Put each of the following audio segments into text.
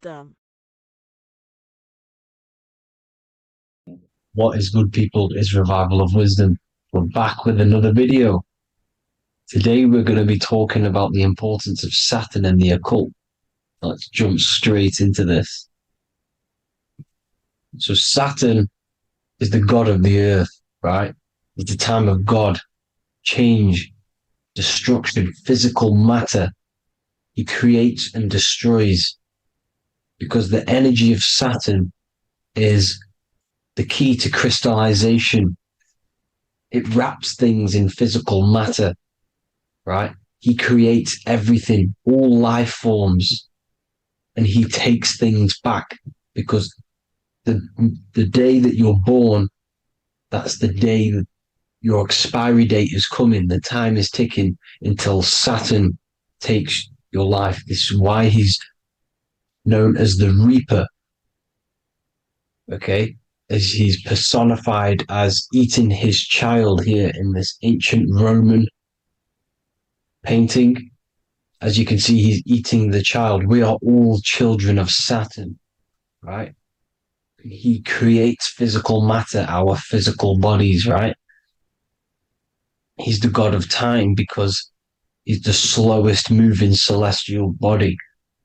them. What is good, people? Is Revival of Wisdom. We're back with another video. Today we're going to be talking about the importance of Saturn and the occult. Let's jump straight into this. So Saturn is the god of the earth, right? It's the time of God, change, destruction, physical matter. He creates and destroys because the energy of Saturn is the key to crystallization. It wraps things in physical matter, right? He creates everything, all life forms, and he takes things back because the day that you're born, that's the day that your expiry date is coming. The time is ticking until Saturn takes your life. This is why he's known as the Reaper. Okay, as he's personified as eating his child here in this ancient Roman painting. As you can see, he's eating the child. We are all children of Saturn, right? He creates physical matter, our physical bodies, right? He's the god of time because he's the slowest moving celestial body.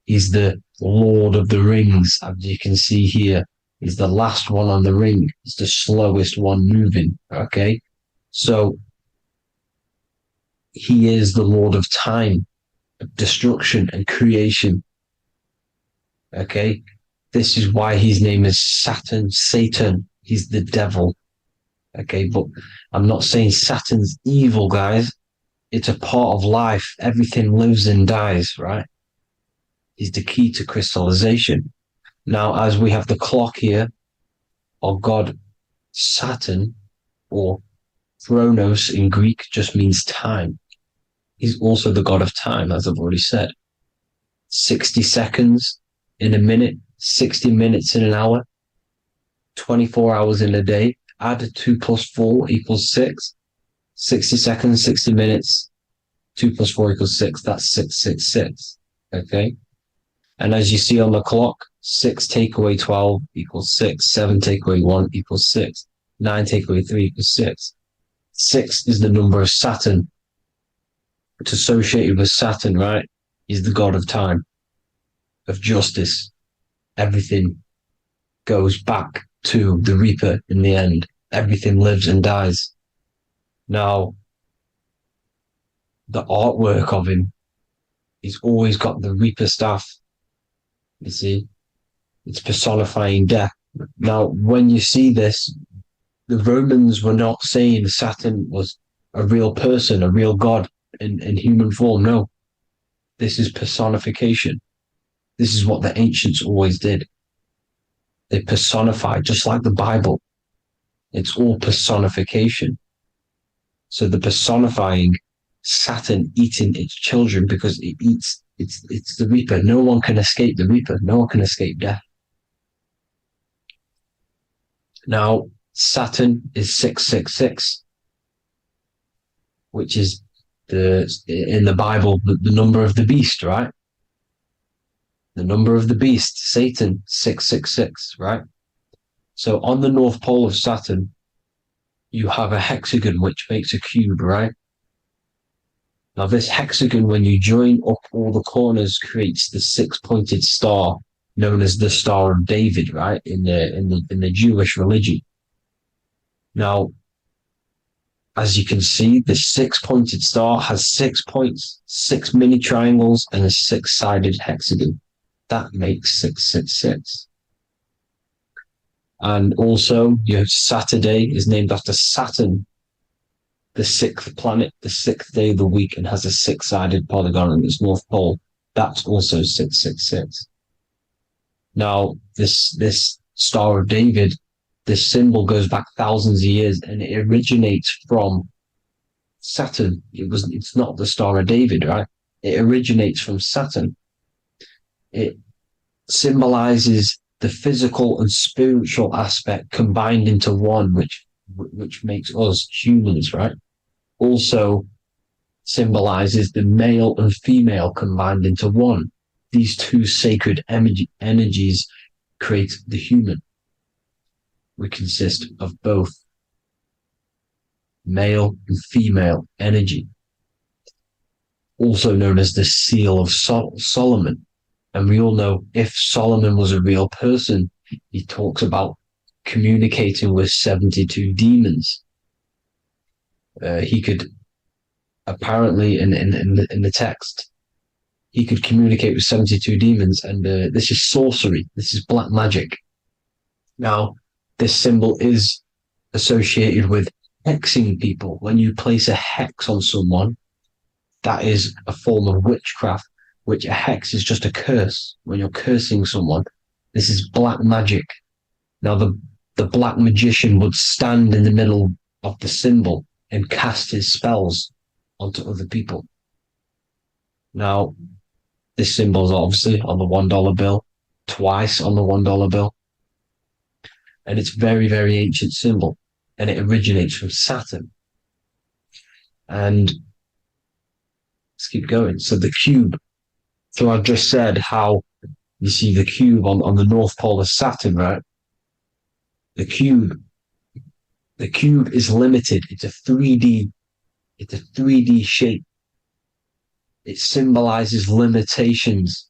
He's the Lord of the Rings, as you can see here. He's the last one on the ring. He's the slowest one moving, okay? So he is the Lord of time, destruction and creation. Okay, this is why his name is Satan. He's the devil. Okay, but I'm not saying Saturn's evil, guys. It's a part of life. Everything lives and dies, right? He's the key to crystallization. Now, as we have the clock here, our god Saturn, or Chronos in Greek, just means time. He's also the god of time, as I've already said. 60 seconds in a minute, 60 minutes in an hour, 24 hours in a day. Add 2 plus 4 equals 6. 60 seconds, 60 minutes, 2 plus 4 equals 6. That's 666. Okay. And as you see on the clock, 6 take away 12 equals 6. 7 take away 1 equals 6. 9 take away 3 equals 6. 6 is the number of Saturn. It's associated with Saturn, right? He's the god of time, of justice. Everything goes back to the Reaper in the end. Everything lives and dies. Now, the artwork of him, he's always got the Reaper staff. You see, it's personifying death. Now, when you see this, the Romans were not saying Saturn was a real person, a real god in human form. No, this is personification. This is what the ancients always did. They personified, just like the Bible. It's all personification. So the personifying Saturn eating its children because it eats, it's the Reaper. No one can escape the Reaper. No one can escape death. Now, Saturn is 666, which is in the Bible, the number of the beast, right? The number of the beast, Satan, 666, right? So on the North Pole of Saturn, you have a hexagon which makes a cube, right? Now this hexagon, when you join up all the corners, creates the 6-pointed star known as the Star of David, right? In the Jewish religion. Now, as you can see, the 6-pointed star has 6 points, 6 mini triangles, and a 6-sided hexagon. That makes 666. And also, you have Saturday is named after Saturn, the 6th planet, the 6th day of the week, and has a 6-sided polygon on its north pole. That's also 666. Now, this Star of David, this symbol goes back thousands of years, and it originates from Saturn. It's not the Star of David, right? It originates from Saturn. It symbolizes the physical and spiritual aspect combined into one, which makes us humans, right? Also symbolizes the male and female combined into one. these two sacred energies create the human. We consist of both male and female energy, also known as the seal of Solomon. And we all know if Solomon was a real person, he talks about communicating with 72 demons. He could apparently, in the text, he could communicate with 72 demons, and this is sorcery. This is black magic. Now, this symbol is associated with hexing people. When you place a hex on someone, that is a form of witchcraft, which a hex is just a curse. When you're cursing someone, this is black magic. Now, the black magician would stand in the middle of the symbol and cast his spells onto other people. Now, this symbol is obviously on the $1 bill, twice on the $1 bill. And it's very, very ancient symbol. And it originates from Saturn. And let's keep going. So the cube. So I've just said how you see the cube on the North Pole of Saturn, right? The cube is limited. It's a 3D shape. It symbolizes limitations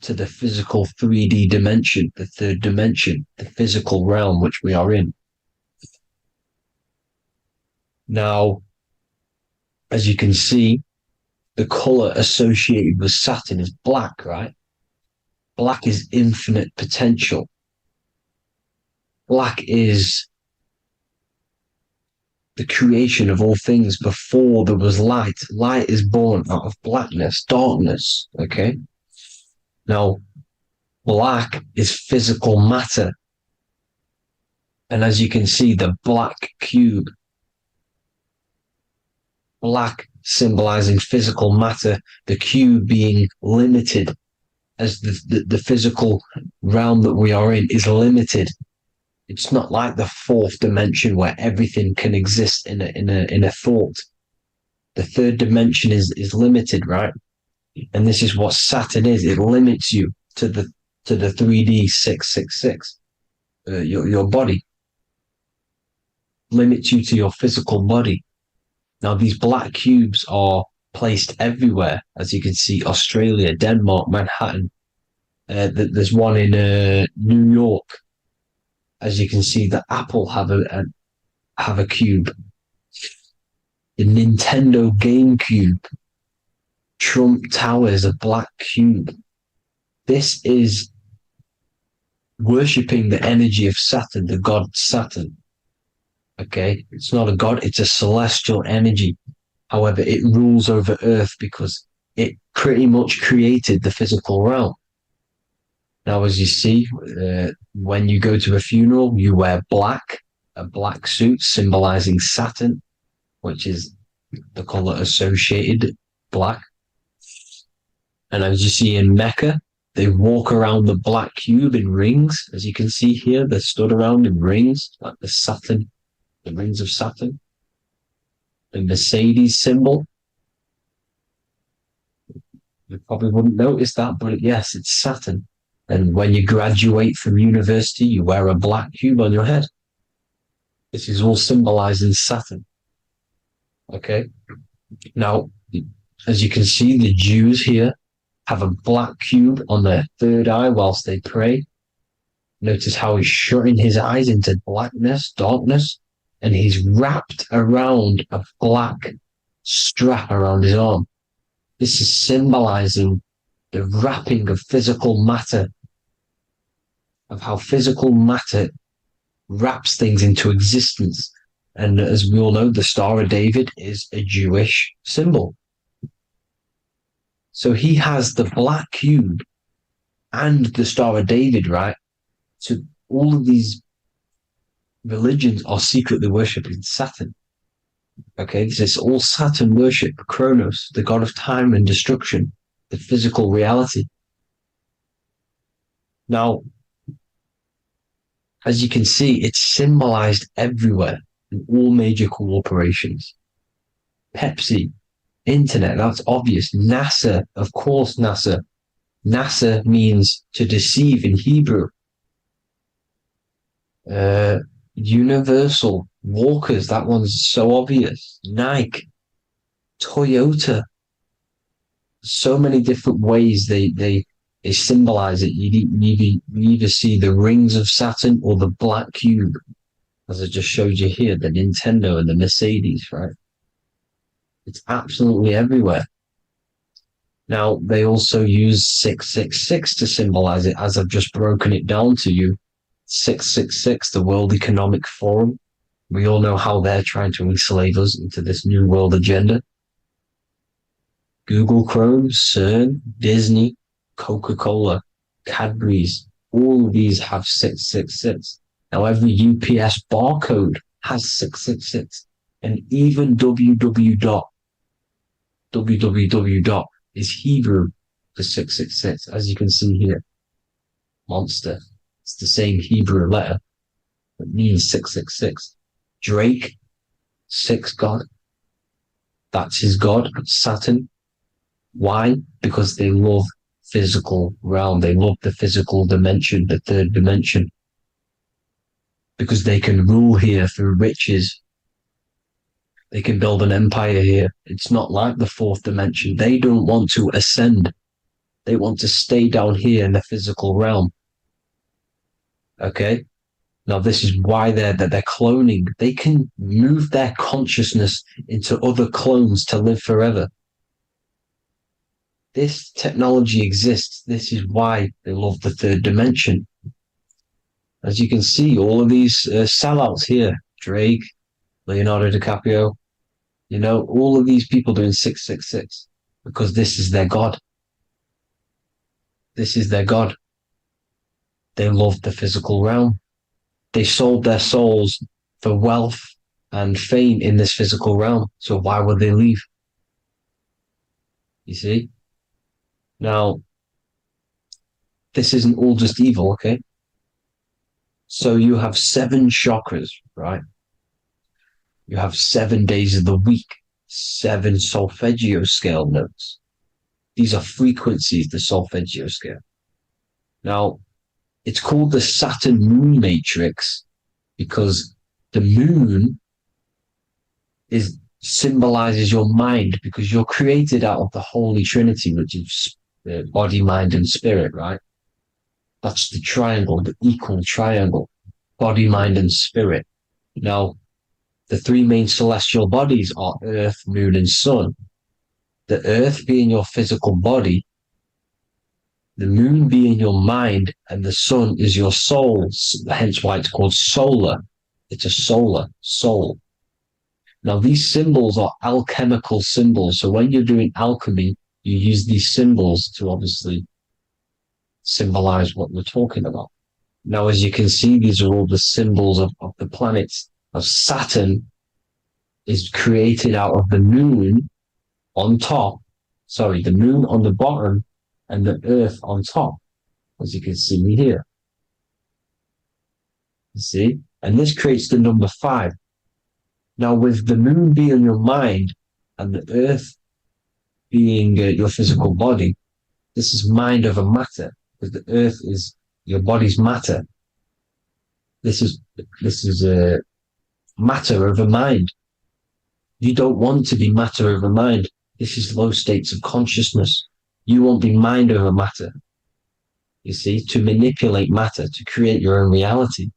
to the physical 3D dimension, the third dimension, the physical realm which we are in. Now, as you can see, the color associated with Saturn is black, right? Black is infinite potential. Black is the creation of all things before there was light. Light is born out of blackness, darkness, okay? Now, black is physical matter. And as you can see, the black cube, black symbolizing physical matter, the cube being limited, as the physical realm that we are in is limited. It's not like the fourth dimension where everything can exist in a thought. The third dimension is limited, right? And this is what Saturn is. It limits you to the 3D 666. Your body limits you to your physical body. Now, these black cubes are placed everywhere. As you can see, Australia, Denmark, Manhattan. There's one in New York. As you can see, the Apple have a cube. The Nintendo GameCube. Trump Tower is a black cube. This is worshipping the energy of Saturn, the god Saturn. Okay, it's not a god, it's a celestial energy. However, it rules over Earth because it pretty much created the physical realm. Now, as you see, when you go to a funeral, you wear black, a black suit symbolizing Saturn, which is the color associated, black. And as you see in Mecca, they walk around the black cube in rings. As you can see here, they're stood around in rings, like the rings of Saturn. The Mercedes symbol. You probably wouldn't notice that, but yes, it's Saturn. And when you graduate from university, you wear a black cube on your head. This is all symbolizing Saturn. Okay. Now, as you can see, the Jews here have a black cube on their third eye whilst they pray. Notice how he's shutting his eyes into blackness, darkness, and he's wrapped around a black strap around his arm. This is symbolizing the wrapping of physical matter, of how physical matter wraps things into existence. And as we all know, the Star of David is a Jewish symbol. So he has the black cube and the Star of David, right? So all of these religions are secretly worshipping Saturn. Okay, this is all Saturn worship, Kronos, the god of time and destruction, the physical reality. Now, as you can see, it's symbolized everywhere in all major corporations. Pepsi, internet, that's obvious. NASA, of course, NASA. NASA means to deceive in Hebrew. Uh, Universal, Walkers, that one's so obvious. Nike, Toyota, so many different ways they symbolize it. You either see the rings of Saturn or the black cube, as I just showed you here, the Nintendo and the Mercedes, right? It's absolutely everywhere. Now, they also use 666 to symbolize it, as I've just broken it down to you. 666, the World Economic Forum. We all know how they're trying to enslave us into this new world agenda. Google Chrome, CERN, Disney, Coca-Cola, Cadbury's, all of these have 666. Now, every UPS barcode has 666. And even www is Hebrew for 666, as you can see here. Monster. It's the same Hebrew letter that means 666. Drake, six God. That's his God, Saturn. Why? Because they love physical realm. They love the physical dimension, the third dimension. Because they can rule here through riches. They can build an empire here. It's not like the fourth dimension. They don't want to ascend. They want to stay down here in the physical realm. Okay? Now, this is why they're cloning. They can move their consciousness into other clones to live forever. This technology exists. This is why they love the third dimension. As you can see, all of these sellouts here, Drake, Leonardo DiCaprio, all of these people doing 666 because this is their God. This is their God. They love the physical realm. They sold their souls for wealth and fame in this physical realm. So why would they leave? You see? Now, this isn't all just evil, okay? So you have 7 chakras, right? You have 7 days of the week, 7 solfeggio scale notes. These are frequencies, the solfeggio scale. Now, it's called the Saturn moon matrix because the moon symbolizes your mind, because you're created out of the Holy Trinity, which is body, mind, and spirit, right? That's the triangle, the equal triangle, body, mind, and spirit. Now, the 3 main celestial bodies are Earth, Moon, and Sun. The Earth being your physical body, the Moon being your mind, and the Sun is your soul, hence why it's called solar. It's a solar soul. Now, these symbols are alchemical symbols. So when you're doing alchemy, you use these symbols to obviously symbolize what we're talking about. Now, as you can see, these are all the symbols of the planets. Of Saturn is created out of the moon on top, the moon on the bottom and the earth on top, as you can see here. You see? And this creates the number 5. Now, with the moon being your mind and the earth being your physical body, this is mind over matter, because the earth is your body's matter. This is matter over mind. You don't want to be matter over mind. This is low states of consciousness. You won't be mind over matter. You see, to manipulate matter, to create your own reality.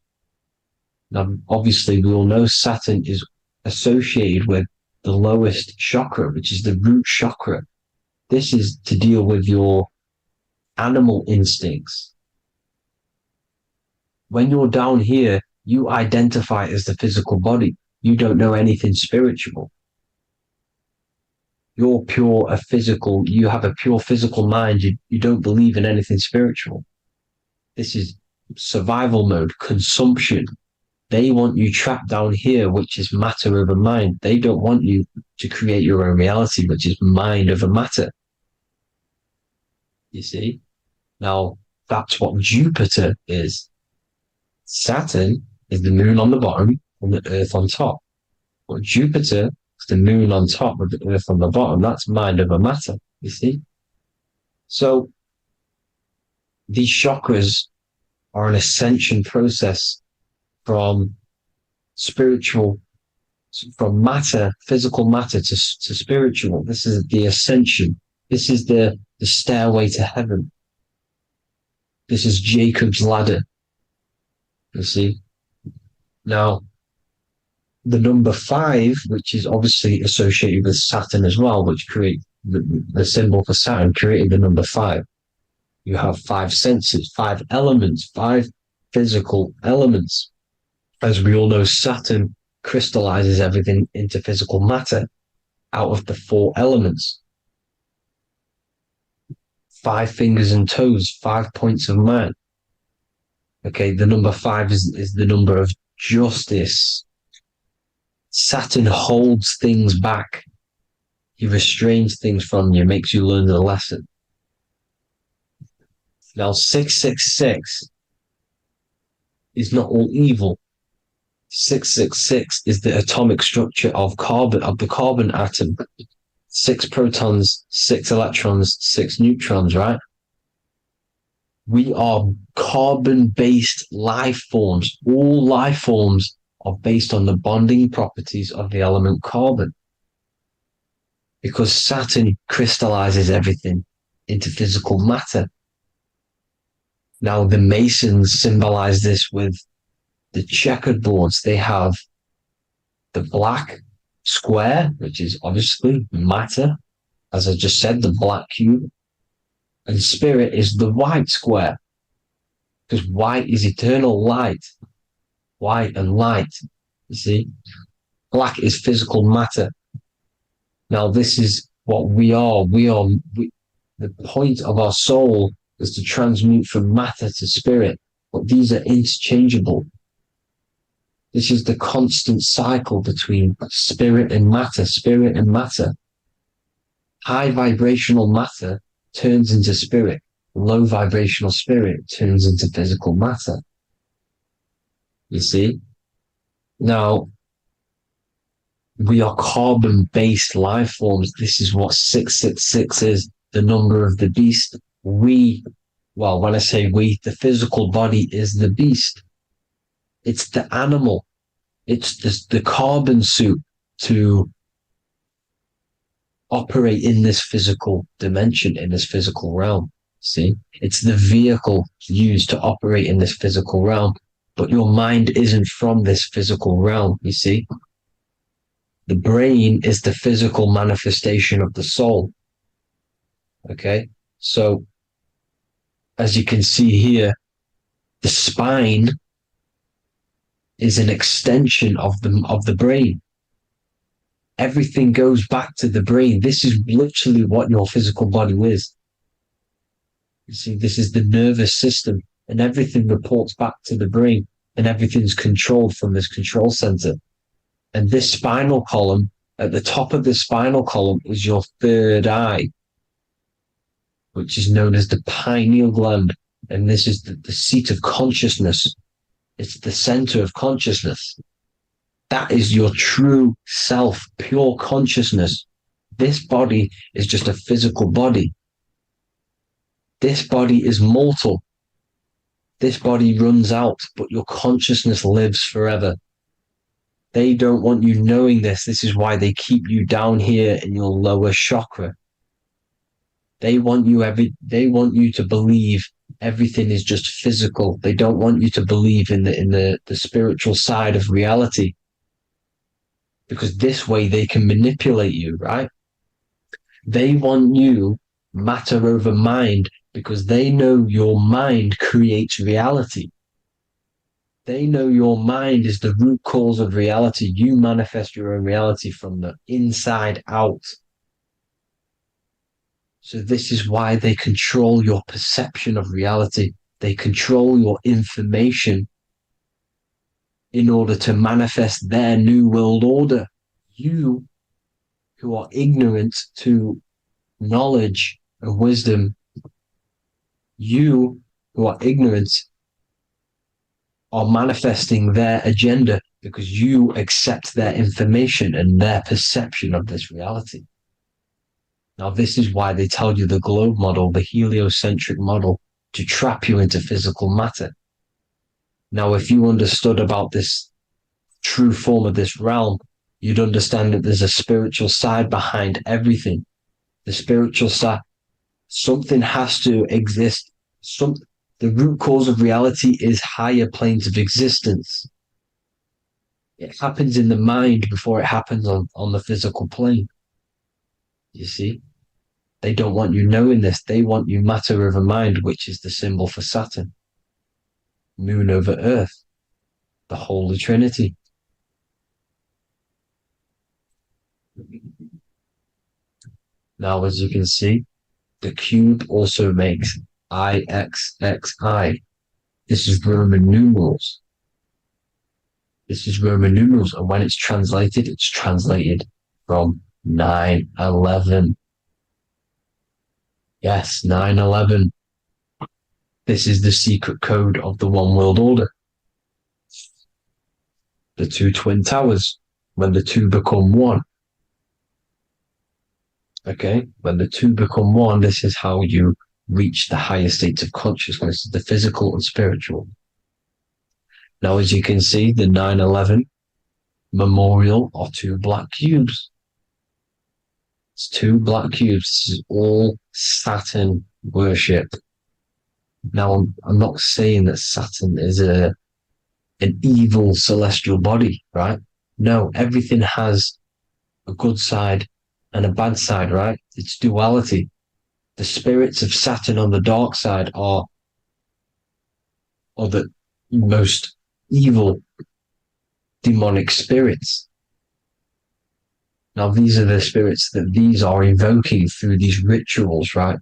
Now, obviously, we all know Saturn is associated with the lowest chakra, which is the root chakra. This is to deal with your animal instincts. When you're down here, you identify as the physical body. You don't know anything spiritual. You're you have a pure physical mind. You don't believe in anything spiritual. This is survival mode, consumption. They want you trapped down here, which is matter over mind. They don't want you to create your own reality, which is mind over matter. You see? Now, that's what Jupiter is. Saturn is the moon on the bottom and the earth on top. But Jupiter is the moon on top with the earth on the bottom. That's mind over matter, you see? So These chakras are an ascension process from spiritual, from matter, physical matter to spiritual. This is the ascension. This is the stairway to heaven. This is Jacob's ladder. You see? Now, the number 5, which is obviously associated with Saturn as well, which create the symbol for Saturn, created the number 5. You have 5 senses, 5 elements, 5 physical elements. As we all know, Saturn crystallizes everything into physical matter out of the 4 elements. 5 fingers and toes, 5 points of man. Okay, the number 5 is the number of justice. Saturn holds things back. He restrains things from you, makes you learn the lesson. Now, 666 is not all evil. 666 is the atomic structure of the carbon atom. 6 protons, 6 electrons, 6 neutrons, right? We are carbon-based life forms. All life forms are based on the bonding properties of the element carbon. Because Saturn crystallizes everything into physical matter. Now, the Masons symbolize this with the checkered boards. They have the black square, which is obviously matter, as I just said, the black cube. And spirit is the white square, because white is eternal light. White and light, you see? Black is physical matter. Now, this is what we are. The point of our soul is to transmute from matter to spirit, but these are interchangeable. This is the constant cycle between spirit and matter, spirit and matter. High vibrational matter turns into spirit. Low vibrational spirit turns into physical matter. You see? Now, we are carbon-based life forms. This is what 666 is, the number of the beast. When I say we, the physical body is the beast. It's the animal. It's the carbon suit to operate in this physical dimension, in this physical realm. See? It's the vehicle used to operate in this physical realm. But your mind isn't from this physical realm, you see? The brain is the physical manifestation of the soul. Okay? So, as you can see here, the spine is an extension of the brain. Everything goes back to the brain. This is literally what your physical body is. You see, this is the nervous system, and everything reports back to the brain, and everything's controlled from this control center. And this spinal column, at the top of the spinal column, is your third eye, which is known as the pineal gland. And this is the seat of consciousness. It's the center of consciousness. That is your true self, pure consciousness. This body is just a physical body. This body is mortal. This body runs out, but your consciousness lives forever. They don't want you knowing this. This is why they keep you down here in your lower chakra. They want you to believe everything is just physical. They don't want you to believe in the spiritual side of reality. Because this way they can manipulate you, right? They want you matter over mind because they know your mind creates reality. They know your mind is the root cause of reality. You manifest your own reality from the inside out. So this is why they control your perception of reality. They control your information in order to manifest their new world order. You, who are ignorant to knowledge and wisdom, you who are ignorant are manifesting their agenda because you accept their information and their perception of this reality. Now, this is why they tell you the globe model, the heliocentric model. to trap you into physical matter. Now, if you understood about this true form of this realm, you'd understand that there's a spiritual side behind everything. The spiritual side, something has to exist. The root cause of reality is higher planes of existence. It happens in the mind before it happens on the physical plane. You see? They don't want you knowing this. They want you matter over mind, which is the symbol for Saturn. Moon over Earth. The Holy Trinity. Now, as you can see, the cube also makes IXXI. This is Roman numerals. This is Roman numerals, and when it's translated from 9/11. Yes, 9/11. This is the secret code of the One World Order. The two twin towers, when the two become one. Okay, when the two become one, this is how you reach the higher states of consciousness, the physical and spiritual. Now, as you can see, the 9/11 memorial are two black cubes. It's two black cubes. This is all Saturn worship. Now, I'm not saying that Saturn is an evil celestial body, right? No, everything has a good side and a bad side, right? It's duality. The spirits of Saturn on the dark side are the most evil demonic spirits. Now, these are the spirits that these are invoking through these rituals, right?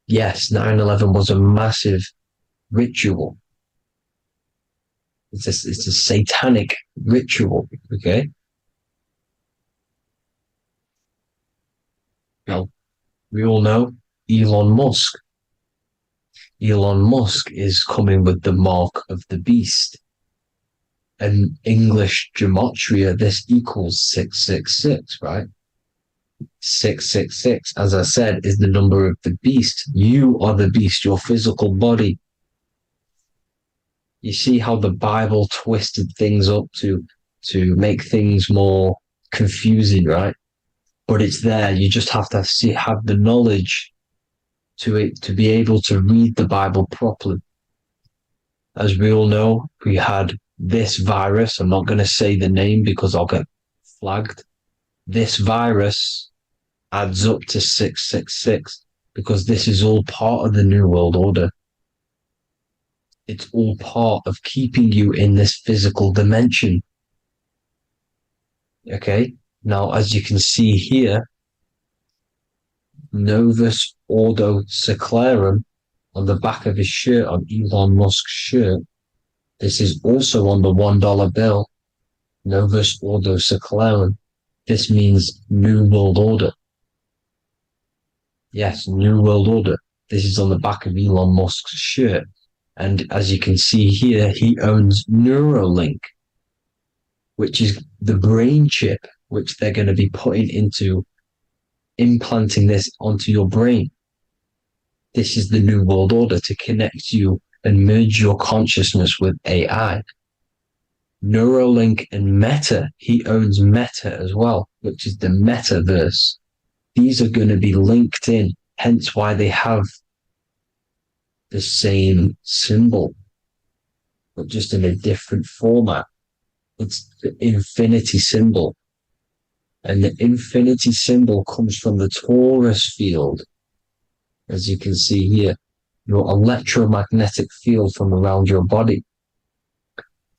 Yes, 9/11 was a massive ritual. It's a satanic ritual, okay? Now, we all know Elon Musk. Elon Musk is coming with the mark of the beast. And English gematria, this equals 666, right? 666, as I said, is the number of the beast. You are the beast, your physical body. You see how the Bible twisted things up to make things more confusing, right? But it's there. You just have to have the knowledge to be able to read the Bible properly. As we all know, we had this virus. I'm not going to say the name because I'll get flagged. This virus adds up to 666 because this is all part of the New World Order. It's all part of keeping you in this physical dimension. Okay? Now, as you can see here, Novus Ordo Secularum on the back of his shirt, on Elon Musk's shirt, this is also on the $1 bill, Novus Ordo Secularum. This means New World Order. Yes, New World Order. This is on the back of Elon Musk's shirt. And as you can see here, he owns Neuralink, which is the brain chip which they're going to be putting into implanting this onto your brain. This is the New World Order to connect you and merge your consciousness with AI. Neuralink and Meta, he owns Meta as well, which is the metaverse. These are going to be linked in, hence why they have the same symbol, but just in a different format. It's the infinity symbol. And the infinity symbol comes from the torus field, as you can see here, your electromagnetic field from around your body.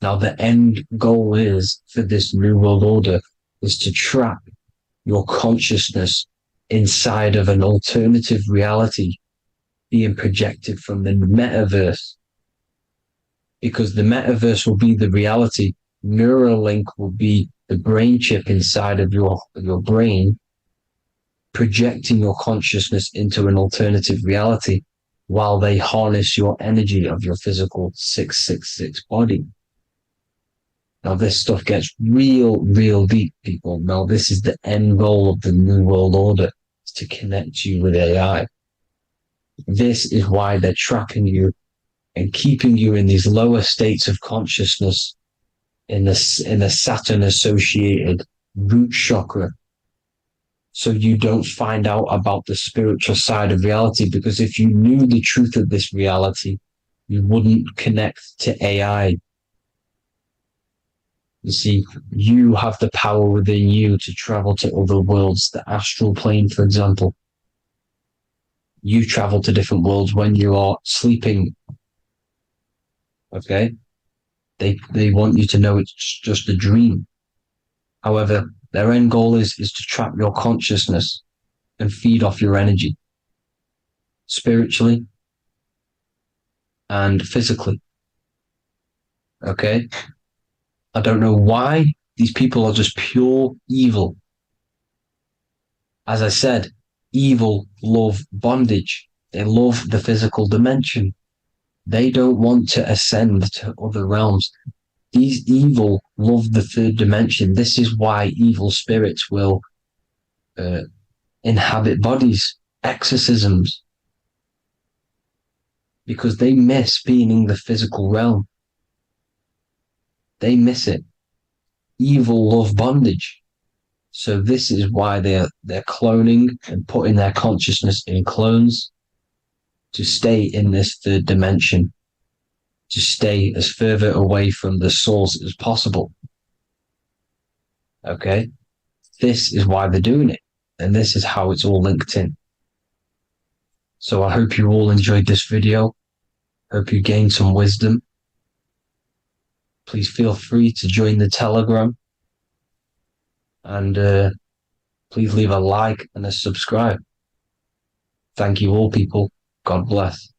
Now, the end goal is for this New World Order is to trap your consciousness inside of an alternative reality being projected from the metaverse. Because the metaverse will be the reality. Neuralink will be the brain chip inside of your brain, projecting your consciousness into an alternative reality while they harness your energy of your physical 666 body. Now, this stuff gets real deep, people. Now, this is the end goal of the New World Order, is to connect you with AI. This is why they're trapping you and keeping you in these lower states of consciousness in the Saturn associated root chakra. So you don't find out about the spiritual side of reality, because if you knew the truth of this reality, you wouldn't connect to AI. You see, you have the power within you to travel to other worlds, the astral plane, for example. You travel to different worlds when you are sleeping. Okay? They want you to know it's just a dream. However, their end goal is to trap your consciousness and feed off your energy, spiritually and physically. Okay? I don't know why these people are just pure evil. As I said, evil love bondage. They love the physical dimension. They don't want to ascend to other realms. These evil love the third dimension. This is why evil spirits will inhabit bodies, exorcisms, because they miss being in the physical realm. They miss it. Evil love bondage. So this is why they're cloning and putting their consciousness in clones to stay in this third dimension, to stay as further away from the source as possible. Okay? This is why they're doing it. And this is how it's all linked in. So I hope you all enjoyed this video. Hope you gained some wisdom. Please feel free to join the Telegram. And please leave a like and a subscribe. Thank you all, people. God bless.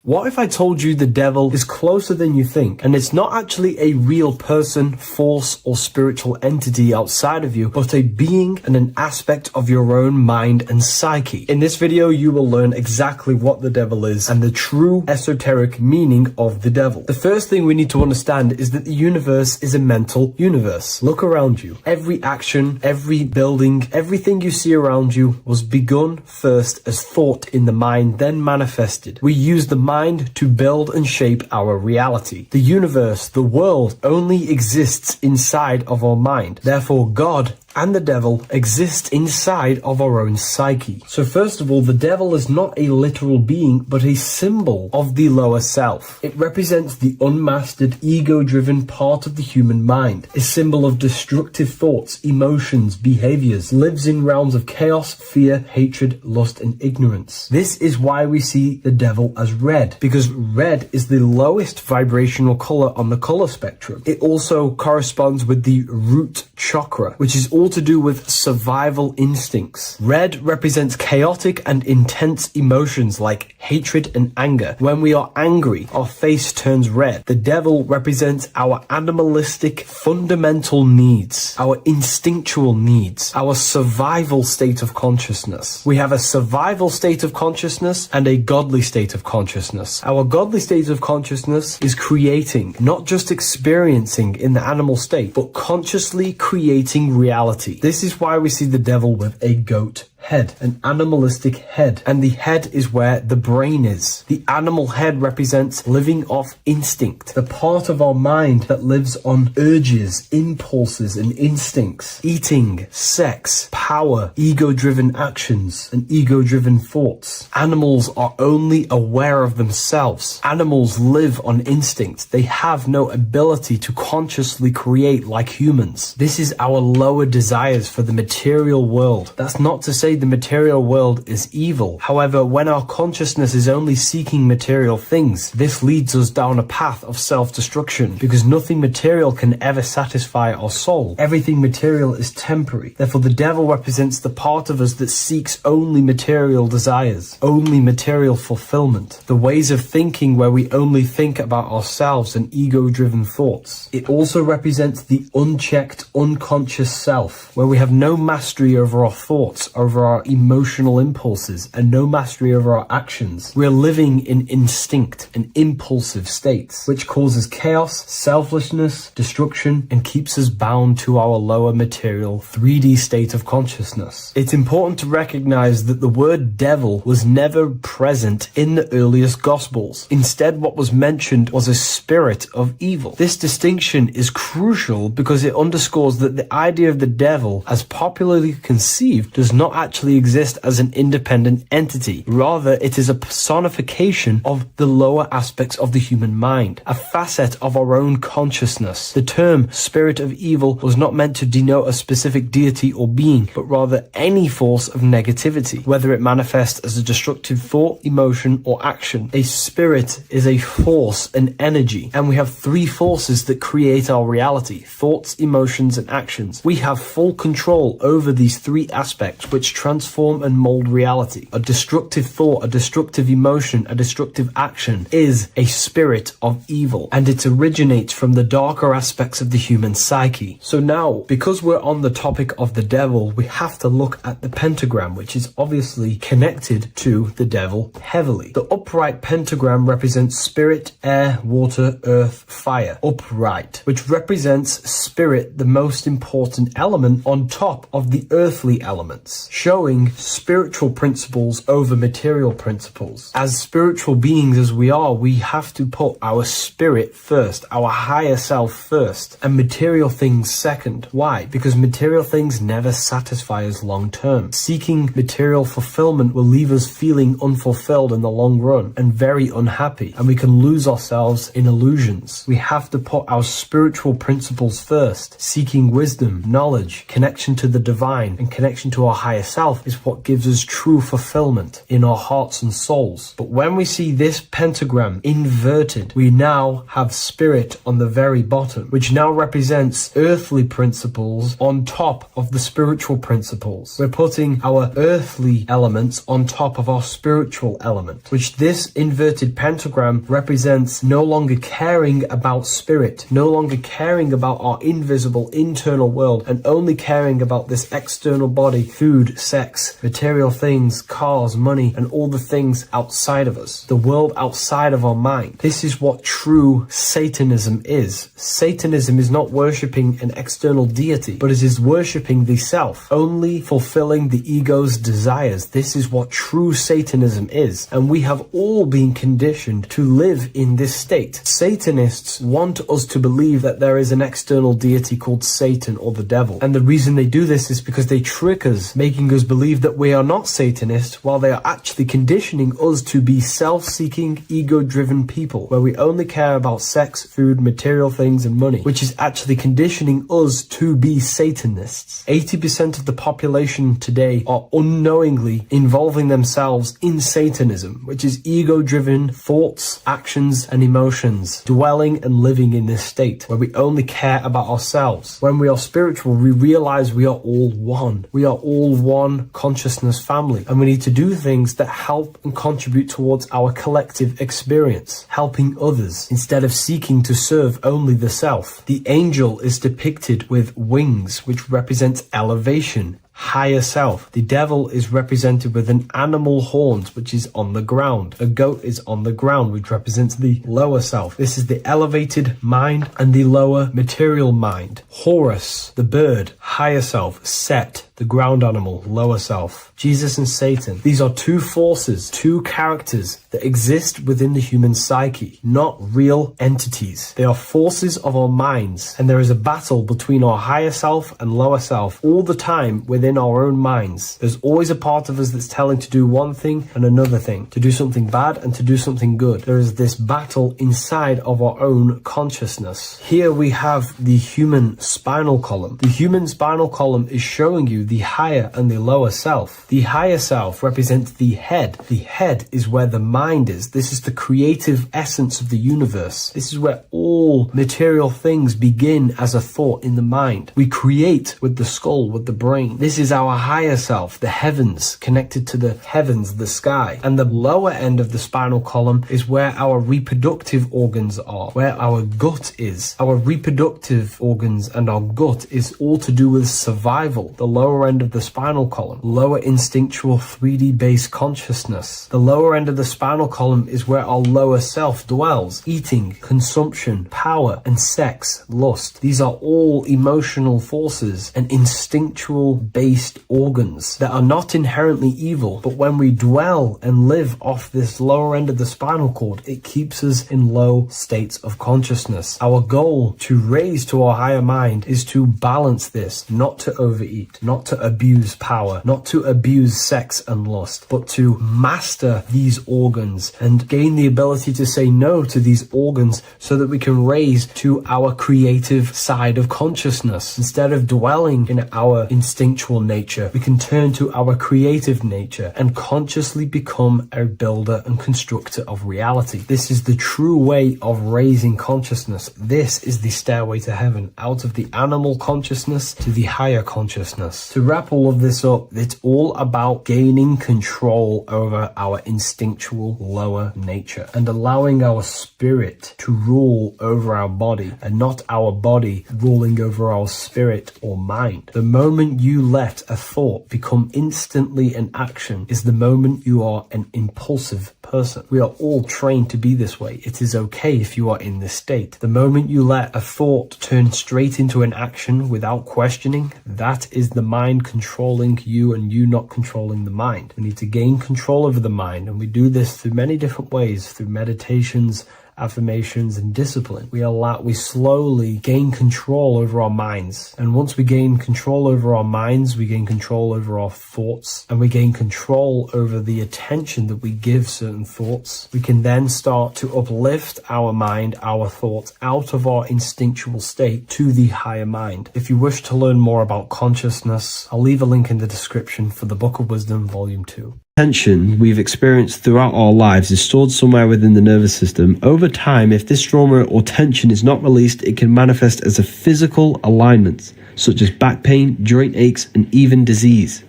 What if I told you the devil is closer than you think, and it's not actually a real person, force, or spiritual entity outside of you, but a being and an aspect of your own mind and psyche? In this video, you will learn exactly what the devil is and the true esoteric meaning of the devil. The first thing we need to understand is that the universe is a mental universe. Look around you. Every action, every building, everything you see around you was begun first as thought in the mind, then manifested. We use the mind to build and shape our reality. The universe, the world, only exists inside of our mind. Therefore, God and the devil exist inside of our own psyche. So first of all, the devil is not a literal being, but a symbol of the lower self. It represents the unmastered, ego-driven part of the human mind, a symbol of destructive thoughts, emotions, behaviors, lives in realms of chaos, fear, hatred, lust, and ignorance. This is why we see the devil as red, because red is the lowest vibrational color on the color spectrum. It also corresponds with the root chakra, which is all to do with survival instincts. Red represents chaotic and intense emotions like hatred and anger. When we are angry, our face turns red. The devil represents our animalistic fundamental needs, our instinctual needs, our survival state of consciousness. We have a survival state of consciousness and a godly state of consciousness. Our godly state of consciousness is creating, not just experiencing in the animal state, but consciously creating reality. This is why we see the devil with a goat head, an animalistic head, and the head is where the brain is. The animal head represents living off instinct, the part of our mind that lives on urges, impulses, and instincts, eating, sex, power, ego-driven actions, and ego-driven thoughts. Animals are only aware of themselves. Animals live on instinct. They have no ability to consciously create like humans. This is our lower desires for the material world. That's not to say the material world is evil. However, when our consciousness is only seeking material things, this leads us down a path of self-destruction, because nothing material can ever satisfy our soul. Everything material is temporary. Therefore, the devil represents the part of us that seeks only material desires, only material fulfillment, the ways of thinking where we only think about ourselves and ego-driven thoughts. It also represents the unchecked, unconscious self, where we have no mastery over our thoughts, over over our emotional impulses and no mastery over our actions. We're living in instinct and impulsive states, which causes chaos, selflessness, destruction, and keeps us bound to our lower material 3D state of consciousness. It's important to recognize that the word devil was never present in the earliest Gospels. Instead, what was mentioned was a spirit of evil. This distinction is crucial because it underscores that the idea of the devil, as popularly conceived, does not actually exist as an independent entity. Rather, it is a personification of the lower aspects of the human mind, a facet of our own consciousness. The term spirit of evil was not meant to denote a specific deity or being, but rather any force of negativity, whether it manifests as a destructive thought, emotion, or action. A spirit is a force, an energy, and we have three forces that create our reality: thoughts, emotions, and actions. We have full control over these three aspects which transform and mold reality. A destructive thought, a destructive emotion, a destructive action is a spirit of evil, and it originates from the darker aspects of the human psyche. So now, because we're on the topic of the devil, we have to look at the pentagram, which is obviously connected to the devil heavily. The upright pentagram represents spirit, air, water, earth, fire. Upright, which represents spirit, the most important element on top of the earthly elements, showing spiritual principles over material principles. As spiritual beings as we are, we have to put our spirit first, our higher self first, and material things second. Why? Because material things never satisfy us long term. Seeking material fulfillment will leave us feeling unfulfilled in the long run and very unhappy, and we can lose ourselves in illusions. We have to put our spiritual principles first. Seeking wisdom, knowledge, connection to the divine, and connection to our higher self is what gives us true fulfillment in our hearts and souls. But when we see this pentagram inverted, we now have spirit on the very bottom, which now represents earthly principles on top of the spiritual principles. We're putting our earthly elements on top of our spiritual element, which this inverted pentagram represents no longer caring about spirit, no longer caring about our invisible internal world, and only caring about this external body, food, sex, material things, cars, money, and all the things outside of us, the world outside of our mind. This is what true Satanism is. Satanism is not worshipping an external deity, but it is worshipping the self, only fulfilling the ego's desires. This is what true Satanism is, and we have all been conditioned to live in this state. Satanists want us to believe that there is an external deity called Satan or the devil, and the reason they do this is because they trick us, making us believe that we are not Satanists, while they are actually conditioning us to be self-seeking, ego-driven people, where we only care about sex, food, material things, and money, which is actually conditioning us to be Satanists. 80% of the population today are unknowingly involving themselves in Satanism, which is ego-driven thoughts, actions, and emotions, dwelling and living in this state where we only care about ourselves. When we are spiritual, we realize we are all one. We are all one consciousness family, and we need to do things that help and contribute towards our collective experience, helping others, instead of seeking to serve only the self. The angel is depicted with wings, which represents elevation, higher self. The devil is represented with an animal horns, which is on the ground. A goat is on the ground, which represents the lower self. This is the elevated mind and the lower material mind. Horus, the bird, higher self. Set, the ground animal, lower self. Jesus and Satan. These are two forces, two characters that exist within the human psyche, not real entities. They are forces of our minds, and there is a battle between our higher self and lower self all the time within our own minds. There's always a part of us that's telling to do one thing and another thing, to do something bad and to do something good. There is this battle inside of our own consciousness. Here we have the human spinal column. The human spinal column is showing you the higher and the lower self. The higher self represents the head. The head is where the mind is. This is the creative essence of the universe. This is where all material things begin as a thought in the mind. We create with the skull, with the brain. This This is our higher self, the heavens, connected to the heavens, the sky. And the lower end of the spinal column is where our reproductive organs are, where our gut is. Our reproductive organs and our gut is all to do with survival. The lower end of the spinal column, lower instinctual 3D based consciousness. The lower end of the spinal column is where our lower self dwells. Eating, consumption, power, and sex, lust. These are all emotional forces and instinctual based organs that are not inherently evil, but when we dwell and live off this lower end of the spinal cord, it keeps us in low states of consciousness. Our goal to raise to our higher mind is to balance this, not to overeat, not to abuse power, not to abuse sex and lust, but to master these organs and gain the ability to say no to these organs so that we can raise to our creative side of consciousness. Instead of dwelling in our instinctual nature, we can turn to our creative nature and consciously become a builder and constructor of reality. This is the true way of raising consciousness. This is the stairway to heaven, out of the animal consciousness to the higher consciousness. To wrap all of this up, it's all about gaining control over our instinctual lower nature and allowing our spirit to rule over our body and not our body ruling over our spirit or mind. The moment you let a thought become instantly an action is the moment you are an impulsive person. We are all trained to be this way. It is okay if you are in this state. The moment you let a thought turn straight into an action without questioning, that is the mind controlling you and you not controlling the mind. We need to gain control over the mind, and we do this through many different ways, through meditations, affirmations, and discipline. We slowly gain control over our minds. And once we gain control over our minds, we gain control over our thoughts, and we gain control over the attention that we give certain thoughts. We can then start to uplift our mind, our thoughts, out of our instinctual state to the higher mind. If you wish to learn more about consciousness, I'll leave a link in the description for the Book of Wisdom, Volume 2. Tension we've experienced throughout our lives is stored somewhere within the nervous system. Over time, if this trauma or tension is not released, it can manifest as a physical alignment, such as back pain, joint aches, and even disease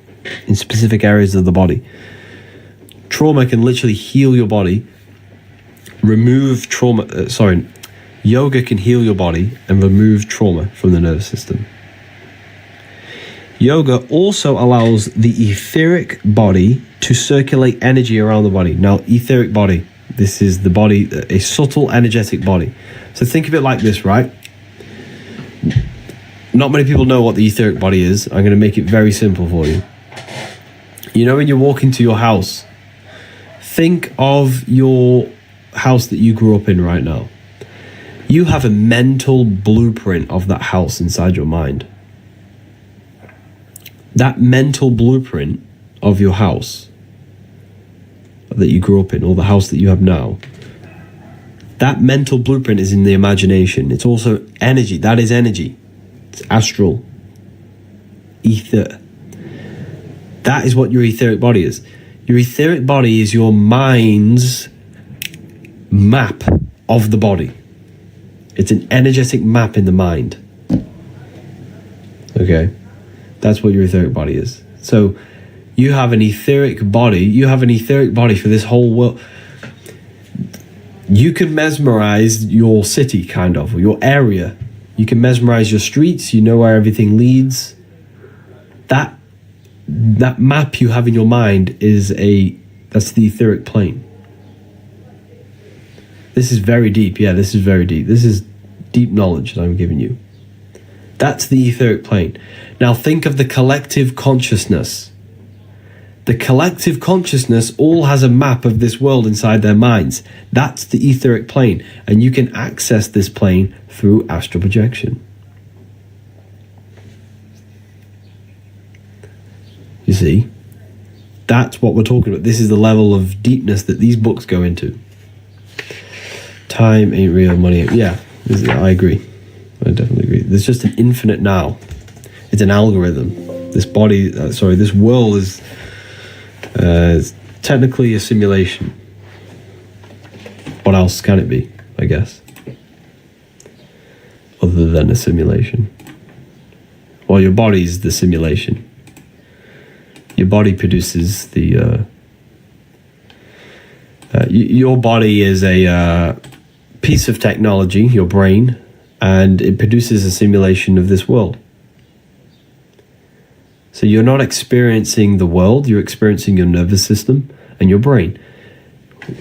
in specific areas of the body. Trauma can literally heal your body, remove trauma, yoga can heal your body and remove trauma from the nervous system. Yoga also allows the etheric body to circulate energy around the body. Now, etheric body, this is the body, a subtle energetic body. So think of it like this, right? Not many people know what the etheric body is. I'm going to make it very simple for you. You know, when you walk into your house, think of your house that you grew up in right now. You have a mental blueprint of that house inside your mind. That mental blueprint of your house that you grew up in, or the house that you have now, that mental blueprint is in the imagination. It's also energy. That is energy. It's astral, ether. That is what your etheric body is. Your etheric body is your mind's map of the body. It's an energetic map in the mind. Okay? That's what your etheric body is. So you have an etheric body. You have an etheric body for this whole world. You can mesmerize your city, kind of, or your area. You can mesmerize your streets. You know where everything leads. That map you have in your mind that's the etheric plane. This is very deep. Yeah, this is very deep. This is deep knowledge that I'm giving you. That's the etheric plane. Now think of the collective consciousness. The collective consciousness all has a map of this world inside their minds. That's the etheric plane. And you can access this plane through astral projection. You see? That's what we're talking about. This is the level of deepness that these books go into. Time ain't real, money ain't. Yeah, I agree. I definitely agree. There's just an infinite now. It's an algorithm. This world is technically a simulation. What else can it be, I guess? Other than a simulation. Well, your body's the simulation. Your body produces the... your body is a piece of technology, your brain, and it produces a simulation of this world. So you're not experiencing the world, you're experiencing your nervous system and your brain.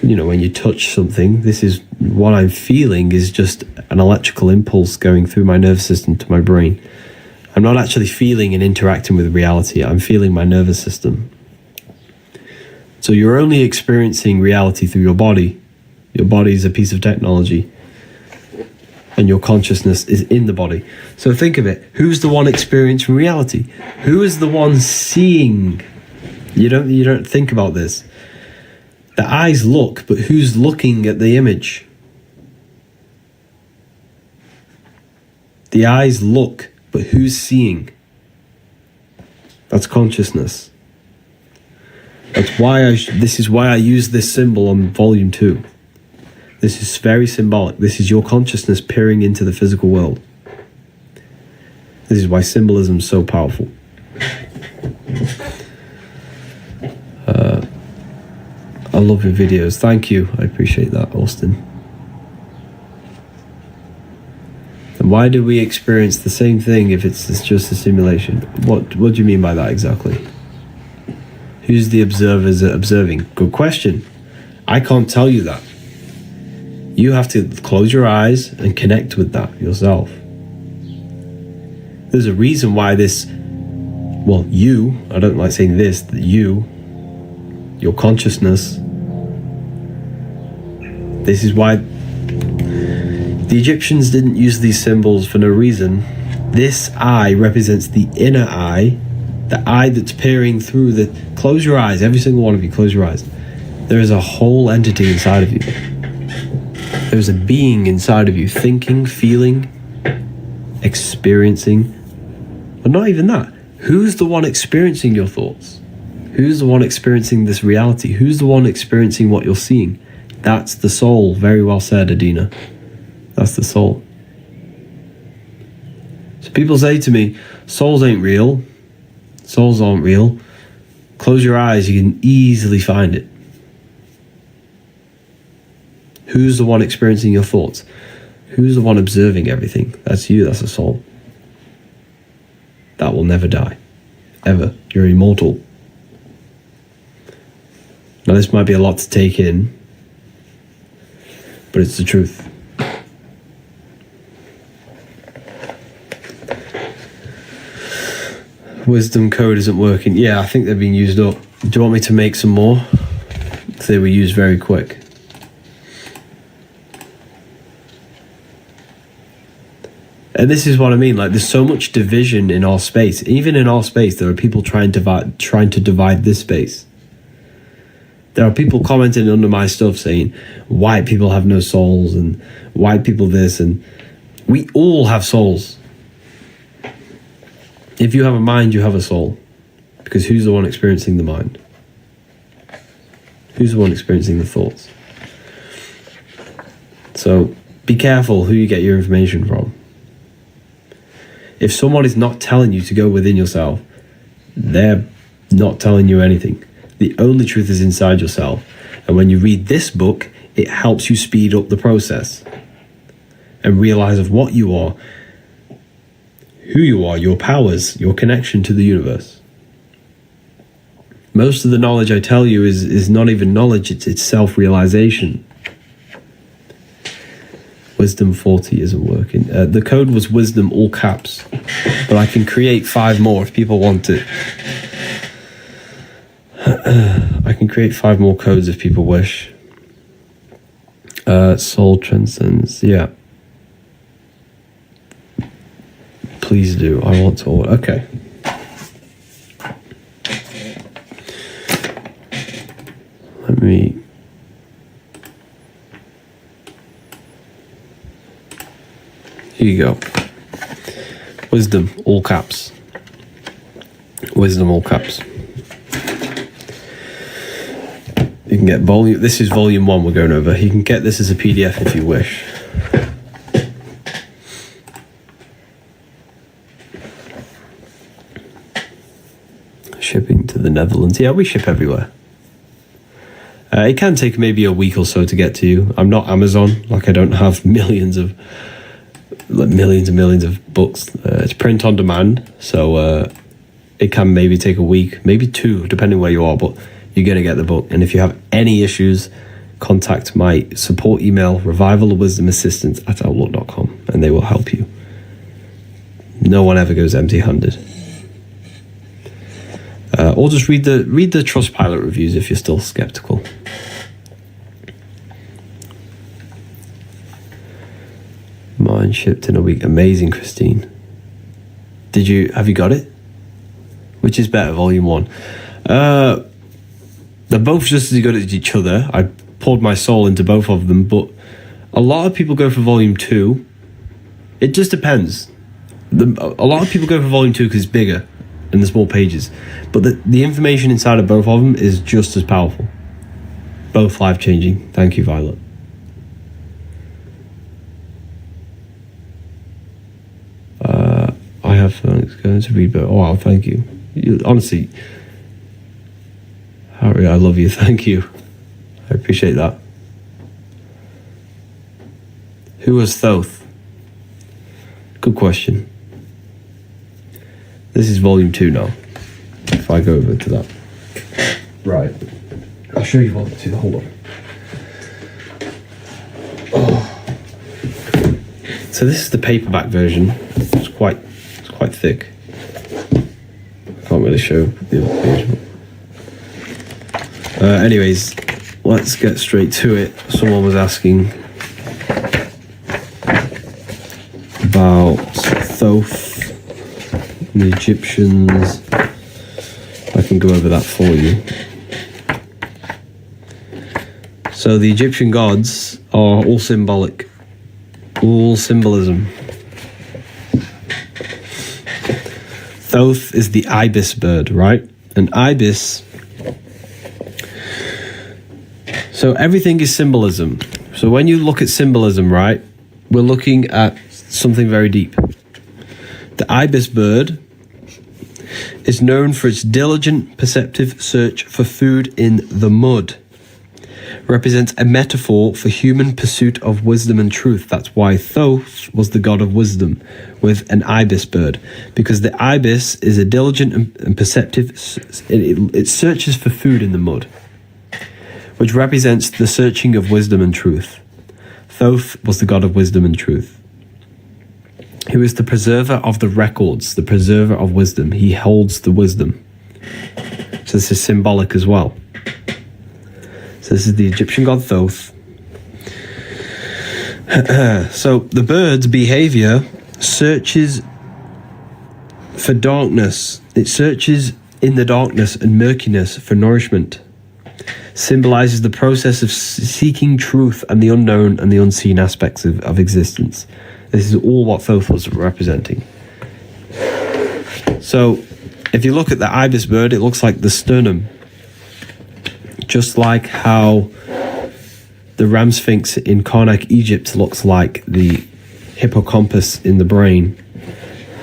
You know, when you touch something, this is what I'm feeling is just an electrical impulse going through my nervous system to my brain. I'm not actually feeling and interacting with reality, I'm feeling my nervous system. So you're only experiencing reality through your body. Your body is a piece of technology. And your consciousness is in the body. So think of it. Who's the one experiencing reality? Who is the one seeing? You don't think about this. The eyes look, but who's looking at the image? The eyes look, but who's seeing? That's consciousness. That's why this is why I use this symbol on volume 2. This is very symbolic. This is your consciousness peering into the physical world. This is why symbolism is so powerful. I love your videos. Thank you. I appreciate that, Austin. And why do we experience the same thing if it's just a simulation? What do you mean by that exactly? Who's the observers observing? Good question. I can't tell you that. You have to close your eyes and connect with that yourself. There's a reason why this, well, you, I don't like saying this, that you, your consciousness, this is why the Egyptians didn't use these symbols for no reason. This eye represents the inner eye, the eye that's peering through the, close your eyes, every single one of you, close your eyes. There is a whole entity inside of you. There's a being inside of you, thinking, feeling, experiencing. But not even that. Who's the one experiencing your thoughts? Who's the one experiencing this reality? Who's the one experiencing what you're seeing? That's the soul. Very well said, Adina. That's the soul. So people say to me, souls ain't real. Souls aren't real. Close your eyes, you can easily find it. Who's the one experiencing your thoughts? Who's the one observing everything? That's you, that's a soul. That will never die. Ever. You're immortal. Now this might be a lot to take in, but it's the truth. Wisdom code isn't working. Yeah, I think they're being used up. Do you want me to make some more? They were used very quick. And this is what I mean, like there's so much division in our space. Even in our space, there are people trying to divide this space. There are people commenting under my stuff saying, white people have no souls and white people this, and we all have souls. If you have a mind, you have a soul. Because who's the one experiencing the mind? Who's the one experiencing the thoughts? So be careful who you get your information from. If someone is not telling you to go within yourself, they're not telling you anything. The only truth is inside yourself. And when you read this book, it helps you speed up the process and realize of what you are, who you are, your powers, your connection to the universe. Most of the knowledge I tell you is not even knowledge, it's self-realization. Wisdom 40 isn't working. The code was wisdom all caps, but I can create 5 more if people want it. I can create 5 more codes if people wish. Soul transcends, yeah. Please do. I want to. Okay. Let me. Here you go. Wisdom, all caps. Wisdom, all caps. You can get volume. This is volume 1 we're going over. You can get this as a PDF if you wish. Shipping to the Netherlands. Yeah, we ship everywhere. It can take maybe a week or so to get to you. I'm not Amazon. Like, I don't have millions and millions of books. It's print on demand, so it can maybe take a week, maybe 2, depending where you are, but you're going to get the book. And if you have any issues, contact my support email, revivalofwisdomassistance@outlook.com, and they will help you. No one ever goes empty-handed. Or just read the Trustpilot reviews if you're still skeptical. Mine shipped in a week. Amazing, Christine. Have you got it? Which is better, volume 1? They're both just as good as each other. I poured my soul into both of them, but a lot of people go for volume 2. It just depends. A lot of people go for volume 2 because it's bigger and there's more pages, but the information inside of both of them is just as powerful. Both life-changing. Thank you, Violet. I have going to read, but oh wow, thank you. Honestly, Harry, I love you. Thank you. I appreciate that. Who was Thoth? Good question. This is volume 2 now. If I go over to that. Right. I'll show you volume 2. Hold on. Oh. So this is the paperback version. It's quite thick. I can't really show the other page. Anyways, let's get straight to it. Someone was asking about Thoth, the Egyptians. I can go over that for you. So the Egyptian gods are all symbolic, all symbolism. Thoth is the ibis bird, right? An ibis. So everything is symbolism. So when you look at symbolism, right, we're looking at something very deep. The ibis bird is known for its diligent, perceptive search for food in the mud. Represents a metaphor for human pursuit of wisdom and truth. That's why Thoth was the god of wisdom with an ibis bird, because the ibis is a diligent and perceptive. It searches for food in the mud, which represents the searching of wisdom and truth. Thoth was the god of wisdom and truth, who is the preserver of the records, the preserver of wisdom. He holds the wisdom. So this is symbolic as well. So this is the Egyptian god Thoth. So the bird's behavior searches for darkness. It searches in the darkness and murkiness for nourishment. Symbolizes the process of seeking truth and the unknown and the unseen aspects of existence. This is all what Thoth was representing. So if you look at the ibis bird, it looks like the sternum. Just like how the ram sphinx in Karnak, Egypt looks like the hippocampus in the brain.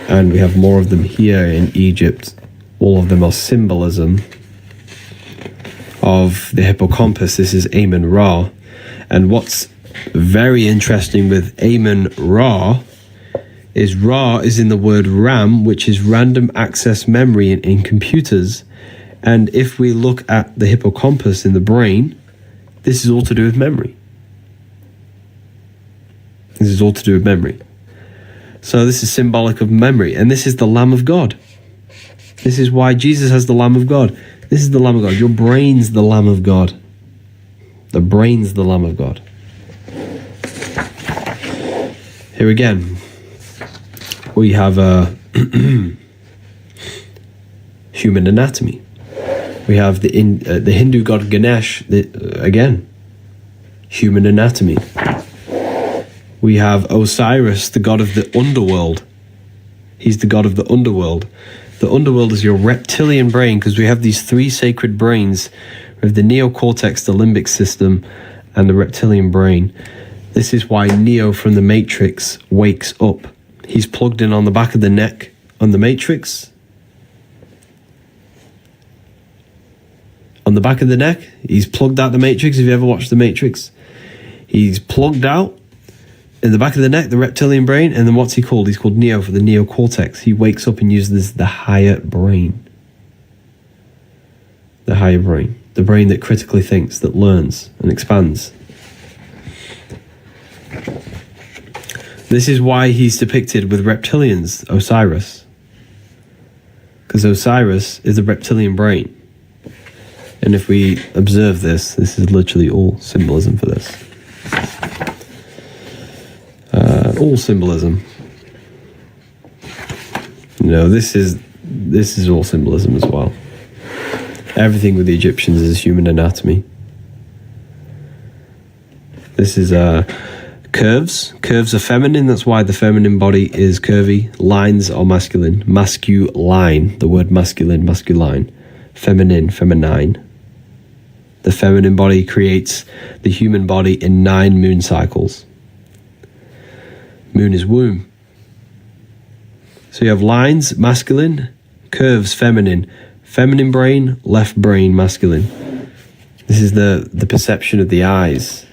And we have more of them here in Egypt. All of them are symbolism of the hippocampus. This is Amun-Ra. And what's very interesting with Amun-Ra is in the word RAM, which is random access memory in computers. And if we look at the hippocampus in the brain, this is all to do with memory. This is all to do with memory. So this is symbolic of memory. And this is the Lamb of God. This is why Jesus has the Lamb of God. This is the Lamb of God. Your brain's the Lamb of God. The brain's the Lamb of God. Here again, we have human anatomy. We have the Hindu god Ganesh, again, human anatomy. We have Osiris, the god of the underworld. He's the god of the underworld. The underworld is your reptilian brain, because we have these 3 sacred brains. We have the neocortex, the limbic system, and the reptilian brain. This is why Neo from the Matrix wakes up. He's plugged in on the back of the neck on the Matrix. On the back of the neck, he's plugged out the Matrix. If you ever watched the Matrix, he's plugged out in the back of the neck, the reptilian brain, and then what's he called? He's called Neo for the neocortex. He wakes up and uses the higher brain. The higher brain. The brain that critically thinks, that learns and expands. This is why he's depicted with reptilians, Osiris. Because Osiris is the reptilian brain. And if we observe this is literally all symbolism for this. All symbolism. You know, this is all symbolism as well. Everything with the Egyptians is human anatomy. This is curves. Curves are feminine. That's why the feminine body is curvy. Lines are masculine. Masculine. The word masculine, masculine. Feminine, feminine. The feminine body creates the human body in 9 moon cycles. Moon is womb. So you have lines, masculine, curves, feminine. Feminine brain, left brain, masculine. This is the perception of the eyes.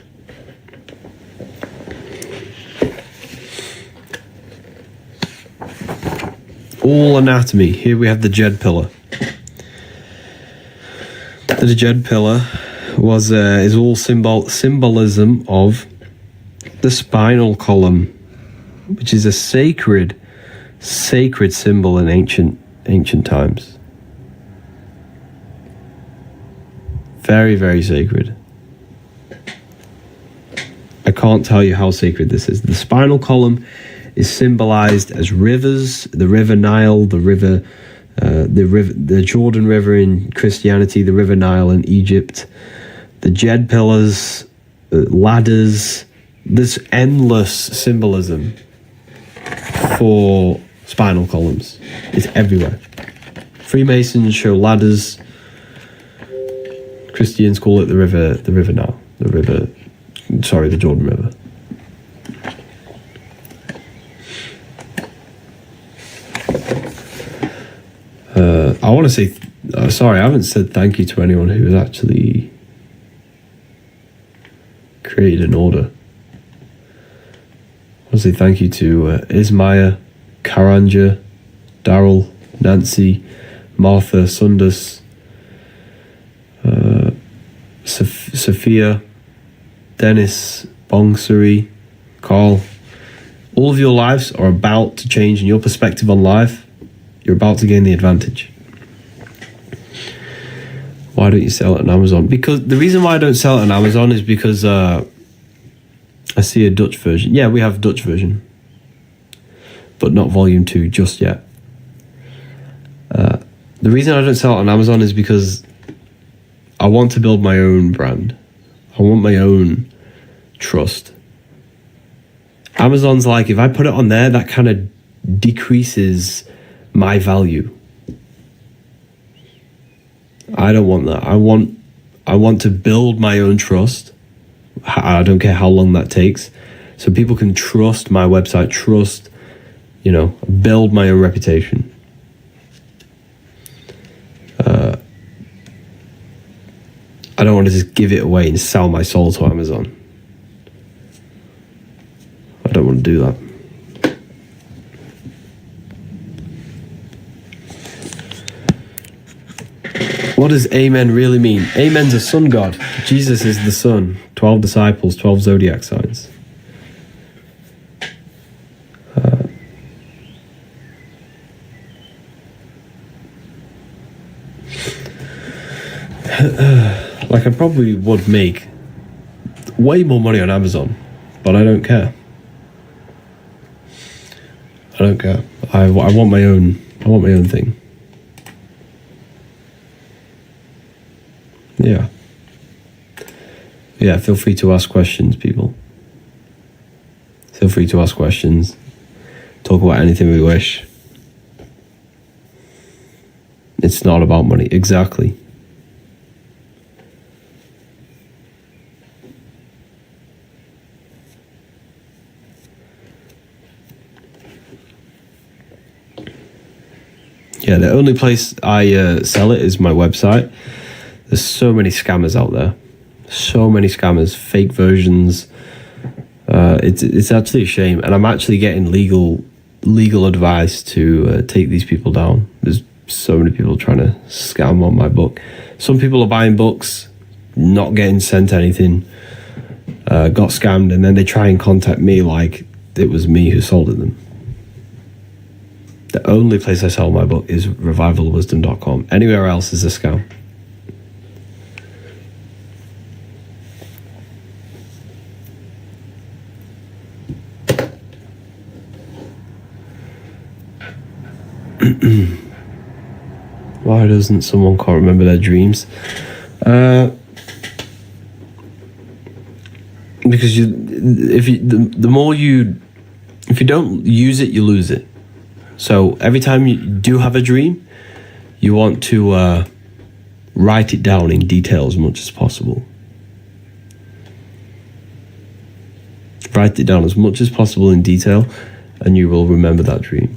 All anatomy. Here we have the Jed pillar. The Jed pillar is all symbolism of the spinal column, which is a sacred symbol in ancient times. Very, very sacred. I can't tell you how sacred this is. The spinal column is symbolized as rivers, the river Nile, the Jordan River in Christianity, the river Nile in Egypt, the Jed pillars, ladders. There's endless symbolism for spinal columns. It's everywhere. Freemasons show ladders. Christians call it the river Nile, the Jordan River. I want to say, sorry, I haven't said thank you to anyone who has actually created an order. I want to say thank you to Ismaya, Karanja, Daryl, Nancy, Martha, Sundus, Sophia, Dennis, Bongsuri, Carl. All of your lives are about to change, and your perspective on life, you're about to gain the advantage. Why don't you sell it on Amazon? Because the reason why I don't sell it on Amazon is because I see a Dutch version. Yeah, we have Dutch version, but not volume 2 just yet. The reason I don't sell it on Amazon is because I want to build my own brand. I want my own trust. Amazon's like, if I put it on there, that kind of decreases my value. I don't want that. I want to build my own trust. I don't care how long that takes. So people can trust my website, build my own reputation. I don't want to just give it away and sell my soul to Amazon. I don't want to do that. What does Amen really mean? Amen's a sun god. Jesus is the sun. 12 disciples, 12 zodiac signs. Like, I probably would make way more money on Amazon, but I don't care. I don't care. I want my own thing. Yeah, feel free to ask questions, people. Feel free to ask questions. Talk about anything we wish. It's not about money. Exactly. Yeah, the only place I sell it is my website. There's so many scammers out there. So many scammers, fake versions. It's actually a shame. And I'm actually getting legal advice to take these people down. There's so many people trying to scam on my book. Some people are buying books, not getting sent anything, got scammed, and then they try and contact me like it was me who sold it them. The only place I sell my book is revivalwisdom.com. Anywhere else is a scam. Why doesn't someone can't remember their dreams? Because if you don't use it, you lose it. So every time you do have a dream, you want to write it down in detail as much as possible. Write it down as much as possible in detail, and you will remember that dream.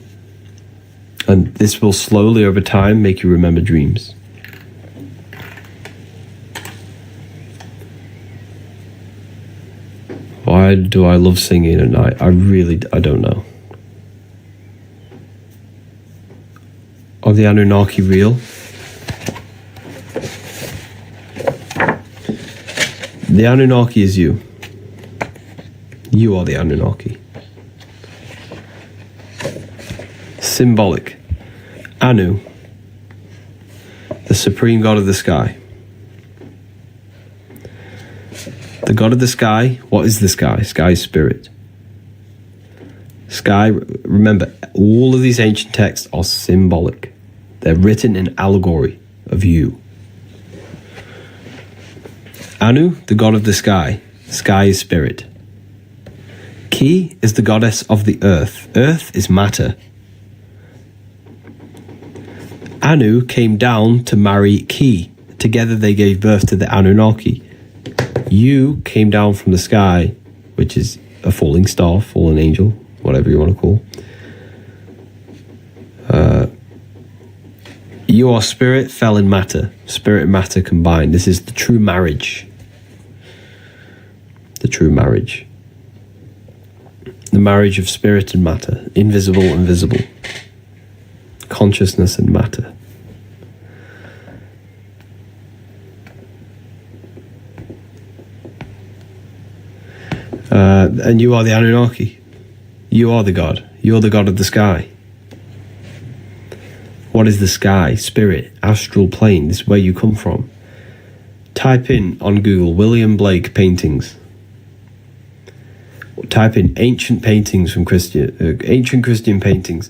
And this will slowly, over time, make you remember dreams. Why do I love singing at night? I don't know. Are the Anunnaki real? The Anunnaki is you. You are the Anunnaki. Symbolic. Anu, the supreme god of the sky. The god of the sky, what is the sky? Sky is spirit. Sky, remember, all of these ancient texts are symbolic. They're written in allegory of you. Anu, the god of the sky. Sky is spirit. Ki is the goddess of the earth. Earth is matter. Anu came down to marry Ki. Together they gave birth to the Anunnaki. You came down from the sky, which is a falling star, fallen angel, whatever you want to call. You are spirit, fell in matter. Spirit and matter combined. This is the true marriage. The true marriage. The marriage of spirit and matter. Invisible and visible. Consciousness and matter. And you are the Anunnaki. You are the God. You're the God of the sky. What is the sky? Spirit, astral plane. This is where you come from. Type in on Google William Blake paintings. Type in ancient paintings from ancient Christian paintings.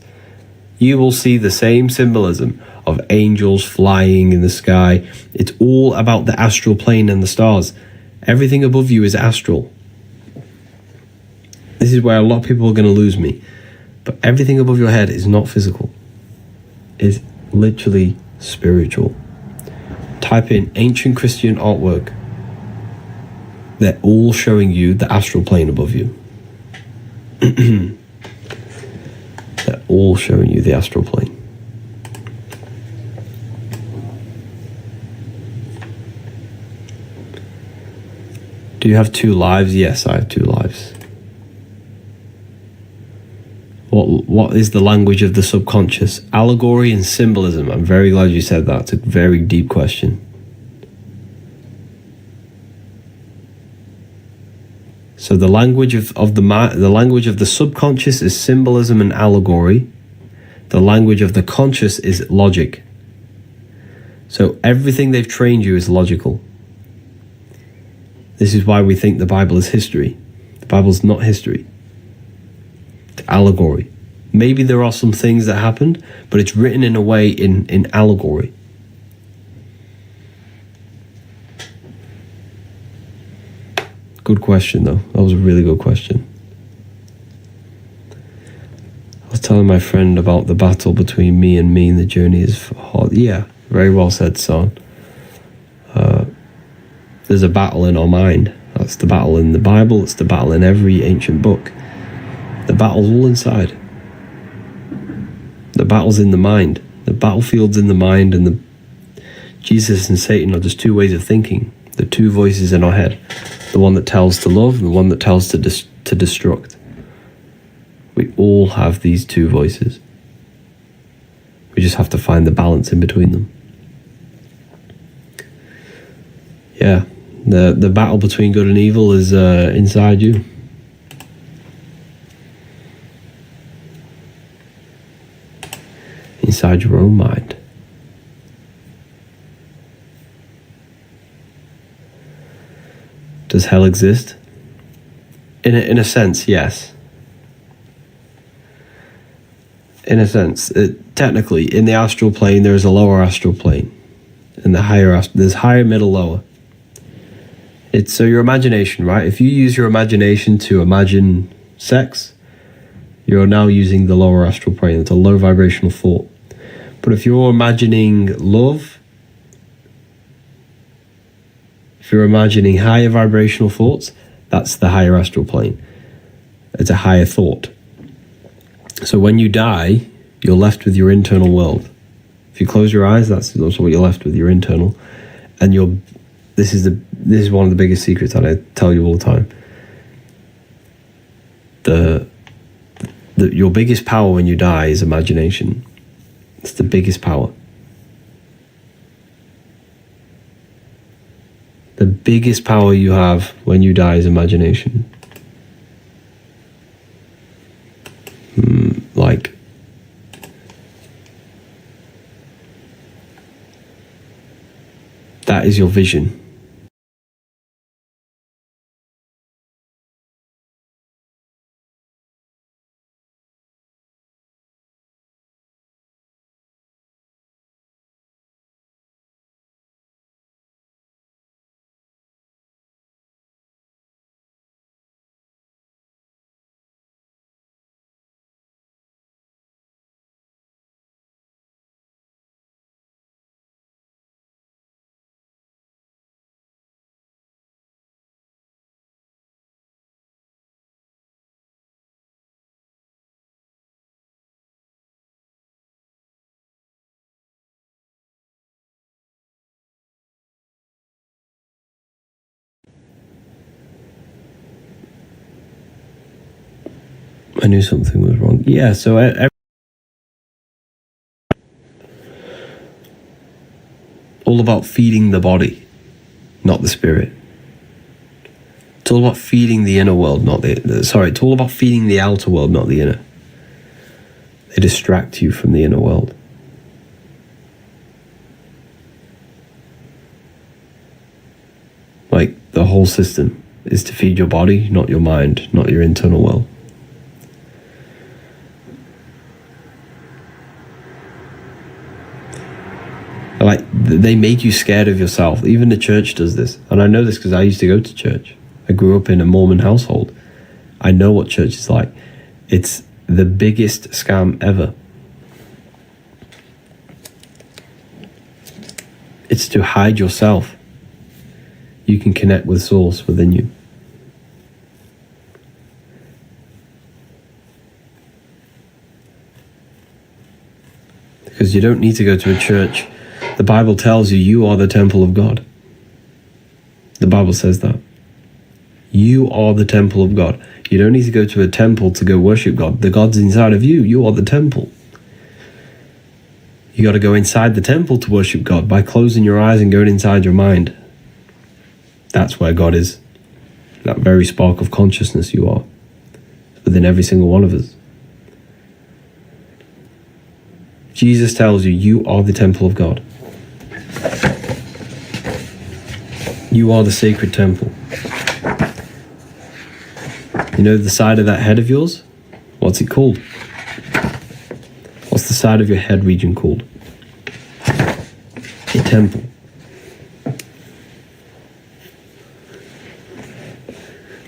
You will see the same symbolism of angels flying in the sky. It's all about the astral plane and the stars. Everything above you is astral. This is where a lot of people are going to lose me. But everything above your head is not physical. It's literally spiritual. Type in ancient Christian artwork. They're all showing you the astral plane above you. They're all showing you the astral plane. Do you have 2 lives? Yes, I have 2 lives. What is the language of the subconscious? Allegory and symbolism. I'm very glad you said that. It's a very deep question. So the language of the subconscious is symbolism and allegory. The language of the conscious is logic. So everything they've trained you is logical. This is why we think the Bible is history. The Bible's not history. It's allegory. Maybe there are some things that happened, but it's written in a way in allegory. Good question, though. That was a really good question. I was telling my friend about the battle between me, and the journey is hard. Yeah, very well said, son. There's a battle in our mind. That's the battle in the Bible. It's the battle in every ancient book. The battle's all inside. The battle's in the mind. The battlefield's in the mind, and Jesus and Satan are just two ways of thinking, the two voices in our head, the one that tells to love and the one that tells to destruct. We all have these two voices. We just have to find the balance in between them. Yeah, the battle between good and evil is inside you. Inside your own mind. Does hell exist? In a sense, yes. In a sense, technically, in the astral plane, there is a lower astral plane, and there's higher, middle, lower. It's so your imagination, right? If you use your imagination to imagine sex, you're now using the lower astral plane. It's a low vibrational thought. But if you're imagining love, if you're imagining higher vibrational thoughts, that's the higher astral plane. It's a higher thought. So when you die, you're left with your internal world. If you close your eyes, that's also what you're left with, your internal. And this is one of the biggest secrets that I tell you all the time. Your biggest power when you die is imagination. It's the biggest power. The biggest power you have when you die is imagination. Like, that is your vision. I knew something was wrong. Yeah, so all about feeding the body, not the spirit. It's all about feeding the inner world, not it's all about feeding the outer world, not the inner. They distract you from the inner world. Like, the whole system is to feed your body, not your mind, not your internal world. Like, they make you scared of yourself. Even the church does this. And I know this because I used to go to church. I grew up in a Mormon household. I know what church is like. It's the biggest scam ever. It's to hide yourself. You can connect with Source within you. Because you don't need to go to a church. The Bible tells you, you are the temple of God. The Bible says that. You are the temple of God. You don't need to go to a temple to go worship God. The God's inside of you. You are the temple. You got to go inside the temple to worship God by closing your eyes and going inside your mind. That's where God is. That very spark of consciousness you are. Within every single one of us. Jesus tells you, you are the temple of God. You are the sacred temple. You know the side of that head of yours? What's it called? What's the side of your head region called? A temple.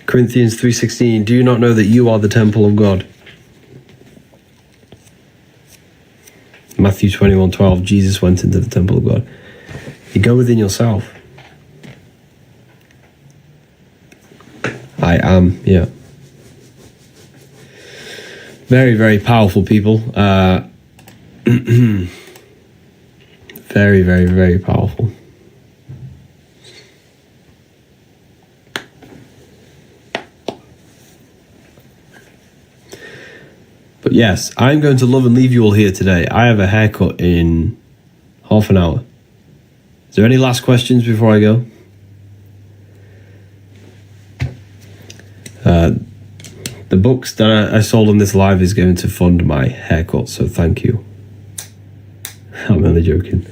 Corinthians 3:16, do you not know that you are the temple of God? Matthew 21:12, Jesus went into the temple of God. You go within yourself. I am, yeah. Very, very powerful people. Very, very, very powerful. But yes, I'm going to love and leave you all here today. I have a haircut in half an hour. Is there any last questions before I go? The books that I sold on this live is going to fund my haircut, so thank you. I'm only joking.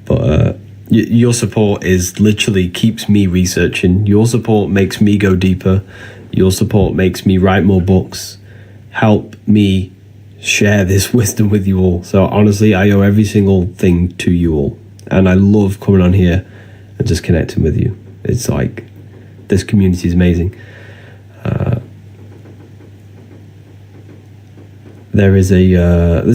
But your support is literally keeps me researching. Your support makes me go deeper. Your support makes me write more books. Help me share this wisdom with you all. So honestly, I owe every single thing to you all. And I love coming on here and just connecting with you. It's like, this community is amazing. There's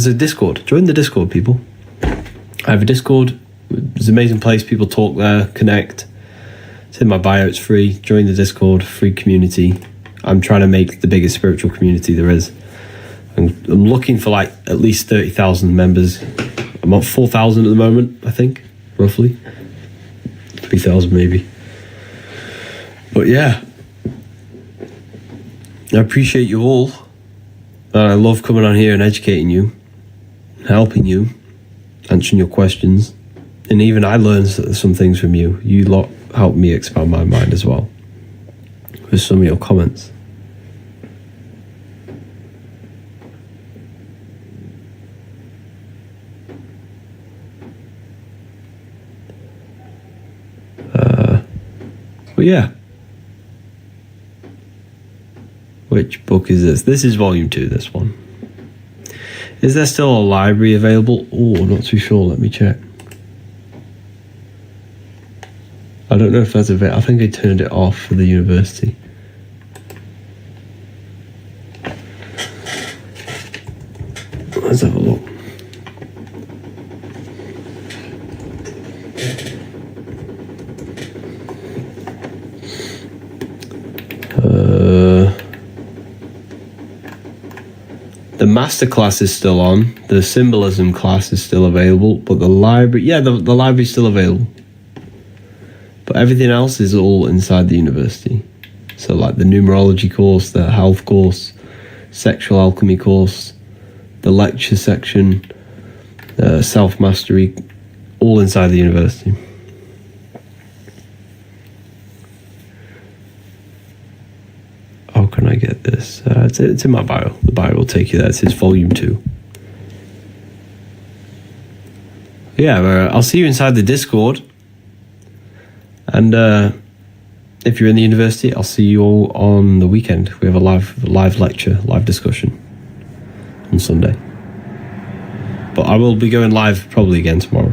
a Discord. Join the Discord, people. I have a Discord. It's an amazing place. People talk there, connect. It's in my bio. It's free. Join the Discord. Free community. I'm trying to make the biggest spiritual community there is. I'm looking for like at least 30,000 members. I'm at 4,000 at the moment, I think, roughly. 3,000 maybe. But yeah, I appreciate you all. And I love coming on here and educating you, helping you, answering your questions. And even I learned some things from you. You lot helped me expand my mind as well with some of your comments. But yeah. Which book is this? This is volume 2, this one. Is there still a library available? Oh, I'm not too sure. Let me check. I don't know if that's available. I think I turned it off for the university. Let's have a look. The masterclass is still on. The symbolism class is still available, but the library, yeah, the library is still available. But everything else is all inside the university. So like the numerology course, the health course, sexual alchemy course, the lecture section, self-mastery, all inside the university. How can I get this? It's in my bio. The bio will take you there. It says volume 2. Yeah, I'll see you inside the Discord. And if you're in the university, I'll see you all on the weekend. We have a live lecture, live discussion on Sunday. But I will be going live probably again tomorrow.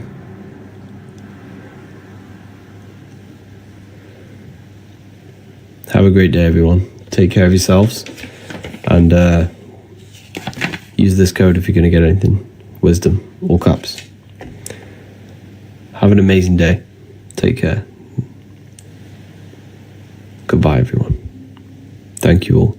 Have a great day, everyone. Take care of yourselves. And use this code if you're going to get anything. Wisdom, all caps. Have an amazing day. Take care. Goodbye, everyone. Thank you all.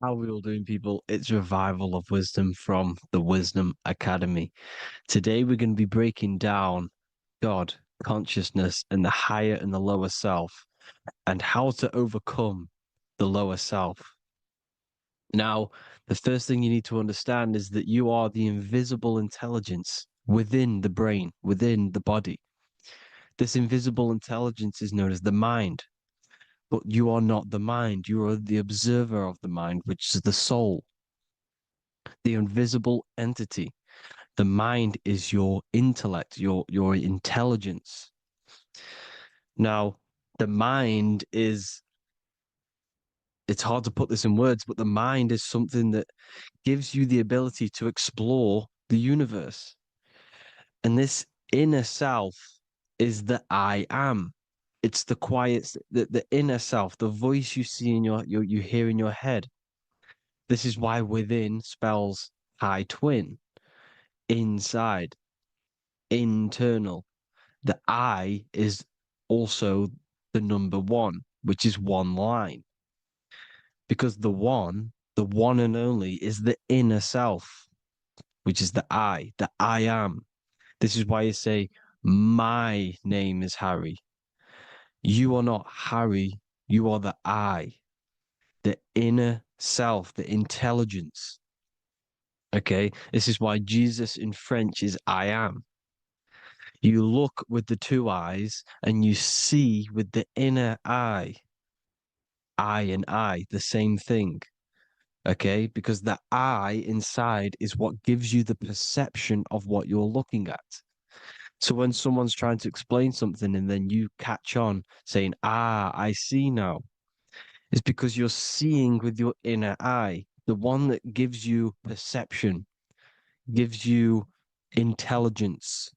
How are we all doing, people? It's Revival of Wisdom from the Wisdom Academy. Today we're going to be breaking down God, consciousness, and the higher and the lower self, and how to overcome the lower self. Now, the first thing you need to understand is that you are the invisible intelligence within the brain, within the body. This invisible intelligence is known as the mind. But you are not the mind. You are the observer of the mind, which is the soul, the invisible entity. The mind is your intellect, your intelligence. Now, the mind is, it's hard to put this in words, but the mind is something that gives you the ability to explore the universe. And this inner self is the I am. It's the quiet, the inner self, the voice you see in you hear in your head. This is why within spells high twin, inside, internal. The I is also the number one, which is one line. Because the one and only, is the inner self, which is the I am. This is why you say, my name is Harry. You are not Harry, you are the I, the inner self, the intelligence. Okay, this is why Jesus in French is I am. You look with the two eyes and you see with the inner eye. I and I, the same thing. Okay, because the I inside is what gives you the perception of what you're looking at. So when someone's trying to explain something and then you catch on saying, I see now, it's because you're seeing with your inner eye, the one that gives you perception, gives you intelligence,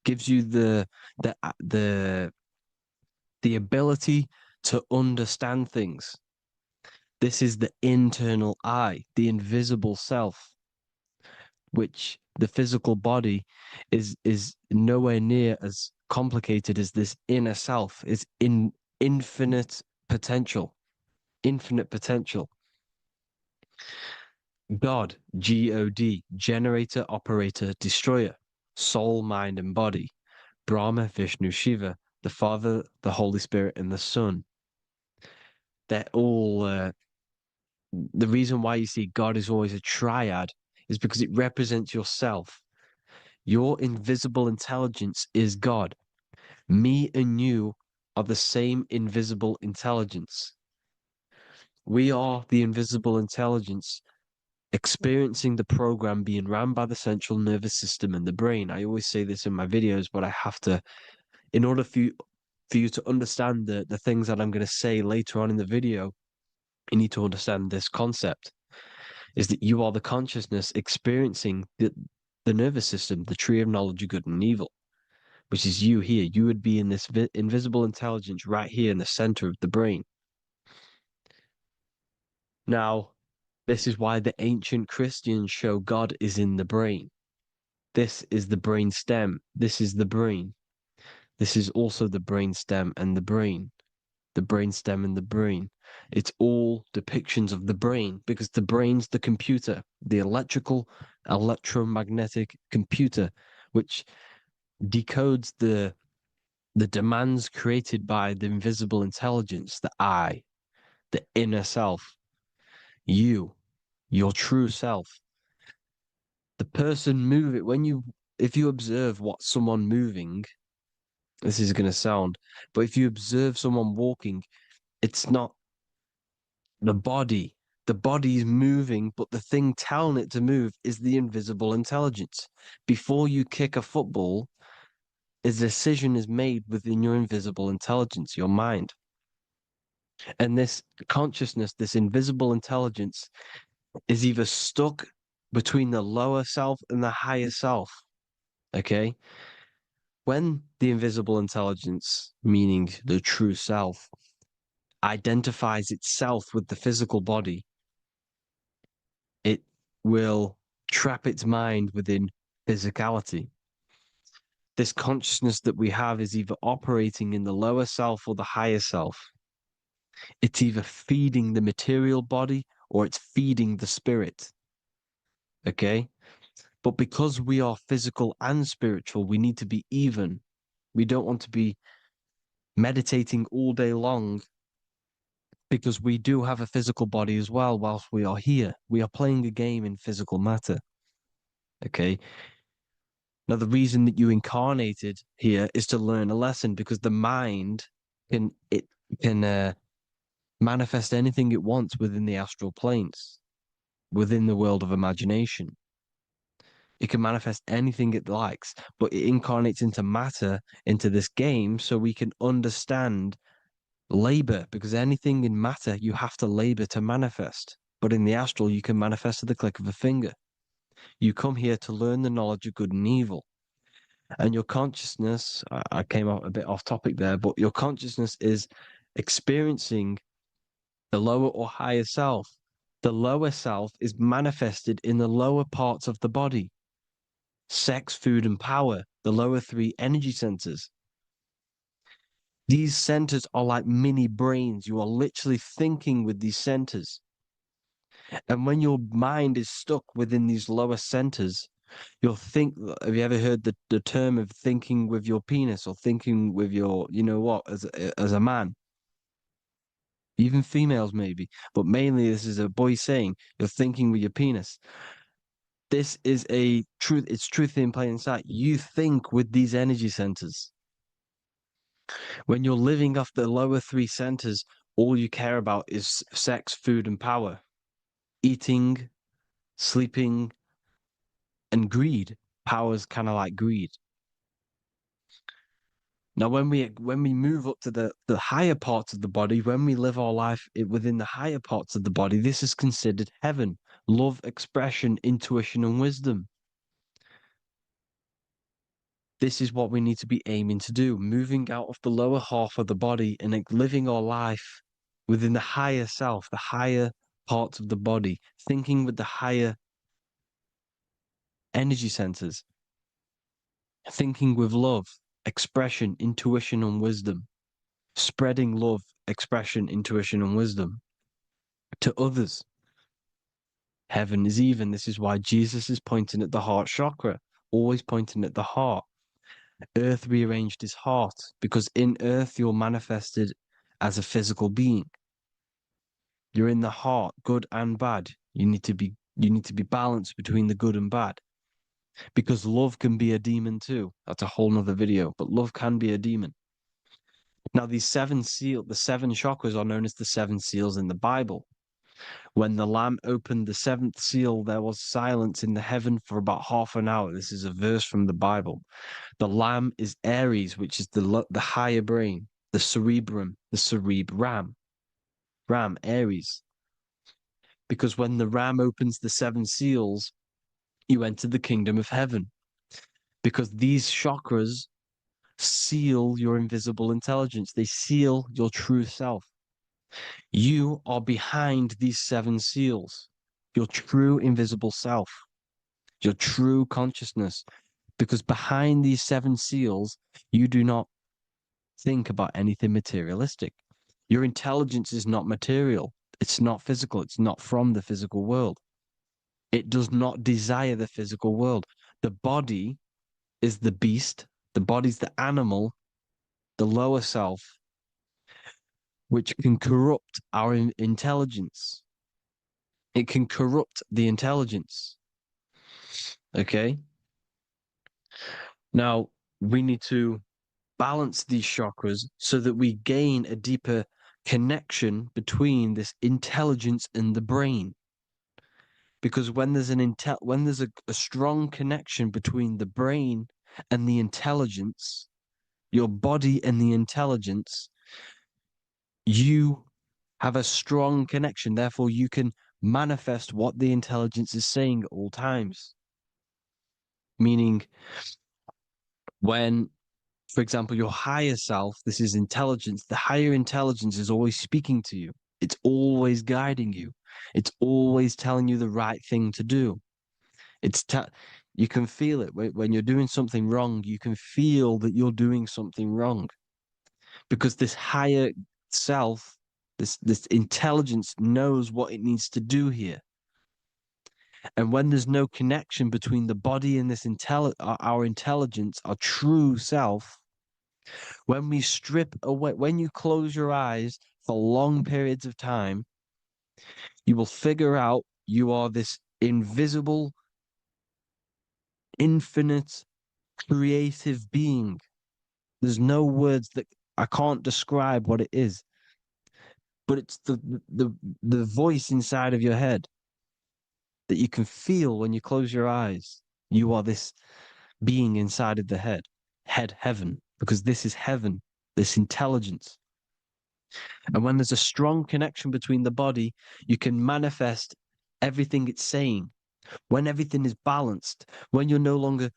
gives you the the ability to understand things. This is the internal eye, the invisible self, which the physical body is nowhere near as complicated as this inner self. Is in infinite potential, infinite potential. God, God, generator, operator, destroyer, soul, mind, and body. Brahma, Vishnu, Shiva, the Father, the Holy Spirit, and the Son. They're all the reason why you see God is always a triad is because it represents yourself. Your invisible intelligence is God. Me and you are the same invisible intelligence. We are the invisible intelligence experiencing the program being ran by the central nervous system and the brain. I always say this in my videos, but I have to, in order for you to understand the things that I'm going to say later on in the video, you need to understand this concept, is that you are the consciousness experiencing the nervous system, the tree of knowledge of good and evil, which is you here. You would be in this invisible intelligence right here in the center of the brain. Now, this is why the ancient Christians show God is in the brain. This is the brain stem. This is the brain. This is also the brain stem and the brain. The brain stem and the brain. It's all depictions of the brain because the brain's the computer, the electromagnetic computer, which decodes the demands created by the invisible intelligence, the I, the inner self, you, your true self. The person moving, if you observe what someone moving, this is going to sound, but if you observe someone walking, it's not the body. The body is moving, but the thing telling it to move is the invisible intelligence. Before you kick a football, a decision is made within your invisible intelligence, your mind. And this consciousness, this invisible intelligence, is either stuck between the lower self and the higher self. Okay? When the invisible intelligence, meaning the true self, identifies itself with the physical body, it will trap its mind within physicality. This consciousness that we have is either operating in the lower self or the higher self. It's either feeding the material body or it's feeding the spirit. Okay? But because we are physical and spiritual, we need to be even. We don't want to be meditating all day long because we do have a physical body as well whilst we are here. We are playing a game in physical matter. Okay? Now, the reason that you incarnated here is to learn a lesson because the mind can manifest anything it wants within the astral planes, within the world of imagination. It can manifest anything it likes, but it incarnates into matter, into this game, so we can understand labor, because anything in matter you have to labor to manifest. But in the astral, you can manifest at the click of a finger. You come here to learn the knowledge of good and evil. And your consciousness, I came out a bit off topic there, but your consciousness is experiencing the lower or higher self. The lower self is manifested in the lower parts of the body: sex, food, and power, the lower three energy centers. These centers are like mini brains. You are literally thinking with these centers. And when your mind is stuck within these lower centers, you'll think. Have you ever heard the term of thinking with your penis, or thinking with your, you know what, as a man? Even females maybe, but mainly this is a boy saying you're thinking with your penis. This is a truth. It's truth in plain sight. You think with these energy centers. When you're living off the lower three centers, all you care about is sex, food, and power, eating, sleeping, and greed. Power's kind of like greed. Now, when we move up to the higher parts of the body, when we live our life within the higher parts of the body, this is considered heaven: love, expression, intuition, and wisdom. This is what we need to be aiming to do, moving out of the lower half of the body and living our life within the higher self, the higher parts of the body, thinking with the higher energy centers, thinking with love, expression, intuition, and wisdom, spreading love, expression, intuition, and wisdom to others. Heaven is even. This is why Jesus is pointing at the heart chakra, always pointing at the heart. Earth rearranged his heart, because in earth you're manifested as a physical being. You're in the heart, good and bad. You need to be balanced between the good and bad. Because love can be a demon too. That's a whole nother video, but love can be a demon. Now, the seven chakras are known as the seven seals in the Bible. When the Lamb opened the seventh seal, there was silence in the heaven for about half an hour. This is a verse from the Bible. The Lamb is Aries, which is the higher brain, the cerebrum, Ram, Aries. Because when the Ram opens the seven seals, you enter the kingdom of heaven. Because these chakras seal your invisible intelligence. They seal your true self. You are behind these seven seals, your true invisible self, your true consciousness. Because behind these seven seals, you do not think about anything materialistic. Your intelligence is not material. It's not physical. It's not from the physical world. It does not desire the physical world. The body is the beast. The body's the animal, the lower self, which can corrupt our intelligence. It can corrupt the intelligence. Okay? Now, we need to balance these chakras so that we gain a deeper connection between this intelligence and the brain. Because when there's a strong connection between the brain and the intelligence, your body and the intelligence, you have a strong connection. Therefore, you can manifest what the intelligence is saying at all times. Meaning, when, for example, your higher self, this is intelligence, the higher intelligence is always speaking to you. It's always guiding you. It's always telling you the right thing to do. You can feel it when you're doing something wrong. You can feel that you're doing something wrong, because this higher self, this intelligence knows what it needs to do here. And when there's no connection between the body and our intelligence, our true self, when we strip away, when you close your eyes for long periods of time, you will figure out you are this invisible, infinite, creative being. There's no words that I can't describe what it is. but it's the voice inside of your head that you can feel when you close your eyes. You are this being inside of the heaven, because this is heaven, this intelligence. And when there's a strong connection between the body, you can manifest everything it's saying. When everything is balanced, when you're no longer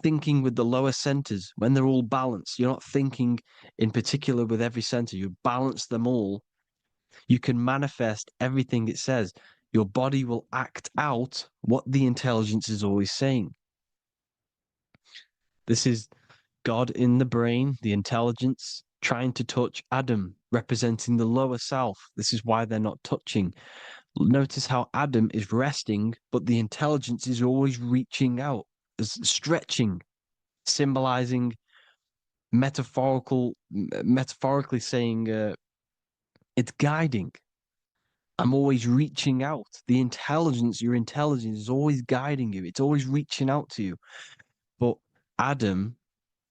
thinking with the lower centers, when they're all balanced, you're not thinking in particular with every center, you balance them all, you can manifest everything it says. Your body will act out what the intelligence is always saying. This is God in the brain, the intelligence, trying to touch Adam, representing the lower self. This is why they're not touching. Notice how Adam is resting, but the intelligence is always reaching out, stretching, symbolizing metaphorically saying it's guiding. I'm always reaching out. The intelligence, your intelligence is always guiding you. It's always reaching out to you. But Adam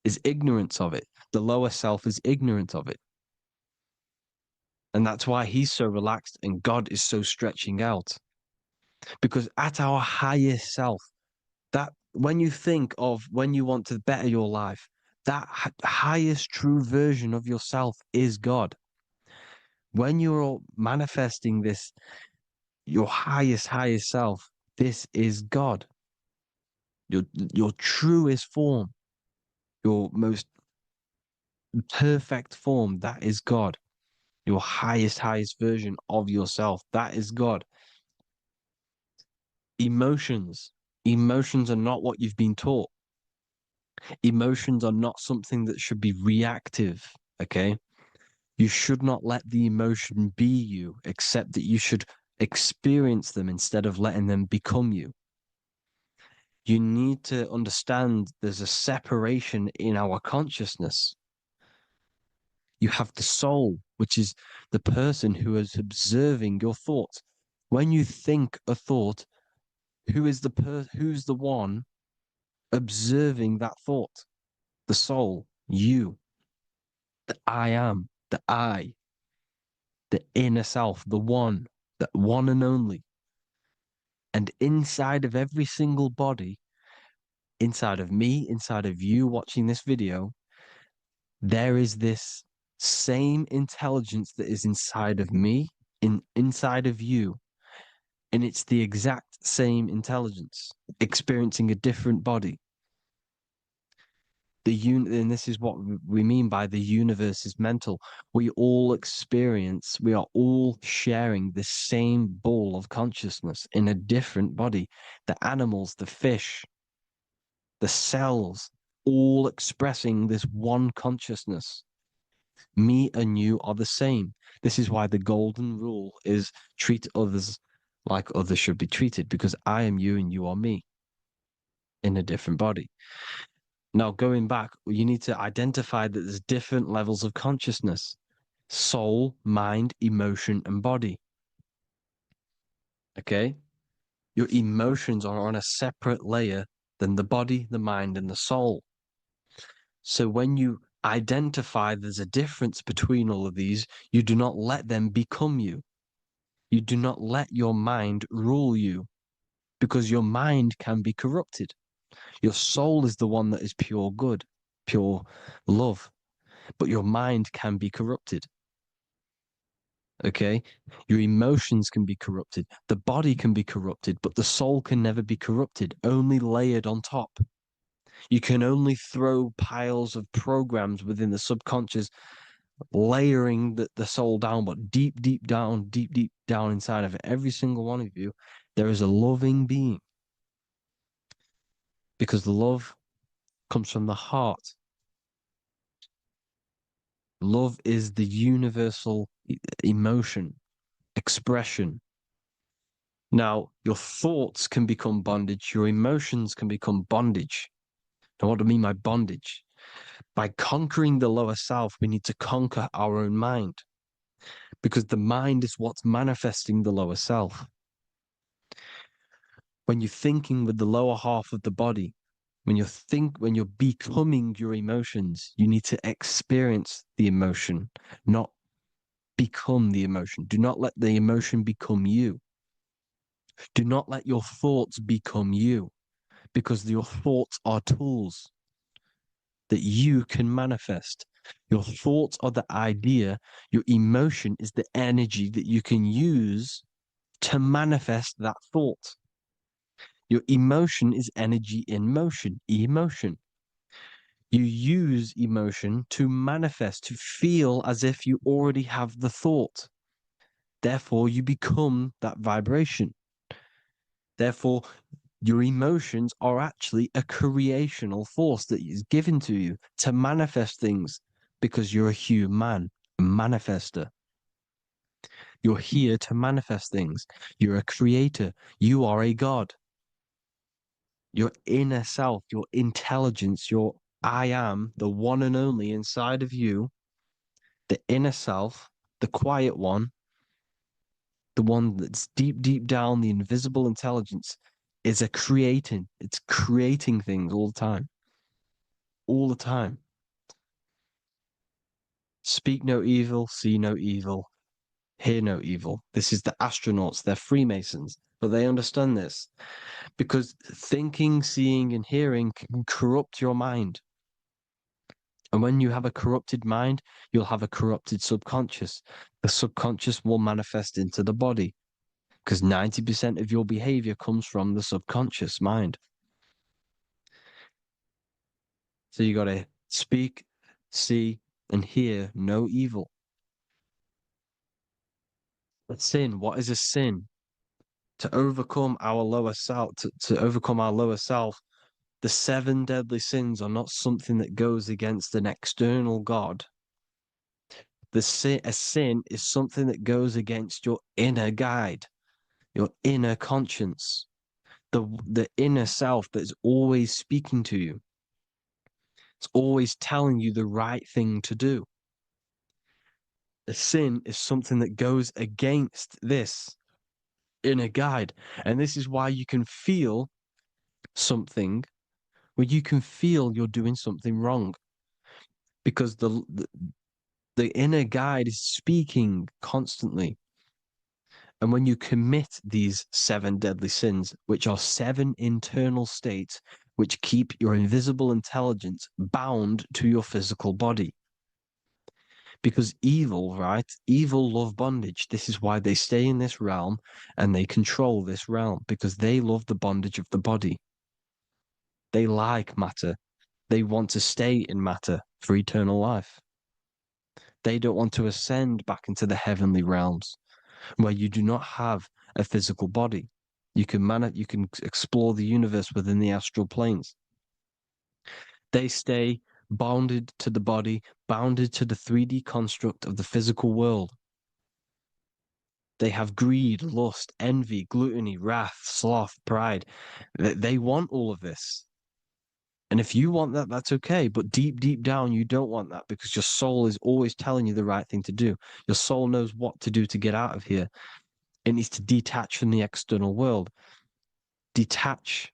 is ignorant of it. The lower self is ignorant of it. And that's why he's so relaxed and God is so stretching out. Because at our highest self, that when you think of when you want to better your life, that highest true version of yourself is God. When you're manifesting this, your highest self, this is God. Your truest form, your most perfect form, that is God. Your highest version of yourself, that is God. Emotions. Emotions are not what you've been taught. Emotions are not something that should be reactive, okay? You should not let the emotion be you, except that you should experience them instead of letting them become you. You need to understand there's a separation in our consciousness. You have the soul, which is the person who is observing your thoughts. When you think a thought, who's the one observing that thought? The soul, you, the I am, the I, the inner self, the one, that one and only. And inside of every single body, inside of me, inside of you watching this video, there is this same intelligence that is inside of me, inside of you. And it's the exact same intelligence, experiencing a different body. And this is what we mean by the universe is mental. We all are all sharing the same ball of consciousness in a different body. The animals, the fish, the cells, all expressing this one consciousness. Me and you are the same. This is why the golden rule is treat others like others should be treated, because I am you and you are me in a different body. Now, going back, you need to identify that there's different levels of consciousness: soul, mind, emotion, and body. Okay? Your emotions are on a separate layer than the body, the mind, and the soul. So when you identify there's a difference between all of these, you do not let them become you. You do not let your mind rule you, because your mind can be corrupted. Your soul is the one that is pure good, pure love, but your mind can be corrupted. Okay? Your emotions can be corrupted. The body can be corrupted, but the soul can never be corrupted, only layered on top. You can only throw piles of programs within the subconscious, layering the soul down, but deep down inside of every single one of you, there is a loving being. Because love comes from the heart. Love is the universal emotion, expression. Now, your thoughts can become bondage, your emotions can become bondage. Now, what do I mean by bondage? By conquering the lower self, we need to conquer our own mind, because the mind is what's manifesting the lower self. When you're thinking with the lower half of the body, when you're becoming your emotions, you need to experience the emotion, not become the emotion. Do not let the emotion become you. Do not let your thoughts become you, because your thoughts are tools that you can manifest. Your thoughts are the idea. Your emotion is the energy that you can use to manifest that thought. Your emotion is energy in motion, emotion. You use emotion to manifest, to feel as if you already have the thought. Therefore, you become that vibration. Therefore, your emotions are actually a creational force that is given to you to manifest things, because you're a human, a manifester. You're here to manifest things. You're a creator. You are a god. Your inner self, your intelligence, your I am, the one and only inside of you, the inner self, the quiet one, the one that's deep, deep down, the invisible intelligence, is a creating. It's creating things all the time. All the time. Speak no evil, see no evil, hear no evil. This is the astronauts. They're Freemasons, but they understand this, because thinking, seeing, and hearing can corrupt your mind. And when you have a corrupted mind, you'll have a corrupted subconscious. The subconscious will manifest into the body, because 90% of your behavior comes from the subconscious mind. So you got to speak, see, and hear no evil. But sin, what is a sin? To overcome our lower self, to overcome our lower self, the 7 deadly sins are not something that goes against an external God. A sin is something that goes against your inner guide, your inner conscience, the inner self that is always speaking to you. It's always telling you the right thing to do. A sin is something that goes against this inner guide. And this is why you can feel something where you can feel you're doing something wrong, because the inner guide is speaking constantly. And when you commit these 7 deadly sins, which are 7 internal states which keep your invisible intelligence bound to your physical body. Because evil, right? Evil love bondage. This is why they stay in this realm and they control this realm, because they love the bondage of the body. They like matter. They want to stay in matter for eternal life. They don't want to ascend back into the heavenly realms where you do not have a physical body. You can explore the universe within the astral planes. They stay bounded to the body, bounded to the 3D construct of the physical world. They have greed, lust, envy, gluttony, wrath, sloth, pride. They want all of this. And if you want that, that's okay. But deep, deep down, you don't want that, because your soul is always telling you the right thing to do. Your soul knows what to do to get out of here. It needs to detach from the external world. Detach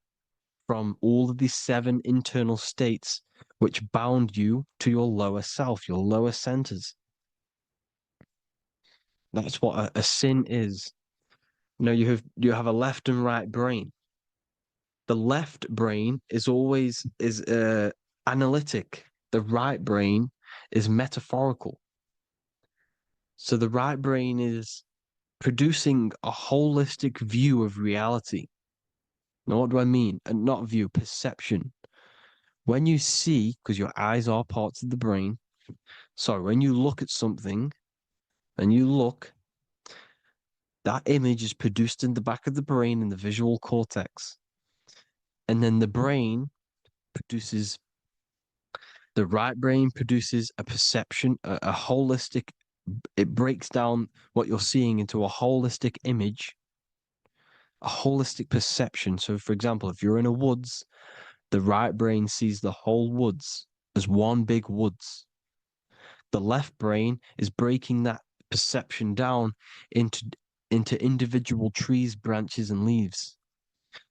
from all of these 7 internal states which bound you to your lower self, your lower centers. That's what a sin is. You have a left and right brain. The left brain is always analytic. The right brain is metaphorical. So the right brain is producing a holistic view of reality. Now, what do I mean? And not view, perception. When you see, because your eyes are parts of the brain, so when you look at something and you look, that image is produced in the back of the brain in the visual cortex. And then produces, the right brain produces a perception, a holistic, it breaks down what you're seeing into a holistic image, a holistic perception. So, for example, if you're in a woods, the right brain sees the whole woods as one big woods. The left brain is breaking that perception down into individual trees, branches, and leaves.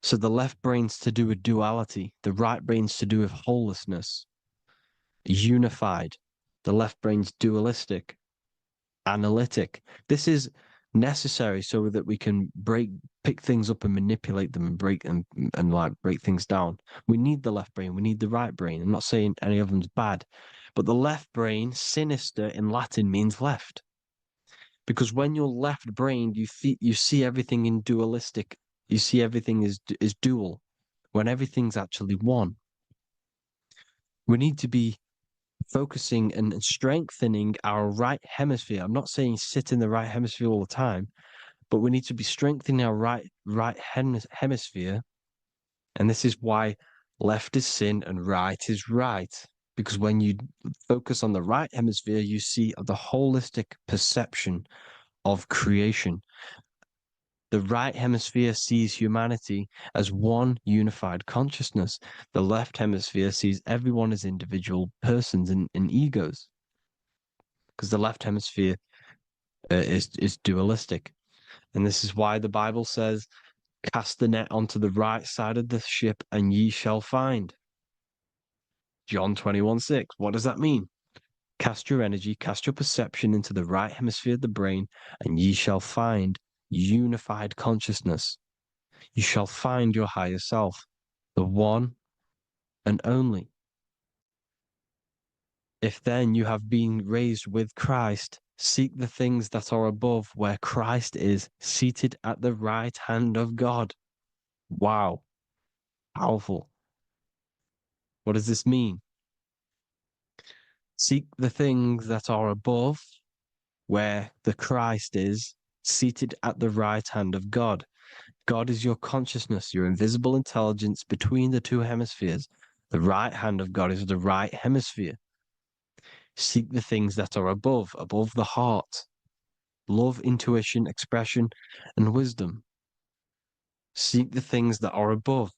So the left brain's to do with duality, the right brain's to do with wholeness, unified. The left brain's dualistic. analytic. This is necessary so that we can pick things up and manipulate them and break things down. We need the left brain, we need the right brain. I'm not saying any of them's bad, but the left brain, sinister in Latin, means left. Because when you're left brained, you see everything in dualistic. You see everything is dual, when everything's actually one. We need to be focusing and strengthening our right hemisphere. I'm not saying sit in the right hemisphere all the time, but we need to be strengthening our hemisphere. And this is why left is sin and right is right. Because when you focus on the right hemisphere, you see the holistic perception of creation. The right hemisphere sees humanity as one unified consciousness. The left hemisphere sees everyone as individual persons and egos. Because the left hemisphere is dualistic. And this is why the Bible says, cast the net onto the right side of the ship and ye shall find. John 21:6. What does that mean? Cast your energy, cast your perception into the right hemisphere of the brain, and ye shall find unified consciousness. You shall find your higher self, the one and only. If then you have been raised with Christ, seek the things that are above, where Christ is seated at the right hand of God. Wow. Powerful. What does this mean? Seek the things that are above, where the Christ is seated at the right hand of God. God is your consciousness, your invisible intelligence between the two hemispheres. The right hand of God is the right hemisphere. Seek the things that are above the heart. Love, intuition, expression, and wisdom. Seek the things that are above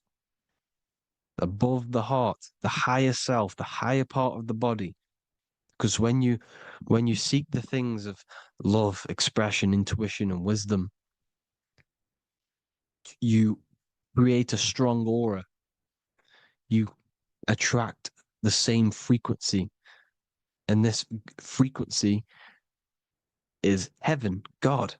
the heart, the higher self, the higher part of the body. Because when you seek the things of love, expression, intuition, and wisdom, you create a strong aura. You attract the same frequency. And this frequency is heaven, God.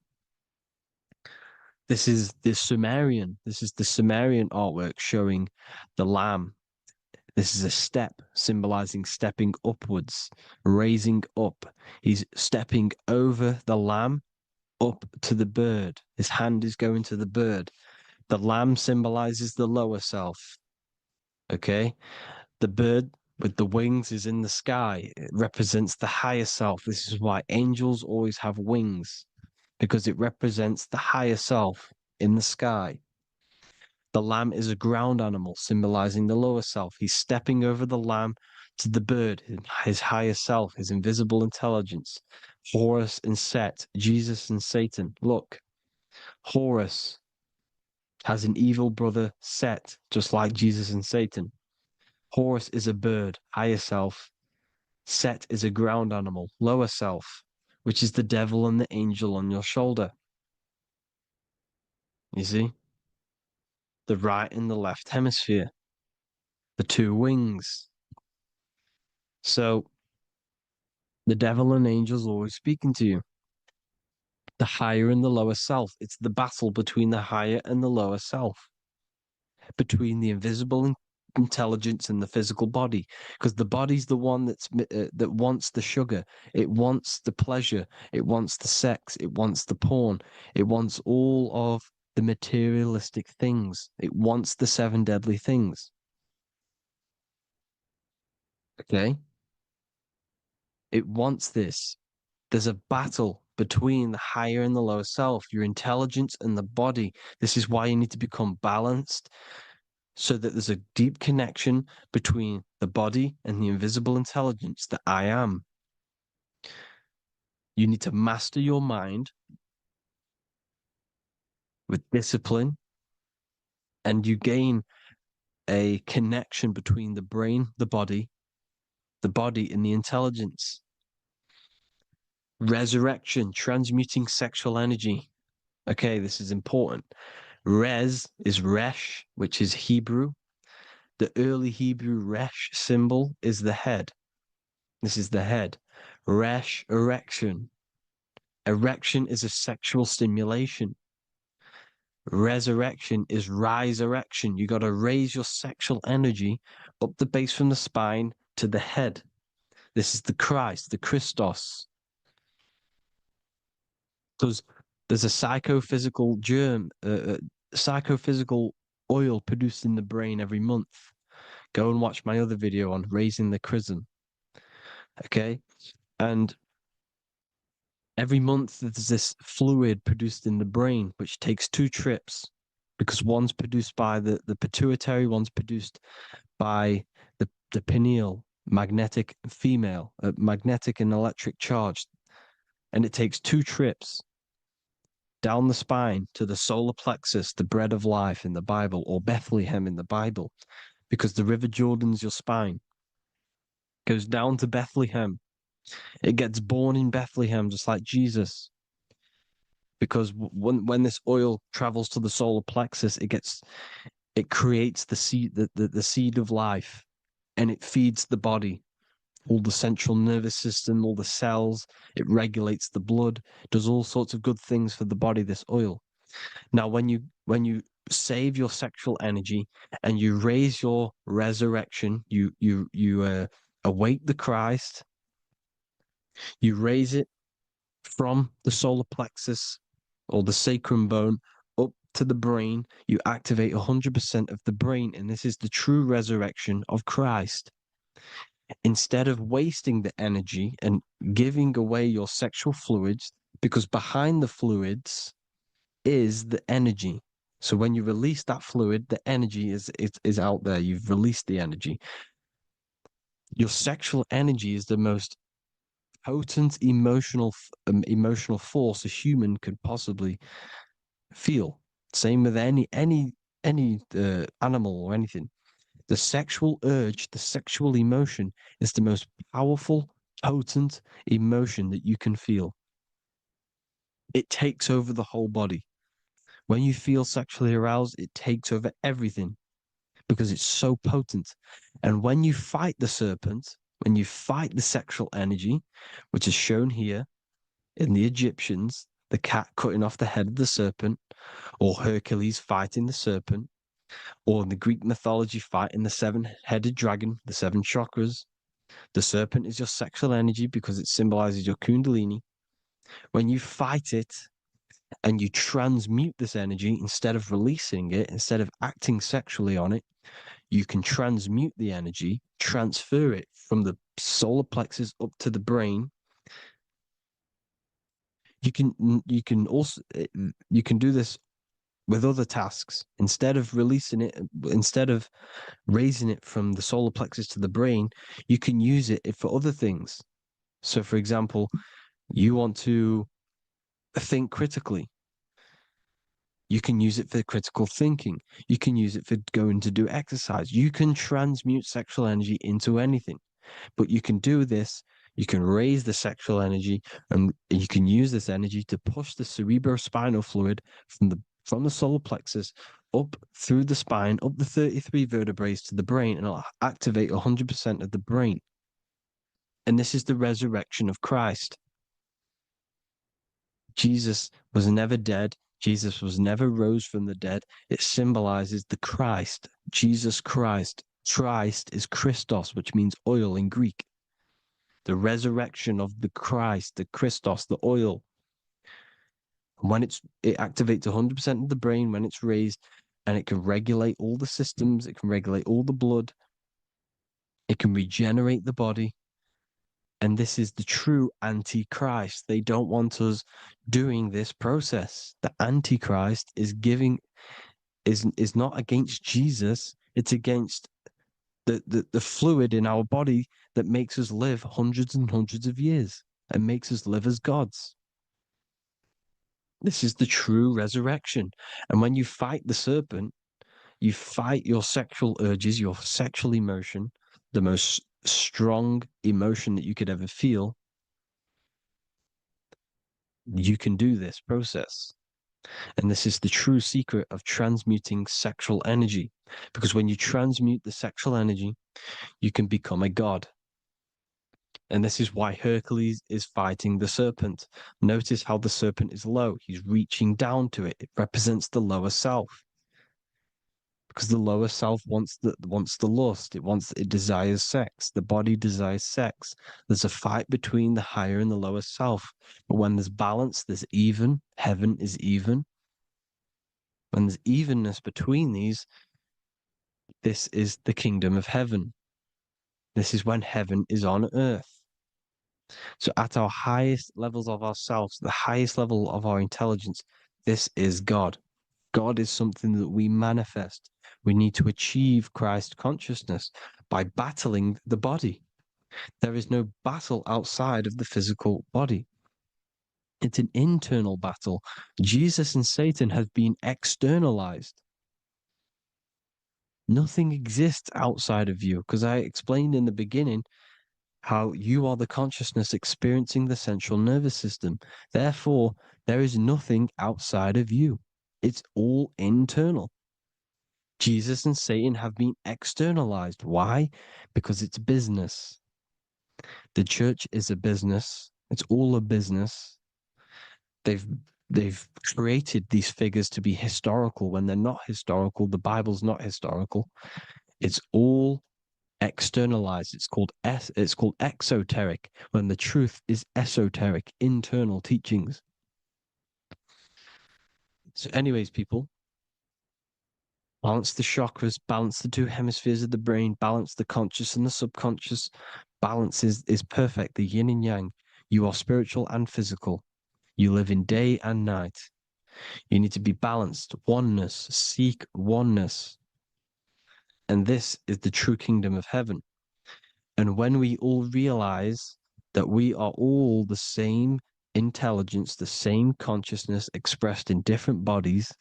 This is the Sumerian artwork showing the lamb. This is a step symbolizing stepping upwards, raising up. He's stepping over the lamb up to the bird. His hand is going to the bird. The lamb symbolizes the lower self. Okay? The bird with the wings is in the sky. It represents the higher self. This is why angels always have wings, because it represents the higher self in the sky. The lamb is a ground animal, symbolizing the lower self. He's stepping over the lamb to the bird, his higher self, his invisible intelligence. Horus and Set, Jesus and Satan. Look, Horus has an evil brother, Set, just like Jesus and Satan. Horus is a bird, higher self. Set is a ground animal, lower self, which is the devil and the angel on your shoulder. You see? The right and the left hemisphere, the two wings. So the devil and angels always speaking to you. The higher and the lower self. It's the battle between the higher and the lower self, between the invisible intelligence and the physical body, because the body's the one that wants the sugar, it wants the pleasure, it wants the sex, it wants the porn, it wants all of the materialistic things, it wants the seven deadly things. Okay, it wants this. There's a battle between the higher and the lower self, your intelligence and the body. This is why you need to become balanced, so that there's a deep connection between the body and the invisible intelligence, that I am. You need to master your mind with discipline, and you gain a connection between the brain, the body and the intelligence. Resurrection, transmuting sexual energy. Okay, this is important. Res is Resh, which is Hebrew. The early Hebrew Resh symbol is the head. This is the head. Resh, erection. Erection is a sexual stimulation. Resurrection is rise-erection. You got to raise your sexual energy up the base from the spine to the head. This is the Christ, the Christos. Because there's a psychophysical psychophysical oil produced in the brain every month. Go and watch my other video on raising the chrism. Okay? And every month there's this fluid produced in the brain, which takes 2 trips, because one's produced by the pituitary, one's produced by the pineal, magnetic female, magnetic and electric charge. And it takes 2 trips down the spine to the solar plexus, the bread of life in the Bible, or Bethlehem in the Bible, because the River Jordan's your spine. Goes down to Bethlehem. It gets born in Bethlehem, just like Jesus. Because when this oil travels to the solar plexus, it creates the seed, the seed of life, and it feeds the body, all the central nervous system, all the cells. It regulates the blood, does all sorts of good things for the body, this oil. Now, when you save your sexual energy and you raise your resurrection, you awake the Christ, you raise it from the solar plexus or the sacrum bone up to the brain, you activate 100% of the brain, and this is the true resurrection of Christ. Instead of wasting the energy and giving away your sexual fluids, because behind the fluids is the energy. So when you release that fluid, the energy is out there. You've released the energy. Your sexual energy is the most potent emotional force a human could possibly feel. Same with any animal or anything. The sexual urge, the sexual emotion is the most powerful, potent emotion that you can feel. It takes over the whole body. When you feel sexually aroused, it takes over everything because it's so potent. And when you fight the serpent, when you fight the sexual energy, which is shown here in the Egyptians, the cat cutting off the head of the serpent, or Hercules fighting the serpent, or in the Greek mythology fighting the 7-headed dragon, the 7 chakras. The serpent is your sexual energy because it symbolizes your kundalini. When you fight it and you transmute this energy, instead of releasing it, instead of acting sexually on it, you can transmute the energy, transfer it from the solar plexus up to the brain. You can also do this with other tasks. Instead of releasing it, instead of raising it from the solar plexus to the brain, you can use it for other things. So, for example, you want to think critically. You can use it for critical thinking. You can use it for going to do exercise. You can transmute sexual energy into anything. But you can do this. You can raise the sexual energy, and you can use this energy to push the cerebrospinal fluid from the solar plexus up through the spine, up the 33 vertebrae to the brain, and it'll activate 100% of the brain. And this is the resurrection of Christ. Jesus was never dead. Jesus was never rose from the dead. It symbolizes the Christ, Jesus Christ. Christ is Christos, which means oil in Greek. The resurrection of the Christ, the Christos, the oil. When it activates 100% of the brain when it's raised, and it can regulate all the systems, it can regulate all the blood, it can regenerate the body. And this is the true Antichrist. They don't want us doing this process. The Antichrist is not against Jesus, it's against the fluid in our body that makes us live hundreds and hundreds of years and makes us live as gods. This is the true resurrection. And when you fight the serpent, you fight your sexual urges, your sexual emotion, the most strong emotion that you could ever feel. You can do this process. And this is the true secret of transmuting sexual energy. Because when you transmute the sexual energy, you can become a god. And this is why Hercules is fighting the serpent. Notice how the serpent is low. He's reaching down to it. It represents the lower self. Because the lower self wants the lust. It desires sex. The body desires sex. There's a fight between the higher and the lower self. But when there's balance, there's even. Heaven is even. When there's evenness between these, this is the kingdom of heaven. This is when heaven is on earth. So at our highest levels of ourselves, the highest level of our intelligence, this is God. God is something that we manifest. We need to achieve Christ consciousness by battling the body. There is no battle outside of the physical body. It's an internal battle. Jesus and Satan have been externalized. Nothing exists outside of you, because I explained in the beginning how you are the consciousness experiencing the central nervous system. Therefore, there is nothing outside of you. It's all internal. Jesus and Satan have been externalized. Why? Because it's business. The church is a business. It's all a business. They've created these figures to be historical when they're not historical. The Bible's not historical. It's all externalized. It's called exoteric when the truth is esoteric, internal teachings. So, anyways, people, balance the chakras, balance the two hemispheres of the brain, balance the conscious and the subconscious. Balance is perfect, the yin and yang. You are spiritual and physical. You live in day and night. You need to be balanced. Oneness. Seek oneness. And this is the true kingdom of heaven. And when we all realize that we are all the same intelligence, the same consciousness expressed in different bodies,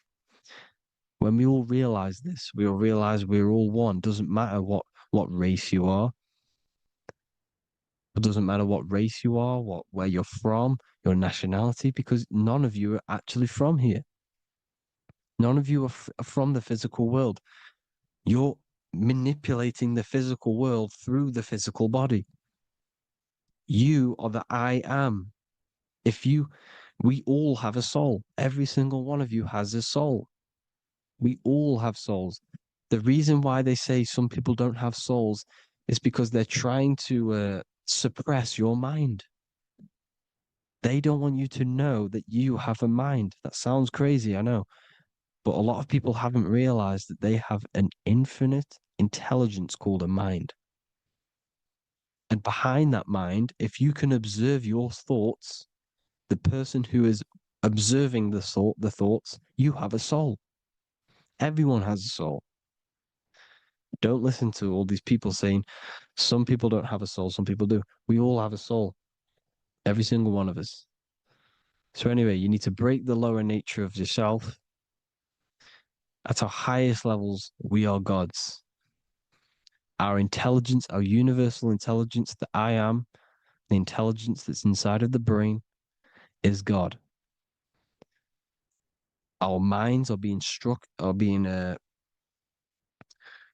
when we all realize this, we all realize we're all one. Doesn't matter what race you are. It doesn't matter what race you are, where you're from, your nationality, because none of you are actually from here. None of you are from the physical world. You're manipulating the physical world through the physical body. You are the I am. We all have a soul. Every single one of you has a soul. We all have souls. The reason why they say some people don't have souls is because they're trying to suppress your mind. They don't want you to know that you have a mind. That sounds crazy, I know. But a lot of people haven't realized that they have an infinite intelligence called a mind. And behind that mind, if you can observe your thoughts, the person who is observing the thoughts, you have a soul. Everyone has a soul. Don't listen to all these people saying some people don't have a soul, some people do. We all have a soul. Every single one of us. So anyway, you need to break the lower nature of yourself. At our highest levels, we are gods. Our intelligence, our universal intelligence, the I am, the intelligence that's inside of the brain, is God. Our minds are being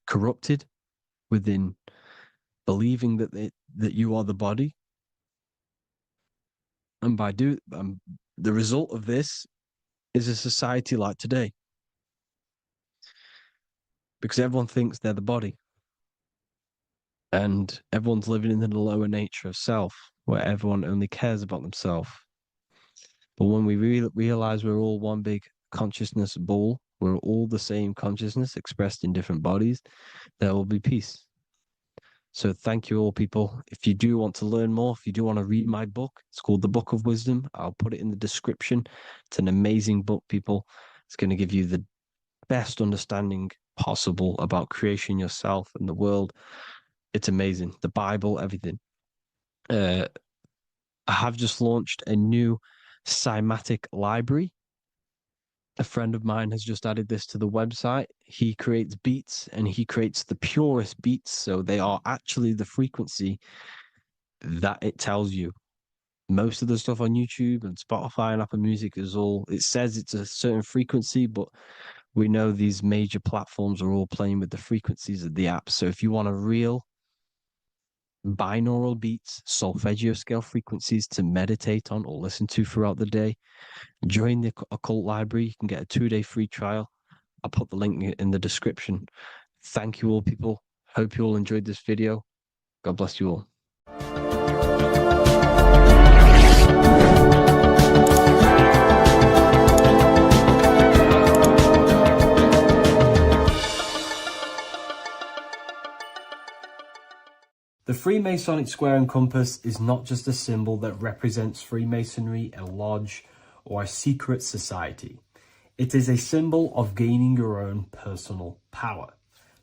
corrupted within believing that you are the body, and the result of this is a society like today, because everyone thinks they're the body, and everyone's living in the lower nature of self, where everyone only cares about themselves. But when we realize we're all one big consciousness ball, we're all the same consciousness expressed in different bodies, there will be peace. So thank you all, people. If you do want to learn more, if you do want to read my book, it's called The Book of Wisdom. I'll put it in the description. It's an amazing book, people. It's going to give you the best understanding possible about creation, yourself, and the world. It's amazing. The Bible, everything. I have just launched a new cymatic library. A friend of mine has just added this to the website. He creates beats and he creates the purest beats. So they are actually the frequency that it tells you. Most of the stuff on YouTube and Spotify and Apple Music it says it's a certain frequency, but we know these major platforms are all playing with the frequencies of the app. So if you want a real binaural beats, solfeggio scale frequencies to meditate on or listen to throughout the day. Join the Occult Library. You can get a 2-day free trial. I'll put the link in the description. Thank you all, people. Hope you all enjoyed this video. God bless you all. The Freemasonic square and compass is not just a symbol that represents Freemasonry, a lodge, or a secret society. It is a symbol of gaining your own personal power.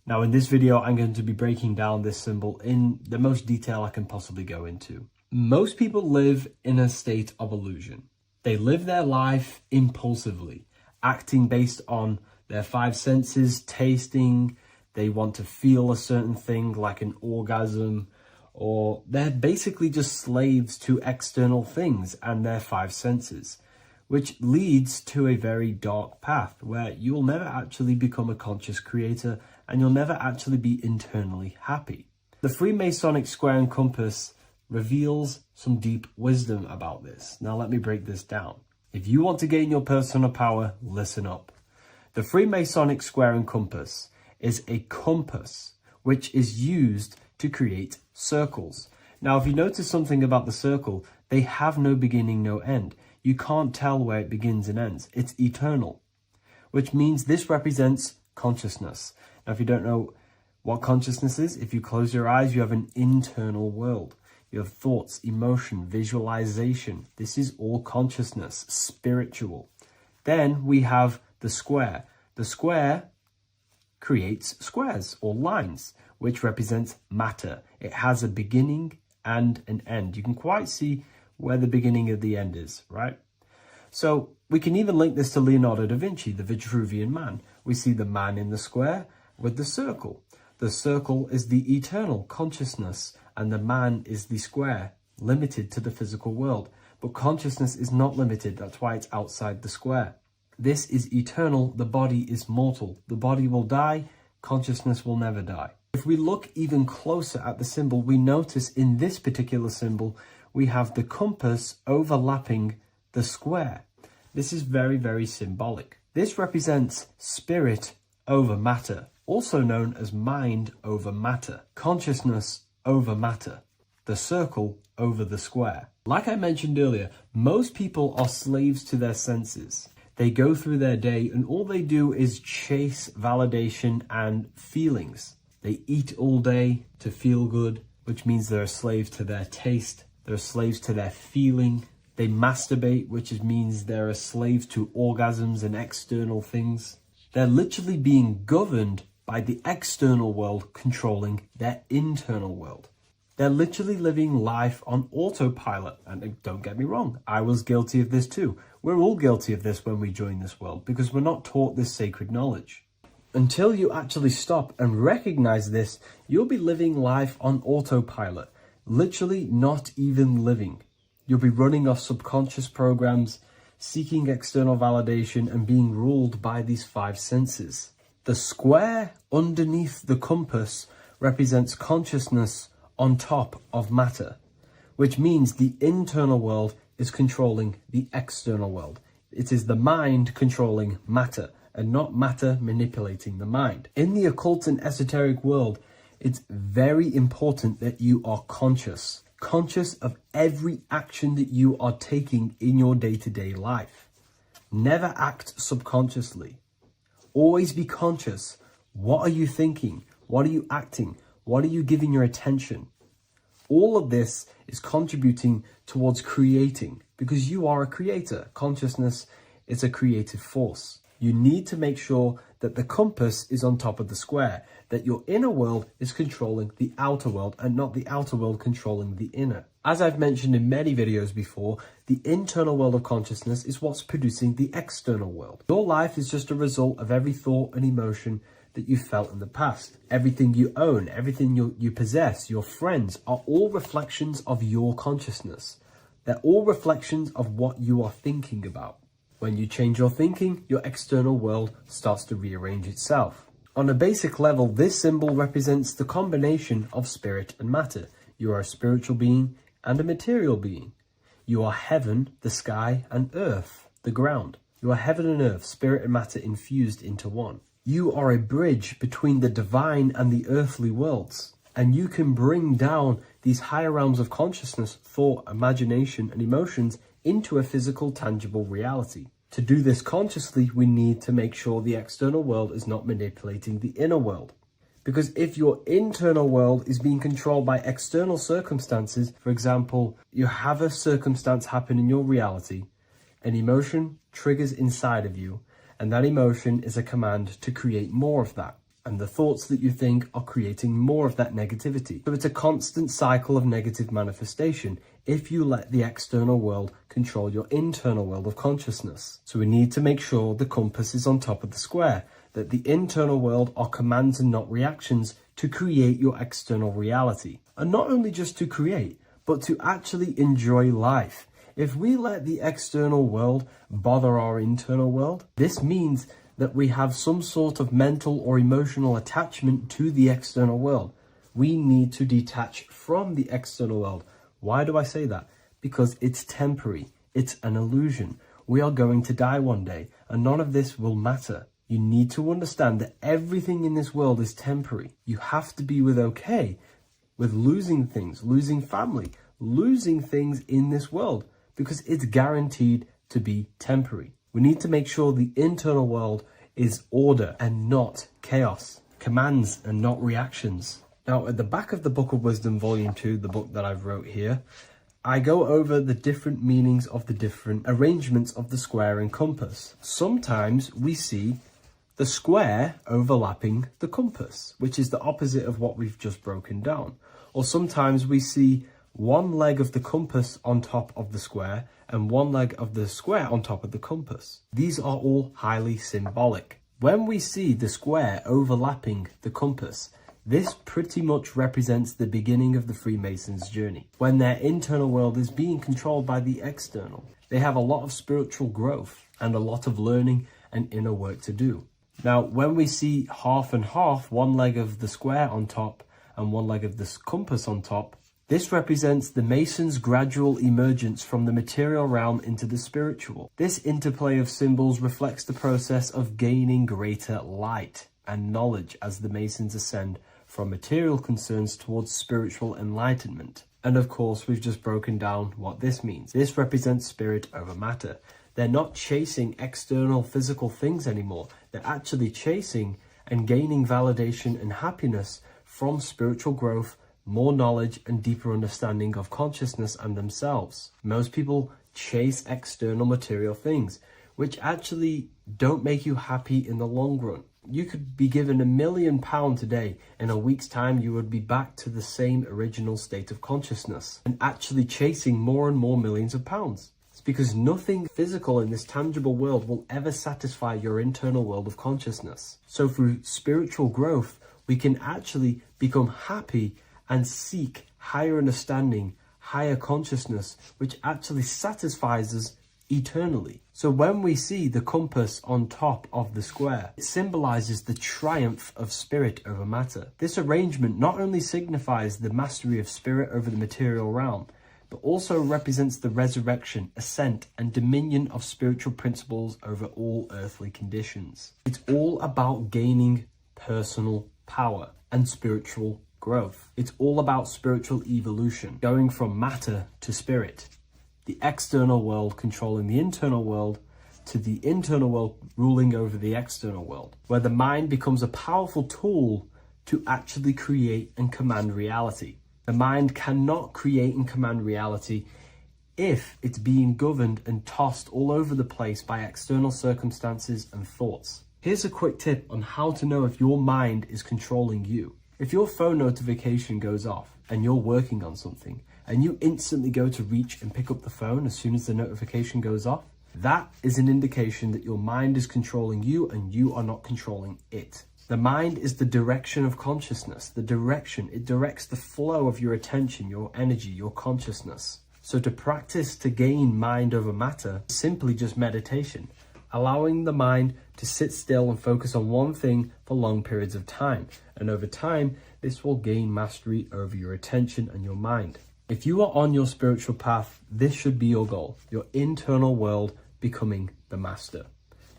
Now, in this video, I'm going to be breaking down this symbol in the most detail I can possibly go into. Most people live in a state of illusion. They live their life impulsively, acting based on their five senses, tasting. They want to feel a certain thing like an orgasm, or they're basically just slaves to external things and their five senses, which leads to a very dark path where you'll never actually become a conscious creator and you'll never actually be internally happy. The Freemasonic square and compass reveals some deep wisdom about this. Now let me break this down. If you want to gain your personal power, listen up. The Freemasonic square and compass is a compass which is used to create circles. Now, if you notice something about the circle, they have no beginning, no end. You can't tell where it begins and ends. It's eternal, which means this represents consciousness. Now, if you don't know what consciousness is, if you close your eyes, you have an internal world. You have thoughts, emotion, visualization. This is all consciousness, spiritual. Then we have the square. The square creates squares or lines, which represents matter. It has a beginning and an end. You can quite see where the beginning of the end is, right? So we can even link this to Leonardo da Vinci, the Vitruvian Man. We see the man in the square with the circle. The circle is the eternal consciousness, and the man is the square, limited to the physical world. But consciousness is not limited. That's why it's outside the square. This is eternal. The body is mortal. The body will die. Consciousness will never die. If we look even closer at the symbol, we notice in this particular symbol, we have the compass overlapping the square. This is very, very symbolic. This represents spirit over matter, also known as mind over matter, consciousness over matter, the circle over the square. Like I mentioned earlier, most people are slaves to their senses. They go through their day and all they do is chase validation and feelings. They eat all day to feel good, which means they're a slave to their taste. They're slaves to their feeling. They masturbate, which means they're a slave to orgasms and external things. They're literally being governed by the external world controlling their internal world. They're literally living life on autopilot. And don't get me wrong, I was guilty of this too. We're all guilty of this when we join this world because we're not taught this sacred knowledge. Until you actually stop and recognize this, you'll be living life on autopilot, literally not even living. You'll be running off subconscious programs, seeking external validation and being ruled by these five senses. The square underneath the compass represents consciousness on top of matter, which means the internal world is controlling the external world. It is the mind controlling matter and not matter manipulating the mind. In the occult and esoteric world, it's very important that you are conscious of every action that you are taking in your day-to-day life. Never act subconsciously. Always be conscious. What are you thinking? What are you acting? What are you giving your attention? All of this is contributing towards creating because you are a creator. Consciousness is a creative force. You need to make sure that the compass is on top of the square, that your inner world is controlling the outer world and not the outer world controlling the inner. As I've mentioned in many videos before, the internal world of consciousness is what's producing the external world. Your life is just a result of every thought and emotion that you felt in the past. Everything you own, everything you possess, your friends are all reflections of your consciousness. They're all reflections of what you are thinking about. When you change your thinking, your external world starts to rearrange itself. On a basic level, this symbol represents the combination of spirit and matter. You are a spiritual being and a material being. You are heaven, the sky, and earth, the ground. You are heaven and earth, spirit and matter infused into one. You are a bridge between the divine and the earthly worlds. And you can bring down these higher realms of consciousness, thought, imagination, and emotions into a physical, tangible reality. To do this consciously, we need to make sure the external world is not manipulating the inner world. Because if your internal world is being controlled by external circumstances, for example, you have a circumstance happen in your reality, an emotion triggers inside of you, and that emotion is a command to create more of that. And the thoughts that you think are creating more of that negativity. So it's a constant cycle of negative manifestation if you let the external world control your internal world of consciousness. So we need to make sure the compass is on top of the square, that the internal world are commands and not reactions to create your external reality. And not only just to create, but to actually enjoy life. If we let the external world bother our internal world, this means that we have some sort of mental or emotional attachment to the external world. We need to detach from the external world. Why do I say that? Because it's temporary. It's an illusion. We are going to die one day, and none of this will matter. You need to understand that everything in this world is temporary. You have to be okay with losing things, losing family, losing things in this world, because it's guaranteed to be temporary. We need to make sure the internal world is order and not chaos, commands and not reactions. Now, at the back of the Book of Wisdom, Volume 2, the book that I've wrote here, I go over the different meanings of the different arrangements of the square and compass. Sometimes we see the square overlapping the compass, which is the opposite of what we've just broken down. Or sometimes we see one leg of the compass on top of the square and one leg of the square on top of the compass. These are all highly symbolic. When we see the square overlapping the compass, this pretty much represents the beginning of the Freemasons' journey. When their internal world is being controlled by the external, they have a lot of spiritual growth and a lot of learning and inner work to do. Now, when we see half and half, one leg of the square on top and one leg of the compass on top, this represents the Masons' gradual emergence from the material realm into the spiritual. This interplay of symbols reflects the process of gaining greater light and knowledge as the Masons ascend from material concerns towards spiritual enlightenment. And of course, we've just broken down what this means. This represents spirit over matter. They're not chasing external physical things anymore. They're actually chasing and gaining validation and happiness from spiritual growth, more knowledge and deeper understanding of consciousness and themselves. Most people chase external material things, which actually don't make you happy in the long run. You could be given £1 million today. In a week's time, you would be back to the same original state of consciousness and actually chasing more and more millions of pounds. It's because nothing physical in this tangible world will ever satisfy your internal world of consciousness. So through spiritual growth, we can actually become happy and seek higher understanding, higher consciousness, which actually satisfies us eternally. So when we see the compass on top of the square, it symbolizes the triumph of spirit over matter. This arrangement not only signifies the mastery of spirit over the material realm, but also represents the resurrection, ascent, and dominion of spiritual principles over all earthly conditions. It's all about gaining personal power and spiritual growth. It's all about spiritual evolution, going from matter to spirit. The external world controlling the internal world, to the internal world ruling over the external world, where the mind becomes a powerful tool to actually create and command reality. The mind cannot create and command reality if it's being governed and tossed all over the place by external circumstances and thoughts. Here's a quick tip on how to know if your mind is controlling you. If your phone notification goes off and you're working on something and you instantly go to reach and pick up the phone as soon as the notification goes off, that is an indication that your mind is controlling you and you are not controlling it. The mind is the direction of consciousness. It directs the flow of your attention, your energy, your consciousness. So to practice to gain mind over matter, simply just meditation, allowing the mind to sit still and focus on one thing for long periods of time. And over time, this will gain mastery over your attention and your mind. If you are on your spiritual path, this should be your goal. Your internal world becoming the master.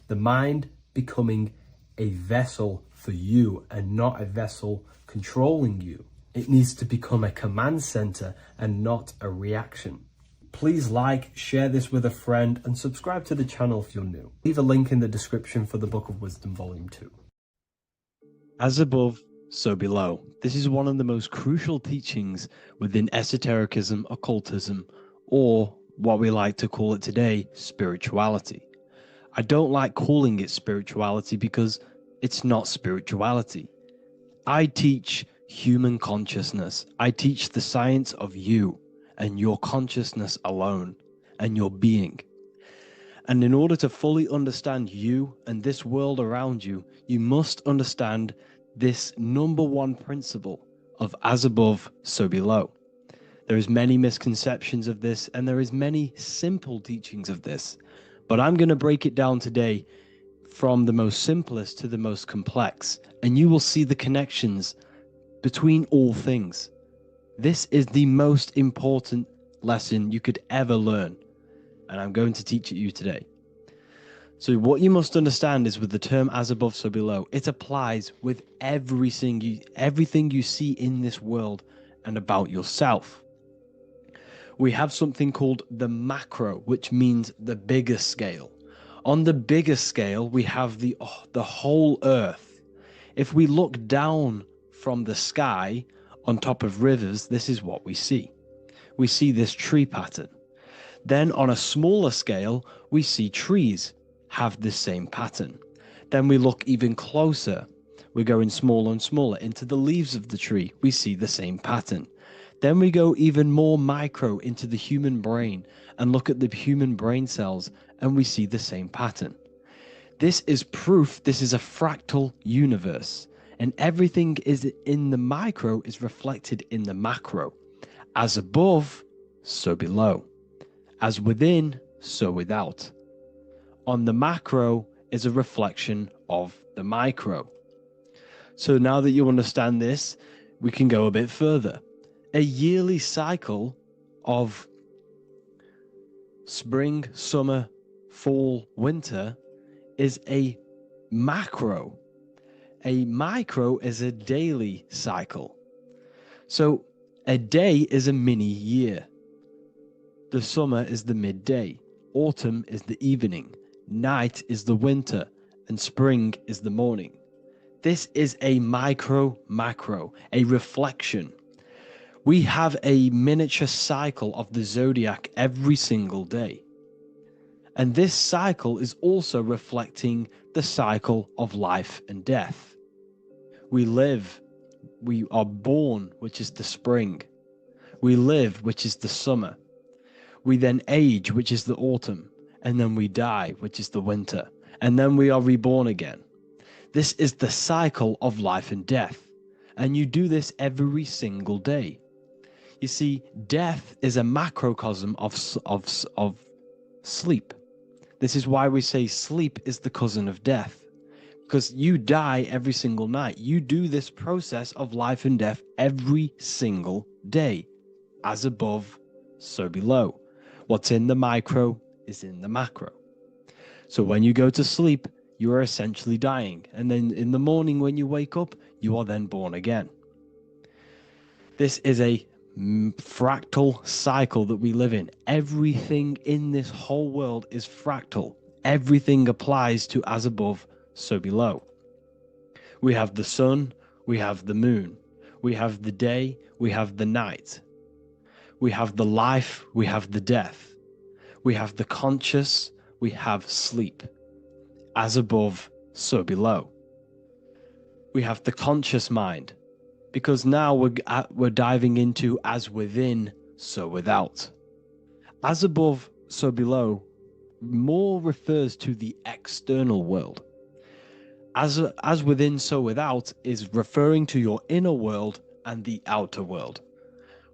The mind becoming a vessel for you and not a vessel controlling you. It needs to become a command center and not a reaction. Please like, share this with a friend, and subscribe to the channel if you're new. Leave a link in the description for the Book of Wisdom Volume 2. As above, so below. This is one of the most crucial teachings within esotericism, occultism, or what we like to call it today, spirituality. I don't like calling it spirituality because it's not spirituality. I teach human consciousness. I teach the science of you and your consciousness alone and your being. And in order to fully understand you and this world around you, you must understand this number one principle of as above, so below. There is many misconceptions of this, and there is many simple teachings of this, but I'm going to break it down today from the most simplest to the most complex, and you will see the connections between all things. This is the most important lesson you could ever learn, and I'm going to teach it you today. So what you must understand is with the term as above, so below, it applies with everything you see in this world and about yourself. We have something called the macro, which means the bigger scale. On the bigger scale, we have the whole earth. If we look down from the sky on top of rivers, this is what we see. We see this tree pattern. Then on a smaller scale, we see trees have this same pattern. Then we look even closer. We're going smaller and smaller into the leaves of the tree. We see the same pattern. Then we go even more micro into the human brain and look at the human brain cells, and we see the same pattern. This is proof this is a fractal universe, and everything is in the micro is reflected in the macro. As above, so below. As within, so without. On the macro is a reflection of the micro. So now that you understand this, we can go a bit further. A yearly cycle of spring, summer, fall, winter is a macro. A micro is a daily cycle. So a day is a mini year. The summer is the midday. Autumn is the evening. Night is the winter. And spring is the morning. This is a macro, a reflection. We have a miniature cycle of the zodiac every single day. And this cycle is also reflecting the cycle of life and death. We live, we are born, which is the spring. We live, which is the summer. We then age, which is the autumn. And then we die, which is the winter. And then we are reborn again. This is the cycle of life and death. And you do this every single day. You see, death is a macrocosm of sleep. This is why we say sleep is the cousin of death. Because you die every single night. You do this process of life and death every single day. As above, so below. What's in the micro is in the macro. So when you go to sleep, you are essentially dying. And then in the morning when you wake up, you are then born again. This is a fractal cycle that we live in. Everything in this whole world is fractal. Everything applies to as above, so below. We have the sun, we have the moon, we have the day, we have the night. We have the life, we have the death. We have the conscious, we have sleep. As above, so below. We have the conscious mind, because now we're diving into as within, so without. As above, so below more refers to the external world. As within, so without is referring to your inner world and the outer world.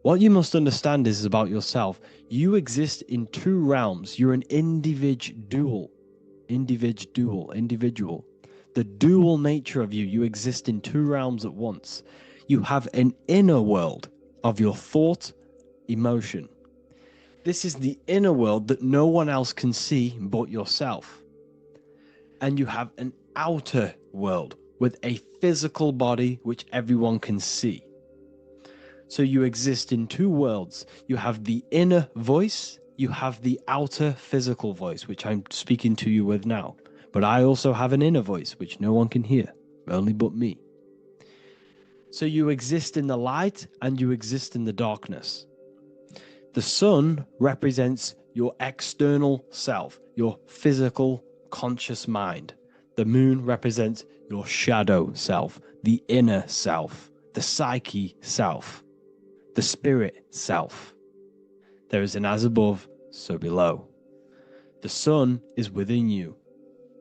What you must understand is about yourself. You exist in two realms. You're an individual individual. The dual nature of you. You exist in two realms at once. You have an inner world of your thought, emotion. This is the inner world that no one else can see but yourself. And you have an outer world with a physical body which everyone can see. So you exist in two worlds. You have the inner voice, you have the outer physical voice, which I'm speaking to you with now. But I also have an inner voice, which no one can hear, only but me. So you exist in the light and you exist in the darkness. The sun represents your external self, your physical conscious mind. The moon represents your shadow self, the inner self, the psyche self, the spirit self. There is an as above, so below. The sun is within you.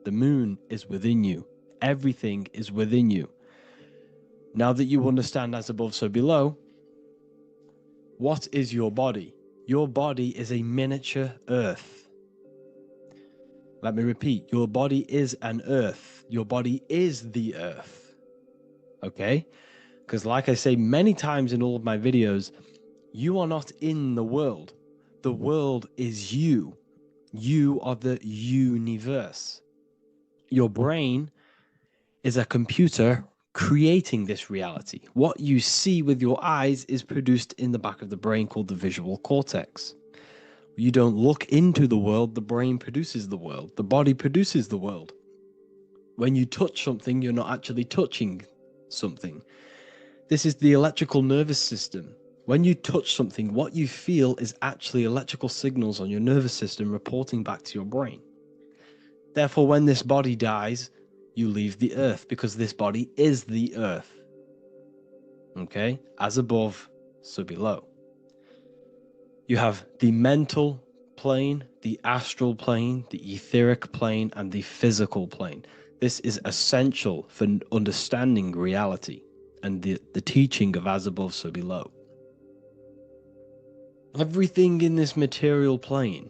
The moon is within you. Everything is within you. Now that you understand as above, so below, what is your body? Your body is a miniature earth. Let me repeat, your body is an earth. Your body is the earth. Okay? Because like I say many times in all of my videos, you are not in the world. The world is you. You are the universe. Your brain is a computer creating this reality. What you see with your eyes is produced in the back of the brain called the visual cortex. You don't look into the world, the brain produces the world. The body produces the world. When you touch something, you're not actually touching something. This is the electrical nervous system. When you touch something, what you feel is actually electrical signals on your nervous system reporting back to your brain. Therefore, when this body dies, you leave the earth because this body is the earth. Okay? As above, so below. You have the mental plane, the astral plane, the etheric plane, and the physical plane. This is essential for understanding reality and the teaching of as above, so below. Everything in this material plane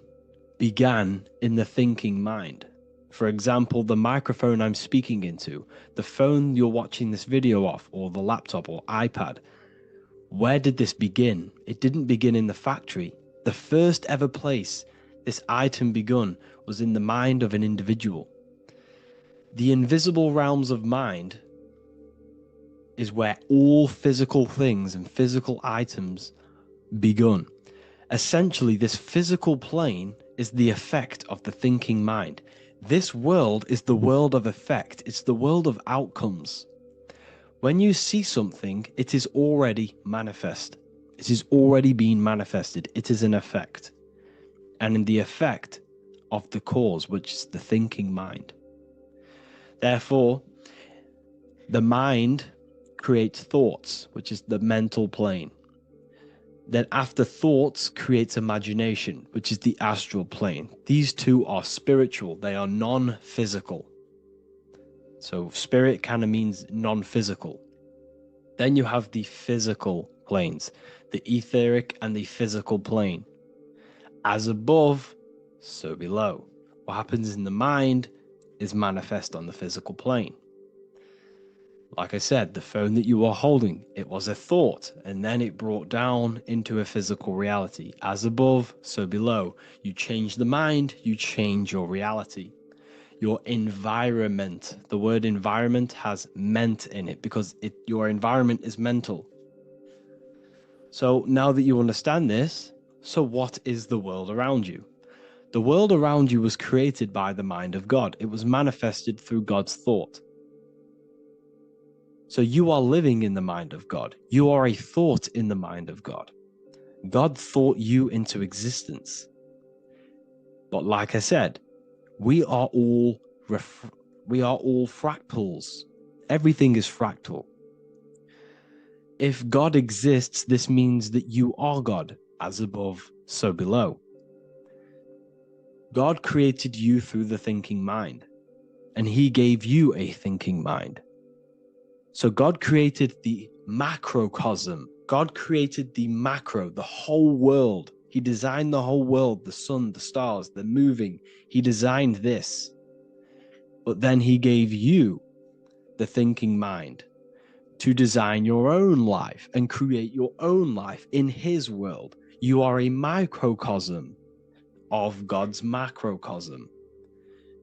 began in the thinking mind. For example, the microphone I'm speaking into, the phone you're watching this video off, or the laptop or iPad. Where did this begin? It didn't begin in the factory. The first ever place this item begun was in the mind of an individual. The invisible realms of mind is where all physical things and physical items begun. Essentially, this physical plane is the effect of the thinking mind. This world is the world of effect. It's the world of outcomes. When you see something, it is already manifest. It is already being manifested. It is an effect. And in the effect of the cause, which is the thinking mind. Therefore, the mind creates thoughts, which is the mental plane. Then after thoughts creates imagination, which is the astral plane. These two are spiritual. They are non-physical. So spirit kind of means non-physical. Then you have the physical planes, the etheric and the physical plane. As above, so below. What happens in the mind is manifest on the physical plane. Like I said, the phone that you are holding, it was a thought, and then it brought down into a physical reality. As above, so below. You change the mind, you change your reality. Your environment, the word environment has ment in it because your environment is mental. So now that you understand this, so what is the world around you? The world around you was created by the mind of God. It was manifested through God's thought. So you are living in the mind of God. You are a thought in the mind of God. God thought you into existence. But like I said, we are all fractals. Everything is fractal. If God exists, this means that you are God, as above, so below. God created you through the thinking mind, and he gave you a thinking mind. So God created the macrocosm. God created the macro, the whole world. He designed the whole world, the sun, the stars, the moving. He designed this. But then he gave you the thinking mind to design your own life and create your own life in his world. You are a microcosm of God's macrocosm.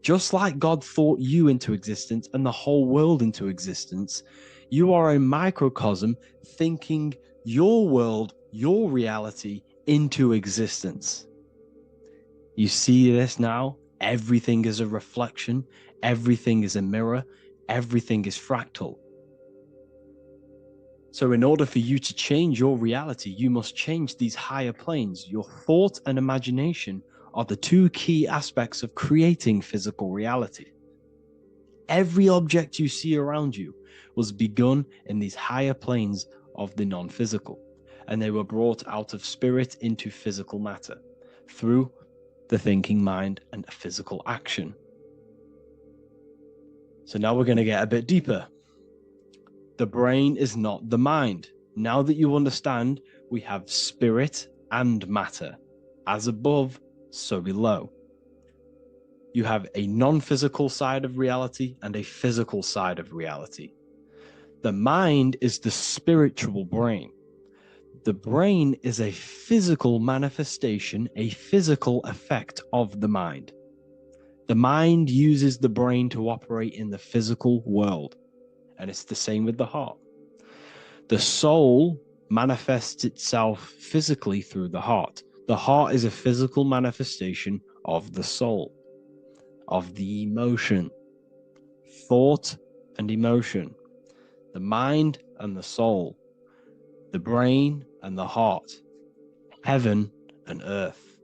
Just like God thought you into existence and the whole world into existence, you are a microcosm thinking your world, your reality into existence. You see this now? Everything is a reflection, everything is a mirror, everything is fractal. So in order for you to change your reality, you must change these higher planes. Your thought and imagination are the two key aspects of creating physical reality. Every object you see around you was begun in these higher planes of the non-physical, and they were brought out of spirit into physical matter through the thinking mind and physical action. So now we're going to get a bit deeper. The brain is not the mind. Now that you understand, we have spirit and matter. As above, so below. You have a non-physical side of reality and a physical side of reality. The mind is the spiritual brain. The brain is a physical manifestation, a physical effect of the mind. The mind uses the brain to operate in the physical world. And it's the same with the heart. The soul manifests itself physically through the heart. The heart is a physical manifestation of the soul, of the emotion, thought and emotion, the mind and the soul, the brain and the heart, heaven and earth.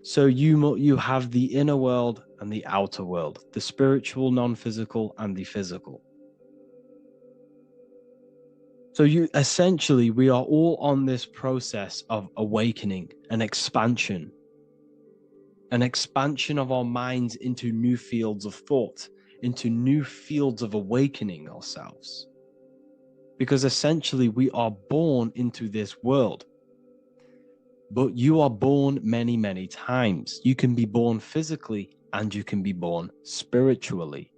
So you have the inner world and the outer world, the spiritual, non-physical, and the physical. So we are all on this process of awakening, an expansion of our minds into new fields of thought, into new fields of awakening ourselves. Because essentially we are born into this world. But you are born many, many times. You can be born physically and you can be born spiritually.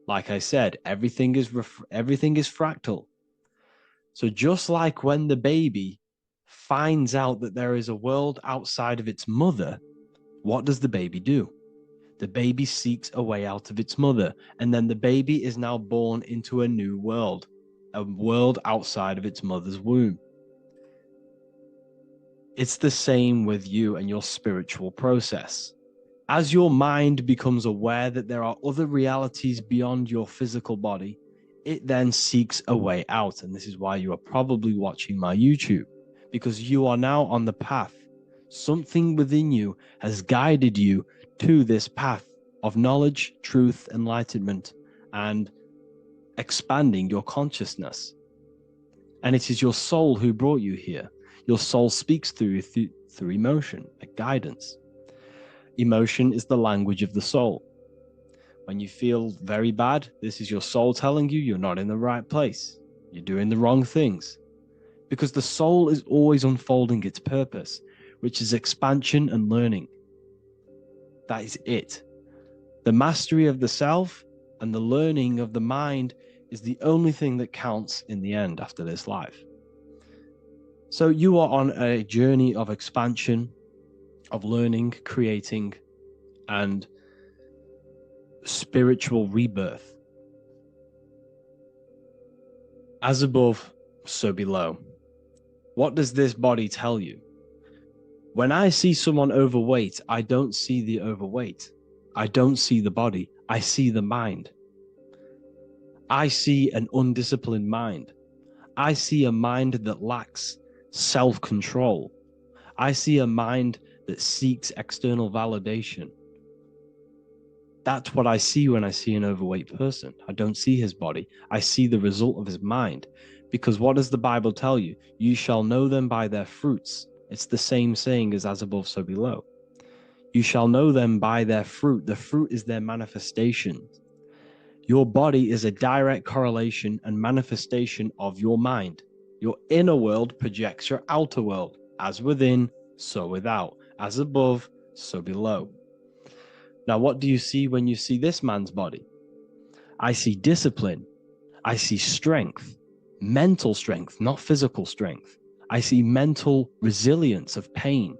Like I said, everything is fractal. So just like when the baby finds out that there is a world outside of its mother, what does the baby do? The baby seeks a way out of its mother, and then the baby is now born into a new world, a world outside of its mother's womb. It's the same with you and your spiritual process. As your mind becomes aware that there are other realities beyond your physical body, it then seeks a way out. And this is why you are probably watching my YouTube, because you are now on the path. Something within you has guided you to this path of knowledge, truth, enlightenment, and expanding your consciousness. And it is your soul who brought you here. Your soul speaks through emotion, like guidance. Emotion is the language of the soul. When you feel very bad, this is your soul telling you you're not in the right place. You're doing the wrong things. Because the soul is always unfolding its purpose, which is expansion and learning. That is it. The mastery of the self and the learning of the mind is the only thing that counts in the end after this life. So you are on a journey of expansion, of learning, creating, and spiritual rebirth. As above, so below. What does this body tell you? When I see someone overweight, I don't see the overweight. I don't see the body. I see the mind. I see an undisciplined mind. I see a mind that lacks self-control. I see a mind that seeks external validation. That's what I see when I see an overweight person. I don't see his body. I see the result of his mind. Because what does the Bible tell you? You shall know them by their fruits. It's the same saying as above, so below. You shall know them by their fruit. The fruit is their manifestation. Your body is a direct correlation and manifestation of your mind. Your inner world projects your outer world. As within, so without. As above, so below. Now, what do you see when you see this man's body? I see discipline. I see strength, mental strength, not physical strength. I see mental resilience of pain.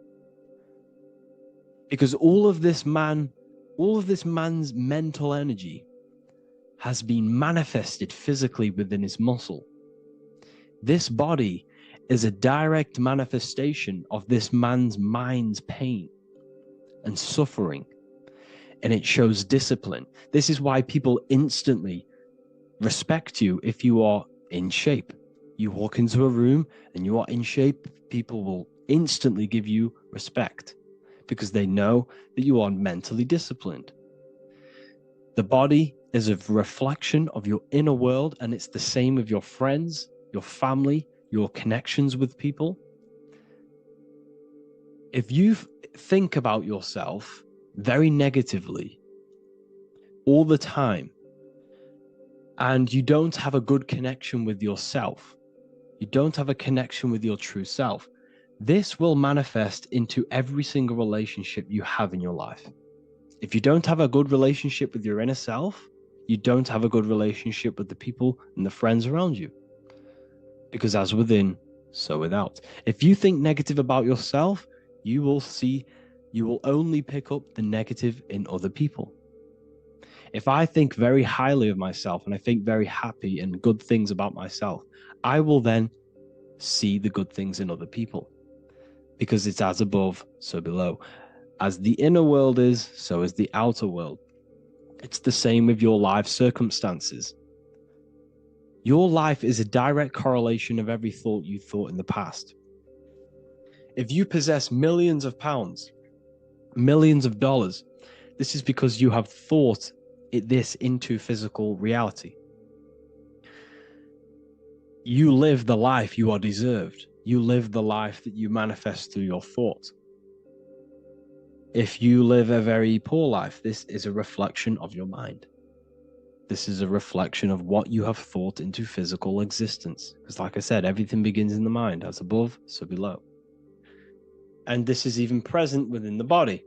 Because all of this man's mental energy has been manifested physically within his muscle. This body is a direct manifestation of this man's mind's pain and suffering, and it shows discipline. This is why people instantly respect you if you are in shape. You walk into a room and you are in shape, people will instantly give you respect because they know that you are mentally disciplined. The body is a reflection of your inner world, and it's the same with your friends, your family, your connections with people. If you think about yourself very negatively all the time, and you don't have a good connection with yourself, you don't have a connection with your true self, this will manifest into every single relationship you have in your life. If you don't have a good relationship with your inner self, you don't have a good relationship with the people and the friends around you. Because as within, so without. If you think negative about yourself, you will only pick up the negative in other people. If I think very highly of myself and I think very happy and good things about myself, I will then see the good things in other people. Because it's as above, so below. As the inner world is, so is the outer world. It's the same with your life circumstances. Your life is a direct correlation of every thought you thought in the past. If you possess millions of pounds, millions of dollars, this is because you have thought this into physical reality. You live the life you are deserved. You live the life that you manifest through your thoughts. If you live a very poor life, this is a reflection of your mind. This is a reflection of what you have thought into physical existence. Because like I said, everything begins in the mind, as above, so below. And this is even present within the body.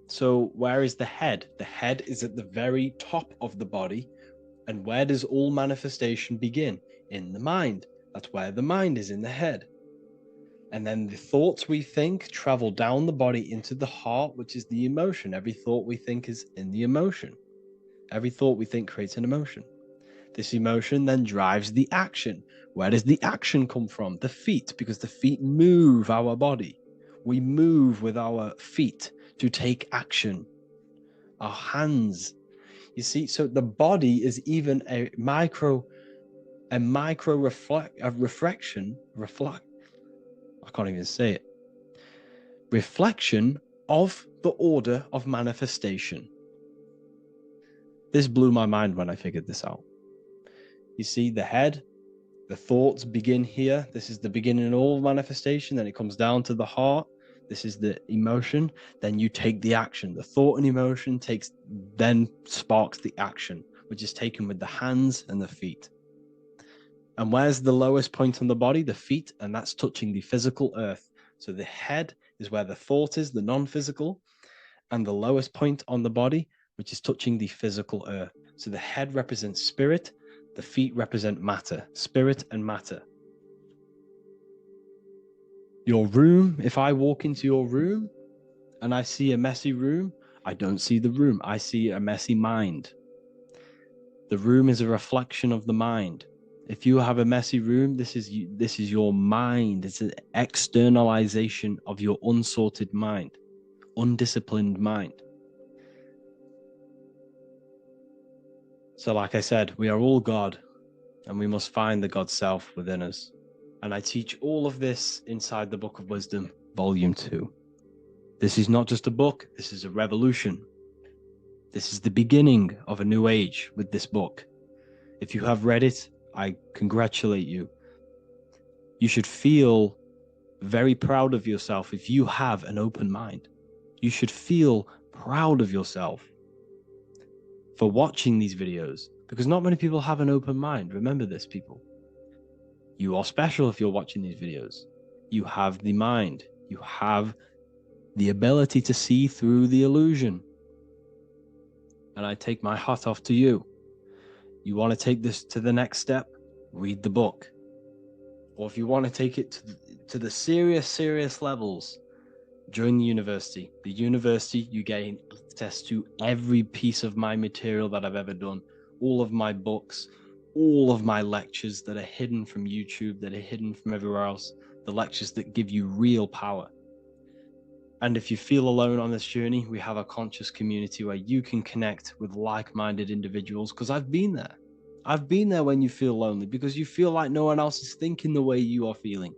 So where is the head? The head is at the very top of the body. And where does all manifestation begin? In the mind. That's where the mind is, in the head. And then the thoughts we think travel down the body into the heart, which is the emotion. Every thought we think is in the emotion. Every thought we think creates an emotion. This emotion then drives the action. Where does the action come from? The feet, because the feet move our body. We move with our feet to take action. Our hands. You see, so the body is even a micro reflection. I can't even say it. Reflection of the order of manifestation. This blew my mind when I figured this out. You see, the head, the thoughts begin here. This is the beginning of all manifestation. Then it comes down to the heart. This is the emotion. Then you take the action. The thought and emotion then sparks the action, which is taken with the hands and the feet. And where's the lowest point on the body? The feet, and that's touching the physical earth. So the head is where the thought is, the non-physical, and the lowest point on the body, which is touching the physical earth. So the head represents spirit, the feet represent matter, spirit and matter. Your room, if I walk into your room and I see a messy room, I don't see the room, I see a messy mind. The room is a reflection of the mind. If you have a messy room, this is your mind. It's an externalization of your unsorted mind, undisciplined mind. So like I said, we are all God, and we must find the God self within us. And I teach all of this inside the Book of Wisdom, Volume 2. This is not just a book, this is a revolution. This is the beginning of a new age with this book. If you have read it, I congratulate you. You should feel very proud of yourself if you have an open mind. You should feel proud of yourself for watching these videos, because not many people have an open mind. Remember this, people. You are special if you're watching these videos. You have the mind. You have the ability to see through the illusion. And I take my hat off to you. You want to take this to the next step? Read the book. Or if you want to take it to the serious levels, join the university. The university, you gain access to every piece of my material that I've ever done, all of my books, all of my lectures that are hidden from YouTube, that are hidden from everywhere else, the lectures that give you real power. And if you feel alone on this journey, we have a conscious community where you can connect with like-minded individuals, because I've been there. I've been there when you feel lonely, because you feel like no one else is thinking the way you are feeling.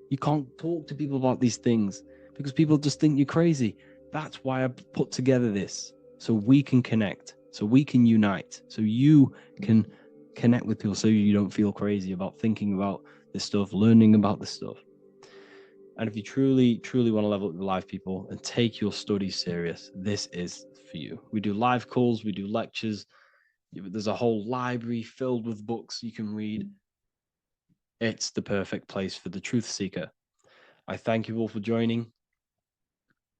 You can't talk to people about these things because people just think you're crazy. That's why I put together this, so we can connect, so we can unite, so you can connect with people, so you don't feel crazy about thinking about this stuff, learning about this stuff. And if you truly want to level up your life, people, and take your studies serious, this is for you. We do live calls, we do lectures. There's a whole library filled with books you can read. It's the perfect place for the truth seeker. I thank you all for joining.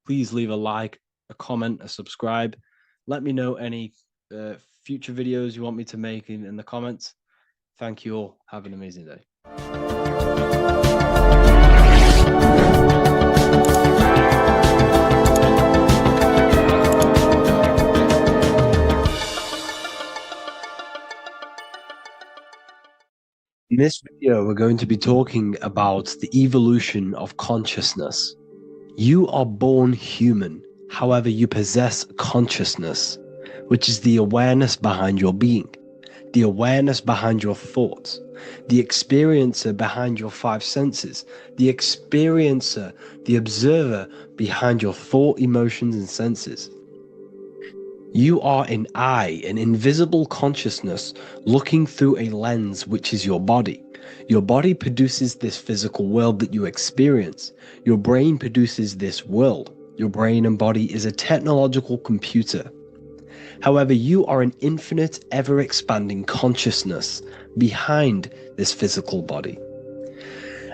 Please leave a like, a comment, a subscribe. Let me know any future videos you want me to make in the comments. Thank you all. Have an amazing day. In this video, we're going to be talking about the evolution of consciousness. You are born human, however, you possess consciousness, which is the awareness behind your being, the awareness behind your thoughts, the experiencer behind your five senses, the experiencer, the observer behind your thought, emotions, and senses. You are an eye, an invisible consciousness looking through a lens, which is your body. Your body produces this physical world that you experience. Your brain produces this world. Your brain and body is a technological computer. However, you are an infinite, ever-expanding consciousness behind this physical body.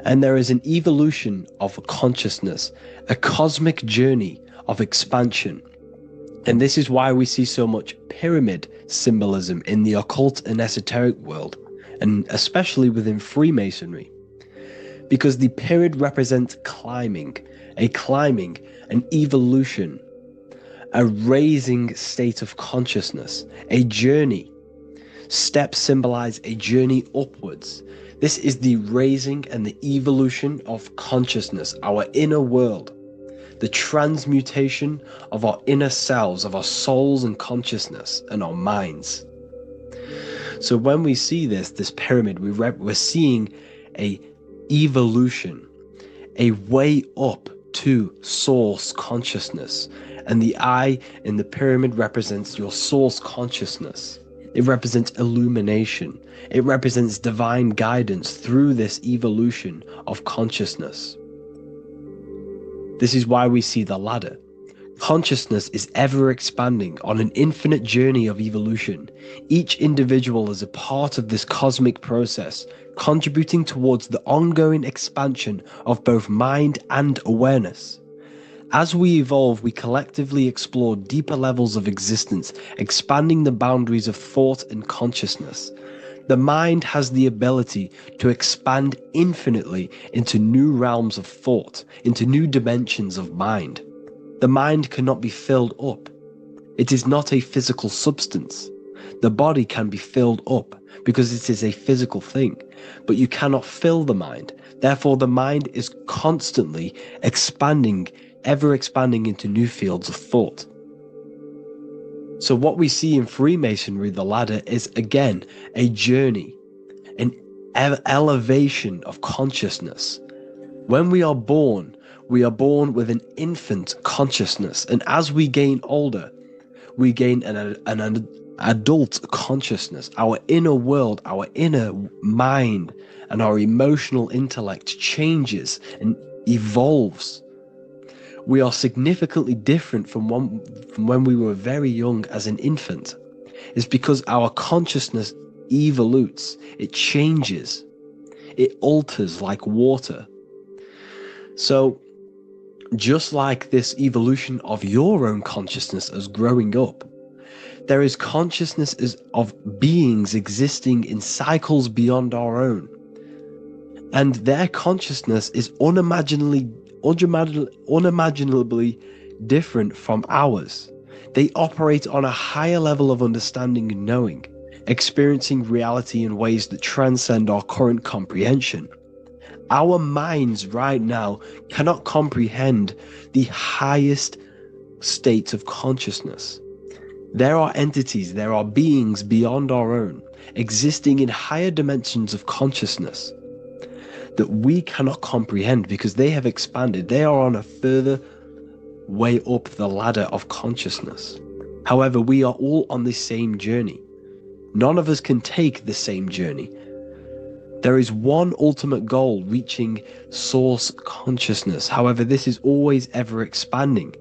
And there is an evolution of consciousness, a cosmic journey of expansion. And this is why we see so much pyramid symbolism in the occult and esoteric world, and especially within Freemasonry. Because the pyramid represents climbing, an evolution, a raising state of consciousness, a journey. Steps symbolize a journey upwards. This is the raising and the evolution of consciousness, our inner world. The transmutation of our inner selves, of our souls and consciousness and our minds. So when we see this pyramid, we're seeing a evolution, a way up to source consciousness. And the eye in the pyramid represents your source consciousness. It represents illumination. It represents divine guidance through this evolution of consciousness. This is why we see the ladder. Consciousness is ever expanding on an infinite journey of evolution. Each individual is a part of this cosmic process, contributing towards the ongoing expansion of both mind and awareness. As we evolve, we collectively explore deeper levels of existence, expanding the boundaries of thought and consciousness. The mind has the ability to expand infinitely into new realms of thought, into new dimensions of mind. The mind cannot be filled up. It is not a physical substance. The body can be filled up because it is a physical thing, but you cannot fill the mind. Therefore, the mind is constantly expanding, ever expanding into new fields of thought. So what we see in Freemasonry, the ladder, is again a journey, an elevation of consciousness. When we are born with an infant consciousness, and as we gain older, we gain an adult consciousness. Our inner world, our inner mind, and our emotional intellect changes and evolves. We are significantly different from when we were very young as an infant. It's because our consciousness evolutes, it changes, it alters like water. So just like this evolution of your own consciousness as growing up, There is consciousness of beings existing in cycles beyond our own. And their consciousness is unimaginably different from ours. They operate on a higher level of understanding and knowing, experiencing reality in ways that transcend our current comprehension. Our minds right now cannot comprehend the highest states of consciousness. There are entities, there are beings beyond our own, existing in higher dimensions of consciousness that we cannot comprehend because they have expanded. They are on a further way up the ladder of consciousness. However, we are all on the same journey. None of us can take the same journey. There is one ultimate goal, reaching source consciousness. However, this is always ever expanding.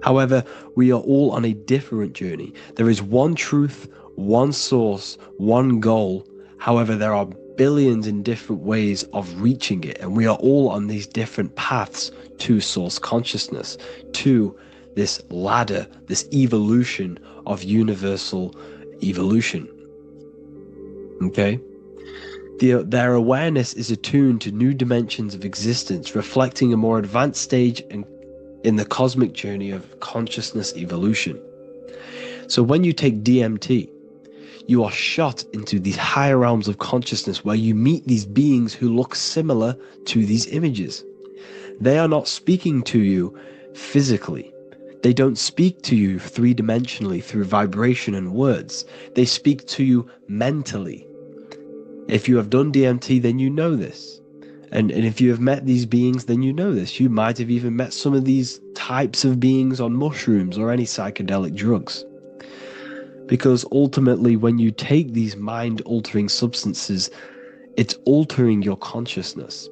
However, we are all on a different journey. There is one truth, one source, one goal. However, there are billions in different ways of reaching it, and we are all on these different paths to source consciousness, to this ladder, this evolution of universal evolution. Okay? Their awareness is attuned to new dimensions of existence, reflecting a more advanced stage in the cosmic journey of consciousness evolution. So when you take DMT, you are shot into these higher realms of consciousness where you meet these beings who look similar to these images. They are not speaking to you physically. They don't speak to you three-dimensionally through vibration and words. They speak to you mentally. If you have done DMT, then you know this. And if you have met these beings, then you know this. You might have even met some of these types of beings on mushrooms or any psychedelic drugs. Because ultimately, when you take these mind-altering substances, it's altering your consciousness.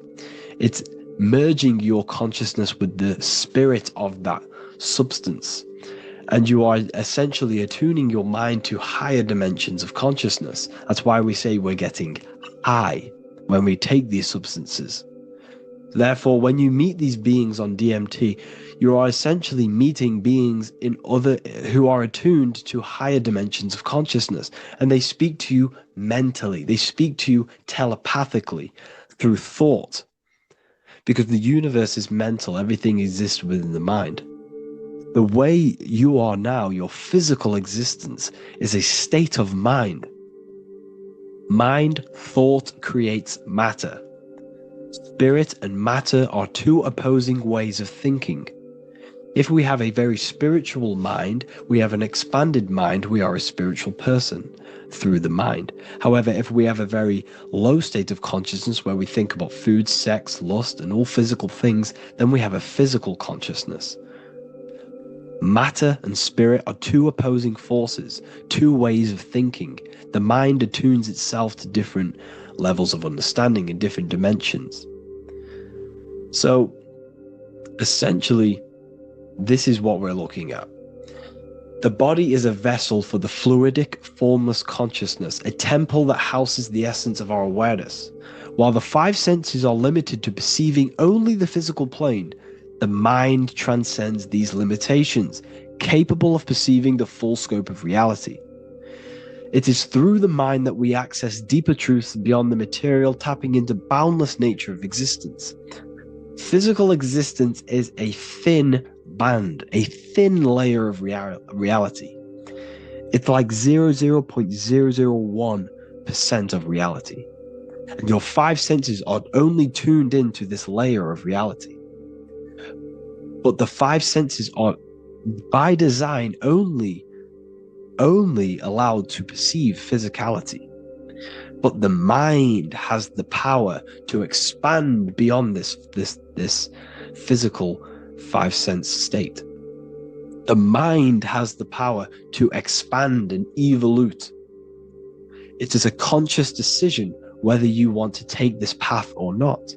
It's merging your consciousness with the spirit of that substance. And you are essentially attuning your mind to higher dimensions of consciousness. That's why we say we're getting high when we take these substances. Therefore, when you meet these beings on DMT, you are essentially meeting beings who are attuned to higher dimensions of consciousness, and they speak to you mentally. They speak to you telepathically through thought, because the universe is mental. Everything exists within the mind. The way you are now, your physical existence, is a state of mind. Mind, thought creates matter. Spirit and matter are two opposing ways of thinking. If we have a very spiritual mind, we have an expanded mind, we are a spiritual person through the mind. However, if we have a very low state of consciousness where we think about food, sex, lust, and all physical things, then we have a physical consciousness. Matter and spirit are two opposing forces, two ways of thinking. The mind attunes itself to different levels of understanding in different dimensions. So, essentially, this is what we're looking at. The body is a vessel for the fluidic, formless consciousness, a temple that houses the essence of our awareness. While the five senses are limited to perceiving only the physical plane, the mind transcends these limitations, capable of perceiving the full scope of reality. It is through the mind that we access deeper truths beyond the material, tapping into boundless nature of existence. Physical existence is a thin band, a thin layer of reality. It's like 0.001% of reality. And your five senses are only tuned into this layer of reality. But the five senses are, by design, only allowed to perceive physicality. But the mind has the power to expand beyond this physical five sense state. The mind has the power to expand and evolute. It is a conscious decision whether you want to take this path or not.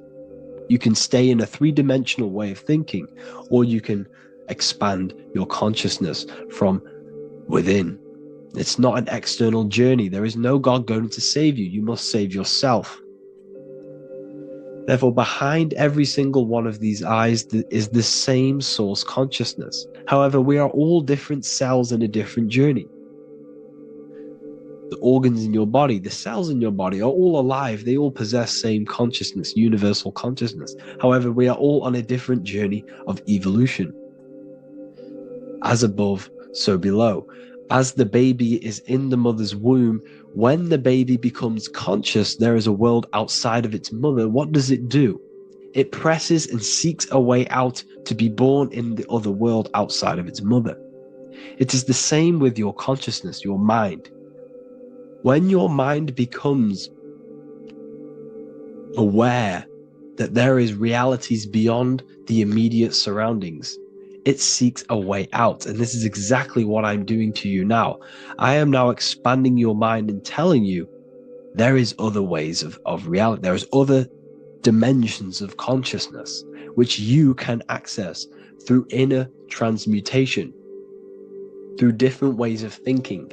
You can stay in a three-dimensional way of thinking, or you can expand your consciousness from within. It's not an external journey. There is no God going to save you. You must save yourself. Therefore, behind every single one of these eyes is the same source consciousness. However, we are all different cells in a different journey. The organs in your body, the cells in your body are all alive. They all possess same consciousness, universal consciousness. However, we are all on a different journey of evolution. As above, so below. As the baby is in the mother's womb, when the baby becomes conscious, there is a world outside of its mother. What does it do? It presses and seeks a way out to be born in the other world outside of its mother. It is the same with your consciousness, your mind. When your mind becomes aware that there is realities beyond the immediate surroundings, it seeks a way out. And this is exactly what I'm doing to you now. I am now expanding your mind and telling you there is other ways of reality. There is other dimensions of consciousness which you can access through inner transmutation, through different ways of thinking,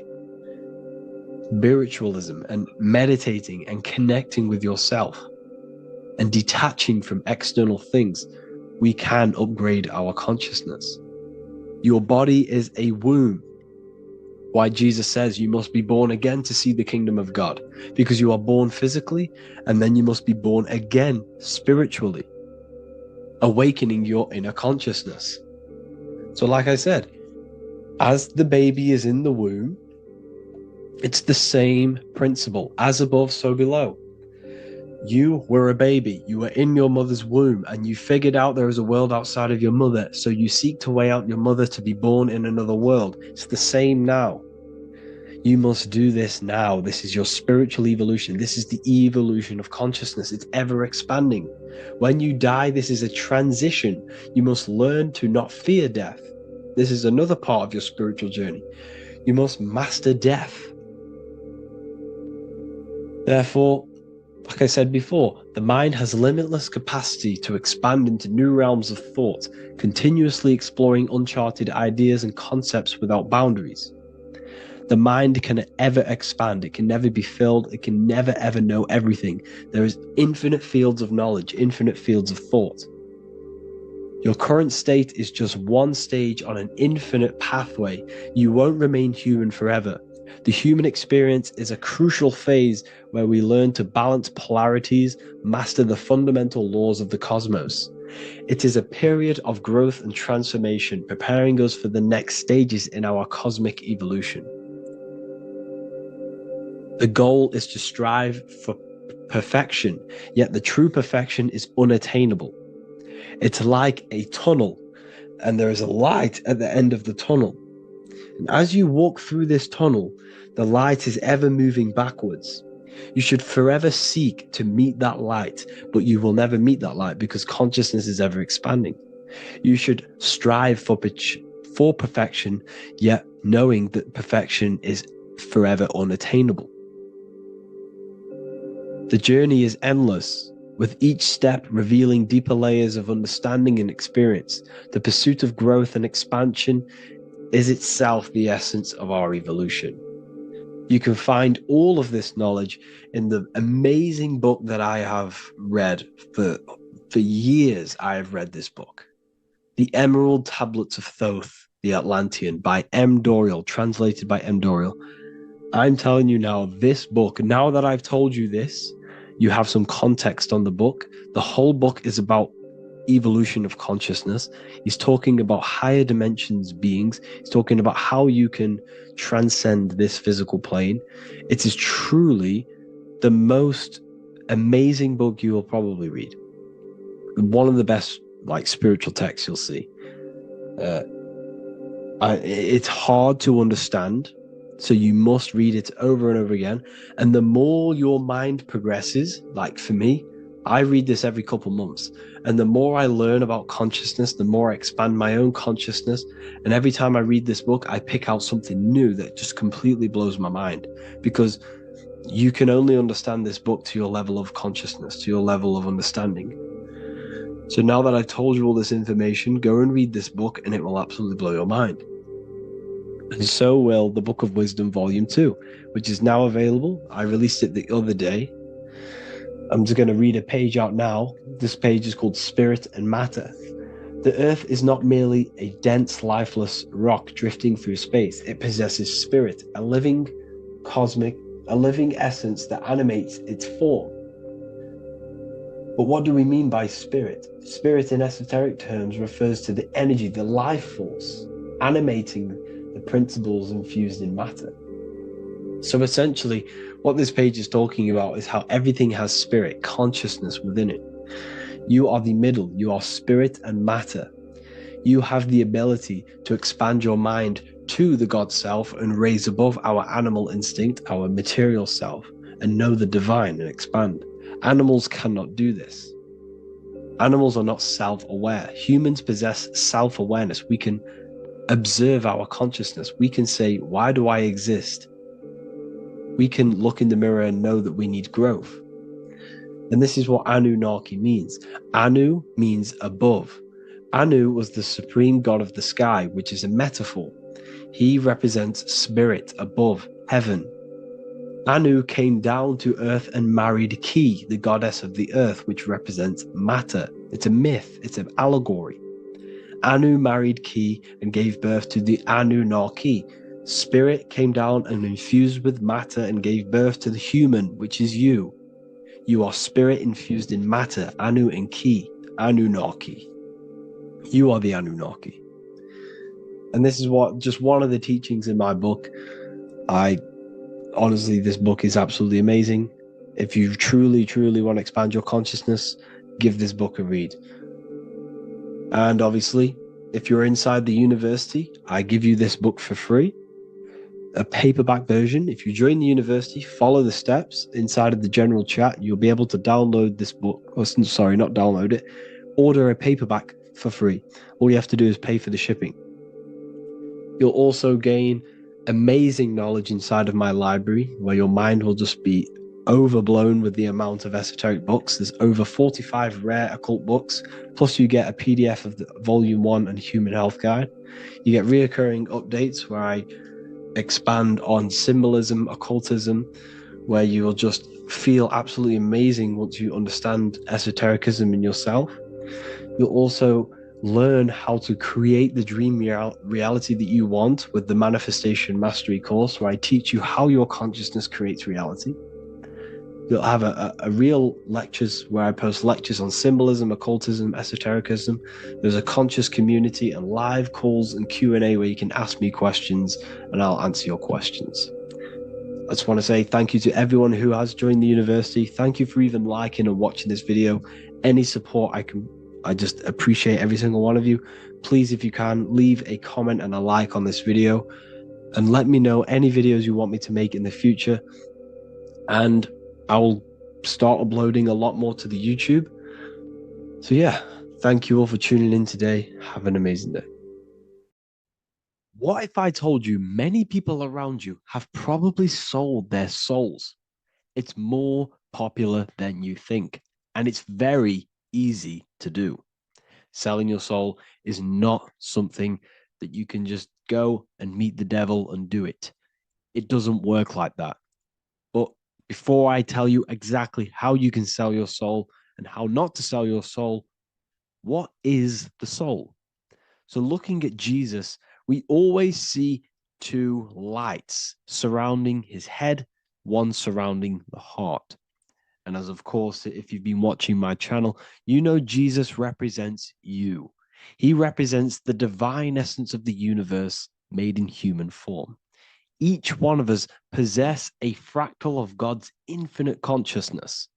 spiritualism, and meditating and connecting with yourself and detaching from external things. We can upgrade our consciousness. Your body is a womb. Why Jesus says you must be born again to see the kingdom of God, because you are born physically and then you must be born again spiritually, awakening your inner consciousness. So like I said, as the baby is in the womb, it's the same principle. As above, so below. You were a baby, you were in your mother's womb, and you figured out there is a world outside of your mother, so you seek to weigh out your mother to be born in another world. It's the same now. You must do this now. This is your spiritual evolution. This is the evolution of consciousness. It's ever expanding. When you die, this is a transition. You must learn to not fear death. This is another part of your spiritual journey. You must master death. Therefore, like I said before, the mind has limitless capacity to expand into new realms of thought, continuously exploring uncharted ideas and concepts without boundaries. The mind can ever expand. It can never be filled. It can never ever know everything. There is infinite fields of knowledge, infinite fields of thought. Your current state is just one stage on an infinite pathway. You won't remain human forever. The human experience is a crucial phase where we learn to balance polarities, master the fundamental laws of the cosmos. It is a period of growth and transformation, preparing us for the next stages in our cosmic evolution. The goal is to strive for perfection, yet the true perfection is unattainable. It's like a tunnel, and there is a light at the end of the tunnel. And as you walk through this tunnel, the light is ever moving backwards. You should forever seek to meet that light, but you will never meet that light because consciousness is ever expanding. You should strive for perfection, yet knowing that perfection is forever unattainable. The journey is endless, with each step revealing deeper layers of understanding and experience. The pursuit of growth and expansion is itself the essence of our evolution. You can find all of this knowledge in the amazing book that I have read for years. I have read this book, The Emerald Tablets of Thoth, the Atlantean, by M. Dorial, translated by M. Dorial. I'm telling you now, this book, now that I've told you this, you have some context on the book. The whole book is about evolution of consciousness. He's talking about higher dimensions beings. He's talking about how you can transcend this physical plane. It is truly the most amazing book you will probably read. One of the best spiritual texts you'll see. It's hard to understand, so you must read it over and over again. And the more your mind progresses, like for me, I read this every couple months. And the more I learn about consciousness, the more I expand my own consciousness. And every time I read this book, I pick out something new that just completely blows my mind, because you can only understand this book to your level of consciousness, to your level of understanding. So now that I've told you all this information, go and read this book and it will absolutely blow your mind. And so will the Book of Wisdom Volume 2, which is now available. I released it the other day. I'm just going to read a page out now. This page is called Spirit and Matter. The Earth is not merely a dense, lifeless rock drifting through space. It possesses spirit, a living, cosmic a living essence that animates its form. But what do we mean by spirit? Spirit in esoteric terms refers to the energy, the life force, animating the principles infused in matter. So essentially, what this page is talking about is how everything has spirit, consciousness within it. You are the middle, you are spirit and matter. You have the ability to expand your mind to the God self and raise above our animal instinct, our material self, and know the divine and expand. Animals cannot do this. Animals are not self-aware. Humans possess self-awareness. We can observe our consciousness. We can say, why do I exist? We can look in the mirror and know that we need growth. And this is what Anunnaki means. Anu means above. Anu was the supreme god of the sky, which is a metaphor. He represents spirit above, heaven. Anu came down to earth and married Ki, the goddess of the earth, which represents matter. It's a myth, it's an allegory. Anu married Ki and gave birth to the Anunnaki. Spirit came down and infused with matter and gave birth to the human, which is you. You are spirit infused in matter, Anu and Ki, Anunnaki. You are the Anunnaki. And this is what just one of the teachings in my book. Honestly, this book is absolutely amazing. If you truly, truly want to expand your consciousness, give this book a read. And obviously, if you're inside the university, I give you this book for free, a paperback version. If you join the university, follow the steps inside of the general chat, you'll be able to download this book, or sorry, not download it, order a paperback for free. All you have to do is pay for the shipping. You'll also gain amazing knowledge inside of my library, where your mind will just be overblown with the amount of esoteric books. There's over 45 rare occult books, plus you get a PDF of the Volume 1 and Human Health Guide. You get reoccurring updates where I expand on symbolism, occultism, where you will just feel absolutely amazing once you understand esotericism in yourself. You'll also learn how to create the dream reality that you want with the Manifestation Mastery course, where I teach you how your consciousness creates reality. You'll have a real lectures where I post lectures on symbolism, occultism, esotericism. There's a conscious community and live calls and Q&A where you can ask me questions and I'll answer your questions. I just want to say thank you to everyone who has joined the university. Thank you for even liking and watching this video. Any support I just appreciate every single one of you. Please, if you can, leave a comment and a like on this video and let me know any videos you want me to make in the future. And I will start uploading a lot more to the YouTube. So yeah, thank you all for tuning in today. Have an amazing day. What if I told you many people around you have probably sold their souls? It's more popular than you think, and it's very easy to do. Selling your soul is not something that you can just go and meet the devil and do it. It doesn't work like that. But before I tell you exactly how you can sell your soul and how not to sell your soul, what is the soul? So looking at Jesus, we always see two lights surrounding his head, one surrounding the heart. And as of course, if you've been watching my channel, you know Jesus represents you. He represents the divine essence of the universe made in human form. Each one of us possess a fractal of God's infinite consciousness.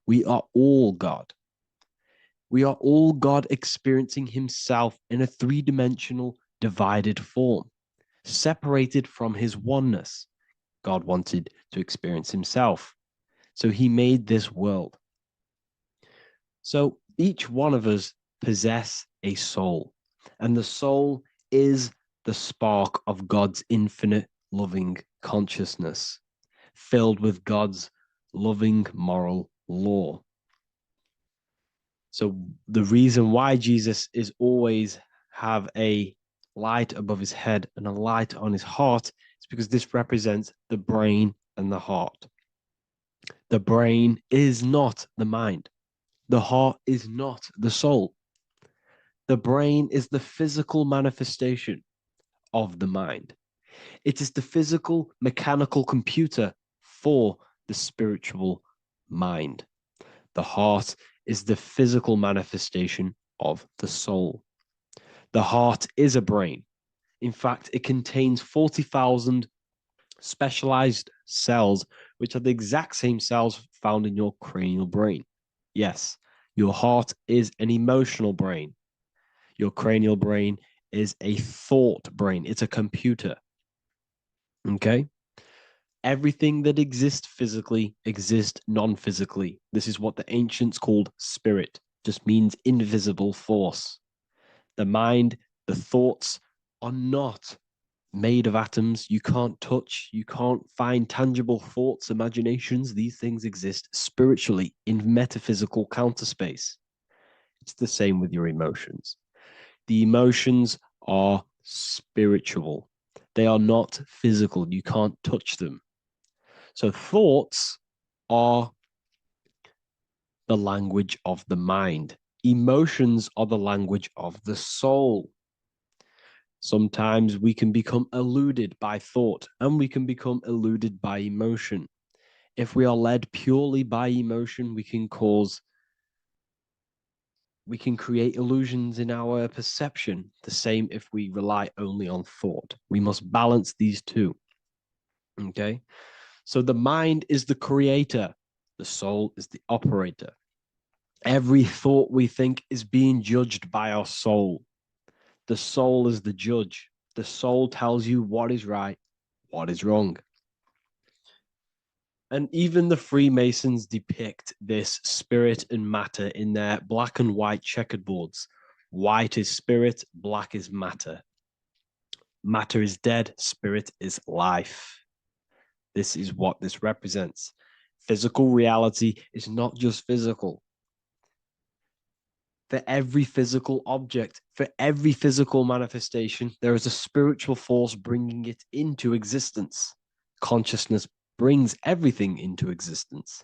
We are all God. We are all God experiencing himself in a three-dimensional divided form, separated from his oneness. God wanted to experience himself, so he made this world. So each one of us possess a soul, and the soul is the spark of God's infinite loving consciousness, filled with God's loving moral law. So the reason why Jesus is always have a light above his head and a light on his heart is because this represents the brain and the heart. The brain is not the mind. The heart is not the soul. The brain is the physical manifestation of the mind. It is the physical mechanical computer for the spiritual mind. The heart is the physical manifestation of the soul. The heart is a brain. In fact, it contains 40,000 specialized cells, which are the exact same cells found in your cranial brain. Yes, your heart is an emotional brain. Your cranial brain is a thought brain. It's a computer. Okay? Everything that exists physically exists non-physically. This is what the ancients called spirit, just means invisible force. The mind, the thoughts are not made of atoms. You can't touch, you can't find tangible thoughts, imaginations. These things exist spiritually in metaphysical counterspace. It's the same with your emotions. The emotions are spiritual. They are not physical. You can't touch them. So thoughts are the language of the mind. Emotions are the language of the soul. Sometimes we can become eluded by thought and we can become eluded by emotion. If we are led purely by emotion, we can create illusions in our perception. The same if we rely only on thought. We must balance these two. Okay? So the mind is the creator, the soul is the operator. Every thought we think is being judged by our soul. The soul is the judge. The soul tells you what is right, what is wrong. And even the Freemasons depict this spirit and matter in their black and white checkered boards. White is spirit, black is matter. Matter is dead, spirit is life. This is what this represents. Physical reality is not just physical. For every physical object, for every physical manifestation, there is a spiritual force bringing it into existence. Consciousness brings everything into existence.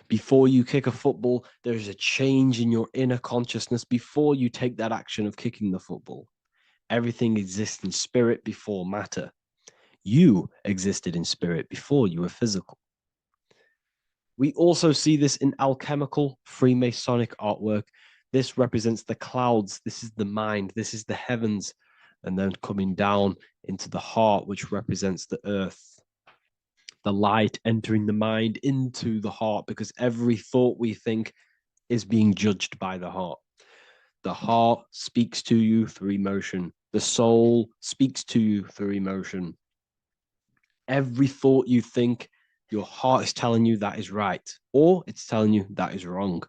Before you kick a football, there's a change in your inner consciousness before you take that action of kicking the football. Everything exists in spirit before matter. You existed in spirit before you were physical. We also see this in alchemical Freemasonic artwork. This represents the clouds. This is the mind. This is the heavens. And then coming down into the heart, which represents the earth. The light entering the mind into the heart, because every thought we think is being judged by the heart. The heart speaks to you through emotion. The soul speaks to you through emotion. Every thought you think, your heart is telling you that is right, or it's telling you that is wrong.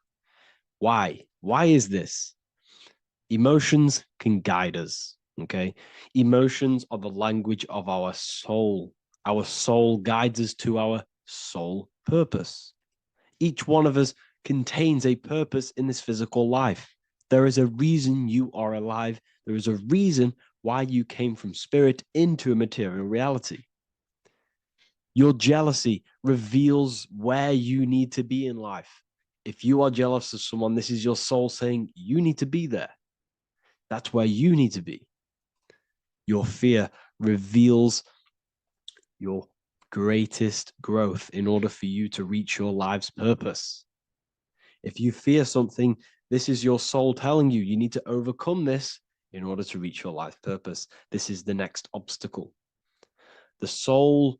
Why? Why is this? Emotions can guide us, okay? Emotions are the language of our soul. Our soul guides us to our soul purpose. Each one of us contains a purpose in this physical life. There is a reason you are alive. There is a reason why you came from spirit into a material reality. Your jealousy reveals where you need to be in life. If you are jealous of someone, this is your soul saying you need to be there. That's where you need to be. Your fear reveals your greatest growth in order for you to reach your life's purpose. If you fear something, this is your soul telling you you need to overcome this in order to reach your life purpose. This is the next obstacle. The soul,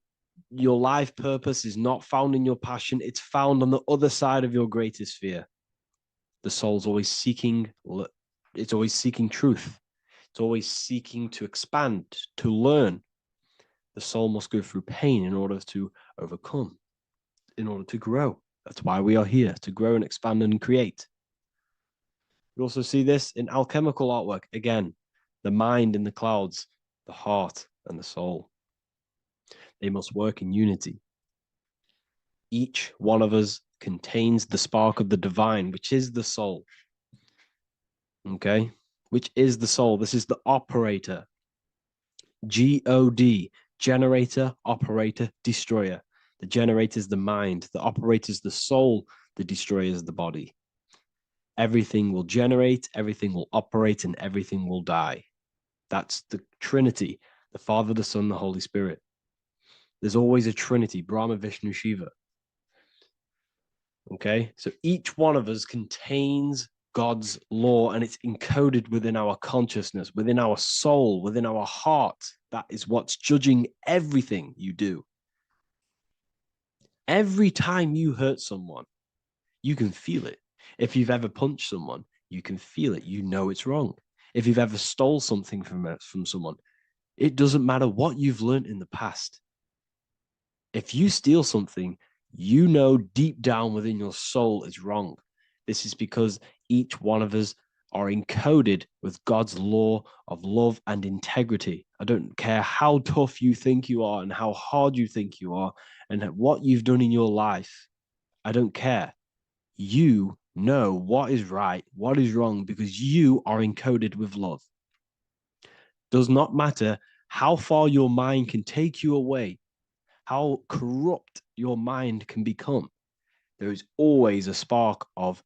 your life purpose is not found in your passion. It's found on the other side of your greatest fear. The soul's always seeking, it's always seeking truth. It's always seeking to expand, to learn. The soul must go through pain in order to overcome, in order to grow. That's why we are here, to grow and expand and create. We also see this in alchemical artwork. Again, the mind in the clouds, the heart and the soul. They must work in unity. Each one of us contains the spark of the divine, which is the soul. Okay? Which is the soul. This is the operator. God, generator, operator, destroyer. The generator is the mind. The operator is the soul. The destroyer is the body. Everything will generate, everything will operate, and everything will die. That's the Trinity, the Father, the Son, the Holy Spirit. There's always a trinity, Brahma, Vishnu, Shiva. Okay, so each one of us contains God's law, and it's encoded within our consciousness, within our soul, within our heart. That is what's judging everything you do. Every time you hurt someone, you can feel it. If you've ever punched someone, you can feel it. You know it's wrong. If you've ever stole something from someone, it doesn't matter what you've learned in the past. If you steal something, you know deep down within your soul is wrong. This is because each one of us are encoded with God's law of love and integrity. I don't care how tough you think you are and how hard you think you are and what you've done in your life. I don't care. You know what is right, what is wrong, because you are encoded with love. Does not matter how far your mind can take you away, how corrupt your mind can become. There is always a spark of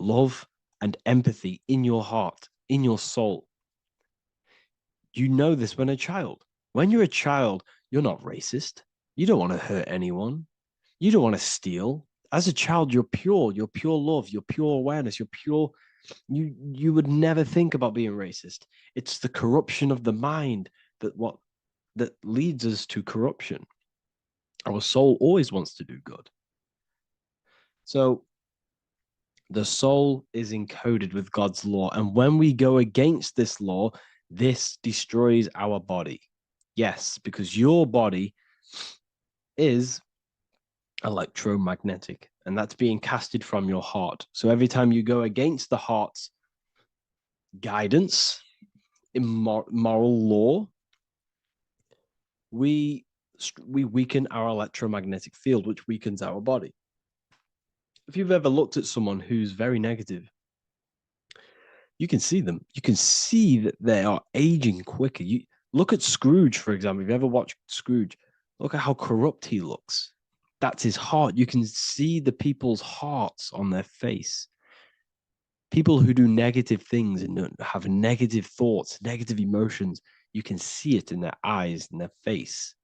love and empathy in your heart, in your soul. You know this when a child. When you're a child, you're not racist. You don't want to hurt anyone. You don't want to steal. As a child, you're pure love, you're pure awareness, you're pure. You would never think about being racist. It's the corruption of the mind that leads us to corruption. Our soul always wants to do good. So the soul is encoded with God's law. And when we go against this law, this destroys our body. Yes, because your body is electromagnetic, and that's being casted from your heart. So every time you go against the heart's guidance, moral law, we weaken our electromagnetic field, which weakens our body. If you've ever looked at someone who's very negative, you can see them. You can see that they are aging quicker. You look at Scrooge, for example. If you ever watched Scrooge, look at how corrupt he looks. That's his heart. You can see the people's hearts on their face. People who do negative things and have negative thoughts, negative emotions, you can see it in their eyes and their face.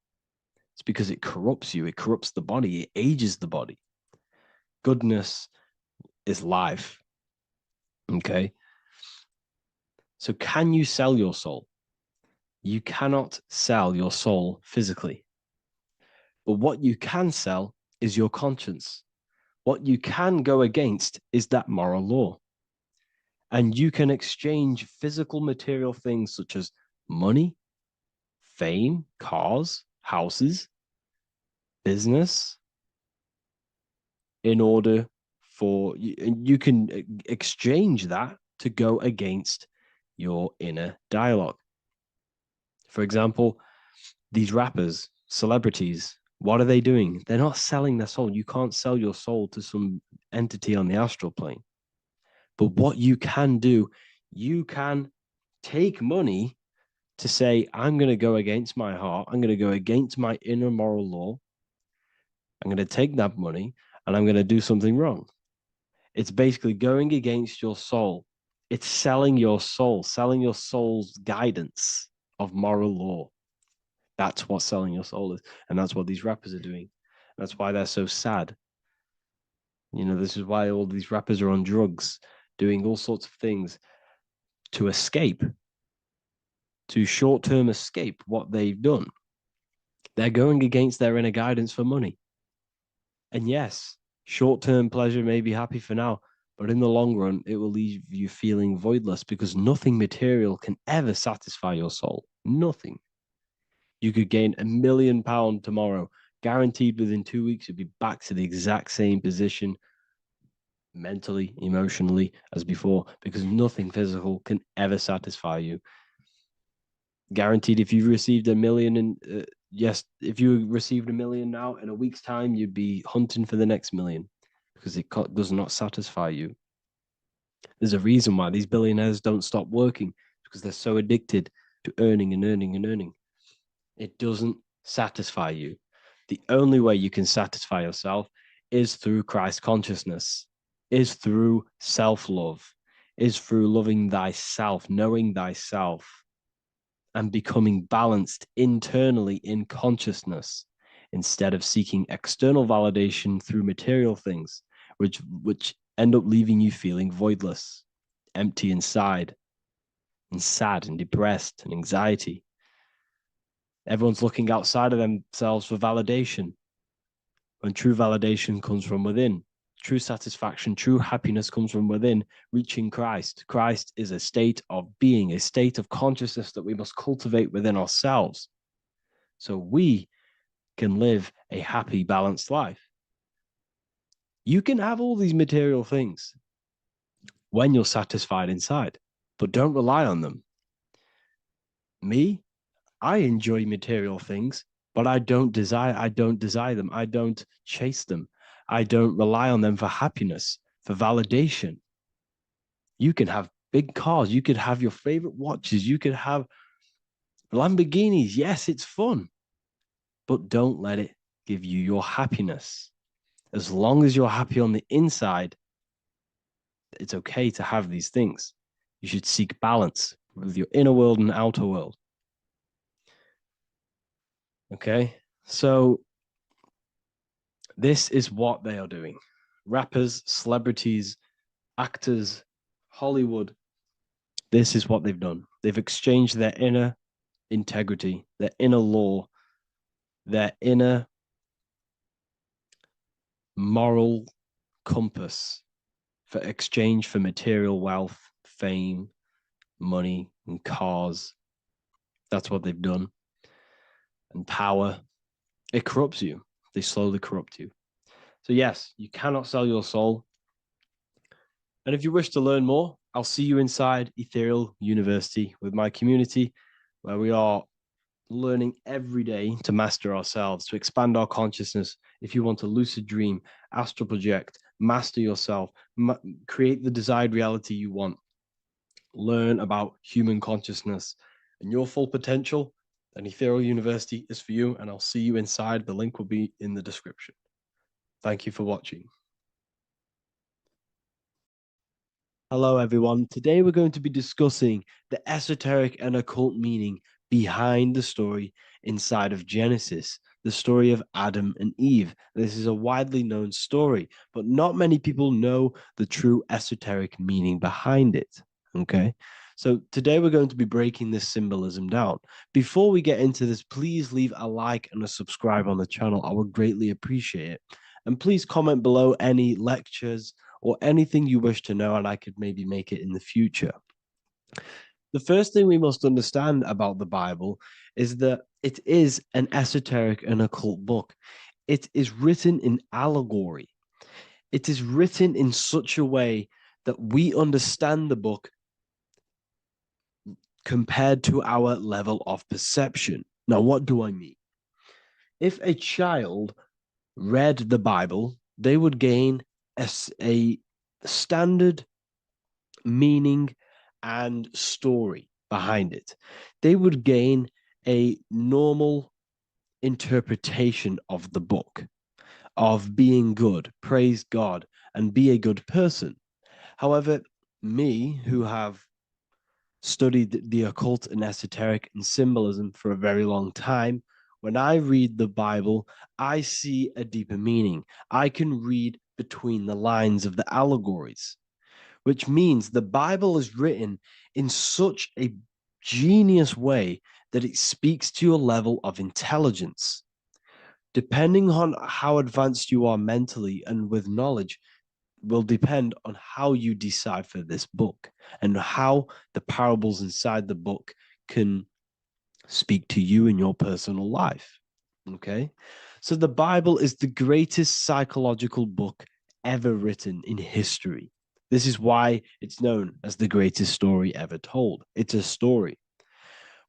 It's because it corrupts you. It corrupts the body. It ages the body. Goodness is life. Okay. So can you sell your soul? You cannot sell your soul physically. But what you can sell is your conscience. What you can go against is that moral law. And you can exchange physical material things such as money, fame, cars, houses, business, in order for you can exchange that to go against your inner dialogue. For example, these rappers, celebrities, what are they doing? They're not selling their soul. You can't sell your soul to some entity on the astral plane. But what you can do, you can take money to say, I'm going to go against my heart. I'm going to go against my inner moral law. I'm going to take that money and I'm going to do something wrong. It's basically going against your soul. It's selling your soul's guidance of moral law. That's what selling your soul is. And that's what these rappers are doing. That's why they're so sad. You know, this is why all these rappers are on drugs, doing all sorts of things to escape, to short-term escape what they've done. They're going against their inner guidance for money. And yes, short-term pleasure may be happy for now, but in the long run, it will leave you feeling voidless because nothing material can ever satisfy your soul. Nothing. You could gain £1 million tomorrow, guaranteed within 2 weeks, you'll be back to the exact same position mentally, emotionally as before, because nothing physical can ever satisfy you. Guaranteed, if you received $1 million in, yes, if you received $1 million now, in a week's time, you'd be hunting for the next million because it does not satisfy you. There's a reason why these billionaires don't stop working, because they're so addicted to earning and earning and earning. It doesn't satisfy you. The only way you can satisfy yourself is through Christ consciousness, is through self-love, is through loving thyself, knowing thyself, and becoming balanced internally in consciousness. instead of seeking external validation through material things, which end up leaving you feeling voidless, empty inside, and sad and depressed and anxiety. Everyone's looking outside of themselves for validation, when true validation comes from within. True satisfaction, true happiness comes from within, reaching Christ. Christ is a state of being, a state of consciousness that we must cultivate within ourselves so we can live a happy, balanced life. You can have all these material things when you're satisfied inside, but don't rely on them. Me, I enjoy material things, but I don't desire them. I don't chase them. I don't rely on them for happiness, for validation. You can have big cars. You could have your favorite watches. You could have Lamborghinis. Yes, it's fun, but don't let it give you your happiness. As long as you're happy on the inside, it's okay to have these things. You should seek balance with your inner world and outer world. Okay, so this is what they are doing. Rappers, celebrities, actors, Hollywood. This is what they've done. They've exchanged their inner integrity, their inner law, their inner moral compass for exchange for material wealth, fame, money, and cars. That's what they've done. And power. It corrupts you. They slowly corrupt you. So yes, you cannot sell your soul. And if you wish to learn more, I'll see you inside Ethereal University with my community, where we are learning every day to master ourselves, to expand our consciousness. If you want to lucid dream, astral project, master yourself, create the desired reality you want, learn about human consciousness and your full potential, then Ethereal University is for you, and I'll see you inside. The link will be in the description. Thank you for watching. Hello, everyone. Today we're going to be discussing the esoteric and occult meaning behind the story inside of Genesis, the story of Adam and Eve. This is a widely known story, but not many people know the true esoteric meaning behind it. Okay, so today we're going to be breaking this symbolism down. Before we get into this, please leave a like and a subscribe on the channel. I would greatly appreciate it. And please comment below any lectures or anything you wish to know, and I could maybe make it in the future. The first thing we must understand about the Bible is that it is an esoteric and occult book. It is written in allegory. It is written in such a way that we understand the book compared to our level of perception. Now, what do I mean? If a child read the Bible, they would gain a standard meaning and story behind it. They would gain a normal interpretation of the book, of being good, praise God, and be a good person. However, me, who have studied the occult and esoteric and symbolism for a very long time, when I read the Bible, I see a deeper meaning. I can read between the lines of the allegories, which means the Bible is written in such a genius way that it speaks to your level of intelligence. Depending on how advanced you are mentally and with knowledge, will depend on how you decipher this book and how the parables inside the book can speak to you in your personal life. Okay, so the Bible is the greatest psychological book ever written in history. This is why it's known as the greatest story ever told. It's a story.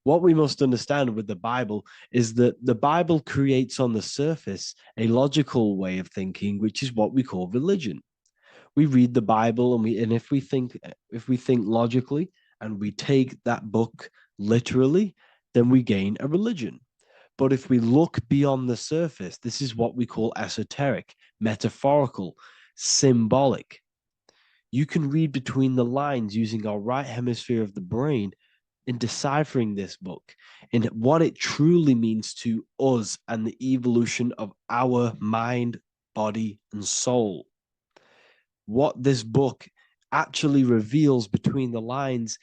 What we must understand with the Bible is that the Bible creates on the surface a logical way of thinking, which is what we call religion. We read the Bible and if we think logically and we take that book literally, then we gain a religion. But if we look beyond the surface, this is what we call esoteric, metaphorical, symbolic. You can read between the lines using our right hemisphere of the brain in deciphering this book, in what it truly means to us and the evolution of our mind, body, and soul. What this book actually reveals between the lines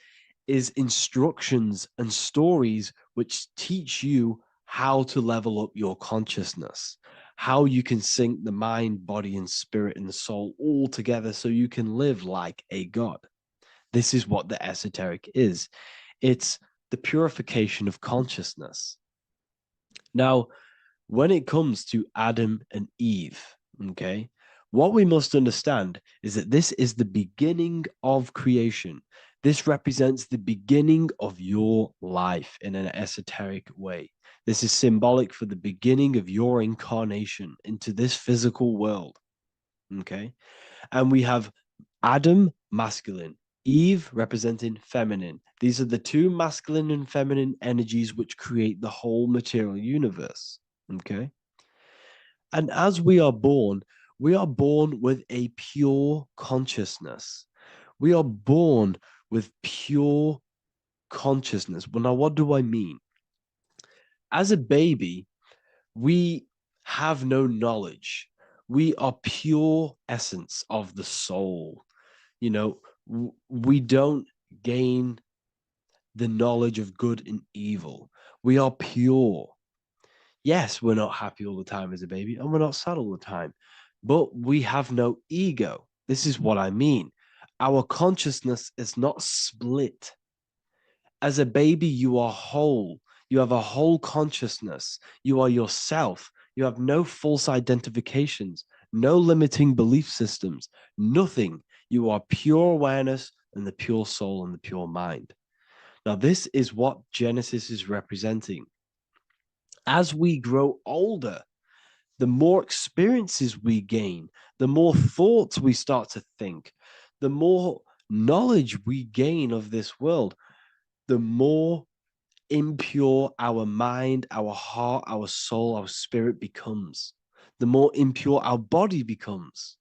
is instructions and stories which teach you how to level up your consciousness, how you can sync the mind, body, and spirit and the soul all together so you can live like a god. This is what the esoteric is. It's the purification of consciousness. Now, when it comes to Adam and Eve, okay, what we must understand is that this is the beginning of creation. This represents the beginning of your life in an esoteric way. This is symbolic for the beginning of your incarnation into this physical world, okay? And we have Adam, masculine, Eve representing feminine. These are the two masculine and feminine energies which create the whole material universe, okay? And as we are born with a pure consciousness. We are born with pure consciousness. Well, now, what do I mean? As a baby, we have no knowledge. We are pure essence of the soul. You know, we don't gain the knowledge of good and evil. We are pure. Yes, we're not happy all the time as a baby, and we're not sad all the time, but we have no ego. This is what I mean. Our consciousness is not split. As a baby, you are whole. You have a whole consciousness. You are yourself. You have no false identifications, no limiting belief systems, nothing. You are pure awareness and the pure soul and the pure mind. Now, this is what Genesis is representing. As we grow older, the more experiences we gain, the more thoughts we start to think, the more knowledge we gain of this world, the more impure our mind, our heart, our soul, our spirit becomes, the more impure our body becomes.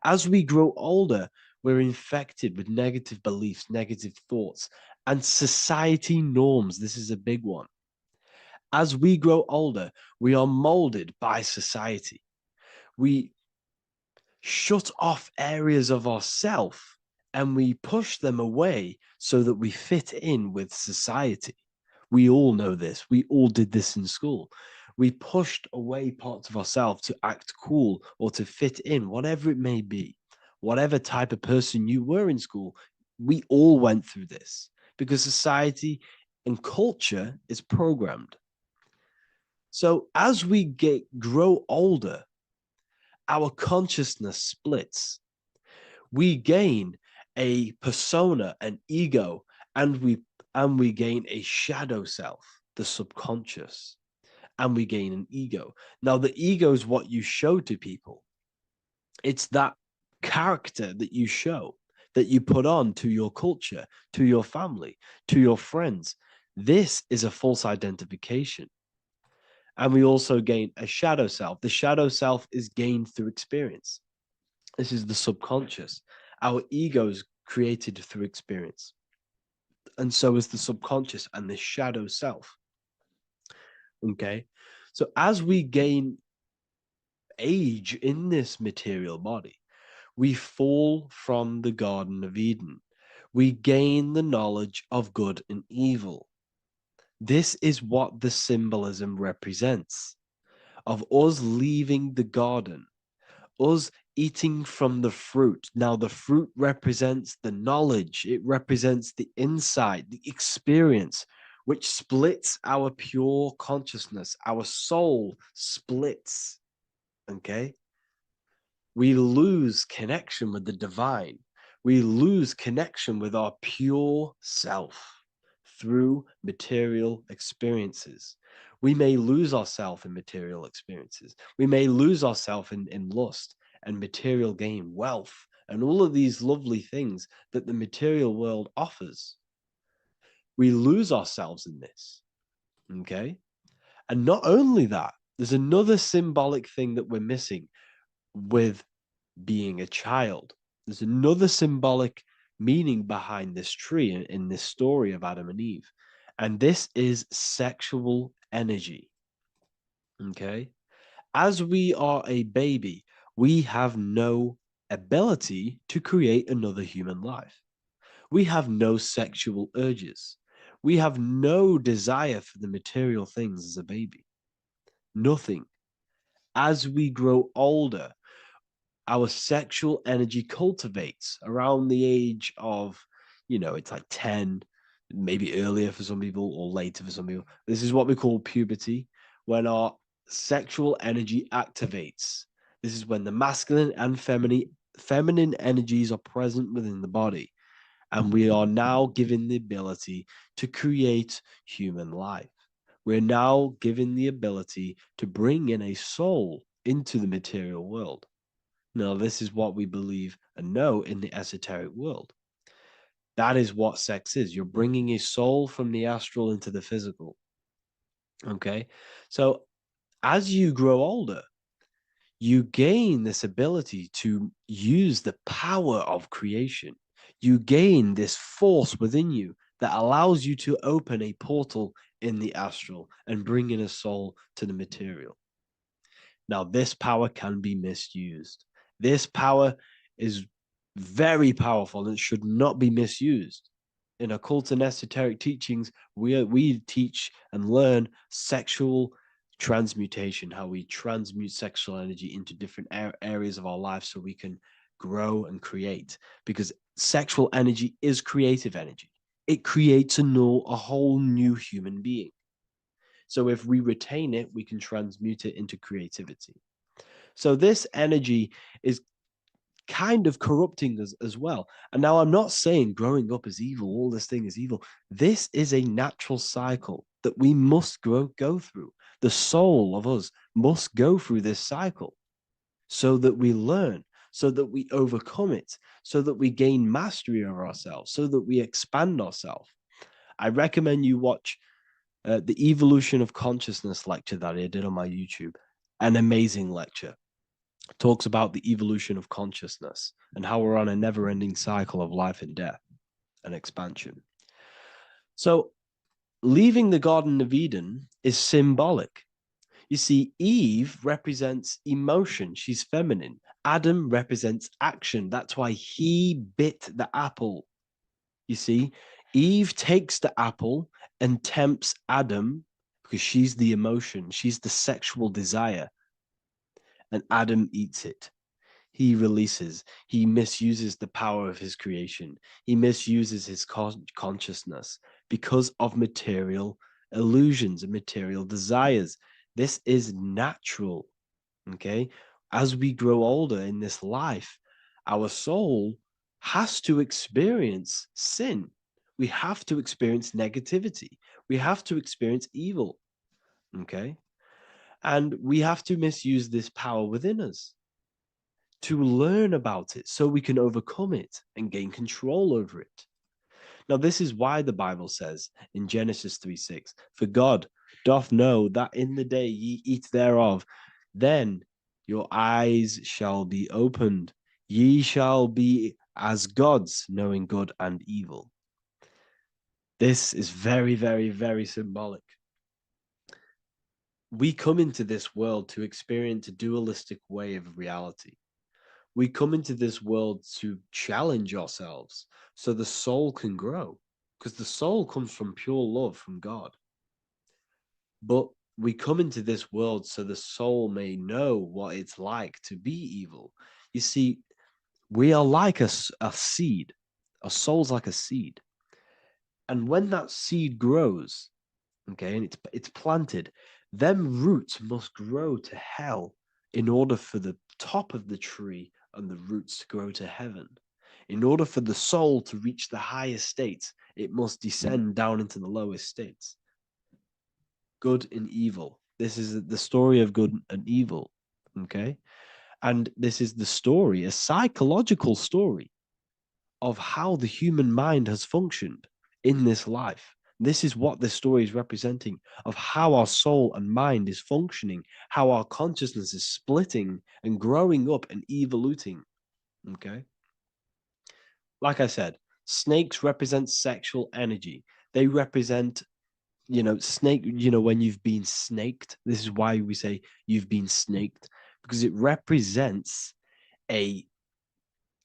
As we grow older, we're infected with negative beliefs, negative thoughts, and society norms. This is a big one. As we grow older, we are molded by society. We shut off areas of ourself and we push them away so that we fit in with society. We all know this. We all did this in school. We pushed away parts of ourselves to act cool or to fit in, whatever it may be. Whatever type of person you were in school, we all went through this because society and culture is programmed. So as we grow older, our consciousness splits. We gain a persona, an ego, and we gain a shadow self, the subconscious, and we gain an ego. Now, the ego is what you show to people. It's that character that you show, that you put on to your culture, to your family, to your friends. This is a false identification. And we also gain a shadow self. The shadow self is gained through experience. This is the subconscious. Our ego is created through experience. And so is the subconscious and the shadow self. Okay. So as we gain age in this material body, we fall from the Garden of Eden. We gain the knowledge of good and evil. This is what the symbolism represents of us leaving the garden, us eating from the fruit. Now, the fruit represents the knowledge, it represents the insight, the experience, which splits our pure consciousness. Our soul splits. Okay? We lose connection with the divine. We lose connection with our pure self through material experiences. We may lose ourselves in material experiences. We may lose ourselves in lust and material gain, wealth, and all of these lovely things that the material world offers. We lose ourselves in this. Okay? And not only that, there's another symbolic thing that we're missing with being a child. There's another symbolic meaning behind this tree in this story of Adam and Eve. And this is sexual energy. Okay. As we are a baby, we have no ability to create another human life. We have no sexual urges. We have no desire for the material things as a baby. Nothing. As we grow older, our sexual energy cultivates around the age of, it's like 10, maybe earlier for some people or later for some people. This is what we call puberty, when our sexual energy activates. This is when the masculine and feminine energies are present within the body. And we are now given the ability to create human life. We're now given the ability to bring in a soul into the material world. Now, this is what we believe and know in the esoteric world. That is what sex is. You're bringing a soul from the astral into the physical. Okay. So as you grow older, you gain this ability to use the power of creation. You gain this force within you that allows you to open a portal in the astral and bring in a soul to the material. Now, this power can be misused. This power is very powerful and should not be misused. In occult and esoteric teachings, we teach and learn sexual transmutation, how we transmute sexual energy into different areas of our life so we can grow and create. Because sexual energy is creative energy. It creates a whole new human being. So if we retain it, we can transmute it into creativity. So this energy is kind of corrupting us as well. And now I'm not saying growing up is evil, all this thing is evil. This is a natural cycle that we must go through. The soul of us must go through this cycle so that we learn, so that we overcome it, so that we gain mastery over ourselves, so that we expand ourselves. I recommend you watch the Evolution of Consciousness lecture that I did on my YouTube. An amazing lecture. Talks about the evolution of consciousness and how we're on a never-ending cycle of life and death and expansion. So leaving the Garden of Eden is symbolic. You see, Eve represents emotion. She's feminine. Adam represents action. That's why he bit the apple. You see, Eve takes the apple and tempts Adam because she's the emotion. She's the sexual desire. And Adam eats it. He releases. He misuses the power of his creation. He misuses his consciousness because of material illusions and material desires. This is natural. Okay. As we grow older in this life, our soul has to experience sin. We have to experience negativity. We have to experience evil. Okay. And we have to misuse this power within us to learn about it so we can overcome it and gain control over it. Now, this is why the Bible says in Genesis 3:6, for God doth know that in the day ye eat thereof, then your eyes shall be opened. Ye shall be as gods, knowing good and evil. This is very, very, very symbolic. We come into this world to experience a dualistic way of reality. We come into this world to challenge ourselves so the soul can grow, because the soul comes from pure love from God. But we come into this world so the soul may know what it's like to be evil. You see, we are like a seed. Our soul's like a seed. And when that seed grows, okay, and it's planted, them roots must grow to hell in order for the top of the tree and the roots to grow to heaven. In order for the soul to reach the highest states, it must descend down into the lowest states. Good and evil. This is the story of good and evil, okay? And this is the story, a psychological story of how the human mind has functioned in this life. This is what this story is representing of how our soul and mind is functioning, how our consciousness is splitting and growing up and evoluting. Okay. Like I said, Snakes represent sexual energy. They represent, snake, when you've been snaked. This is why we say you've been snaked, because it represents a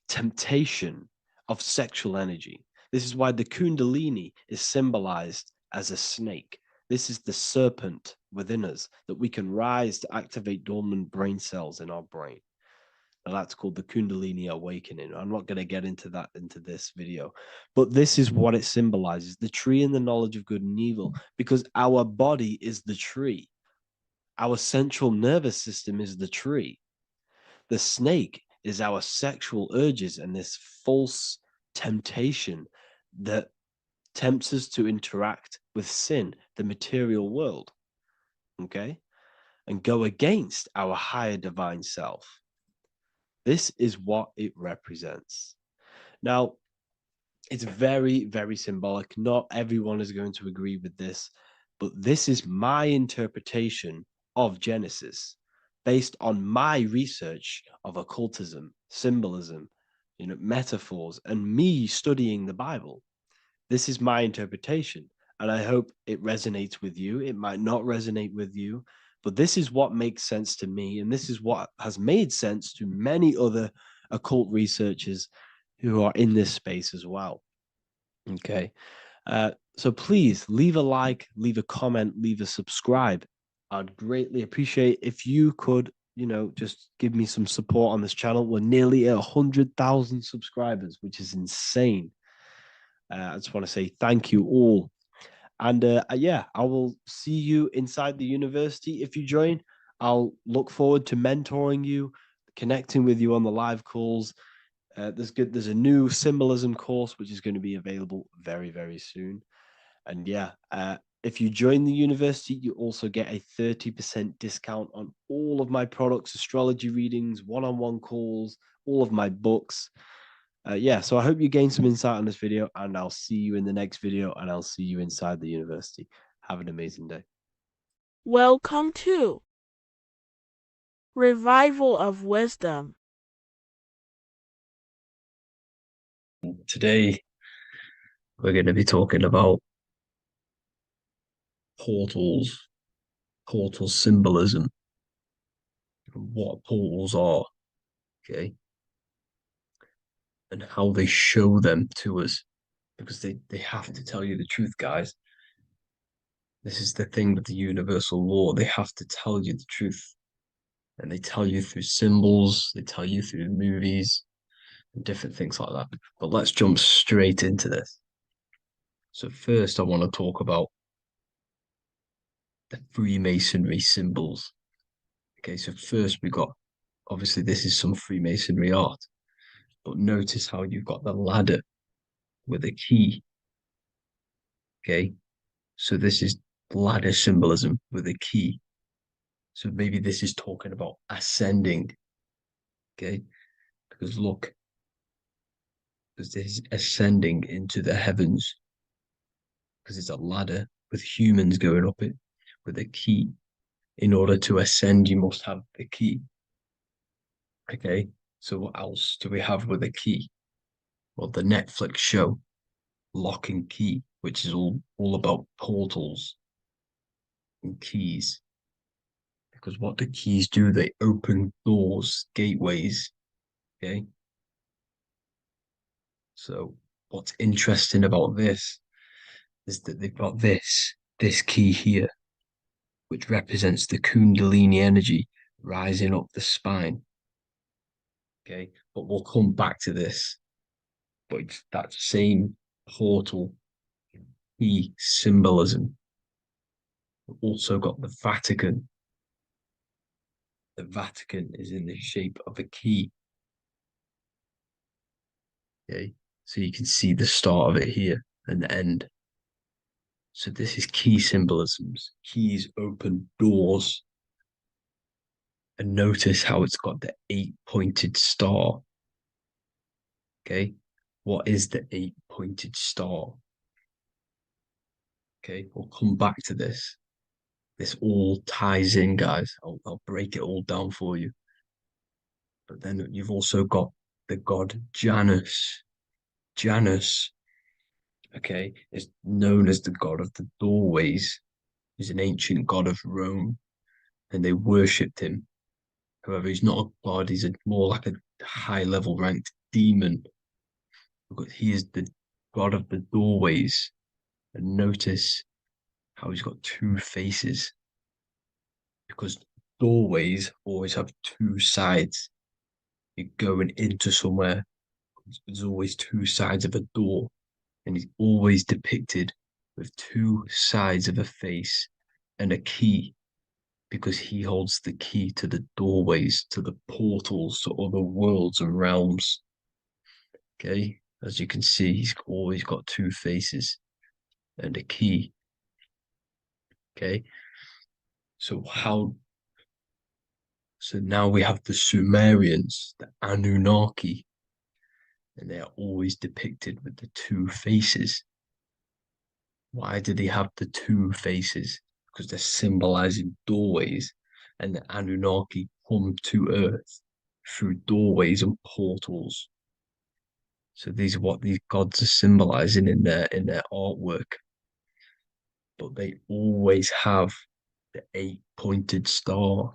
temptation of sexual energy. This is why the Kundalini is symbolized as a snake. This is the serpent within us that we can rise to activate dormant brain cells in our brain. And that's called the Kundalini awakening. I'm not going to get into that into this video, but this is what it symbolizes: the tree and the knowledge of good and evil, because our body is the tree. Our central nervous system is the tree. The snake is our sexual urges and this false temptation that tempts us to interact with sin, the material world, okay, and go against our higher divine self. This is what it represents. Now, it's very, very symbolic. Not everyone is going to agree with this, but this is my interpretation of Genesis based on my research of occultism, symbolism, metaphors, and me studying the Bible. This is my interpretation, and I hope it resonates with you. It might not resonate with you, but this is what makes sense to me, and this is what has made sense to many other occult researchers who are in this space as well. Okay. So please leave a like, leave a comment, leave a subscribe. I'd greatly appreciate if you could, just give me some support on this channel. We're nearly at 100,000 subscribers, which is insane. I just want to say thank you all. And yeah, I will see you inside the university if you join. I'll look forward to mentoring you, connecting with you on the live calls. There's a new symbolism course which is going to be available very, very soon. And yeah, if you join the university, you also get a 30% discount on all of my products, astrology readings, one-on-one calls, all of my books. Yeah, so I hope you gain some insight on this video, and I'll see you in the next video, and I'll see you inside the university. Have an amazing day. Welcome to Revival of Wisdom. Today, we're going to be talking about portals, portal symbolism, what portals are, okay, and how they show them to us, because they have to tell you the truth, guys. This is the thing with the universal law. They have to tell you the truth. And they tell you through symbols, they tell you through movies, and different things like that. But let's jump straight into this. So first, I want to talk about the Freemasonry symbols. Okay, so first we got, obviously this is some Freemasonry art, but notice how you've got the ladder with a key. Okay, so this is ladder symbolism with a key. So maybe this is talking about ascending. Okay, because look, because this is ascending into the heavens, because it's a ladder with humans going up it with a key. In order to ascend, you must have the key. Okay, so what else do we have with a key? Well, the Netflix show Lock and Key, which is all about portals and keys. Because what do keys do? They open doors, gateways. Okay. So what's interesting about this is that they've got this key here, which represents the Kundalini energy rising up the spine. Okay, but we'll come back to this. But it's that same portal key symbolism. We've also got the Vatican. The Vatican is in the shape of a key. Okay, so you can see the start of it here and the end. So this is key symbolisms. Keys open doors. And notice how it's got the 8-pointed star. Okay, what is the 8-pointed star? Okay, we'll come back to this. This all ties in, guys. I'll break it all down for you. But then you've also got the god Janus. Janus, okay, is known as the god of the doorways. He's an ancient god of Rome, and they worshipped him. However, he's not a god, he's more like a high level ranked demon. Because he is the god of the doorways. And notice how he's got two faces. Because doorways always have two sides. You're going into somewhere, there's always two sides of a door. And he's always depicted with two sides of a face and a key, because he holds the key to the doorways, to the portals, to other worlds and realms. Okay, as you can see, he's always got two faces and a key. Okay, so now we have the Sumerians, the Anunnaki, and they are always depicted with the two faces. Why do they have the two faces? Because they're symbolizing doorways, and the Anunnaki come to Earth through doorways and portals. So these are what these gods are symbolizing in their artwork. But they always have the 8-pointed star.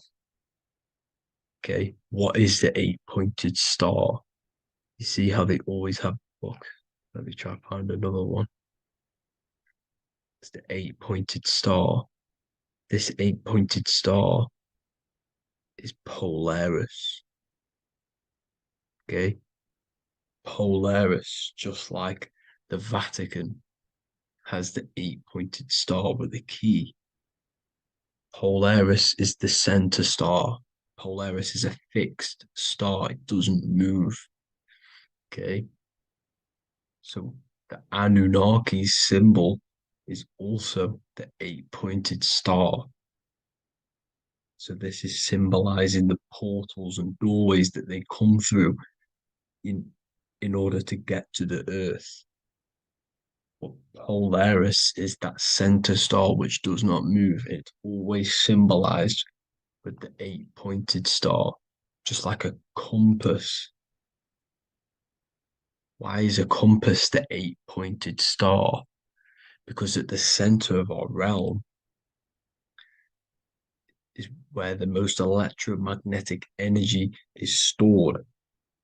Okay, what is the 8-pointed star? You see how they always have. Look, let me try to find another one. It's the 8-pointed star. This 8-pointed star is Polaris. Okay, Polaris, just like the Vatican has the 8-pointed star with a key. Polaris is the center star. Polaris is a fixed star, it doesn't move. Okay, so the Anunnaki's symbol is also the 8-pointed star. So this is symbolizing the portals and doorways that they come through in order to get to the earth. But Polaris is that center star which does not move. It's always symbolized with the 8-pointed star, just like a compass. Why is a compass the 8-pointed star? Because at the center of our realm is where the most electromagnetic energy is stored.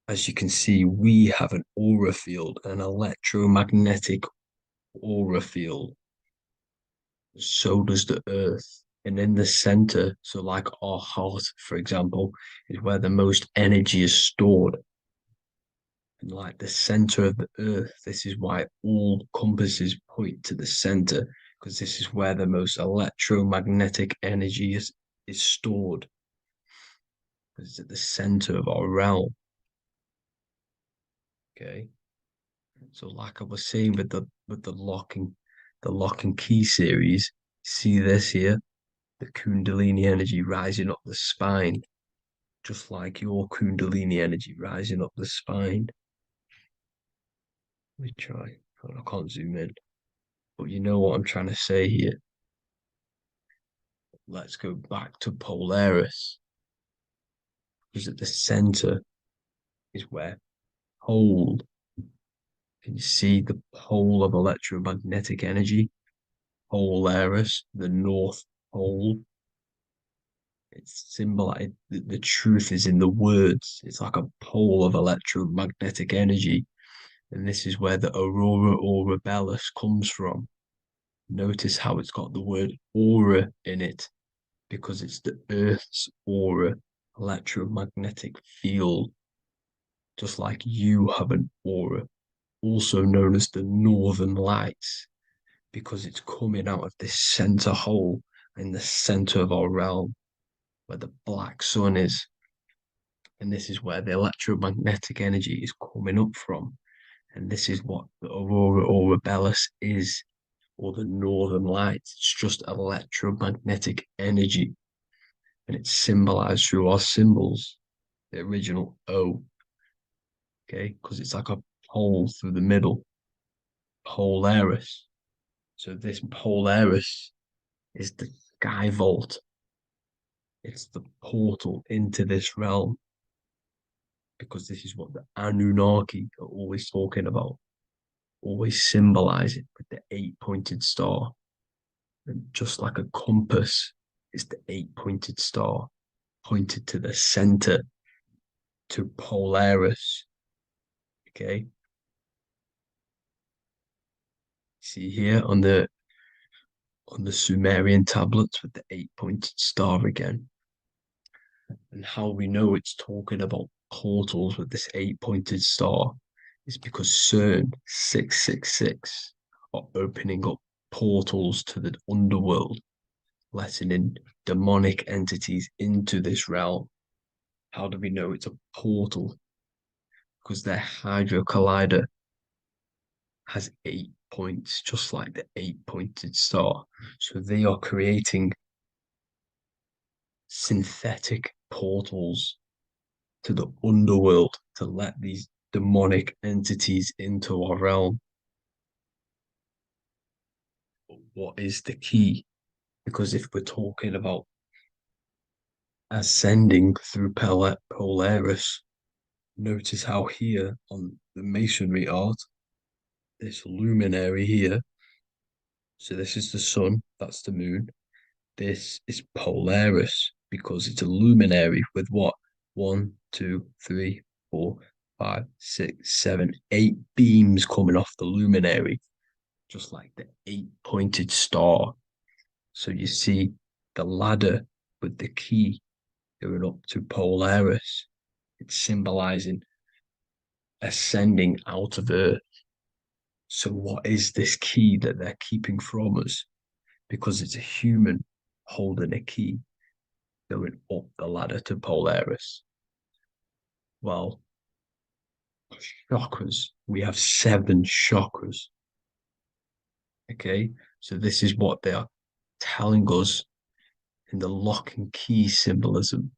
As you can see, we have an aura field, an electromagnetic aura field. So does the Earth. And in the center, so like our heart, for example, is where the most energy is stored. And like the center of the Earth, this is why all compasses point to the center, because this is where the most electromagnetic energy is stored. It's at the center of our realm. Okay. So like I was saying with the lock and key series, see this here, the Kundalini energy rising up the spine, just like your Kundalini energy rising up the spine. Let me try. I can't zoom in, but you know what I'm trying to say here. Let's go back to Polaris, because at the center is where pole. Can you see the pole of electromagnetic energy? Polaris, the North Pole. It's symbolized. The truth is in the words. It's like a pole of electromagnetic energy. And this is where the aurora borealis comes from. Notice how it's got the word aura in it, because it's the Earth's aura, electromagnetic field. Just like you have an aura, also known as the northern lights, because it's coming out of this center hole in the center of our realm, where the black sun is. And this is where the electromagnetic energy is coming up from. And this is what the aurora borealis is, or the northern lights. It's just electromagnetic energy. And it's symbolized through our symbols, the original O. Okay, because it's like a hole through the middle. Polaris. So this Polaris is the sky vault. It's the portal into this realm, because this is what the Anunnaki are always talking about. always symbolize it with the 8-pointed star. And just like a compass, it's the 8-pointed star pointed to the center, to Polaris. Okay. See here on the Sumerian tablets with the 8-pointed star again. And how we know it's talking about portals with this 8-pointed star is because CERN 666 are opening up portals to the underworld, letting in demonic entities into this realm. How do we know it's a portal? Because their Hydra Collider has 8 points, just like the 8-pointed star. So they are creating synthetic portals to the underworld to let these demonic entities into our realm. But what is the key? Because if we're talking about ascending through Polaris, notice how here on the masonry art, this luminary here, so this is the sun, that's the moon. This is Polaris because it's a luminary with what? 1, 2, 3, 4, 5, 6, 7, 8 beams coming off the luminary, just like the 8-pointed star. So you see the ladder with the key going up to Polaris. It's symbolizing ascending out of Earth. So what is this key that they're keeping from us? Because it's a human holding a key going up the ladder to Polaris. Well, chakras. We have 7 chakras. Okay, so this is what they are telling us in the lock and key symbolism.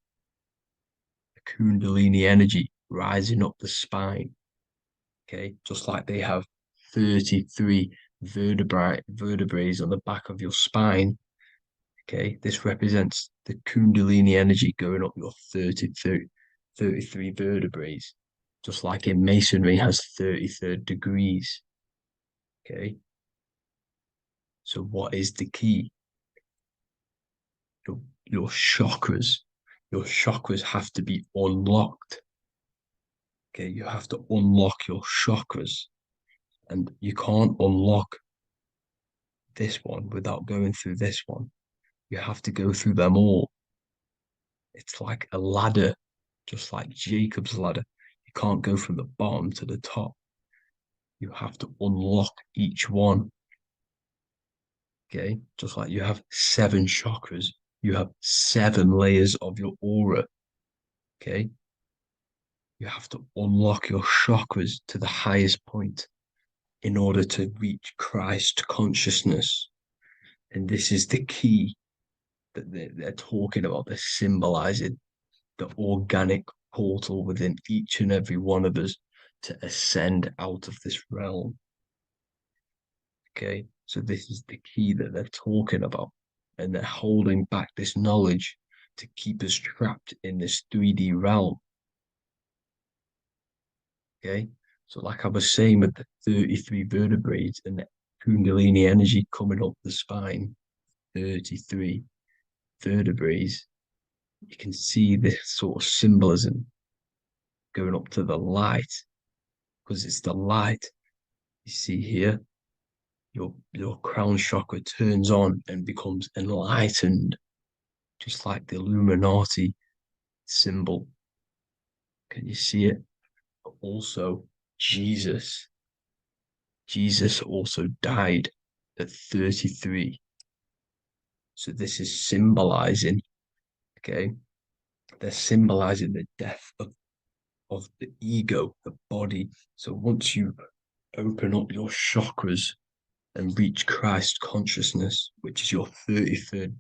The Kundalini energy rising up the spine. Okay, just like they have 33 vertebrae on the back of your spine. Okay, this represents the Kundalini energy going up your 33 vertebrae, just like in masonry has 33rd degrees. Okay, so what is the key? Your chakras. Your chakras have to be unlocked. Okay, you have to unlock your chakras, and you can't unlock this one without going through this one. You have to go through them all. It's like a ladder, just like Jacob's ladder. You can't go from the bottom to the top. You have to unlock each one. Okay, just like you have 7 chakras, you have 7 layers of your aura. Okay, you have to unlock your chakras to the highest point in order to reach Christ consciousness. And this is the key that they're talking about. They're symbolizing the organic portal within each and every one of us to ascend out of this realm. Okay, so this is the key that they're talking about, and they're holding back this knowledge to keep us trapped in this 3D realm. Okay, so like I was saying with the 33 vertebrae and the Kundalini energy coming up the spine, 33 vertebrae, you can see this sort of symbolism going up to the light, because it's the light you see here. Your crown chakra turns on and becomes enlightened, just like the Illuminati symbol. Can you see it? But also, Jesus also died at 33. So this is symbolizing, okay, they're symbolizing the death of the ego, the body. So once you open up your chakras and reach Christ consciousness, which is your 33rd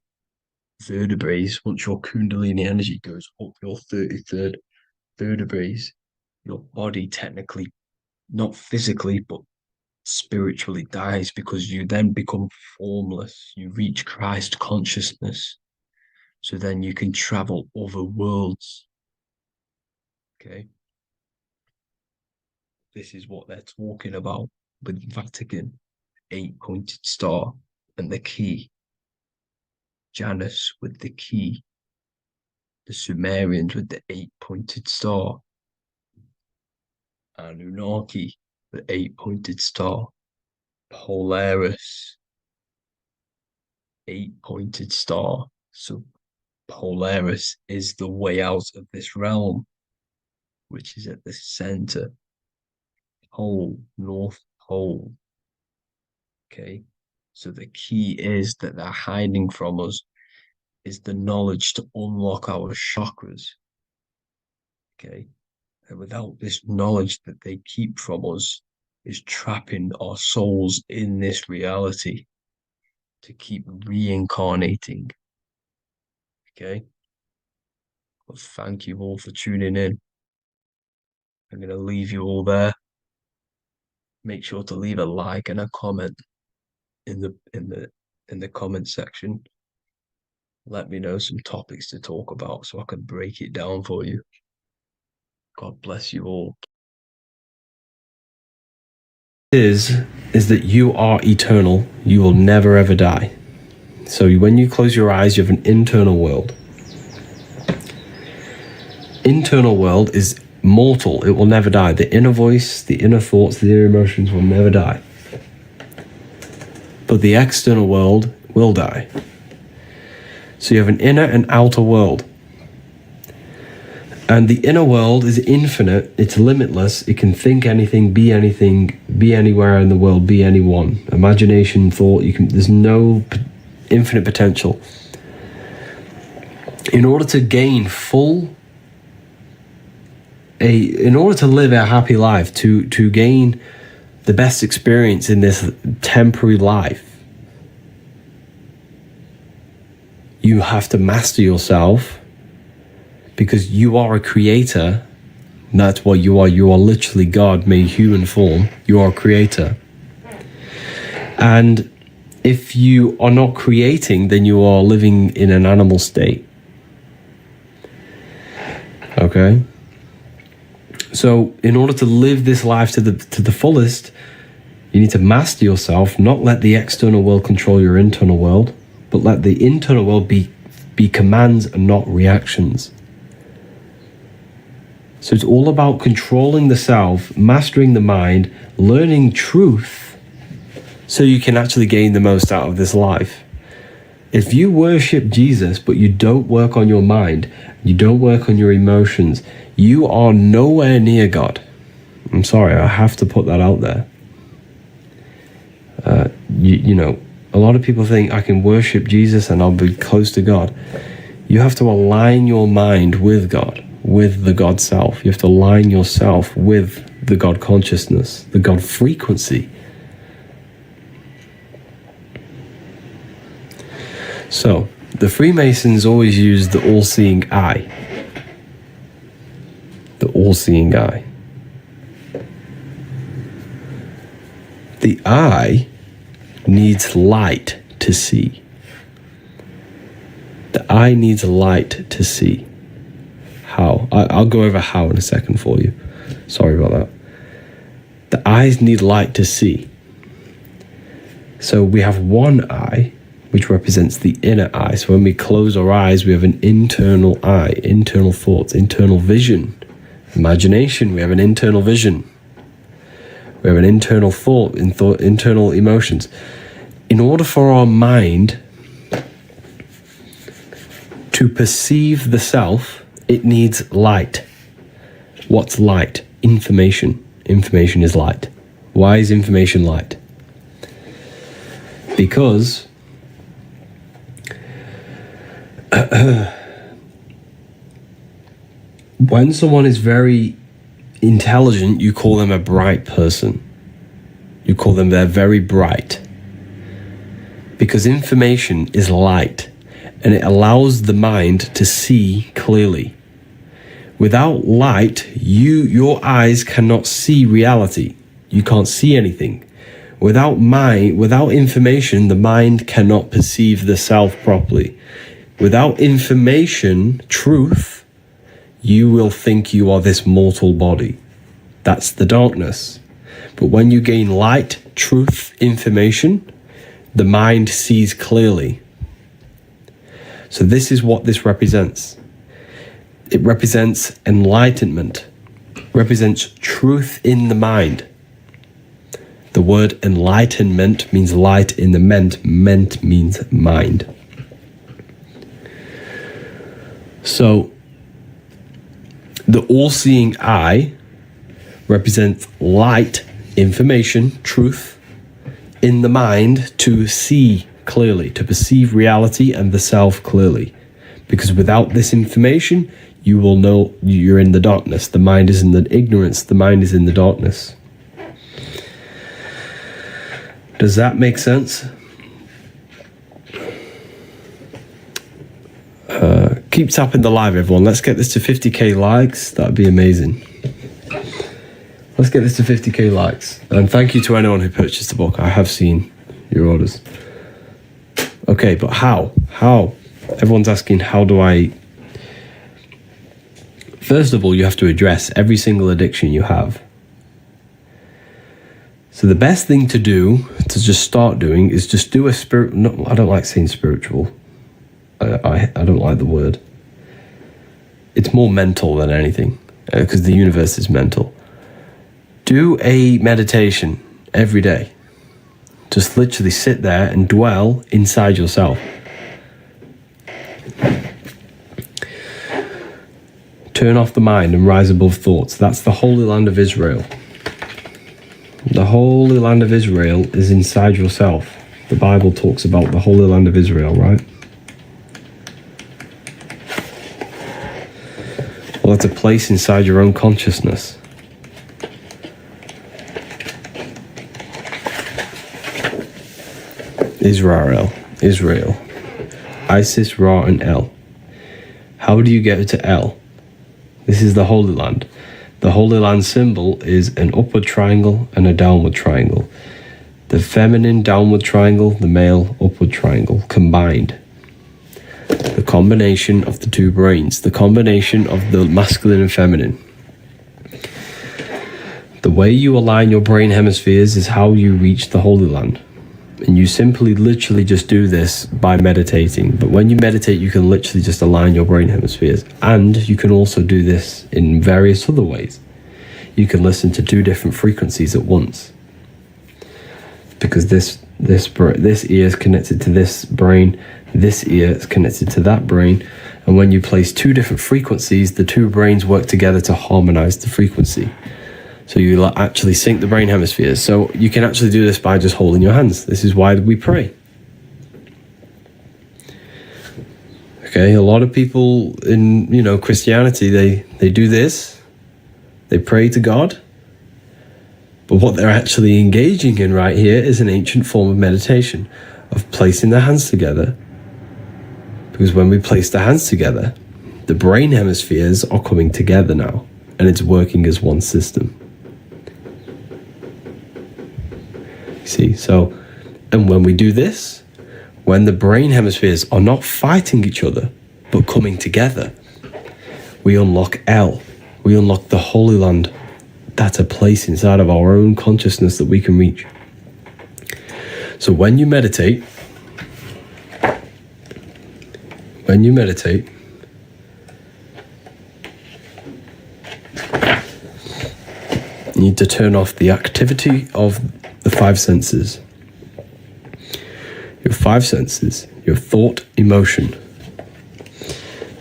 vertebrae, once your Kundalini energy goes up your 33rd vertebrae, your body technically, not physically, but spiritually dies, because you then become formless. You reach Christ consciousness. So then you can travel other worlds. Okay. This is what they're talking about. with Vatican, 8-pointed star, and the key. Janus with the key. The Sumerians with the 8-pointed star. Anunnaki, the 8-pointed star. Polaris, 8-pointed star. So Polaris is the way out of this realm, which is at the center. Pole, North Pole. Okay, so the key is that they're hiding from us is the knowledge to unlock our chakras. Okay, and without this knowledge that they keep from us is trapping our souls in this reality to keep reincarnating. Okay, well, thank you all for tuning in. I'm going to leave you all there. Make sure to leave a like and a comment in the comment section. Let me know some topics to talk about so I can break it down for you. God bless you all. Is that you are eternal. You will never ever die. So when you close your eyes, you have an internal world. Internal world is mortal. It will never die. The inner voice, the inner thoughts, the inner emotions will never die. But the external world will die. So you have an inner and outer world. And the inner world is infinite, it's limitless, it can think anything, be anywhere in the world, be anyone. Imagination, thought, there's no infinite potential. In order to gain in order to live a happy life, to gain the best experience in this temporary life, you have to master yourself. Because you are a creator, that's what you are. You are literally God made human form. You are a creator. And if you are not creating, then you are living in an animal state. Okay? So in order to live this life to the fullest, you need to master yourself, not let the external world control your internal world, but let the internal world be commands and not reactions. So it's all about controlling the self, mastering the mind, learning truth, so you can actually gain the most out of this life. If you worship Jesus, but you don't work on your mind, you don't work on your emotions, you are nowhere near God. I'm sorry, I have to put that out there. You know, a lot of people think I can worship Jesus and I'll be close to God. You have to align your mind with God. With the God self. You have to align yourself with the God consciousness, the God frequency. So, the Freemasons always use the all-seeing eye. The all-seeing eye. The eye needs light to see. The eye needs light to see. How? I'll go over how in a second for you. Sorry about that. The eyes need light to see. So we have one eye, which represents the inner eye. So when we close our eyes, we have an internal eye, internal thoughts, internal vision. Imagination, we have an internal vision. We have an internal thought, internal emotions. In order for our mind to perceive the self, it needs light. What's light? Information. Information is light. Why is information light? Because when someone is very intelligent, you call them a bright person. You call them they're very bright. Because information is light, and it allows the mind to see clearly. Without light, your eyes cannot see reality. You can't see anything. Without information, the mind cannot perceive the self properly. Without information, truth, you will think you are this mortal body. That's the darkness. But when you gain light, truth, information, the mind sees clearly. So this is what this represents. It represents enlightenment, represents truth in the mind. The word enlightenment means light in the ment. Ment means mind. So the all-seeing eye represents light, information, truth in the mind to see clearly, to perceive reality and the self clearly. Because without this information, you will know you're in the darkness. The mind is in the ignorance. The mind is in the darkness. Does that make sense? Keep tapping the live, everyone. Let's get this to 50k likes. That'd be amazing. Let's get this to 50k likes. And thank you to anyone who purchased the book. I have seen your orders. Okay, but how? How? Everyone's asking, how do I... First of all, you have to address every single addiction you have. So the best thing to do, to just start doing, is just do a spirit... No, I don't like saying spiritual. I don't like the word. It's more mental than anything, because the universe is mental. Do a meditation every day. Just literally sit there and dwell inside yourself. Turn off the mind and rise above thoughts. That's the Holy Land of Israel. The Holy Land of Israel is inside yourself. The Bible talks about the Holy Land of Israel, right? Well, it's a place inside your own consciousness. Israel. Isis, Ra, and El. How do you get to El? This is the Holy Land. The Holy Land symbol is an upward triangle and a downward triangle. The feminine downward triangle, the male upward triangle, combined. The combination of the two brains, the combination of the masculine and feminine. The way you align your brain hemispheres is how you reach the Holy Land. And you simply literally just do this by meditating. But when you meditate, you can literally just align your brain hemispheres. And you can also do this in various other ways. You can listen to 2 different frequencies at once. Because this ear is connected to this brain, this ear is connected to that brain. And when you place 2 different frequencies, the 2 brains work together to harmonize the frequency. So you actually sync the brain hemispheres. So you can actually do this by just holding your hands. This is why we pray. Okay, a lot of people in, Christianity, they do this. They pray to God. But what they're actually engaging in right here is an ancient form of meditation, of placing their hands together. Because when we place the hands together, the brain hemispheres are coming together now, and it's working as one system. See, so, and when we do this, when the brain hemispheres are not fighting each other, but coming together, we unlock El. We unlock the Holy Land. That's a place inside of our own consciousness that we can reach. So when you meditate, you need to turn off the activity of the 5 senses. Your 5 senses, your thought, emotion.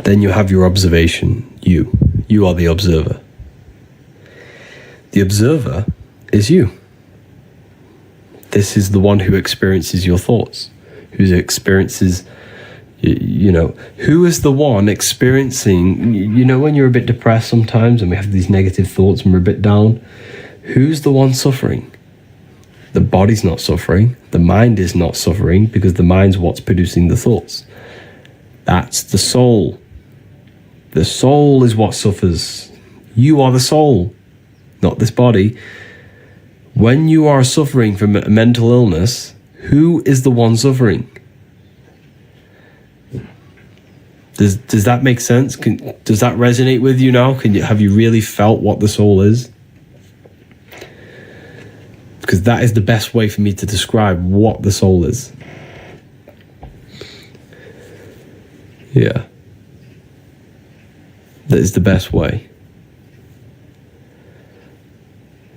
Then you have your observation, you. You are the observer. The observer is you. This is the one who experiences your thoughts, who experiences, who is the one experiencing, when you're a bit depressed sometimes and we have these negative thoughts and we're a bit down, who's the one suffering? The body's not suffering. The mind is not suffering because the mind's what's producing the thoughts. That's the soul. The soul is what suffers. You are the soul, not this body. When you are suffering from a mental illness, who is the one suffering? Does that make sense? Does that resonate with you now? Have you really felt what the soul is? because that is the best way for me to describe what the soul is. Yeah. That is the best way.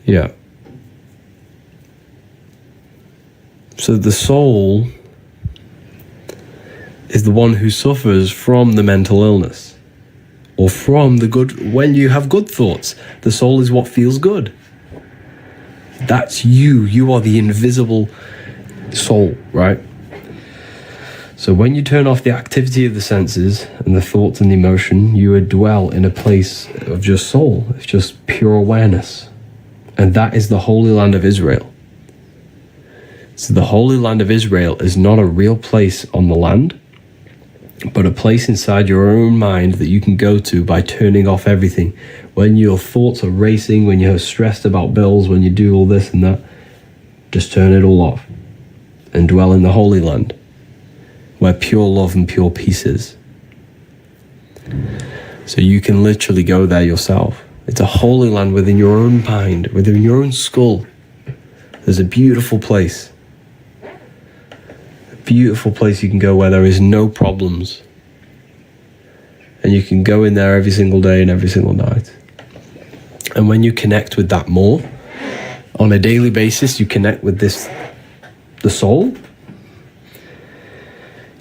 Yeah. So the soul is the one who suffers from the mental illness, or from the good. When you have good thoughts, the soul is what feels good. That's you. You are the invisible soul, right? So when you turn off the activity of the senses and the thoughts and the emotion, you would dwell in a place of just soul. It's just pure awareness. And that is the Holy Land of Israel. So the Holy Land of Israel is not a real place on the land, but a place inside your own mind that you can go to by turning off everything. When your thoughts are racing, when you're stressed about bills, when you do all this and that, just turn it all off and dwell in the Holy Land, where pure love and pure peace is. So you can literally go there yourself. It's a holy land within your own mind, within your own skull. There's a beautiful place. Beautiful place you can go where there is no problems, and you can go in there every single day and every single night. And when you connect with that more on a daily basis, you connect with the soul,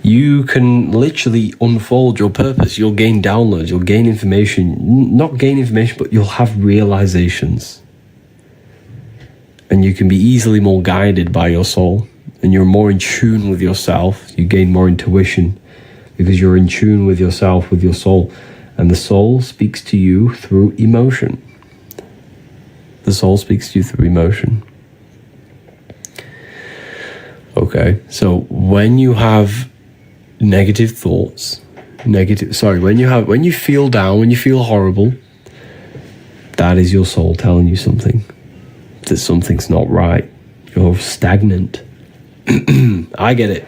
you can literally unfold your purpose. You'll gain downloads, you'll gain information, not gain information, but you'll have realizations, and you can be easily more guided by your soul. And you're more in tune with yourself. You gain more intuition because you're in tune with yourself, with your soul. And the soul speaks to you through emotion. The soul speaks to you through emotion. Okay, so when you have negative thoughts, when you feel down, when you feel horrible, that is your soul telling you something. That something's not right. You're stagnant. I get it.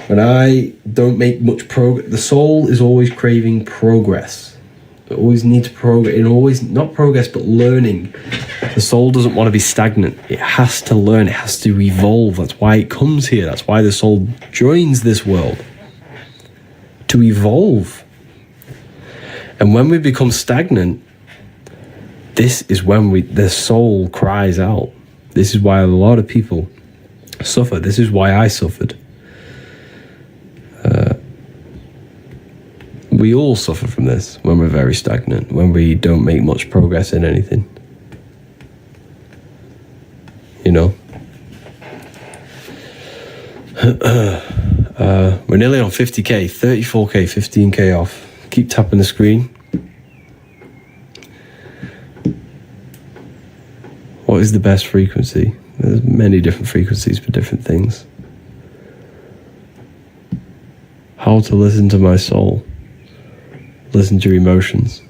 When I don't make much progress, the soul is always craving progress. It always needs progress. It always, not progress, but learning. The soul doesn't want to be stagnant. It has to learn. It has to evolve. That's why it comes here. That's why the soul joins this world. To evolve. And when we become stagnant, this is when the soul cries out. This is why a lot of people suffer. This is why I suffered. We all suffer from this when we're very stagnant, when we don't make much progress in anything. You know? We're nearly on 50k, 34k, 15k off. Keep tapping the screen. What is the best frequency? There's many different frequencies for different things. How to listen to my soul. Listen to your emotions.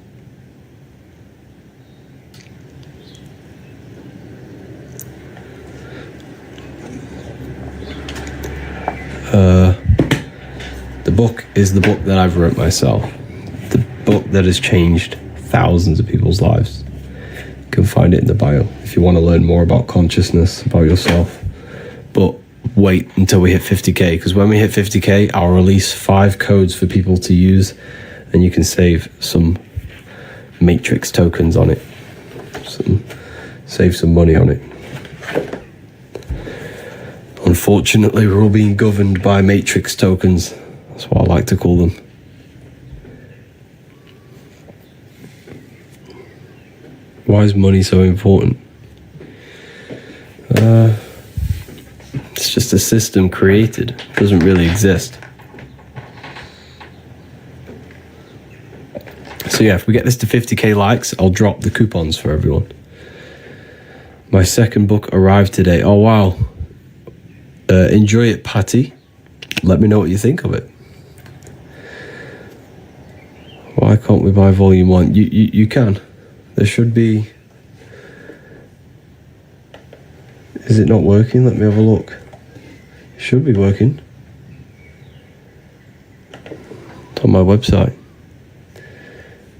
The book is the book that I've wrote myself. The book that has changed thousands of people's lives. You can find it in the bio if you want to learn more about consciousness, about yourself. But wait until we hit 50k, because when we hit 50k, I'll release 5 codes for people to use, and you can save some matrix tokens on it. Save some money on it. Unfortunately, we're all being governed by matrix tokens. That's what I like to call them. Why is money so important? It's just a system created. It doesn't really exist. So yeah, if we get this to 50k likes, I'll drop the coupons for everyone. My second book arrived today. Oh wow. Enjoy it, Patty. Let me know what you think of it. Why can't we buy volume 1? You can. There should be... Is it not working? Let me have a look. It should be working. It's on my website.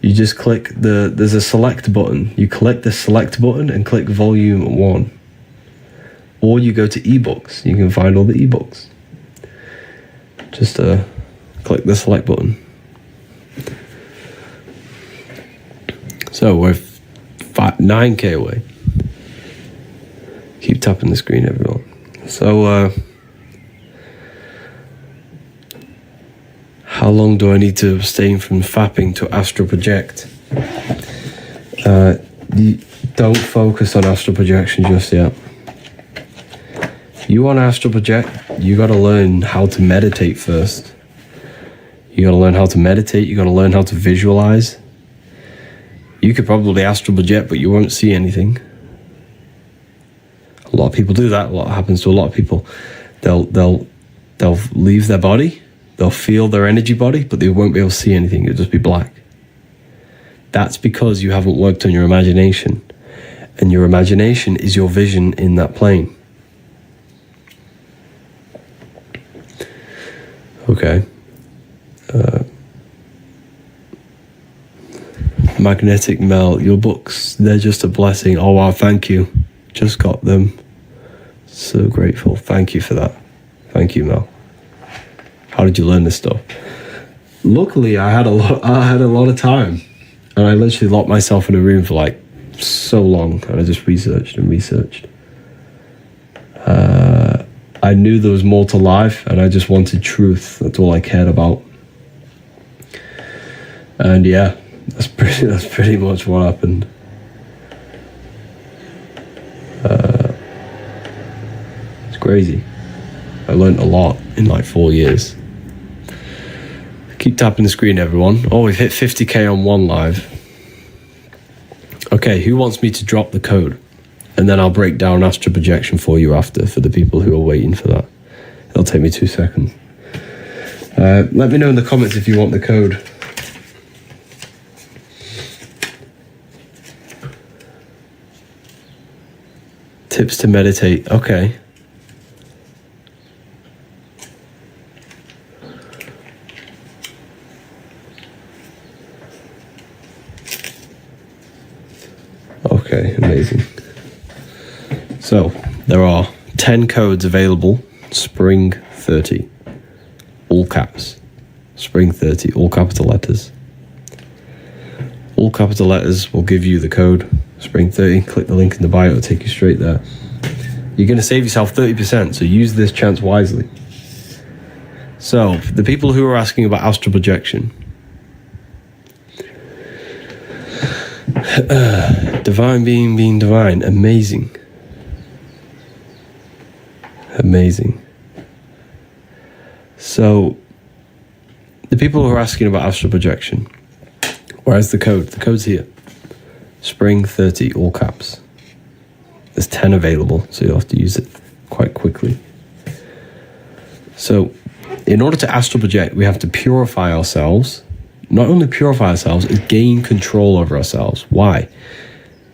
You just click there's a select button. You click the select button and click volume 1. or you go to ebooks. You can find all the ebooks. Just click the select button. So we're 9K away. Keep tapping the screen, everyone. So how long do I need to abstain from fapping to astral project? You don't focus on astral projection just yet. You want to astral project, you got to learn how to meditate first. You got to learn how to meditate. You got to learn how to visualize. You could probably astral project, but you won't see anything. A lot of people do that. A lot happens to a lot of people. They'll leave their body. They'll feel their energy body, but they won't be able to see anything. It'll just be black. That's because you haven't worked on your imagination. And your imagination is your vision in that plane. Okay. Magnetic Mel, your books, they're just a blessing. Oh wow, thank you. Just got them. So grateful. Thank you for that. Thank you, Mel. How did you learn this stuff? Luckily, I had a lot of time, and I literally locked myself in a room for like so long, and I just researched and researched. I knew there was more to life, and I just wanted truth. That's all I cared about. And yeah, that's pretty much what happened. It's crazy. I learned a lot in like 4 years. Keep tapping the screen, everyone. Oh, we've hit 50K on one live. Okay, who wants me to drop the code? And then I'll break down astral projection for you after, for the people who are waiting for that. It'll take me 2 seconds. Let me know in the comments if you want the code. Tips to meditate. Okay. Okay, amazing. So, there are 10 codes available. Spring 30. All caps. Spring 30. All capital letters. All capital letters will give you the code. Spring 30. Click the link in the bio. It'll take you straight there. You're going to save yourself 30%, so use this chance wisely. So, the people who are asking about astral projection. Divine being divine. Amazing. Amazing. So, the people who are asking about astral projection, where's the code? The code's here. Spring 30, all caps. There's 10 available, so you'll have to use it quite quickly. So, in order to astral project, we have to purify ourselves. Not only purify ourselves, is gain control over ourselves. Why?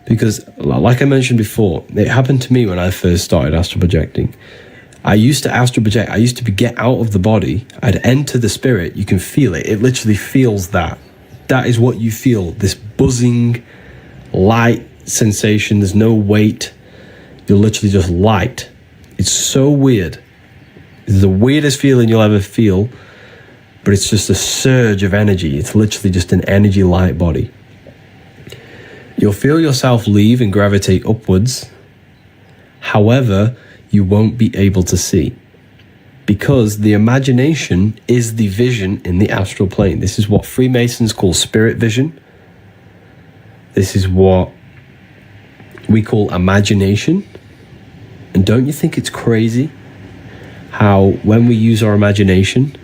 Because, like I mentioned before, it happened to me when I first started astral projecting. I used to astral project. I used to get out of the body. I'd enter the spirit. You can feel it. It literally feels that. That is what you feel. This buzzing, light sensation. There's no weight. You're literally just light. It's so weird. It's the weirdest feeling you'll ever feel. But it's just a surge of energy. It's literally just an energy light body. You'll feel yourself leave and gravitate upwards. However, you won't be able to see. Because the imagination is the vision in the astral plane. This is what Freemasons call spirit vision. This is what we call imagination. And don't you think it's crazy how when we use our imagination,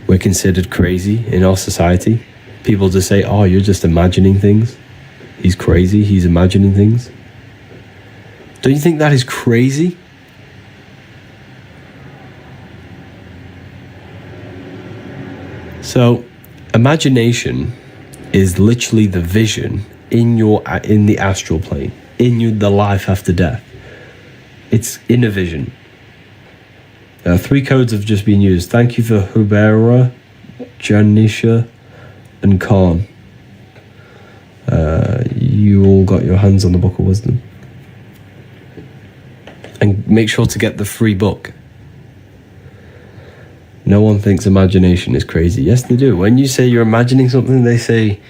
we're considered crazy in our society? People just say, oh, you're just imagining things. He's crazy, he's imagining things. Don't you think that is crazy? So, imagination is literally the vision in the astral plane, the life after death. It's inner vision. 3 codes have just been used. Thank you for Hubera, Janisha, and Khan. You all got your hands on the Book of Wisdom. And make sure to get the free book. No one thinks imagination is crazy. Yes, they do. When you say you're imagining something, they say,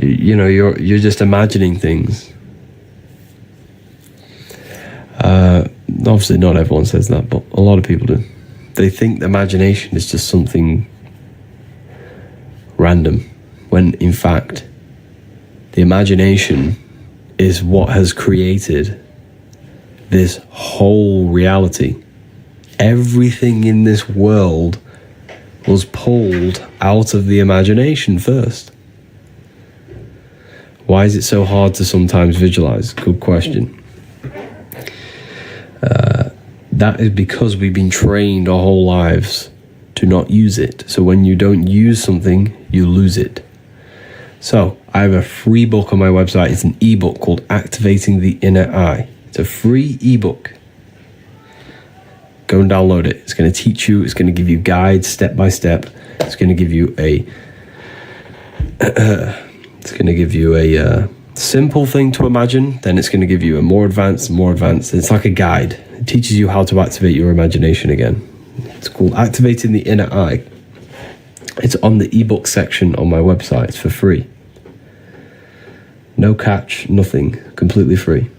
you know, you're just imagining things. Obviously, not everyone says that, but a lot of people do. They think imagination is just something random, when in fact, the imagination is what has created this whole reality. Everything in this world was pulled out of the imagination first. Why is it so hard to sometimes visualize? Good question. That is because we've been trained our whole lives to not use it. So when you don't use something, you lose it. So I have a free book on my website. It's an ebook called Activating the Inner Eye. It's a free ebook. Go and download it. It's going to teach you. It's going to give you guides step by step. It's going to give you a simple thing to imagine. Then it's going to give you a more advanced. It's like a guide. It teaches you how to activate your imagination again. It's called Activating the Inner Eye. It's on the ebook section on my website. It's for free. No catch, nothing. Completely free.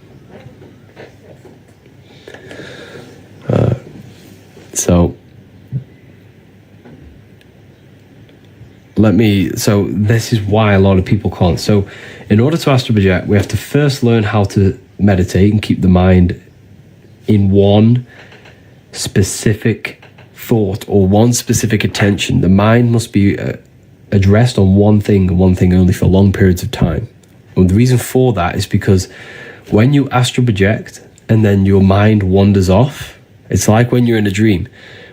So this is why a lot of people can't. So in order to astral project, we have to first learn how to meditate and keep the mind in one specific thought or one specific attention. The mind must be addressed on one thing and one thing only for long periods of time. And the reason for that is because when you astral project and then your mind wanders off, it's like when you're in a dream.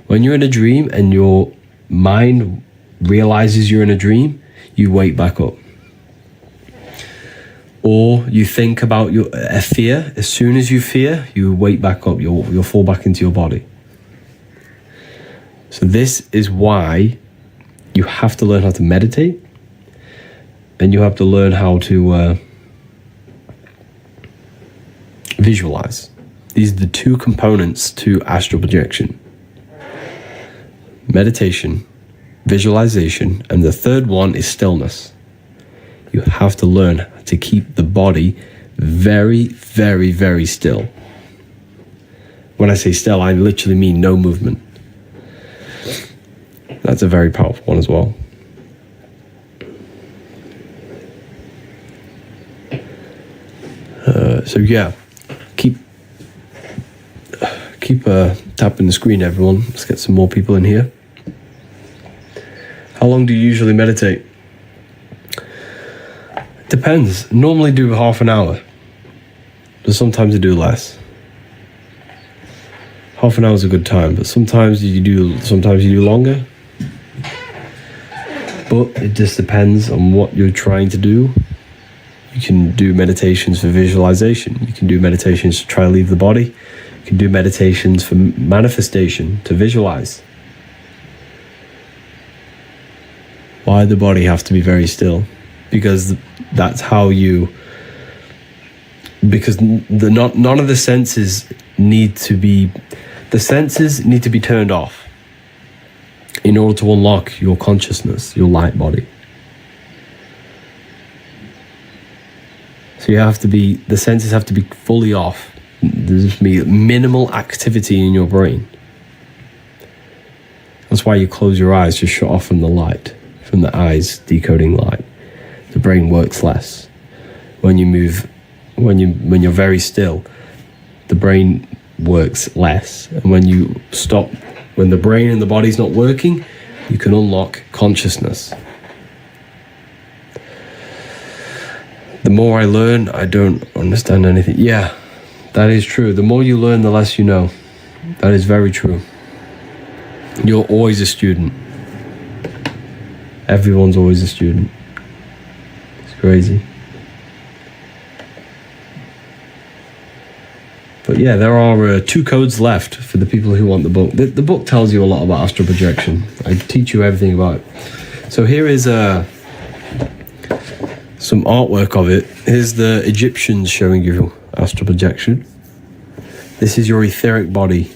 When you're in a dream and your mind realizes you're in a dream, you wake back up. Or you think about a fear. As soon as you fear, you wake back up. You'll fall back into your body. So this is why you have to learn how to meditate, and you have to learn how to visualize. These are the two components to astral projection: meditation, visualization, and the third one is stillness. You have to learn to keep the body very, very, very still. When I say still, I literally mean no movement. That's a very powerful one as well. So yeah, keep tapping the screen, everyone. Let's get some more people in here. How long do you usually meditate? Depends. Normally do half an hour, but sometimes I do less. Half an hour is a good time, but sometimes you do longer. But it just depends on what you're trying to do. You can do meditations for visualization. You can do meditations to try to leave the body. You can do meditations for manifestation, to visualize. Why the body have to be very still? Because that's how you... Because none of the senses need to be... The senses need to be turned off in order to unlock your consciousness, your light body. So the senses have to be fully off. There's just be minimal activity in your brain. That's why you close your eyes to shut off from the light, from the eyes decoding light. The brain works less. When you're very still, the brain works less. And when you stop, when the brain and the body's not working, you can unlock consciousness. The more I learn, I don't understand anything. Yeah, that is true. The more you learn, the less you know. That is very true. You're always a student. Everyone's always a student. It's crazy. But yeah, there are 2 codes left for the people who want the book. The book tells you a lot about astral projection. I teach you everything about it. So here is some artwork of it. Here's the Egyptians showing you astral projection. This is your etheric body.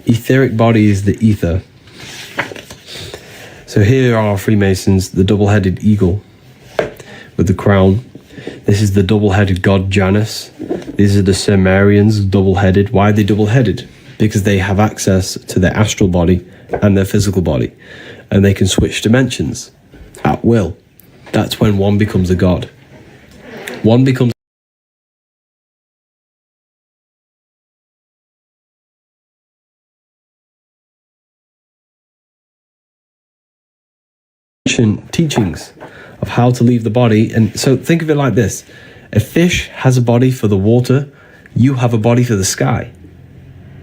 Etheric body is the ether. So here are Freemasons, the double-headed eagle with the crown. This is the double-headed god Janus. These are the Sumerians, double-headed. Why are they double-headed? Because they have access to their astral body and their physical body, and they can switch dimensions at will. That's when one becomes a god. One becomes teachings of how to leave the body. And so think of it like this: a fish has a body for the water, you have a body for the sky.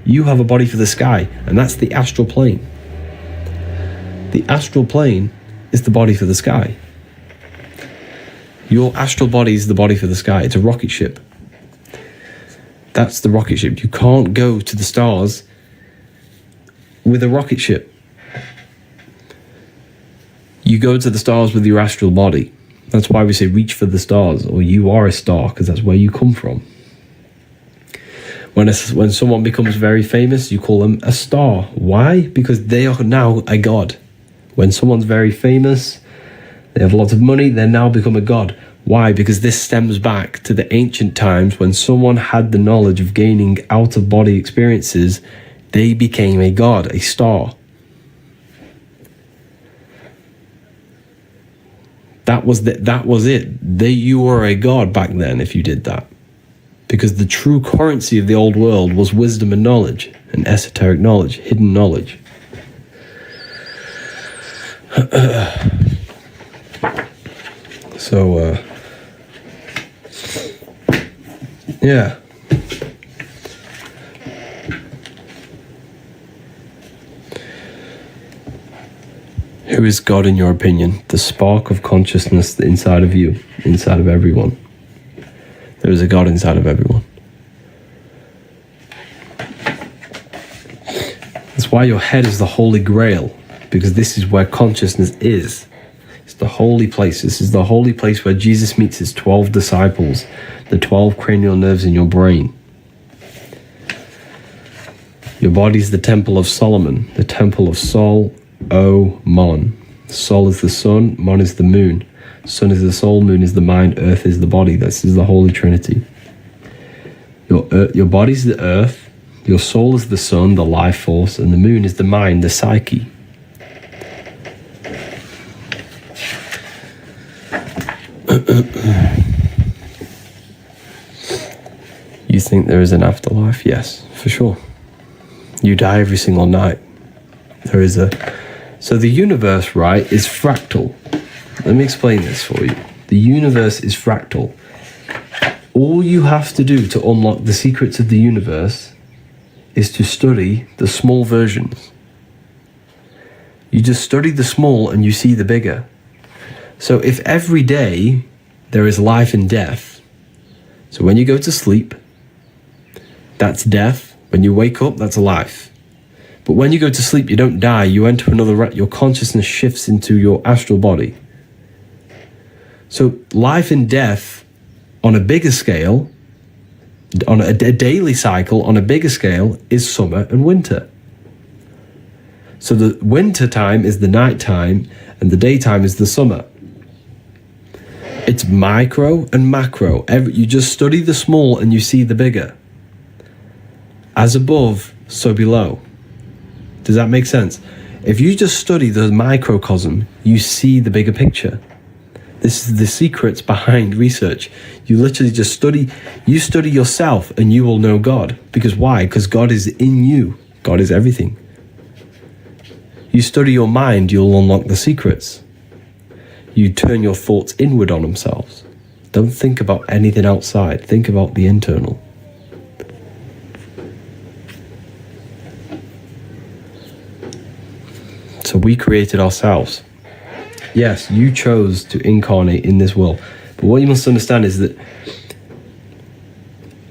You have a body for the sky, and that's the astral plane. The astral plane is the body for the sky. Your astral body is the body for the sky. It's a rocket ship. That's the rocket ship. You can't go to the stars with a rocket ship. You go to the stars with your astral body. That's why we say reach for the stars, or you are a star, because that's where you come from. When someone becomes very famous, you call them a star. Why? Because they are now a god. When someone's very famous, they have lots of money, they now become a god. Why? Because this stems back to the ancient times when someone had the knowledge of gaining out-of-body experiences, they became a god, a star. That was it. You were a god back then if you did that. Because the true currency of the old world was wisdom and knowledge, and esoteric knowledge, hidden knowledge. So, yeah. Who is God in your opinion? The spark of consciousness inside of you, inside of everyone. There is a God inside of everyone. That's why your head is the Holy Grail, because this is where consciousness is. It's the holy place. This is the holy place where Jesus meets his 12 disciples, the 12 cranial nerves in your brain. Your body is the temple of Solomon, the temple of Sol, O, Mon. Sol is the sun, Mon is the moon. Sun is the soul, moon is the mind, earth is the body. This is the Holy Trinity. Your body is the earth, your soul is the sun, the life force, and the moon is the mind, the psyche. You think there is an afterlife? Yes, for sure. You die every single night. So the universe, right, is fractal. Let me explain this for you. The universe is fractal. All you have to do to unlock the secrets of the universe is to study the small versions. You just study the small and you see the bigger. So if every day there is life and death, so when you go to sleep, that's death. When you wake up, that's life. But when you go to sleep, you don't die. You enter your consciousness shifts into your astral body. So life and death on a bigger scale, on a daily cycle on a bigger scale, is summer and winter. So the winter time is the night time and the daytime is the summer. It's micro and macro. You just study the small and you see the bigger. As above, so below. Does that make sense? If you just study the microcosm, you see the bigger picture. This is the secrets behind research. You literally just study yourself and you will know God. Because why? Because God is in you. God is everything. You study your mind, you'll unlock the secrets. You turn your thoughts inward on themselves. Don't think about anything outside. Think about the internal. So we created ourselves. Yes, you chose to incarnate in this world. But what you must understand is that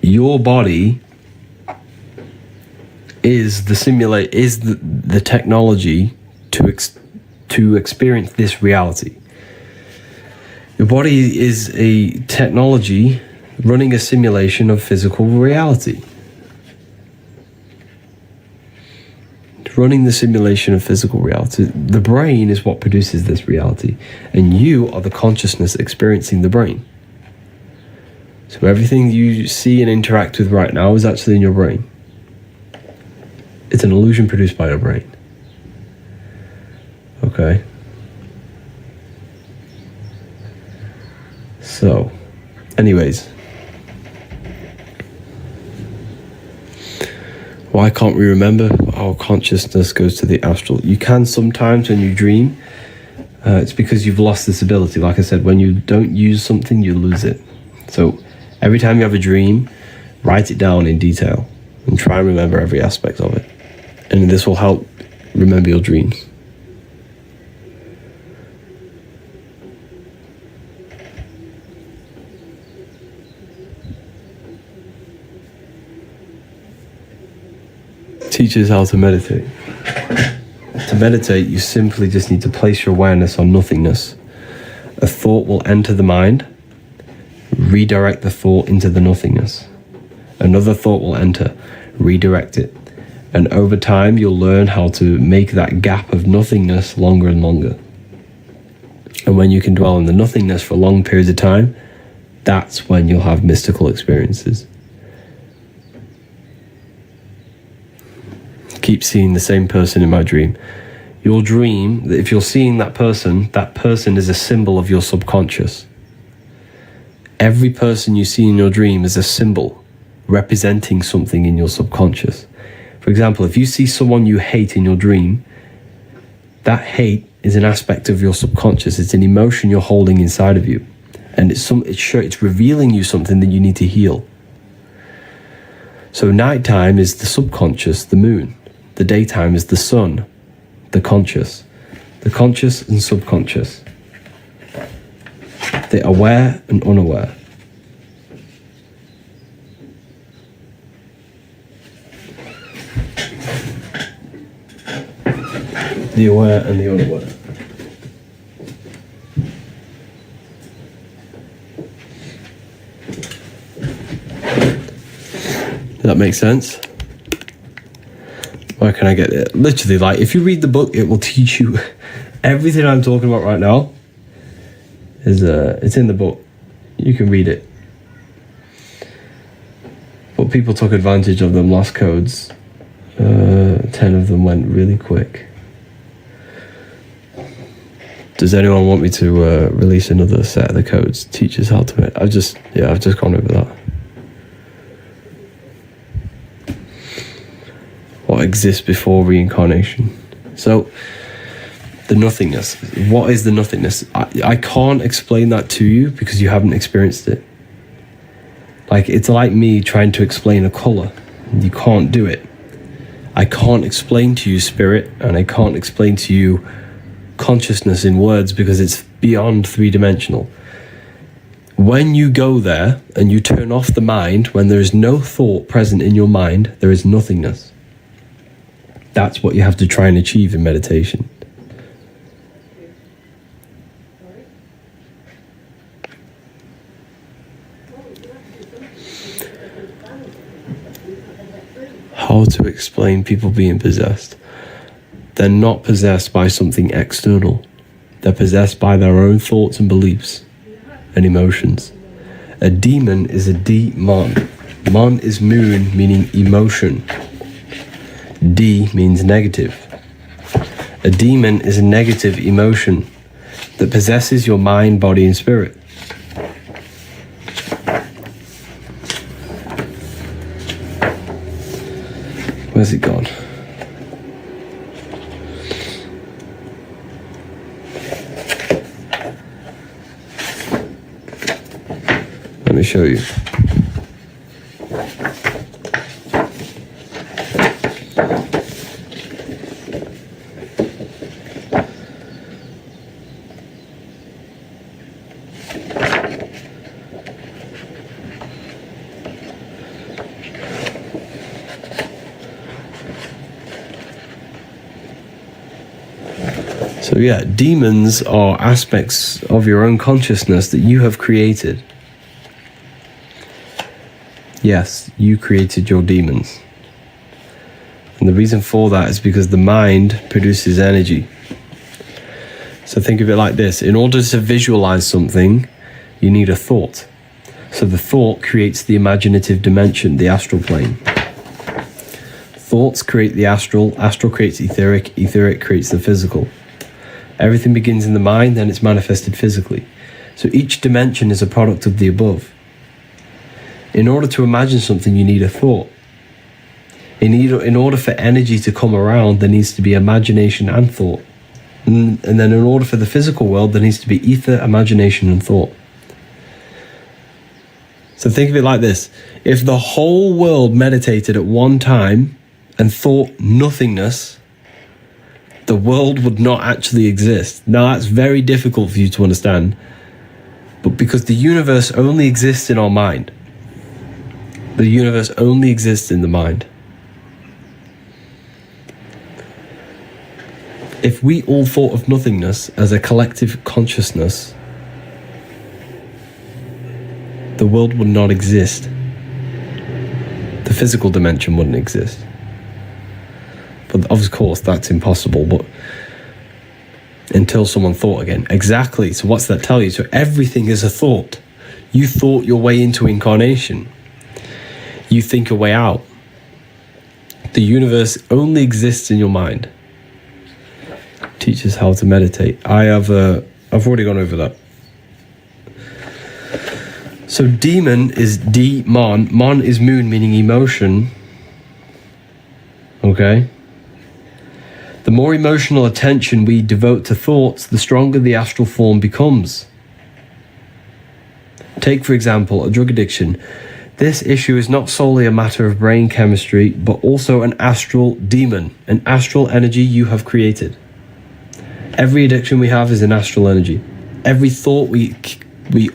your body is the technology to experience this reality. Your body is a technology running a simulation of physical reality. running the simulation of physical reality. The brain is what produces this reality, and you are the consciousness experiencing the brain. So everything you see and interact with right now is actually in your brain. It's an illusion produced by your brain. Okay. So, anyways. Why can't we remember? Our consciousness goes to the astral. You can sometimes when you dream. It's because you've lost this ability. Like I said, when you don't use something, you lose it. So every time you have a dream, write it down in detail and try and remember every aspect of it. And this will help remember your dreams. Teaches how to meditate. To meditate, you simply just need to place your awareness on nothingness. A thought will enter the mind, redirect the thought into the nothingness. Another thought will enter, redirect it. And over time, you'll learn how to make that gap of nothingness longer and longer. And when you can dwell in the nothingness for long periods of time, that's when you'll have mystical experiences. Keep seeing the same person in my dream. You'll dream that if you're seeing that person is a symbol of your subconscious. Every person you see in your dream is a symbol representing something in your subconscious. For example, if you see someone you hate in your dream, that hate is an aspect of your subconscious. It's an emotion you're holding inside of you. And it's revealing you something that you need to heal. So nighttime is the subconscious, the moon. The daytime is the sun, the conscious and subconscious, the aware and unaware. The aware and the unaware. Does that make sense? Where can I get it? Literally, like, if you read the book, it will teach you everything I'm talking about right now. It's in the book. You can read it. But people took advantage of them, lost codes. 10 of them went really quick. Does anyone want me to release another set of the codes? Teaches how to. I've just gone over that. What exists before reincarnation. So, the nothingness. What is the nothingness? I can't explain that to you because you haven't experienced it. Like, it's like me trying to explain a color. You can't do it. I can't explain to you spirit, and I can't explain to you consciousness in words because it's beyond three-dimensional. When you go there and you turn off the mind, when there is no thought present in your mind, there is nothingness. That's what you have to try and achieve in meditation. How to explain people being possessed? They're not possessed by something external. They're possessed by their own thoughts and beliefs and emotions. A demon is a demon. Mon is moon, meaning emotion. D means negative. A demon is a negative emotion that possesses your mind, body, and spirit. Where's it gone? Let me show you. So yeah, demons are aspects of your own consciousness that you have created. Yes, you created your demons. And the reason for that is because the mind produces energy. So think of it like this. In order to visualize something, you need a thought. So the thought creates the imaginative dimension, the astral plane. Thoughts create the astral, astral creates etheric, etheric creates the physical. Everything begins in the mind, then it's manifested physically. So each dimension is a product of the above. In order to imagine something, you need a thought. In order for energy to come around, there needs to be imagination and thought. And then in order for the physical world, there needs to be ether, imagination, and thought. So think of it like this. If the whole world meditated at one time and thought nothingness, the world would not actually exist. Now, that's very difficult for you to understand, but because the universe only exists in our mind. The universe only exists in the mind. If we all thought of nothingness as a collective consciousness, the world would not exist. The physical dimension wouldn't exist. But of course, that's impossible, but until someone thought again. Exactly, so what's that tell you? So everything is a thought. You thought your way into incarnation. You think a way out. The universe only exists in your mind. Teaches how to meditate. I've already gone over that. So demon is demon. Mon is moon, meaning emotion. Okay. The more emotional attention we devote to thoughts, the stronger the astral form becomes. Take, for example, a drug addiction. This issue is not solely a matter of brain chemistry, but also an astral demon, an astral energy you have created. Every addiction we have is an astral energy. Every thought we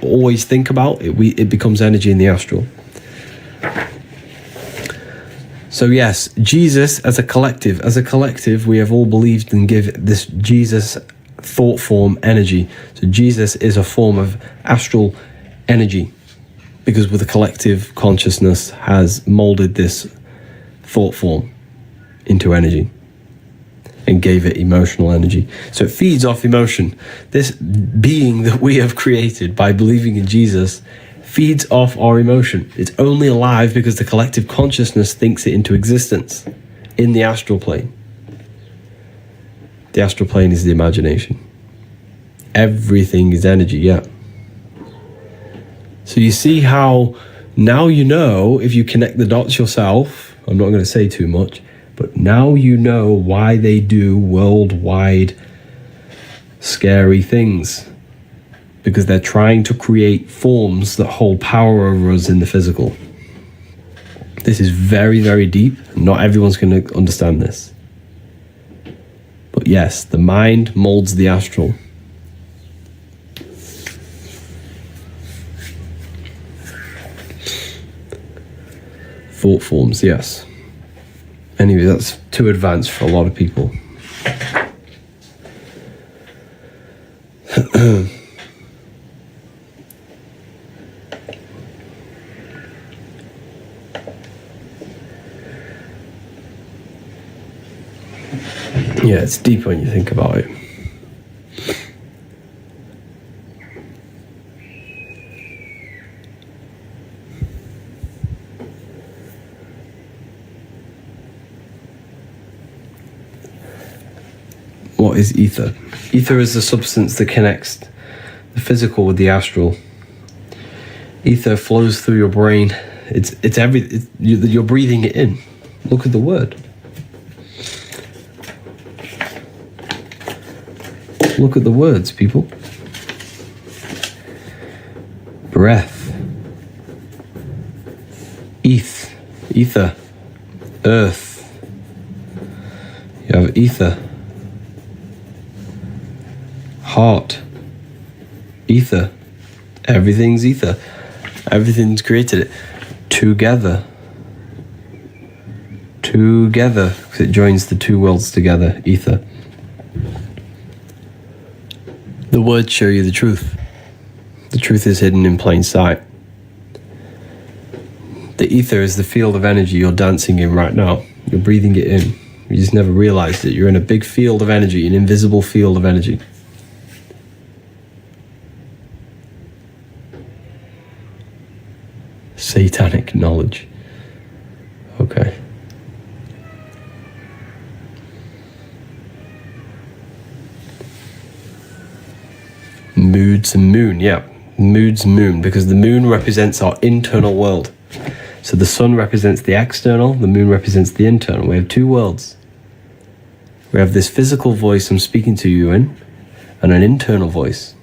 always think about, it becomes energy in the astral. So yes, Jesus as a collective, we have all believed and give this Jesus thought form energy. So Jesus is a form of astral energy because with the collective consciousness has molded this thought form into energy and gave it emotional energy. So it feeds off emotion. This being that we have created by believing in Jesus feeds off our emotion. It's only alive because the collective consciousness thinks it into existence in the astral plane. The astral plane is the imagination. Everything is energy, yeah. So you see how now you know, if you connect the dots yourself, I'm not going to say too much, but now you know why they do worldwide scary things. Because they're trying to create forms that hold power over us in the physical. This is very, very deep. Not everyone's going to understand this. But yes, the mind molds the astral. Thought forms, yes. Anyway, that's too advanced for a lot of people. Yeah, it's deep when you think about it. What is ether? Ether is the substance that connects the physical with the astral. Ether flows through your brain. You're breathing it in. Look at the word. Look at the words, people. Breath. Ether. Earth. You have ether. Heart. Ether. Everything's ether. Everything's created it. Together. Because it joins the two worlds together. Ether. The words show you the truth. The truth is hidden in plain sight. The ether is the field of energy you're dancing in right now. You're breathing it in. You just never realized it. You're in a big field of energy, an invisible field of energy. Satanic knowledge. Okay. Moods and moon, yeah. Moods and moon, because the moon represents our internal world. So the sun represents the external, the moon represents the internal. We have two worlds. We have this physical voice I'm speaking to you in, and an internal voice.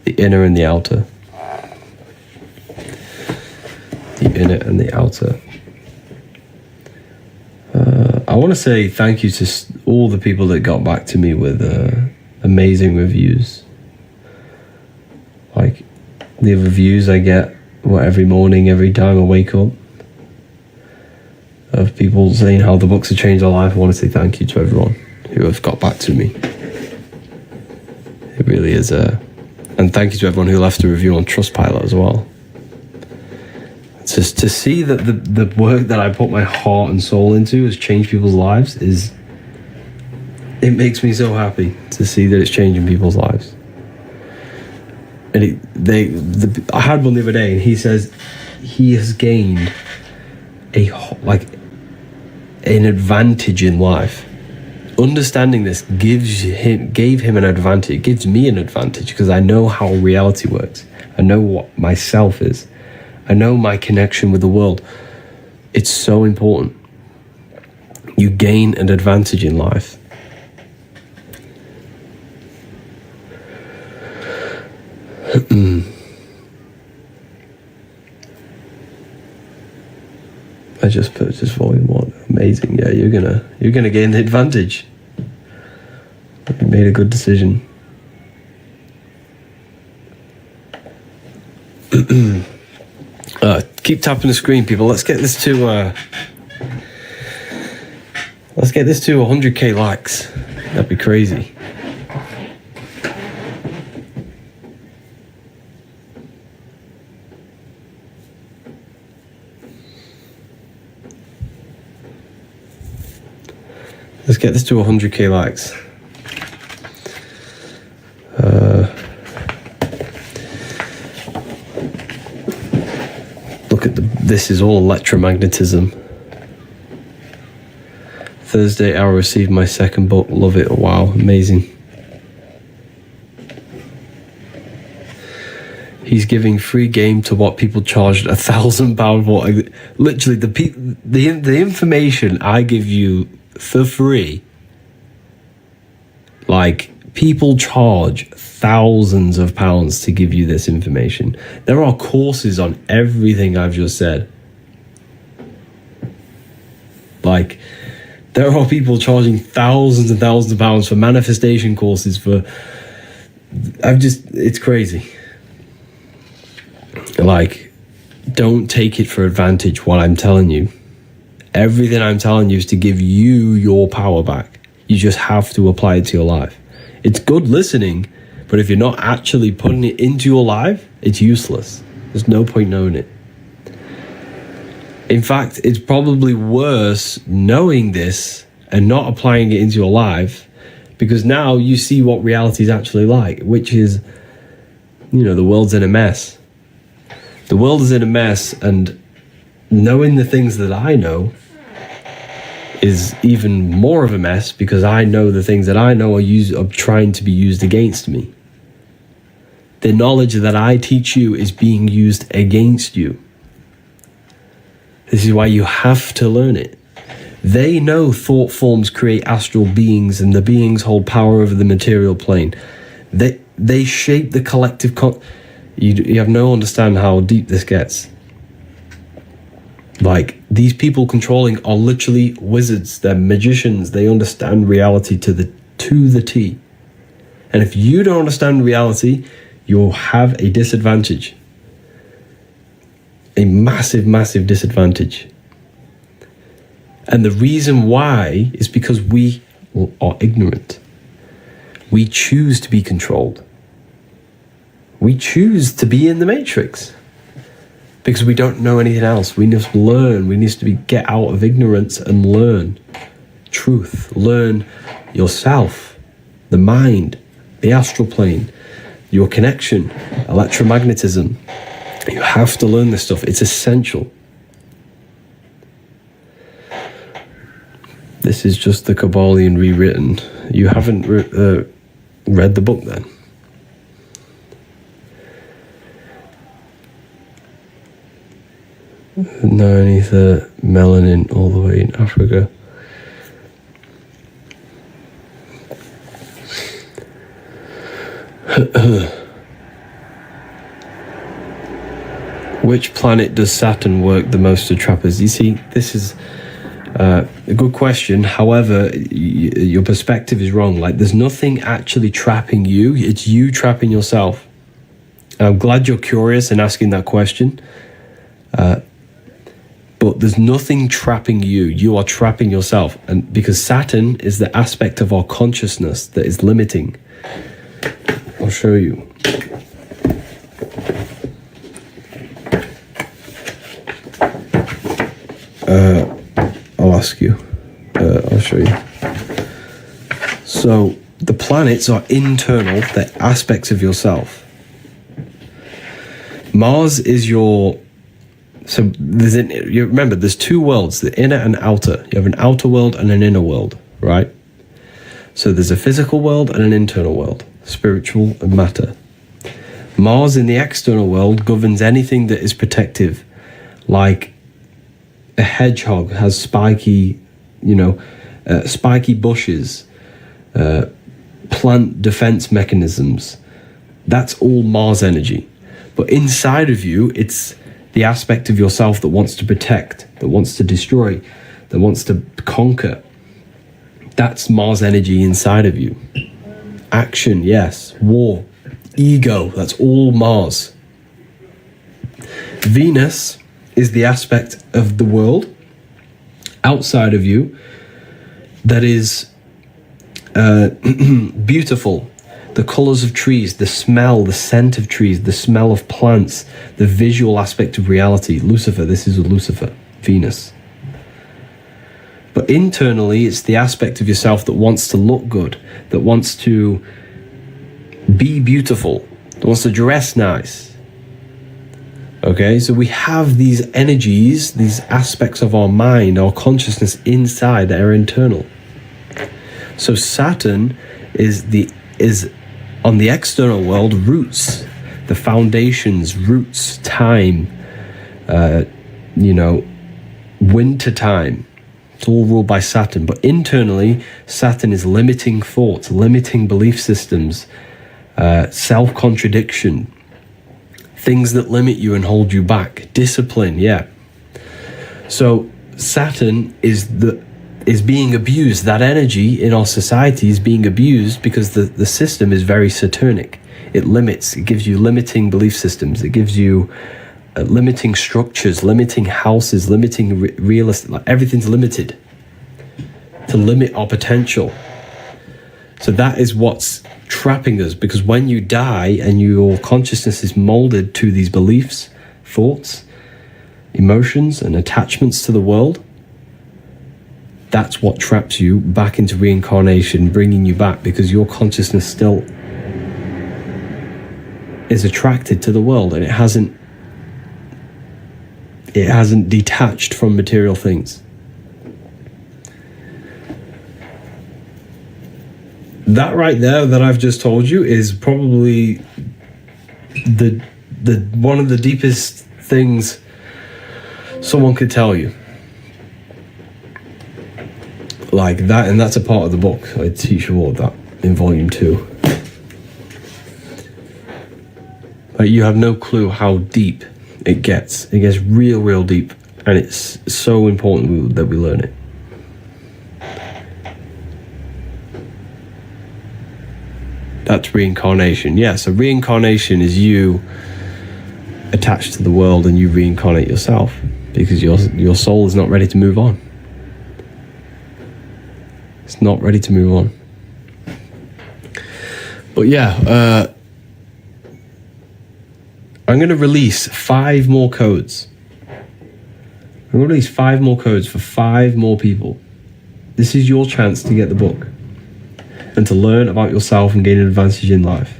The inner and the outer. The inner and the outer. I want to say thank you to all the people that got back to me with amazing reviews. Like the reviews I get every morning, every time I wake up, of people saying how the books have changed their life. I want to say thank you to everyone who have got back to me. It really is and thank you to everyone who left a review on Trustpilot as well. Just to see that the work that I put my heart and soul into has changed people's lives it makes me so happy to see that it's changing people's lives. And I had one the other day, and he says he has gained an advantage in life. Understanding this gave him an advantage. It gives me an advantage because I know how reality works. I know what myself is. I know my connection with the world. It's so important. You gain an advantage in life. I just purchased volume 1. Amazing. Yeah, you're gonna gain the advantage. You made a good decision. Keep tapping the screen, people. Let's get this to 100k likes. That'd be crazy. Let's get this to 100k likes. Look at this is all electromagnetism. Thursday, I'll receive my second book. Love it. Wow, amazing. He's giving free game to what people charged £1,000 for. Literally, the information I give you for free, like, people charge thousands of pounds to give you this information. There are courses on everything I've just said. Like, there are people charging thousands and thousands of pounds for manifestation courses it's crazy. Like, don't take it for advantage what I'm telling you. Everything I'm telling you is to give you your power back. You just have to apply it to your life. It's good listening, but if you're not actually putting it into your life, it's useless. There's no point knowing it. In fact, it's probably worse knowing this and not applying it into your life, because now you see what reality is actually like, which is, the world's in a mess. The world is in a mess, and knowing the things that I know is even more of a mess, because I know the things that I know are trying to be used against me. The knowledge that I teach you is being used against you. This is why you have to learn it. They know thought forms create astral beings, and the beings hold power over the material plane. They shape the collective you have no understand how deep this gets. Like, these people controlling are literally wizards. They're magicians. They understand reality to the T. And if you don't understand reality, you'll have a disadvantage. A massive, massive disadvantage. And the reason why is because we are ignorant. We choose to be controlled. We choose to be in the matrix because we don't know anything else. We must learn. We need to get out of ignorance and learn truth. Learn yourself, the mind, the astral plane, your connection, electromagnetism. You have to learn this stuff. It's essential. This is just the Kabbalion rewritten. You haven't read the book then? No, ether, melanin, all the way in Africa. Which planet does Saturn work the most to trap us? You see, this is a good question. However, your perspective is wrong. Like, there's nothing actually trapping you. It's you trapping yourself. I'm glad you're curious and asking that question. But there's nothing trapping you. You are trapping yourself. And because Saturn is the aspect of our consciousness that is limiting. I'll show you. I'll ask you. I'll show you. So the planets are internal. They're aspects of yourself. Mars is your... So you remember, there's two worlds, the inner and outer. You have an outer world and an inner world, right? So there's a physical world and an internal world, spiritual and matter. Mars in the external world governs anything that is protective, like a hedgehog has spiky, spiky bushes, plant defense mechanisms. That's all Mars energy. But inside of you, it's the aspect of yourself that wants to protect, that wants to destroy, that wants to conquer. That's Mars energy inside of you. Action, yes. War, ego, that's all Mars. Venus is the aspect of the world outside of you that is beautiful. The colors of trees, the smell, the scent of trees, the smell of plants, the visual aspect of reality. Lucifer, this is Lucifer, Venus. But internally, it's the aspect of yourself that wants to look good, that wants to be beautiful, that wants to dress nice. Okay, so we have these energies, these aspects of our mind, our consciousness inside that are internal. So Saturn is on the external world, roots, the foundations, roots, time, winter time. It's all ruled by Saturn. But internally, Saturn is limiting thoughts, limiting belief systems, self-contradiction, things that limit you and hold you back, discipline, yeah. So Saturn is being abused. That energy in our society is being abused because the system is very Saturnic. It limits, it gives you limiting belief systems, it gives you limiting structures, limiting houses, limiting real estate, like everything's limited to limit our potential. So that is what's trapping us, because when you die and your consciousness is molded to these beliefs, thoughts, emotions, and attachments to the world, that's what traps you back into reincarnation, bringing you back, because your consciousness still is attracted to the world and it hasn't detached from material things. That right there that I've just told you is probably the one of the deepest things someone could tell you. Like that, and that's a part of the book. I teach you all of that in volume 2. Like, you have no clue how deep it gets. It gets real deep, and it's so important that we learn it. That's reincarnation. Yeah, so reincarnation is you attached to the world and you reincarnate yourself because your soul is not ready to move on. It's not ready to move on. But yeah, I'm going to release 5 more codes. I'm going to release 5 more codes for 5 more people. This is your chance to get the book and to learn about yourself and gain an advantage in life.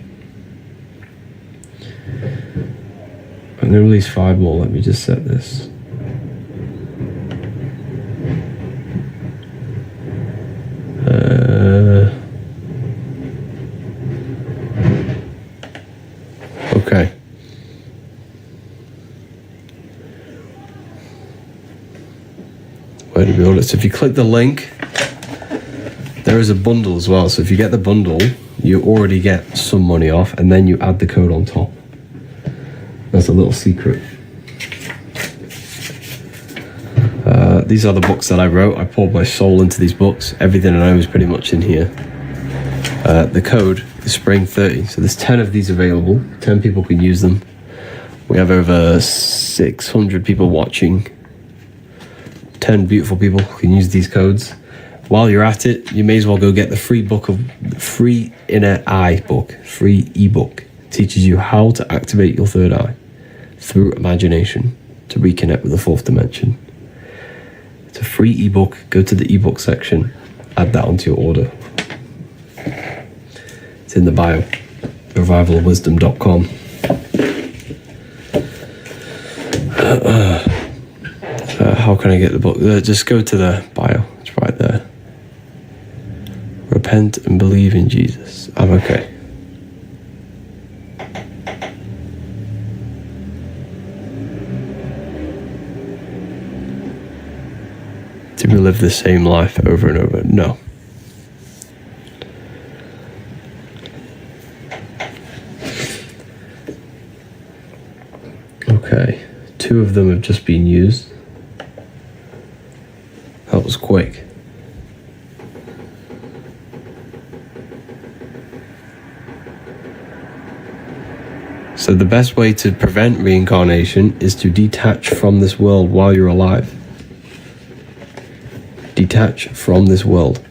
I'm going to release 5 more. Let me just set this. Okay. Where to be honest, if you click the link, there is a bundle as well. So if you get the bundle, you already get some money off, and then you add the code on top. That's a little secret. These are the books that I wrote. I poured my soul into these books. Everything I know is pretty much in here. The code is Spring 30. So there's 10 of these available. 10 people can use them. We have over 600 people watching. 10 beautiful people can use these codes. While you're at it, you may as well go get the free inner eye book, free ebook. It teaches you how to activate your third eye through imagination to reconnect with the fourth dimension. It's a free ebook. Go to the ebook section, add that onto your order. It's in the bio, revivalofwisdom.com. How can I get the book? Just go to the bio. It's right there. Repent and believe in Jesus. I'm okay. Did we live the same life over and over? No. Okay. 2 of them have just been used. That was quick. So the best way to prevent reincarnation is to detach from this world while you're alive. Detach from this world.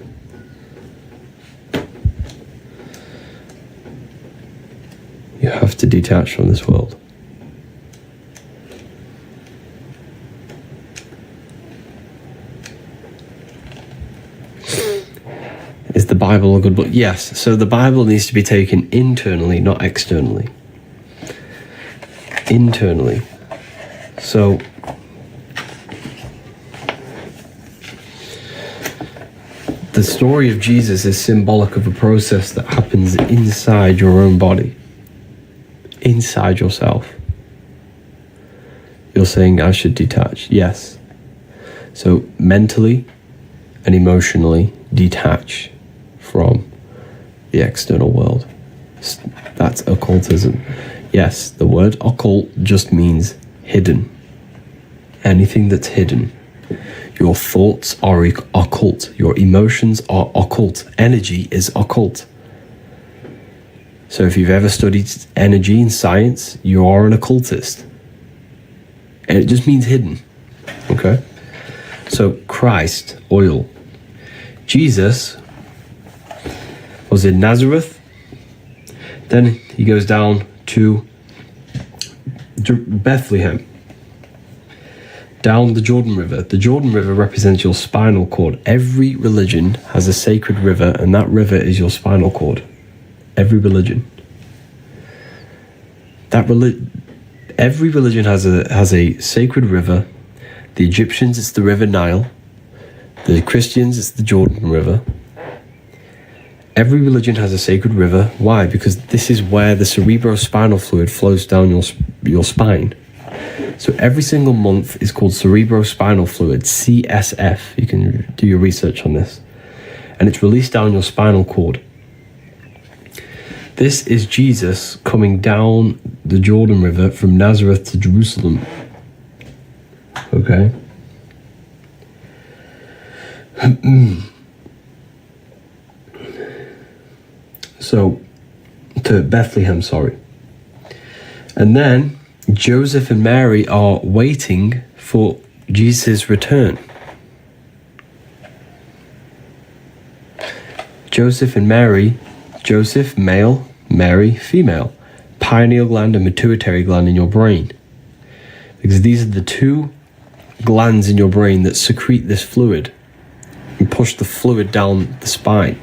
You have to detach from this world. Is the Bible a good book? Yes. So the Bible needs to be taken internally, not externally. Internally. So the story of Jesus is symbolic of a process that happens inside your own body, inside yourself. You're saying I should detach. Yes. So mentally and emotionally detach from the external world. That's occultism. Yes, the word occult just means hidden. Anything that's hidden. Your thoughts are occult. Your emotions are occult. Energy is occult. So if you've ever studied energy in science, you are an occultist. And it just means hidden. Okay? So Christ, oil. Jesus was in Nazareth. Then he goes down to Bethlehem. Down the Jordan River. The Jordan River represents your spinal cord. Every religion has a sacred river, and that river is your spinal cord. Every religion. Every religion has a sacred river. The Egyptians, it's the River Nile. The Christians, it's the Jordan River. Every religion has a sacred river. Why? Because this is where the cerebrospinal fluid flows down your spine. So every single month is called cerebrospinal fluid, CSF. You can do your research on this. And it's released down your spinal cord. This is Jesus coming down the Jordan River from Nazareth to Jerusalem. Okay? So, to Bethlehem, sorry. And then Joseph and Mary are waiting for Jesus' return. Joseph and Mary, Joseph, male, Mary, female. pineal gland and pituitary gland in your brain. Because these are the two glands in your brain that secrete this fluid and push the fluid down the spine.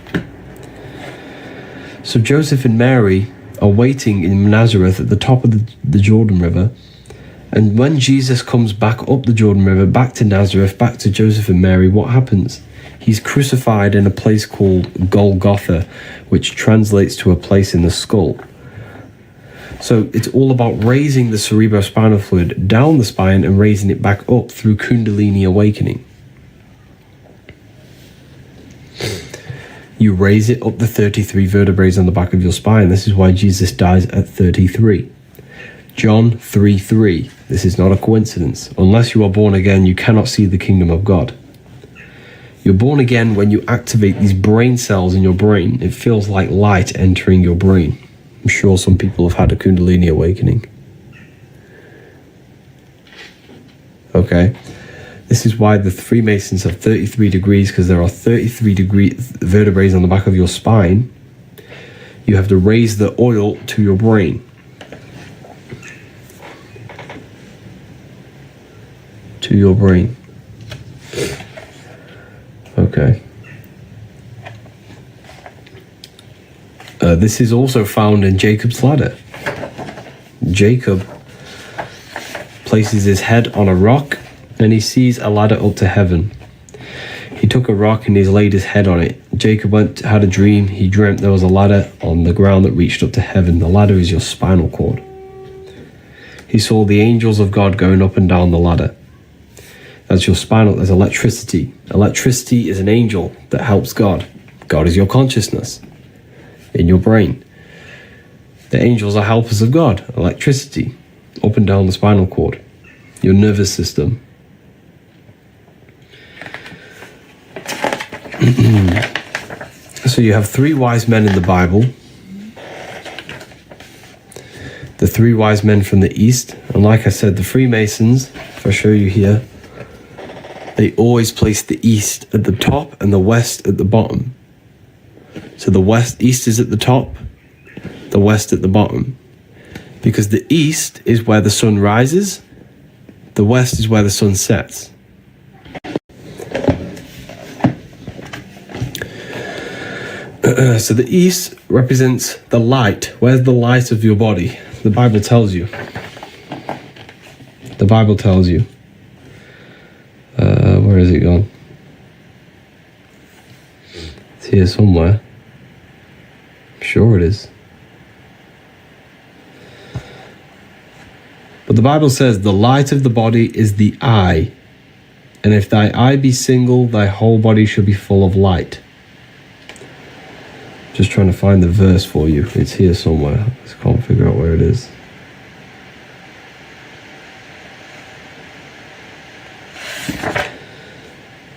So Joseph and Mary are waiting in Nazareth at the top of the Jordan River. And when Jesus comes back up the Jordan River, back to Nazareth, back to Joseph and Mary, what happens? He's crucified in a place called Golgotha, which translates to a place in the skull. So it's all about raising the cerebrospinal fluid down the spine and raising it back up through Kundalini awakening. You raise it up the 33 vertebrae on the back of your spine. This is why Jesus dies at 33. John 3:3. This is not a coincidence. Unless you are born again, you cannot see the kingdom of God. You're born again when you activate these brain cells in your brain. It feels like light entering your brain. I'm sure some people have had a Kundalini awakening. Okay. This is why the Freemasons have 33 degrees, because there are 33 vertebrae on the back of your spine. You have to raise the oil to your brain. To your brain. Okay. This is also found in Jacob's ladder. Jacob places his head on a rock and he sees a ladder up to heaven. He took a rock and he laid his head on it. Jacob had a dream. He dreamt there was a ladder on the ground that reached up to heaven. The ladder is your spinal cord. He saw the angels of God going up and down the ladder. That's your spinal. There's electricity. Electricity is an angel that helps God. God is your consciousness in your brain. The angels are helpers of God. Electricity up and down the spinal cord, your nervous system. So you have three wise men in the Bible. The three wise men from the East. And like I said, the Freemasons, if I show you here, they always place the East at the top and the West at the bottom. So the East is at the top, the West at the bottom. Because the East is where the sun rises, the West is where the sun sets. So the East represents the light. Where's the light of your body? The Bible tells you. The Bible tells you. Where is it gone? It's here somewhere. I'm sure it is. But the Bible says, the light of the body is the eye. And if thy eye be single, thy whole body shall be full of light. Just trying to find the verse for you. It's here somewhere. I just can't figure out where it is.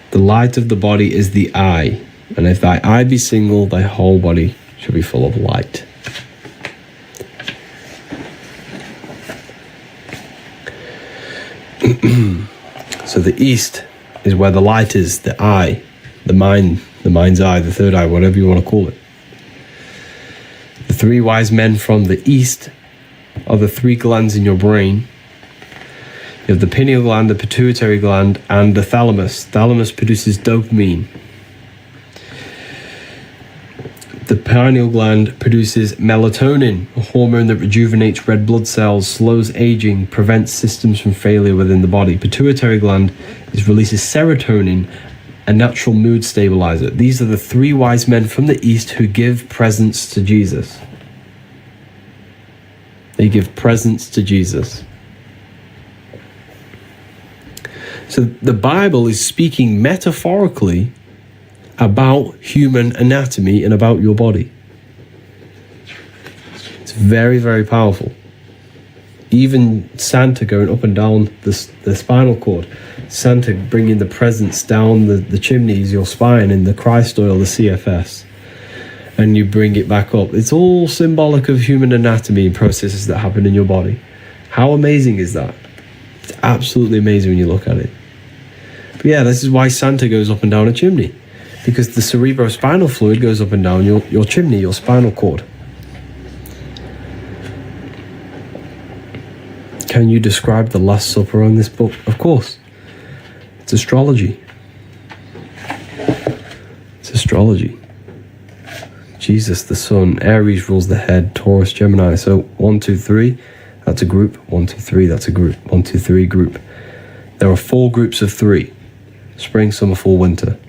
The light of the body is the eye. And if thy eye be single, thy whole body shall be full of light. So the East is where the light is, the eye, the mind's eye, the third eye, whatever you want to call it. The three wise men from the East are the three glands in your brain. You have the pineal gland, the pituitary gland, and the thalamus. Thalamus produces dopamine. The pineal gland produces melatonin, a hormone that rejuvenates red blood cells, slows aging, prevents systems from failure within the body. Pituitary gland releases serotonin, a natural mood stabilizer. These are the three wise men from the East who give presents to Jesus. They give presents to Jesus. So the Bible is speaking metaphorically about human anatomy and about your body. It's very, very powerful. Even Santa going up and down the spinal cord. Santa bringing the presents down the chimneys, your spine, in the Christ oil, the CFS. And you bring it back up. It's all symbolic of human anatomy and processes that happen in your body. How amazing is that? It's absolutely amazing when you look at it. But yeah, this is why Santa goes up and down a chimney. Because the cerebrospinal fluid goes up and down your chimney, your spinal cord. Can you describe the Last Supper on this book? Of course. It's astrology. It's astrology. Jesus, the sun. Aries rules the head. Taurus, Gemini. So 1, 2, 3. That's a group. 1, 2, 3. That's a group. 1, 2, 3. Group. There are 4 groups of 3. Spring, summer, fall, winter.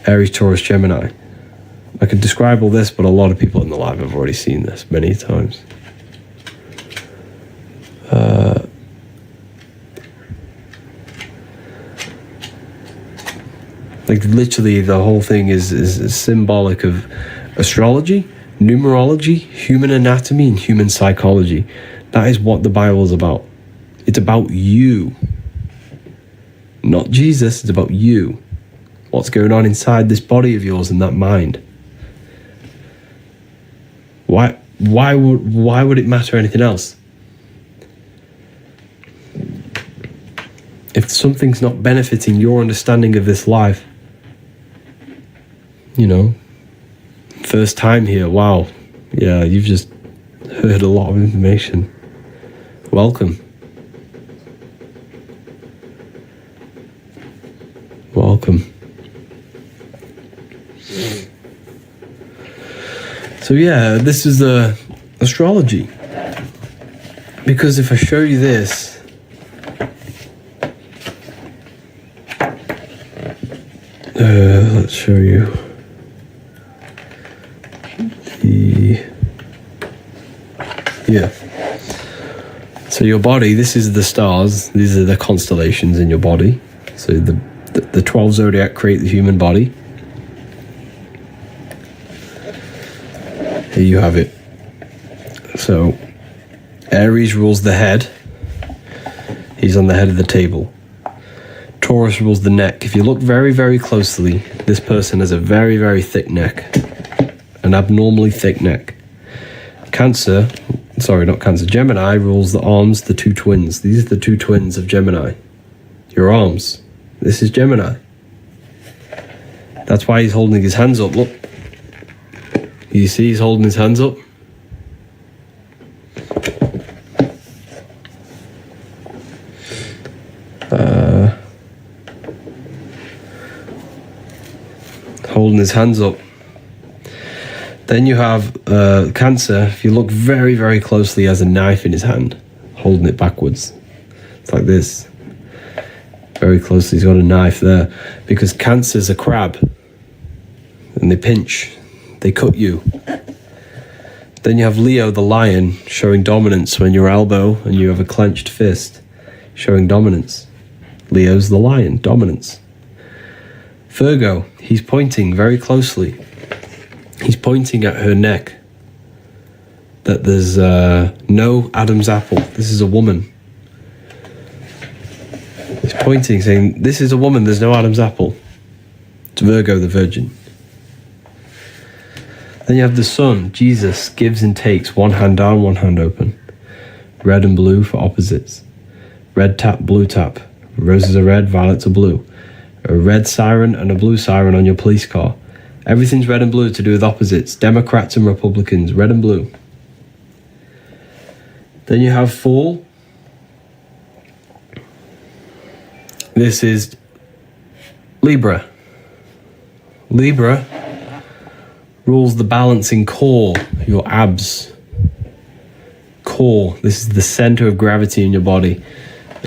Aries, Taurus, Gemini. I could describe all this, but a lot of people in the live have already seen this many times. Like literally the whole thing is symbolic of astrology, numerology, human anatomy, and human psychology. That is what the Bible is about. It's about you. Not Jesus, it's about you. What's going on inside this body of yours and that mind. Why would it matter anything else? If something's not benefiting your understanding of this life, you know, first time here, wow, yeah, you've just heard a lot of information. Welcome. Welcome. So yeah, this is the astrology. Because if I show you this, let's show you yeah. So your body, this is the stars, these are the constellations in your body. So the 12 zodiac create the human body. Here you have it. So Aries rules the head. He's on the head of the table. Taurus rules the neck. If you look very, very closely, this person has a very, very thick neck. An abnormally thick neck. Gemini rules the arms, the 2 twins. These are the 2 twins of Gemini. Your arms. This is Gemini. That's why he's holding his hands up. Look. You see he's holding his hands up? Holding his hands up. Then you have Cancer. If you look very, very closely, he has a knife in his hand, holding it backwards. It's like this. Very closely, he's got a knife there. Because Cancer's a crab. And they pinch. They cut you. Then you have Leo, the lion, showing dominance when your elbow and you have a clenched fist, showing dominance. Leo's the lion, dominance. Virgo, he's pointing very closely. He's pointing at her neck. That there's no Adam's apple. This is a woman. He's pointing, saying, this is a woman, there's no Adam's apple. It's Virgo, the virgin. Then you have the sun. Jesus gives and takes, one hand down, one hand open. Red and blue for opposites. Red tap, blue tap. Roses are red, violets are blue. A red siren and a blue siren on your police car. Everything's red and blue to do with opposites. Democrats and Republicans, red and blue. Then you have fall. This is Libra. Libra rules the balancing core, your abs. Core, this is the center of gravity in your body.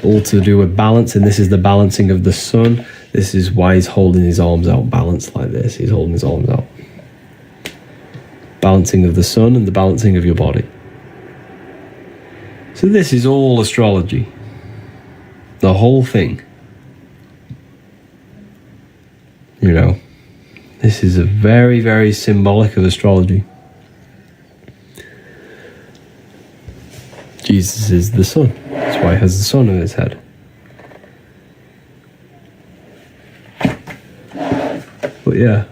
All to do with balance, and this is the balancing of the sun. This is why he's holding his arms out, balanced like this. He's holding his arms out. Balancing of the sun and the balancing of your body. So this is all astrology. The whole thing. You know, this is a very, very symbolic of astrology. Jesus is the sun. That's why he has the sun on his head. But yeah,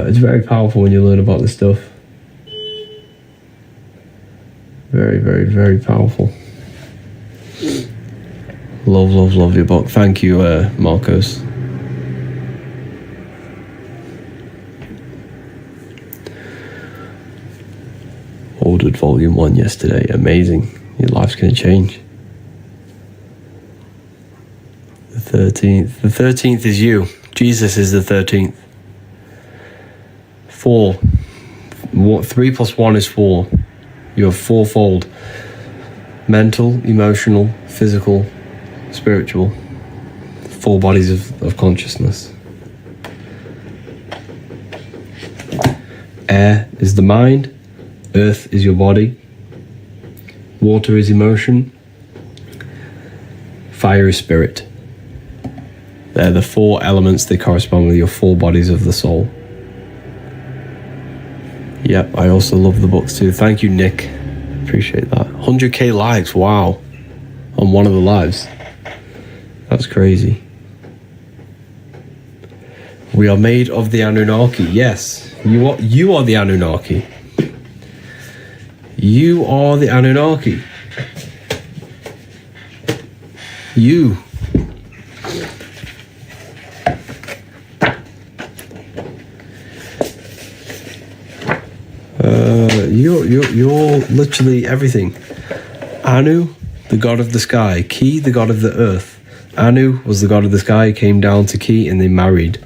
it's very powerful when you learn about this stuff. Very, very, very powerful. Love, love, love your book. Thank you, Marcos. Ordered volume 1 yesterday. Amazing. Your life's going to change. The 13th. The 13th is you. Jesus is the 13th. 4. 3 plus 1 is 4. You have fourfold. Mental, emotional, physical, spiritual. 4 bodies of consciousness. Air is the mind. Earth is your body. Water is emotion. Fire is spirit. They're the 4 elements that correspond with your 4 bodies of the soul. Yep, I also love the books too. Thank you, Nick. Appreciate that. 100k likes, wow. On one of the lives. That's crazy. We are made of the Anunnaki. Yes, you are the Anunnaki. You are the Anunnaki. You. You're literally everything. Anu, the god of the sky. Ki, the god of the earth. Anu was the god of the sky, came down to Ki, and they married.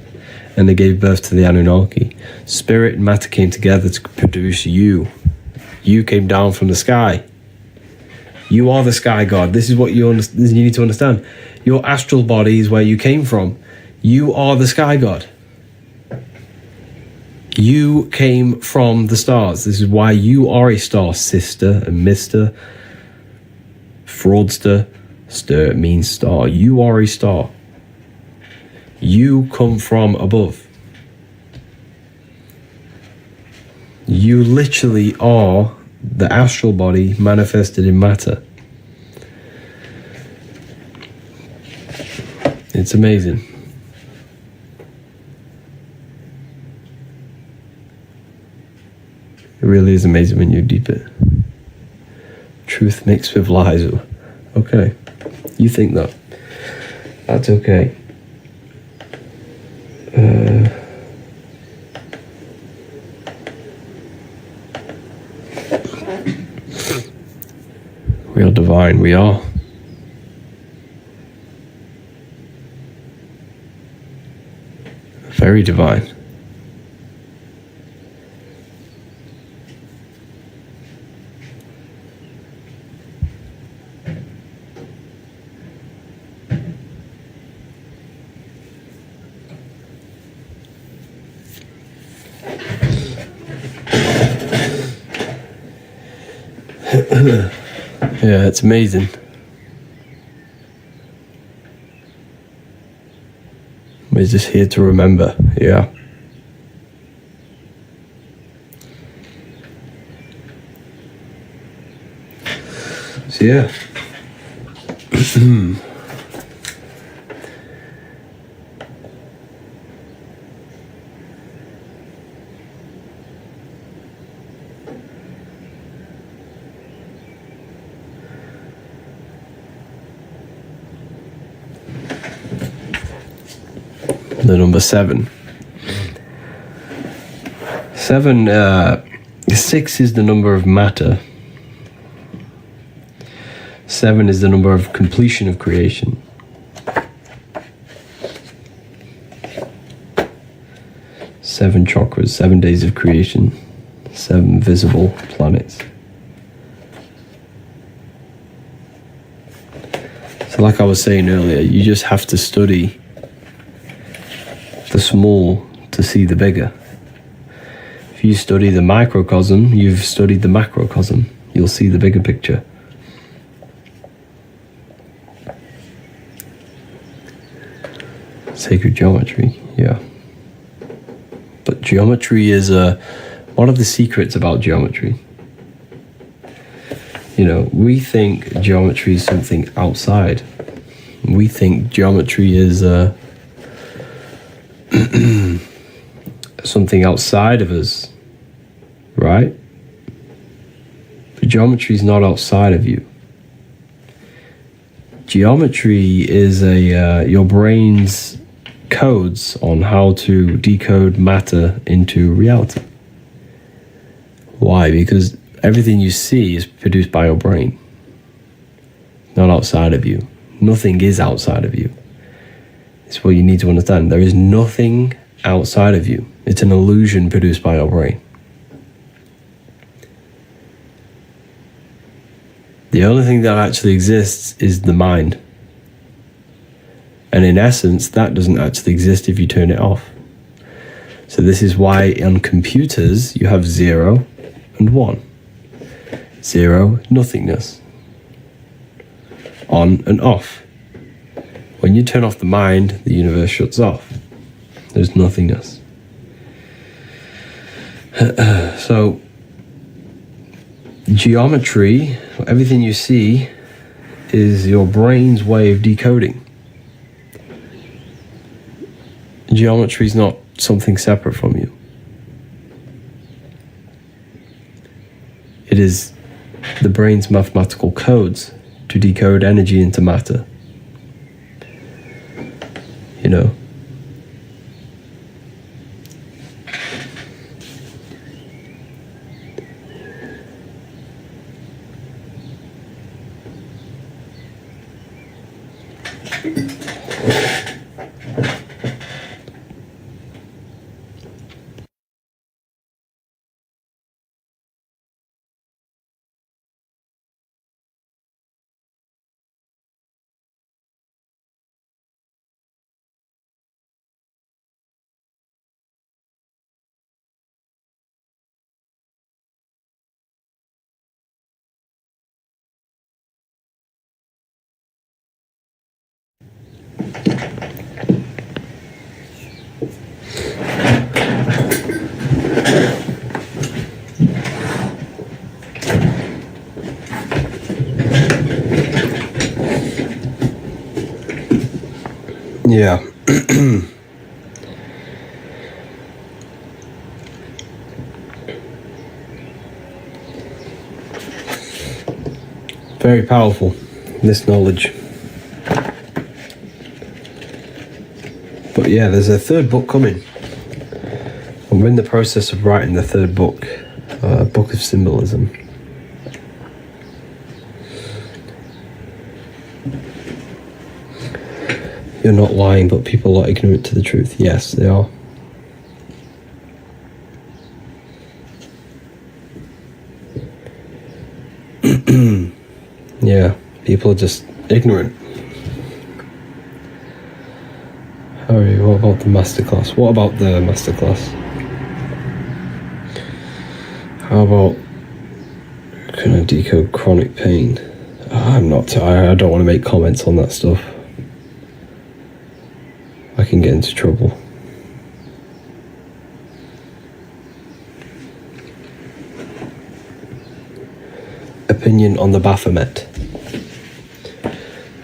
And they gave birth to the Anunnaki. Spirit and matter came together to produce you. You came down from the sky. You are the sky god. This is what you need to understand. Your astral body is where you came from. You are the sky god. You came from the stars. This is why you are a star, sister and mister. Fraudster. Stir means star. You are a star. You come from above. You literally are the astral body manifested in matter. It's amazing. It really is amazing when you deep it. Truth mixed with lies. Okay. You think that. That's okay. We are divine. We are. Very divine. Yeah, it's amazing. We're just here to remember, yeah. So yeah. The number 7. 6 is the number of matter. 7 is the number of completion of creation. 7 chakras, 7 days of creation, 7 visible planets. So like I was saying earlier, you just have to study the small to see the bigger. If you study the microcosm, you've studied the macrocosm. You'll see the bigger picture. Sacred geometry, yeah. But geometry is one of the secrets about geometry. You know, we think geometry is something outside. We think geometry is something outside of us, right? But geometry is not outside of you. Geometry is your brain's codes on how to decode matter into reality. Why? Because everything you see is produced by your brain. not outside of you. Nothing is outside of you. It's what you need to understand. There is nothing outside of you. It's an illusion produced by your brain. The only thing that actually exists is the mind. And in essence, that doesn't actually exist if you turn it off. So this is why on computers you have 0 and 1. 0, nothingness. On and off. When you turn off the mind, the universe shuts off. There's nothingness. So, geometry, everything you see, is your brain's way of decoding. Geometry is not something separate from you. It is the brain's mathematical codes to decode energy into matter. You know? Yeah. Very powerful, this knowledge. But yeah, there's a third book coming. I'm in the process of writing the third book, Book of Symbolism. You're not lying, but people are ignorant to the truth. Yes, they are. Yeah, people are just ignorant. Harry, what about the masterclass? What about the masterclass? How about can I decode chronic pain? I don't want to make comments on that stuff. I can get into trouble. Opinion on the Baphomet.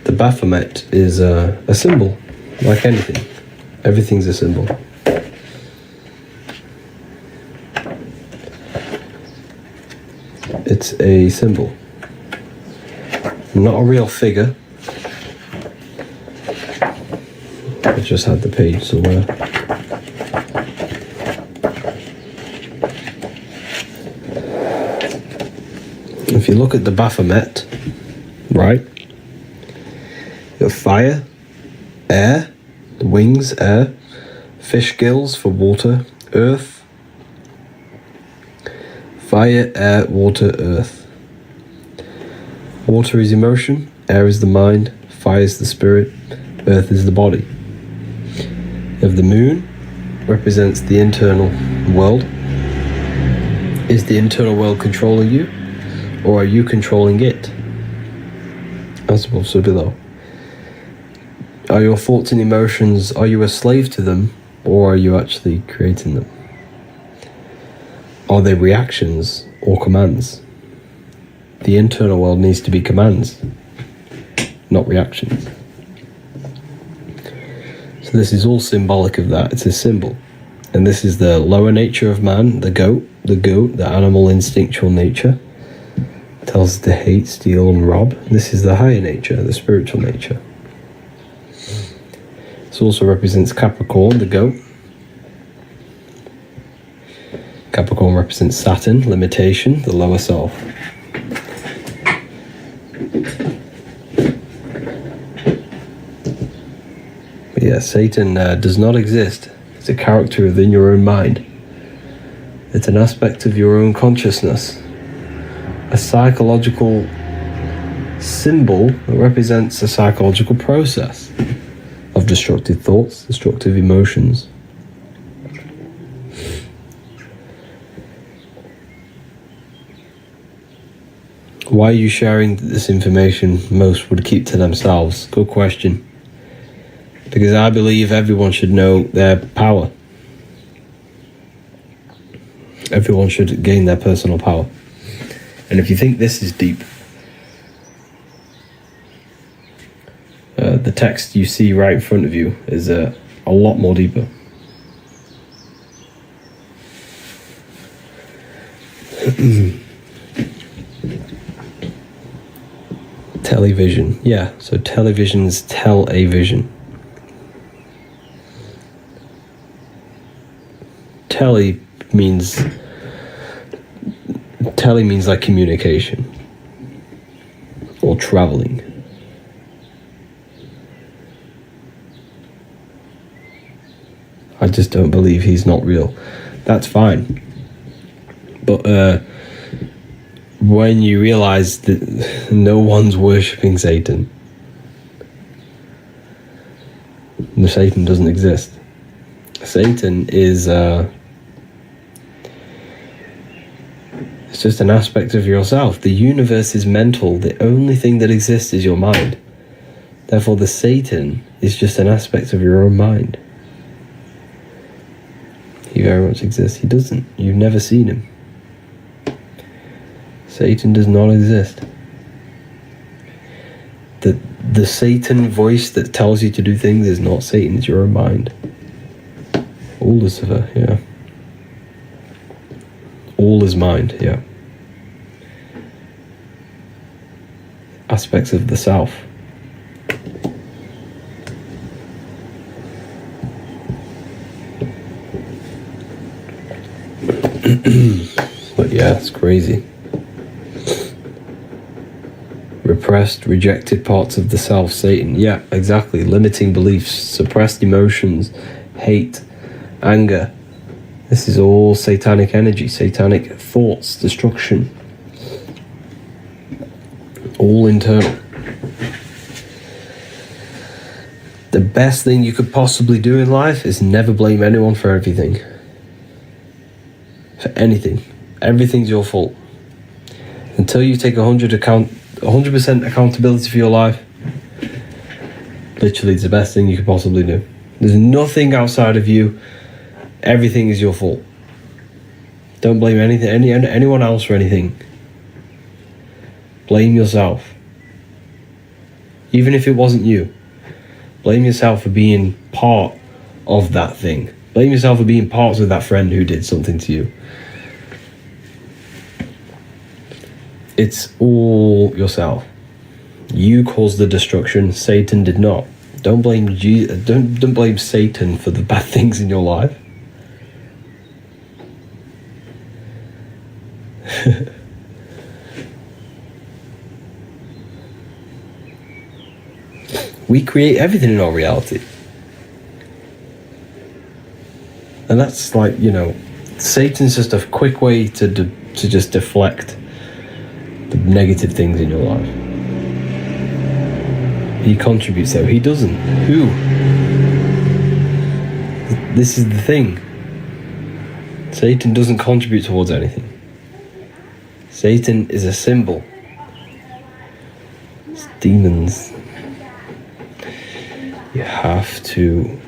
The Baphomet is a symbol, like anything. Everything's a symbol. It's a symbol. Not a real figure. I just had the page somewhere. If you look at the Baphomet, right? You have fire, air, the wings, air, fish gills for water, earth, fire, air, water, earth. Water is emotion, air is the mind, fire is the spirit, earth is the body. You have the moon, represents the internal world. Is the internal world controlling you, or are you controlling it? As above, so below. Are your thoughts and emotions, are you a slave to them, or are you actually creating them? Are they reactions or commands? The internal world needs to be commands, not reactions. So this is all symbolic of that. It's a symbol. And this is the lower nature of man, the goat, the animal instinctual nature. Tells us to hate, steal, and rob. This is the higher nature, the spiritual nature. This also represents Capricorn, the goat. Capricorn represents Saturn, limitation, the lower self. Yeah, Satan does not exist. It's a character within your own mind. It's an aspect of your own consciousness. A psychological symbol that represents a psychological process of destructive thoughts, destructive emotions. Why are you sharing this information? Most would keep to themselves. Good question. Because I believe everyone should know their power. Everyone should gain their personal power. And if you think this is deep, the text you see right in front of you is a lot more deeper. Television. Yeah, so televisions tell a vision. Tele means like communication or traveling. I just don't believe he's not real. That's fine. But when you realize that no one's worshipping Satan, the Satan doesn't exist. Satan is it's just an aspect of yourself. The universe is mental. The only thing that exists is your mind. Therefore, the Satan is just an aspect of your own mind. He very much exists. He doesn't. You've never seen him. Satan does not exist. The Satan voice that tells you to do things is not Satan, it's your own mind. All Lucifer, yeah. All is mind, yeah. Aspects of the self. But yeah, it's crazy. Repressed, rejected parts of the self, Satan. Yeah, exactly. Limiting beliefs, suppressed emotions, hate, anger. This is all satanic energy, satanic thoughts, destruction. All internal. The best thing you could possibly do in life is never blame anyone for everything. For anything. Everything's your fault. Until you take 100% accountability for your life, literally it's the best thing you could possibly do. There's nothing outside of you. Everything is your fault. Don't blame anyone else for anything. Blame yourself. Even if it wasn't you. Blame yourself for being part of that thing. Blame yourself for being part of that friend who did something to you. It's all yourself. You caused the destruction. Satan did not. Don't blame don't blame Satan for the bad things in your life. We create everything in our reality. And that's like, Satan's just a quick way to just deflect the negative things in your life. He contributes though. He doesn't. Who? This is the thing. Satan doesn't contribute towards anything. Satan is a symbol. It's demons. You have to,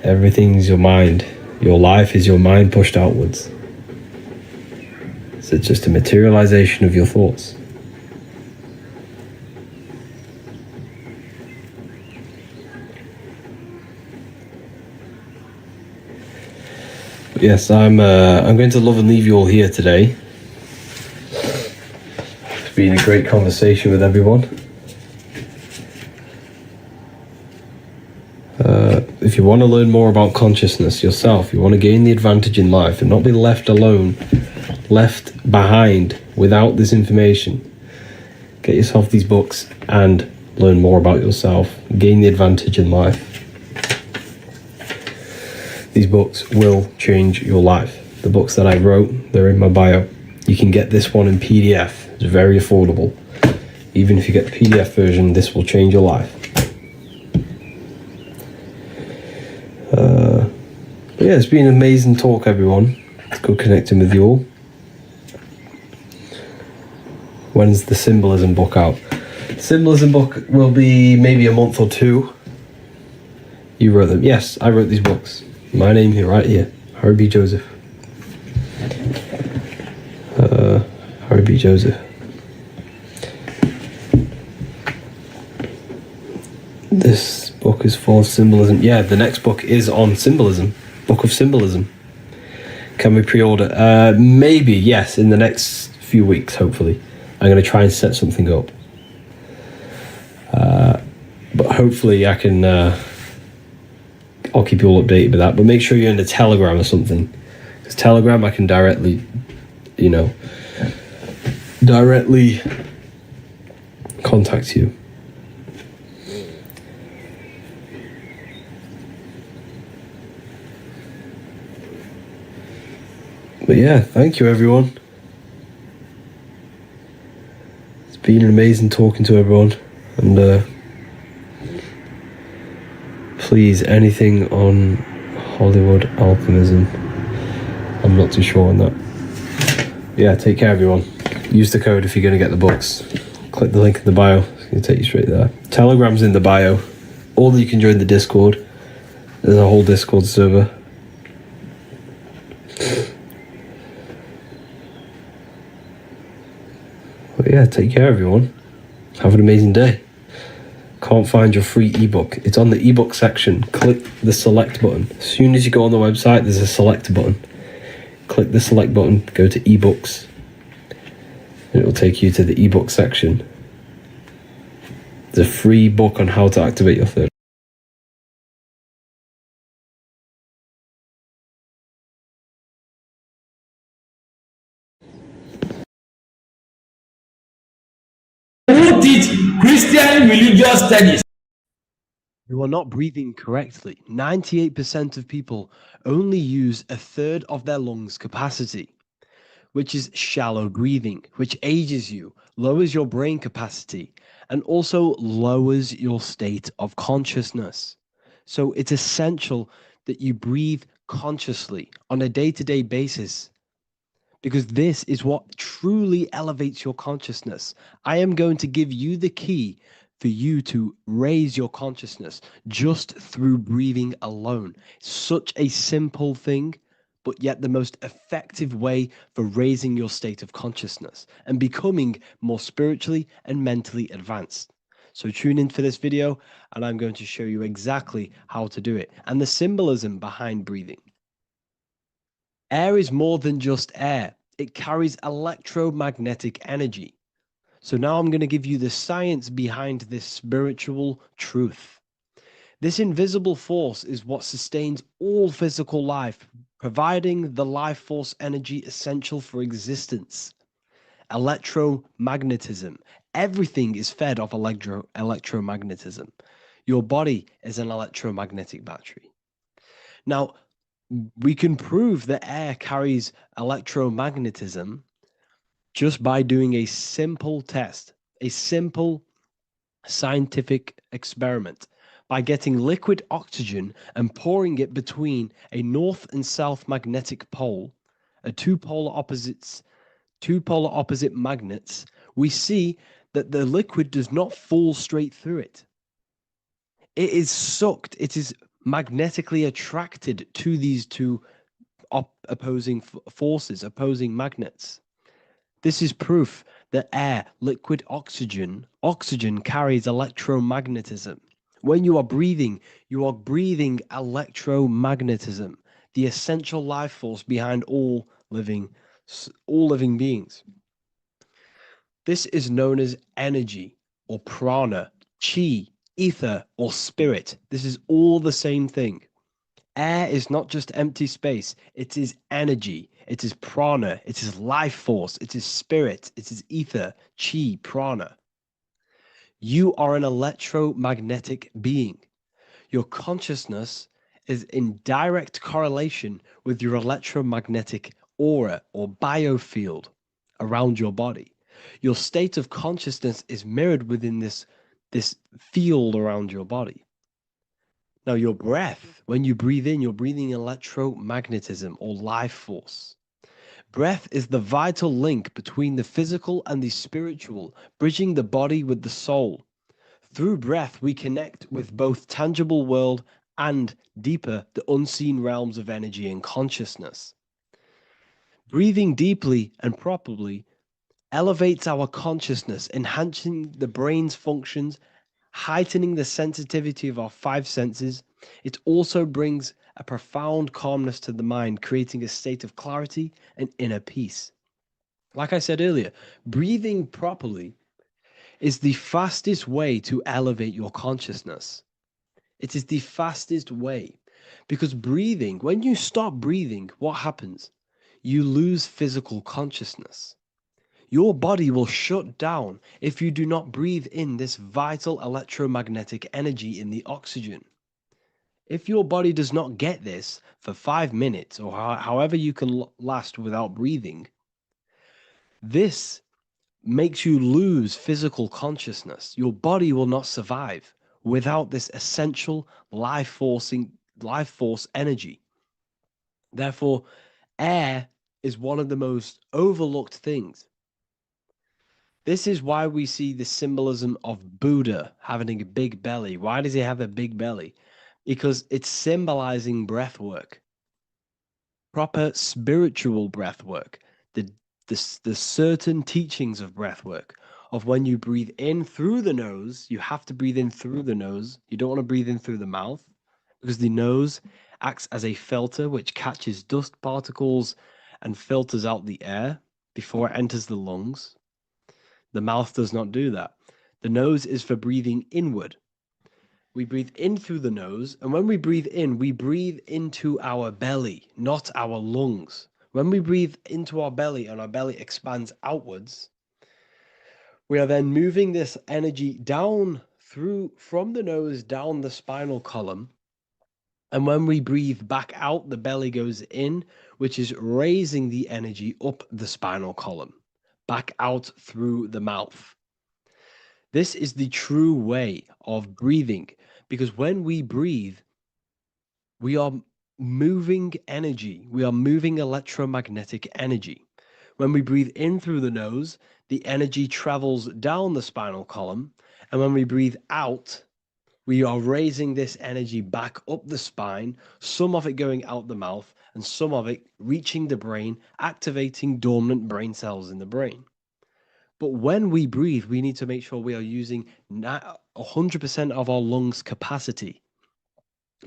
everything's your mind. Your life is your mind pushed outwards. So it's just a materialization of your thoughts. But yes, I'm going to love and leave you all here today. It's been a great conversation with everyone. If you want to learn more about consciousness yourself, you want to gain the advantage in life and not be left alone, left behind without this information, get yourself these books and learn more about yourself, gain the advantage in life. These books will change your life. The books that I wrote, they're in my bio. You can get this one in PDF. It's very affordable. Even if you get the PDF version, this will change your life. But yeah, it's been an amazing talk, everyone. It's good connecting with you all. When's the symbolism book out? Symbolism book will be maybe a month or two. You wrote them. Yes, I wrote these books. My name here, right here. Harry B. Joseph. Harry B. Joseph. This book is full of symbolism. Yeah, the next book is on symbolism. Book of Symbolism. Can we pre-order? Maybe, yes, in the next few weeks, hopefully. I'm going to try and set something up. But hopefully I can... I'll keep you all updated with that. But make sure you're in the Telegram or something. Because Telegram, I can directly, directly contact you. But yeah, thank you, everyone. It's been amazing talking to everyone. And please, anything on Hollywood alchemism, I'm not too sure on that. Yeah, take care, everyone. Use the code if you're going to get the books. Click the link in the bio. It's going to take you straight there. Telegram's in the bio. Or you can join the Discord. There's a whole Discord server. But yeah, take care, everyone. Have an amazing day. Can't find your free ebook. It's on the ebook section. Click the select button. As soon as you go on the website, there's a select button. Click the select button, go to ebooks, and it will take you to the ebook section. There's a free book on how to activate your third. Who teach Christian religious studies? You are not breathing correctly. 98% of people only use a third of their lungs capacity, which is shallow breathing, which ages you, lowers your brain capacity, and also lowers your state of consciousness. So it's essential that you breathe consciously on a day-to-day basis, because this is what truly elevates your consciousness. I am going to give you the key for you to raise your consciousness just through breathing alone. Such a simple thing, but yet the most effective way for raising your state of consciousness and becoming more spiritually and mentally advanced. So tune in for this video and I'm going to show you exactly how to do it and the symbolism behind breathing. Air is more than just air. It carries electromagnetic energy. So now I'm going to give you the science behind this spiritual truth. This invisible force is what sustains all physical life, providing the life force energy essential for existence. Electromagnetism. Everything is fed off electromagnetism. Your body is an electromagnetic battery. Now, we can prove that air carries electromagnetism just by doing a simple test, a simple scientific experiment by getting liquid oxygen and pouring it between a north and south magnetic pole, two polar opposite magnets. We see that the liquid does not fall straight through it. It is sucked, it is magnetically attracted to these two opposing forces, opposing magnets. This is proof that air, liquid oxygen carries electromagnetism. When you are breathing electromagnetism, the essential life force behind all living beings. This is known as energy or prana, chi, ether, or spirit. This is all the same thing. Air is not just empty space, it is energy, it is prana, it is life force, it is spirit, it is ether, chi, prana. You are an electromagnetic being. Your consciousness is in direct correlation with your electromagnetic aura or biofield around your body. Your state of consciousness is mirrored within this field around your body. Now, your breath, when you breathe in, you're breathing electromagnetism or life force. Breath is the vital link between the physical and the spiritual, bridging the body with the soul. Through breath, we connect with both tangible world and deeper, the unseen realms of energy and consciousness. Breathing deeply and properly elevates our consciousness, enhancing the brain's functions, heightening the sensitivity of our five senses. It also brings a profound calmness to the mind, creating a state of clarity and inner peace. Like I said earlier, breathing properly is the fastest way to elevate your consciousness. It is the fastest way because breathing, when you stop breathing, what happens? You lose physical consciousness. Your body will shut down if you do not breathe in this vital electromagnetic energy in the oxygen. If your body does not get this for 5 minutes or however you can last without breathing, this makes you lose physical consciousness. Your body will not survive without this essential life force energy. Therefore, air is one of the most overlooked things. This is why we see the symbolism of Buddha having a big belly. Why does he have a big belly? Because it's symbolizing breath work, proper spiritual breath work, the certain teachings of breath work, of when you breathe in through the nose, you have to breathe in through the nose. You don't want to breathe in through the mouth because the nose acts as a filter which catches dust particles and filters out the air before it enters the lungs. The mouth does not do that. The nose is for breathing inward. We breathe in through the nose, and when we breathe in, we breathe into our belly, not our lungs. When we breathe into our belly and our belly expands outwards, we are then moving this energy down from the nose down the spinal column. And when we breathe back out, the belly goes in, which is raising the energy up the spinal column, back out through the mouth. This is the true way of breathing because when we breathe, we are moving energy. We are moving electromagnetic energy. When we breathe in through the nose, the energy travels down the spinal column. And when we breathe out, we are raising this energy back up the spine, some of it going out the mouth and some of it reaching the brain, activating dormant brain cells in the brain. But when we breathe, we need to make sure we are using 100% of our lungs' capacity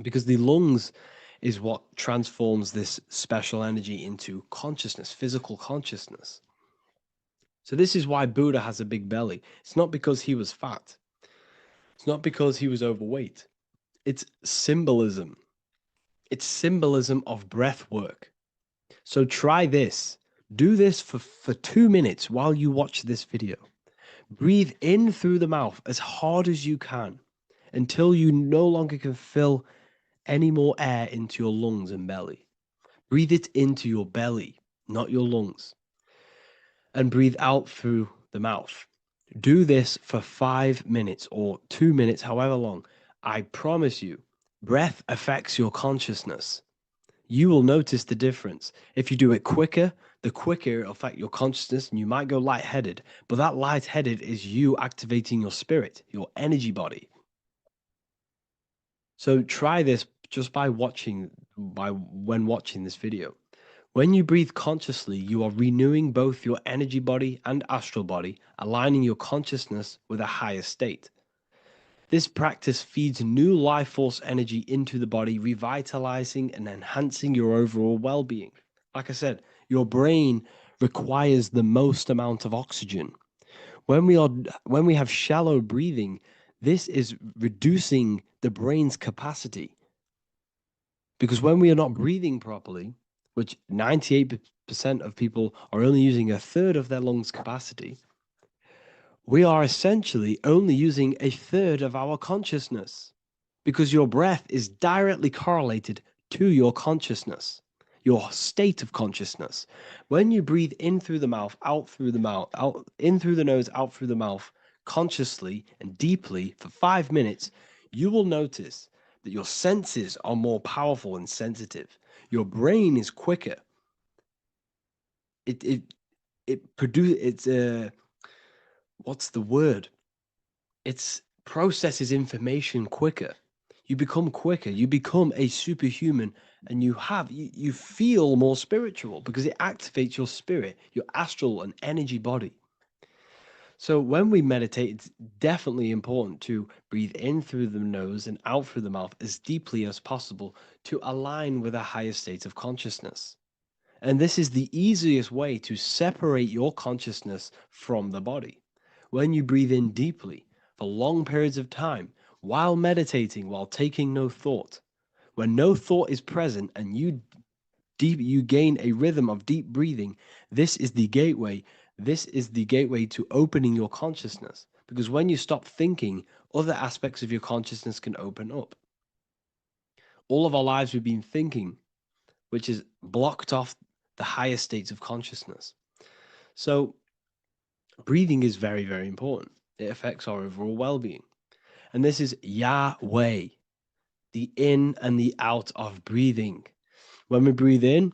because the lungs is what transforms this special energy into consciousness, physical consciousness. So this is why Buddha has a big belly. It's not because he was fat. It's not because he was overweight. It's symbolism. It's symbolism of breath work. So try this. Do this for 2 minutes while you watch this video. Breathe in through the mouth as hard as you can until you no longer can fill any more air into your lungs and belly. Breathe it into your belly, not your lungs. And breathe out through the mouth. Do this for 5 minutes or 2 minutes, however long. I promise you, breath affects your consciousness. You will notice the difference. If you do it quicker, the quicker it'll affect your consciousness and you might go lightheaded. But that lightheaded is you activating your spirit, your energy body. So try this just when watching this video. When you breathe consciously, you are renewing both your energy body and astral body, aligning your consciousness with a higher state. This practice feeds new life force energy into the body, revitalizing and enhancing your overall well-being. Like I said, your brain requires the most amount of oxygen. When we have shallow breathing, this is reducing the brain's capacity. Because when we are not breathing properly, which 98% of people are only using a third of their lungs capacity, we are essentially only using a third of our consciousness because your breath is directly correlated to your consciousness, your state of consciousness. When you breathe in through the mouth, out through the mouth, out in through the nose, out through the mouth, consciously and deeply for 5 minutes, you will notice that your senses are more powerful and sensitive. Your brain is quicker. What's the word? It processes information quicker. You become quicker. You become a superhuman, and you feel more spiritual because it activates your spirit, your astral and energy body. So when we meditate, it's definitely important to breathe in through the nose and out through the mouth as deeply as possible to align with a higher state of consciousness. And this is the easiest way to separate your consciousness from the body. When you breathe in deeply for long periods of time, while meditating, while taking no thought, when no thought is present and you gain a rhythm of deep breathing, this is the gateway. This is the gateway to opening your consciousness. Because when you stop thinking, other aspects of your consciousness can open up. All of our lives we've been thinking, which is blocked off the higher states of consciousness. So breathing is very, very important. It affects our overall well-being. And this is Yahweh, the in and the out of breathing. When we breathe in,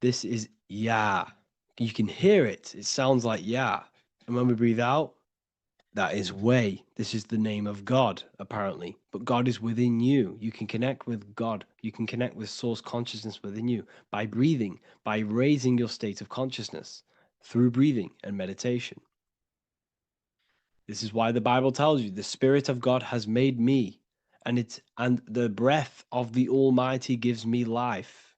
this is Yah. You can hear it. It sounds like Yah. And when we breathe out, that is Way. This is the name of God, apparently. But God is within you. You can connect with God. You can connect with source consciousness within you by breathing, by raising your state of consciousness through breathing and meditation. This is why the Bible tells you the Spirit of God has made me, and the breath of the Almighty gives me life.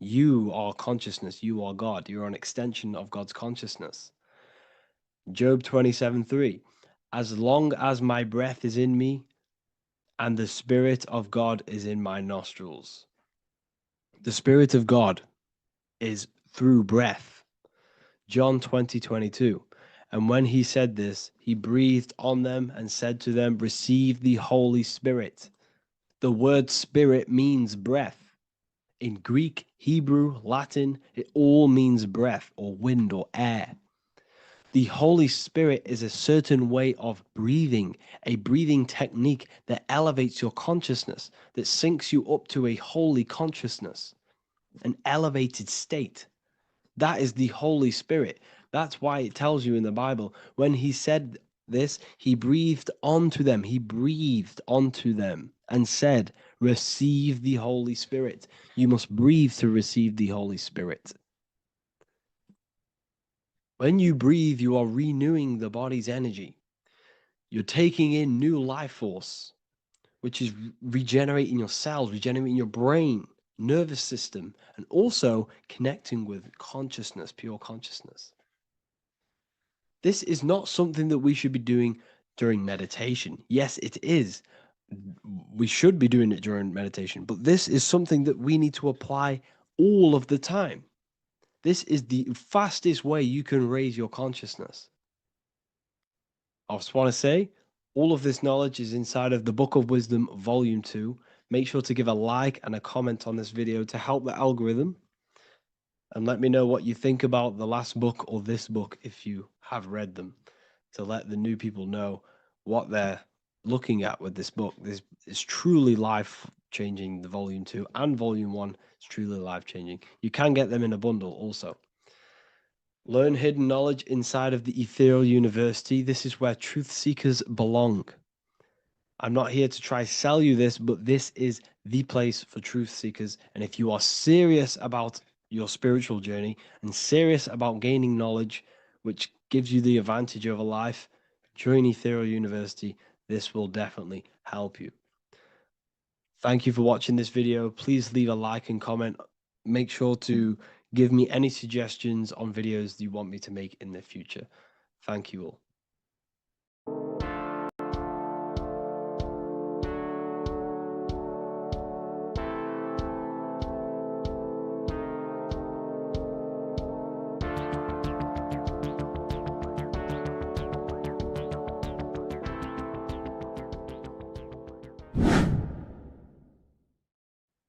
You are consciousness. You are God. You're an extension of God's consciousness. Job 27:3. As long as my breath is in me and the Spirit of God is in my nostrils. The Spirit of God is through breath. John 20:22. And when he said this, he breathed on them and said to them, receive the Holy Spirit. The word spirit means breath. In Greek, Hebrew, Latin, it all means breath or wind or air. The Holy Spirit is a certain way of breathing, a breathing technique that elevates your consciousness, that syncs you up to a holy consciousness, an elevated state. That is the Holy Spirit. That's why it tells you in the Bible, when he said this, he breathed onto them. He breathed onto them and said, receive the Holy Spirit. You must breathe to receive the Holy Spirit. When you breathe, you are renewing the body's energy. You're taking in new life force, which is regenerating your cells, regenerating your brain, nervous system, and also connecting with consciousness, pure consciousness. This is not something that we should be doing during meditation. Yes, it is. We should be doing it during meditation, but this is something that we need to apply all of the time. This is the fastest way you can raise your consciousness. I just want to say, all of this knowledge is inside of the Book of Wisdom, Volume 2. Make sure to give a like and a comment on this video to help the algorithm. And let me know what you think about the last book or this book if you have read them, to let the new people know what they're looking at with this book. This is truly life-changing, the Volume 2 and Volume 1 is truly life-changing. You can get them in a bundle also. Learn hidden knowledge inside of the Ethereal University. This is where truth seekers belong. I'm not here to try sell you this, but this is the place for truth seekers. And if you are serious about your spiritual journey and serious about gaining knowledge, which gives you the advantage over life, join Ethereal University. This will definitely help you. Thank you for watching this video. Please leave a like and comment. Make sure to give me any suggestions on videos you want me to make in the future. Thank you all.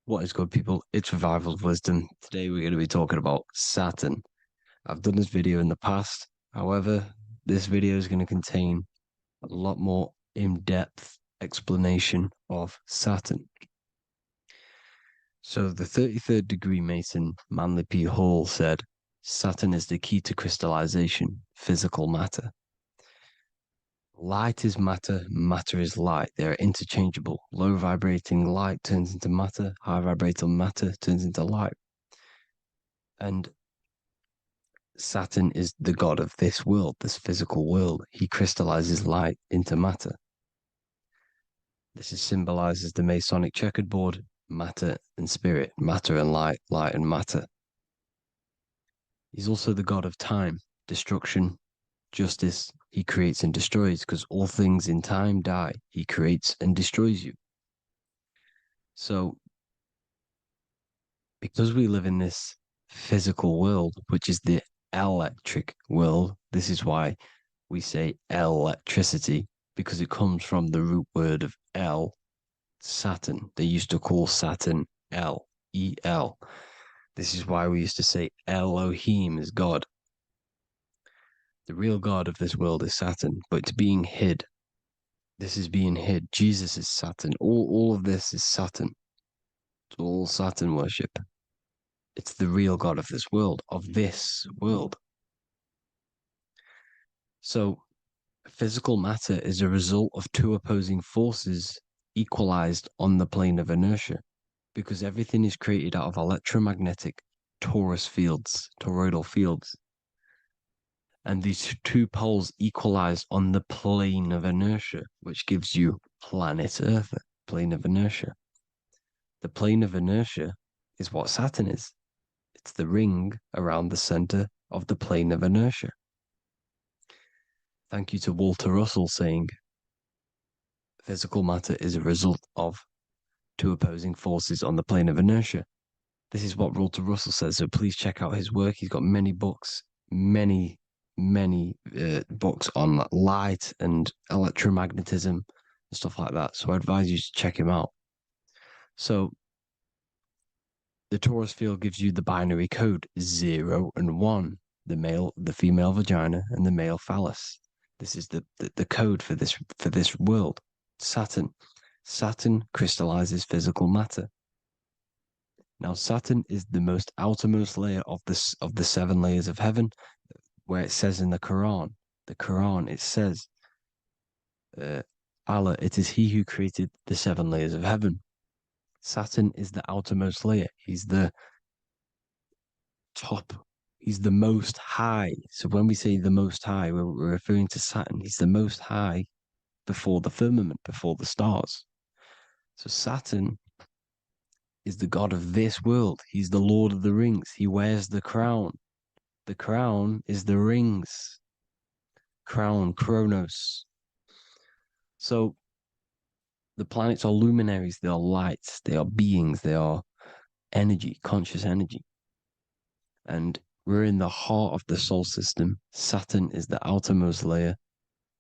What is good, people? It's Revival of Wisdom. Today we're going to be talking about Saturn. I've done this video in the past. However, this video is going to contain a lot more in-depth explanation of Saturn. So the 33rd degree Mason, Manly P. Hall, said, Saturn is the key to crystallization, physical matter. Light is matter, matter is light. They are interchangeable. Low vibrating light turns into matter, high vibrating matter turns into light. And Saturn is the god of this world, this physical world. He crystallizes light into matter. This is symbolized as the Masonic checkered board, matter and spirit, matter and light, light and matter. He's also the god of time, destruction, justice. He creates and destroys, because all things in time die. He creates and destroys you. So, because we live in this physical world, which is the electric world, this is why we say electricity, because it comes from the root word of El, Saturn. They used to call Saturn El, E-L. This is why we used to say Elohim is God. The real God of this world is Saturn, but it's being hid. This is being hid. Jesus is Saturn. All of this is Saturn. It's all Saturn worship. It's the real God of this world, So, physical matter is a result of two opposing forces equalized on the plane of inertia, because everything is created out of electromagnetic toroidal fields. And these two poles equalize on the plane of inertia, which gives you planet Earth, plane of inertia. The plane of inertia is what Saturn is. It's the ring around the center of the plane of inertia. Thank you to Walter Russell saying, physical matter is a result of two opposing forces on the plane of inertia. This is what Walter Russell says, so please check out his work. He's got many books, many books on light and electromagnetism and stuff like that. So I advise you to check him out. So the torus field gives you the binary code 0 and 1, the female vagina and the male phallus. This is the code for this world. Saturn crystallizes physical matter. Now Saturn is the most outermost layer of the 7 layers of heaven, where it says in the Quran, it says, Allah, it is He who created the 7 layers of heaven. Saturn is the outermost layer. He's the top. He's the most high. So when we say the most high, we're referring to Saturn. He's the most high before the firmament, before the stars. So Saturn is the god of this world. He's the Lord of the Rings. He wears the crown. The crown is the rings. Crown, Kronos. So the planets are luminaries, they are lights, they are beings, they are energy, conscious energy. And we're in the heart of the solar system. Saturn is the outermost layer.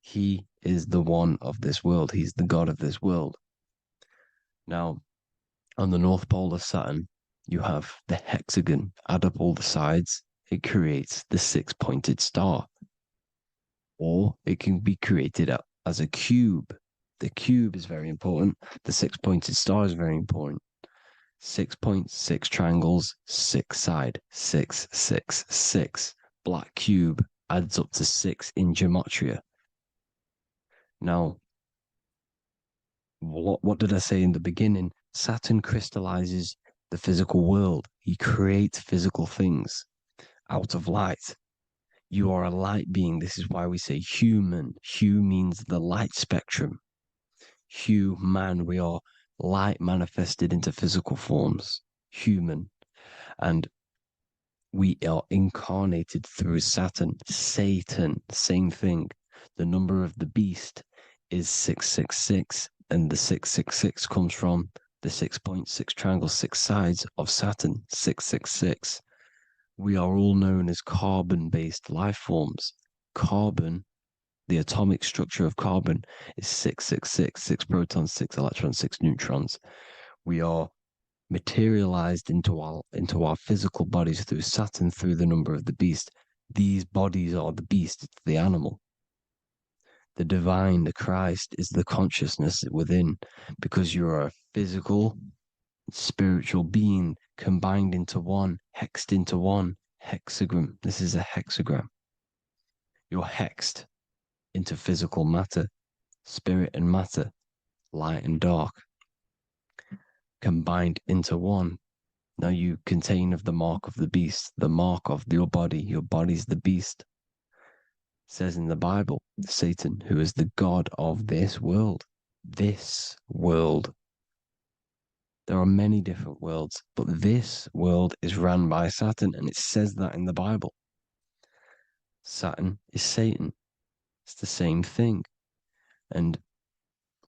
He is the one of this world. He's the god of this world. Now, on the North Pole of Saturn, you have the hexagon. Add up all the sides, it creates the 6-pointed star. Or it can be created as a cube. The cube is very important. The 6-pointed star is very important. 6 points, 6 triangles, 6 side, 6, 6, 6. Black cube adds up to 6 in gematria. Now, what did I say in the beginning? Saturn crystallizes the physical world. He creates physical things out of light. You are a light being. This is why we say human. Hue means the light spectrum. Hue, man, we are light manifested into physical forms. Human. And we are incarnated through Saturn. Satan, same thing. The number of the beast is 666. And the 666 comes from the 6.6 triangle, 6 sides of Saturn, 666. We are all known as carbon-based life forms. Carbon, the atomic structure of carbon is 666, 6 protons, 6 electrons, 6 neutrons. We are materialized into our physical bodies through Saturn, through the number of the beast. These bodies are the beast, it's the animal. The divine, the Christ, is the consciousness within, because you're a physical, spiritual being combined into one, hexed into one. Hexagram. This is a hexagram. You're hexed into physical matter, spirit and matter, light and dark, combined into one. Now you contain of the mark of the beast, the mark of your body. Your body's the beast. It says in the Bible, Satan, who is the god of this world. This world. There are many different worlds, but this world is run by Saturn, and it says that in the Bible. Saturn is Satan. It's the same thing. And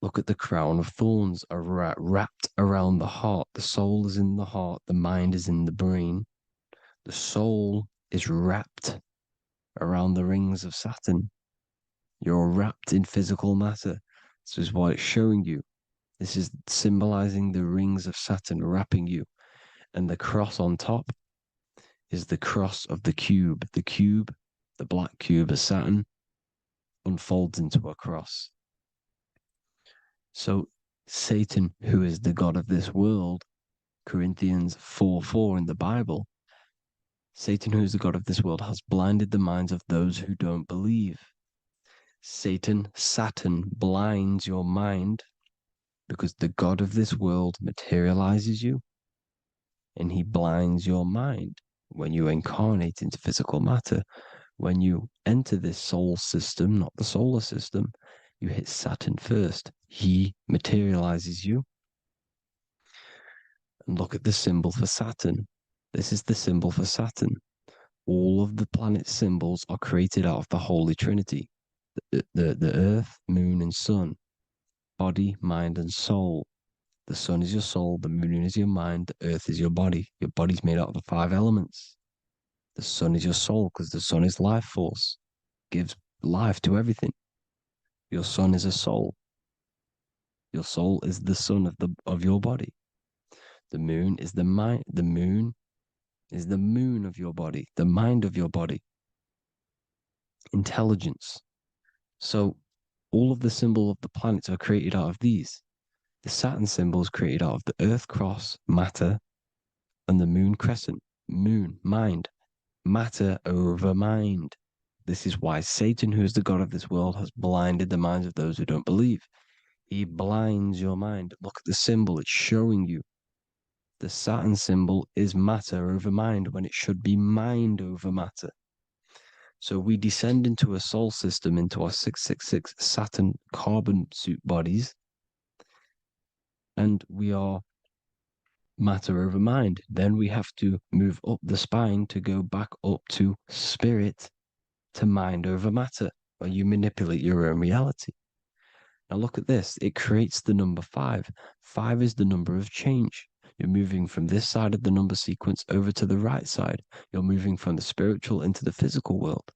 look at the crown of thorns are wrapped around the heart. The soul is in the heart. The mind is in the brain. The soul is wrapped around the rings of Saturn. You're wrapped in physical matter. This is what it's showing you. This is symbolizing the rings of Saturn wrapping you. And the cross on top is the cross of the cube. The cube, the black cube of Saturn, unfolds into a cross. So Satan, who is the god of this world, Corinthians 4:4 in the Bible, Satan, who is the god of this world, has blinded the minds of those who don't believe. Satan blinds your mind because the god of this world materializes you, and he blinds your mind when you incarnate into physical matter. When you enter this soul system, not the solar system, you hit Saturn first. He materializes you. And look at the symbol for Saturn. This is the symbol for Saturn. All of the planet symbols are created out of the Holy Trinity. The Earth, Moon, and Sun. Body, mind, and soul. The Sun is your soul, the Moon is your mind, the Earth is your body. Your body's made out of the 5 elements. The Sun is your soul because the Sun is life force. Gives life to everything. Your Sun is a soul. Your soul is the sun of your body. The Moon is the mind. The Moon is the moon of your body, the mind of your body. Intelligence. So all of the symbol of the planets are created out of these. The Saturn symbol is created out of the Earth cross, matter, and the Moon crescent, moon, mind, matter over mind. This is why Satan, who is the god of this world, has blinded the minds of those who don't believe. He blinds your mind. Look at the symbol, it's showing you. The Saturn symbol is matter over mind when it should be mind over matter. So we descend into a soul system, into our 666 Saturn carbon suit bodies, and we are matter over mind. Then we have to move up the spine to go back up to spirit, to mind over matter, where you manipulate your own reality. Now look at this. It creates the number 5. 5 is the number of change. You're moving from this side of the number sequence over to the right side. You're moving from the spiritual into the physical world.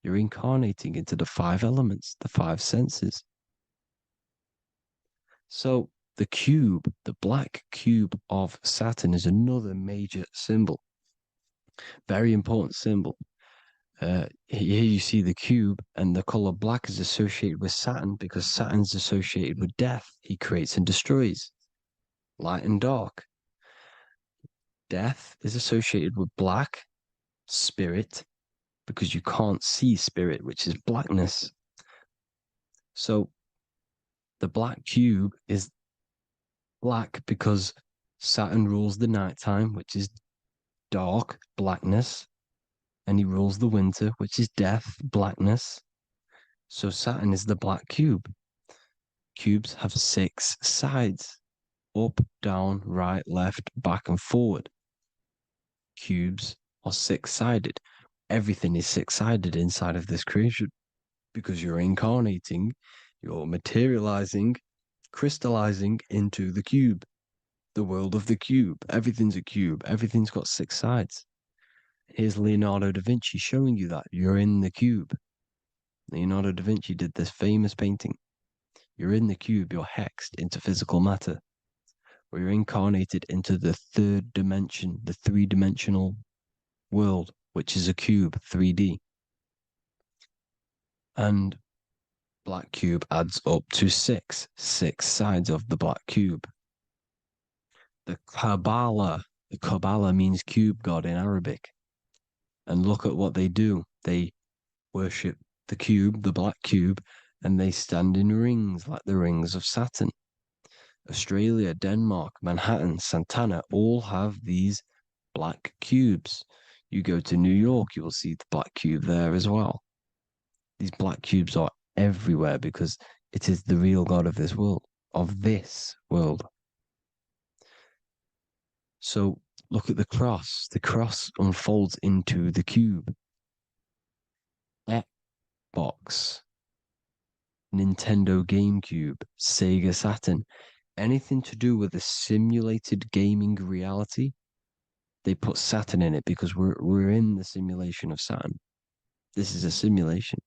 You're incarnating into the 5 elements, the 5 senses. So the cube, the black cube of Saturn, is another major symbol. Very important symbol. Here you see the cube, and the color black is associated with Saturn because Saturn's associated with death. He creates and destroys. Light and dark. Death is associated with black, spirit, because you can't see spirit, which is blackness. So the black cube is black because Saturn rules the nighttime, which is dark, blackness, and he rules the winter, which is death, blackness. So Saturn is the black cube. Cubes have 6 sides. Up, down, right, left, back, and forward. Cubes are 6-sided. Everything is 6-sided inside of this creation because you're incarnating, you're materializing, crystallizing into the cube, the world of the cube. Everything's a cube. Everything's got 6 sides. Here's Leonardo da Vinci showing you that you're in the cube. Leonardo da Vinci did this famous painting. You're in the cube, you're hexed into physical matter. We're incarnated into the third dimension, the three-dimensional world, which is a cube, 3D. And black cube adds up to six sides of the black cube. The Kabbalah means cube god in Arabic. And look at what they do. They worship the cube, the black cube, and they stand in rings like the rings of Saturn. Australia, Denmark, Manhattan, Santana all have these black cubes. You go to New York, you will see the black cube there as well. These black cubes are everywhere because it is the real God of this world, So look at the cross. The cross unfolds into the cube. Xbox, Nintendo GameCube, Sega Saturn, anything to do with a simulated gaming reality, they put Saturn in it because we're in the simulation of Saturn. This is a simulation.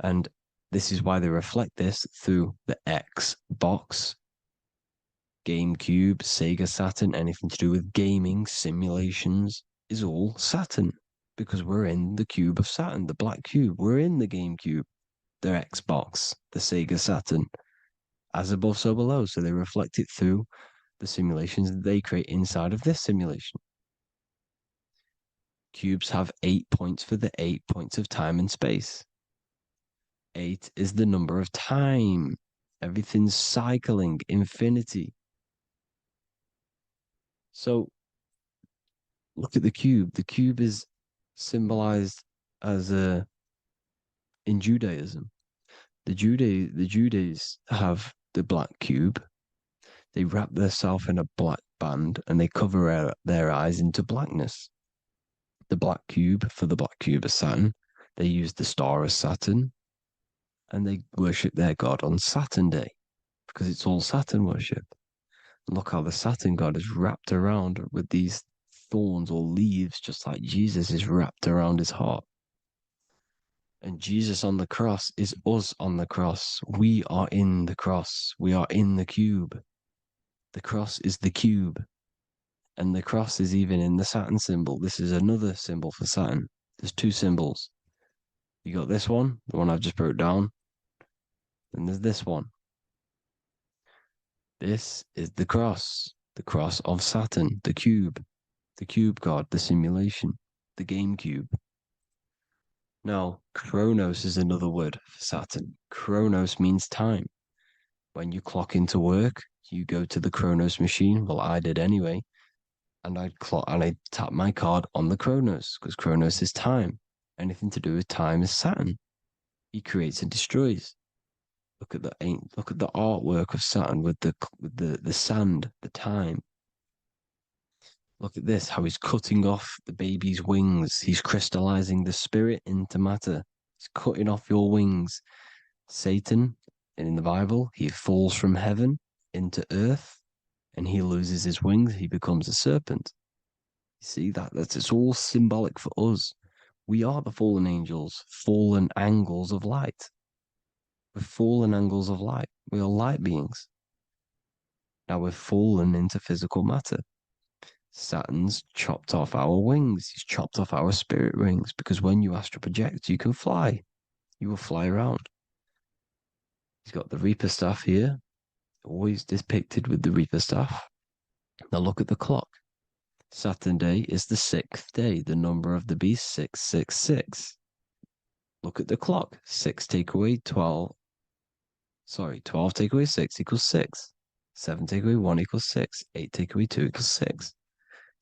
And this is why they reflect this through the Xbox, GameCube, Sega Saturn, anything to do with gaming, simulations, is all Saturn. Because we're in the cube of Saturn, the black cube. We're in the GameCube, the Xbox, the Sega Saturn. As above, so below. So they reflect it through the simulations that they create inside of this simulation. Cubes have 8 points for the 8 points of time and space. 8 is the number of time. Everything's cycling, infinity. So look at the cube. The cube is symbolized as in Judaism. The Judays have the black cube. They wrap themselves in a black band and they cover their eyes into blackness. The black cube for the black cube of Saturn. They use the star of Saturn and they worship their god on Saturn Day because it's all Saturn worship. And look how the Saturn god is wrapped around with these thorns or leaves, just like Jesus is wrapped around his heart. And Jesus on the cross is us on the cross. We are in the cross. We are in the cube. The cross is the cube. And the cross is even in the Saturn symbol. This is another symbol for Saturn. There's two symbols. You got this one, the one I've just broke down. And there's this one. This is the cross of Saturn, the cube god, the simulation, the game cube. Now, Chronos is another word for Saturn. Chronos means time. When you clock into work, you go to the Chronos machine. Well, I did anyway. And I tap my card on the Chronos because Chronos is time. Anything to do with time is Saturn. He creates and destroys. Look at the artwork of Saturn with the sand, the time. Look at this, how he's cutting off the baby's wings. He's crystallizing the spirit into matter. He's cutting off your wings. Satan, in the Bible, he falls from heaven into earth and he loses his wings. He becomes a serpent. You see that's it's all symbolic for us. We are the fallen angels, fallen angles of light. We're fallen angles of light. We are light beings. Now we're fallen into physical matter. Saturn's chopped off our wings. He's chopped off our spirit wings because when you astral project, you can fly. You will fly around. He's got the Reaper staff here, always depicted with the Reaper staff. Now look at the clock. Saturn Day is the 6th day, the number of the beast, 666. Look at the clock. 6 take away 12. 12 take away 6 equals 6. 7 take away 1 equals 6. 8 take away 2 equals 6.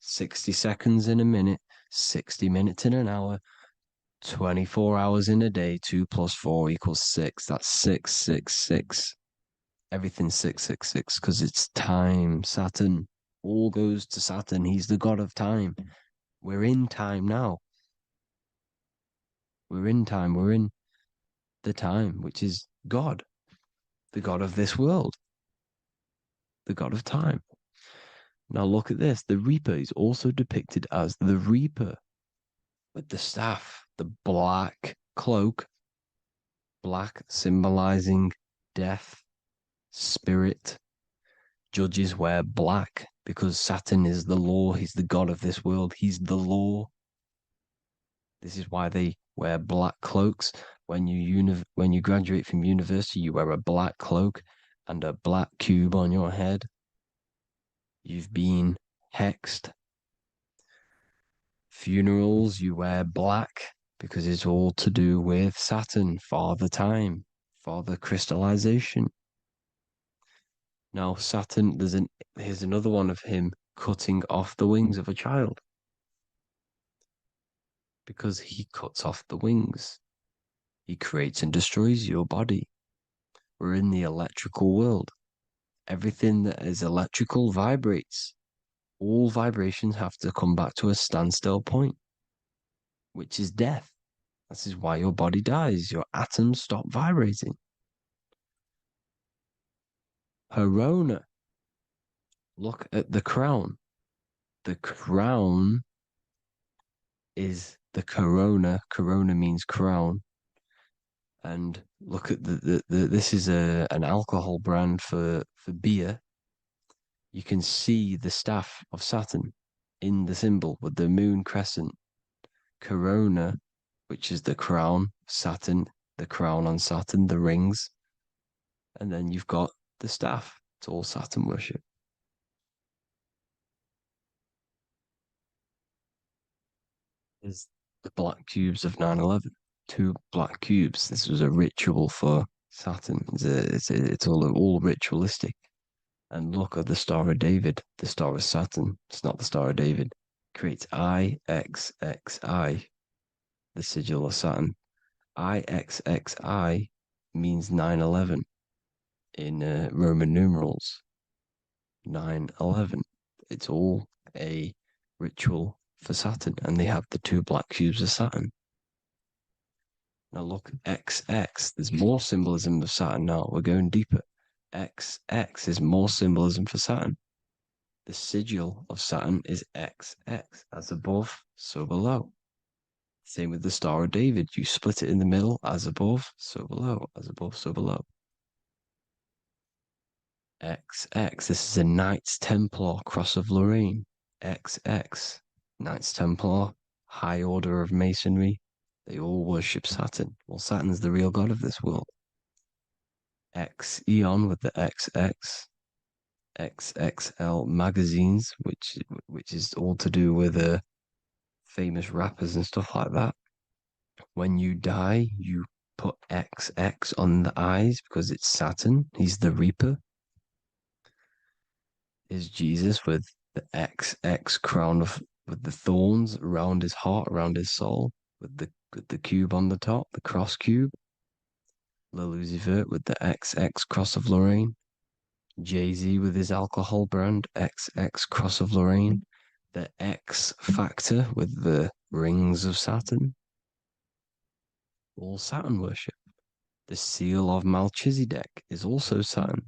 60 seconds in a minute, 60 minutes in an hour, 24 hours in a day, 2 plus 4 equals 6. That's 666. Everything's 666 because it's time. Saturn all goes to Saturn. He's the god of time. We're in time now. We're in time. We're in the time, which is God, the god of this world, the god of time. Now look at this. The Reaper is also depicted as the Reaper with the staff, the black cloak, black symbolizing death, spirit, Judges wear black because Saturn is the law. He's the god of this world. He's the law. This is why they wear black cloaks. When you graduate from university, you wear a black cloak and a black cube on your head. You've been hexed. Funerals, you wear black because it's all to do with Saturn, father time, father crystallization. Now, Saturn, here's another one of him cutting off the wings of a child because he cuts off the wings. He creates and destroys your body. We're in the electrical world. Everything that is electrical vibrates. All vibrations have to come back to a standstill point, which is death. This is why your body dies. Your atoms stop vibrating. Corona. Look at the crown. The crown is the corona. Corona means crown. And look at this is an alcohol brand for beer. You can see the staff of Saturn in the symbol with the moon crescent. Corona, which is the crown, Saturn, the crown on Saturn, the rings. And then you've got the staff. It's all Saturn worship. Is the black cubes of 9/11. Two black cubes. This was a ritual for Saturn. It's all ritualistic. And look at the Star of David, the Star of Saturn. It's not the Star of David. Creates IXXI, the sigil of Saturn. IXXI means 9/11 in Roman numerals. 9/11. It's all a ritual for Saturn, and they have the two black cubes of Saturn. Now look, XX. There's more symbolism of Saturn now. We're going deeper. XX is more symbolism for Saturn. The sigil of Saturn is XX, as above, so below. Same with the Star of David. You split it in the middle, as above, so below, as above, so below. XX, this is a Knights Templar Cross of Lorraine. XX, Knights Templar, high order of Masonry. They all worship Saturn. Well, Saturn's the real god of this world. X Eon with the XX. XXL magazines, which is all to do with famous rappers and stuff like that. When you die, you put XX on the eyes because it's Saturn. He's the Reaper. Is Jesus with the XX crown with the thorns around his heart, around his soul, with the cube on the top, the cross cube. Le Lucifer with the XX cross of Lorraine. Jay-Z with his alcohol brand, XX Cross of Lorraine, the X Factor with the rings of Saturn, all Saturn worship. The seal of Melchizedek is also Saturn.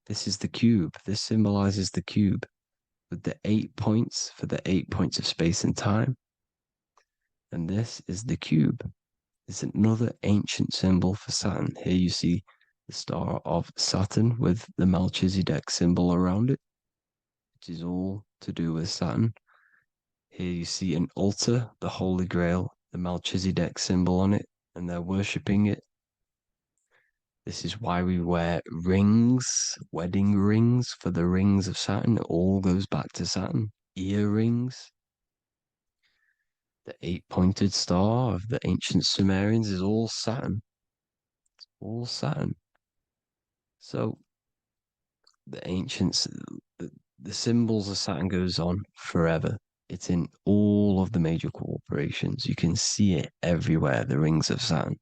This is the cube. This symbolizes the cube with the 8 points for the 8 points of space and time. And this is the cube. It's another ancient symbol for Saturn. Here you see the star of Saturn with the Melchizedek symbol around it, which is all to do with Saturn. Here you see an altar, the Holy Grail, the Melchizedek symbol on it, and they're worshipping it. This is why we wear rings, wedding rings for the rings of Saturn. It all goes back to Saturn. Earrings. The 8-pointed star of the ancient Sumerians is all Saturn. It's all Saturn. So the ancients, the symbols of Saturn goes on forever. It's in all of the major corporations. You can see it everywhere, the rings of Saturn.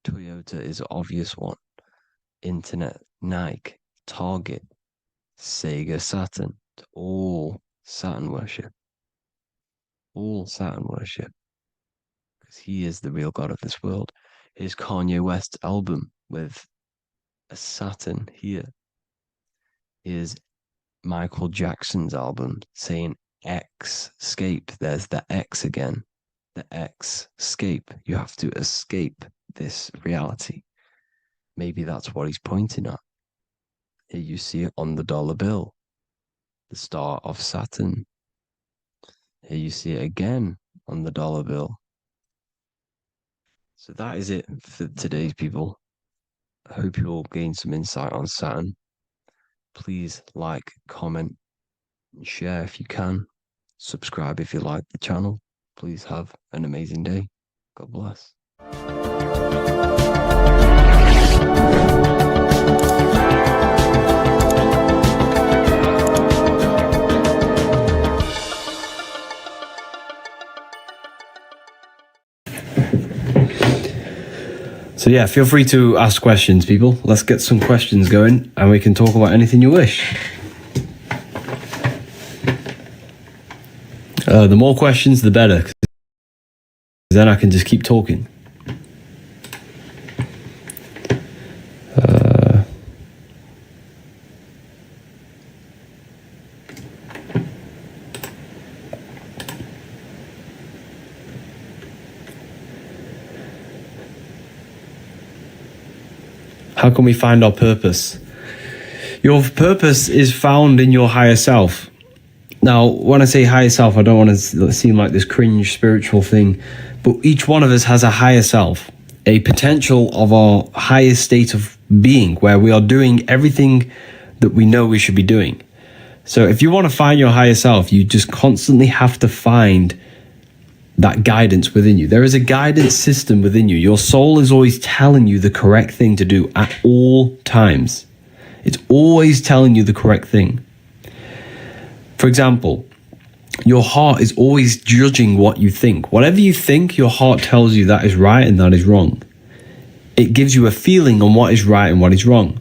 Toyota is an obvious one. Internet, Nike, Target, Sega Saturn. It's all Saturn worship. All Saturn worship. Because he is the real god of this world. Here's Kanye West's album with a Saturn here. Here's Michael Jackson's album saying escape. There's the X again. The X escape. You have to escape this reality. Maybe that's what he's pointing at. Here you see it on the dollar bill, the star of Saturn. Here you see it again on the dollar bill. So that is it for today's people. I hope you all gain some insight on Saturn. Please like, comment, and share if you can. Subscribe if you like the channel. Please have an amazing day. God bless. So yeah, feel free to ask questions, people. Let's get some questions going and we can talk about anything you wish. The more questions, the better. 'Cause then I can just keep talking. How can we find our purpose? Your purpose is found in your higher self. Now, when I say higher self, I don't want to seem like this cringe spiritual thing, but each one of us has a higher self, a potential of our highest state of being, where we are doing everything that we know we should be doing. So if you want to find your higher self, you just constantly have to find that guidance within you. There is a guidance system within you. Your soul is always telling you the correct thing to do at all times. It's always telling you the correct thing. For example, your heart is always judging what you think. Whatever you think, your heart tells you that is right and that is wrong. It gives you a feeling on what is right and what is wrong.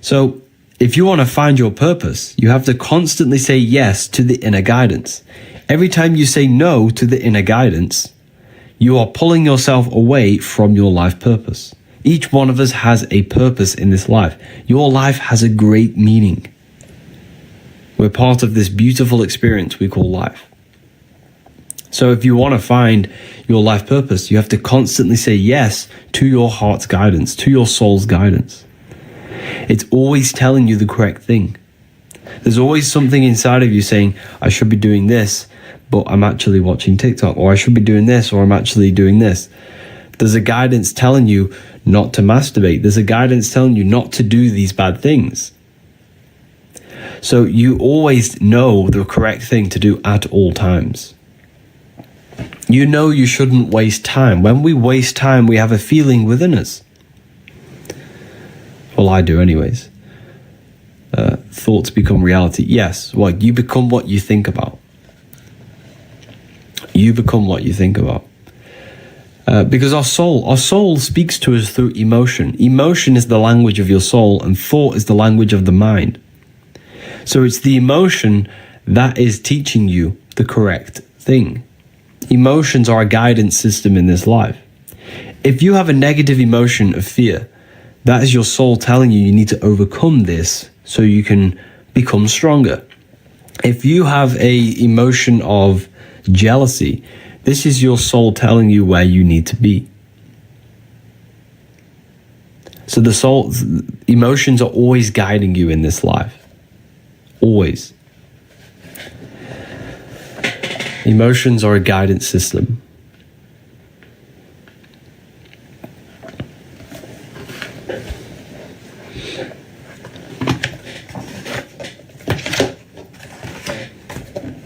So if you want to find your purpose, you have to constantly say yes to the inner guidance. Every time you say no to the inner guidance, you are pulling yourself away from your life purpose. Each one of us has a purpose in this life. Your life has a great meaning. We're part of this beautiful experience we call life. So if you want to find your life purpose, you have to constantly say yes to your heart's guidance, to your soul's guidance. It's always telling you the correct thing. There's always something inside of you saying, I should be doing this, but I'm actually watching TikTok, or I should be doing this, or I'm actually doing this. There's a guidance telling you not to masturbate. There's a guidance telling you not to do these bad things. So you always know the correct thing to do at all times. You know you shouldn't waste time. When we waste time, we have a feeling within us. Well, I do anyways. Thoughts become reality. Yes, well, you become what you think about. You become what you think about. Because our soul speaks to us through emotion. Emotion is the language of your soul, and thought is the language of the mind. So it's the emotion that is teaching you the correct thing. Emotions are a guidance system in this life. If you have a negative emotion of fear, that is your soul telling you need to overcome this so you can become stronger. If you have a emotion of jealousy, this is your soul telling you where you need to be. So the soul's emotions are always guiding you in this life. Always. Emotions are a guidance system.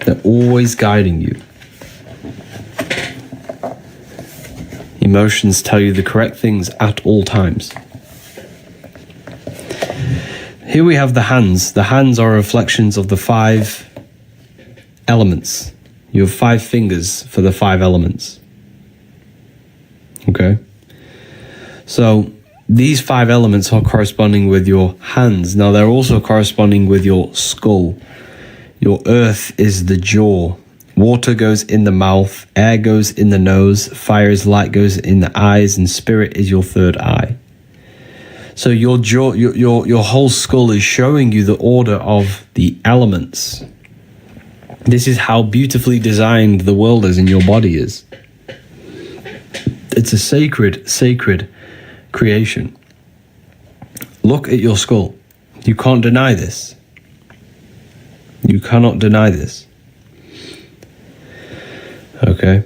They're always guiding you. Emotions tell you the correct things at all times. Here we have the hands. The hands are reflections of the 5 elements. You have 5 fingers for the 5 elements. Okay? So these 5 elements are corresponding with your hands. Now they're also corresponding with your skull. Your earth is the jaw. Water goes in the mouth. Air goes in the nose. Fire is light goes in the eyes. And spirit is your 3rd eye. So your jaw, your whole skull is showing you the order of the elements. This is how beautifully designed the world is and your body is. It's a sacred creation. Look at your skull. You can't deny this. You cannot deny this. Okay.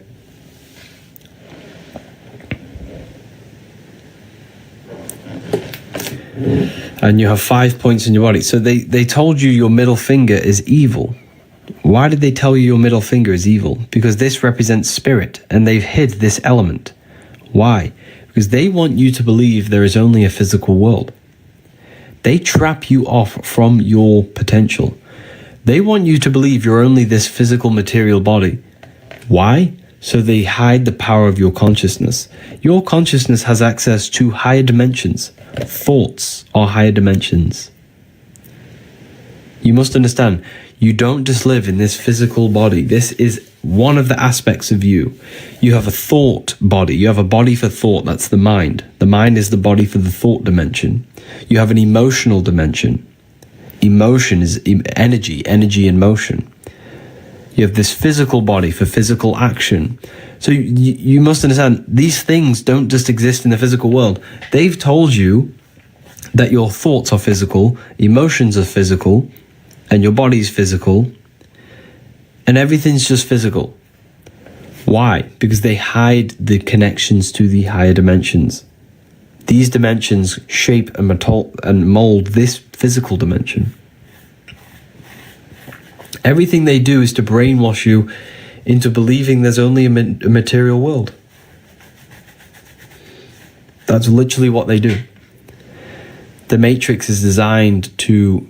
And you have 5 points in your body. So they told you your middle finger is evil. Why did they tell you your middle finger is evil? Because this represents spirit, and they've hid this element. Why? Because they want you to believe there is only a physical world. They trap you off from your potential. They want you to believe you're only this physical material body. Why? So they hide the power of your consciousness. Your consciousness has access to higher dimensions. Thoughts are higher dimensions. You must understand, you don't just live in this physical body. This is one of the aspects of you. You have a thought body. You have a body for thought. That's the mind. The mind is the body for the thought dimension. You have an emotional dimension. Emotion is energy and motion. You have this physical body for physical action. So you must understand, these things don't just exist in the physical world. They've told you that your thoughts are physical, emotions are physical, and your body's physical, and everything's just physical. Why? Because they hide the connections to the higher dimensions. These dimensions shape and mold this physical dimension. Everything they do is to brainwash you into believing there's only a material world. That's literally what they do. The Matrix is designed to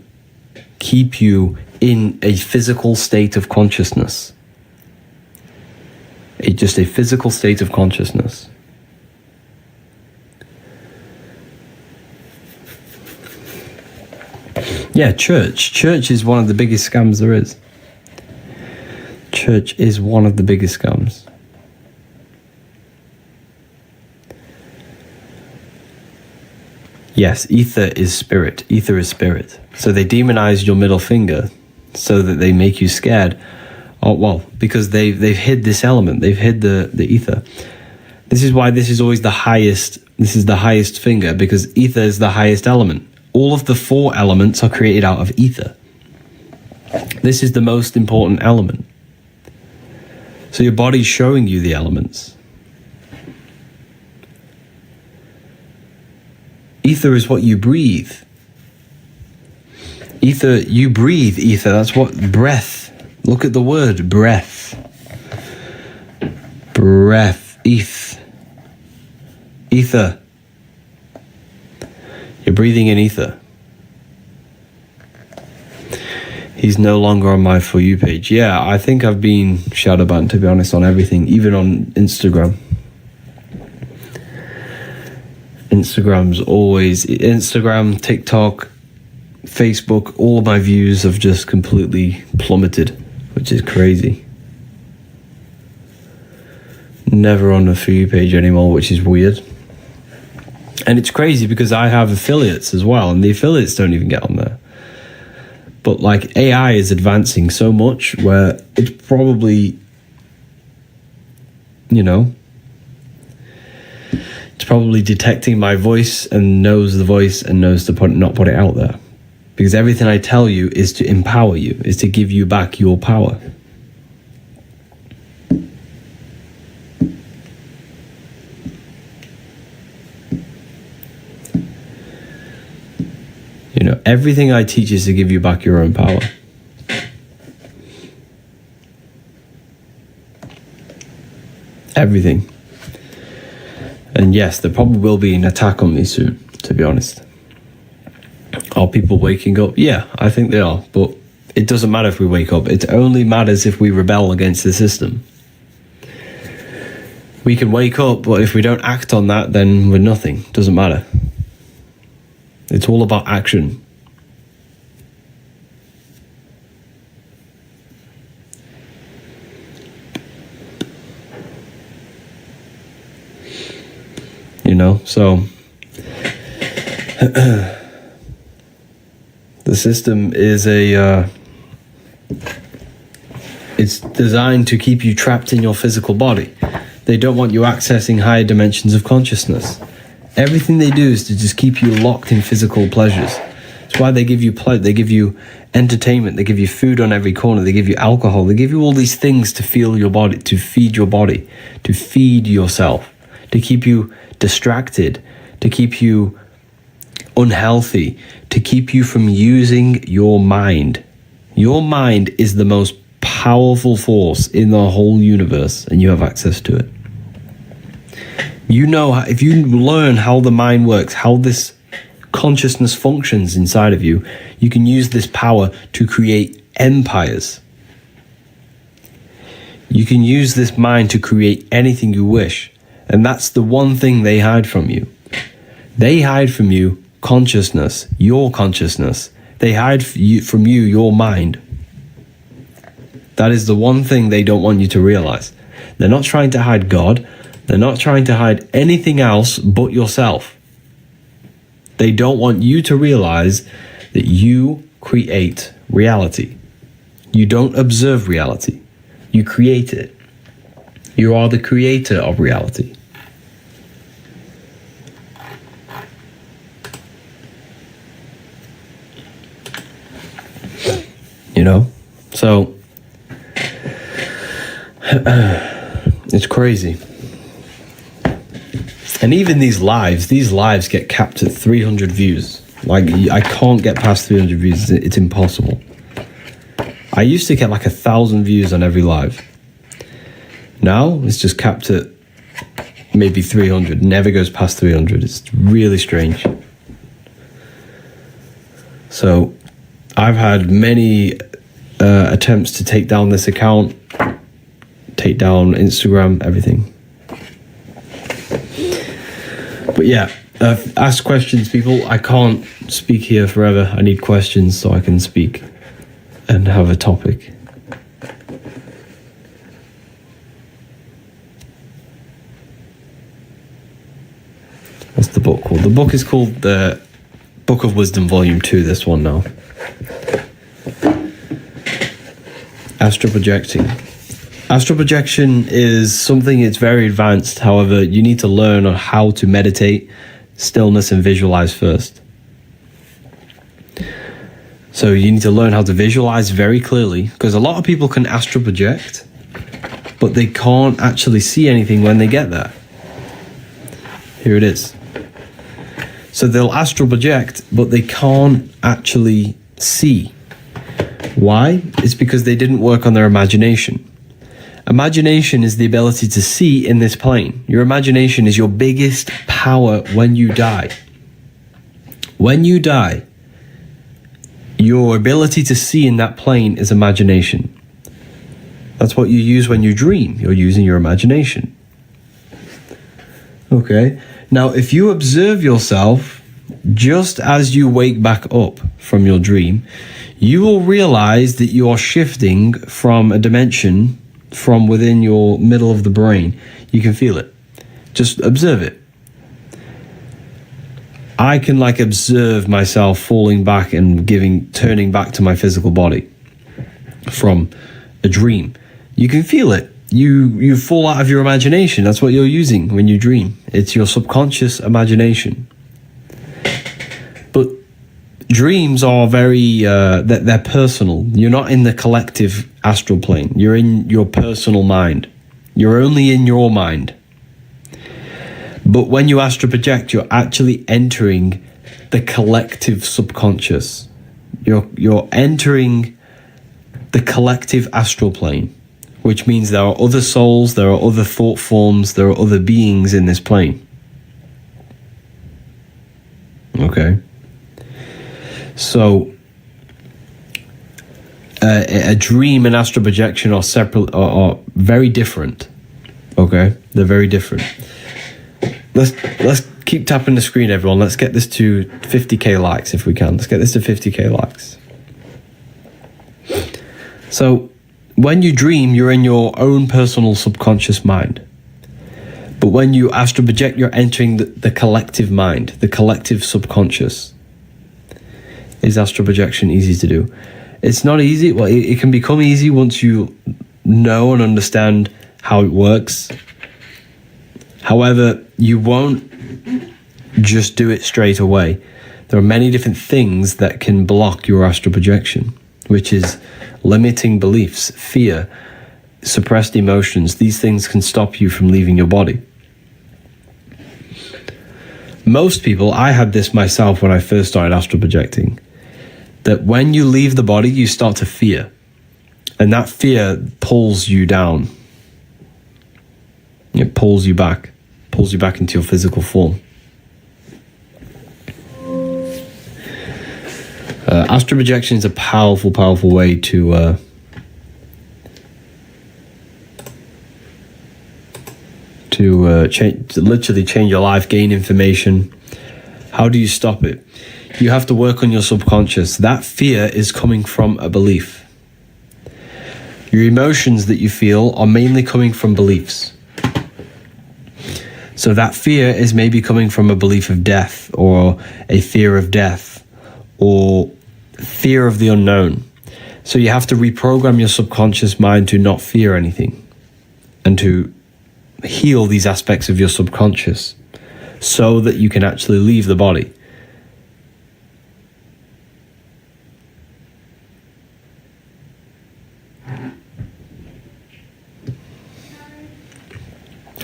keep you in a physical state of consciousness. Just a physical state of consciousness. Yeah, church. Church is one of the biggest scams there is. Church is one of the biggest scams. Yes, ether is spirit. Ether is spirit. So they demonize your middle finger so that they make you scared. Oh, well, because they've hid this element. They've hid the ether. This is why this is always the highest. This is the highest finger, because ether is the highest element. All of the 4 elements are created out of ether. This is the most important element. So your body's showing you the elements. Ether is what you breathe. Ether, you breathe ether. That's what breath. Look at the word breath. Breath. Ether. You're breathing in ether. He's no longer on my For You page. Yeah, I think I've been shadow banned, to be honest, on everything, even on Instagram. Instagram, TikTok, Facebook, all of my views have just completely plummeted, which is crazy. Never on the For You page anymore, which is weird. And it's crazy because I have affiliates as well, and the affiliates don't even get on there. But like AI is advancing so much where it's probably, it's probably detecting my voice and knows the voice and knows to not put it out there. Because everything I tell you is to empower you, is to give you back your power. Everything I teach is to give you back your own power. Everything. And yes, there probably will be an attack on me soon, to be honest. Are people waking up? Yeah, I think they are. But it doesn't matter if we wake up. It only matters if we rebel against the system. We can wake up, but if we don't act on that, then we're nothing. Doesn't matter. It's all about action. So the system is it's designed to keep you trapped in your physical body. They don't want you accessing higher dimensions of consciousness. Everything they do is to just keep you locked in physical pleasures. It's why they give you play, they give you entertainment, they give you food on every corner, they give you alcohol, they give you all these things to feel your body, to feed your body, to feed yourself, to keep you distracted, to keep you unhealthy, to keep you from using your mind. Your mind is the most powerful force in the whole universe, and you have access to it. You know, if you learn how the mind works, how this consciousness functions inside of you, you can use this power to create empires. You can use this mind to create anything you wish. And that's the one thing they hide from you. They hide from you consciousness, your consciousness. They hide from you your mind. That is the one thing they don't want you to realize. They're not trying to hide God. They're not trying to hide anything else but yourself. They don't want you to realize that you create reality. You don't observe reality. You create it. You are the creator of reality. You know? So, it's crazy. And even these lives get capped at 300 views. Like, I can't get past 300 views. It's impossible. I used to get like 1,000 views on every live. Now it's just capped at maybe 300. Never goes past 300. It's really strange. So I've had many attempts to take down this account, take down Instagram, everything. But yeah, ask questions, people. I can't speak here forever. I need questions so I can speak and have a topic. What's the book called? The book is called The Book of Wisdom, Volume 2, this one now. Astral projecting. Astral projection is something, it's very advanced. However, you need to learn on how to meditate, stillness, and visualize first. So you need to learn how to visualize very clearly, because a lot of people can astral project, but they can't actually see anything when they get there. Here it is. So they'll astral project, but they can't actually see. Why? It's because they didn't work on their imagination. Imagination is the ability to see in this plane. Your imagination is your biggest power when you die. When you die, your ability to see in that plane is imagination. That's what you use when you dream. You're using your imagination. Okay. Now, if you observe yourself just as you wake back up from your dream, you will realize that you are shifting from a dimension from within your middle of the brain. You can feel it. Just observe it. I can observe myself falling back and turning back to my physical body from a dream. You can feel it. You fall out of your imagination. That's what you're using when you dream. It's your subconscious imagination. But dreams are very, they're personal. You're not in the collective astral plane. You're in your personal mind. You're only in your mind. But when you astral project, you're actually entering the collective subconscious. You're entering the collective astral plane, which means there are other souls, there are other thought forms, there are other beings in this plane. Okay. So a dream and astral projection are separate, are very different. Okay, they're very different. Let's keep tapping the screen, everyone. Let's get this to 50k likes if we can. Let's get this to 50k likes. So when you dream, you're in your own personal subconscious mind. But when you astral project, you're entering the collective mind, the collective subconscious. Is astral projection easy to do? It's not easy. Well, it can become easy once you know and understand how it works. However, you won't just do it straight away. There are many different things that can block your astral projection, which is limiting beliefs, fear, suppressed emotions. These things can stop you from leaving your body. Most people, I had this myself when I first started astral projecting, that when you leave the body, you start to fear. And that fear pulls you down. It pulls you back into your physical form. Astral projection is a powerful, powerful way to literally change your life, gain information. How do you stop it? You have to work on your subconscious. That fear is coming from a belief. Your emotions that you feel are mainly coming from beliefs. So that fear is maybe coming from a belief of death, or a fear of death, or fear of the unknown. So you have to reprogram your subconscious mind to not fear anything, and to heal these aspects of your subconscious so that you can actually leave the body.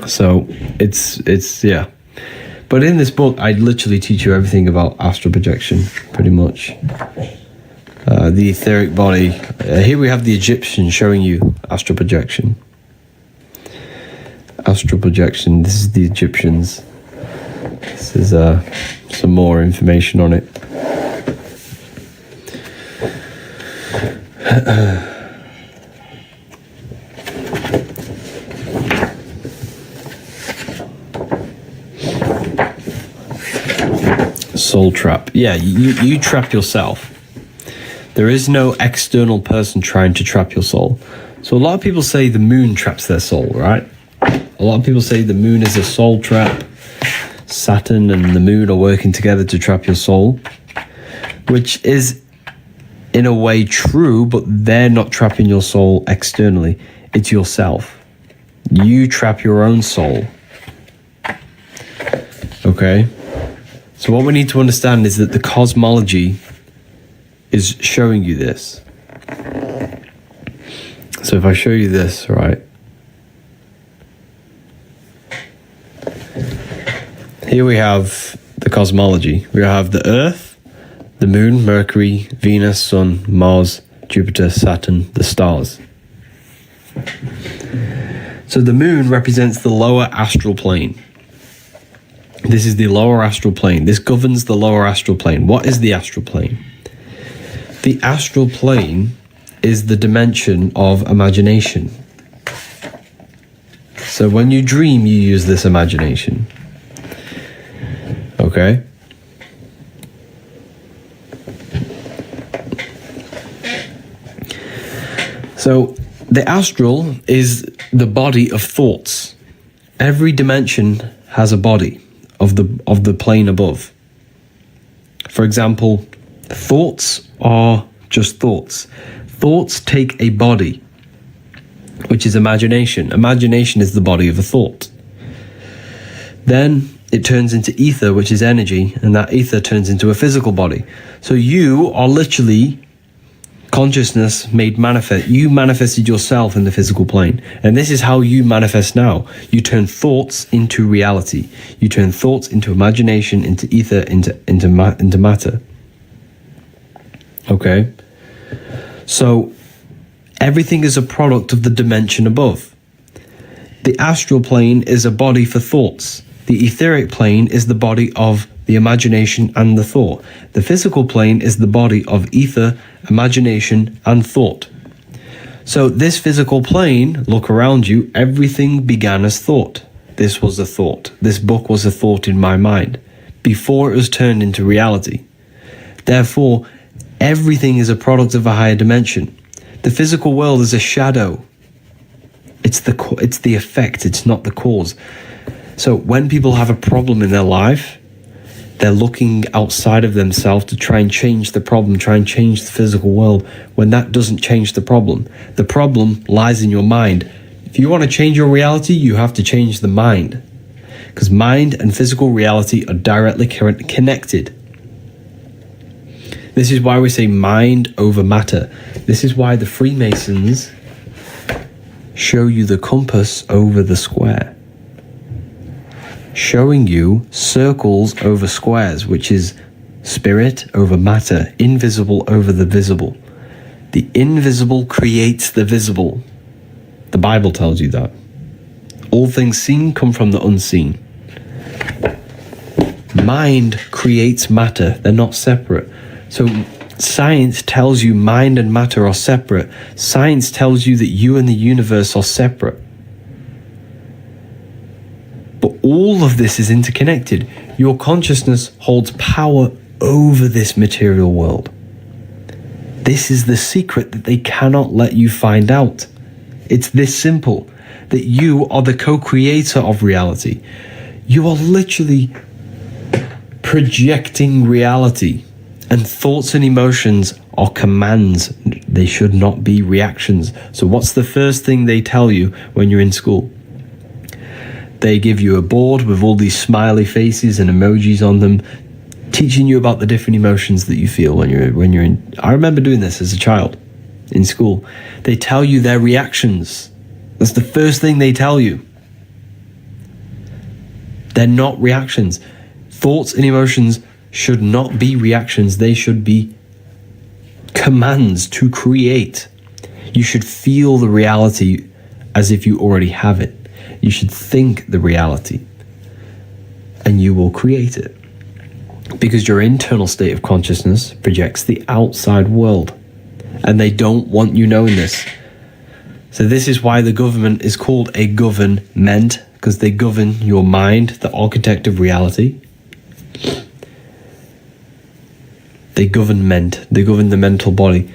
So it's yeah. But in this book, I literally teach you everything about astral projection, pretty much. The etheric body. Here we have the Egyptian showing you astral projection. Astral projection. This is the Egyptians. This is some more information on it. Soul trap. Yeah, you trap yourself. There is no external person trying to trap your soul. So a lot of people say the moon traps their soul, right? A lot of people say the moon is a soul trap. Saturn and the moon are working together to trap your soul, which is in a way true, but they're not trapping your soul externally. It's yourself. You trap your own soul. Okay? So what we need to understand is that the cosmology is showing you this. So if I show you this, right? Here we have the cosmology. We have the Earth, the Moon, Mercury, Venus, Sun, Mars, Jupiter, Saturn, the stars. So the Moon represents the lower astral plane. This is the lower astral plane. This governs the lower astral plane. What is the astral plane? The astral plane is the dimension of imagination. So when you dream, you use this imagination. Okay? So the astral is the body of thoughts. Every dimension has a body of the plane above. For example, thoughts are just thoughts. Thoughts take a body, which is imagination. Imagination is the body of a thought. Then it turns into ether, which is energy, and that ether turns into a physical body. So you are literally consciousness made manifest. You manifested yourself in the physical plane. And this is how you manifest now. You turn thoughts into reality. You turn thoughts into imagination, into ether, into matter. Okay? So everything is a product of the dimension above. The astral plane is a body for thoughts. The etheric plane is the body of the imagination and the thought. The physical plane is the body of ether, imagination, and thought. So this physical plane, look around you, everything began as thought. This was a thought. This book was a thought in my mind before it was turned into reality. Therefore, everything is a product of a higher dimension. The physical world is a shadow. It's the effect, it's not the cause. So when people have a problem in their life, they're looking outside of themselves to try and change the problem, try and change the physical world, when that doesn't change the problem. The problem lies in your mind. If you want to change your reality, you have to change the mind. Because mind and physical reality are directly connected. This is why we say mind over matter. This is why the Freemasons show you the compass over the square, showing you circles over squares, which is spirit over matter, invisible over the visible. The invisible creates the visible. The Bible tells you that. All things seen come from the unseen. Mind creates matter. They're not separate. So science tells you mind and matter are separate. Science tells you that you and the universe are separate. But all of this is interconnected. Your consciousness holds power over this material world. This is the secret that they cannot let you find out. It's this simple, that you are the co-creator of reality. You are literally projecting reality, and thoughts and emotions are commands. They should not be reactions. So what's the first thing they tell you when you're in school? They give you a board with all these smiley faces and emojis on them, teaching you about the different emotions that you feel when you're in. I remember doing this as a child in school. They tell you their reactions. That's the first thing they tell you. They're not reactions. Thoughts and emotions should not be reactions. They should be commands to create. You should feel the reality as if you already have it. You should think the reality, and you will create it. Because your internal state of consciousness projects the outside world, and they don't want you knowing this. So this is why the government is called a government, because they govern your mind, the architect of reality. They govern the mental body,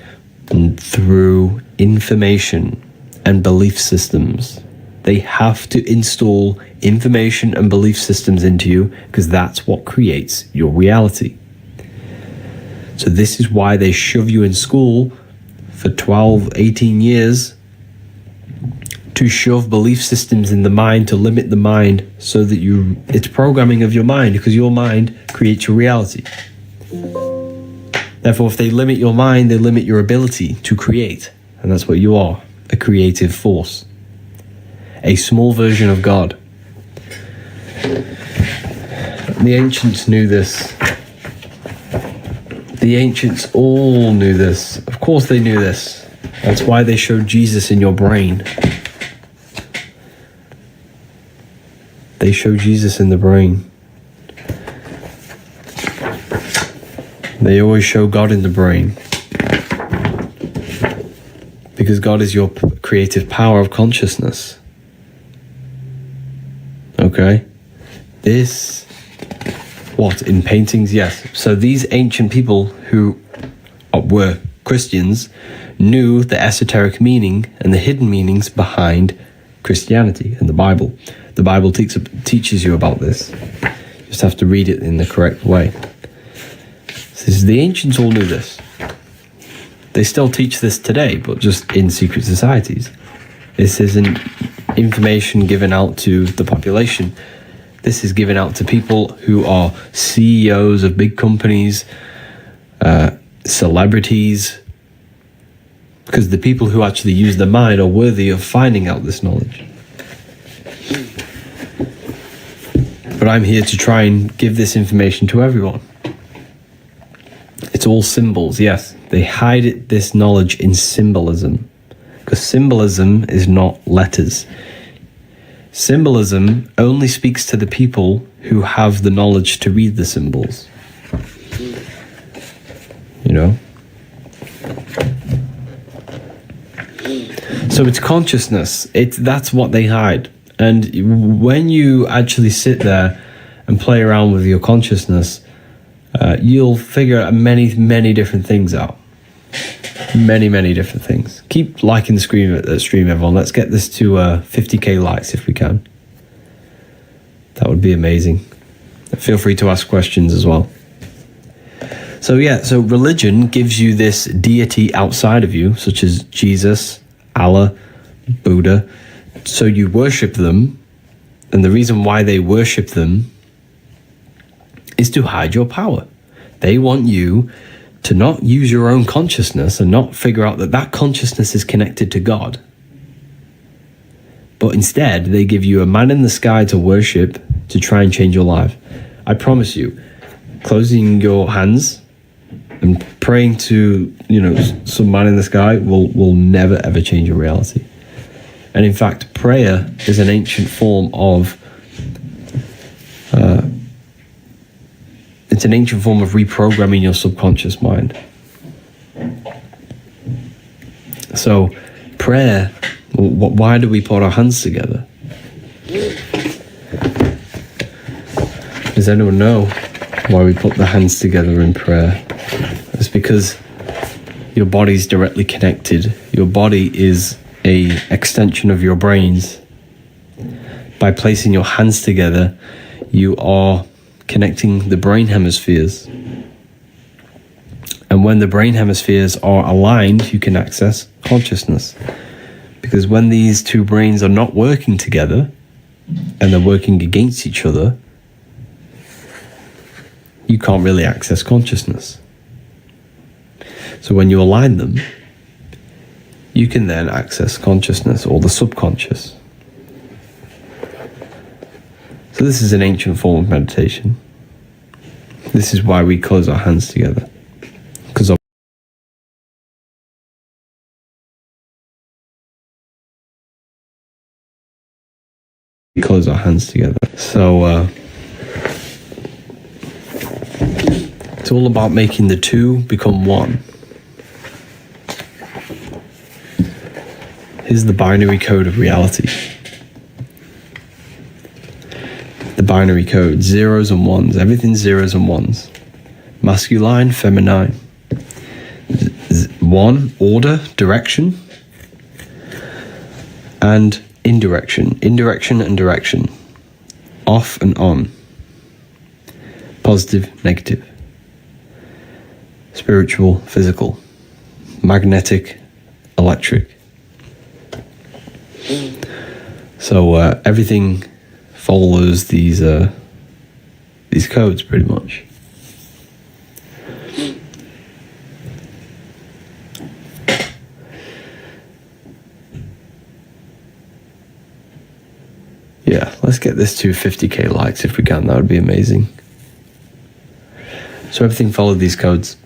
and through information and belief systems. They have to install information and belief systems into you, because that's what creates your reality. So this is why they shove you in school for 12, 18 years, to shove belief systems in the mind, to limit the mind, so that it's programming of your mind, because your mind creates your reality. Therefore, if they limit your mind, they limit your ability to create. And that's what you are, a creative force. A small version of God. The ancients knew this. The ancients all knew this. Of course they knew this. That's why they showed Jesus in your brain. They show Jesus in the brain. They always show God in the brain. Because God is your creative power of consciousness. Okay? This, what, in paintings? Yes. So these ancient people who were Christians knew the esoteric meaning and the hidden meanings behind Christianity and the Bible. The Bible teaches you about this. You just have to read it in the correct way. So the ancients all knew this. They still teach this today, but just in secret societies. This isn't information given out to the population. This is given out to people who are CEOs of big companies, celebrities, because the people who actually use the mind are worthy of finding out this knowledge. But I'm here to try and give this information to everyone. It's all symbols, yes. They hide this knowledge in symbolism, because symbolism is not letters. Symbolism only speaks to the people who have the knowledge to read the symbols. You know? So it's consciousness. That's what they hide. And when you actually sit there and play around with your consciousness, you'll figure many, many different things out. Many, many different things. Keep liking the stream, everyone. Let's get this to 50k likes if we can. That would be amazing. Feel free to ask questions as well. So religion gives you this deity outside of you, such as Jesus, Allah, Buddha. So you worship them, and the reason why they worship them is to hide your power. They want you to not use your own consciousness and not figure out that that consciousness is connected to God, but instead they give you a man in the sky to worship to try and change your life. I promise you, closing your hands and praying to, some man in the sky will never ever change your reality. And in fact, prayer is an ancient form of reprogramming your subconscious mind. So prayer, why do we put our hands together? Does anyone know why we put the hands together in prayer? It's because your body's directly connected. Your body is an extension of your brains. By placing your hands together, you are connecting the brain hemispheres. And when the brain hemispheres are aligned, you can access consciousness. Because when these two brains are not working together and they're working against each other, you can't really access consciousness. So when you align them, you can then access consciousness or the subconscious. So this is an ancient form of meditation. This is why we close our hands together. Because we close our hands together. So it's all about making the two become one. Here's the binary code of reality. The binary code, zeros and ones. Everything's zeros and ones. Masculine, feminine. One, order, direction. And indirection. Indirection and direction. Off and on. Positive, negative. Spiritual, physical. Magnetic, electric. So everything follows these codes pretty much. Yeah, let's get this to 50k likes if we can. That would be amazing. So everything followed these codes.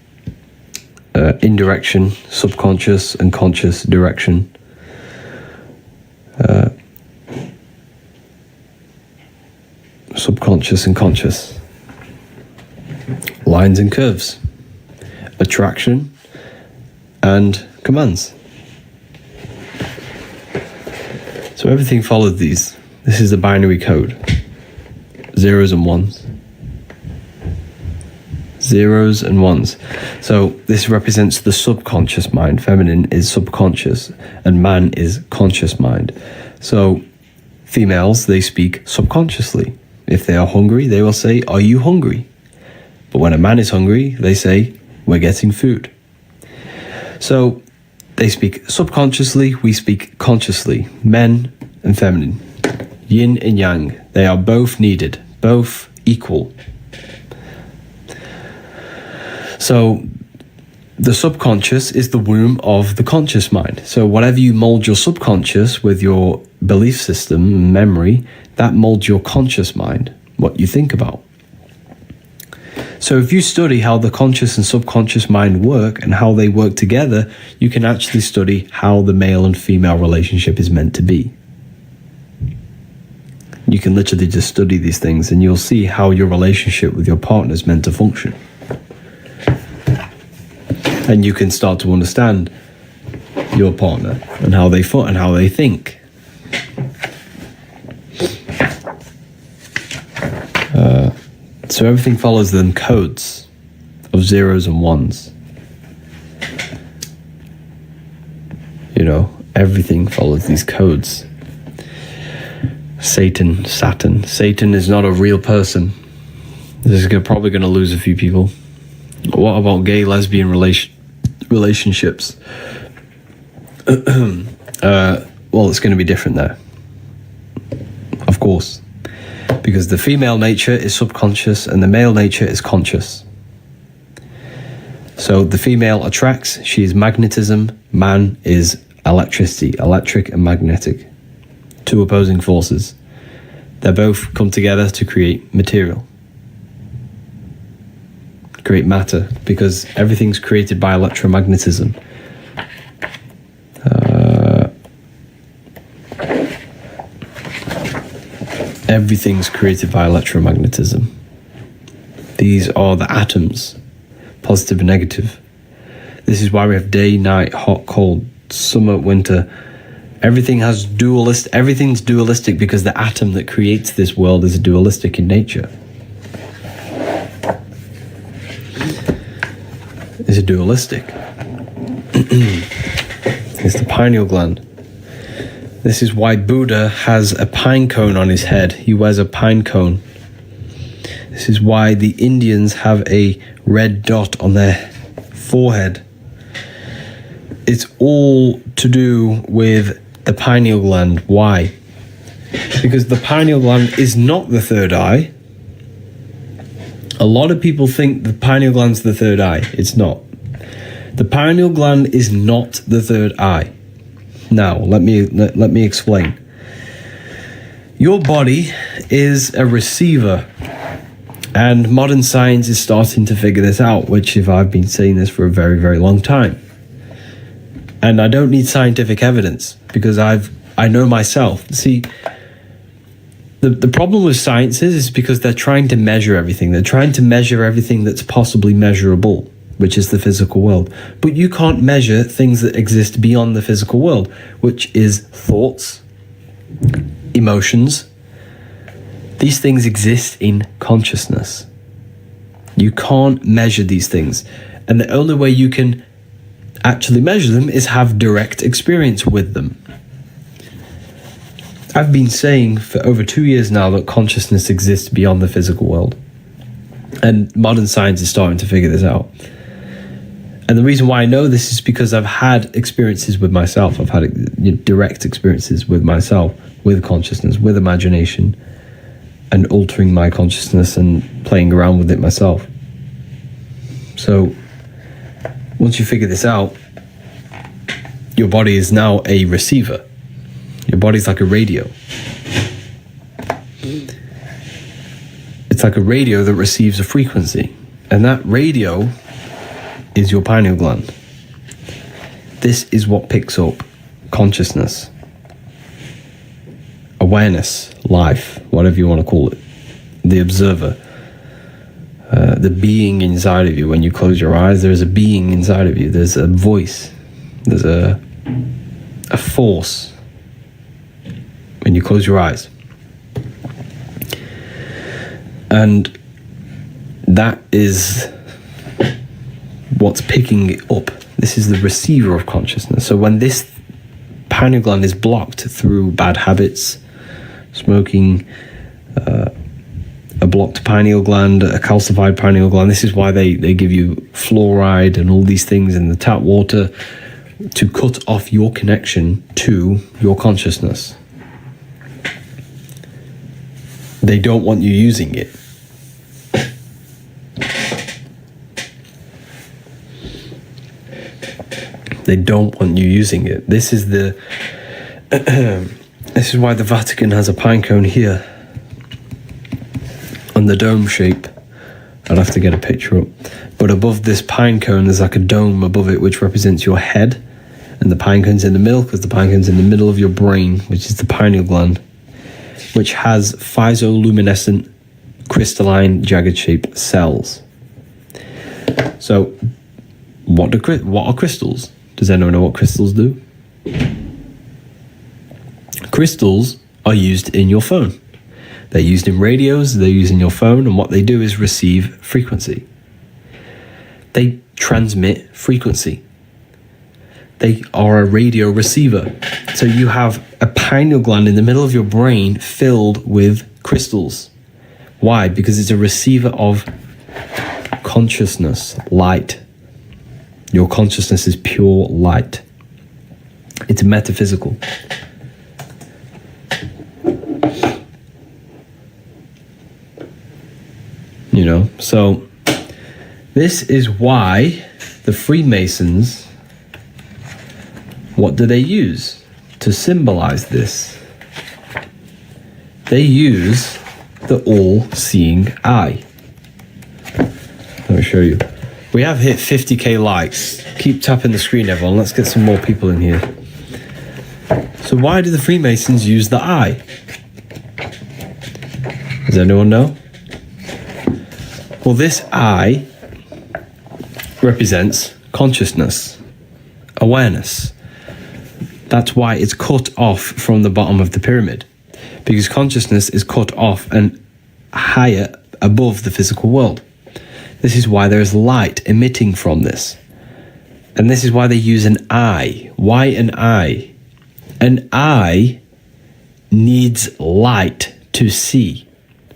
Indirection, subconscious and conscious direction. Subconscious and conscious. Lines and curves. Attraction and commands. So everything followed these. This is the binary code. Zeros and ones. Zeros and ones. So this represents the subconscious mind. Feminine is subconscious and man is conscious mind. So females, they speak subconsciously. If they are hungry, they will say, "Are you hungry?" But when a man is hungry, they say, "We're getting food." So they speak subconsciously, we speak consciously. Men and feminine. Yin and yang. They are both needed, both equal. So the subconscious is the womb of the conscious mind. So whatever you mold your subconscious with your belief system, memory, that molds your conscious mind, what you think about. So if you study how the conscious and subconscious mind work and how they work together, you can actually study how the male and female relationship is meant to be. You can literally just study these things and you'll see how your relationship with your partner is meant to function. And you can start to understand your partner and how they think. So everything follows them codes of zeros and ones. Everything follows these codes. Satan. Satan is not a real person. This is probably going to lose a few people. What about gay, lesbian relationships? Well, it's going to be different there. Of course. Because the female nature is subconscious and the male nature is conscious. So the female attracts, she is magnetism, man is electricity, electric and magnetic. Two opposing forces. They both come together to create material, create matter, because everything's created by electromagnetism. Everything's created by electromagnetism. These are the atoms, positive and negative. This is why we have day, night, hot, cold, summer, winter. Everything's dualistic because the atom that creates this world is dualistic in nature. It's dualistic. It's the pineal gland. This is why Buddha has a pine cone on his head. He wears a pine cone. This is why the Indians have a red dot on their forehead. It's all to do with the pineal gland. Why? Because the pineal gland is not the third eye. A lot of people think the pineal gland's the third eye. It's not. The pineal gland is not the third eye. Now, let me explain. Your body is a receiver, and modern science is starting to figure this out, which I've been saying this for a very, very long time. And I don't need scientific evidence because I know myself. See, the problem with science is because they're trying to measure everything. They're trying to measure everything that's possibly measurable, which is the physical world. But you can't measure things that exist beyond the physical world, which is thoughts, emotions. These things exist in consciousness. You can't measure these things. And the only way you can actually measure them is have direct experience with them. I've been saying for over 2 years now that consciousness exists beyond the physical world. And modern science is starting to figure this out. And the reason why I know this is because I've had experiences with myself. I've had direct experiences with myself, with consciousness, with imagination, and altering my consciousness and playing around with it myself. So once you figure this out, your body is now a receiver. Your body's like a radio. It's like a radio that receives a frequency. And that radio is your pineal gland. This is what picks up consciousness, awareness, life, whatever you want to call it, the observer, the being inside of you. When you close your eyes, there's a being inside of you. There's a voice. There's a force when you close your eyes. And that is what's picking it up. This is the receiver of consciousness. So when this pineal gland is blocked through bad habits, smoking, a blocked pineal gland, a calcified pineal gland, this is why they give you fluoride and all these things in the tap water to cut off your connection to your consciousness. They don't want you using it. They don't want you using it. This is why the Vatican has a pine cone here on the dome shape. I'll have to get a picture up. But above this pine cone, there's like a dome above it, which represents your head. And the pine cone's in the middle, because the pine cone's in the middle of your brain, which is the pineal gland, which has physoluminescent, crystalline, jagged-shaped cells. So, what are crystals? Does anyone know what crystals do? Crystals are used in your phone. They're used in radios, they're used in your phone, and what they do is receive frequency. They transmit frequency. They are a radio receiver. So you have a pineal gland in the middle of your brain filled with crystals. Why? Because it's a receiver of consciousness, light. Your consciousness is pure light. It's metaphysical. You know, so this is why the Freemasons, what do they use to symbolize this? They use the all-seeing eye. Let me show you. We have hit 50k likes. Keep tapping the screen, everyone. Let's get some more people in here. So why do the Freemasons use the eye? Does anyone know? Well, this eye represents consciousness, awareness. That's why it's cut off from the bottom of the pyramid, because consciousness is cut off and higher above the physical world. This is why there is light emitting from this. And this is why they use an eye. Why an eye? An eye needs light to see.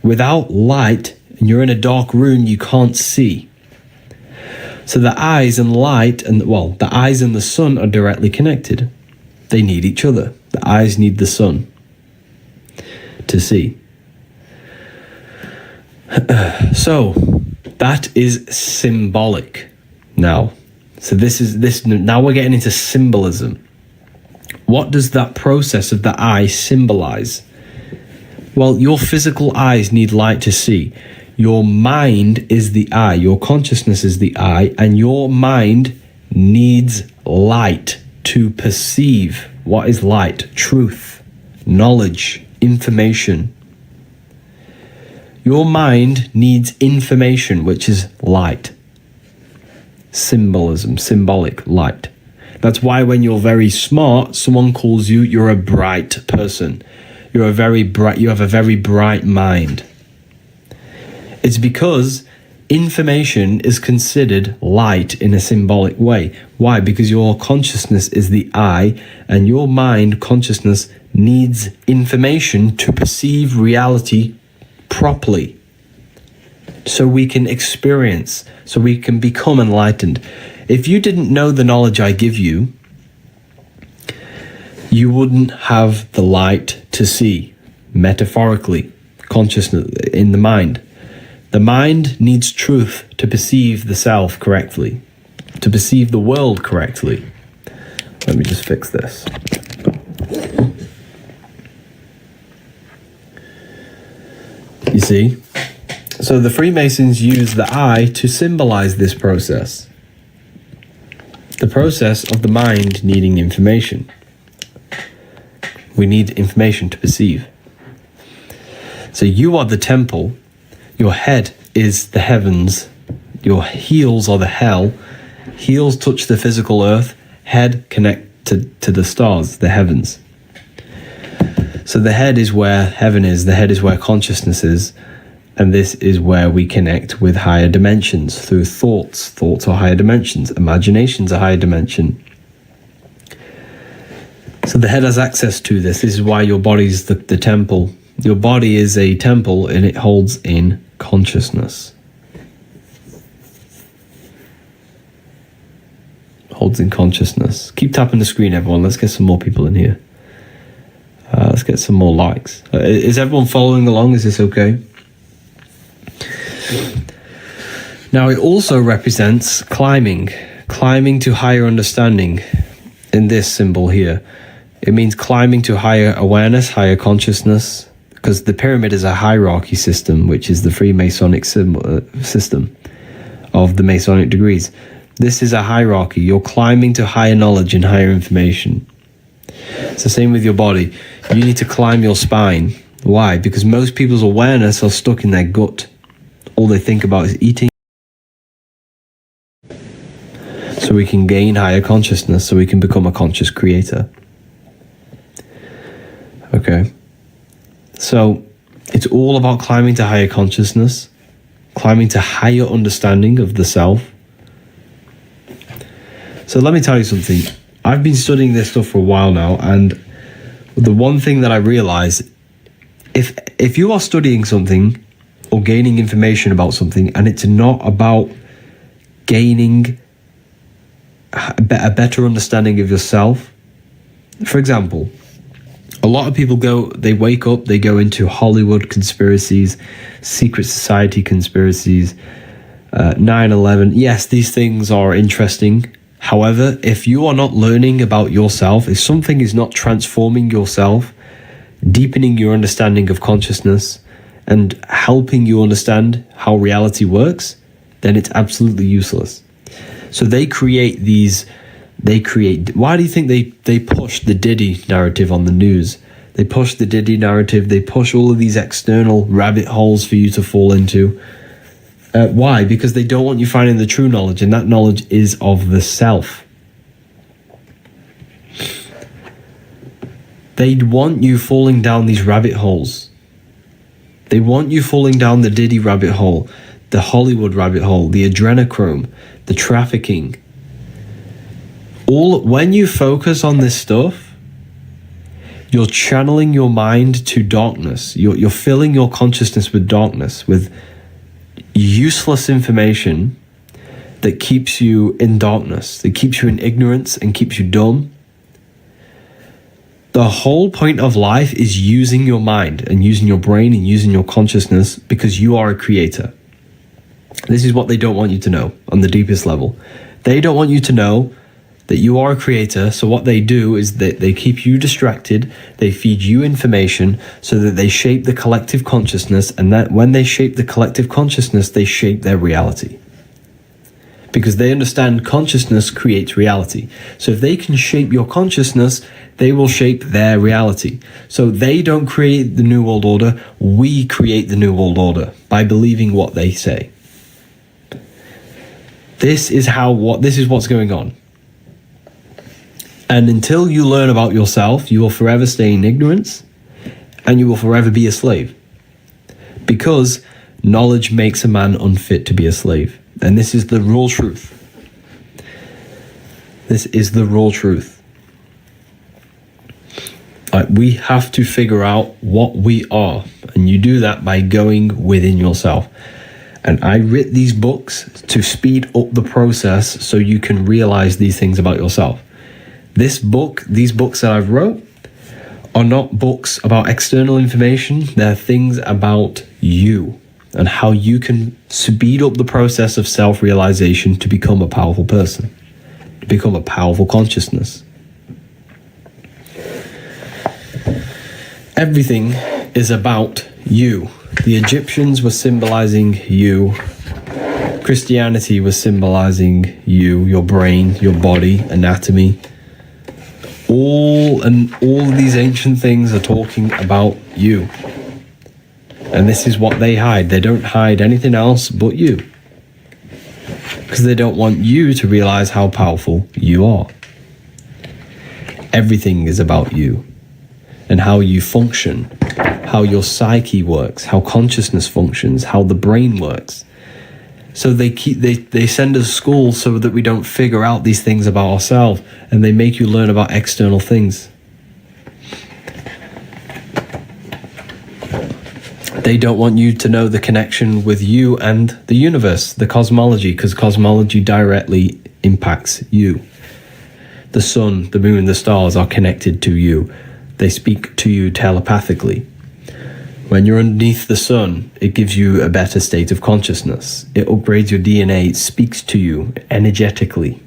Without light, and you're in a dark room, you can't see. So the eyes and light, and well, the eyes and the sun are directly connected. They need each other. The eyes need the sun to see. So that is symbolic now. So now we're getting into symbolism. What does that process of the eye symbolize? Well, your physical eyes need light to see. Your mind is the eye. Your consciousness is the eye, and your mind needs light to perceive. What is light? Truth, knowledge, information. Your mind needs information, which is light. Symbolism, symbolic light. That's why when you're very smart, someone calls you're a bright person. You have a very bright mind. It's because information is considered light in a symbolic way. Why? Because your consciousness is the eye, and your mind consciousness needs information to perceive reality properly. So we can experience, so we can become enlightened. If you didn't know the knowledge I give you, you wouldn't have the light to see, metaphorically, consciousness in the mind. The mind needs truth to perceive the self correctly, to perceive the world correctly. Let me just fix this. You see? So the Freemasons use the eye to symbolize this process. The process of the mind needing information. We need information to perceive. So you are the temple. Your head is the heavens. Your heels are the hell. Heels touch the physical earth. Head connect to the stars, the heavens. So the head is where heaven is. The head is where consciousness is. And this is where we connect with higher dimensions through thoughts. Thoughts are higher dimensions. Imagination's a higher dimension. So the head has access to this. This is why your body's the temple. Your body is a temple, and it holds in consciousness. Holds in consciousness. Keep tapping the screen, everyone. Let's get some more people in here. Let's get some more likes. Is everyone following along? Is this okay? Now, it also represents climbing to higher understanding in this symbol here. It means climbing to higher awareness, higher consciousness, because the pyramid is a hierarchy system, which is the Freemasonic system of the Masonic degrees. This is a hierarchy. You're climbing to higher knowledge and higher information. It's the same with your body. You need to climb your spine. Why? Because most people's awareness are stuck in their gut. All they think about is eating. So we can gain higher consciousness, so we can become a conscious creator. Okay. So it's all about climbing to higher consciousness, climbing to higher understanding of the self. So let me tell you something. I've been studying this stuff for a while now, and the one thing that I realize, if you are studying something or gaining information about something, and it's not about gaining a better understanding of yourself. For example, a lot of people they wake up, they go into Hollywood conspiracies, secret society conspiracies, 9/11. Yes, these things are interesting. However, if you are not learning about yourself, if something is not transforming yourself, deepening your understanding of consciousness, and helping you understand how reality works, then it's absolutely useless. So why do you think they push the Diddy narrative on the news? They push the Diddy narrative, they push all of these external rabbit holes for you to fall into. Why? Because they don't want you finding the true knowledge, and that knowledge is of the self. They want you falling down these rabbit holes. They want you falling down the Diddy rabbit hole, the Hollywood rabbit hole, the adrenochrome, the trafficking. When you focus on this stuff, you're channeling your mind to darkness. You're filling your consciousness with darkness, with useless information that keeps you in darkness, that keeps you in ignorance and keeps you dumb. The whole point of life is using your mind and using your brain and using your consciousness, because you are a creator. This is what they don't want you to know on the deepest level. They don't want you to know that you are a creator. So what they do is that they keep you distracted. They feed you information so that they shape the collective consciousness. And that when they shape the collective consciousness, they shape their reality. Because they understand consciousness creates reality. So if they can shape your consciousness, they will shape their reality. So they don't create the New World Order. We create the New World Order by believing what they say. This is what's going on. And until you learn about yourself, you will forever stay in ignorance and you will forever be a slave. Because knowledge makes a man unfit to be a slave. And this is the raw truth. This is the raw truth. We have to figure out what we are. And you do that by going within yourself. And I wrote these books to speed up the process so you can realize these things about yourself. These books that I've wrote are not books about external information. They're things about you and how you can speed up the process of self-realization to become a powerful person, to become a powerful consciousness. Everything is about you. The Egyptians were symbolizing you. Christianity was symbolizing you, your brain, your body, anatomy. All of these ancient things are talking about you. And this is what they hide. They don't hide anything else but you. Because they don't want you to realize how powerful you are. Everything is about you and how you function, how your psyche works, how consciousness functions, how the brain works. So they send us to school so that we don't figure out these things about ourselves, and they make you learn about external things. They don't want you to know the connection with you and the universe, the cosmology, because cosmology directly impacts you. The sun, the moon, the stars are connected to you. They speak to you telepathically. When you're underneath the sun, it gives you a better state of consciousness. It upgrades your DNA. It speaks to you energetically.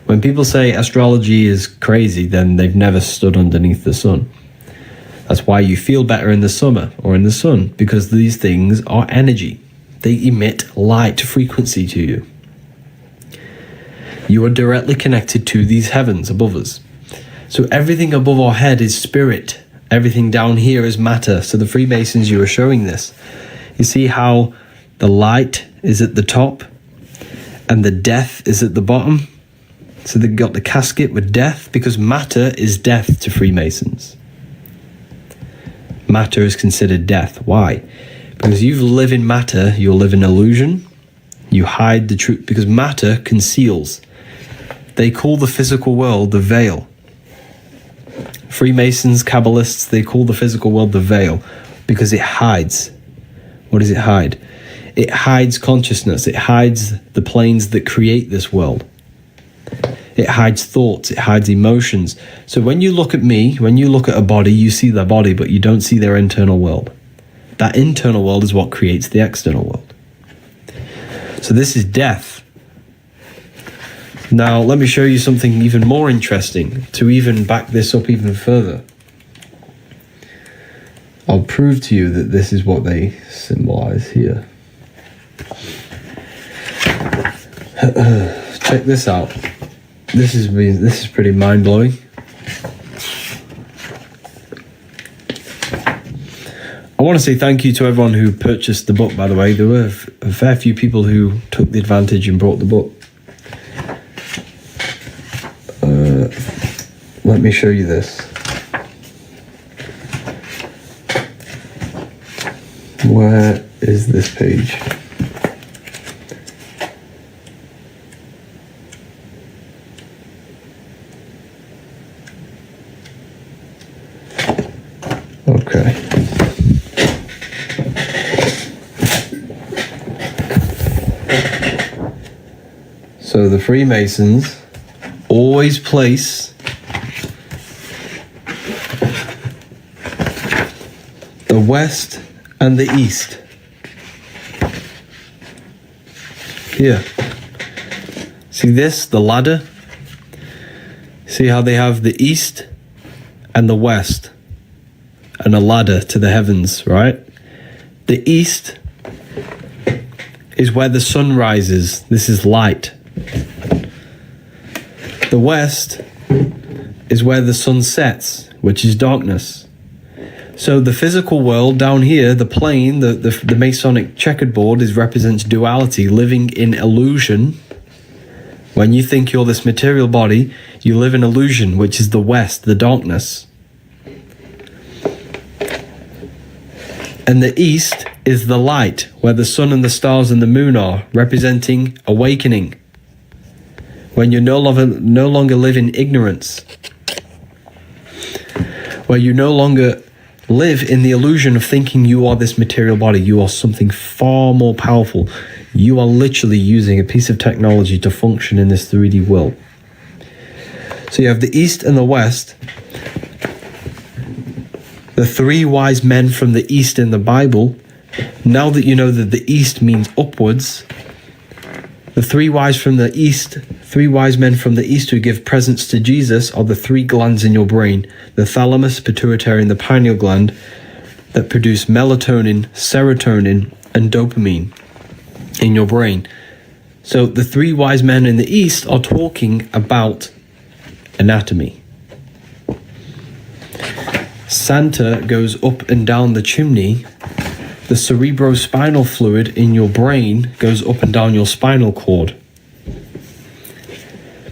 When people say astrology is crazy, then they've never stood underneath the sun. That's why you feel better in the summer or in the sun, because these things are energy. They emit light frequency to you. You are directly connected to these heavens above us. So everything above our head is spirit. Everything down here is matter. So the Freemasons, you are showing this. You see how the light is at the top and the death is at the bottom? So they got the casket with death, because matter is death to Freemasons. Matter is considered death. Why? Because you live in matter, you live in illusion. You hide the truth, because matter conceals. They call the physical world the veil. Freemasons, Kabbalists, they call the physical world the veil because it hides. What does it hide? It hides consciousness. It hides the planes that create this world. It hides thoughts. It hides emotions. So when you look at me, when you look at a body, you see their body, but you don't see their internal world. That internal world is what creates the external world. So this is death. Now, let me show you something even more interesting to even back this up even further. I'll prove to you that this is what they symbolize here. Check this out. This is pretty mind-blowing. I want to say thank you to everyone who purchased the book, by the way. There were a fair few people who took the advantage and brought the book. Let me show you this. Where is this page? Okay. So the Freemasons always place the West and the East here. See this, the ladder? See how they have the East and the West and a ladder to the heavens, right? The East is where the sun rises. This is light. The West is where the sun sets, which is darkness. So the physical world down here, the plane, the Masonic checkered board represents duality, living in illusion. When you think you're this material body, you live in illusion, which is the West, the darkness. And the East is the light, where the sun and the stars and the moon are, representing awakening. When you no longer live in ignorance. Where you no longer live in the illusion of thinking you are this material body. You are something far more powerful. You are literally using a piece of technology to function in this 3D world. So you have the East and the West. The three wise men from the East in the Bible. Now that you know that the East means upwards, the three wise men from the East who give presents to Jesus are the three glands in your brain, the thalamus, pituitary, and the pineal gland, that produce melatonin, serotonin, and dopamine in your brain. So the three wise men in the East are talking about anatomy. Santa goes up and down the chimney. The cerebrospinal fluid in your brain goes up and down your spinal cord.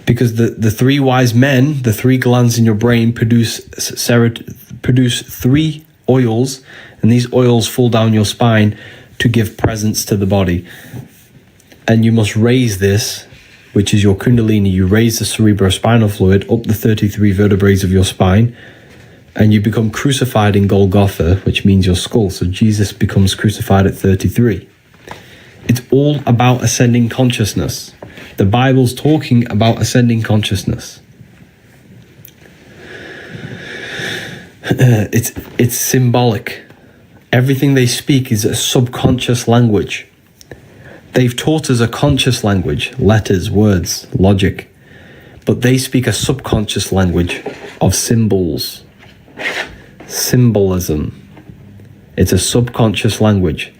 Because the three wise men, the three glands in your brain produce three oils, and these oils fall down your spine to give presence to the body. And you must raise this, which is your kundalini. You raise the cerebrospinal fluid up the 33 vertebrae of your spine, and you become crucified in Golgotha, which means your skull. So Jesus becomes crucified at 33. It's all about ascending consciousness. The Bible's talking about ascending consciousness. It's symbolic. Everything they speak is a subconscious language. They've taught us a conscious language, letters, words, logic. But they speak a subconscious language of symbols. Symbolism. It's a subconscious language.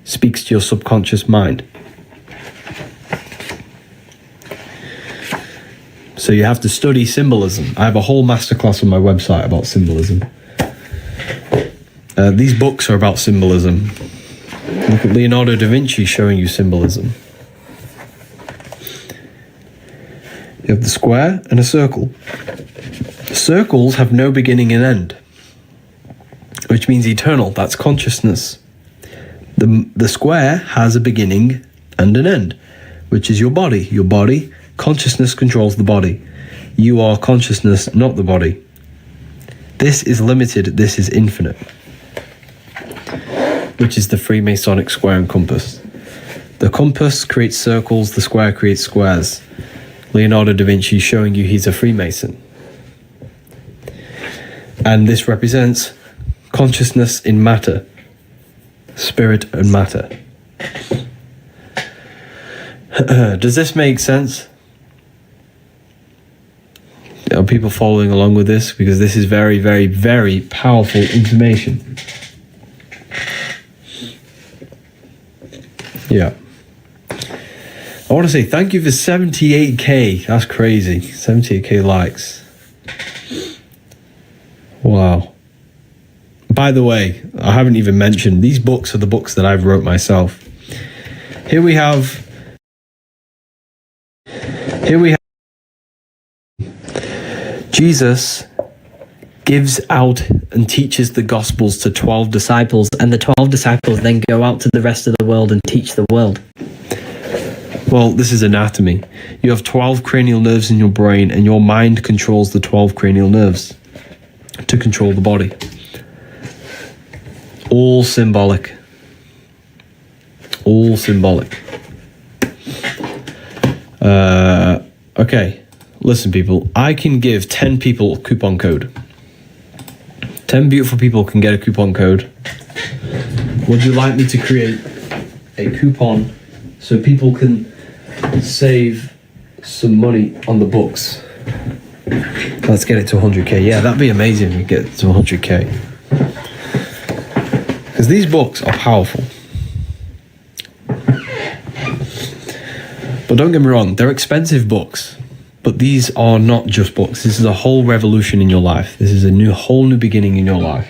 Speaks to your subconscious mind. So you have to study symbolism. I have a whole masterclass on my website about symbolism. These books are about symbolism. Look at Leonardo da Vinci showing you symbolism. You have the square and a circle. Circles have no beginning and end, which means eternal. That's consciousness. The square has a beginning and an end, which is your body. Your body, consciousness controls the body. You are consciousness, not the body. This is limited, this is infinite, which is the Freemasonic square and compass. The compass creates circles, the square creates squares. Leonardo da Vinci showing you he's a Freemason. And this represents consciousness in matter, spirit and matter. Does this make sense? Are people following along with this? Because this is very, very, very powerful information. Yeah. I want to say thank you for 78k. That's crazy. 78k likes. Wow. By the way, I haven't even mentioned, these books are the books that I've wrote myself. Here we have Jesus gives out and teaches the Gospels to 12 disciples, and the 12 disciples then go out to the rest of the world and teach the world. Well, this is anatomy. You have 12 cranial nerves in your brain, and your mind controls the 12 cranial nerves to control the body. All symbolic. All symbolic. Okay, listen, people. I can give 10 people a coupon code. 10 beautiful people can get a coupon code. Would you like me to create a coupon so people can save some money on the books? Let's get it to 100k. Yeah, that'd be amazing if we get it to 100k. Because these books are powerful. But don't get me wrong, they're expensive books. But these are not just books. This is a whole revolution in your life. This is a whole new beginning in your life.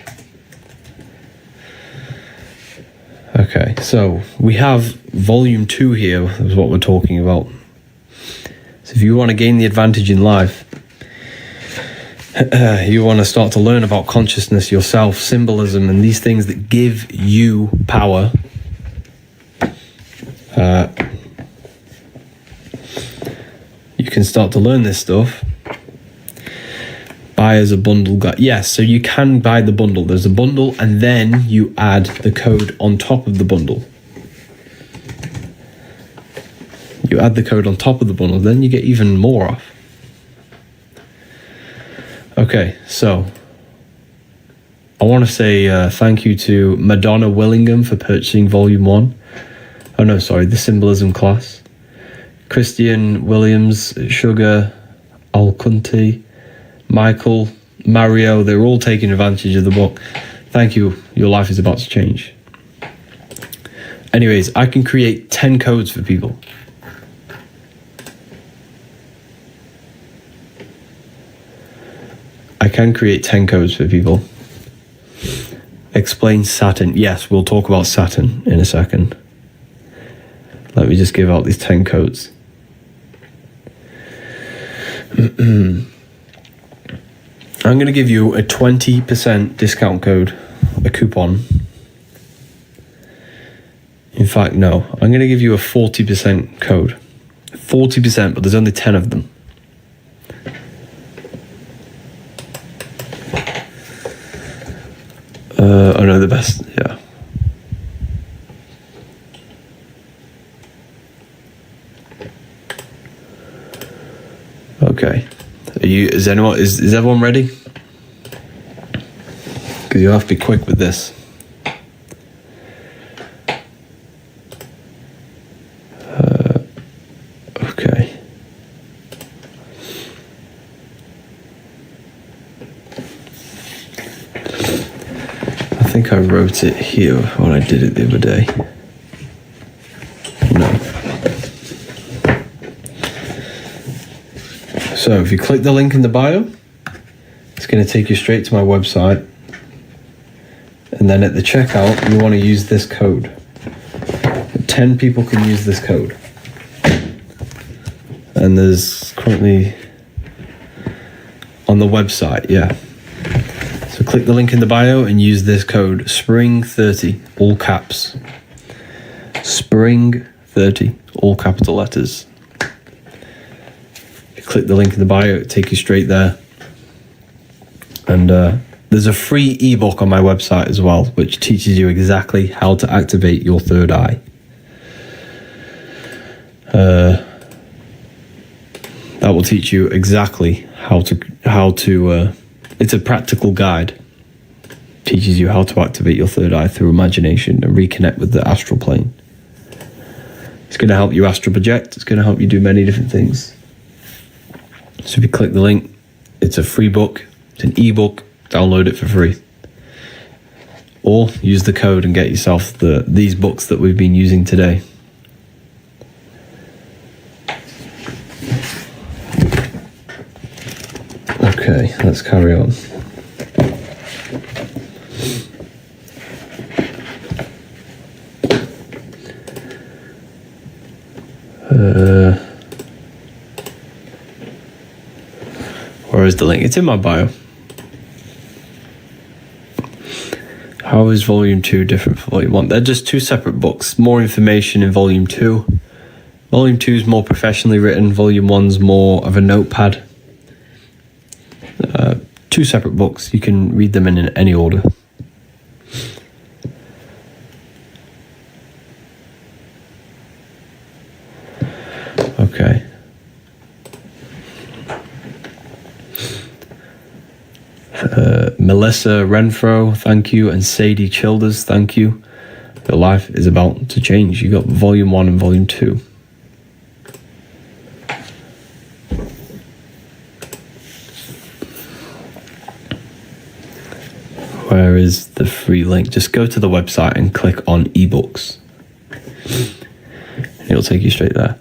Okay, so we have volume 2 here, is what we're talking about. So if you want to gain the advantage in life, you want to start to learn about consciousness, yourself, symbolism, and these things that give you power. You can start to learn this stuff. Buy as a bundle guide. Yes, so you can buy the bundle. There's a bundle, and then you add the code on top of the bundle. You add the code on top of the bundle, then you get even more off. Okay, so I want to say thank you to Madonna Willingham for purchasing volume 1. Oh no, sorry, the symbolism class. Christian Williams, Sugar, Alcunti, Michael, Mario, they're all taking advantage of the book. Thank you, your life is about to change. Anyways, I can create 10 codes for people. I can create 10 codes for people. Explain Saturn. Yes, we'll talk about Saturn in a second. Let me just give out these 10 codes. I'm going to give you a 20% discount code, a coupon. In fact, no. I'm going to give you a 40% code. 40%, but there's only 10 of them. Oh no, the best, yeah. Okay. Is everyone ready? Because you'll have to be quick with this. Okay. I think I wrote it here when I did it the other day. No. So if you click the link in the bio, it's going to take you straight to my website. And then at the checkout, you want to use this code. 10 people can use this code. And there's currently on the website, yeah. So click the link in the bio and use this code, SPRING30, all caps. SPRING30, all capital letters. Click the link in the bio, it'll take you straight there. And there's a free ebook on my website as well, which teaches you exactly how to activate your third eye. That will teach you exactly how to it's a practical guide. Teaches you how to activate your third eye through imagination and reconnect with the astral plane. It's going to help you astral project. It's going to help you do many different things. So if you click the link, it's a free book. It's an ebook. Download it for free. Or use the code and get yourself these books that we've been using today. Okay, let's carry on. Where is the link? It's in my bio. How is Volume 2 different from Volume 1? They're just two separate books. More information in Volume 2. Volume 2 is more professionally written. Volume 1's more of a notepad. Two separate books. You can read them in any order. Okay. Melissa Renfro, thank you, and Sadie Childers, thank you. Your life is about to change. You got Volume 1 and Volume 2. Where is the free link? Just go to the website and click on ebooks. It'll take you straight there.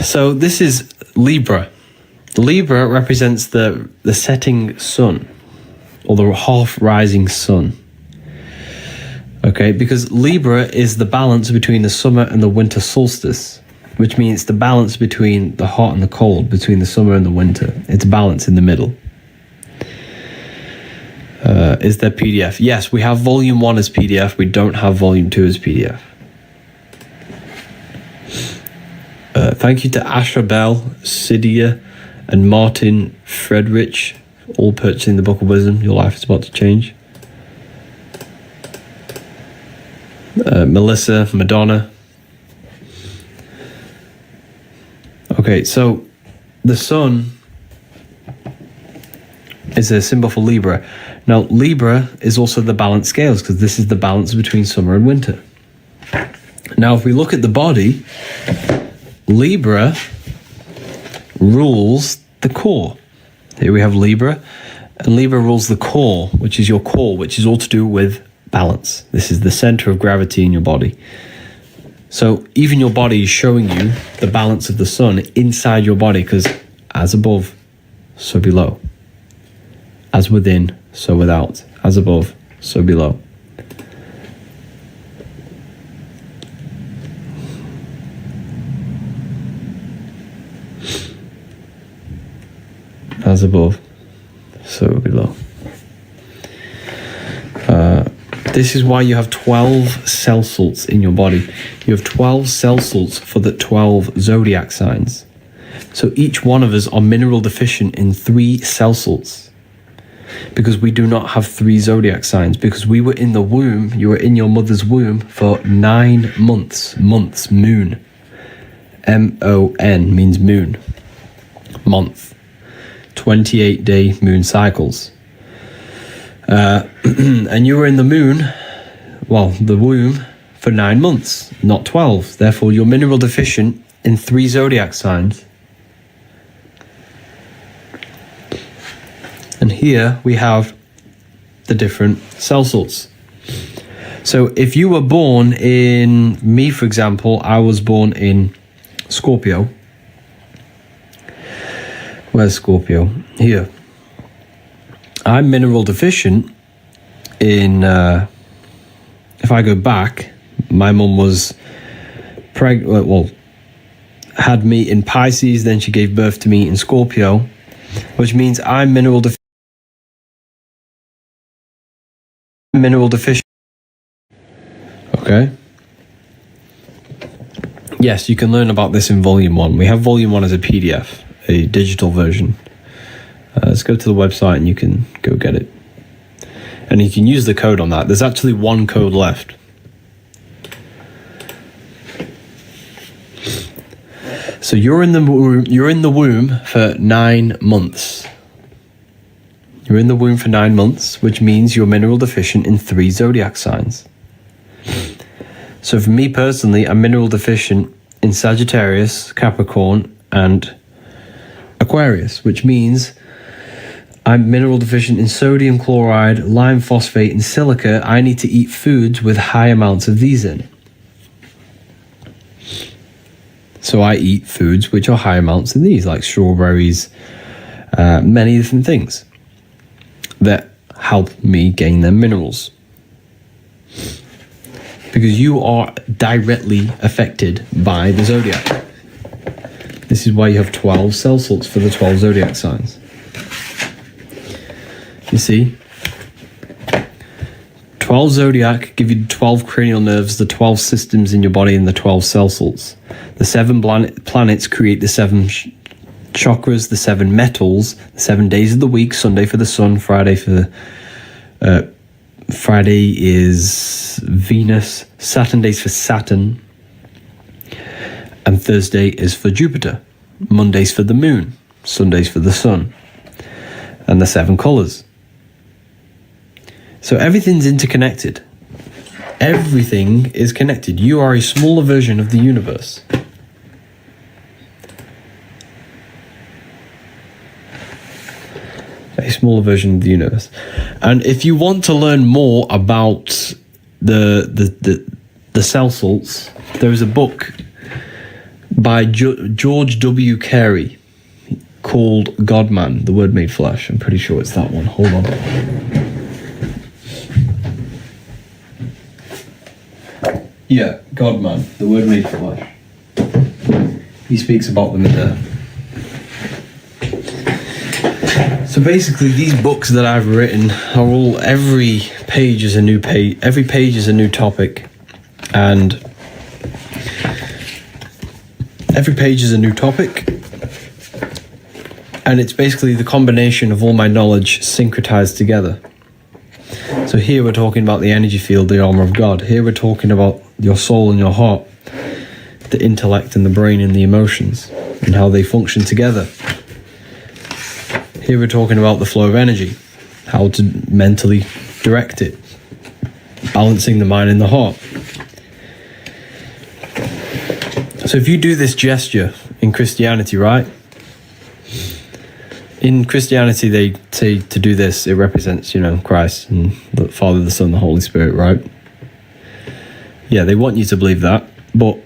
So this is Libra. Libra represents the setting sun, or the half rising sun. Okay, because Libra is the balance between the summer and the winter solstice, which means the balance between the hot and the cold, between the summer and the winter. It's balance in the middle. Is there PDF? Yes, we have Volume 1 as PDF. We don't have Volume 2 as PDF. Thank you to Asha Bell, Sidia, and Martin Friedrich, all purchasing the Book of Wisdom. Your life is about to change. Melissa, Madonna. Okay, so the sun is a symbol for Libra. Now, Libra is also the balance scales, because this is the balance between summer and winter. Now, if we look at the body, Libra rules the core. Here we have Libra, and Libra rules the core, which is your core, which is all to do with balance. This is the center of gravity in your body. So even your body is showing you the balance of the sun inside your body, because as above, so below. As within, so without. As above, so below. As above, so below. This is why you have 12 cell salts in your body. You have 12 cell salts for the 12 zodiac signs. So each one of us are mineral deficient in 3 cell salts, because we do not have 3 zodiac signs, because we were in the womb, you were in your mother's womb for 9 months. Months, moon. M-O-N means moon. Month. 28-day moon cycles. And you were in the moon, well, the womb, for 9 months, not 12. Therefore, you're mineral deficient in 3 zodiac signs. And here we have the different cell salts. So if you were born in, me for example, I was born in Scorpio. Where's Scorpio? Here. I'm mineral deficient in, if I go back, my mum was pregnant, well, had me in Pisces, then she gave birth to me in Scorpio, which means I'm mineral deficient. Okay. Yes, you can learn about this in Volume 1. We have Volume 1 as a PDF, a digital version. Let's go to the website and you can go get it. And you can use the code on that. There's actually one code left. So you're in the womb for 9 months. You're in the womb for 9 months, which means you're mineral deficient in 3 zodiac signs. So for me personally, I'm mineral deficient in Sagittarius, Capricorn, and Aquarius, which means I'm mineral deficient in sodium chloride, lime phosphate, and silica. I need to eat foods with high amounts of these in. So I eat foods which are high amounts of these, like strawberries, many different things that help me gain them minerals. Because you are directly affected by the zodiac. This is why you have 12 cell salts for the 12 zodiac signs. You see? 12 zodiac give you 12 cranial nerves, the 12 systems in your body, and the 12 cell salts. The 7 planets create the 7 chakras, the 7 metals, the 7 days of the week. Sunday for the sun, Friday is Venus, Saturday's for Saturn, and Thursday is for Jupiter. Monday's for the moon, Sunday's for the sun, and the 7 colors. So everything's interconnected. Everything is connected. You are a smaller version of the universe. A smaller version of the universe. And if you want to learn more about the cell salts, there is a book by George W. Carey called God-Man, the Word Made Flesh. I'm pretty sure it's that one. Hold on. Yeah, God-Man, the Word Made Flesh. He speaks about them in there. So basically, these books that I've written are all, every page is a new page, every page is a new topic, and every page is a new topic, and it's basically the combination of all my knowledge syncretized together. So here we're talking about the energy field, the armor of God. Here we're talking about your soul and your heart, the intellect and the brain and the emotions, and how they function together. Here we're talking about the flow of energy, how to mentally direct it, balancing the mind and the heart. So if you do this gesture in Christianity, right? In Christianity, they say to do this, it represents, Christ and the Father, the Son, the Holy Spirit, right? Yeah, they want you to believe that, but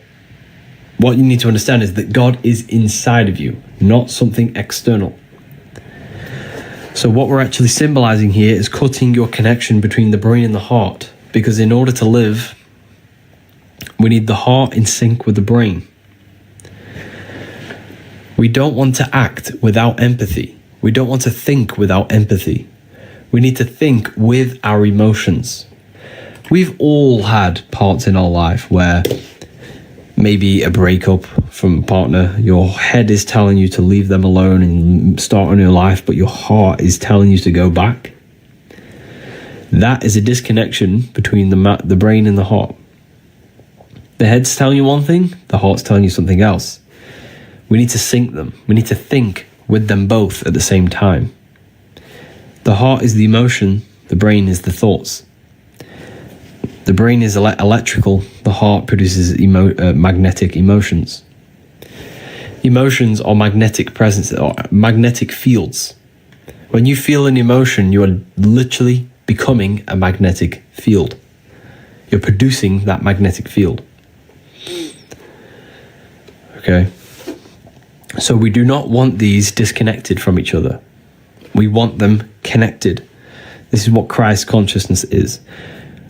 what you need to understand is that God is inside of you, not something external. So what we're actually symbolizing here is cutting your connection between the brain and the heart, because in order to live, we need the heart in sync with the brain. We don't want to act without empathy. We don't want to think without empathy. We need to think with our emotions. We've all had parts in our life where maybe a breakup from a partner, your head is telling you to leave them alone and start a new life, but your heart is telling you to go back. That is a disconnection between the brain and the heart. The head's telling you one thing, the heart's telling you something else. We need to sync them. We need to think with them both at the same time. The heart is the emotion, the brain is the thoughts. The brain is electrical, the heart produces magnetic emotions. Emotions are magnetic presence, or magnetic fields. When you feel an emotion, you are literally becoming a magnetic field. You're producing that magnetic field. Okay? So we do not want these disconnected from each other. We want them connected. This is what Christ consciousness is.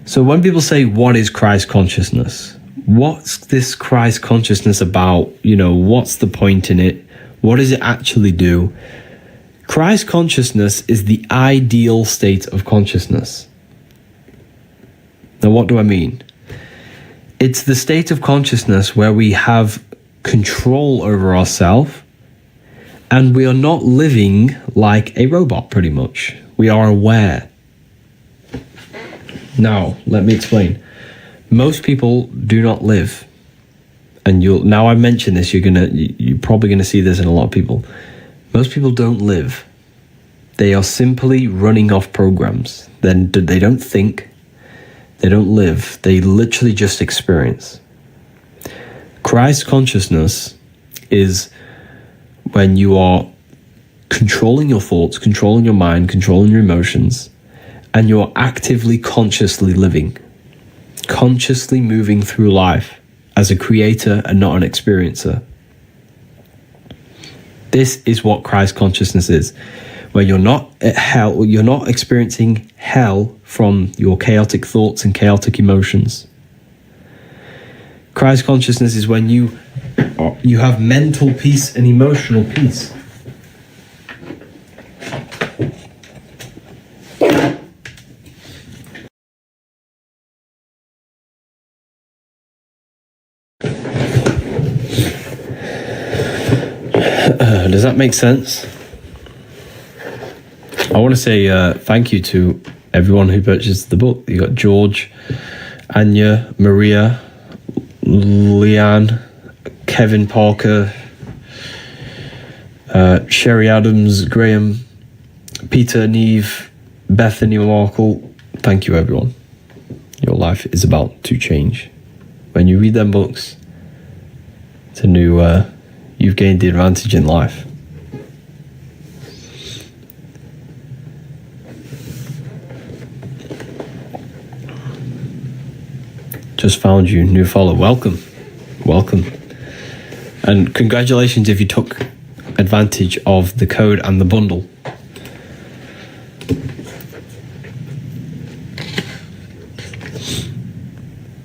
So when people say, what is Christ consciousness? What's this Christ consciousness about? What's the point in it? What does it actually do? Christ consciousness is the ideal state of consciousness. Now, what do I mean? It's the state of consciousness where we have control over ourselves and we are not living like a robot, pretty much. We are aware. Now, let me explain. Most people do not live, and now I mention this, you're probably gonna see this in a lot of people. Most people don't live. They are simply running off programs. Then they don't think, they don't live, they literally just experience. Christ consciousness is when you are controlling your thoughts, controlling your mind, controlling your emotions, and you're actively, consciously living, consciously moving through life as a creator and not an experiencer. This is what Christ consciousness is. Where you're not at hell, you're not experiencing hell from your chaotic thoughts and chaotic emotions. Christ consciousness is when you have mental peace and emotional peace. Does that make sense? I want to say thank you to everyone who purchased the book. You got George, Anya, Maria, Leanne, Kevin Parker, Sherry Adams, Graham, Peter, Neve, Bethany Markle. Thank you, everyone. Your life is about to change. When you read them books, it's a new, you've gained the advantage in life. Just found you, new follower. Welcome. And congratulations if you took advantage of the code and the bundle.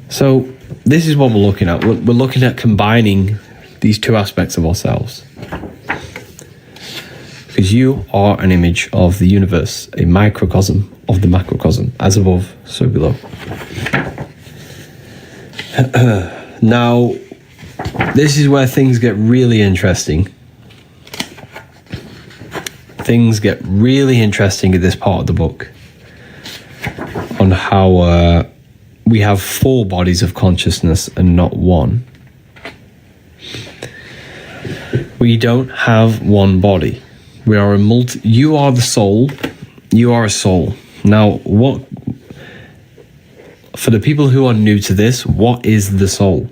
So this is what we're looking at. We're looking at combining these two aspects of ourselves. Because you are an image of the universe, a microcosm of the macrocosm, as above, so below. Now, this is where things get really interesting. Things get really interesting at this part of the book on how we have 4 bodies of consciousness and not one. We don't have one body. We are you are the soul. You are a soul. Now, for the people who are new to this, what is the soul?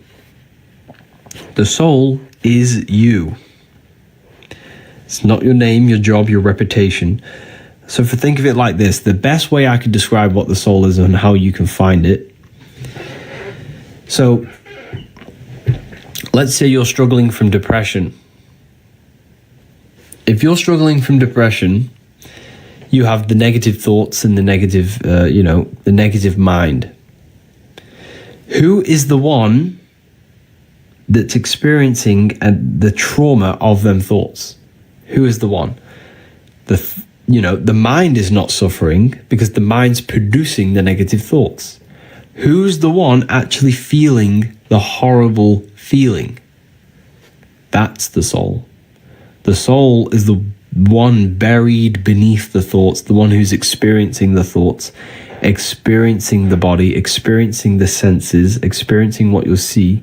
The soul is you. It's not your name, your job, your reputation. So think of it like this. The best way I could describe what the soul is and how you can find it. So let's say you're struggling from depression. If you're struggling from depression, you have the negative thoughts and the negative, the negative mind. Who is the one that's experiencing the trauma of them thoughts? Who is the one? The mind is not suffering because the mind's producing the negative thoughts. Who's the one actually feeling the horrible feeling? That's the soul. The soul is the one buried beneath the thoughts, the one who's experiencing the thoughts, experiencing the body, experiencing the senses, experiencing what you'll see.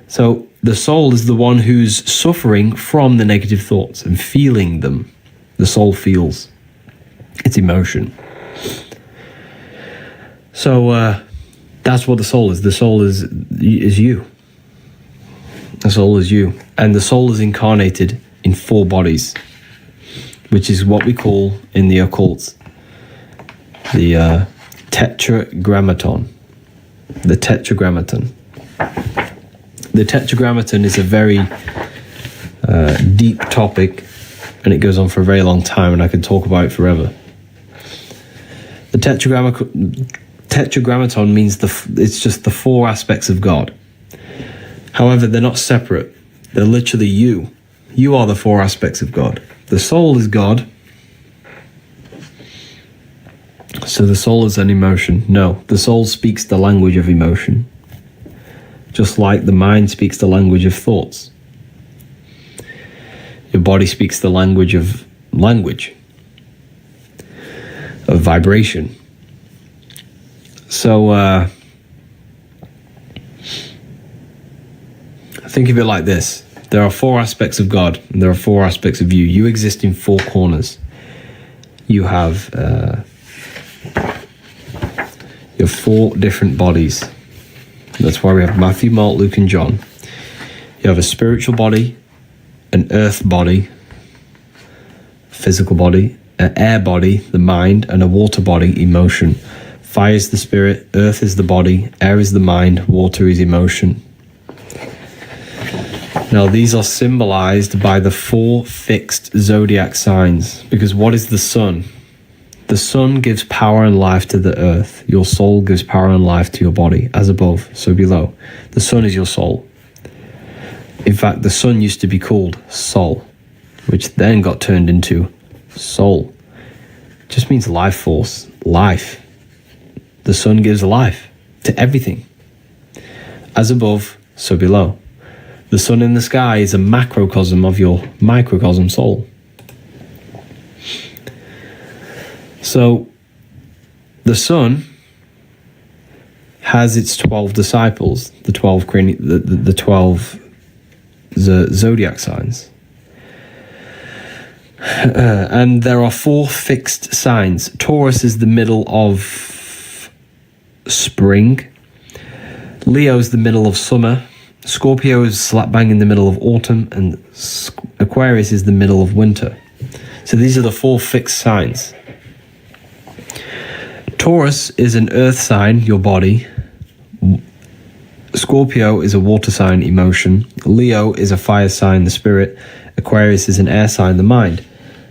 So the soul is the one who's suffering from the negative thoughts and feeling them. The soul feels. It's emotion. So that's what the soul is. The soul is you. The soul is you. And the soul is incarnated in 4 bodies, which is what we call in the occult the tetragrammaton. The tetragrammaton. The tetragrammaton is a very deep topic, and it goes on for a very long time, and I could talk about it forever. The tetragrammaton means it's just the 4 aspects of God. However, they're not separate. They're literally you. You are the 4 aspects of God. The soul is God. So the soul is an emotion. No, the soul speaks the language of emotion. Just like the mind speaks the language of thoughts. Your body speaks the language of vibration. So think of it like this. There are 4 aspects of God, and there are 4 aspects of you. You exist in 4 corners. you have your 4 different bodies. That's why we have Matthew, Mark, Luke, and John. You have a spiritual body, an earth body, physical body, an air body, the mind, and a water body, emotion. Fire is the spirit, earth is the body, air is the mind, water is emotion. Now, these are symbolized by the 4 fixed zodiac signs, because what is the sun? The sun gives power and life to the earth. Your soul gives power and life to your body, as above, so below. The sun is your soul. In fact, the sun used to be called Sol, which then got turned into soul. It just means life force, life. The sun gives life to everything. As above, so below. The sun in the sky is a macrocosm of your microcosm soul. So, the sun has its 12 disciples, the 12 zodiac signs. And there are 4 fixed signs. Taurus is the middle of spring. Leo is the middle of summer. Scorpio is slap bang in the middle of autumn. And Aquarius is the middle of winter. So these are the 4 fixed signs. Taurus is an earth sign, your body. Scorpio is a water sign, emotion. Leo is a fire sign, the spirit. Aquarius is an air sign, the mind.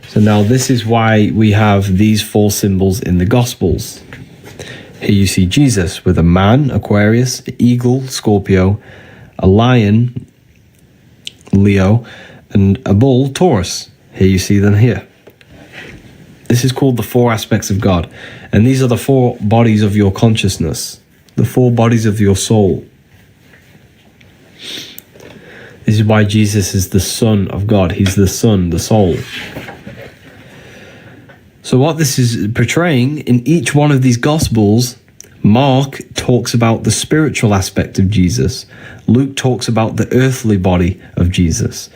So now this is why we have these 4 symbols in the Gospels. Here you see Jesus with a man, Aquarius, an eagle, Scorpio, a lion, Leo, and a bull, Taurus. Here you see them here. This is called the 4 aspects of God. And these are the 4 bodies of your consciousness, the 4 bodies of your soul. This is why Jesus is the Son of God. He's the Son, the soul. So what this is portraying in each one of these Gospels, Mark talks about the spiritual aspect of Jesus. Luke talks about the earthly body of Jesus.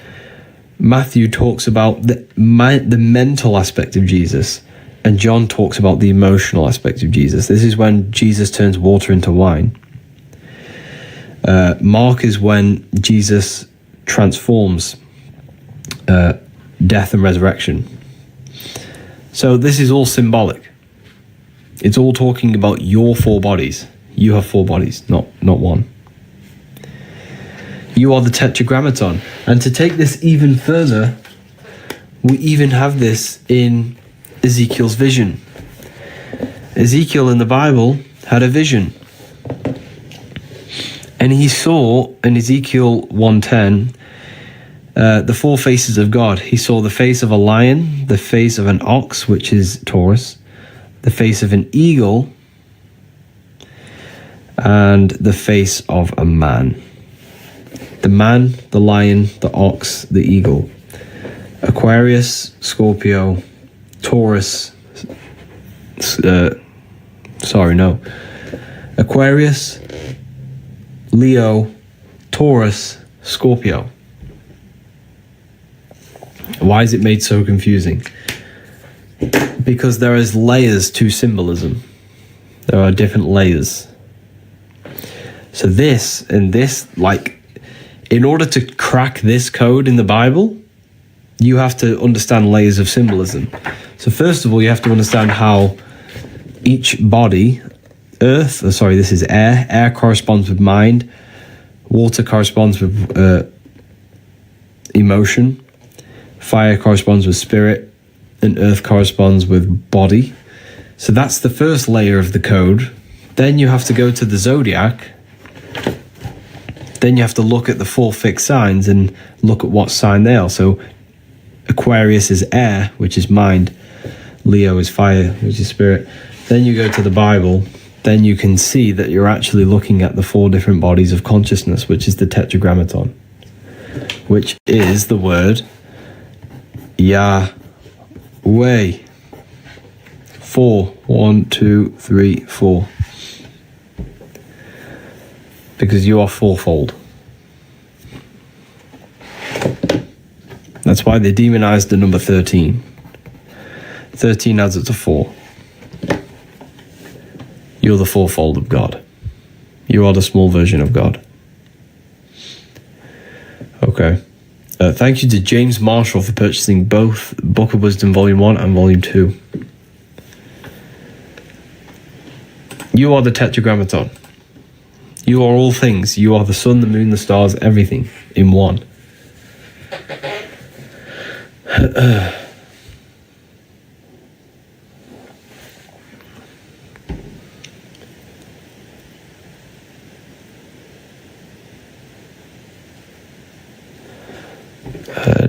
Matthew talks about the mental aspect of Jesus. And John talks about the emotional aspect of Jesus. This is when Jesus turns water into wine. Mark is when Jesus transforms death and resurrection. So this is all symbolic. It's all talking about your 4 bodies. You have 4 bodies, not one. You are the tetragrammaton. And to take this even further, we even have this in Ezekiel's vision. Ezekiel in the Bible had a vision. And he saw in Ezekiel 1:10 the 4 faces of God. He saw the face of a lion, the face of an ox, which is Taurus, the face of an eagle, and the face of a man. The man, the lion, the ox, the eagle. Aquarius, Scorpio, Taurus, Aquarius, Leo, Taurus, Scorpio. Why is it made so confusing? Because there is layers to symbolism. There are different layers. So this and this, like, in order to crack this code in the Bible, you have to understand layers of symbolism. So first of all, you have to understand how each body, this is air. Air corresponds with mind. Water corresponds with emotion. Fire corresponds with spirit. And earth corresponds with body. So that's the first layer of the code. Then you have to go to the zodiac. Then you have to look at the 4 fixed signs and look at what sign they are. So Aquarius is air, which is mind. Leo is fire, which is spirit. Then you go to the Bible. Then you can see that you're actually looking at the 4 different bodies of consciousness, which is the tetragrammaton, which is the word Yahweh. 4. 1, 2, 3, 4. Because you are fourfold. That's why they demonized the number 13. 13 adds up to 4. You're the fourfold of God. You are the small version of God. Okay. Thank you to James Marshall for purchasing both Book of Wisdom Volume 1 and Volume 2. You are the Tetragrammaton. You are all things. You are the sun, the moon, the stars, everything in one.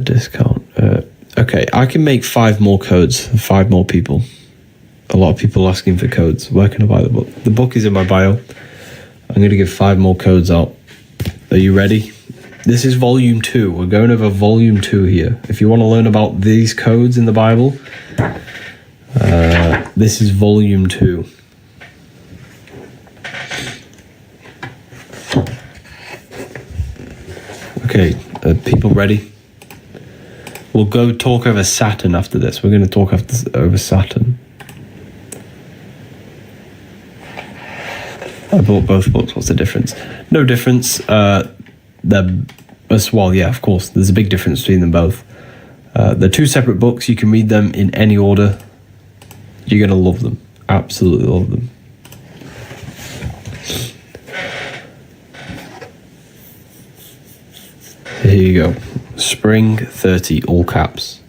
Discount. Okay, I can make 5 more codes, 5 more people. A lot of people asking for codes. Where can I buy the book? The book is in my bio. I'm going to give 5 more codes out. Are you ready? This is volume 2. We're going over volume 2 here. If you want to learn about these codes in the Bible, this is volume 2. Okay, people ready? We'll go talk over Saturn after this. We're going to talk over Saturn. I bought both books. What's the difference? No difference. Well, yeah, of course. There's a big difference between them both. They're 2 separate books. You can read them in any order. You're going to love them. Absolutely love them. Here you go. Spring 30, all caps.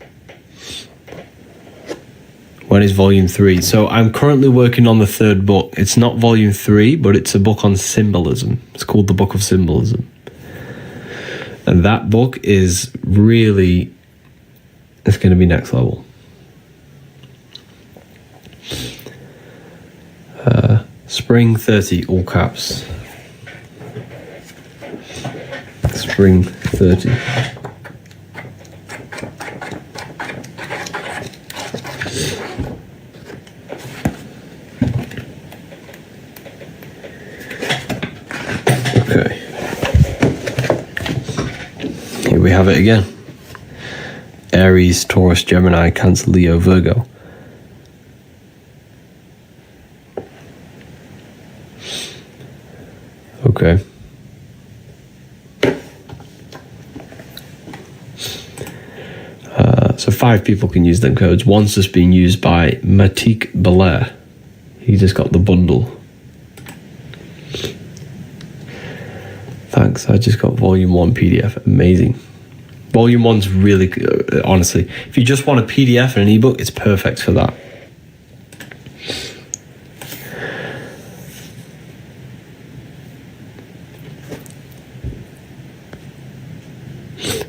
When is volume 3? So I'm currently working on the 3rd book. It's not volume 3, but it's a book on symbolism. It's called the Book of Symbolism. And that book is really, it's going to be next level. Spring 30, all caps. Spring 30. Okay. Here we have it again. Aries, Taurus, Gemini, Cancer, Leo, Virgo. Okay. So 5 people can use them codes. One's just being used by Matik Belair. He just got the bundle. Thanks, I just got volume 1 PDF. Amazing. Volume 1's really, honestly, if you just want a PDF and an ebook, it's perfect for that.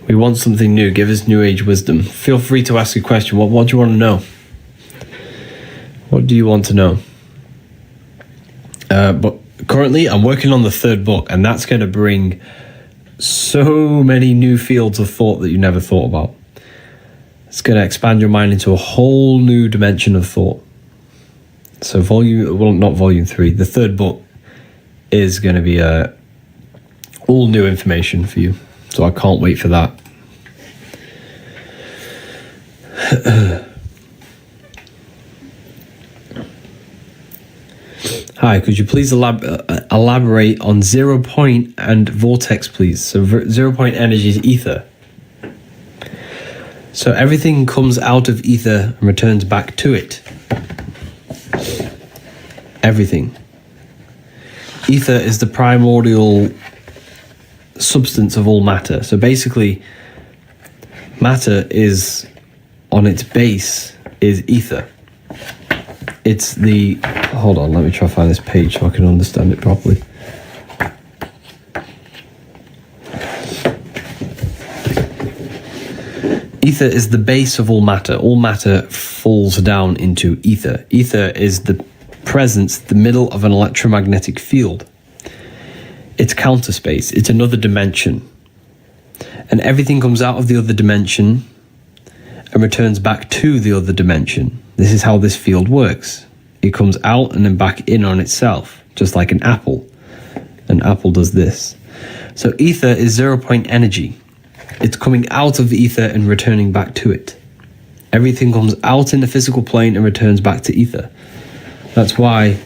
We want something new. Give us new age wisdom. Feel free to ask a question. What do you want to know? What do you want to know? But currently, I'm working on the 3rd book, and that's going to bring so many new fields of thought that you never thought about. It's going to expand your mind into a whole new dimension of thought. So not volume 3. The 3rd book is going to be all new information for you. So I can't wait for that. Hi, could you please elaborate on 0 point and vortex, please? So 0 point energy is ether. So everything comes out of ether and returns back to it. Everything. Ether is the primordial substance of all matter. So basically, matter is, on its base, is ether. It's the... Hold on, let me try to find this page so I can understand it properly. Ether is the base of all matter. All matter falls down into ether. Ether is the presence, the middle of an electromagnetic field. It's counter space. It's another dimension. And everything comes out of the other dimension and returns back to the other dimension. This is how this field works. It comes out and then back in on itself, just like an apple. An apple does this. So ether is 0 point energy. It's coming out of ether and returning back to it. Everything comes out in the physical plane and returns back to ether. That's why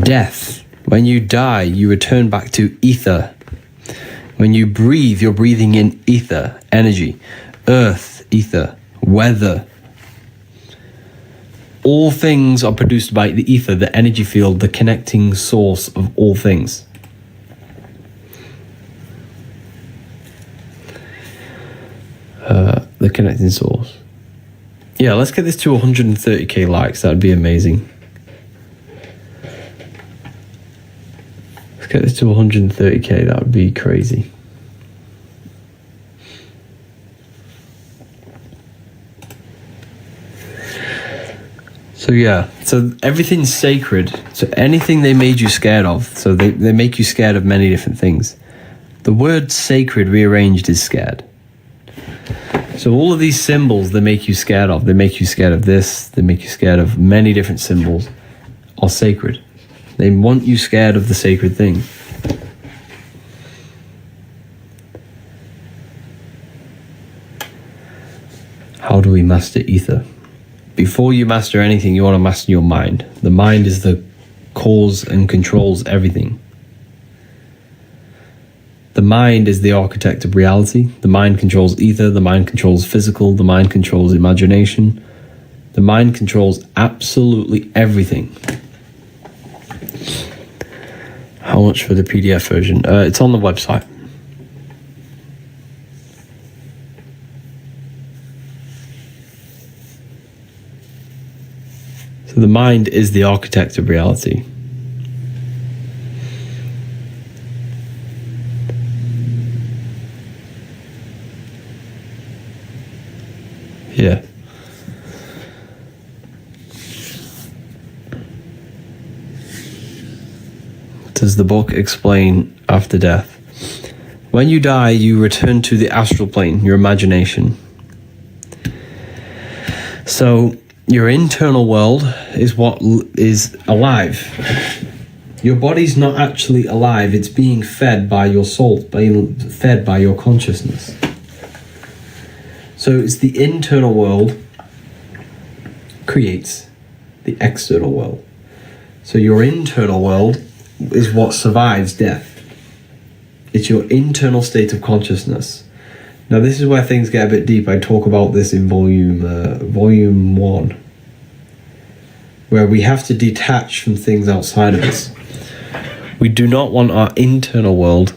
death, when you die, you return back to ether. When you breathe, you're breathing in ether, energy, earth, ether, weather. All things are produced by the ether, the energy field, the connecting source of all things. The connecting source. Yeah, let's get this to 130k likes. That'd be amazing. Let's get this to 130k. That would be crazy. So yeah, so everything's sacred. So anything they made you scared of, so they make you scared of many different things. The word sacred rearranged is scared. So all of these symbols they make you scared of, they make you scared of this, they make you scared of many different symbols, are sacred. They want you scared of the sacred thing. How do we master ether? Before you master anything, you want to master your mind. The mind is the cause and controls everything. The mind is the architect of reality. The mind controls ether. The mind controls physical. The mind controls imagination. The mind controls absolutely everything. How much for the PDF version? It's on the website. So the mind is the architect of reality. Yeah. Does the book explain after death? When you die, you return to the astral plane, your imagination. So your internal world is what is alive. Your body's not actually alive. It's being fed by your soul, being fed by your consciousness. So it's the internal world creates the external world. So your internal world is what survives death. It's your internal state of consciousness. Now this is where things get a bit deep. I talk about this in volume 1, where we have to detach from things outside of us. We do not want our internal world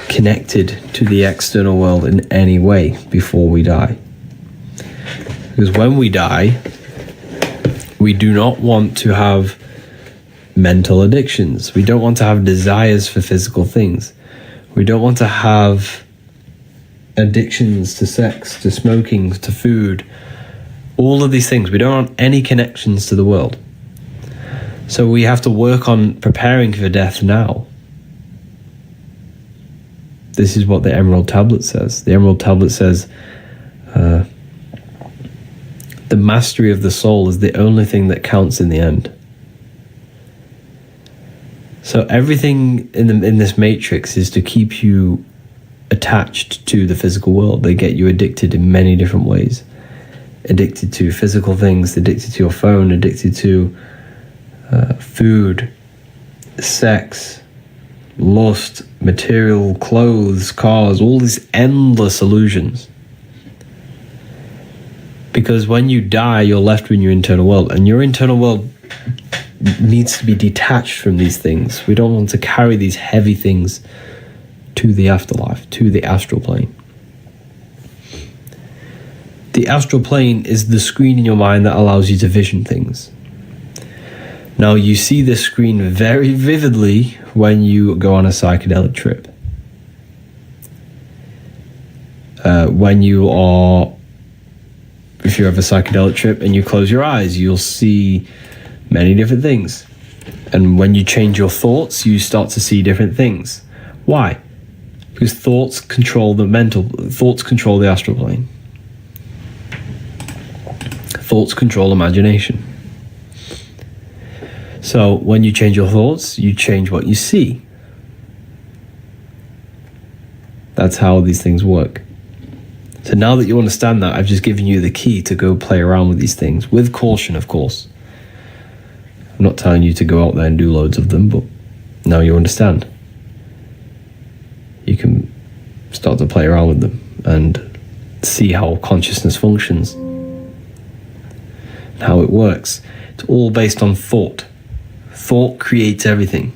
connected to the external world in any way before we die. Because when we die, we do not want to have mental addictions. We don't want to have desires for physical things. We don't want to have addictions to sex, to smoking, to food, all of these things. We don't want any connections to the world. So we have to work on preparing for death now. This is what the Emerald Tablet says. The Emerald Tablet says, the mastery of the soul is the only thing that counts in the end. So everything in this matrix is to keep you attached to the physical world. They get you addicted in many different ways. Addicted to physical things, addicted to your phone, addicted to food, sex, lust, material, clothes, cars, all these endless illusions. Because when you die, you're left with your internal world, and your internal world needs to be detached from these things. We don't want to carry these heavy things to the afterlife, to the astral plane. The astral plane is the screen in your mind that allows you to vision things. Now, you see this screen very vividly when you go on a psychedelic trip. If you have a psychedelic trip and you close your eyes, you'll see many different things. And when you change your thoughts, you start to see different things. Why? Because thoughts control the astral plane. Thoughts control imagination. So when you change your thoughts, you change what you see. That's how these things work. So now that you understand that, I've just given you the key to go play around with these things, with caution, of course. I'm not telling you to go out there and do loads of them, but now you understand. You can start to play around with them and see how consciousness functions, and how it works. It's all based on thought. Thought creates everything.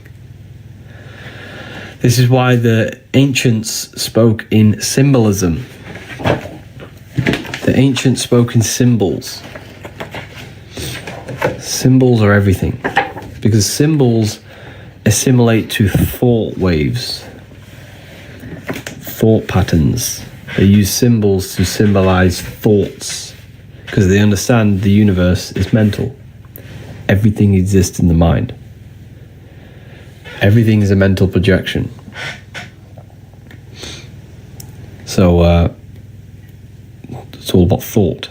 This is why the ancients spoke in symbolism. The ancients spoke in symbols. Symbols are everything, because symbols assimilate to thought waves, thought patterns. They use symbols to symbolize thoughts, because they understand the universe is mental. Everything exists in the mind. Everything is a mental projection. So it's all about thought.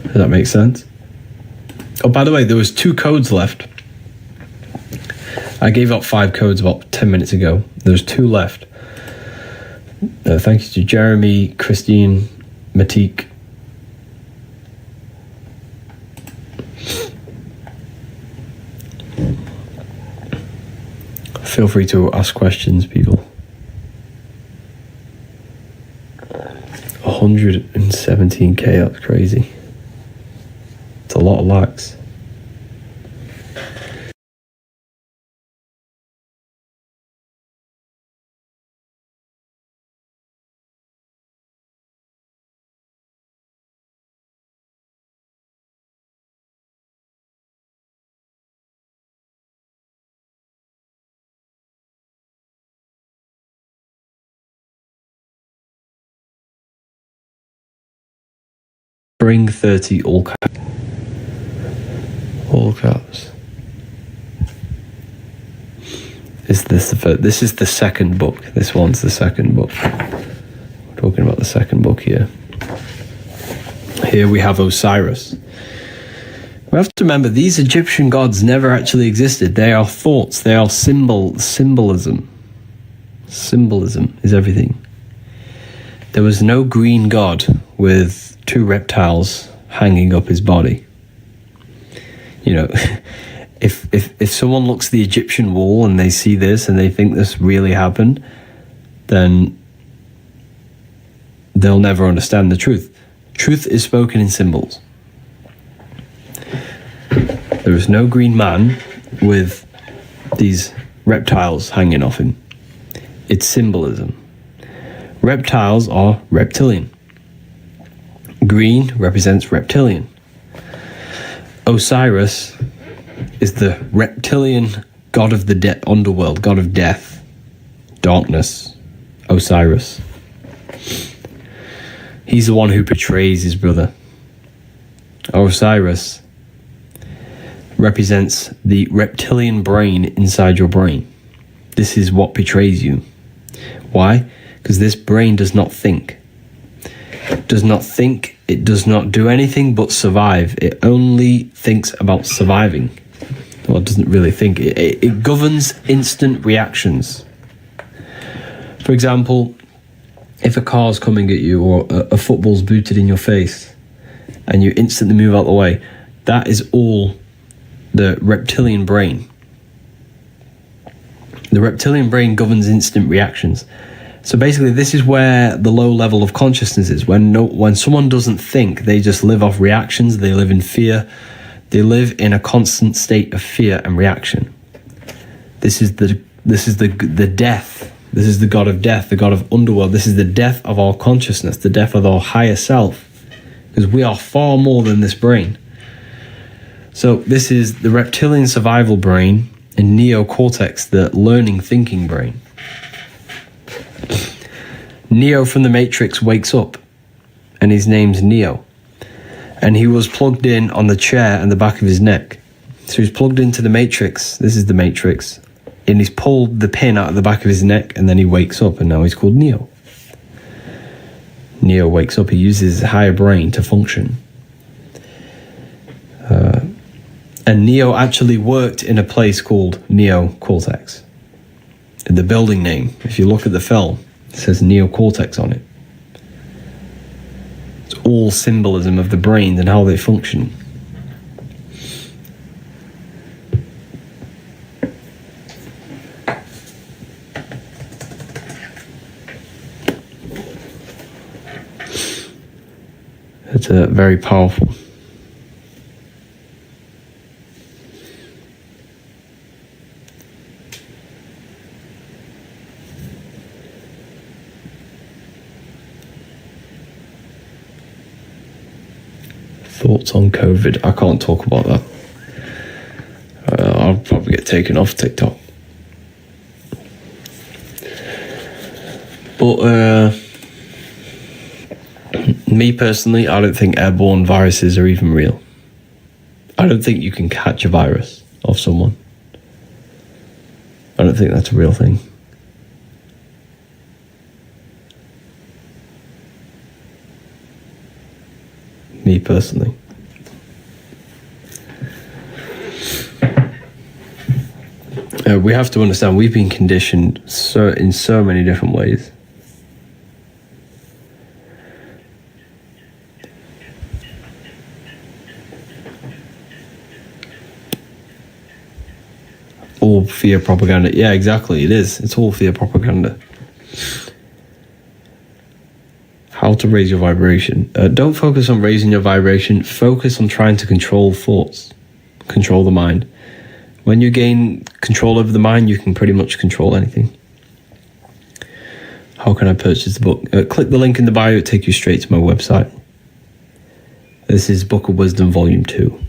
Does that make sense? Oh, by the way, there was 2 codes left. I gave out 5 codes about 10 minutes ago. There's 2 left. Thank you to Jeremy, Christine, Matik. Feel free to ask questions, people. 117k, that's crazy. It's a lot of likes. Bring 30 all caps. All caps. This is the second book. This one's the second book. We're talking about the second book here. Here we have Osiris. We have to remember, these Egyptian gods never actually existed. They are thoughts. They are symbolism. Symbolism is everything. There was no green god with 2 reptiles hanging up his body. You know, if someone looks at the Egyptian wall and they see this and they think this really happened, then they'll never understand the truth. Truth is spoken in symbols. There is no green man with these reptiles hanging off him. It's symbolism. Reptiles are reptilian. Green represents reptilian. Osiris is the reptilian god of the underworld, god of death, darkness. Osiris. He's the one who betrays his brother. Osiris represents the reptilian brain inside your brain. This is what betrays you. Why? Because this brain does not think. It does not think. It does not do anything but survive. It only thinks about surviving. Well, it doesn't really think. It governs instant reactions. For example, if a car's coming at you or a football's booted in your face and you instantly move out the way, that is all the reptilian brain. The reptilian brain governs instant reactions. So basically, this is where the low level of consciousness is. When someone doesn't think, they just live off reactions. They live in fear. They live in a constant state of fear and reaction. This is the death. This is the god of death, the god of underworld. This is the death of our consciousness, the death of our higher self, because we are far more than this brain. So this is the reptilian survival brain and neocortex, the learning thinking brain. Neo from the Matrix wakes up, and his name's Neo. And he was plugged in on the chair and the back of his neck. So he's plugged into the Matrix. This is the Matrix. And he's pulled the pin out of the back of his neck, and then he wakes up, and now he's called Neo. Neo wakes up. He uses his higher brain to function. And Neo actually worked in a place called Neocortex. The building name, if you look at the film, it says Neocortex on it. It's all symbolism of the brain and how they function. It's very powerful. Thoughts on COVID? I can't talk about that. I'll probably get taken off TikTok. But me personally, I don't think airborne viruses are even real. I don't think you can catch a virus off someone. I don't think that's a real thing. Me personally. We have to understand we've been conditioned in so many different ways. All fear propaganda. Yeah, exactly. It is. It's all fear propaganda. How to raise your vibration. Don't focus on raising your vibration. Focus on trying to control thoughts. Control the mind. When you gain control over the mind, you can pretty much control anything. How can I purchase the book? Click the link in the bio. It'll take you straight to my website. This is Book of Wisdom Volume 2.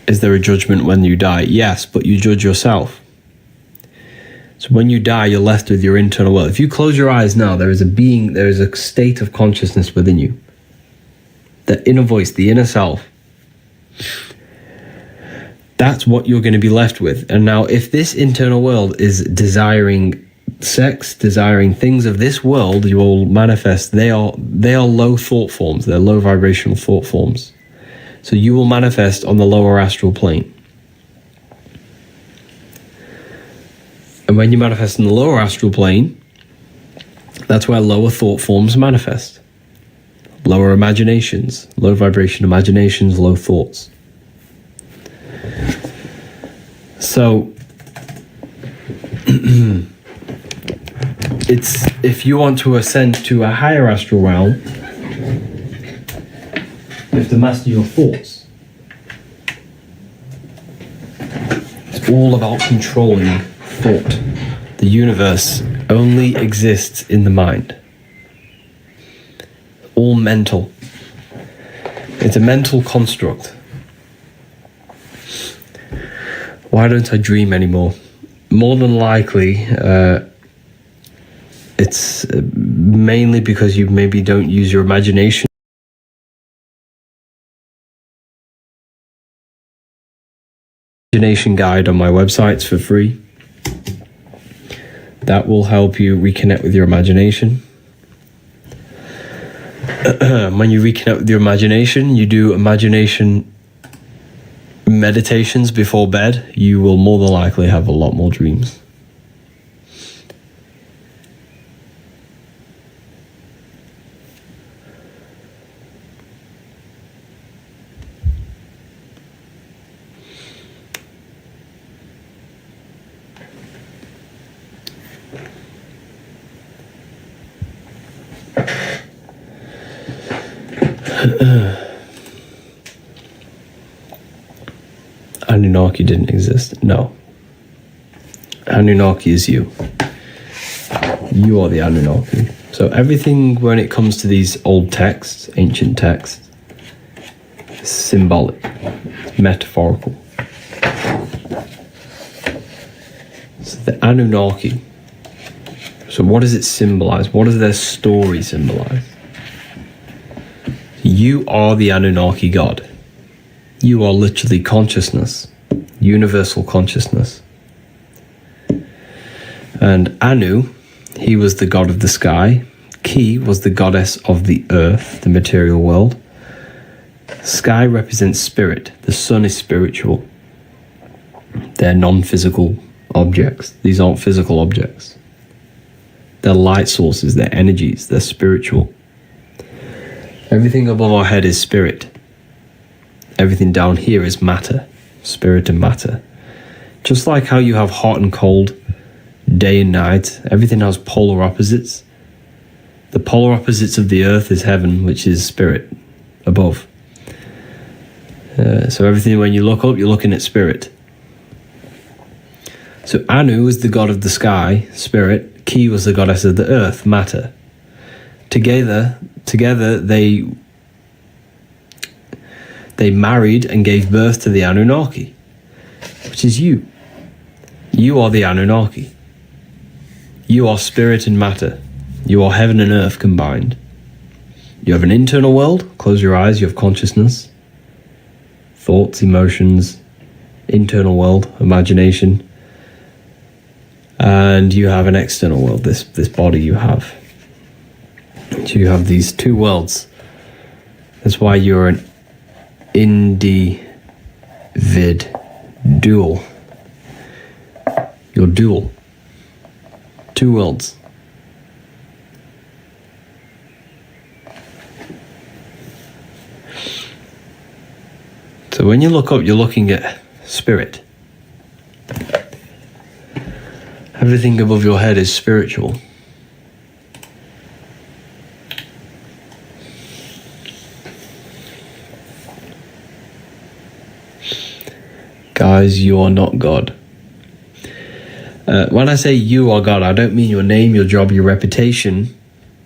Is there a judgment when you die? Yes, but you judge yourself. So when you die, you're left with your internal world. If you close your eyes now, there is a state of consciousness within you. The inner voice, the inner self. That's what you're going to be left with. And now, if this internal world is desiring sex, desiring things of this world, you will manifest. They are low thought forms. They're low vibrational thought forms. So you will manifest on the lower astral plane. And when you manifest in the lower astral plane, that's where lower thought forms manifest. Lower imaginations, low vibration imaginations, low thoughts. So, it's if you want to ascend to a higher astral realm, you have to master your thoughts. It's all about controlling thought. The universe only exists in the mind. All mental. It's a mental construct. Why don't I dream anymore? More than likely, it's mainly because you maybe don't use your imagination. Imagination guide on my websites for free. That will help you reconnect with your imagination. When you reconnect with your imagination, you do imagination meditations before bed, you will more than likely have a lot more dreams. Anunnaki didn't exist. No. Anunnaki is you. You are the Anunnaki. So everything when it comes to these old texts, ancient texts, is symbolic, it's metaphorical. So the Anunnaki. So what does it symbolize? What does their story symbolize? You are the Anunnaki God. You are literally consciousness, universal consciousness. And Anu, he was the god of the sky. Ki was the goddess of the earth, the material world. Sky represents spirit. The sun is spiritual. They're non-physical objects. These aren't physical objects. They're light sources, they're energies, they're spiritual. Everything above our head is spirit. Everything down here is matter, spirit and matter. Just like how you have hot and cold, day and night, everything has polar opposites. The polar opposites of the earth is heaven, which is spirit, above. So everything, when you look up, you're looking at spirit. So Anu is the god of the sky, spirit. Ki was the goddess of the earth, matter. Together they married and gave birth to the Anunnaki, which is you. You are the Anunnaki. You are spirit and matter. You are heaven and earth combined. You have an internal world. Close your eyes. You have consciousness, thoughts, emotions, internal world, imagination. And you have an external world, this body you have. So you have these two worlds. That's why you're an dual. You're dual. Two worlds. So when you look up, you're looking at spirit. Everything above your head is spiritual. Guys, you are not God. When I say you are God, I don't mean your name, your job, your reputation,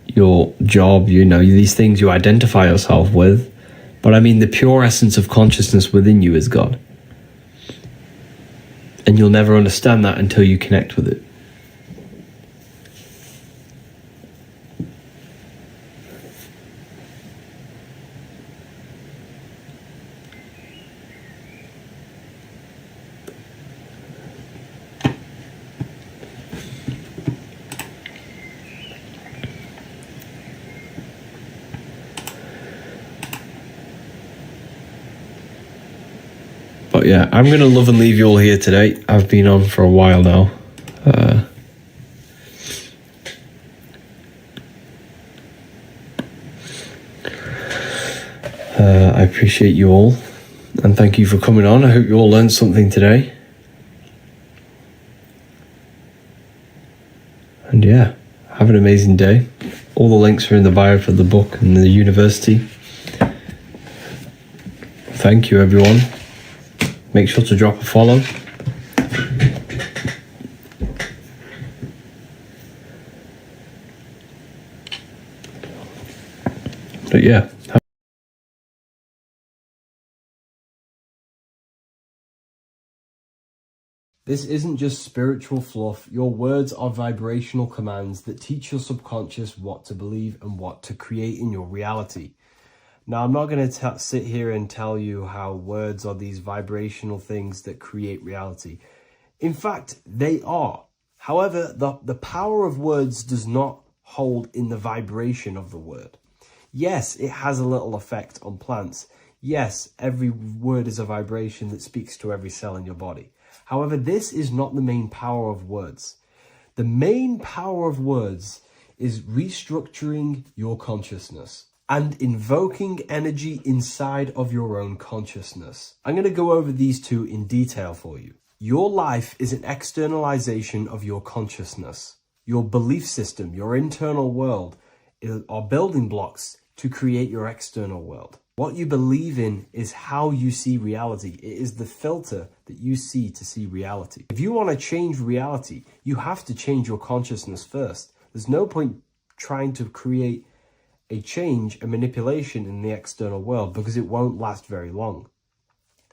your job, these things you identify yourself with, but I mean the pure essence of consciousness within you is God. And you'll never understand that until you connect with it. But yeah, I'm going to love and leave you all here today. I've been on for a while now. I appreciate you all. And thank you for coming on. I hope you all learned something today. And yeah, have an amazing day. All the links are in the bio for the book and the university. Thank you, everyone. Make sure to drop a follow. But yeah. This isn't just spiritual fluff. Your words are vibrational commands that teach your subconscious what to believe and what to create in your reality. Now, I'm not going to sit here and tell you how words are these vibrational things that create reality. In fact, they are. However, the power of words does not hold in the vibration of the word. Yes, it has a little effect on plants. Yes, every word is a vibration that speaks to every cell in your body. However, this is not the main power of words. The main power of words is restructuring your consciousness and invoking energy inside of your own consciousness. I'm going to go over these two in detail for you. Your life is an externalization of your consciousness. Your belief system, your internal world, are building blocks to create your external world. What you believe in is how you see reality. It is the filter that you see to see reality. If you want to change reality, you have to change your consciousness first. There's no point trying to create a change, a manipulation in the external world, because it won't last very long.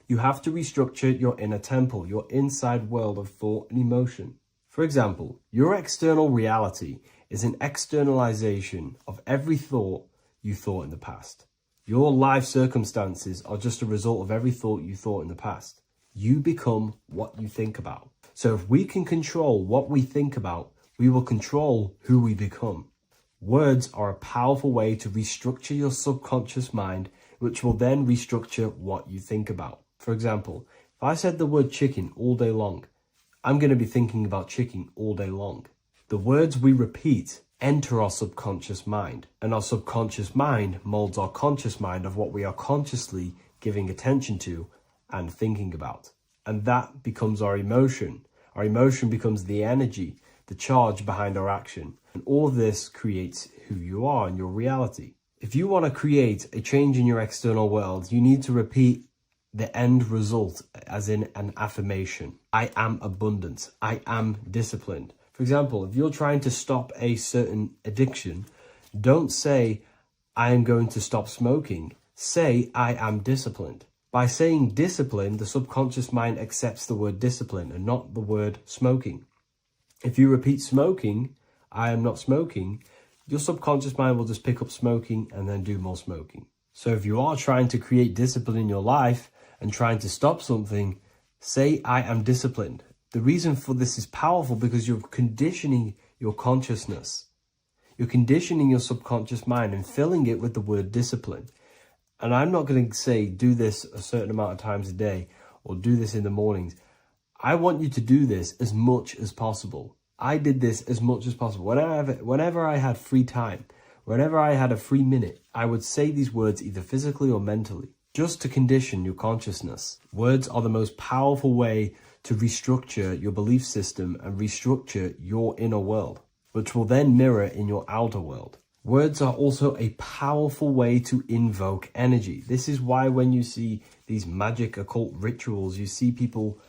You have to restructure your inner temple, your inside world of thought and emotion. For example, your external reality is an externalization of every thought you thought in the past. Your life circumstances are just a result of every thought you thought in the past. You become what you think about. So if we can control what we think about, we will control who we become. Words are a powerful way to restructure your subconscious mind, which will then restructure what you think about. For example, if I said the word chicken all day long, I'm going to be thinking about chicken all day long. The words we repeat enter our subconscious mind, and our subconscious mind molds our conscious mind of what we are consciously giving attention to and thinking about. And that becomes our emotion. Our emotion becomes the energy, the charge behind our action. And all of this creates who you are and your reality. If you want to create a change in your external world, you need to repeat the end result as in an affirmation. I am abundant. I am disciplined. For example, if you're trying to stop a certain addiction, don't say, I am going to stop smoking. Say, I am disciplined. By saying discipline, the subconscious mind accepts the word discipline and not the word smoking. If you repeat smoking, I am not smoking, your subconscious mind will just pick up smoking and then do more smoking. So if you are trying to create discipline in your life and trying to stop something, say, I am disciplined. The reason for this is powerful because you're conditioning your consciousness. You're conditioning your subconscious mind and filling it with the word discipline. And I'm not going to say do this a certain amount of times a day or do this in the mornings. I want you to do this as much as possible. I did this as much as possible. Whenever I had free time, whenever I had a free minute, I would say these words either physically or mentally, just to condition your consciousness. Words are the most powerful way to restructure your belief system and restructure your inner world, which will then mirror in your outer world. Words are also a powerful way to invoke energy. This is why when you see these magic occult rituals, you see people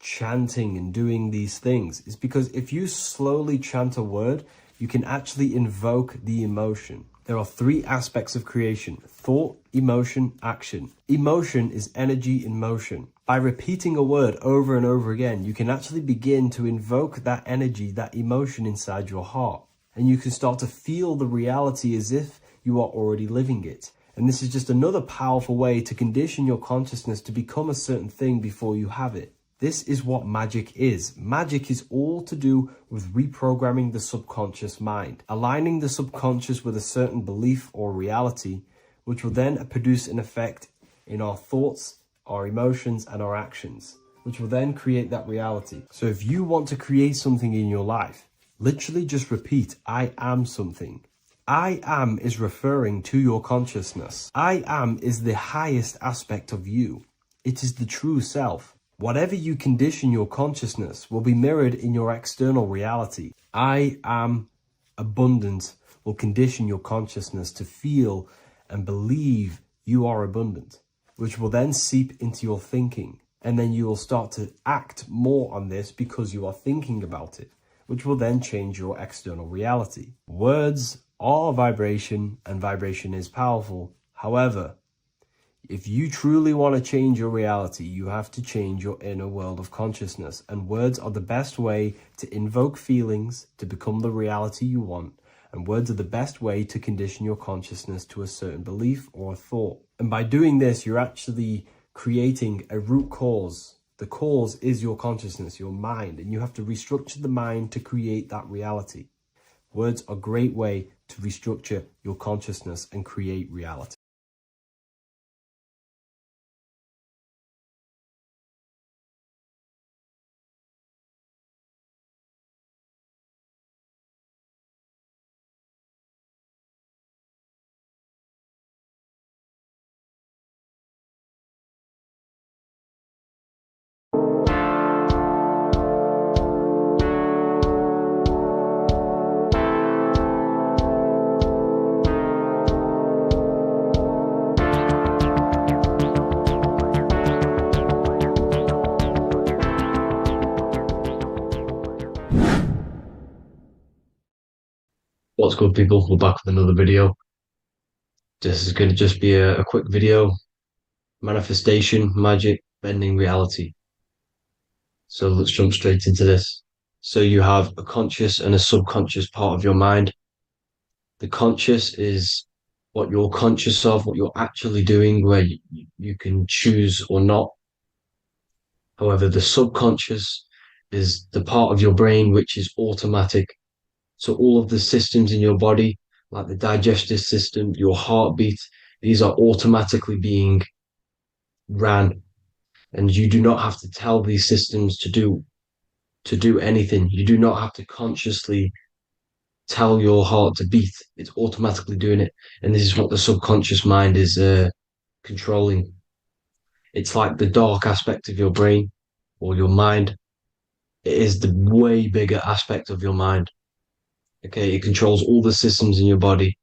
chanting and doing these things. It's because if you slowly chant a word, you can actually invoke the emotion. There are three aspects of creation: thought, emotion, action. Emotion is energy in motion. By repeating a word over and over again, you can actually begin to invoke that energy, that emotion inside your heart. And you can start to feel the reality as if you are already living it. And this is just another powerful way to condition your consciousness to become a certain thing before you have it. This is what magic is. Magic is all to do with reprogramming the subconscious mind, aligning the subconscious with a certain belief or reality, which will then produce an effect in our thoughts, our emotions, and our actions, which will then create that reality. So if you want to create something in your life, literally just repeat, I am something. I am is referring to your consciousness. I am is the highest aspect of you. It is the true self. Whatever you condition your consciousness will be mirrored in your external reality. I am abundant will condition your consciousness to feel and believe you are abundant, which will then seep into your thinking. And then you will start to act more on this because you are thinking about it, which will then change your external reality. Words are vibration, and vibration is powerful. However, if you truly want to change your reality, you have to change your inner world of consciousness. And words are the best way to invoke feelings to become the reality you want. And words are the best way to condition your consciousness to a certain belief or a thought. And by doing this, you're actually creating a root cause. The cause is your consciousness, your mind, and you have to restructure the mind to create that reality. Words are a great way to restructure your consciousness and create reality. What's good, people? We're back with another video. This is going to just be a quick video. Manifestation, magic, bending reality. So let's jump straight into this. So you have a conscious and a subconscious part of your mind. The conscious is what you're conscious of, what you're actually doing, where you can choose or not. However, the subconscious is the part of your brain which is automatic. So all of the systems in your body, like the digestive system, your heartbeat, these are automatically being ran, and you do not have to tell these systems to do anything. You do not have to consciously tell your heart to beat. It's automatically doing it, and this is what the subconscious mind is controlling. It's like the dark aspect of your brain or your mind. It is the way bigger aspect of your mind. Okay, it controls all the systems in your body.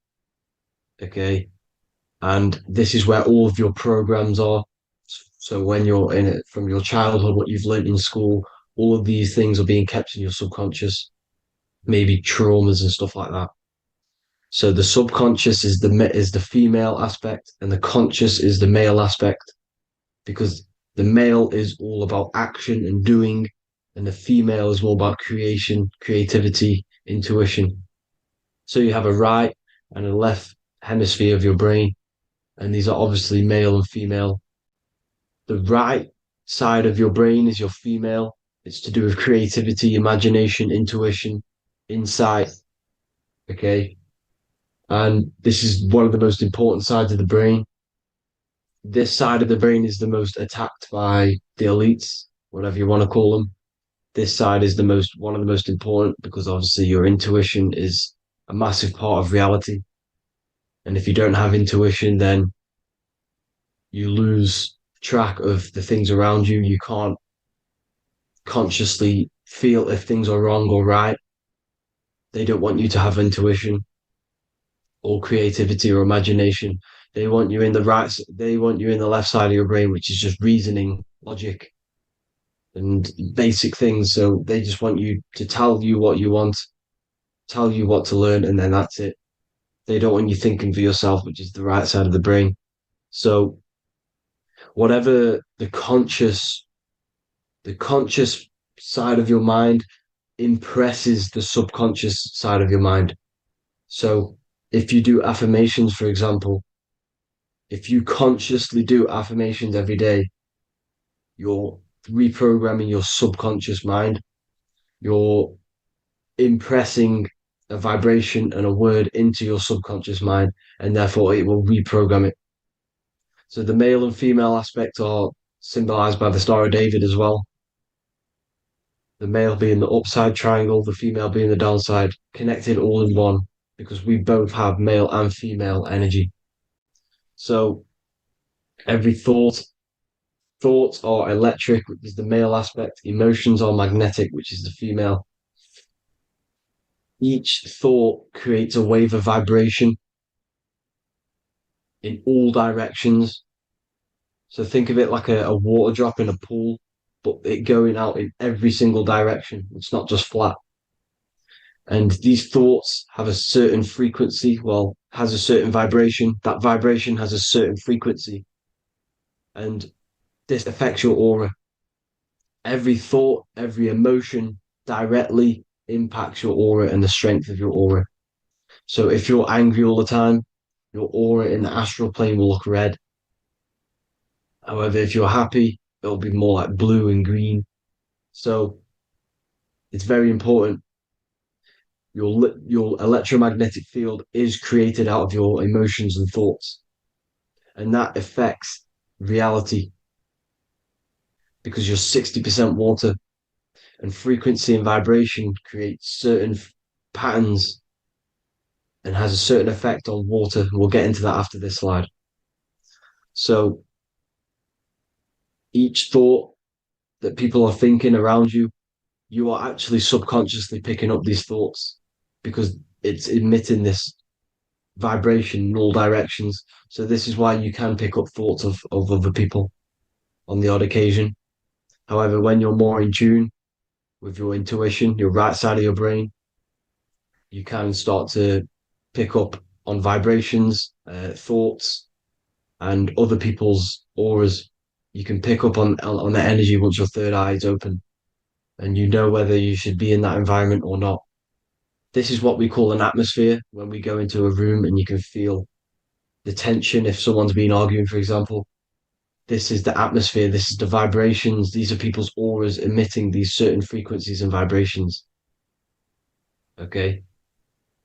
Okay, and this is where all of your programs are. So when you're in it from your childhood, what you've learned in school, all of these things are being kept in your subconscious, maybe traumas and stuff like that. So the subconscious is the female aspect, and the conscious is the male aspect, because the male is all about action and doing, and the female is more about creation, creativity, intuition. So you have a right and a left hemisphere of your brain, and these are obviously male and female. The right side of your brain is your female. It's to do with creativity, imagination, intuition, insight. Okay. And this is one of the most important sides of the brain. This side of the brain is the most attacked by the elites, whatever you want to call them. This side is the most one of the most important because obviously your intuition is a massive part of reality. And if you don't have intuition, then you lose track of the things around you. You can't consciously feel if things are wrong or right. They don't want you to have intuition or creativity or imagination. They want you in the right, they want you in the left side of your brain, which is just reasoning, logic, and basic things. So they just want you to tell you what you want, tell you what to learn, and then that's it. They don't want you thinking for yourself, which is the right side of the brain. So whatever the conscious side of your mind impresses the subconscious side of your mind. So if you do affirmations, for example, if you consciously do affirmations every day, you're reprogramming your subconscious mind. You're impressing a vibration and a word into your subconscious mind, and therefore it will reprogram it. So the male and female aspect are symbolized by the Star of David as well. The male being the upside triangle, the female being the downside, connected all in one, because we both have male and female energy. So every thoughts are electric, which is the male aspect. Emotions are magnetic, which is the female. Each thought creates a wave of vibration in all directions. So think of it like a water drop in a pool, but it going out in every single direction. It's not just flat. And these thoughts have a certain frequency, well, has a certain vibration. That vibration has a certain frequency. And this affects your aura. Every thought, every emotion directly impacts your aura and the strength of your aura. So if you're angry all the time, your aura in the astral plane will look red. However, if you're happy, it'll be more like blue and green. So it's very important. Your electromagnetic field is created out of your emotions and thoughts, and that affects reality because you're 60% water, and frequency and vibration create certain patterns and has a certain effect on water. We'll get into that after this slide. So each thought that people are thinking around you, you are actually subconsciously picking up these thoughts because it's emitting this vibration in all directions. So this is why you can pick up thoughts of other people on the odd occasion. However, when you're more in tune with your intuition, your right side of your brain, you can start to pick up on vibrations, thoughts, and other people's auras. You can pick up on the energy once your third eye is open, and you know whether you should be in that environment or not. This is what we call an atmosphere when we go into a room and you can feel the tension if someone's been arguing, for example. This is the atmosphere, this is the vibrations, these are people's auras emitting these certain frequencies and vibrations. Okay.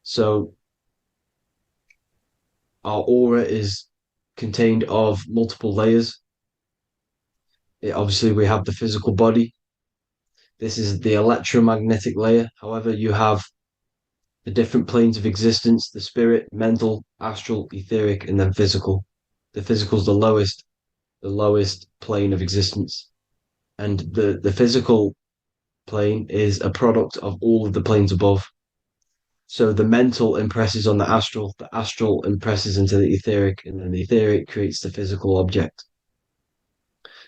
So our aura is contained of multiple layers. Obviously, we have the physical body. This is the electromagnetic layer. However, you have the different planes of existence: the spirit, mental, astral, etheric, and then physical. The physical is the lowest plane of existence. And the physical plane is a product of all of the planes above. So the mental impresses on the astral impresses into the etheric, and then the etheric creates the physical object.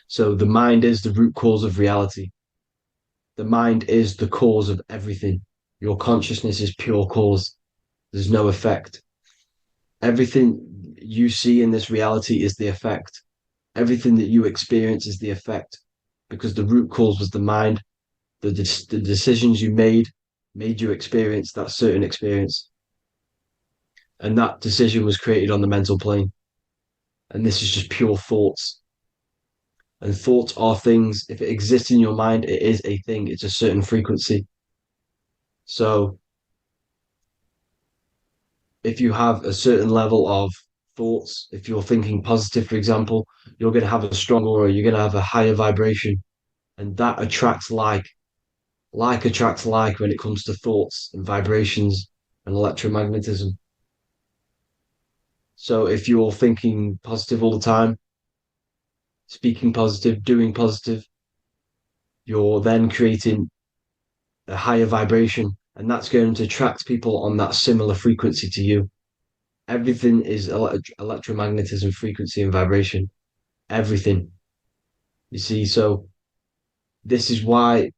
So the mind is the root cause of reality. The mind is the cause of everything. Your consciousness is pure cause. There's no effect. Everything you see in this reality is the effect. Everything that you experience is the effect, because the root cause was the mind. The decisions you made you experience that certain experience. And that decision was created on the mental plane. And this is just pure thoughts. And thoughts are things. If it exists in your mind, it is a thing. It's a certain frequency. So if you have a certain level of thoughts, if you're thinking positive, for example, you're going to have a strong aura, you're going to have a higher vibration. And that attracts like. Like attracts like when it comes to thoughts and vibrations and electromagnetism. So if you're thinking positive all the time, speaking positive, doing positive, you're then creating a higher vibration, and that's going to attract people on that similar frequency to you. Everything is electromagnetism, frequency, and vibration. Everything. You see, so this is why,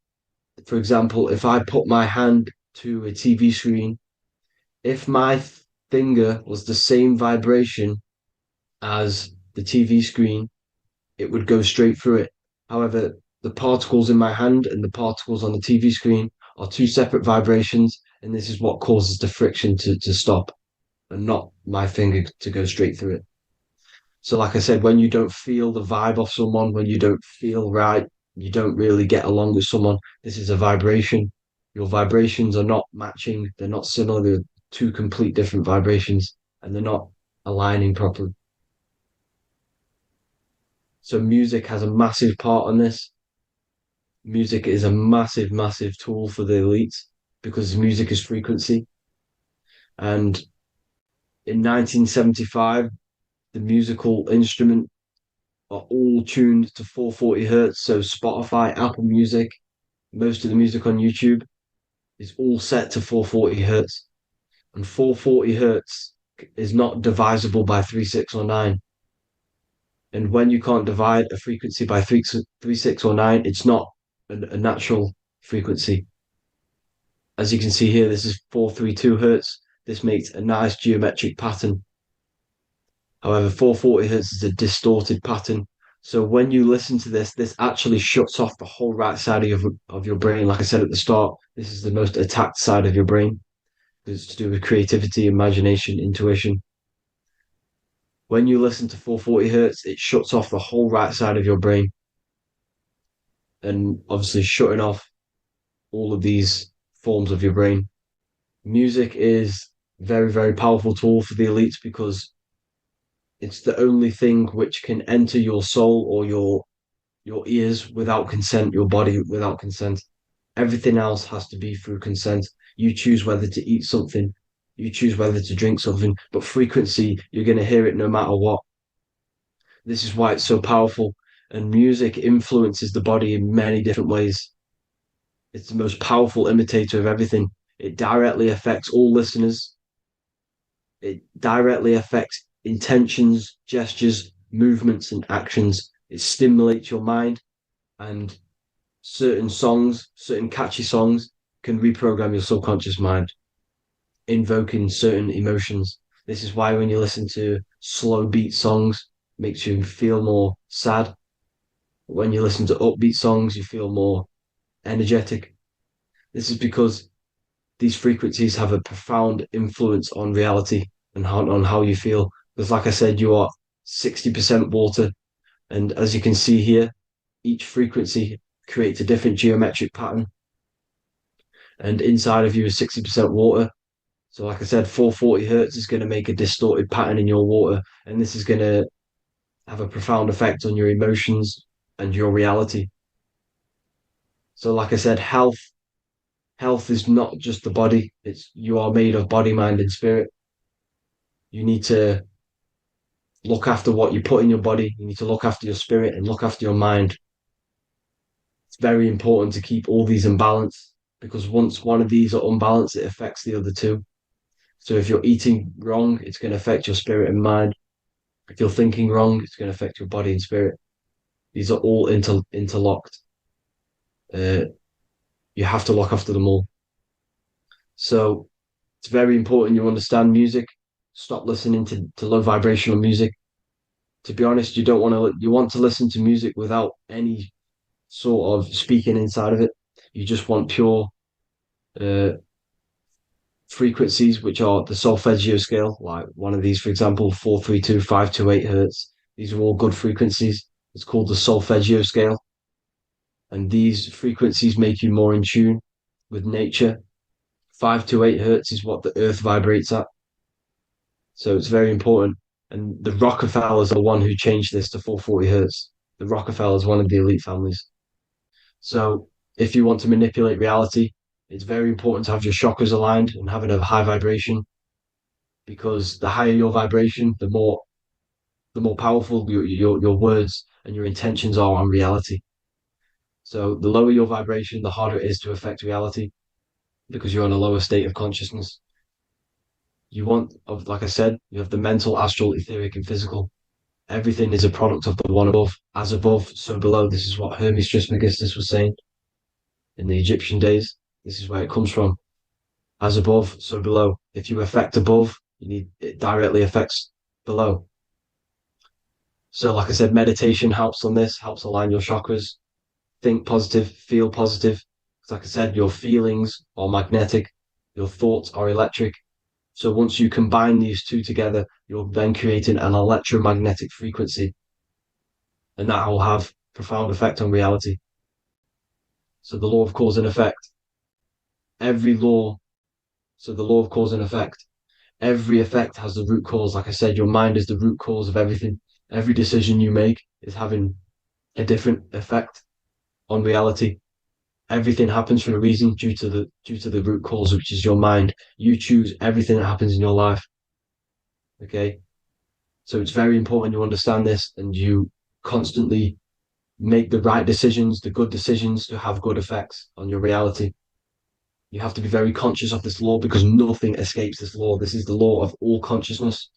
for example, if I put my hand to a TV screen, if my finger was the same vibration as the TV screen, it would go straight through it. However, the particles in my hand and the particles on the TV screen are two separate vibrations, and this is what causes the friction to stop and not my finger to go straight through it. So, like I said, when you don't feel the vibe of someone, when you don't feel right, you don't really get along with someone, this is a vibration. Your vibrations are not matching, they're not similar, they're two complete different vibrations, and they're not aligning properly. So music has a massive part on this. Music is a massive, massive tool for the elites because music is frequency. And in 1975, the musical instrument are all tuned to 440 hertz. So Spotify, Apple Music, most of the music on YouTube is all set to 440 hertz. And 440 hertz is not divisible by 3, 6, or 9. And when you can't divide a frequency by 3, 6, or 9, it's not a natural frequency. As you can see here, this is 432 hertz. This makes a nice geometric pattern. However, 440 hertz is a distorted pattern. So when you listen to this, this actually shuts off the whole right side of your brain. Like I said at the start, this is the most attacked side of your brain. It's to do with creativity, imagination, intuition. When you listen to 440 hertz, it shuts off the whole right side of your brain. And obviously shutting off all of these forms of your brain. Music is very, very powerful tool for the elites because it's the only thing which can enter your soul or your ears without consent, your body without consent. Everything else has to be through consent. You choose whether to eat something, you choose whether to drink something, but frequency, you're going to hear it no matter what. This is why it's so powerful. And music influences the body in many different ways. It's the most powerful imitator of everything. It directly affects all listeners. It directly affects intentions, gestures, movements, and actions. It stimulates your mind, and certain songs, certain catchy songs, can reprogram your subconscious mind, invoking certain emotions. This is why when you listen to slow beat songs, it makes you feel more sad. When you listen to upbeat songs, you feel more energetic. This is because these frequencies have a profound influence on reality and on how you feel. Because, like I said, you are 60% water. And as you can see here, each frequency creates a different geometric pattern. And inside of you is 60% water. So, like I said, 440 hertz is going to make a distorted pattern in your water, and this is going to have a profound effect on your emotions and your reality. So, like I said, health is not just the body. It's you are made of body, mind, and spirit. You need to look after what you put in your body. You need to look after your spirit and look after your mind. It's very important to keep all these in balance because once one of these are unbalanced, it affects the other two. So if you're eating wrong, it's going to affect your spirit and mind. If you're thinking wrong, it's going to affect your body and spirit. These are all interlocked. Uh, you have to look after them all. So it's very important you understand music. Stop listening to low vibrational music. To be honest, you want to listen to music without any sort of speaking inside of it. You just want pure uh, frequencies, which are the solfeggio scale, like one of these, for example, 432, 528 hertz. These are all good frequencies. It's called the solfeggio scale. And these frequencies make you more in tune with nature. 528 hertz is what the earth vibrates at. So it's very important. And the Rockefellers are the one who changed this to 440 hertz. The Rockefellers, one of the elite families. So if you want to manipulate reality, it's very important to have your chakras aligned and having a high vibration because the higher your vibration, the more powerful your words and your intentions are on reality. So the lower your vibration, the harder it is to affect reality because you're in a lower state of consciousness. Like I said, you have the mental, astral, etheric, and physical. Everything is a product of the one above. As above, so below. This is what Hermes Trismegistus was saying in the Egyptian days. This is where it comes from. As above, so below. If you affect above, it directly affects below. So, like I said, meditation helps on this, helps align your chakras. Think positive, feel positive. Like I said, your feelings are magnetic, your thoughts are electric. So once you combine these two together, you're then creating an electromagnetic frequency, and that will have profound effect on reality. So the law of cause and effect. Every law, so the law of cause and effect. Every effect has the root cause. Like I said, your mind is the root cause of everything. Every decision you make is having a different effect on reality. Everything happens for a reason due to the root cause, which is your mind. You choose everything that happens in your life. Okay. So it's very important you understand this and you constantly make the right decisions, the good decisions to have good effects on your reality. You have to be very conscious of this law because nothing escapes this law. This is the law of all consciousness.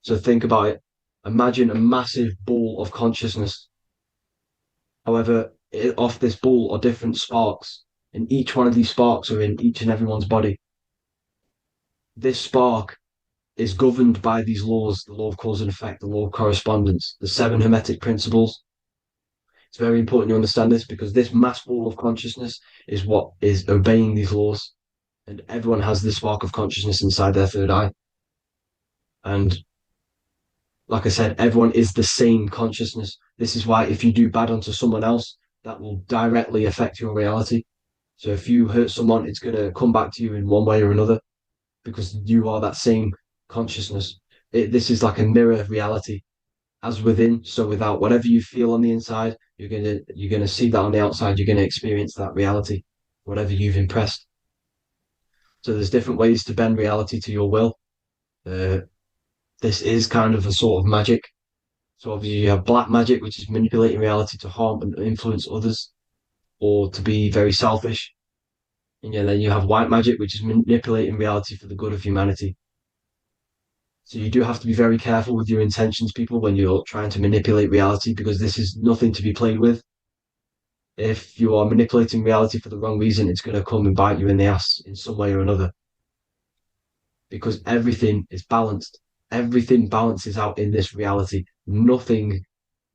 So think about it. Imagine a massive ball of consciousness. However, off this ball are different sparks, and each one of these sparks are in each and everyone's body. This spark is governed by these laws, the law of cause and effect, the law of correspondence, the seven hermetic principles. It's very important you understand this because this mass ball of consciousness is what is obeying these laws. And everyone has this spark of consciousness inside their third eye. And like I said, everyone is the same consciousness. This is why if you do bad onto someone else, that will directly affect your reality. So if you hurt someone, it's going to come back to you in one way or another because you are that same consciousness. This is like a mirror reality, as within, so without. Whatever you feel on the inside, you're gonna see that on the outside. You're gonna experience that reality, whatever you've impressed. So there's different ways to bend reality to your will. Uh, this is kind of a sort of magic. So obviously you have black magic, which is manipulating reality to harm and influence others, or to be very selfish. And yeah, then you have white magic, which is manipulating reality for the good of humanity. So you do have to be very careful with your intentions, people, when you're trying to manipulate reality, because this is nothing to be played with. If you are manipulating reality for the wrong reason, it's going to come and bite you in the ass in some way or another. Because everything is balanced. Everything balances out in this reality. Nothing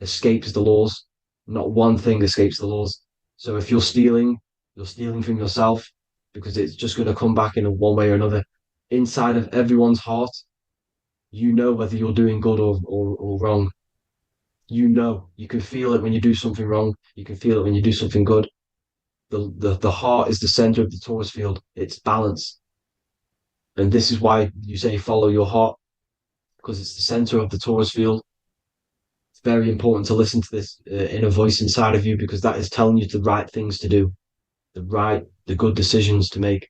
escapes the laws. Not one thing escapes the laws. So if you're stealing from yourself because it's just going to come back in one way or another. Inside of everyone's heart, you know whether you're doing good or wrong. You can feel it when you do something wrong. You can feel it when you do something good. The heart is the center of the torus field. It's balance. And this is why you say follow your heart, because it's the center of the torus field. It's very important to listen to this inner voice inside of you, because that is telling you the right things to do, the good decisions to make.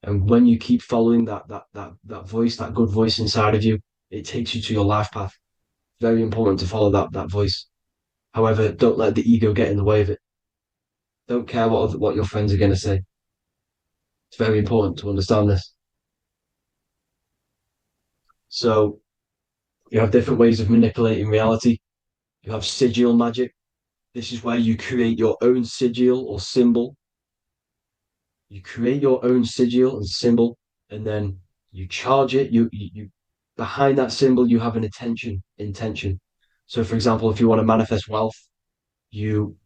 And when you keep following that voice, that good voice inside of you, it takes you to your life path. Very important to follow that voice. However, don't let the ego get in the way of it. Don't care what your friends are going to say. It's very important to understand this. So you have different ways of manipulating reality. You have sigil magic. This is where you create your own sigil or symbol. You create your own sigil and symbol, and then you charge it. You behind that symbol you have an intention. So, for example, if you want to manifest wealth, you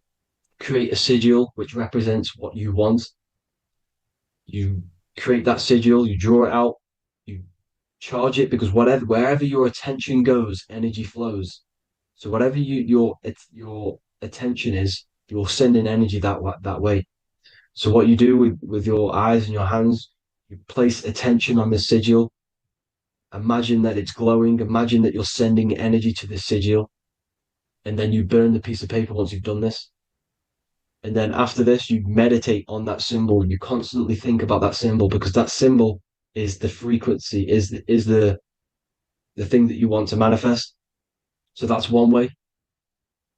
create a sigil which represents what you want. You create that sigil, you draw it out, you charge it, because wherever your attention goes, energy flows. So whatever your attention is, you're sending energy that way. So what you do with your eyes and your hands, you place attention on the sigil. Imagine that it's glowing. Imagine that you're sending energy to the sigil, and then you burn the piece of paper once you've done this. And then after this, you meditate on that symbol. You constantly think about that symbol, because that symbol is the frequency, is the thing that you want to manifest. So that's one way.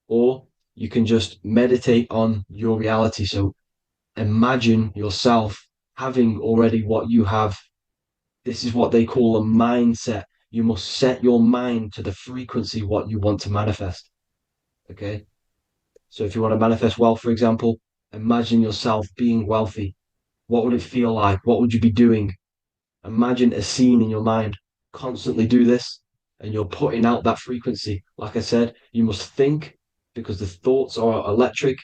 Or you can just meditate on your reality. So imagine yourself having already what you have. This is what they call a mindset. You must set your mind to the frequency what you want to manifest. Okay. So if you want to manifest wealth, for example, imagine yourself being wealthy. What would it feel like? What would you be doing? Imagine a scene in your mind. Constantly do this, and you're putting out that frequency. Like I said, you must think, because the thoughts are electric,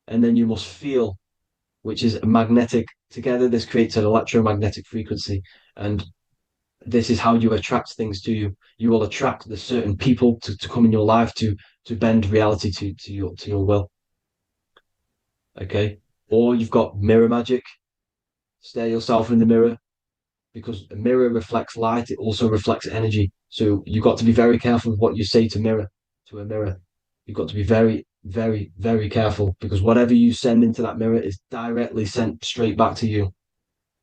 and then you must feel, which is magnetic. Together, this creates an electromagnetic frequency. And this is how you attract things to you. You will attract the certain people to come in your life to bend reality to your will. Okay. Or you've got mirror magic. Stare yourself in the mirror, because a mirror reflects light. It also reflects energy. So you've got to be very careful with what you say to a mirror. You've got to be very, very, very careful, because whatever you send into that mirror is directly sent straight back to you.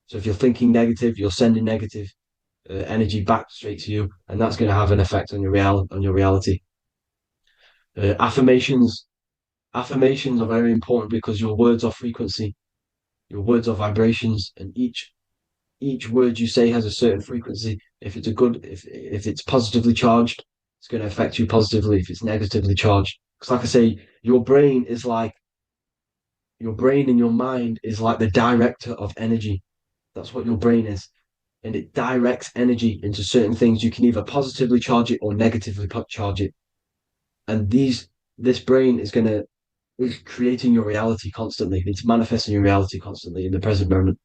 So if you're thinking negative, you're sending negative energy back straight to you, and that's going to have an effect on your reality. Affirmations are very important, because your words are frequency, your words are vibrations, and each word you say has a certain frequency. If if it's positively charged, it's going to affect you positively. If it's negatively charged, because like I say, your brain and your mind is like the director of energy. That's what your brain is, and it directs energy into certain things. You can either positively charge it or negatively charge it, and this brain is creating your reality constantly. It's manifesting your reality constantly in the present moment.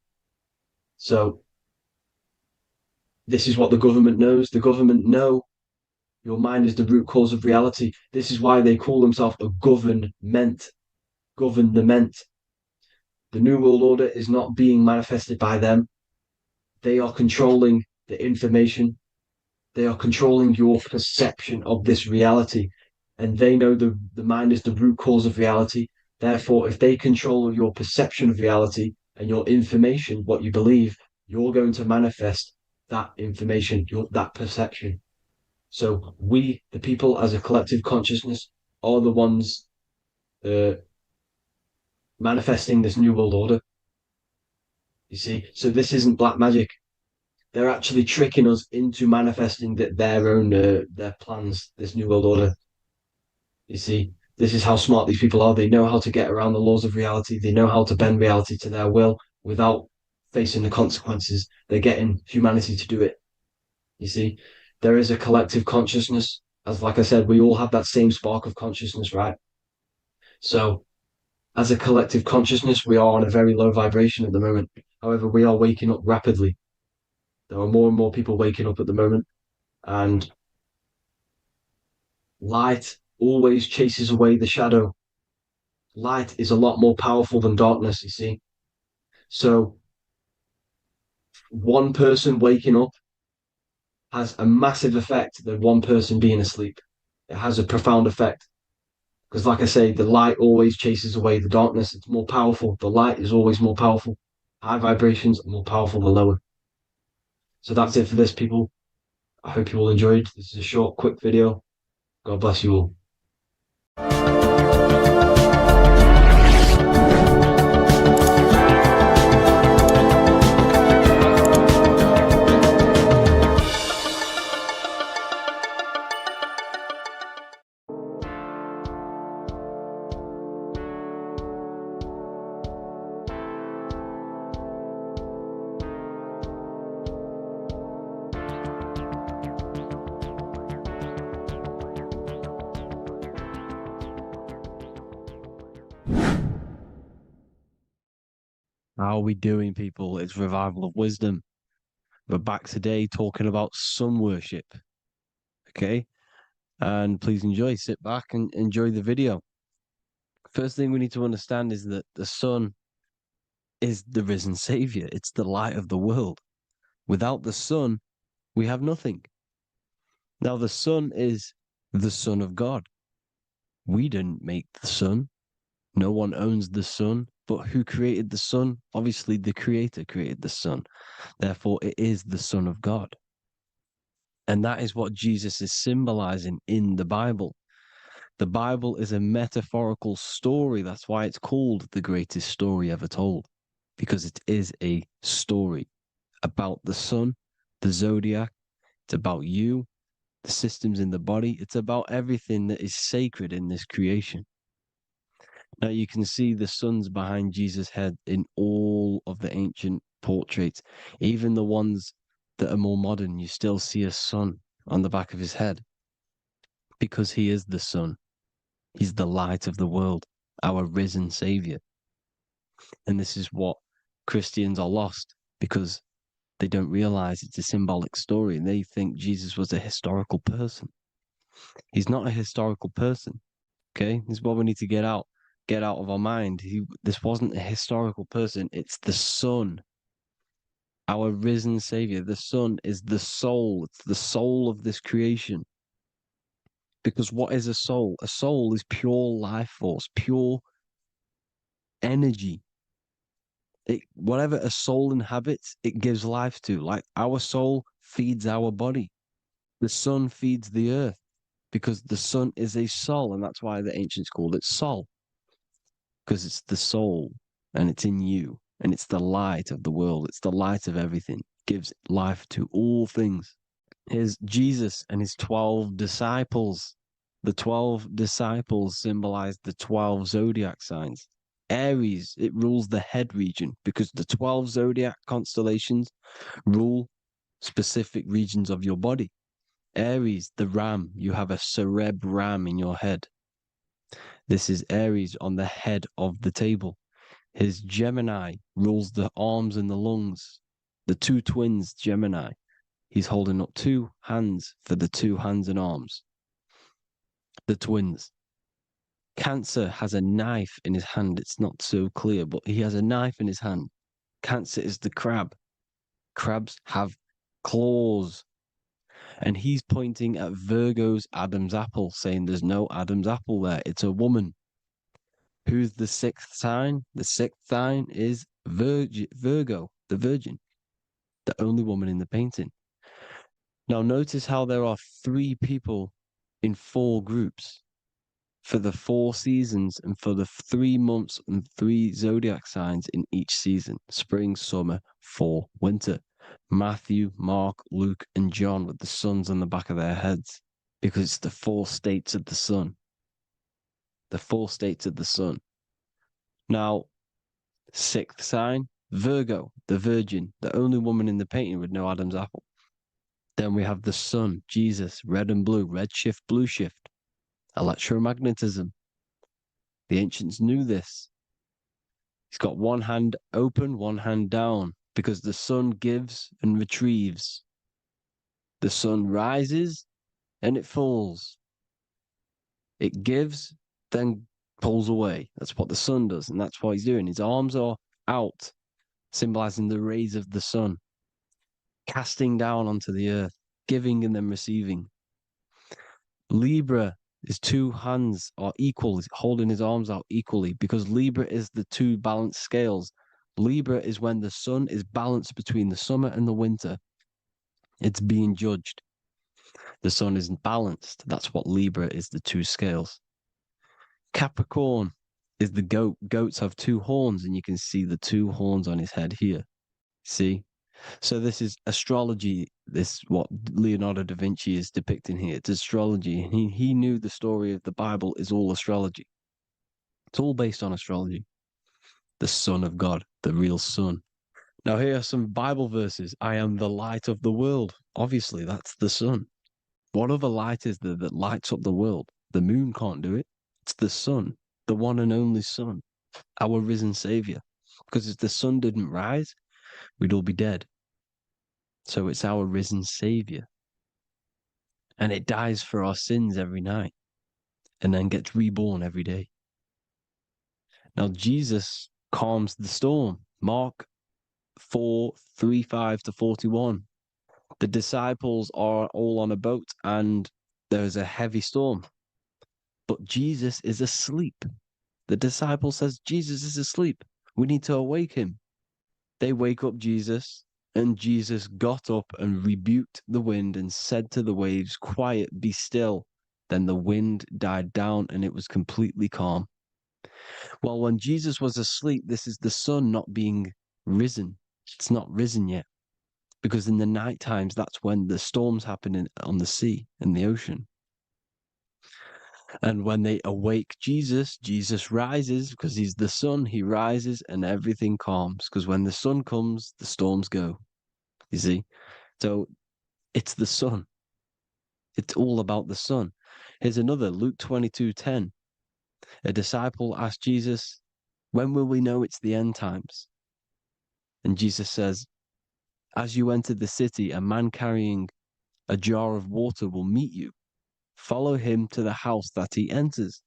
So this is what the government knows. The government know your mind is the root cause of reality. This is why they call themselves a government. Government. The New World Order is not being manifested by them. They are controlling the information. They are controlling your perception of this reality. And they know the mind is the root cause of reality. Therefore, if they control your perception of reality and your information, what you believe, you're going to manifest that information, that perception. So we, the people, as a collective consciousness, are the ones uh, manifesting this new world order. You see, so this isn't black magic. They're actually tricking us into manifesting their own their plans. This new world order. You see, this is how smart these people are. They know how to get around the laws of reality. They know how to bend reality to their will without facing the consequences. They're getting humanity to do it. You see, there is a collective consciousness. As like I said, we all have that same spark of consciousness, right? So as a collective consciousness, we are on a very low vibration at the moment. However, we are waking up rapidly. There are more and more people waking up at the moment, and light always chases away the shadow. Light is a lot more powerful than darkness, you see. So one person waking up has a massive effect than one person being asleep. It has a profound effect. Because, like I say, the light always chases away the darkness. It's more powerful. The light is always more powerful. High vibrations are more powerful than lower. So that's it for this, people. I hope you all enjoyed. This is a short, quick video. God bless you all. How are we doing, people? It's Revival of Wisdom. We're back today talking about sun worship. Okay? And please enjoy, sit back and enjoy the video. First thing we need to understand is that the sun is the risen savior. It's the light of the world. Without the sun, we have nothing. Now, the sun is the Son of God. We didn't make the sun. No one owns the sun. But who created the sun? Obviously, the Creator created the sun. Therefore, it is the Son of God. And that is what Jesus is symbolizing in the Bible. The Bible is a metaphorical story. That's why it's called the greatest story ever told, because it is a story about the sun, the zodiac. It's about you, the systems in the body. It's about everything that is sacred in this creation. Now you can see the suns behind Jesus' head in all of the ancient portraits, even the ones that are more modern. You still see a sun on the back of his head because he is the sun. He's the light of the world, our risen savior. And this is what Christians are lost because they don't realize it's a symbolic story and they think Jesus was a historical person. He's not a historical person. Okay, this is what we need to get out of our mind. This wasn't a historical person. It's the Son, our risen Savior. The Son is the soul. It's the soul of this creation. Because what is a soul? A soul is pure life force, pure energy. Whatever a soul inhabits, it gives life to. Like our soul feeds our body. The sun feeds the earth because the sun is a soul, and that's why the ancients called it Sol. Because it's the soul and it's in you and it's the light of the world. It's the light of everything. It gives life to all things. Here's Jesus and his 12 disciples. The 12 disciples symbolize the 12 zodiac signs. Aries, it rules the head region because the 12 zodiac constellations rule specific regions of your body. Aries, the ram, you have a cerebram in your head. This is Aries on the head of the table. His Gemini rules the arms and the lungs. The two twins, Gemini. He's holding up two hands for the two hands and arms. The twins. Cancer has a knife in his hand. It's not so clear, but he has a knife in his hand. Cancer is the crab. Crabs have claws. And he's pointing at Virgo's Adam's apple, saying there's no Adam's apple there. It's a woman. Who's the sixth sign? The sixth sign is Virgo, the Virgin, the only woman in the painting. Now, notice how there are 3 people in 4 groups for the 4 seasons and for the 3 months and 3 zodiac signs in each season: spring, summer, fall, winter. Matthew, Mark, Luke, and John with the suns on the back of their heads because it's the 4 states of the sun. The 4 states of the sun. Now, 6th sign, Virgo, the Virgin, the only woman in the painting with no Adam's apple. Then we have the sun, Jesus, red and blue, red shift, blue shift, electromagnetism. The ancients knew this. He's got one hand open, one hand down, because the sun gives and retrieves. The sun rises and it falls. It gives, then pulls away. That's what the sun does, and that's what he's doing. His arms are out, symbolizing the rays of the sun. casting down onto the earth, giving and then receiving. Libra is two hands are equal, holding his arms out equally, because Libra is the two balanced scales. Libra is when the sun is balanced between the summer and the winter. It's being judged. The sun isn't balanced. That's what Libra is, the two scales. Capricorn is the goat. Goats have two horns, and you can see the two horns on his head here. See? So this is astrology. This what Leonardo da Vinci is depicting here. It's astrology. He knew the story of the Bible is all astrology. It's all based on astrology. The Son of God, the real Son. Now here are some Bible verses. I am the light of the world. Obviously, that's the sun. What other light is there that lights up the world? The moon can't do it. It's the sun, the one and only Son, our risen Savior. Because if the sun didn't rise, we'd all be dead. So it's our risen Savior. And it dies for our sins every night and then gets reborn every day. Now, Jesus calms the storm. Mark 4:35-41. The disciples are all on a boat and there's a heavy storm. But Jesus is asleep. The disciple says, Jesus is asleep. We need to awake him. They wake up Jesus, and Jesus got up and rebuked the wind and said to the waves, quiet, be still. Then the wind died down and it was completely calm. Well, when Jesus was asleep, this is the sun not being risen. It's not risen yet. Because in the night times, that's when the storms happen on the sea and the ocean. And when they awake Jesus, Jesus rises because he's the sun. He rises and everything calms. Because when the sun comes, the storms go. You see? So it's the sun. It's all about the sun. Here's another, Luke 22:10. A disciple asked Jesus, when will we know it's the end times? And Jesus says, as you enter the city, a man carrying a jar of water will meet you. Follow him to the house that he enters.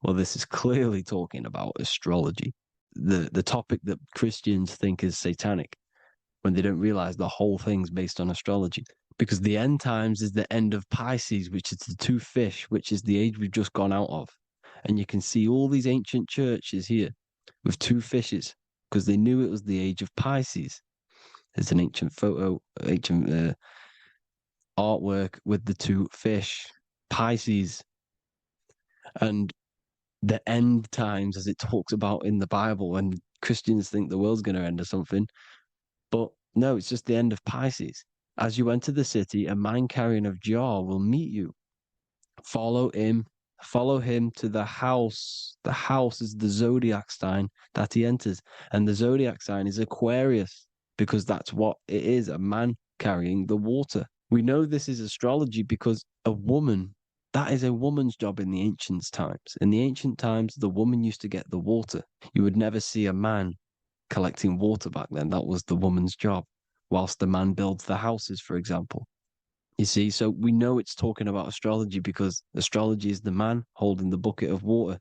Well, this is clearly talking about astrology, the topic that Christians think is satanic, when they don't realize the whole thing's based on astrology. Because the end times is the end of Pisces, which is the two fish, which is the age we've just gone out of. And you can see all these ancient churches here with two fishes, because they knew it was the age of Pisces. There's an ancient photo, ancient artwork with the two fish, Pisces. And the end times, as it talks about in the Bible, and Christians think the world's going to end or something. But no, it's just the end of Pisces. As you enter the city, a man carrying a jar will meet you. Follow him to the house. The house is the zodiac sign that he enters. And the zodiac sign is Aquarius, because that's what it is, a man carrying the water. We know this is astrology because a woman, that is a woman's job in the ancient times. In the ancient times, the woman used to get the water. You would never see a man collecting water back then. That was the woman's job, whilst the man builds the houses, for example. You see, so we know it's talking about astrology because astrology is the man holding the bucket of water.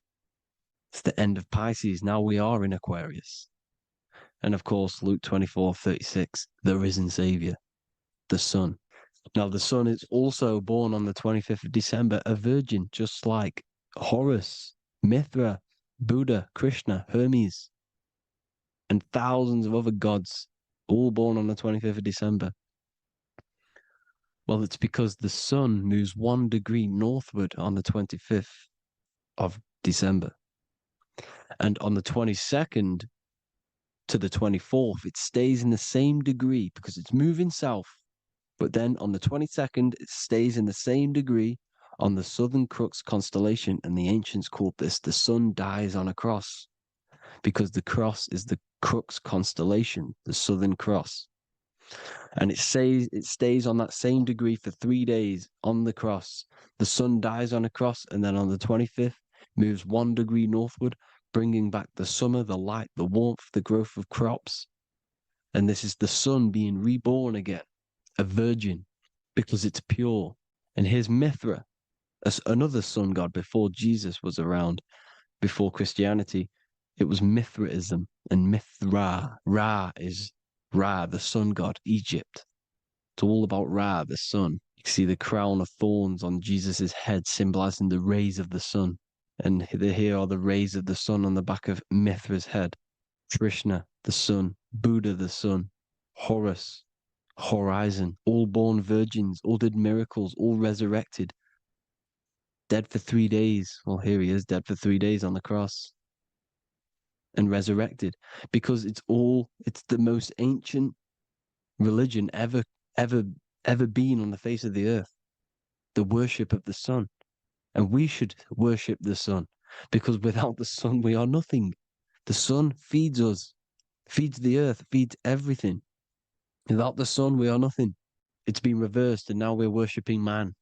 It's the end of Pisces. Now we are in Aquarius. And of course, Luke 24:36, the risen Savior, the Son. Now, the Son is also born on the 25th of December, a virgin, just like Horus, Mithra, Buddha, Krishna, Hermes, and thousands of other gods, all born on the 25th of December. Well, it's because the sun moves 1 degree northward on the 25th of December. And on the 22nd to the 24th, it stays in the same degree because it's moving south. But then on the 22nd, it stays in the same degree on the Southern Crux constellation. And the ancients called this the sun dies on a cross, because the cross is the Crux constellation, the Southern Cross. And it stays on that same degree for 3 days on the cross. The sun dies on a cross, and then on the 25th, moves 1 degree northward, bringing back the summer, the light, the warmth, the growth of crops. And this is the sun being reborn again, a virgin, because it's pure. And here's Mithra, another sun god before Jesus was around, before Christianity. It was Mithraism, and Mithra, Ra is Ra, the sun god, Egypt. It's all about Ra, the sun. You can see the crown of thorns on Jesus' head, symbolizing the rays of the sun. And here are the rays of the sun on the back of Mithra's head. Krishna, the sun. Buddha, the sun. Horus, horizon. All born virgins, all did miracles, all resurrected. Dead for 3 days. Well, here he is, dead for 3 days on the cross. And resurrected. Because it's the most ancient religion ever been on the face of the earth. The worship of the sun. And we should worship the sun. Because without the sun, we are nothing. The sun feeds us, feeds the earth, feeds everything. Without the sun, we are nothing. It's been reversed, and now we're worshipping man.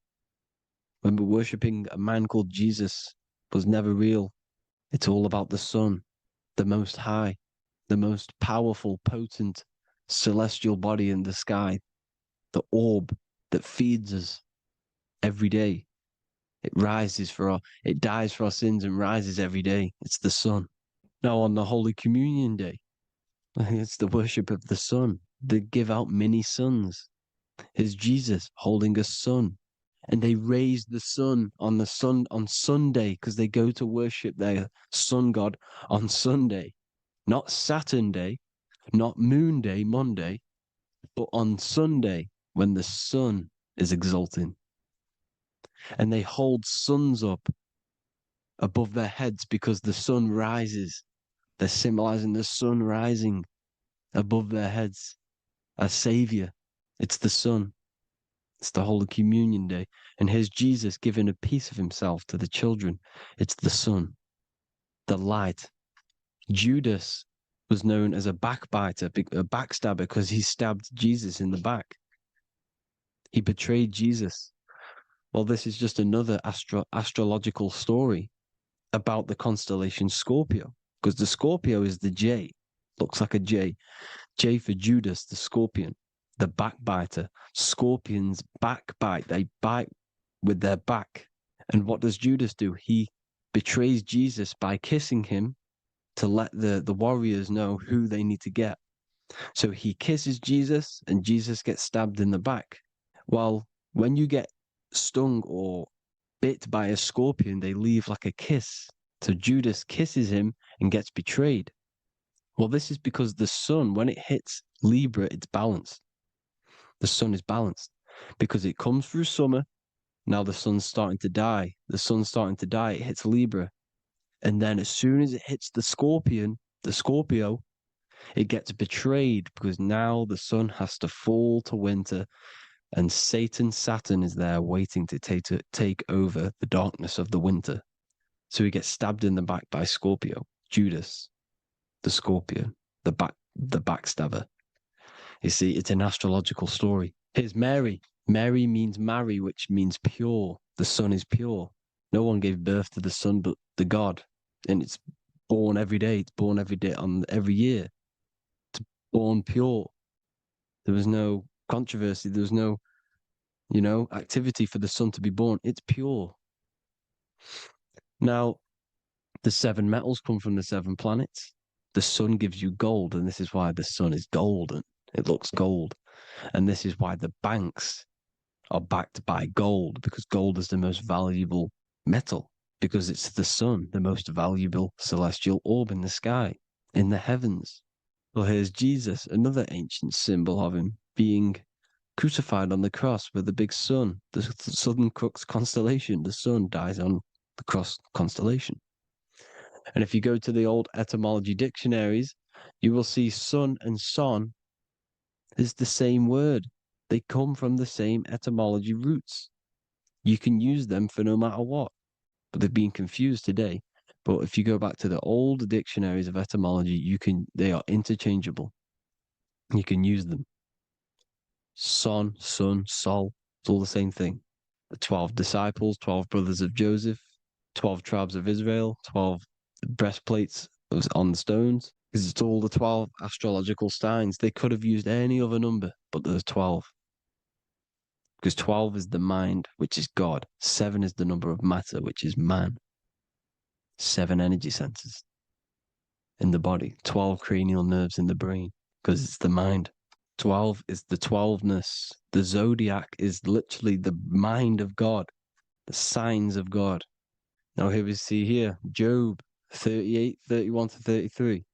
When we're worshipping a man called Jesus, was never real. It's all about the sun, the most high, the most powerful, potent, celestial body in the sky, the orb that feeds us every day. It dies for our sins and rises every day. It's the sun. Now on the Holy Communion Day, it's the worship of the sun. They give out many suns. Here's Jesus holding a sun. And they raise the sun on Sunday because they go to worship their sun god on Sunday. Not Saturn Day, not Moon Day, Monday, but on Sunday when the sun is exalting. And they hold suns up above their heads because the sun rises. They're symbolizing the sun rising above their heads as Savior. It's the sun. It's the Holy Communion Day. And here's Jesus giving a piece of himself to the children. It's the sun, the light. Judas was known as a backbiter, a backstabber, because he stabbed Jesus in the back. He betrayed Jesus. Well, this is just another astrological story about the constellation Scorpio, because the Scorpio is the J, looks like a J. J for Judas, the scorpion, the backbiter. Scorpions backbite, they bite with their back. And what does Judas do? He betrays Jesus by kissing him to let the warriors know who they need to get. So he kisses Jesus and Jesus gets stabbed in the back. Well, when you get stung or bit by a scorpion, they leave like a kiss. So Judas kisses him and gets betrayed. Well, this is because the sun, when it hits Libra, it's balanced. The sun is balanced because it comes through summer. Now the sun's starting to die. The sun's starting to die. It hits Libra. And then as soon as it hits the Scorpio, it gets betrayed because now the sun has to fall to winter and Saturn is there waiting to take over the darkness of the winter. So he gets stabbed in the back by Scorpio, Judas, the scorpion, the backstabber. You see, it's an astrological story. Here's Mary. Mary means marry, which means pure. The sun is pure. No one gave birth to the sun but the God. And it's born every day. It's born every day on every year. It's born pure. There was no controversy. There was no, activity for the sun to be born. It's pure. Now, the 7 metals come from the 7 planets. The sun gives you gold, and this is why the sun is golden. It looks gold. And this is why the banks are backed by gold, because gold is the most valuable metal, because it's the sun, the most valuable celestial orb in the sky, in the heavens. Well, here's Jesus, another ancient symbol of him being crucified on the cross with the big sun, the Southern Crux constellation. The sun dies on the cross constellation. And if you go to the old etymology dictionaries, you will see sun and son is the same word. They come from the same etymology roots. You can use them for no matter what, but they've been confused today. But if you go back to the old dictionaries of etymology, they are interchangeable. You can use them. Son, sun, sol, it's all the same thing. The 12 disciples, 12 brothers of Joseph, 12 tribes of Israel, 12 breastplates on the stones, because it's all the 12 astrological signs. They could have used any other number, but there's 12. Because 12 is the mind, which is God. 7 is the number of matter, which is man. 7 energy centers in the body. 12 cranial nerves in the brain, because it's the mind. 12 is the 12ness. The zodiac is literally the mind of God, the signs of God. Now, here we see here Job 38, 31 to 33.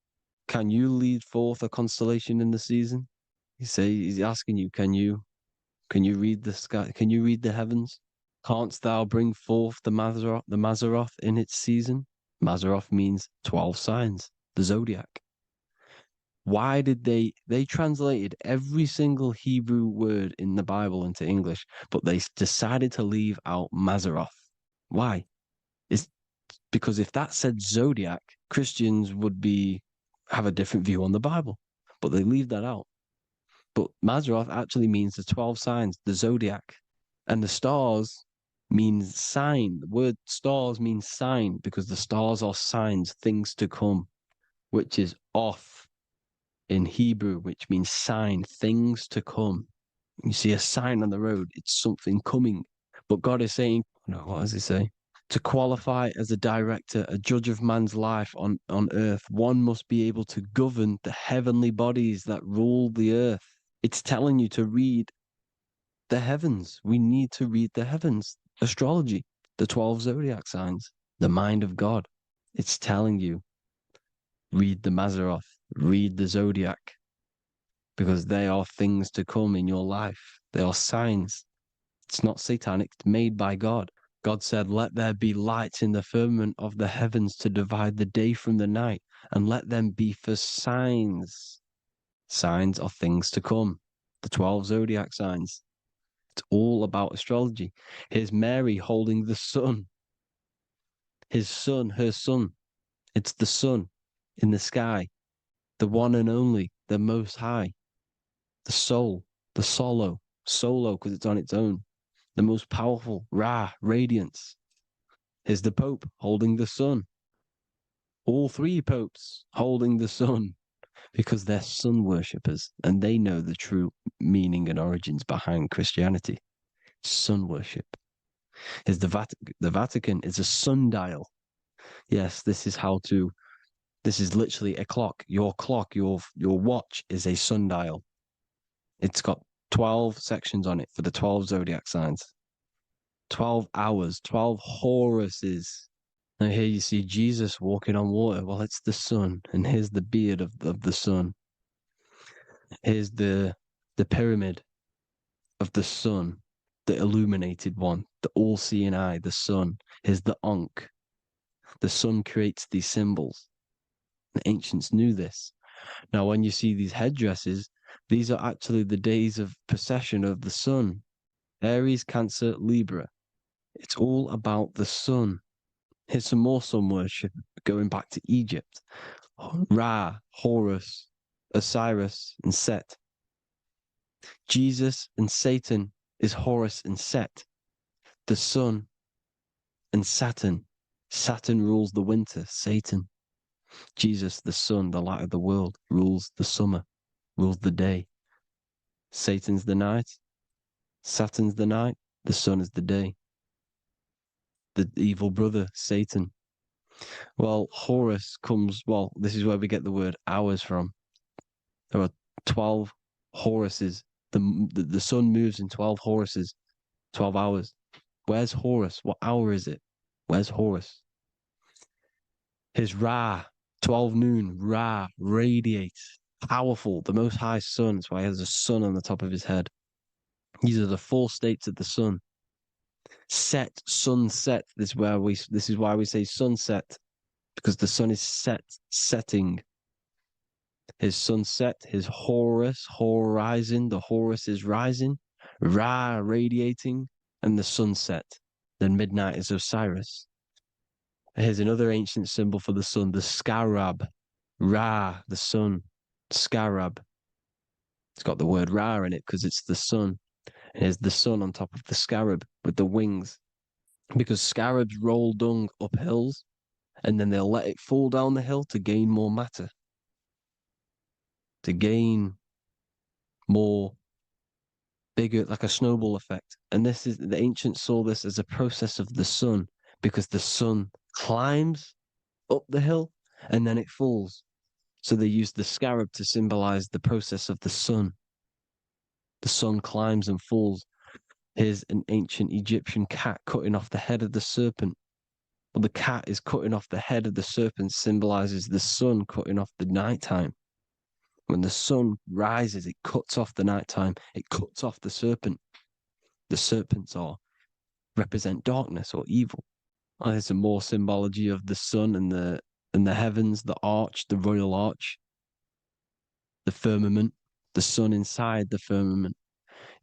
Can you lead forth a constellation in the season? He's asking you, can you read the sky? Can you read the heavens? Canst thou bring forth the Mazaroth in its season? Mazaroth means 12 signs, the zodiac. Why did they translated every single Hebrew word in the Bible into English, but they decided to leave out Mazaroth? Why? It's because if that said zodiac, Christians would have a different view on the Bible, but they leave that out. But Mazaroth actually means the 12 signs, the zodiac, and the stars means sign. The word stars means sign because the stars are signs, things to come, which is off in Hebrew, which means sign, things to come. You see a sign on the road, it's something coming. But God is saying, no, what does he say? To qualify as a director, a judge of man's life on earth, one must be able to govern the heavenly bodies that rule the earth. It's telling you to read the heavens. We need to read the heavens. Astrology, the 12 zodiac signs, the mind of God. It's telling you, read the Mazaroth, read the zodiac, because they are things to come in your life. They are signs. It's not satanic, it's made by God. God said, let there be lights in the firmament of the heavens to divide the day from the night, and let them be for signs. Signs are things to come. The 12 zodiac signs. It's all about astrology. Here's Mary holding the sun. His son, her son. It's the sun in the sky, the one and only, the most high, the soul, the solo because it's on its own, the most powerful, Ra, radiance. Here's the Pope holding the sun. All three popes holding the sun because they're sun worshippers and they know the true meaning and origins behind Christianity. Sun worship. Here's the Vatican is a sundial. Yes, this is literally a clock. Your watch is a sundial. It's got 12 sections on it for the 12 zodiac signs. 12 hours, 12 Horuses. Now here you see Jesus walking on water. Well, it's the sun, and here's the beard of the sun. Here's the pyramid of the sun, the illuminated one, the all-seeing eye, the sun. Here's the Ankh. The sun creates these symbols. The ancients knew this. Now, when you see these headdresses, these are actually the days of procession of the sun. Aries, Cancer, Libra. It's all about the sun. Here's some more sun worship going back to Egypt. Ra, Horus, Osiris, and Set. Jesus and Satan is Horus and Set. The sun and Saturn. Saturn rules the winter, Satan. Jesus, the sun, the light of the world, rules the summer, rules the day. Satan's the night, Saturn's the night, the sun is the day. The evil brother, Satan. Well, Horus this is where we get the word hours from. There are 12 Horuses. The sun moves in 12 Horuses, 12 hours. Where's Horus? What hour is it? Where's Horus? His Ra, 12 noon, Ra, radiates, powerful, the most high sun. That's why he has a sun on the top of his head. These are the four states of the sun. Set, sunset. This is why we say sunset, because the sun is setting. His sunset, his Horus, horizon, the Horus is rising, Ra radiating, and the sunset. Then midnight is Osiris. Here's another ancient symbol for the sun, the scarab. Ra, the sun, scarab. It's got the word Ra in it because it's the sun. And here's the sun on top of the scarab with the wings. Because scarabs roll dung up hills and then they'll let it fall down the hill to gain more matter. To gain more bigger, like a snowball effect. And the ancients saw this as a process of the sun because the sun climbs up the hill and then it falls. So they used the scarab to symbolize the process of the sun. The sun climbs and falls. Here's an ancient Egyptian cat cutting off the head of the serpent. Well, the cat is cutting off the head of the serpent, symbolizes the sun cutting off the nighttime. When the sun rises, it cuts off the nighttime. It cuts off the serpent. The serpents represent darkness or evil. There's some more symbology of the sun and the heavens, the arch, the royal arch, the firmament, the sun inside the firmament.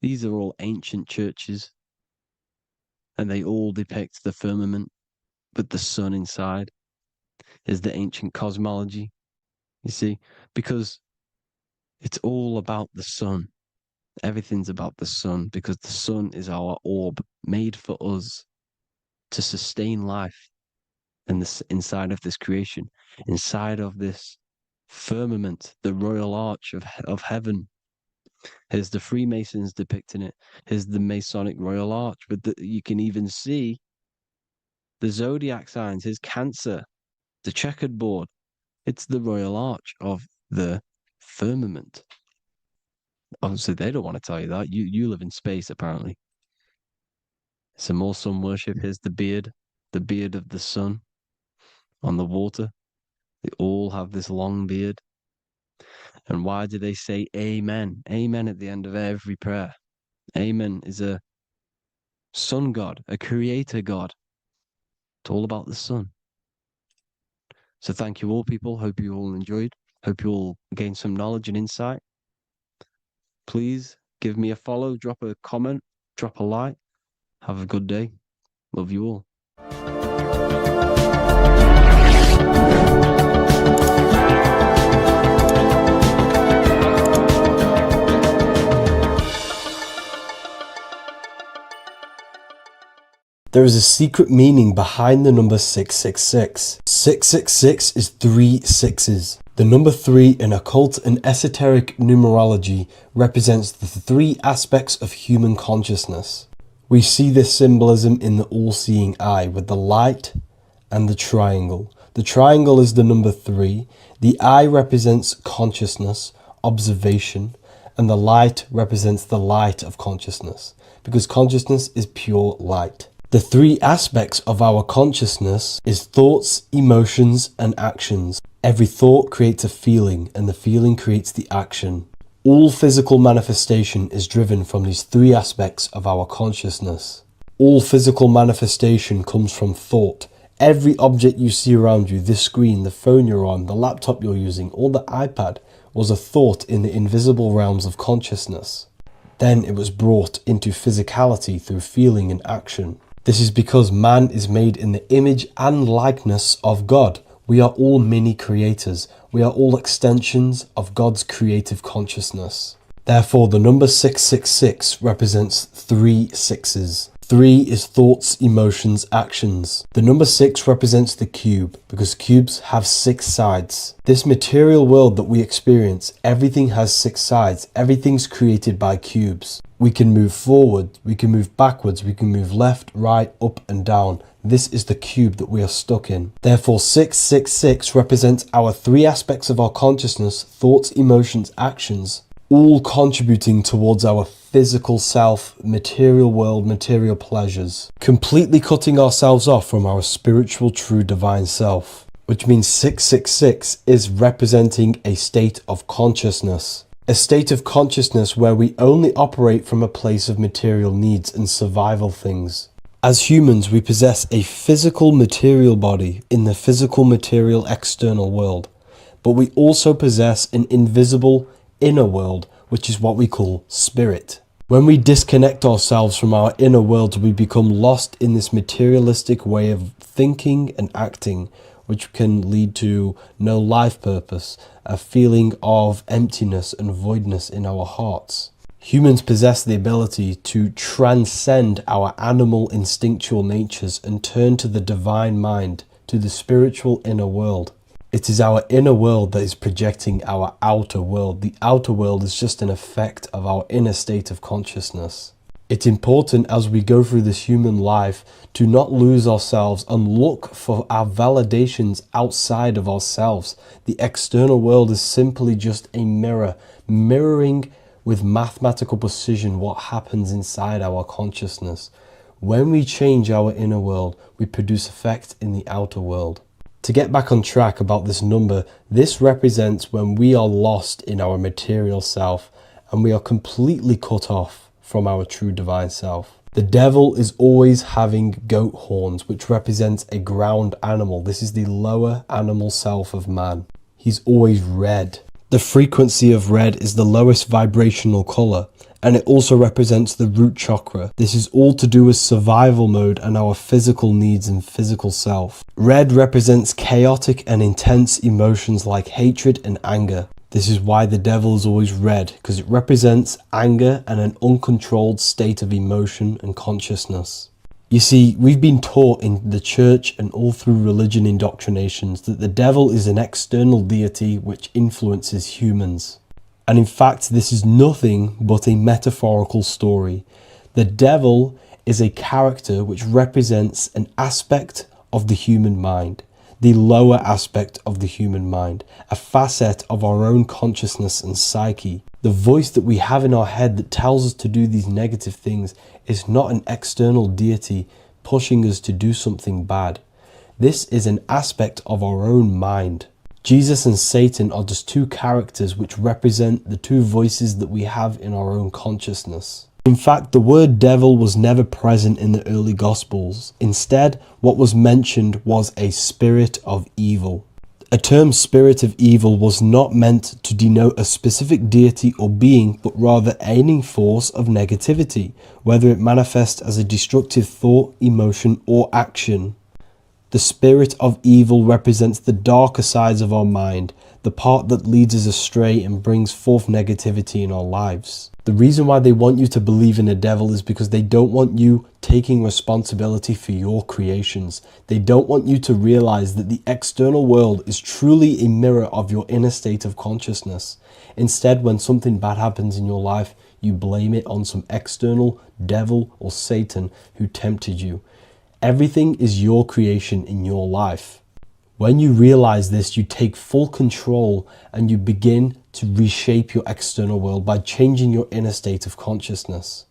These are all ancient churches, and they all depict the firmament with the sun inside. Is the ancient cosmology, you see, because it's all about the sun. Everything's about the sun, because the sun is our orb made for us to sustain life in this, inside of this creation, inside of this firmament, the royal arch of heaven. Here's the Freemasons depicting it. Here's the Masonic royal arch. But you can even see the zodiac signs. Here's Cancer, the checkered board. It's the royal arch of the firmament. Obviously, they don't want to tell you that. You live in space, apparently. Some more sun worship. Here's the beard of the sun on the water. They all have this long beard. And why do they say amen? Amen at the end of every prayer. Amen is a sun god, a creator god. It's all about the sun. So thank you all, people. Hope you all enjoyed. Hope you all gained some knowledge and insight. Please give me a follow, drop a comment, drop a like. Have a good day. Love you all. There is a secret meaning behind the number 666. 666 is 3 sixes. The number 3 in occult and esoteric numerology represents the 3 aspects of human consciousness. We see this symbolism in the all-seeing eye with the light and the triangle. The triangle is the number 3. The eye represents consciousness, observation, and the light represents the light of consciousness, because consciousness is pure light. The 3 aspects of our consciousness is thoughts, emotions, and actions. Every thought creates a feeling, and the feeling creates the action. All physical manifestation is driven from these 3 aspects of our consciousness. All physical manifestation comes from thought. Every object you see around you, this screen, the phone you're on, the laptop you're using, or the iPad, was a thought in the invisible realms of consciousness. Then it was brought into physicality through feeling and action. This is because man is made in the image and likeness of God. We are all mini creators. We are all extensions of God's creative consciousness. Therefore, the number 666 represents 3 sixes. 3 is thoughts, emotions, actions. The number 6 represents the cube, because cubes have 6 sides. This material world that we experience, everything has 6 sides. Everything's created by cubes. We can move forward, we can move backwards, we can move left, right, up and down. This is the cube that we are stuck in. Therefore, 666 represents our 3 aspects of our consciousness, thoughts, emotions, actions, all contributing towards our physical self, material world, material pleasures, completely cutting ourselves off from our spiritual, true, divine self, which means 666 is representing a state of consciousness. A state of consciousness where we only operate from a place of material needs and survival things. As humans, we possess a physical material body in the physical material external world, but we also possess an invisible inner world, which is what we call spirit. When we disconnect ourselves from our inner worlds, we become lost in this materialistic way of thinking and acting, which can lead to no life purpose, a feeling of emptiness and voidness in our hearts. Humans possess the ability to transcend our animal instinctual natures and turn to the divine mind, to the spiritual inner world. It is our inner world that is projecting our outer world. The outer world is just an effect of our inner state of consciousness. It's important as we go through this human life to not lose ourselves and look for our validations outside of ourselves. The external world is simply just a mirror, mirroring with mathematical precision what happens inside our consciousness. When we change our inner world, we produce effect in the outer world. To get back on track about this number, this represents when we are lost in our material self and we are completely cut off from our true divine self. The devil is always having goat horns, which represents a ground animal. This is the lower animal self of man. He's always red. The frequency of red is the lowest vibrational color, and it also represents the root chakra. This is all to do with survival mode and our physical needs and physical self. Red represents chaotic and intense emotions like hatred and anger. This is why the devil is always red, because it represents anger and an uncontrolled state of emotion and consciousness. You see, we've been taught in the church and all through religion indoctrinations that the devil is an external deity which influences humans. And in fact, this is nothing but a metaphorical story. The devil is a character which represents an aspect of the human mind, the lower aspect of the human mind, a facet of our own consciousness and psyche. The voice that we have in our head that tells us to do these negative things is not an external deity pushing us to do something bad. This is an aspect of our own mind. Jesus and Satan are just two characters which represent the two voices that we have in our own consciousness. In fact, the word devil was never present in the early Gospels. Instead, what was mentioned was a spirit of evil. A term spirit of evil was not meant to denote a specific deity or being, but rather any force of negativity, whether it manifests as a destructive thought, emotion, or action. The spirit of evil represents the darker sides of our mind, the part that leads us astray and brings forth negativity in our lives. The reason why they want you to believe in a devil is because they don't want you taking responsibility for your creations. They don't want you to realize that the external world is truly a mirror of your inner state of consciousness. Instead, when something bad happens in your life, you blame it on some external devil or Satan who tempted you. Everything is your creation in your life. When you realize this, you take full control and you begin to reshape your external world by changing your inner state of consciousness.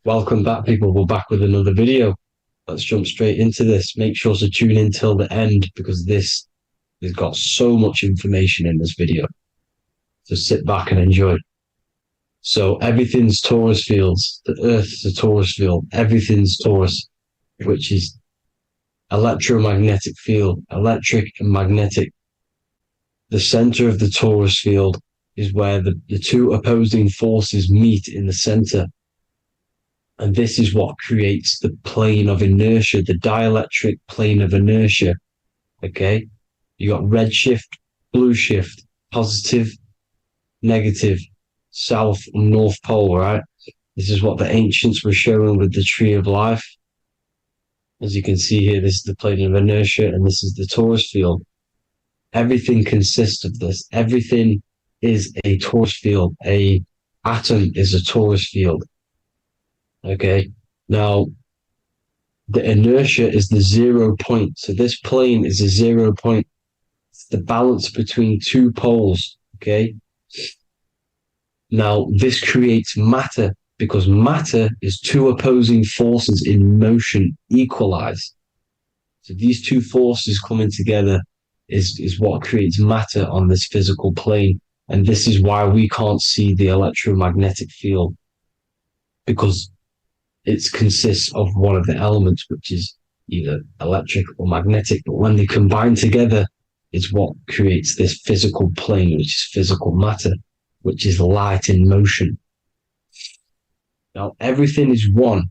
Welcome back, people. We're back with another video. Let's jump straight into this. Make sure to tune in till the end because this has got so much information in this video. So sit back and enjoy. So everything's torus fields. The Earth's a torus field. Everything's torus, which is electromagnetic field, electric and magnetic. The center of the torus field is where the two opposing forces meet in the center. And this is what creates the plane of inertia, the dielectric plane of inertia. Okay? You got red shift, blue shift, positive, negative, south and north pole, right? This is what the ancients were showing with the tree of life. As you can see here, this is the plane of inertia and this is the torus field. Everything consists of this. Everything is a torus field. A atom is a torus field. Okay, now the inertia is the 0 point. So this plane is a 0 point. It's the balance between two poles. Okay, now this creates matter because matter is two opposing forces in motion equalized. So these two forces coming together is what creates matter on this physical plane. And this is why we can't see the electromagnetic field because it consists of one of the elements, which is either electric or magnetic, but when they combine together, it's what creates this physical plane, which is physical matter, which is light in motion. Now, everything is one.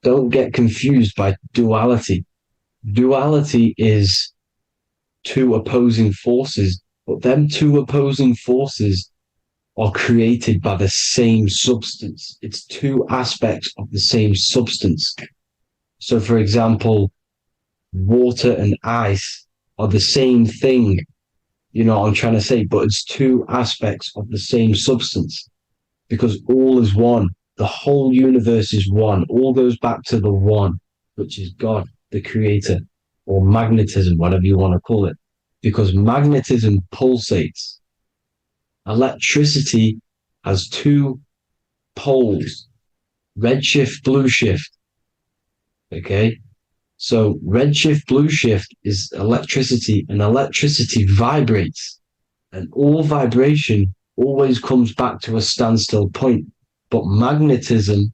Don't get confused by duality. Duality is two opposing forces, but them two opposing forces are created by the same substance. It's two aspects of the same substance. So, for example, water and ice are the same thing, you know what I'm trying to say, but it's two aspects of the same substance because all is one. The whole universe is one. All goes back to the one, which is God, the creator, or magnetism, whatever you want to call it, because magnetism pulsates. Electricity has two poles, red shift, blue shift. Okay. So red shift, blue shift is electricity, and electricity vibrates, and all vibration always comes back to a standstill point. But magnetism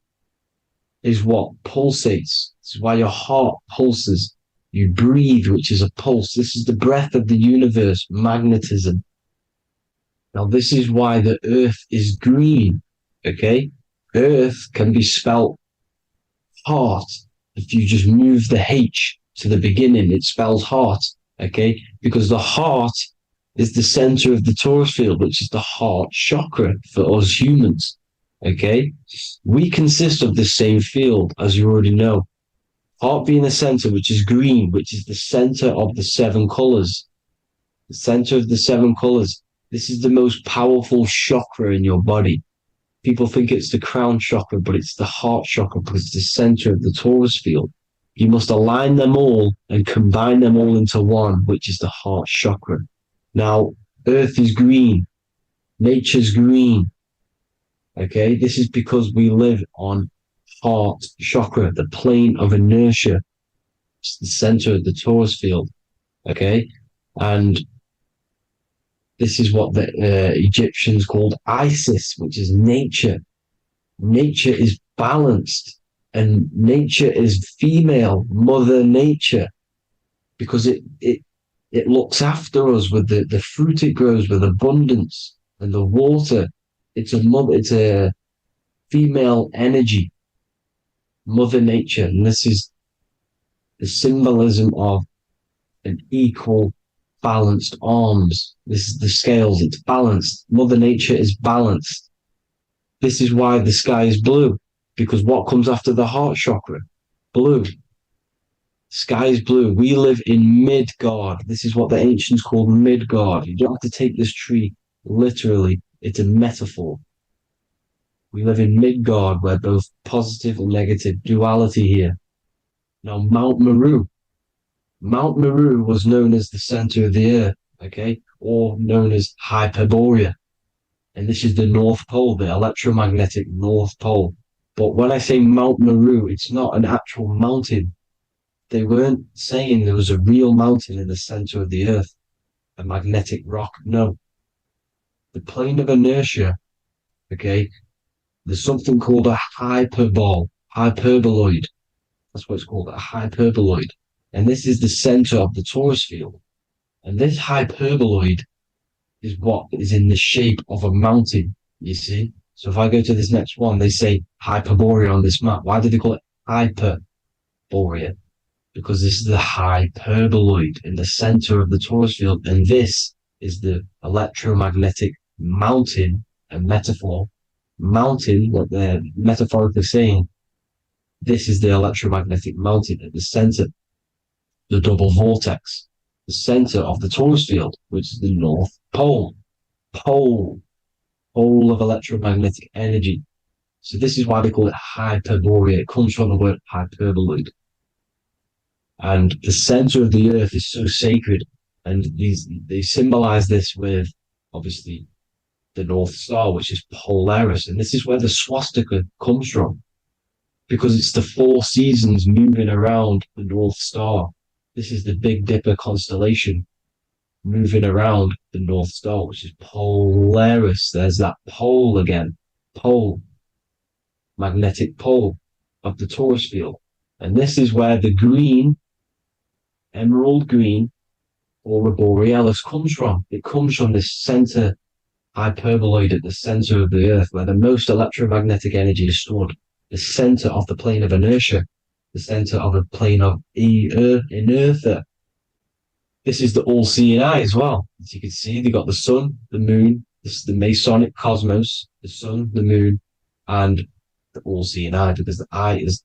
is what pulsates. This is why your heart pulses. You breathe, which is a pulse. This is the breath of the universe, magnetism. Now, this is why the earth is green. Okay. Earth can be spelt heart. If you just move the H to the beginning, it spells heart. Okay. Because the heart is the center of the torus field, which is the heart chakra for us humans. Okay. We consist of the same field, as you already know. Heart being the center, which is green, which is the center of the seven colors. The center of the seven colors. This is the most powerful chakra in your body. People think it's the crown chakra, but it's the heart chakra because it's the center of the torus field. You must align them all and combine them all into one, which is the heart chakra. Now, earth is green. Nature's green. Okay, this is because we live on heart chakra, the plane of inertia. It's the center of the torus field. Okay, and this is what the Egyptians called Isis, which is nature. Nature is balanced, and nature is female, Mother Nature, because it looks after us with the fruit it grows with abundance and the water. It's a female energy, Mother Nature, and this is the symbolism of an equal, balanced arms. This is the scales, it's balanced. Mother Nature is balanced. This is why the sky is blue, because what comes after the heart chakra? Blue. Sky is blue. We live in Midgard. This is what the ancients called Midgard. You don't have to take this tree literally. It's a metaphor. We live in Midgard, where both positive and negative duality here. Now, Mount Meru. Mount Meru was known as the center of the earth, okay, or known as Hyperborea. And this is the North Pole, the electromagnetic North Pole. But when I say Mount Meru, it's not an actual mountain. They weren't saying there was a real mountain in the center of the earth, a magnetic rock. No. The plane of inertia, okay, there's something called a hyperboloid. That's what it's called, a hyperboloid. And this is the center of the torus field. And this hyperboloid is what is in the shape of a mountain, you see? So if I go to this next one, they say Hyperborea on this map. Why did they call it Hyperborea? Because this is the hyperboloid in the center of the torus field. And this is the electromagnetic mountain, a metaphor. Mountain, what they're metaphorically saying, this is the electromagnetic mountain at the center, the double vortex, the center of the torus field, which is the North Pole. Pole of electromagnetic energy. So this is why they call it Hyperborea. It comes from the word hyperboloid. And the center of the earth is so sacred. And they symbolize this with, obviously, the North Star, which is Polaris. And this is where the swastika comes from, because it's the four seasons moving around the North Star. This is the Big Dipper constellation moving around the North Star, which is Polaris. There's that pole again. Pole. Magnetic pole of the torus field. And this is where the green, emerald green, aurora borealis comes from. It comes from this center hyperboloid at the center of the earth, where the most electromagnetic energy is stored. The center of the plane of inertia. The center of the plane of inertia. This is the all-seeing eye as well. As you can see, they got the sun, the moon, this is the Masonic cosmos, the sun, the moon, and the all-seeing eye, because the eye is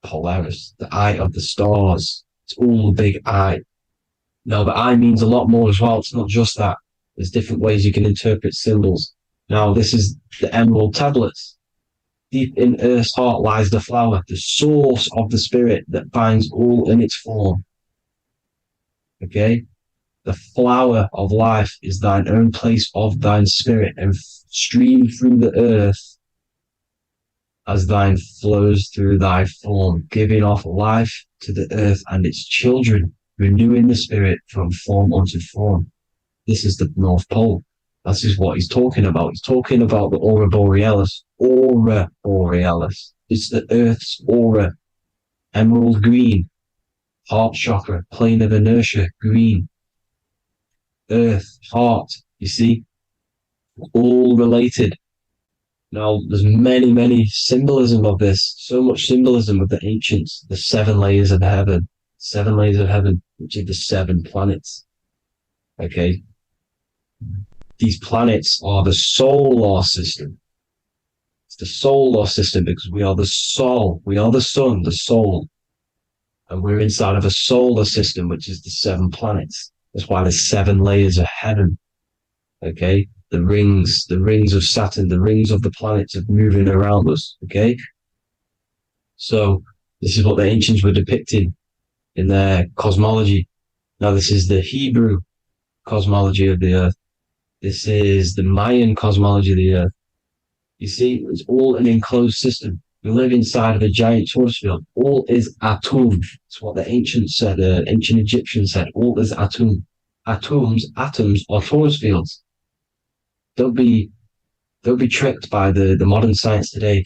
Polaris, the eye of the stars. It's all a big eye. Now, the eye means a lot more as well. It's not just that. There's different ways you can interpret symbols. Now, this is the emerald tablets. Deep in Earth's heart lies the flower, the source of the spirit that binds all in its form. Okay? The flower of life is thine own place of thine spirit, and stream through the earth as thine flows through thy form, giving off life to the earth and its children, renewing the spirit from form unto form. This is the North Pole. This is what he's talking about. He's talking about the aura borealis. Aura borealis. It's the earth's aura. Emerald green. Heart chakra. Plane of inertia. Green. Earth. Heart. You see? All related. Now, there's many symbolism of this. So much symbolism of the ancients. The 7 layers of heaven. 7 layers of heaven, which are the 7 planets. Okay? These planets are the solar system. It's the solar system because we are the soul. We are the sun, the soul. And we're inside of a solar system, which is the 7 planets. That's why there's 7 layers of heaven. Okay? The rings of Saturn, the rings of the planets are moving around us. Okay? So, this is what the ancients were depicting in their cosmology. Now, this is the Hebrew cosmology of the earth. This is the Mayan cosmology of the earth. You see, it's all an enclosed system. We live inside of a giant torus field. All is atum. It's what the ancients said, ancient Egyptians said. All is atum. Atoms are torus fields. Don't be tricked by the modern science today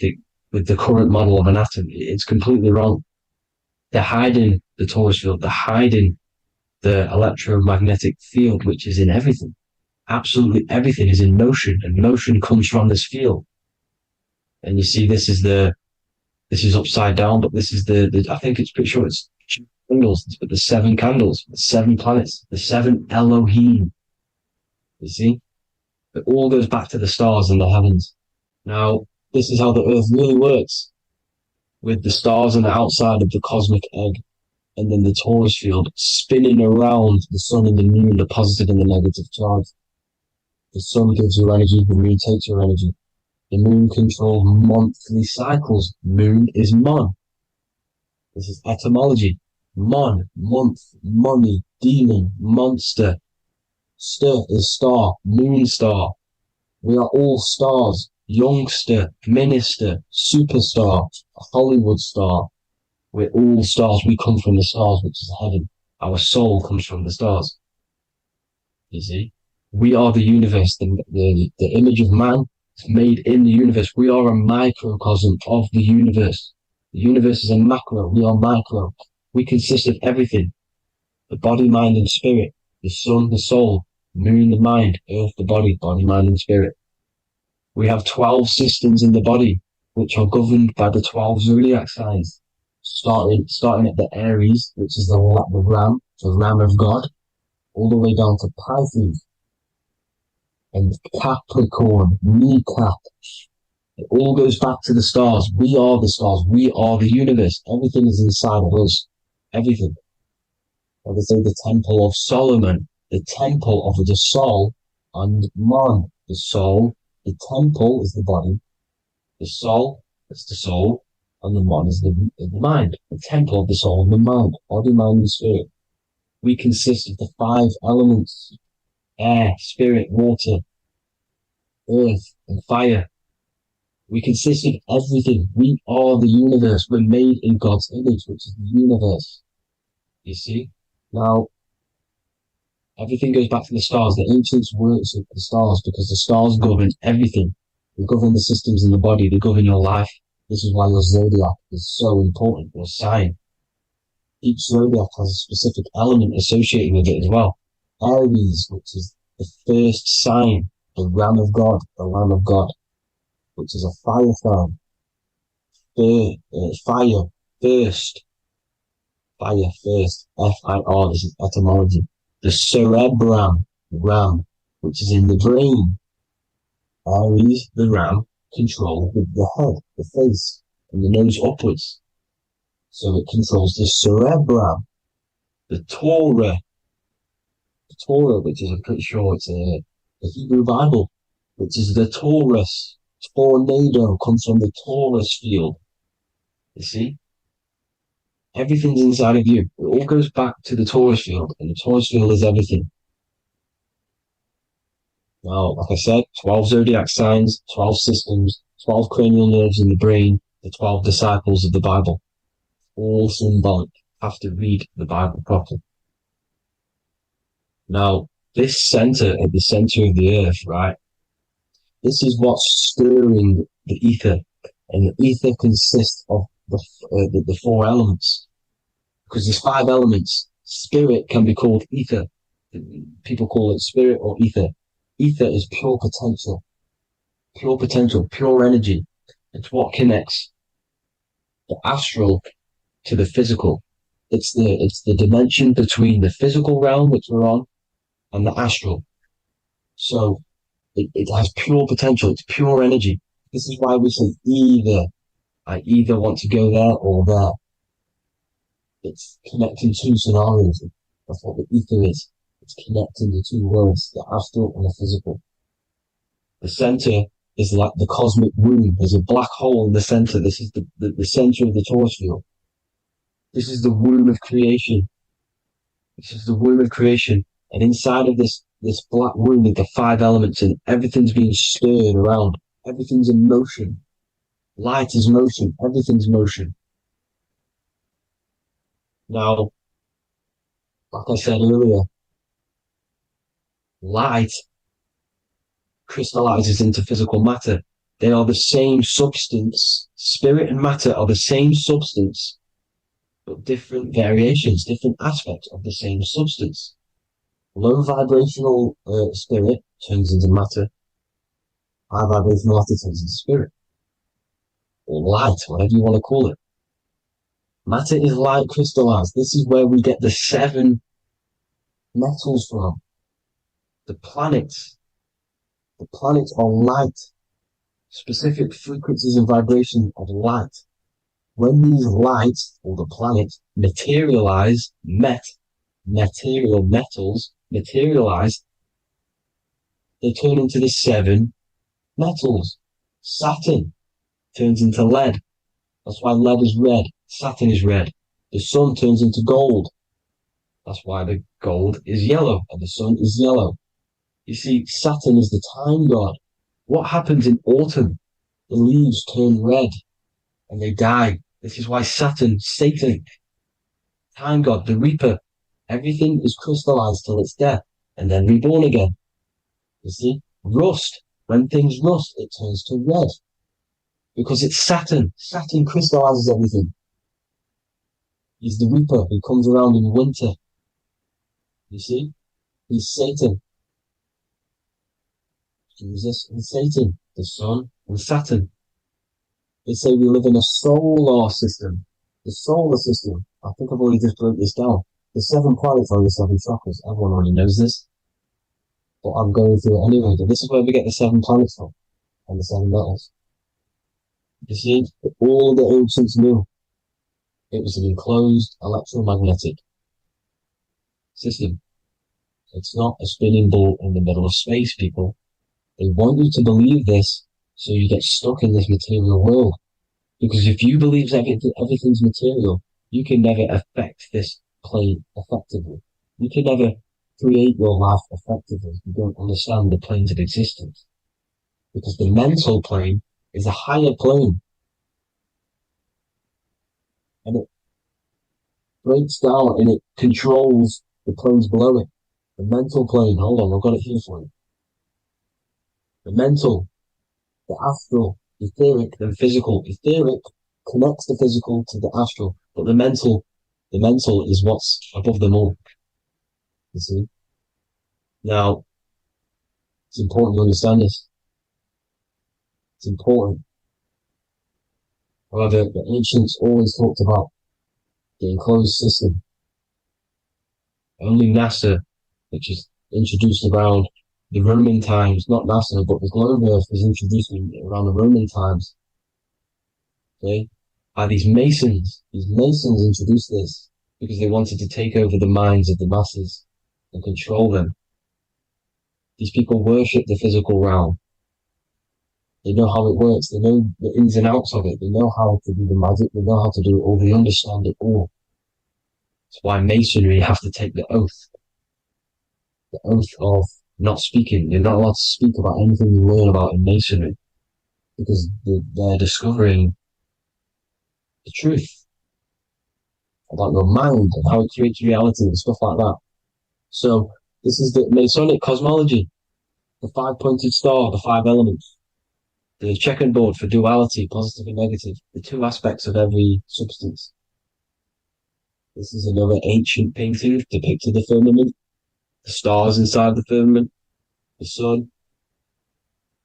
with the current model of an atom. It's completely wrong. They're hiding the torus field. They're hiding the electromagnetic field, which is in everything. Absolutely everything is in motion, and motion comes from this field. And you see, this is upside down, but this is the I think it's pretty sure it's candles, but the 7 candles, the 7 planets, the 7 Elohim. You see, it all goes back to the stars and the heavens. Now, this is how the earth really works, with the stars on the outside of the cosmic egg, and then the torus field spinning around the sun and the moon, the positive and the negative charge. The sun gives you energy, the moon takes your energy. The moon controls monthly cycles. Moon is mon. This is etymology. Mon, month, money, demon, monster. Stir is star, moon star. We are all stars. Youngster, minister, superstar, Hollywood star. We're all stars. We come from the stars, which is heaven. Our soul comes from the stars. You see? We are the universe, the image of man is made in the universe. We are a microcosm of the universe. The universe is a macro, we are micro. We consist of everything. The body, mind, and spirit. The sun, the soul. Moon, the mind. Earth, the body, mind, and spirit. We have 12 systems in the body, which are governed by the 12 zodiac signs. Starting at the Aries, which is the ram, the ram of God, all the way down to Pisces. And Capricorn, kneecap. It all goes back to the stars. We are the stars. We are the universe. Everything is inside of us. Everything. Like I say, the Temple of Solomon, the Temple of the Soul, and man, the soul. The temple is the body. The soul is the soul, and the man is the mind. The temple of the soul and the mind. Body, mind, and spirit. We consist of the 5 elements. Air, spirit, water, earth, and fire. We consist of everything. We are the universe. We're made in God's image, which is the universe. You see? Now, everything goes back to the stars. The ancients worked with the stars because the stars govern everything. They govern the systems in the body. They govern your life. This is why your zodiac is so important, your sign. Each zodiac has a specific element associated with it as well. Aries, which is the first sign, the Ram of God, the Lamb of God, which is a fire sign. Fire, first. Fire, first. F-I-R, this is etymology. The cerebrum, ram, which is in the brain. Aries, the ram, control the head, the face, and the nose upwards. So it controls the cerebrum, the Torah, which is, I'm pretty sure it's the Hebrew Bible, which is the Taurus. Tornado comes from the Taurus field. You see? Everything's inside of you. It all goes back to the Taurus field, and the Taurus field is everything. Now, like I said, 12 zodiac signs, 12 systems, 12 cranial nerves in the brain, the 12 disciples of the Bible. All symbolic. Have to read the Bible properly. Now, this center at the center of the earth, right? This is what's stirring the ether. And the ether consists of the four elements. Because there's 5 elements. Spirit can be called ether. People call it spirit or ether. Ether is pure potential, pure energy. It's what connects the astral to the physical. It's the dimension between the physical realm, which we're on, and the astral. So it has pure potential. It's pure energy. This is why we say either. I either want to go there or there. It's connecting 2 scenarios. That's what the ether is. It's connecting the 2 worlds, the astral and the physical. The center is like the cosmic womb. There's a black hole in the center. This is the center of the Taurus field. This is the womb of creation. This is the womb of creation. And inside of this black womb with the 5 elements, and everything's being stirred around. Everything's in motion. Light is motion. Everything's motion. Now, like I said earlier, light crystallizes into physical matter. They are the same substance. Spirit and matter are the same substance, but different variations, different aspects of the same substance. Low vibrational spirit turns into matter. High vibrational matter turns into spirit. Or light, whatever you want to call it. Matter is light crystallized. This is where we get the 7 metals from. The planets. The planets are light. Specific frequencies and vibrations of light. When these lights, or the planets, materialize, material metals materialize, they turn into the 7 metals. Saturn turns into lead. That's why lead is red. Saturn is red. The sun turns into gold. That's why the gold is yellow and the sun is yellow. You see, Saturn is the time god. What happens in autumn? The leaves turn red and they die. This is why Satan, time god, the reaper, everything is crystallized till it's death and then reborn again. You see, rust, when things rust, it turns to red because it's Saturn. Saturn crystallizes everything. He's the reaper who comes around in winter. You see, he's Satan. Jesus and Satan, the sun and Saturn. They say we live in a solar system. The solar system, I think I've already just broke this down. The 7 planets are the 7 chakras. Everyone already knows this. But I'm going through it anyway. But this is where we get the 7 planets from. And the 7 metals. You see, all the ancients knew it was an enclosed electromagnetic system. It's not a spinning ball in the middle of space, people. They want you to believe this so you get stuck in this material world. Because if you believe everything's material, you can never affect this plane effectively. You can never create your life effectively if you don't understand the planes of existence. Because the mental plane is a higher plane. And it breaks down and it controls the planes below it. The mental plane, hold on, I've got it here for you. The mental, the astral, etheric, and physical. Etheric connects the physical to the astral, but the mental is what's above them all. You see? Now, it's important to understand this. It's important. However, the ancients always talked about the enclosed system. Only NASA, which is introduced around the Roman times, not NASA, but the globe Earth was introduced around the Roman times. Okay? by these Masons. These Masons introduced this because they wanted to take over the minds of the masses and control them. These people worship the physical realm. They know how it works. They know the ins and outs of it. They know how to do the magic. They know how to do it all. They understand it all. That's why Masonry have to take the oath of not speaking. You're not allowed to speak about anything you learn about in Masonry because they're discovering the truth about your mind and how it creates reality and stuff like that. So this is the Masonic cosmology, the five-pointed star, the five elements, the checkerboard for duality, positive and negative, the two aspects of every substance. This is another ancient painting depicting the firmament, the stars inside the firmament, the sun.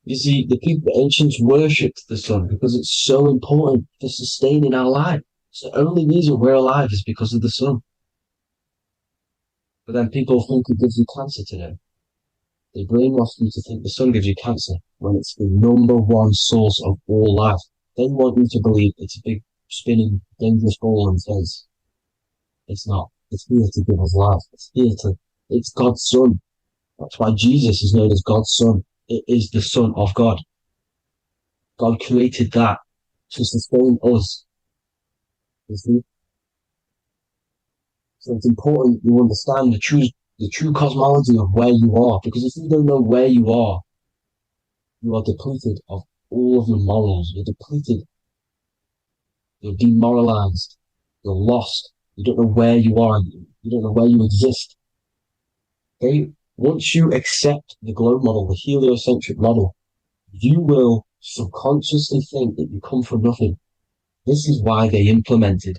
You see, the ancients worshipped the sun because it's so important for sustaining our life. It's the only reason we're alive is because of the sun. But then people think it gives you cancer today. They brainwash you to think the sun gives you cancer when it's the number one source of all life. They want you to believe it's a big, spinning, dangerous ball in space. It's not. It's here to give us life. It's God's son. That's why Jesus is known as God's son. It is the son of God. God created that to sustain us. You see? So it's important you understand the true cosmology of where you are, because if you don't know where you are depleted of all of your morals. You're depleted. You're demoralized. You're lost. You don't know where you are. You don't know where you exist. Okay? Once you accept the globe model, the heliocentric model, you will subconsciously think that you come from nothing. This is why they implemented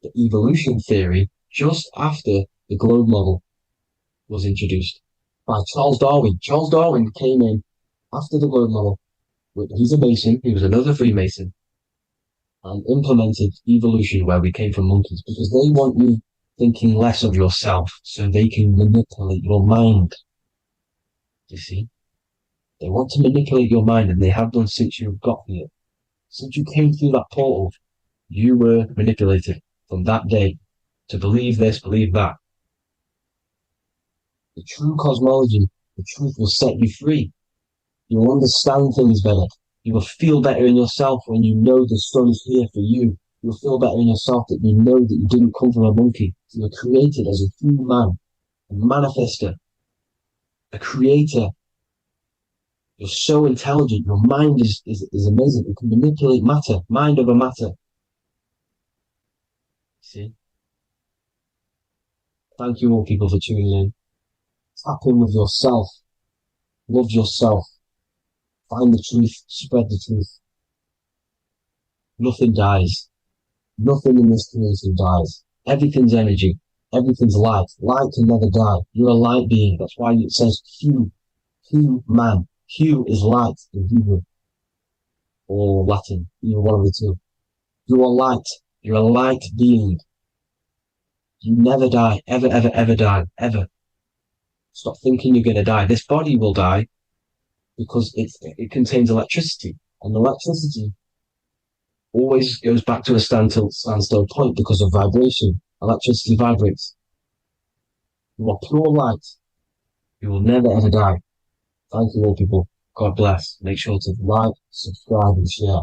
the evolution theory just after the globe model was introduced by Charles Darwin. Charles Darwin came in after the globe model. He's a Mason. He was another Freemason, and implemented evolution where we came from monkeys because they want you thinking less of yourself so they can manipulate your mind. You see? They want to manipulate your mind, and they have done since you got here. Since you came through that portal, you were manipulated from that day to believe this, believe that. The true cosmology, the truth will set you free. You'll understand things better. You will feel better in yourself when you know the sun is here for you. You'll feel better in yourself that you know that you didn't come from a monkey. You were created as a human, a manifester, a creator. You're so intelligent. Your mind is amazing. You can manipulate matter, mind over matter. See? Thank you all people for tuning in. Tap in with yourself. Love yourself. Find the truth. Spread the truth. Nothing dies. Nothing in this creation dies. Everything's energy. Everything's light. Light can never die. You're a light being. That's why it says Hugh. Hugh man. Hugh is light in Hebrew or Latin. Either one of the two. You are light. You're a light being. You never die. Ever, ever, ever die. Ever. Stop thinking you're going to die. This body will die because it contains electricity. And electricity always goes back to a standstill point because of vibration. Electricity vibrates. You are pure light. You will never ever die. Thank you all people. God bless. Make sure to like, subscribe and share.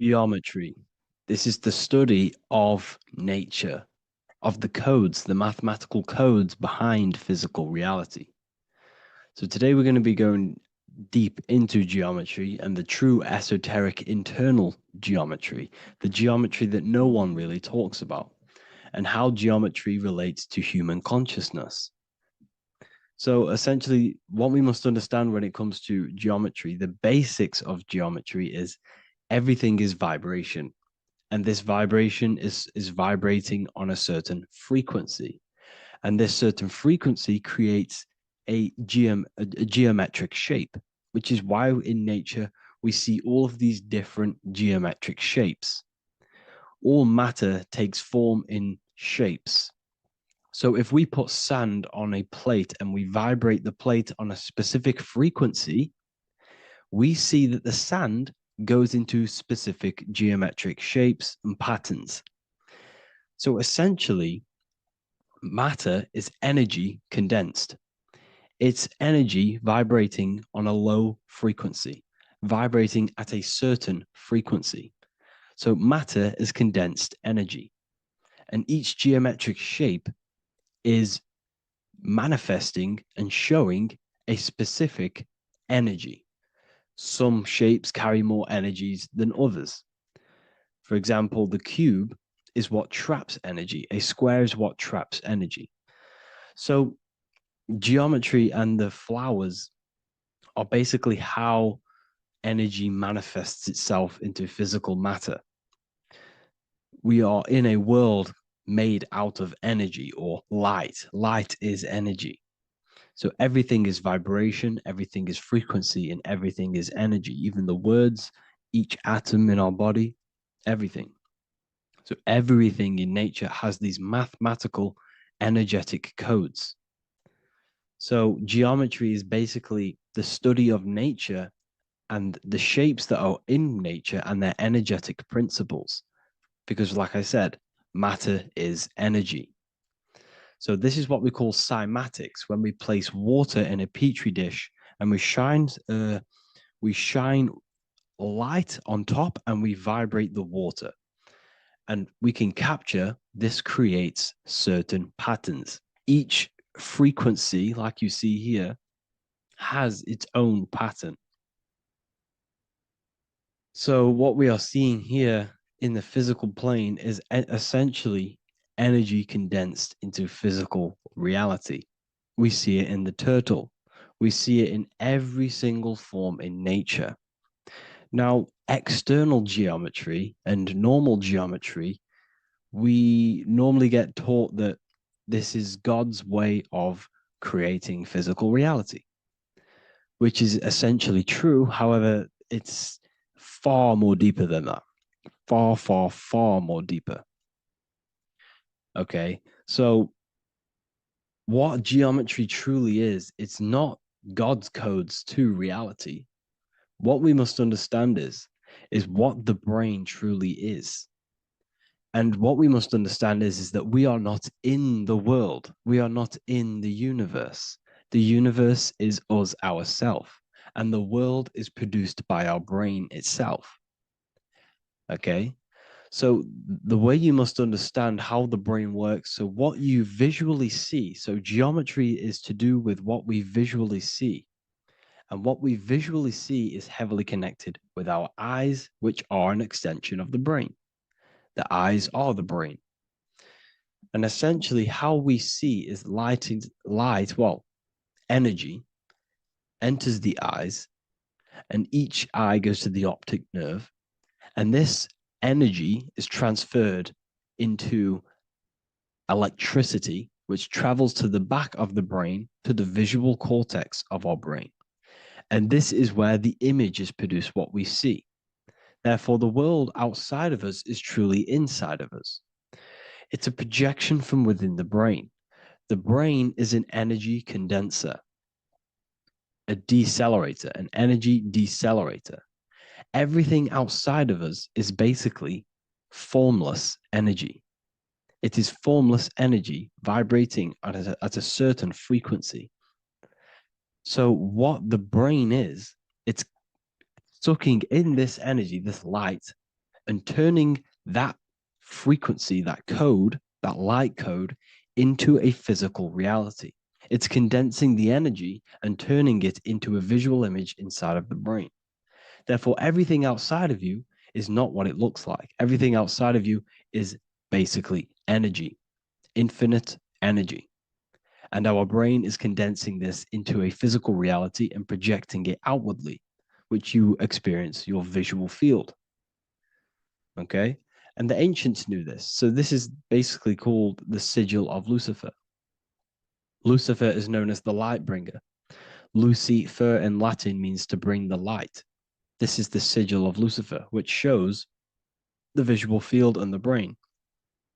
Geometry. This is the study of nature, of the codes, the mathematical codes behind physical reality. So today we're going to be going deep into geometry and the true esoteric internal geometry, the geometry that no one really talks about, and how geometry relates to human consciousness. So essentially, what we must understand when it comes to geometry, the basics of geometry is everything is vibration. And this vibration is vibrating on a certain frequency. And this certain frequency creates a geometric shape, which is why in nature we see all of these different geometric shapes. All matter takes form in shapes. So if we put sand on a plate and we vibrate the plate on a specific frequency, we see that the sand goes into specific geometric shapes and patterns. So essentially, matter is energy condensed. It's energy vibrating on a low frequency, vibrating at a certain frequency. So matter is condensed energy. And each geometric shape is manifesting and showing a specific energy. Some shapes carry more energies than others. For example, the cube is what traps energy. A square is what traps energy. So geometry and the flowers are basically how energy manifests itself into physical matter. We are in a world made out of energy or light. Light is energy. So everything is vibration, everything is frequency, and everything is energy. Even the words, each atom in our body, everything. So everything in nature has these mathematical energetic codes. So geometry is basically the study of nature and the shapes that are in nature and their energetic principles. Because, like I said, matter is energy. So this is what we call cymatics. When we place water in a petri dish and we shine light on top and we vibrate the water, and we can capture, this creates certain patterns. Each frequency, like you see here, has its own pattern. So what we are seeing here in the physical plane is essentially energy condensed into physical reality. We see it in the turtle. We see it in every single form in nature. Now, external geometry and normal geometry, we normally get taught that this is God's way of creating physical reality, which is essentially true. However, it's far more deeper than that. Far, far, far more deeper. Okay, so what geometry truly is, it's not God's codes to reality. What we must understand is what the brain truly is. And what we must understand is that we are not in the world. We are not in the universe. The universe is us ourselves, and the world is produced by our brain itself. Okay? So the way you must understand how the brain works, so what you visually see, so geometry is to do with what we visually see. And what we visually see is heavily connected with our eyes, which are an extension of the brain. The eyes are the brain. And essentially how we see is energy enters the eyes, and each eye goes to the optic nerve. And this energy is transferred into electricity, which travels to the back of the brain, to the visual cortex of our brain. And this is where the image is produced, what we see. Therefore, the world outside of us is truly inside of us. It's a projection from within the brain. The brain is an energy condenser, a decelerator, an energy decelerator. Everything outside of us is basically formless energy. It is formless energy vibrating at a certain frequency. So what the brain is, it's sucking in this energy, this light, and turning that frequency, that code, that light code, into a physical reality. It's condensing the energy and turning it into a visual image inside of the brain. Therefore, everything outside of you is not what it looks like. Everything outside of you is basically energy, infinite energy. And our brain is condensing this into a physical reality and projecting it outwardly, which you experience your visual field. Okay? And the ancients knew this. So this is basically called the sigil of Lucifer. Lucifer is known as the light bringer. Lucifer in Latin means to bring the light. This is the sigil of Lucifer, which shows the visual field and the brain.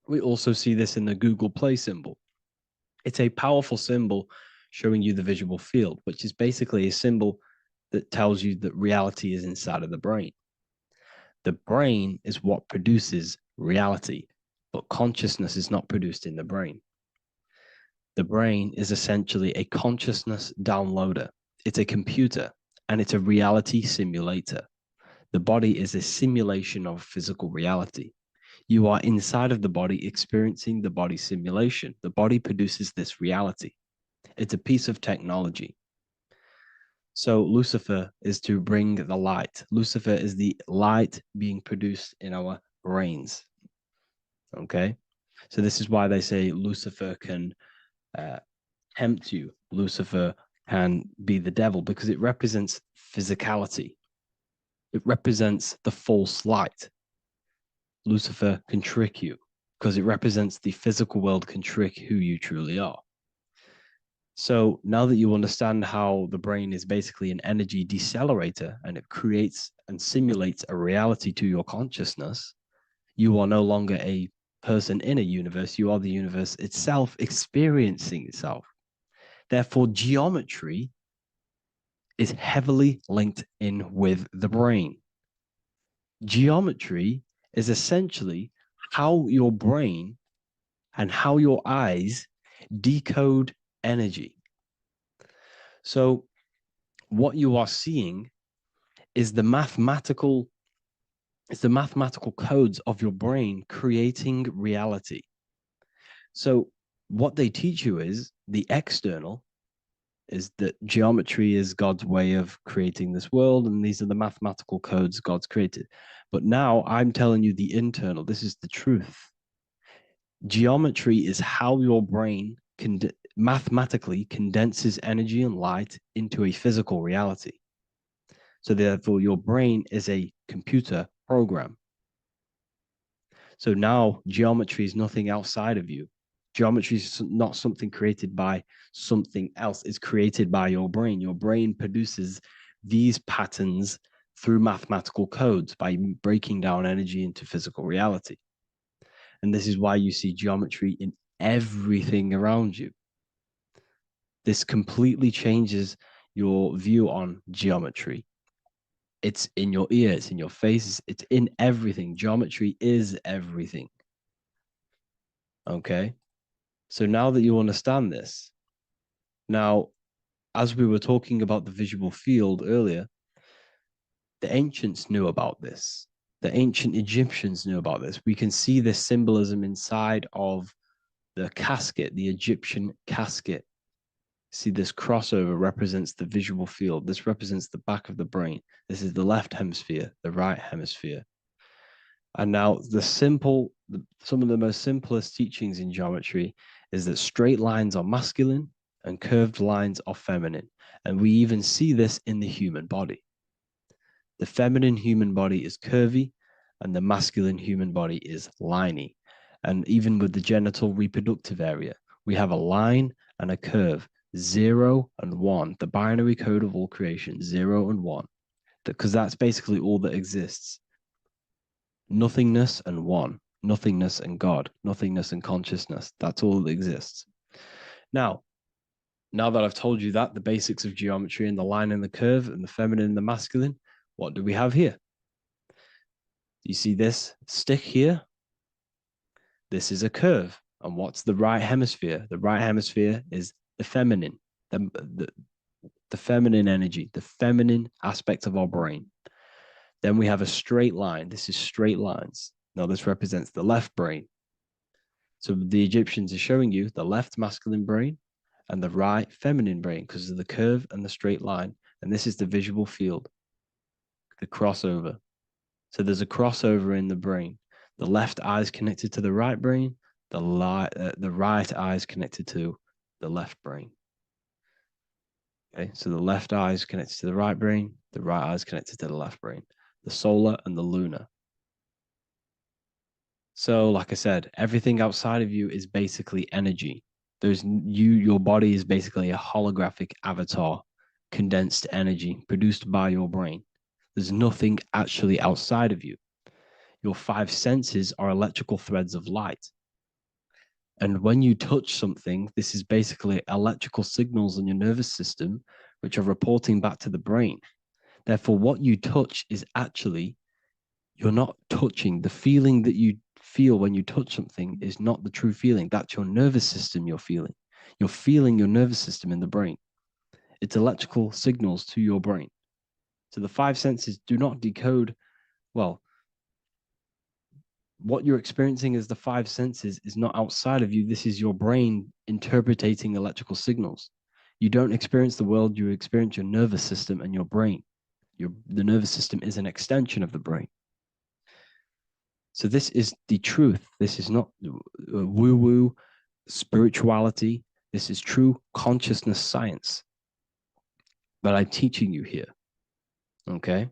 We also see this in the Google Play symbol. It's a powerful symbol showing you the visual field, which is basically a symbol that tells you that reality is inside of the brain. The brain is what produces reality, but consciousness is not produced in the brain. The brain is essentially a consciousness downloader. It's a computer and it's a reality simulator. The body is a simulation of physical reality. You are inside of the body experiencing the body simulation. The body produces this reality. It's a piece of technology. So Lucifer is to bring the light. Lucifer is the light being produced in our brains. Okay? So this is why they say Lucifer can tempt you. Lucifer can be the devil because it represents physicality. It represents the false light. Lucifer can trick you because it represents the physical world can trick who you truly are. So now that you understand how the brain is basically an energy decelerator and it creates and simulates a reality to your consciousness, you are no longer a person in a universe. You are the universe itself experiencing itself. Therefore, geometry is heavily linked in with the brain. Geometry is essentially how your brain and how your eyes decode energy. So what you are seeing is the mathematical codes of your brain creating reality. So what they teach you is the external is that geometry is God's way of creating this world, and these are the mathematical codes God's created. But now I'm telling you the internal. This is the truth. Geometry is how your brain mathematically condenses energy and light into a physical reality. So therefore, your brain is a computer program. So now geometry is nothing outside of you. Geometry is not something created by something else. It's created by your brain. Your brain produces these patterns through mathematical codes by breaking down energy into physical reality. And this is why you see geometry in everything around you. This completely changes your view on geometry. It's in your ear, it's in your face, it's in everything. Geometry is everything. Okay? So now that you understand this, now, as we were talking about the visual field earlier, the ancients knew about this. The ancient Egyptians knew about this. We can see this symbolism inside of the casket, the Egyptian casket. See, this crossover represents the visual field. This represents the back of the brain. This is the left hemisphere, the right hemisphere. And now some of the most simplest teachings in geometry is that straight lines are masculine and curved lines are feminine. And we even see this in the human body. The feminine human body is curvy and the masculine human body is liney. And even with the genital reproductive area, we have a line and a curve, 0 and 1, the binary code of all creation, 0 and 1, because that's basically all that exists. Nothingness and one, nothingness and God, nothingness and consciousness. That's all that exists. Now that I've told you that, the basics of geometry and the line and the curve and the feminine and the masculine, what do we have here? You see this stick here? This is a curve. And what's the right hemisphere? The right hemisphere is the feminine, the feminine energy, the feminine aspect of our brain. Then we have a straight line. This is straight lines. Now this represents the left brain. So the Egyptians are showing you the left masculine brain and the right feminine brain because of the curve and the straight line. And this is the visual field, the crossover. So there's a crossover in the brain. The left eye is connected to the right brain. The right eye is connected to the left brain. Okay, so the left eye is connected to the right brain. The right eye is connected to the left brain. The solar and the lunar. So, like I said, everything outside of you is basically energy. Your body is basically a holographic avatar, condensed energy produced by your brain. There's nothing actually outside of you. Your five senses are electrical threads of light. And when you touch something, this is basically electrical signals in your nervous system, which are reporting back to the brain. Therefore, what you touch is actually, you're not touching. The feeling that you feel when you touch something is not the true feeling. That's your nervous system you're feeling. You're feeling your nervous system in the brain. It's electrical signals to your brain. So the five senses do not decode, well, what you're experiencing as the five senses is not outside of you. This is your brain interpreting electrical signals. You don't experience the world, you experience your nervous system and your brain. The nervous system is an extension of the brain. So this is the truth. This is not woo-woo spirituality. This is true consciousness science that I'm teaching you here. Okay?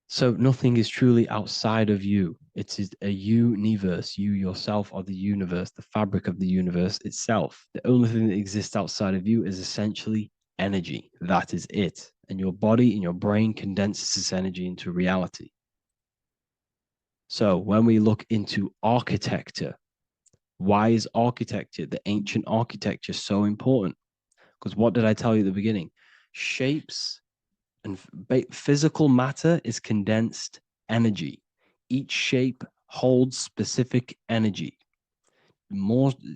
So nothing is truly outside of you. It is a universe. You yourself are the universe, the fabric of the universe itself. The only thing that exists outside of you is essentially energy. That is it. And your body and your brain condenses this energy into reality. So when we look into architecture, why is architecture, the ancient architecture, so important? Because what did I tell you at the beginning? Shapes and physical matter is condensed energy. Each shape holds specific energy.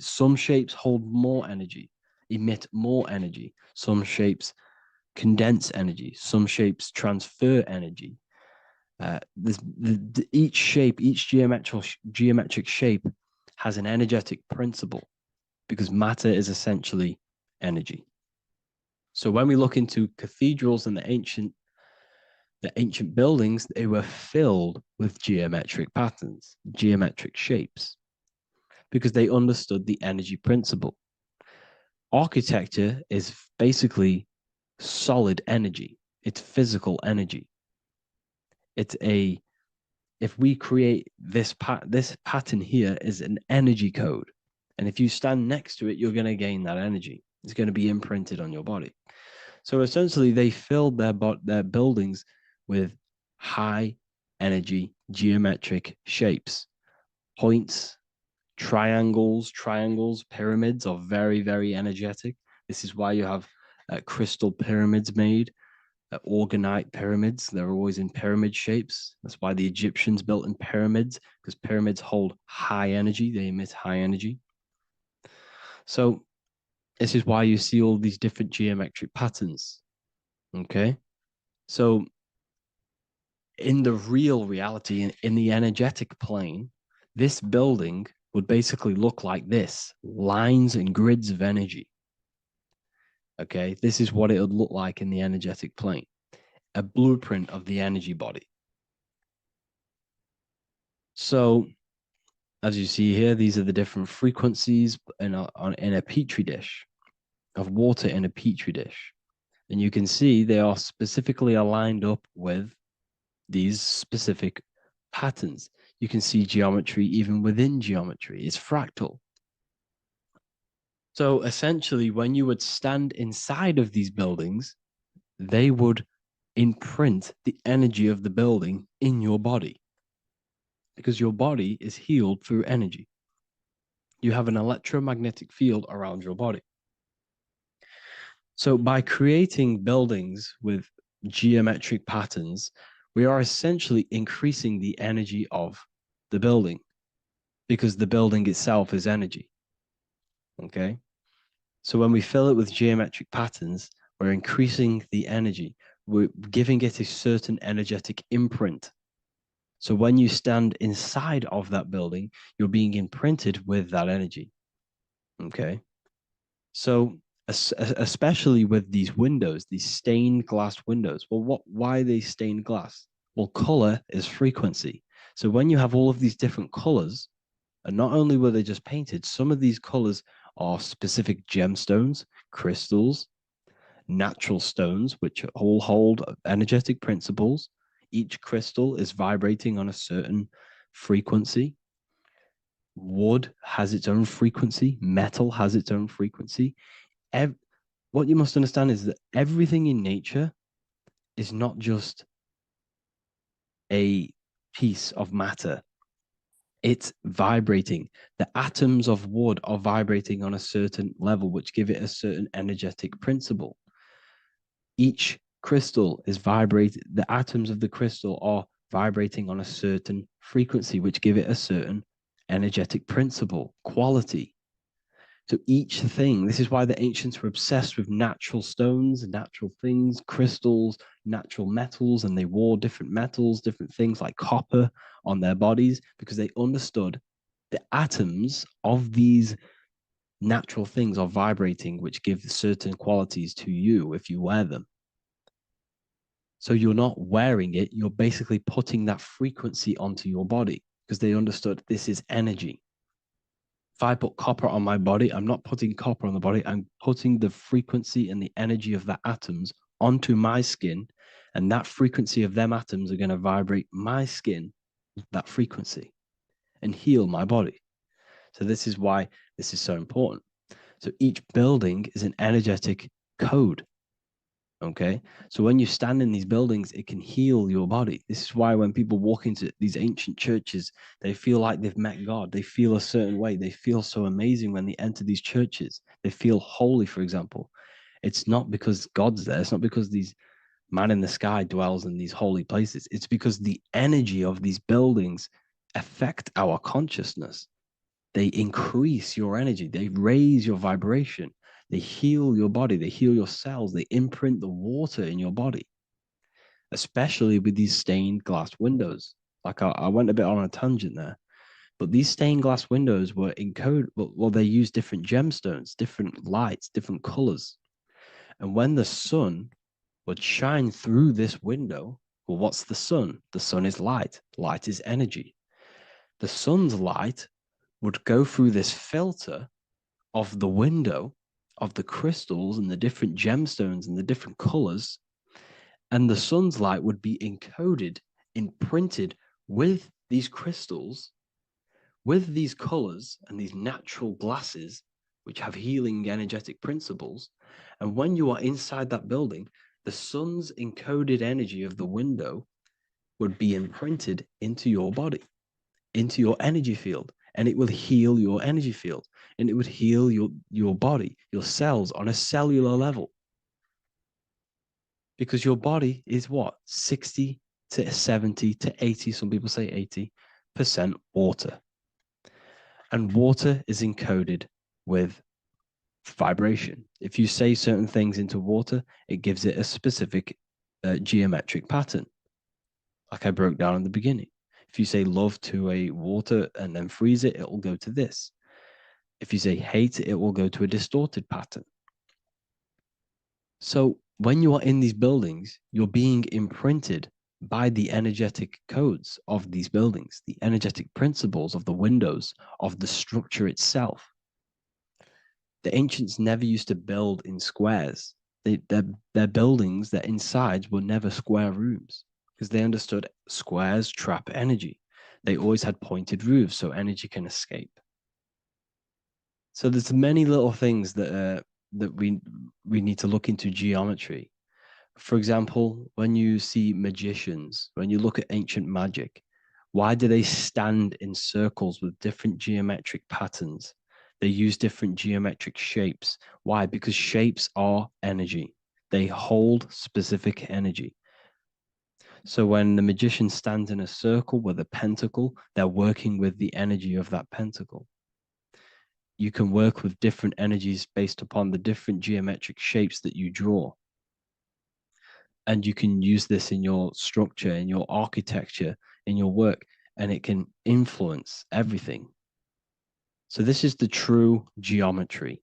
Some shapes hold more energy, emit more energy. Some shapes condense energy. Some shapes transfer energy. Each shape, each geometric shape has an energetic principle because matter is essentially energy. So when we look into cathedrals and the ancient buildings, they were filled with geometric patterns, geometric shapes, because they understood the energy principle. Architecture is basically solid energy. It's physical energy. If we create this pattern here is an energy code. And if you stand next to it, you're going to gain that energy. It's going to be imprinted on your body. So essentially, they filled their buildings with high energy geometric shapes, points, triangles, pyramids are very, very energetic. This is why you have crystal pyramids made, orgonite pyramids. They're always in pyramid shapes. That's why the Egyptians built in pyramids, because pyramids hold high energy. They emit high energy. So this is why you see all these different geometric patterns. Okay. So in the real reality, in the energetic plane, this building would basically look like this: lines and grids of energy. Okay. This is what it would look like in the energetic plane, a blueprint of the energy body. So as you see here, these are the different frequencies in a petri dish, of water in a petri dish. And you can see they are specifically aligned up with these specific patterns. You can see geometry even within geometry. It's fractal. So essentially, when you would stand inside of these buildings, they would imprint the energy of the building in your body, because your body is healed through energy. You have an electromagnetic field around your body. So by creating buildings with geometric patterns, we are essentially increasing the energy of the building, because the building itself is energy. Okay. So when we fill it with geometric patterns, we're increasing the energy. We're giving it a certain energetic imprint. So when you stand inside of that building, you're being imprinted with that energy. Okay. So especially with these windows, these stained glass windows. Well, why are they stained glass? Well, color is frequency. So when you have all of these different colors, and not only were they just painted, some of these colors are specific gemstones, crystals, natural stones, which all hold energetic principles. Each crystal is vibrating on a certain frequency. Wood has its own frequency. Metal has its own frequency. What you must understand is that everything in nature is not just a piece of matter. It's vibrating. The atoms of wood are vibrating on a certain level, which give it a certain energetic principle. Each crystal is vibrating. The atoms of the crystal are vibrating on a certain frequency, which give it a certain energetic principle, quality. So each thing, this is why the ancients were obsessed with natural stones, natural things, crystals, natural metals, and they wore different metals, different things like copper on their bodies, because they understood the atoms of these natural things are vibrating, which give certain qualities to you if you wear them. So you're not wearing it, you're basically putting that frequency onto your body because they understood this is energy. If I put copper on my body, I'm not putting copper on the body. I'm putting the frequency and the energy of the atoms onto my skin. And that frequency of them atoms are going to vibrate my skin, that frequency, and heal my body. So this is why this is so important. So each building is an energetic code. Okay. So when you stand in these buildings, it can heal your body. This is why when people walk into these ancient churches, they feel like they've met God. They feel a certain way. They feel so amazing when they enter these churches. They feel holy, for example. It's not because God's there. It's not because these man in the sky dwells in these holy places. It's because the energy of these buildings affect our consciousness. They increase your energy. They raise your vibration. They heal your body. They heal your cells. They imprint the water in your body, especially with these stained glass windows. Like I went a bit on a tangent there, but these stained glass windows were encoded. Well, they use different gemstones, different lights, different colors. And when the sun would shine through this window, well, what's the sun? The sun is light. Light is energy. The sun's light would go through this filter of the window of the crystals and the different gemstones and the different colors, and the sun's light would be encoded, imprinted with these crystals, with these colors and these natural glasses, which have healing energetic principles. And when you are inside that building, the sun's encoded energy of the window would be imprinted into your body, into your energy field, and it will heal your energy field, and it would heal your body, your cells on a cellular level. Because your body is what? 60 to 70 to 80, some people say 80% water. And water is encoded with vibration. If you say certain things into water, it gives it a specific geometric pattern, like I broke down in the beginning. If you say love to a water and then freeze it, it will go to this. If you say hate, it will go to a distorted pattern. So when you are in these buildings, you're being imprinted by the energetic codes of these buildings, the energetic principles of the windows, of the structure itself. The ancients never used to build in squares. Their buildings, their insides were never square rooms because they understood squares trap energy. They always had pointed roofs so energy can escape. So there's many little things that we need to look into geometry. For example, when you see magicians, when you look at ancient magic, why do they stand in circles with different geometric patterns? They use different geometric shapes. Why? Because shapes are energy. They hold specific energy. So when the magician stands in a circle with a pentacle, they're working with the energy of that pentacle. You can work with different energies based upon the different geometric shapes that you draw. And you can use this in your structure, in your architecture, in your work, and it can influence everything. So this is the true geometry.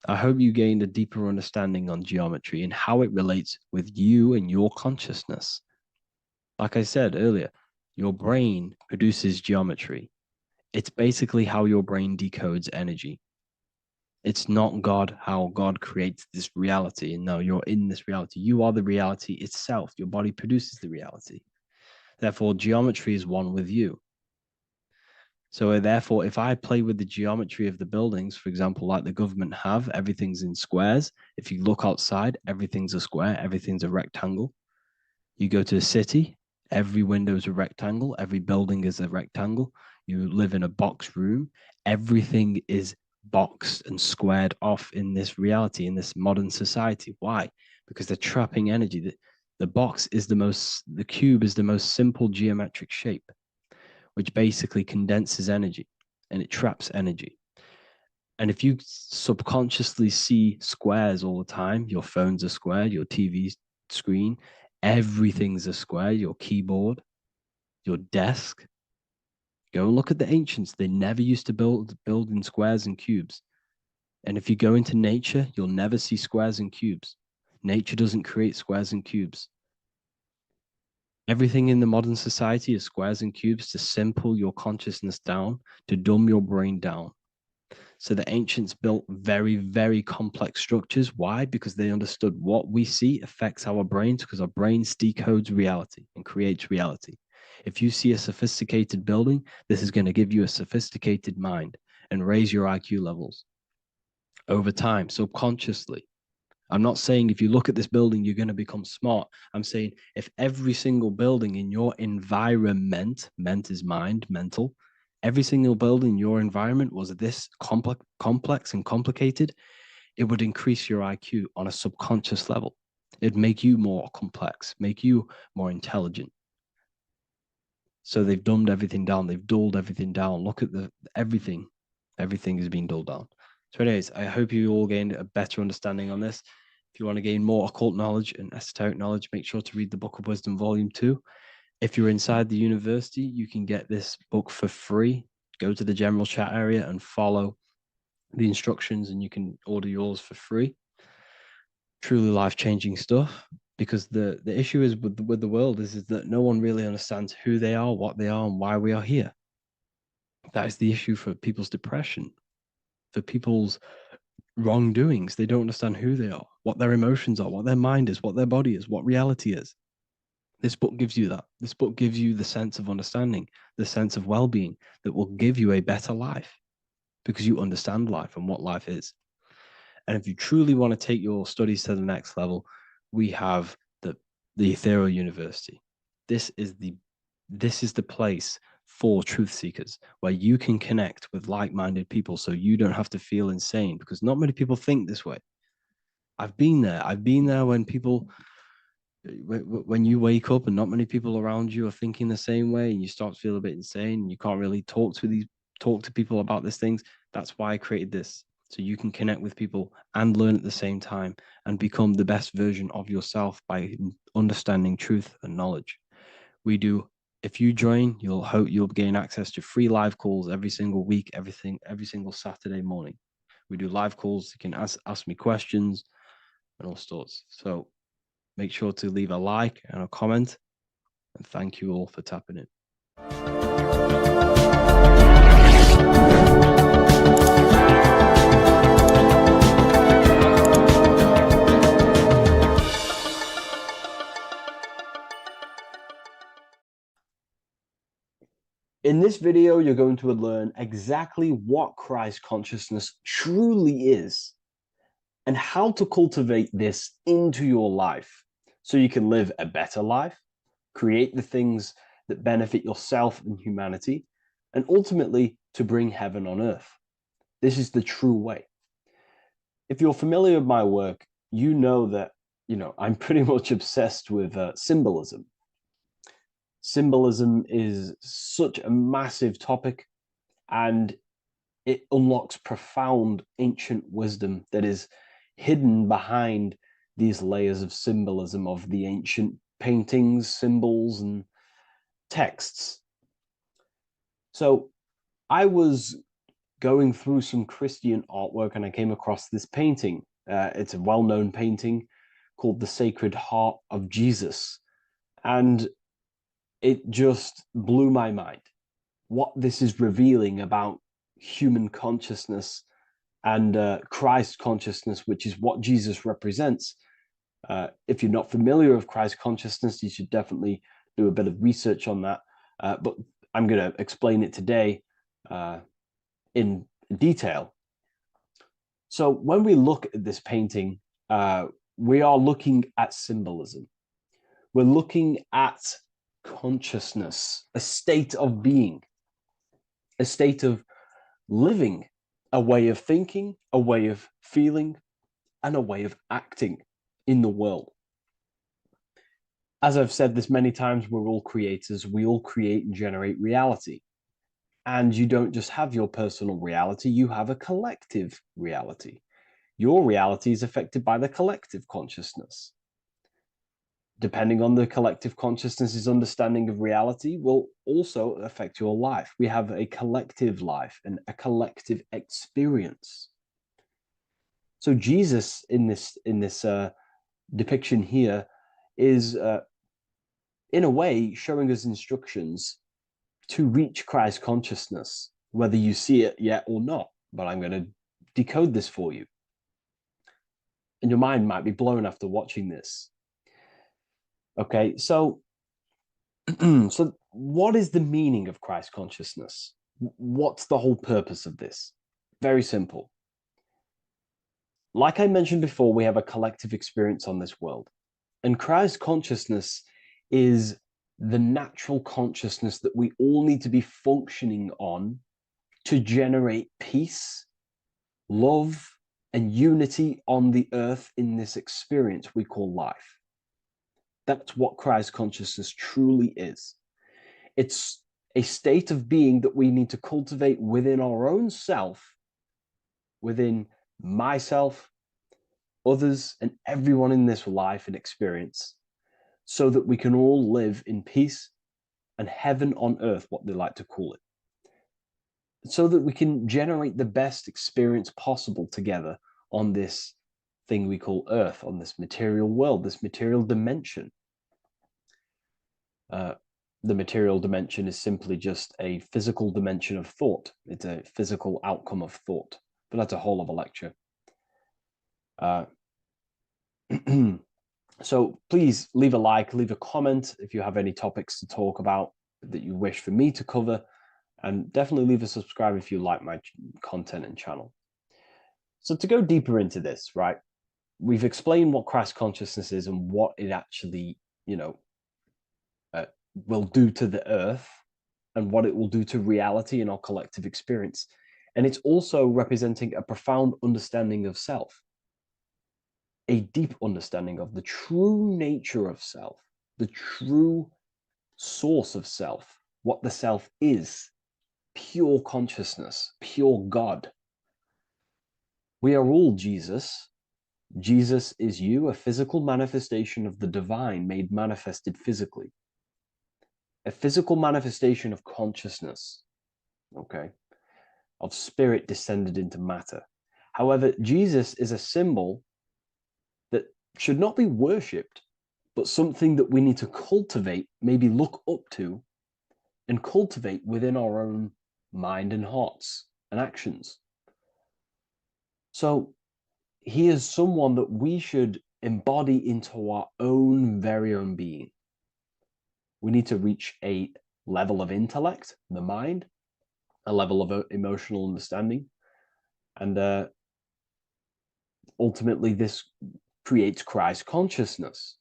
I hope you gained a deeper understanding on geometry and how it relates with you and your consciousness. Like I said earlier, your brain produces geometry. It's basically how your brain decodes energy. It's not God, how God creates this reality. And no, you're in this reality. You are the reality itself. Your body produces the reality. Therefore, geometry is one with you. So therefore, if I play with the geometry of the buildings, for example, like the government have, everything's in squares. If you look outside, everything's a square, everything's a rectangle. You go to a city, every window is a rectangle, every building is a rectangle. You live in a box room, everything is boxed and squared off in this reality, in this modern society. Why? Because they're trapping energy. The cube is the most simple geometric shape, which basically condenses energy and it traps energy. And if you subconsciously see squares all the time, your phone's a square, your TV screen, everything's a square, your keyboard, your desk. Go and look at the ancients. They never used to build in squares and cubes. And if you go into nature, you'll never see squares and cubes. Nature doesn't create squares and cubes. Everything in the modern society is squares and cubes to simple your consciousness down, to dumb your brain down. So the ancients built very, very complex structures. Why? Because they understood what we see affects our brains, because our brains decodes reality and creates reality. If you see a sophisticated building, this is going to give you a sophisticated mind and raise your IQ levels over time, subconsciously. I'm not saying if you look at this building, you're going to become smart. I'm saying if every single building in your environment, ment is mind, mental, every single building in your environment was this complex and complicated, it would increase your IQ on a subconscious level. It'd make you more complex, make you more intelligent. So they've dumbed everything down. They've dulled everything down. Look at everything. Everything is being dulled down. So anyways, I hope you all gained a better understanding on this. If you want to gain more occult knowledge and esoteric knowledge, make sure to read the Book of Wisdom, Volume 2. If you're inside the university, you can get this book for free. Go to the general chat area and follow the instructions, and you can order yours for free. Truly life-changing stuff. Because the issue is with the world is that no one really understands who they are, what they are, and why we are here. That is the issue for people's depression, for people's wrongdoings. They don't understand who they are, what their emotions are, what their mind is, what their body is, what reality is. This book gives you that. This book gives you the sense of understanding, the sense of well-being that will give you a better life because you understand life and what life is. And if you truly want to take your studies to the next level, we have the Ethereal University. This is the place for truth seekers where you can connect with like-minded people so you don't have to feel insane, because not many people think this way. I've been there. I've been there when you wake up and not many people around you are thinking the same way, and you start to feel a bit insane and you can't really talk to people about these things. That's why I created this, so you can connect with people and learn at the same time and become the best version of yourself by understanding truth and knowledge. If you join, you'll gain access to free live calls every single week, every single Saturday morning. We do live calls. You can ask me questions and all sorts. So make sure to leave a like and a comment. And thank you all for tapping in. In this video, you're going to learn exactly what Christ consciousness truly is and how to cultivate this into your life so you can live a better life, create the things that benefit yourself and humanity, and ultimately to bring heaven on earth. This is the true way. If you're familiar with my work, you know that, I'm pretty much obsessed with symbolism. Symbolism is such a massive topic, and it unlocks profound ancient wisdom that is hidden behind these layers of symbolism of the ancient paintings, symbols, and texts. So I was going through some Christian artwork and I came across this painting. It's a well-known painting called The Sacred Heart of Jesus. And it just blew my mind what this is revealing about human consciousness and Christ consciousness, which is what Jesus represents. If you're not familiar with Christ consciousness, you should definitely do a bit of research on that. But I'm going to explain it today in detail. So when we look at this painting, we are looking at symbolism. We're looking at consciousness, a state of being, a state of living, a way of thinking, a way of feeling, and a way of acting in the world. As I've said this many times, we're all creators. We all create and generate reality. And you don't just have your personal reality, you have a collective reality. Your reality is affected by the collective consciousness. Depending on the collective consciousness's understanding of reality will also affect your life. We have a collective life and a collective experience. So Jesus in this depiction here is in a way showing us instructions to reach Christ consciousness, whether you see it yet or not. But I'm going to decode this for you. And your mind might be blown after watching this. Okay, so so what is the meaning of Christ consciousness? What's the whole purpose of this? Very simple. Like I mentioned before, we have a collective experience on this world. And Christ consciousness is the natural consciousness that we all need to be functioning on to generate peace, love, and unity on the earth in this experience we call life. That's what Christ consciousness truly is. It's a state of being that we need to cultivate within our own self, within myself, others, and everyone in this life and experience, so that we can all live in peace and heaven on earth, what they like to call it, so that we can generate the best experience possible together on this thing we call earth, on this material world, this material dimension. The material dimension is simply just a physical dimension of thought. It's a physical outcome of thought, but that's a whole other lecture. So please leave a like, leave a comment if you have any topics to talk about that you wish for me to cover, and definitely leave a subscribe if you like my content and channel. So to go deeper into this, right, we've explained what Christ consciousness is and what it actually, will do to the earth and what it will do to reality in our collective experience. And it's also representing a profound understanding of self, a deep understanding of the true nature of self, the true source of self, what the self is, pure consciousness, pure God. We are all Jesus. Jesus is you, a physical manifestation of the divine made manifested physically. A physical manifestation of consciousness, okay, of spirit descended into matter. However, Jesus is a symbol that should not be worshipped, but something that we need to cultivate, maybe look up to, and cultivate within our own mind and hearts and actions. So he is someone that we should embody into our own very own being. We need to reach a level of intellect, the mind, a level of emotional understanding, and ultimately this creates Christ consciousness.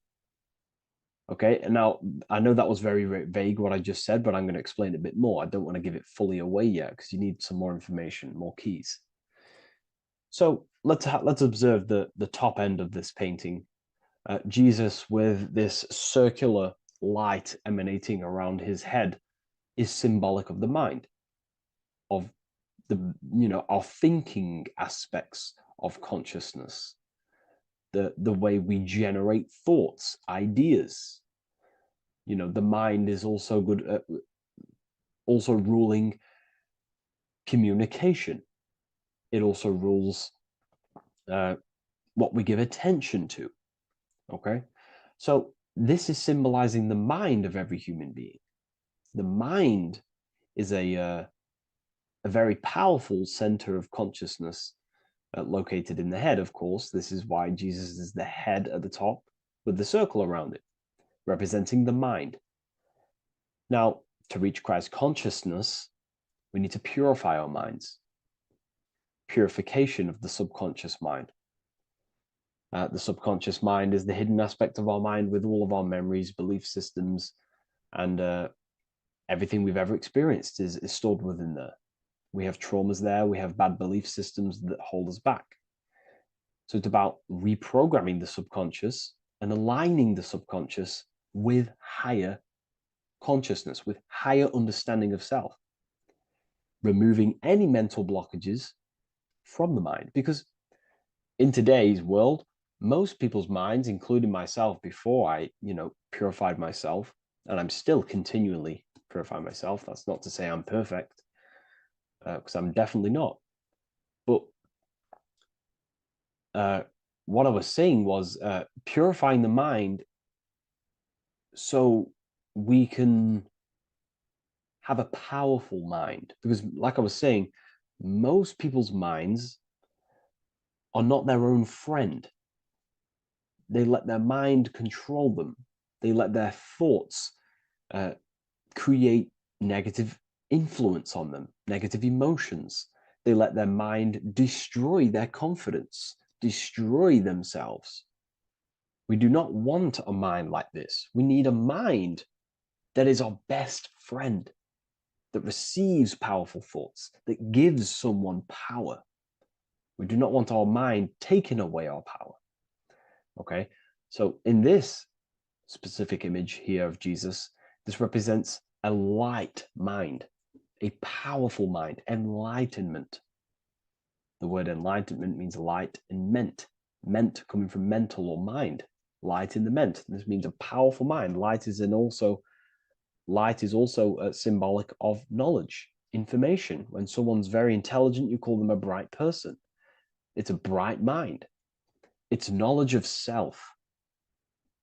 Okay, and now I know that was very, very vague what I just said, but I'm going to explain it a bit more. I don't want to give it fully away yet because you need some more information, more keys. So let's observe the top end of this painting. Jesus with this circular light emanating around his head is symbolic of the mind, of the our thinking aspects of consciousness, the way we generate thoughts, ideas. The mind is also good at also ruling communication. It also rules what we give attention to. Okay, so this is symbolizing the mind of every human being. The mind is a very powerful center of consciousness located in the head, of course. This is why Jesus is the head at the top with the circle around it, representing the mind. Now, to reach Christ consciousness, we need to purify our minds. Purification of the subconscious mind. The subconscious mind is the hidden aspect of our mind with all of our memories, belief systems, and everything we've ever experienced is stored within there. We have traumas there, we have bad belief systems that hold us back. So it's about reprogramming the subconscious and aligning the subconscious with higher consciousness, with higher understanding of self, removing any mental blockages from the mind. Because in today's world, most people's minds, including myself before I, purified myself, and I'm still continually purifying myself. That's not to say I'm perfect, because I'm definitely not. But what I was saying was purifying the mind so we can have a powerful mind. Because like I was saying, most people's minds are not their own friend. They let their mind control them. They let their thoughts create negative influence on them, negative emotions. They let their mind destroy their confidence, destroy themselves. We do not want a mind like this. We need a mind that is our best friend, that receives powerful thoughts, that gives someone power. We do not want our mind taking away our power. Okay, so in this specific image here of Jesus, this represents a light mind, a powerful mind, enlightenment. The word enlightenment means light and ment coming from mental or mind, light in the ment. This means a powerful mind. Light is also symbolic of knowledge, information. When someone's very intelligent, you call them a bright person. It's a bright mind. It's knowledge of self.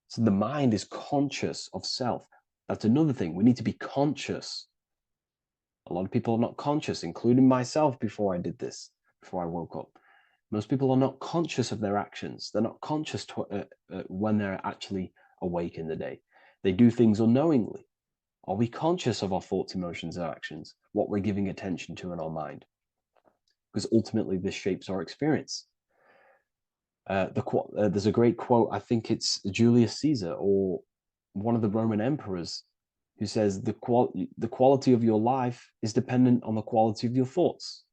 So the mind is conscious of self. That's another thing. We need to be conscious. A lot of people are not conscious, including myself before I did this, before I woke up. Most people are not conscious of their actions. They're not conscious when they're actually awake in the day. They do things unknowingly. Are we conscious of our thoughts, emotions, and actions, what we're giving attention to in our mind? Because ultimately this shapes our experience. There's a great quote, I think it's Julius Caesar or one of the Roman emperors, who says the quality of your life is dependent on the quality of your thoughts.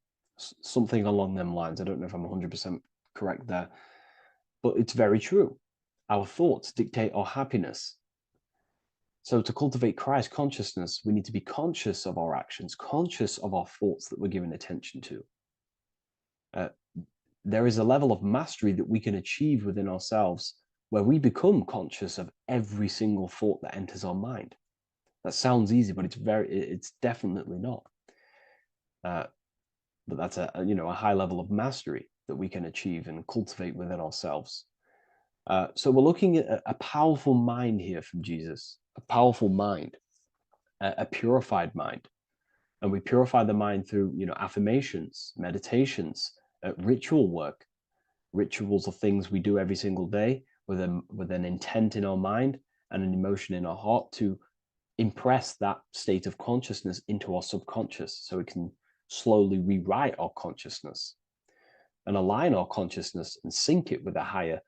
Something along them lines. I don't know if I'm 100% correct there, but it's very true. Our thoughts dictate our happiness. So to cultivate Christ consciousness, we need to be conscious of our actions, conscious of our thoughts that we're giving attention to. There is a level of mastery that we can achieve within ourselves where we become conscious of every single thought that enters our mind. That sounds easy, but it's definitely not. But that's a high level of mastery that we can achieve and cultivate within ourselves. So we're looking at a powerful mind here from Jesus, a powerful mind, a purified mind. And we purify the mind through, affirmations, meditations, ritual work. Rituals are things we do every single day with an intent in our mind and an emotion in our heart to impress that state of consciousness into our subconscious so it can slowly rewrite our consciousness and align our consciousness and sync it with higher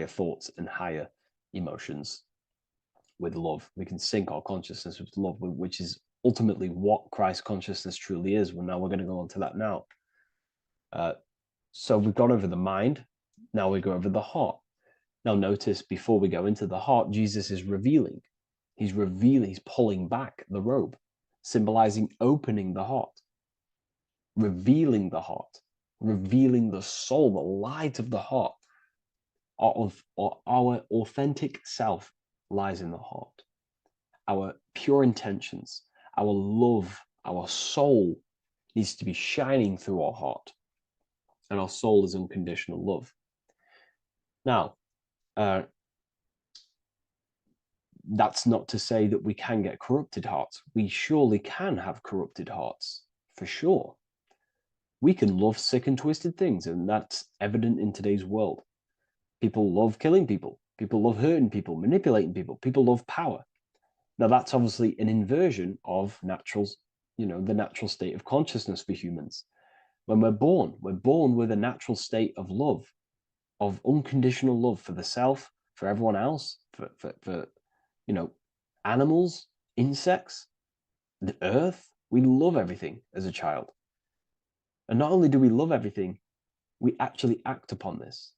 thoughts and higher emotions with love. We can sync our consciousness with love, which is ultimately what Christ consciousness truly is. Well, now we're going to go on to that now. So we've gone over the mind. Now we go over the heart. Now notice before we go into the heart, Jesus is revealing. He's pulling back the robe, symbolizing opening the heart, revealing the heart, revealing the soul, the light of the heart. Our authentic self lies in the heart. Our pure intentions, our love, our soul needs to be shining through our heart. And our soul is unconditional love. Now, that's not to say that we can get corrupted hearts. We surely can have corrupted hearts, for sure. We can love sick and twisted things, and that's evident in today's world. People love killing people. People love hurting people, manipulating people. People love power. Now, that's obviously an inversion of the natural state of consciousness for humans. When we're born with a natural state of love, of unconditional love for the self, for everyone else, for animals, insects, the earth. We love everything as a child. And not only do we love everything, we actually act upon this.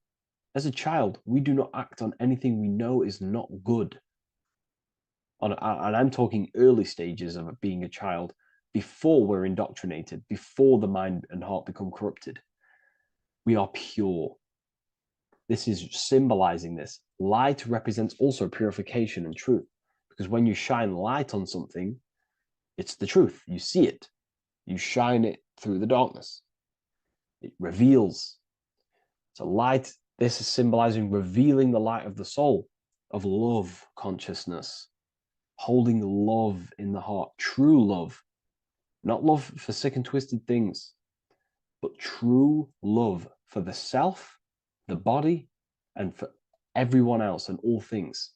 As a child, we do not act on anything we know is not good. And I'm talking early stages of being a child, before we're indoctrinated, before the mind and heart become corrupted. We are pure. This is symbolizing this. Light represents also purification and truth, because when you shine light on something, it's the truth. You see it. You shine it through the darkness. It reveals. So light, this is symbolizing revealing the light of the soul, of love consciousness, holding love in the heart, true love, not love for sick and twisted things, but true love for the self, the body, and for everyone else and all things.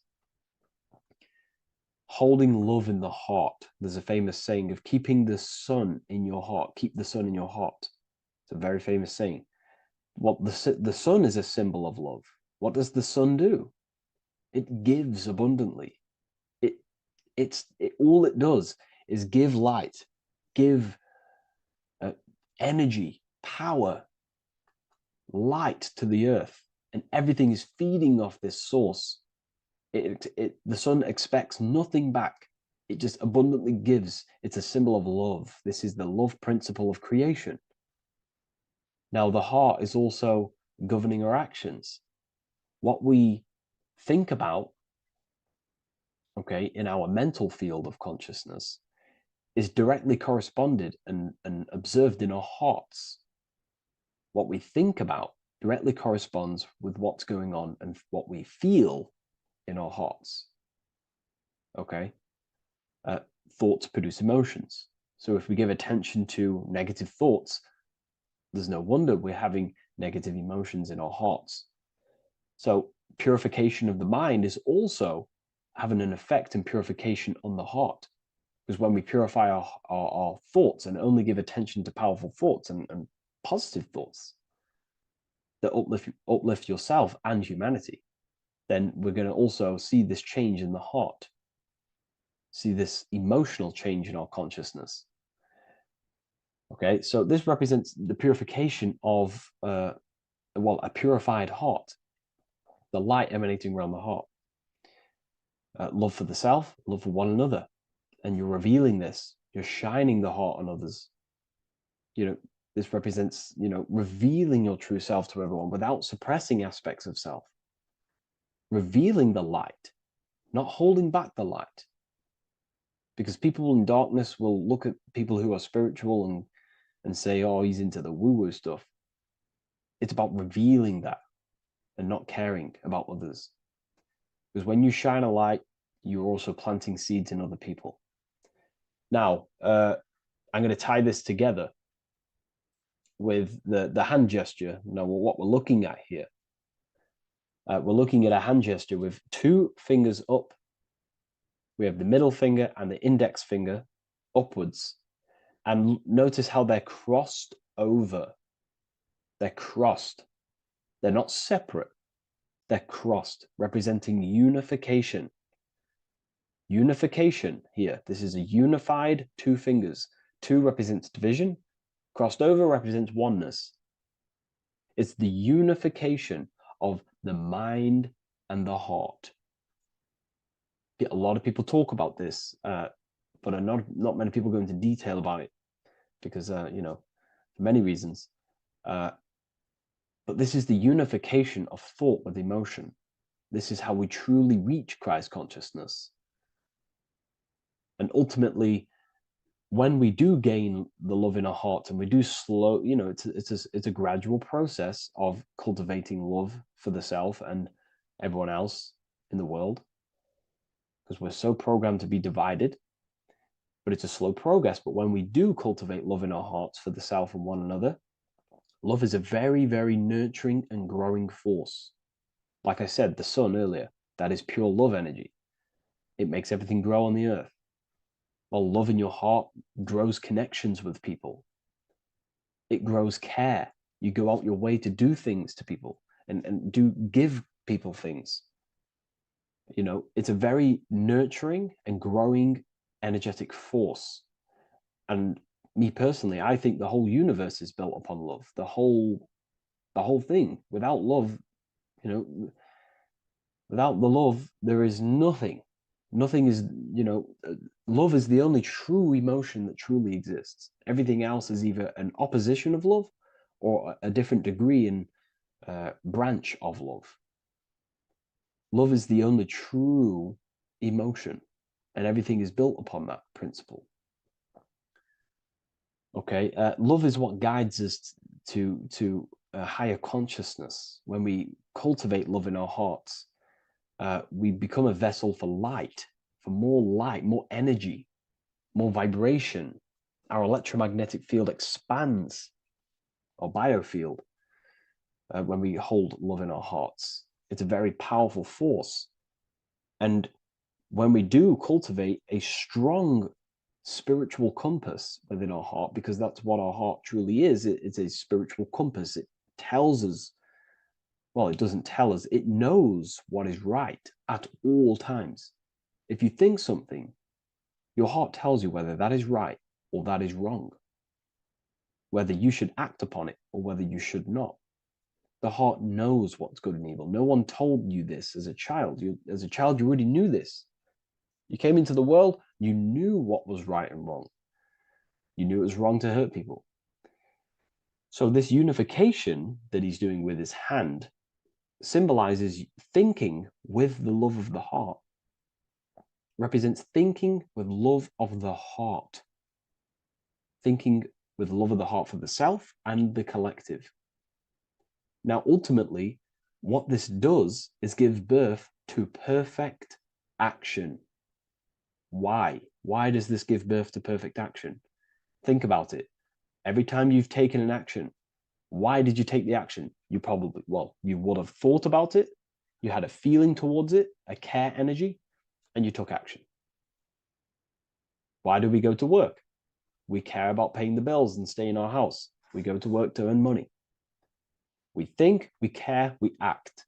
Holding love in the heart. There's a famous saying of keeping the sun in your heart. Keep the sun in your heart. It's a very famous saying. What the sun is a symbol of love. What does the sun do? It gives abundantly. All it does is give light, give energy, power, light to the earth, and everything is feeding off this source. The sun expects nothing back. It just abundantly gives. It's a symbol of love. This is the love principle of creation. Now, the heart is also governing our actions. What we think about, okay, in our mental field of consciousness is directly corresponded and observed in our hearts. What we think about directly corresponds with what's going on and what we feel in our hearts. Okay? Thoughts produce emotions. So if we give attention to negative thoughts, there's no wonder we're having negative emotions in our hearts. So purification of the mind is also having an effect in purification on the heart. Because when we purify our thoughts and only give attention to powerful thoughts and positive thoughts that uplift yourself and humanity, then we're going to also see this change in the heart, see this emotional change in our consciousness. Okay, so this represents the purification of, a purified heart, the light emanating around the heart. Love for the self, love for one another. And you're revealing this, you're shining the heart on others. This represents, revealing your true self to everyone without suppressing aspects of self. Revealing the light, not holding back the light. Because people in darkness will look at people who are spiritual and say, oh, he's into the woo-woo stuff. It's about revealing that and not caring about others. Because when you shine a light, you're also planting seeds in other people. Now, I'm going to tie this together with the hand gesture. Now, what we're looking at here, we're looking at a hand gesture with two fingers up. We have the middle finger and the index finger upwards. And notice how they're crossed over. They're crossed. They're not separate. They're crossed, representing unification. Unification here. This is a unified two fingers. Two represents division. Crossed over represents oneness. It's the unification of the mind and the heart. A lot of people talk about this, but not many people go into detail about it because, for many reasons. But this is the unification of thought with emotion. This is how we truly reach Christ consciousness. And ultimately, when we do gain the love in our hearts and we do slow, it's a gradual process of cultivating love for the self and everyone else in the world, because we're so programmed to be divided. But it's a slow progress. But when we do cultivate love in our hearts for the self and one another, love is a very, very nurturing and growing force. Like I said, the sun earlier, that is pure love energy. It makes everything grow on the earth. While love in your heart grows connections with people. It grows care. You go out your way to do things to people. and do give people things. You know, it's a very nurturing and growing energetic force. And me personally, I think the whole universe is built upon love. The whole thing. Without love, you know, without the love, there is nothing. Nothing is, you know, love is the only true emotion that truly exists. Everything else is either an opposition of love or a different degree and branch of love. Love is the only true emotion, and everything is built upon that principle. Okay, love is what guides us to a higher consciousness. When we cultivate love in our hearts, we become a vessel for light, more energy, more vibration. Our electromagnetic field expands, our biofield, when we hold love in our hearts. It's a very powerful force. And when we do cultivate a strong spiritual compass within our heart, because that's what our heart truly is, it's a spiritual compass. It tells us, well, it doesn't tell us, it knows what is right at all times. If you think something, your heart tells you whether that is right or that is wrong, whether you should act upon it or whether you should not. The heart knows what's good and evil. No one told you this as a child. As a child, you already knew this. You came into the world, you knew what was right and wrong. You knew it was wrong to hurt people. So this unification that he's doing with his hand symbolizes thinking with the love of the heart, represents thinking with love of the heart, thinking with love of the heart for the self and the collective. Now, ultimately, what this does is give birth to perfect action. Why? Why does this give birth to perfect action? Think about it. Every time you've taken an action, why did you take the action? You probably, well, you would have thought about it, you had a feeling towards it, a care energy, and you took action. Why do we go to work? We care about paying the bills and staying in our house. We go to work to earn money. We think, we care, we act.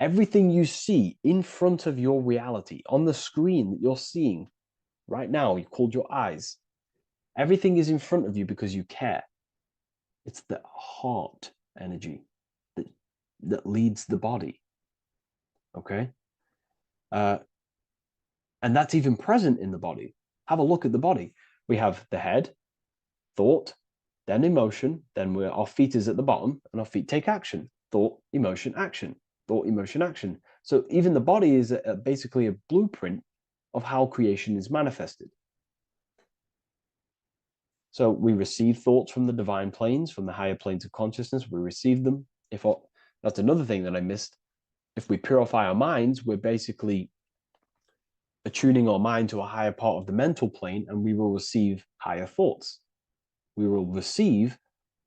Everything you see in front of your reality, on the screen that you're seeing right now, you've called your eyes. Everything is in front of you because you care. It's the heart energy that leads the body. Okay? And that's even present in the body. Have a look at the body. We have the head, thought, then emotion, then our feet is at the bottom, and our feet take action. Thought, emotion, action. Thought, emotion, action. So even the body is basically a blueprint of how creation is manifested. So we receive thoughts from the divine planes, from the higher planes of consciousness. We receive them. That's another thing that I missed. If we purify our minds, we're basically attuning our mind to a higher part of the mental plane, and we will receive higher thoughts. We will receive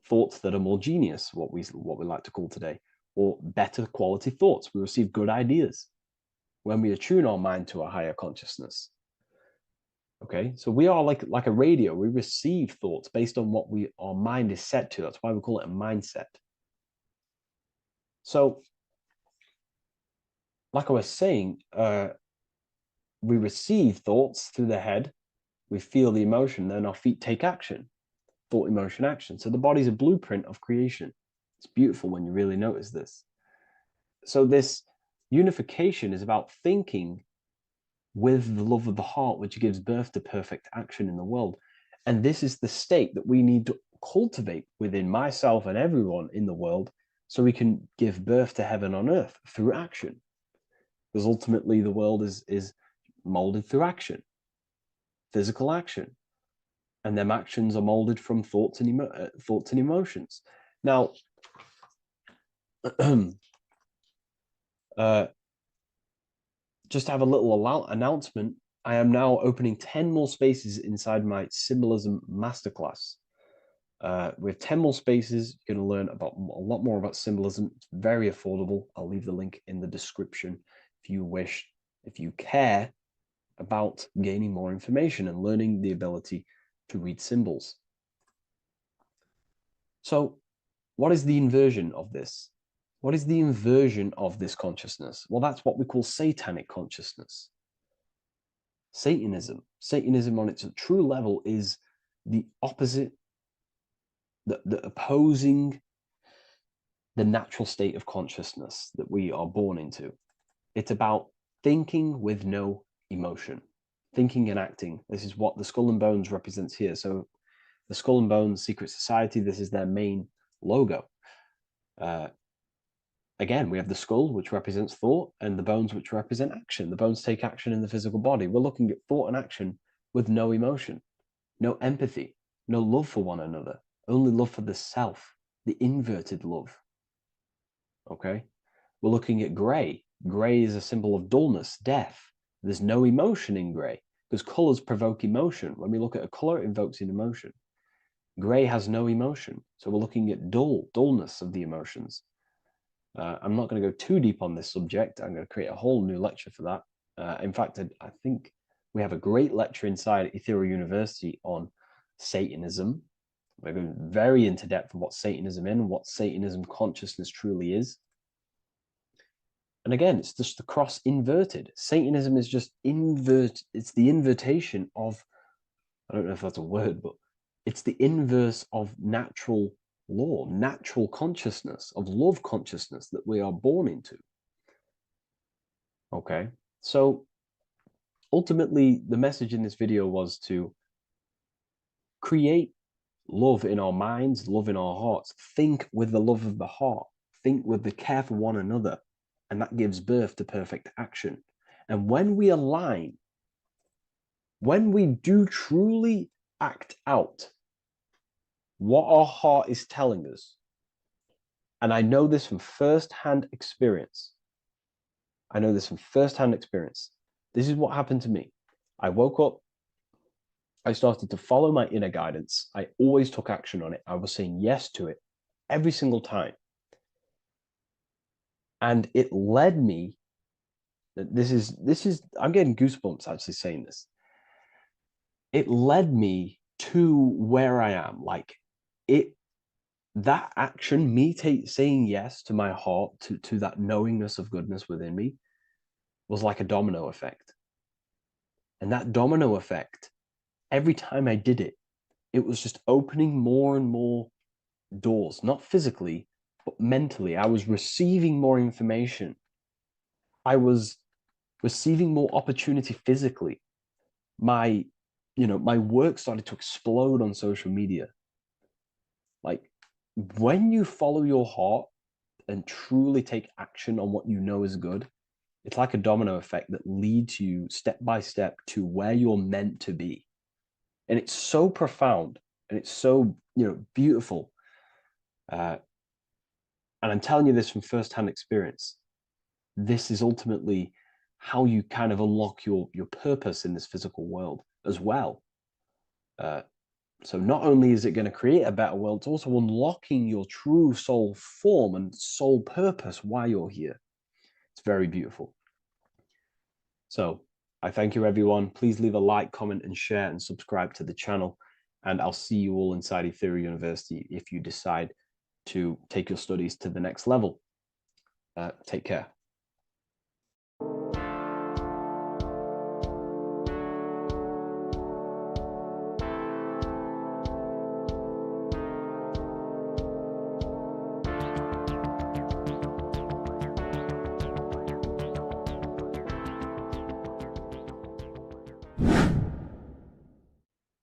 thoughts that are more genius, what we like to call today, or better quality thoughts. We receive good ideas when we attune our mind to a higher consciousness. Okay, so we are like a radio. We receive thoughts based on what our mind is set to. That's why we call it a mindset. So, like I was saying, we receive thoughts through the head. We feel the emotion, then our feet take action. Thought, emotion, action. So the body's a blueprint of creation. It's beautiful when you really notice this. So this unification is about thinking with the love of the heart, which gives birth to perfect action in the world. And this is the state that we need to cultivate within myself and everyone in the world so we can give birth to heaven on earth through action. Because ultimately the world is molded through action, physical action. And them actions are molded from thoughts and emotions. Now, just to have a little announcement, I am now opening 10 more spaces inside my symbolism masterclass. With 10 more spaces, you're going to learn about a lot more about symbolism. It's very affordable. I'll leave the link in the description if you wish, if you care about gaining more information and learning the ability to read symbols. So what is the inversion of this? What is the inversion of this consciousness? Well, that's what we call satanic consciousness. Satanism. Satanism on its true level is the opposite, the opposing the natural state of consciousness that we are born into. It's about thinking with no emotion, thinking and acting. This is what the Skull and Bones represents here. So the Skull and Bones Secret Society, this is their main logo. Again, we have the skull, which represents thought, and the bones, which represent action. The bones take action in the physical body. We're looking at thought and action with no emotion, no empathy, no love for one another, only love for the self, the inverted love. Okay? We're looking at gray. Gray is a symbol of dullness, death. There's no emotion in gray because colors provoke emotion. When we look at a color, it invokes an emotion. Gray has no emotion. So we're looking at dullness of the emotions. I'm not going to go too deep on this subject. I'm going to create a whole new lecture for that. In fact, I think we have a great lecture inside Ethereal University on Satanism. We're going very into depth of what Satanism is and what Satanism consciousness truly is. And again, it's just the cross inverted. Satanism is just it's the invertation of, I don't know if that's a word, but it's the inverse of natural law, natural consciousness, of love consciousness that we are born into. Okay, so ultimately the message in this video was to create love in our minds, love in our hearts, think with the love of the heart, think with the care for one another, and that gives birth to perfect action. And when we align, when we do truly act out what our heart is telling us, and I know this from first-hand experience. This is what happened to me. I woke up, I started to follow my inner guidance. I always took action on it. I was saying yes to it every single time. And it led me, I'm getting goosebumps actually saying this. It led me to where I am. That action, me saying yes to my heart, to that knowingness of goodness within me, was like a domino effect. And that domino effect, every time I did it, it was just opening more and more doors, not physically, but mentally. I was receiving more information. I was receiving more opportunity physically. My work started to explode on social media. Like, when you follow your heart and truly take action on what you know is good, it's like a domino effect that leads you step by step to where you're meant to be. And it's so profound and it's so, beautiful. And I'm telling you this from firsthand experience. This is ultimately how you kind of unlock your purpose in this physical world as well. So not only is it going to create a better world, it's also unlocking your true soul form and soul purpose why you're here. It's very beautiful. So I thank you, everyone. Please leave a like, comment, and share, and subscribe to the channel. And I'll see you all inside Ethereal University if you decide to take your studies to the next level. Take care.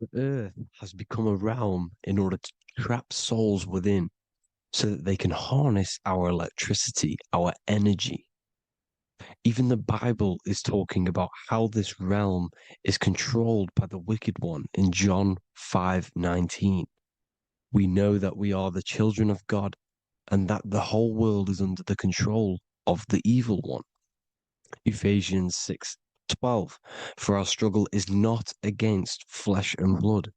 The earth has become a realm in order to trap souls within so that they can harness our electricity, our energy. Even the Bible is talking about how this realm is controlled by the wicked one in John 5:19. We know that we are the children of God and that the whole world is under the control of the evil one. Ephesians 6:12. For our struggle is not against flesh and blood,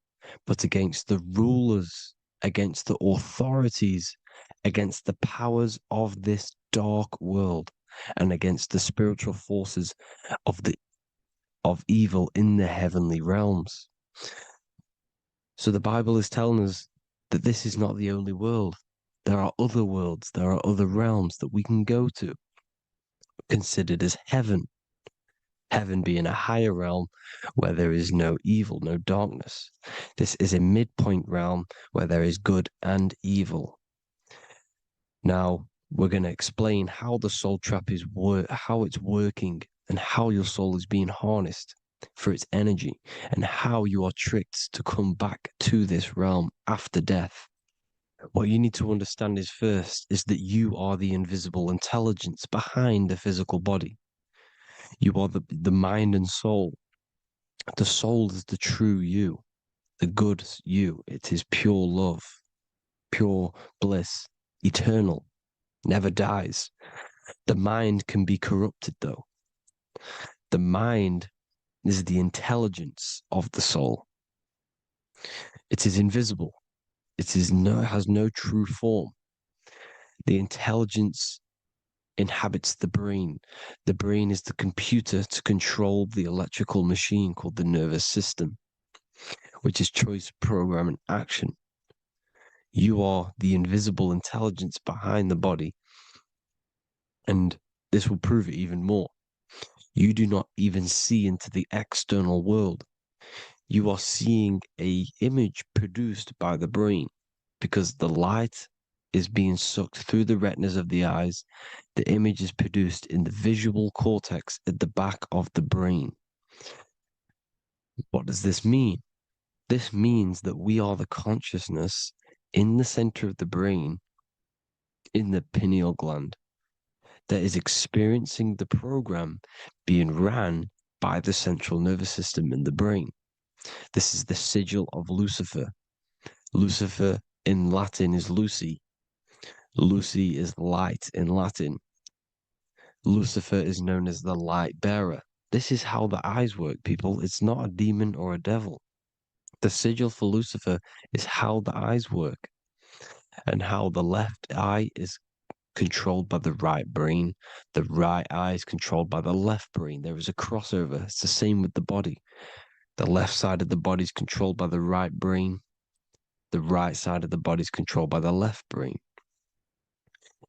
but against the rulers, against the authorities, against the powers of this dark world, and against the spiritual forces of evil in the heavenly realms. So the Bible is telling us that this is not the only world. There are other worlds, there are other realms that we can go to, considered as heaven. Heaven being a higher realm where there is no evil, no darkness. This is a midpoint realm where there is good and evil. Now, we're going to explain how the soul trap is how it's working and how your soul is being harnessed for its energy and how you are tricked to come back to this realm after death. What you need to understand is first is that you are the invisible intelligence behind the physical body. You are the mind and soul. The soul is the true you, the good you. It is pure love, pure bliss, eternal, never dies. The mind can be corrupted though. The mind is the intelligence of the soul. It is invisible. It has no true form. The intelligence inhabits the brain. The brain is the computer to control the electrical machine called the nervous system, which is choice, program, and action. You are the invisible intelligence behind the body, and this will prove it even more. You do not even see into the external world. You are seeing an image produced by the brain because the light is being sucked through the retinas of the eyes. The image is produced in the visual cortex at the back of the brain. What does this mean? This means that we are the consciousness in the center of the brain, in the pineal gland, that is experiencing the program being ran by the central nervous system in the brain. This is the sigil of Lucifer. Lucifer in Latin is Lucy. Lucy is light in Latin. Lucifer is known as the light bearer. This is how the eyes work, people. It's not a demon or a devil. The sigil for Lucifer is how the eyes work and how the left eye is controlled by the right brain. The right eye is controlled by the left brain. There is a crossover. It's the same with the body. The left side of the body is controlled by the right brain. The right side of the body is controlled by the left brain.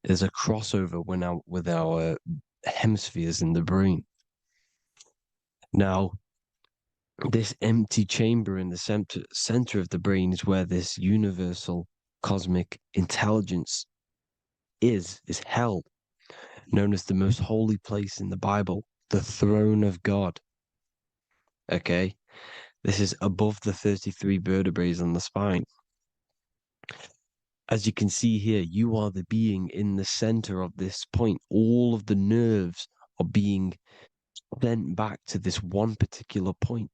There's a crossover with our hemispheres in the brain. Now, this empty chamber in the center of the brain is where this universal cosmic intelligence is held, known as the most holy place in the Bible, the throne of God. Okay? This is above the 33 vertebrae on the spine. As you can see here, you are the being in the center of this point. All of the nerves are being sent back to this one particular point,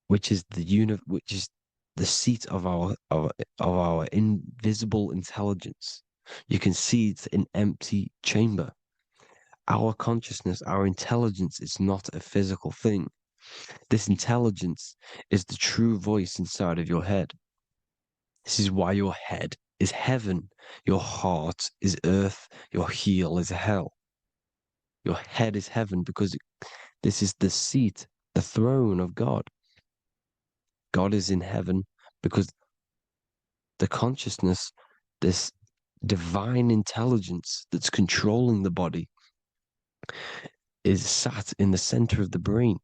which is the seat of our invisible intelligence. You can see it's an empty chamber. Our consciousness, our intelligence is not a physical thing. This intelligence is the true voice inside of your head. This is why your head is heaven, your heart is earth, your heel is hell. Your head is heaven because this is the seat, the throne of God. God is in heaven because the consciousness, this divine intelligence that's controlling the body, is sat in the center of the brain.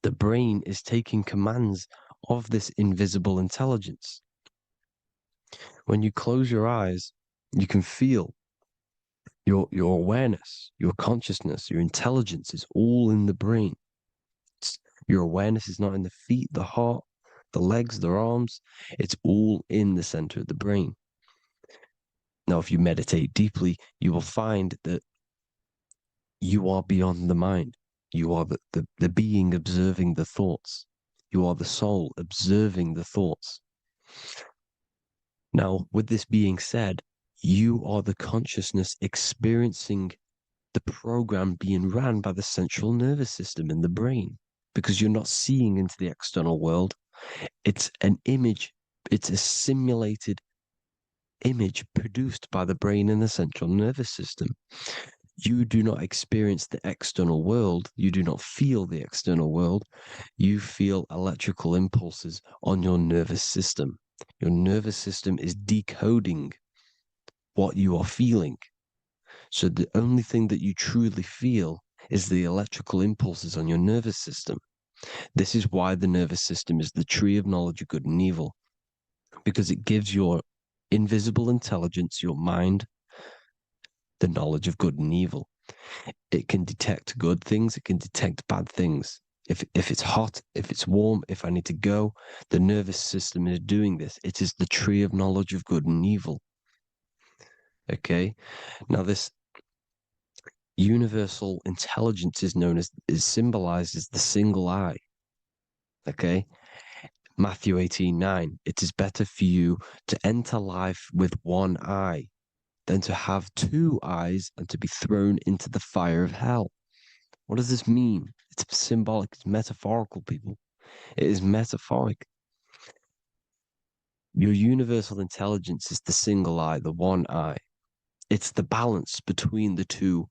The brain is taking commands of this invisible intelligence. When you close your eyes, you can feel your awareness, your consciousness, your intelligence is all in the brain. Your awareness is not in the feet, the heart, the legs, the arms. It's all in the center of the brain. Now, if you meditate deeply, you will find that you are beyond the mind. You are the being observing the thoughts. You are the soul observing the thoughts. Now, with this being said, you are the consciousness experiencing the program being ran by the central nervous system in the brain because you're not seeing into the external world. It's an image, it's a simulated image produced by the brain and the central nervous system. You do not experience the external world. You do not feel the external world. You feel electrical impulses on your nervous system. Your nervous system is decoding what you are feeling. So the only thing that you truly feel is the electrical impulses on your nervous system. This is why the nervous system is the tree of knowledge of good and evil, because it gives your invisible intelligence, your mind, the knowledge of good and evil. It can detect good things, it can detect bad things. If it's hot, if it's warm, if I need to go, the nervous system is doing this. It is the tree of knowledge of good and evil. Okay? Now this universal intelligence is symbolized as the single eye. Okay? Matthew 18:9. It is better for you to enter life with one eye than to have two eyes and to be thrown into the fire of hell. What does this mean? It's symbolic, it's metaphorical, people. It is metaphoric. Your universal intelligence is the single eye, the one eye. It's the balance between the two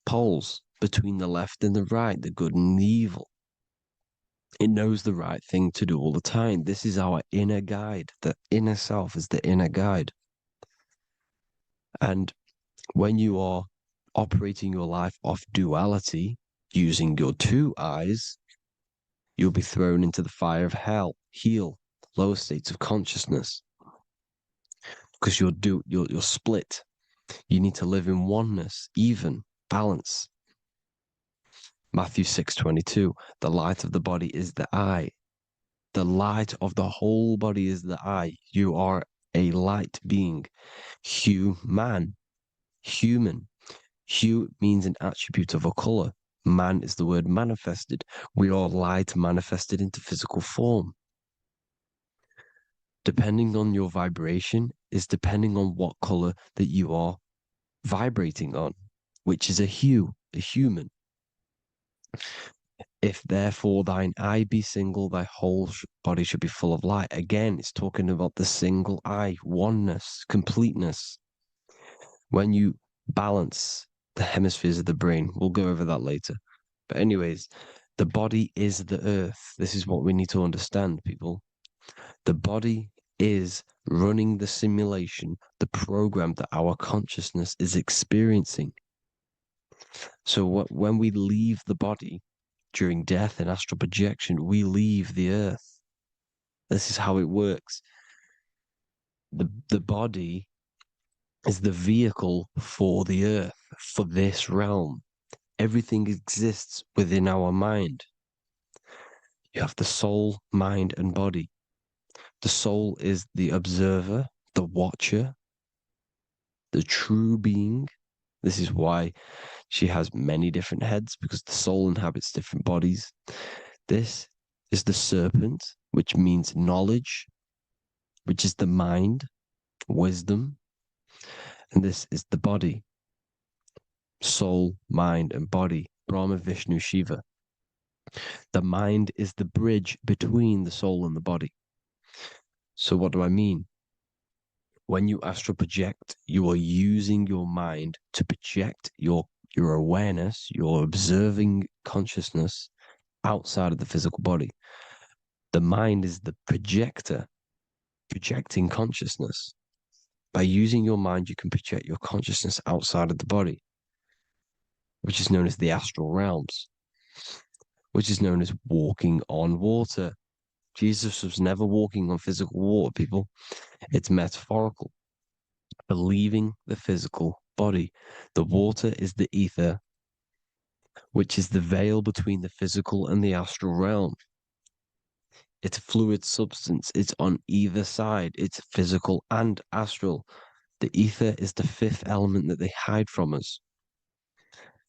poles, between the left and the right, the good and the evil. It knows the right thing to do all the time. This is our inner guide. The inner self is the inner guide. And when you are operating your life off duality, using your two eyes, you'll be thrown into the fire of hell, lower states of consciousness. Because you're split. You need to live in oneness, even, balance. Matthew 6:22, the light of the body is the eye. The light of the whole body is the eye. You are a light being. Human. Hue means an attribute of a color. Man is the word manifested. We are light manifested into physical form. Depending on your vibration is depending on what color that you are vibrating on, which is a hue, a human. If therefore thine eye be single, thy whole body should be full of light. Again, it's talking about the single eye, oneness, completeness. When you balance the hemispheres of the brain, we'll go over that later. But anyways, the body is the earth. This is what we need to understand, people. The body is running the simulation, the program that our consciousness is experiencing. So when we leave the body during death and astral projection, we leave the earth. This is how it works. The body is the vehicle for the earth, for this realm. Everything exists within our mind. You have the soul, mind, and body. The soul is the observer, the watcher, the true being. This is why she has many different heads, because the soul inhabits different bodies. This is the serpent, which means knowledge, which is the mind, wisdom. And this is the body, soul, mind, and body, Brahma, Vishnu, Shiva. The mind is the bridge between the soul and the body. So what do I mean? When you astral project, you are using your mind to project your awareness, your observing consciousness outside of the physical body. The mind is the projector, projecting consciousness. By using your mind, you can project your consciousness outside of the body, which is known as the astral realms, which is known as walking on water. Jesus was never walking on physical water, people. It's metaphorical. Believing the physical body. The water is the ether, which is the veil between the physical and the astral realm. It's a fluid substance. It's on either side. It's physical and astral. The ether is the fifth element that they hide from us.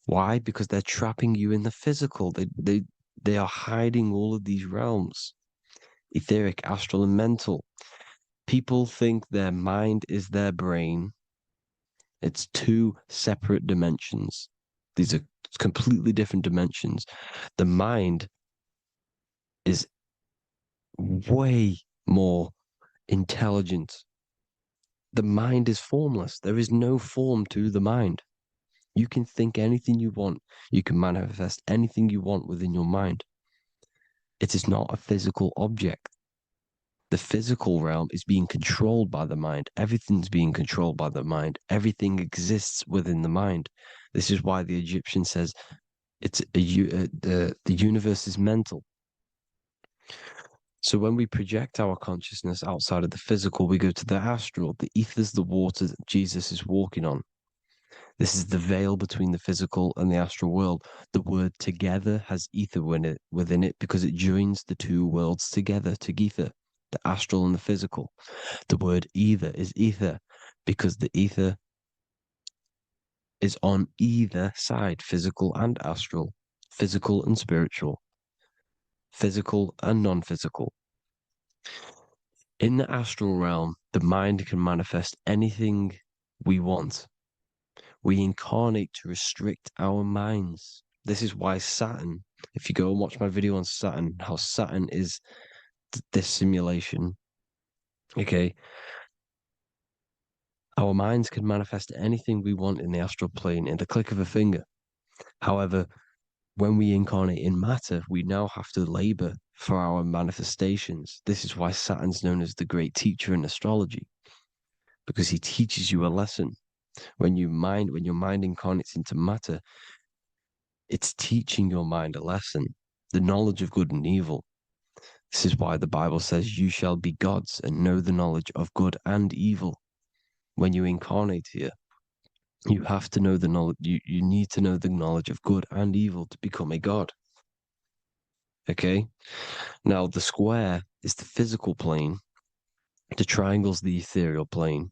Why? Because they're trapping you in the physical. They are hiding all of these realms. Etheric, astral, and mental. People think their mind is their brain. It's two separate dimensions. These are completely different dimensions. The mind is way more intelligent. The mind is formless. There is no form to the mind. You can think anything you want. You can manifest anything you want within your mind. It is not a physical object. The physical realm is being controlled by the mind. Everything's being controlled by the mind. Everything exists within the mind. This is why the Egyptian says the universe is mental. So when we project our consciousness outside of the physical, we go to the astral. The ether is the water that Jesus is walking on. This is the veil between the physical and the astral world. The word together has ether within it because it joins the two worlds together, together, the astral and the physical. The word either is ether because the ether is on either side, physical and astral, physical and spiritual, physical and non-physical. In the astral realm, the mind can manifest anything we want. We incarnate to restrict our minds. This is why Saturn, if you go and watch my video on Saturn, how Saturn is this simulation, okay? Our minds can manifest anything we want in the astral plane in the click of a finger. However, when we incarnate in matter, we now have to labor for our manifestations. This is why Saturn's known as the great teacher in astrology, because he teaches you a lesson. When your mind incarnates into matter, it's teaching your mind a lesson, the knowledge of good and evil. This is why the Bible says, you shall be gods and know the knowledge of good and evil. When you incarnate here, you have to know the knowledge, you need to know the knowledge of good and evil to become a god. Okay? Now, the square is the physical plane, the triangle's the ethereal plane,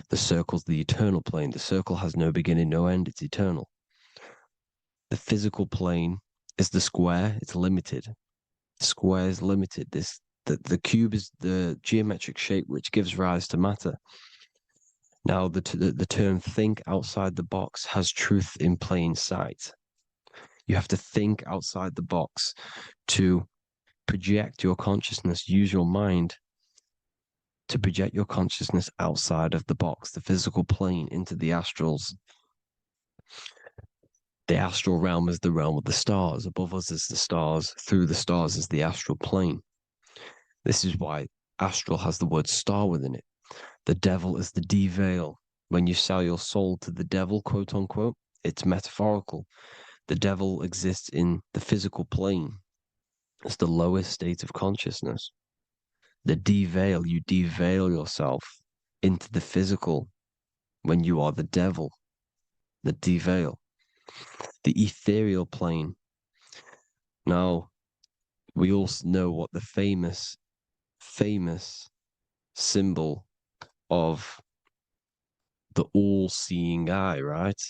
the circle's the eternal plane. The circle has no beginning, no end, it's eternal. The physical plane is the square, it's limited. The square is limited. The cube is the geometric shape which gives rise to matter. Now, the term think outside the box has truth in plain sight. You have to think outside the box to project your consciousness, use your mind to project your consciousness outside of the box, the physical plane, into the astrals. The astral realm is the realm of the stars. Above us is the stars. Through the stars is the astral plane. This is why astral has the word star within it. The devil is the de-veil. When you sell your soul to the devil, quote unquote, it's metaphorical. The devil exists in the physical plane. It's the lowest state of consciousness. The de-veil, you de-veil yourself into the physical when you are the devil. The de-veil. The ethereal plane. Now, we also know what the famous symbol of the all-seeing eye, right?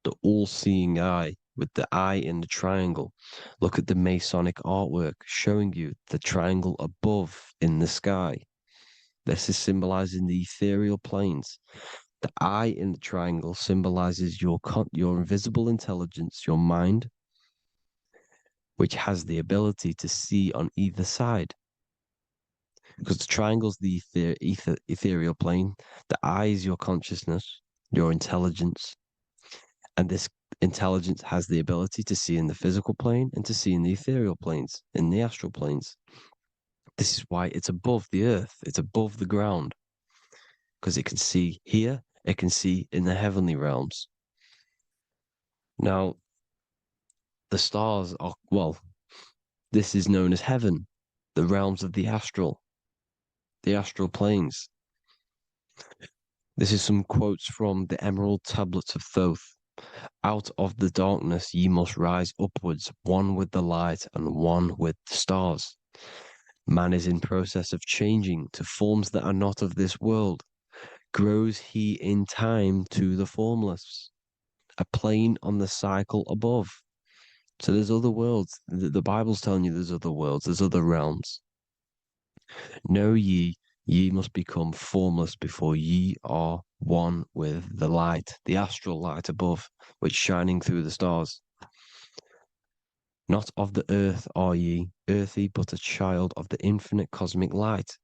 The all-seeing eye with the eye in the triangle. Look at the Masonic artwork showing you the triangle above in the sky. This is symbolizing the ethereal planes. The eye in the triangle symbolizes your invisible intelligence, your mind, which has the ability to see on either side. Because the triangle's the ethereal plane, the eye is your consciousness, your intelligence, and this intelligence has the ability to see in the physical plane and to see in the ethereal planes, in the astral planes. This is why it's above the earth, it's above the ground, because it can see here, it can see in the heavenly realms. Now, the stars are, well, this is known as heaven, the realms of the astral planes. This is some quotes from the Emerald Tablets of Thoth. Out of the darkness ye must rise upwards, one with the light and one with the stars. Man is in process of changing to forms that are not of this world. Grows he in time to the formless, a plane on the cycle above. So there's other worlds. The Bible's telling you there's other worlds, there's other realms. Know ye must become formless before ye are one with the light, the astral light above, which shining through the stars. Not of the earth are ye, earthy, but a child of the infinite cosmic light.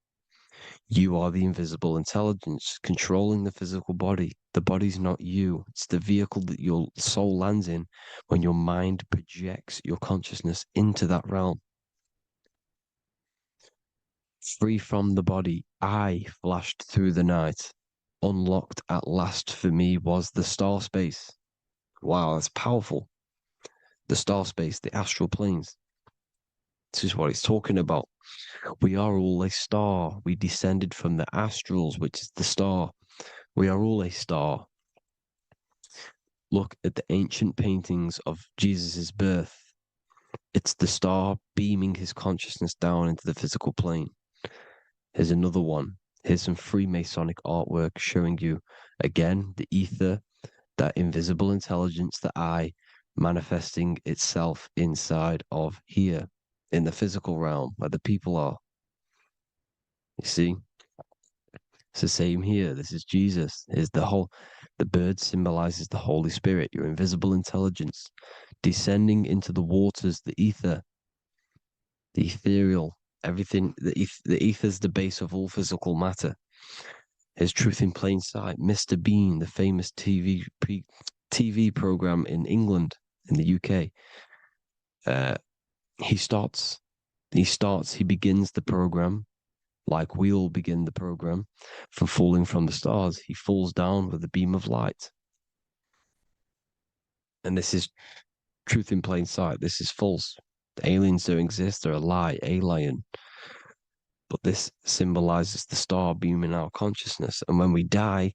You are the invisible intelligence controlling the physical body. The body's not you. It's the vehicle that your soul lands in when your mind projects your consciousness into that realm. Free from the body, I flashed through the night. Unlocked at last for me was the star space. Wow, that's powerful. The star space, the astral planes. This is what it's talking about. We are all a star. We descended from the astrals, which is the star. We are all a star. Look at the ancient paintings of Jesus' birth. It's the star beaming his consciousness down into the physical plane. Here's another one. Here's some Freemasonic artwork showing you, again, the ether, that invisible intelligence, the I, manifesting itself inside of here, in the physical realm, where the people are. You see? It's the same here. This is Jesus. Here's the bird symbolizes the Holy Spirit, your invisible intelligence, descending into the waters, the ether, the ethereal, everything. The ether is the base of all physical matter. His Truth in Plain Sight, Mr. Bean, the famous TV program in England, in the UK. He begins the program like we all begin the program from falling from the stars. He falls down with a beam of light. And this is Truth in Plain Sight. This is false. The aliens don't exist. They're a lie, alien. But this symbolizes the star beaming our consciousness. And when we die,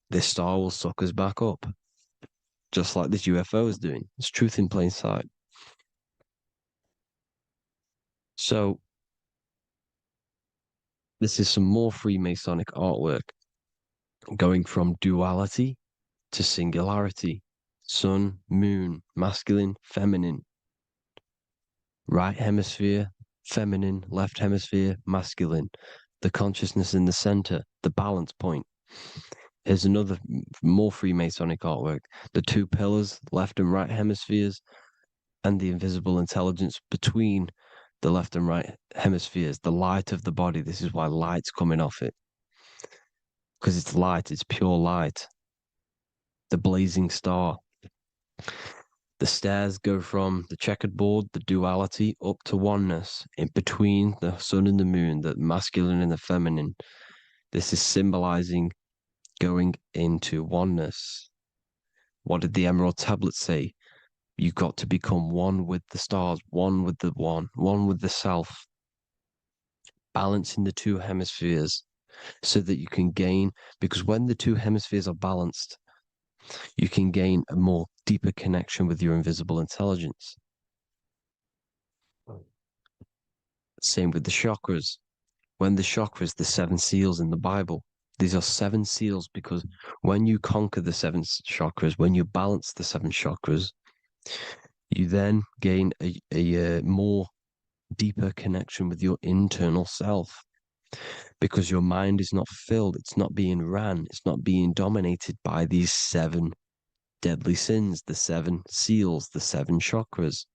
this star will suck us back up. Just like this UFO is doing. It's Truth in Plain Sight. So, this is some more Freemasonic artwork going from duality to singularity. Sun, moon, masculine, feminine. Right hemisphere, feminine, left hemisphere, masculine. The consciousness in the center, the balance point. Here's another more Freemasonic artwork. The two pillars, left and right hemispheres, and the invisible intelligence between the left and right hemispheres, the light of the body. This is why light's coming off it. Because it's light, it's pure light. The blazing star. The stairs go from the checkered board, the duality, up to oneness, in between the sun and the moon, the masculine and the feminine. This is symbolizing going into oneness. What did the Emerald Tablet say? You've got to become one with the stars, one with the one with the self. Balancing the two hemispheres so that you can gain, because when the two hemispheres are balanced, you can gain a more deeper connection with your invisible intelligence. Same with the chakras. When the chakras, the 7 seals in the Bible, these are 7 seals because when you conquer the 7 chakras, when you balance the 7 chakras, you then gain a more deeper connection with your internal self because your mind is not filled, it's not being ran, it's not being dominated by these 7 deadly sins, the 7 seals, the 7 chakras.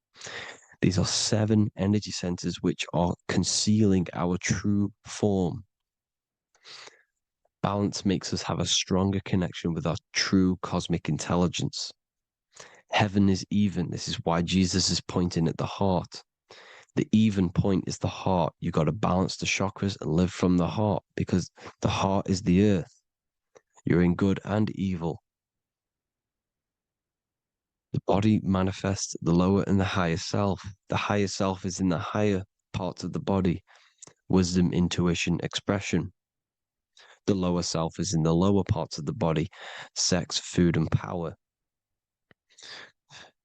These are 7 energy centers which are concealing our true form. Balance makes us have a stronger connection with our true cosmic intelligence. Heaven is even. This is why Jesus is pointing at the heart. The even point is the heart. You got to balance the chakras and live from the heart because the heart is the earth. You're in good and evil. The body manifests the lower and the higher self. The higher self is in the higher parts of the body. Wisdom, intuition, expression. The lower self is in the lower parts of the body. Sex, food, and power.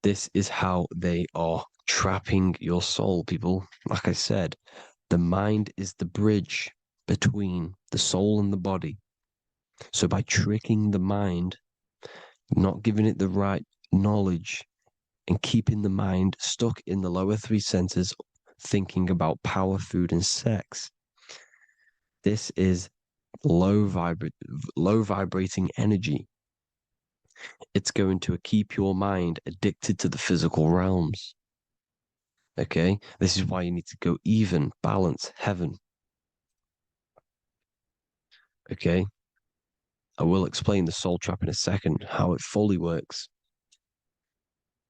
This is how they are trapping your soul, people. Like I said, the mind is the bridge between the soul and the body. So by tricking the mind, not giving it the right knowledge, and keeping the mind stuck in the lower 3 centers, thinking about power, food, and sex, this is low vibrating energy. It's going to keep your mind addicted to the physical realms. Okay? This is why you need to go even, balance, heaven. Okay? I will explain the soul trap in a second, how it fully works.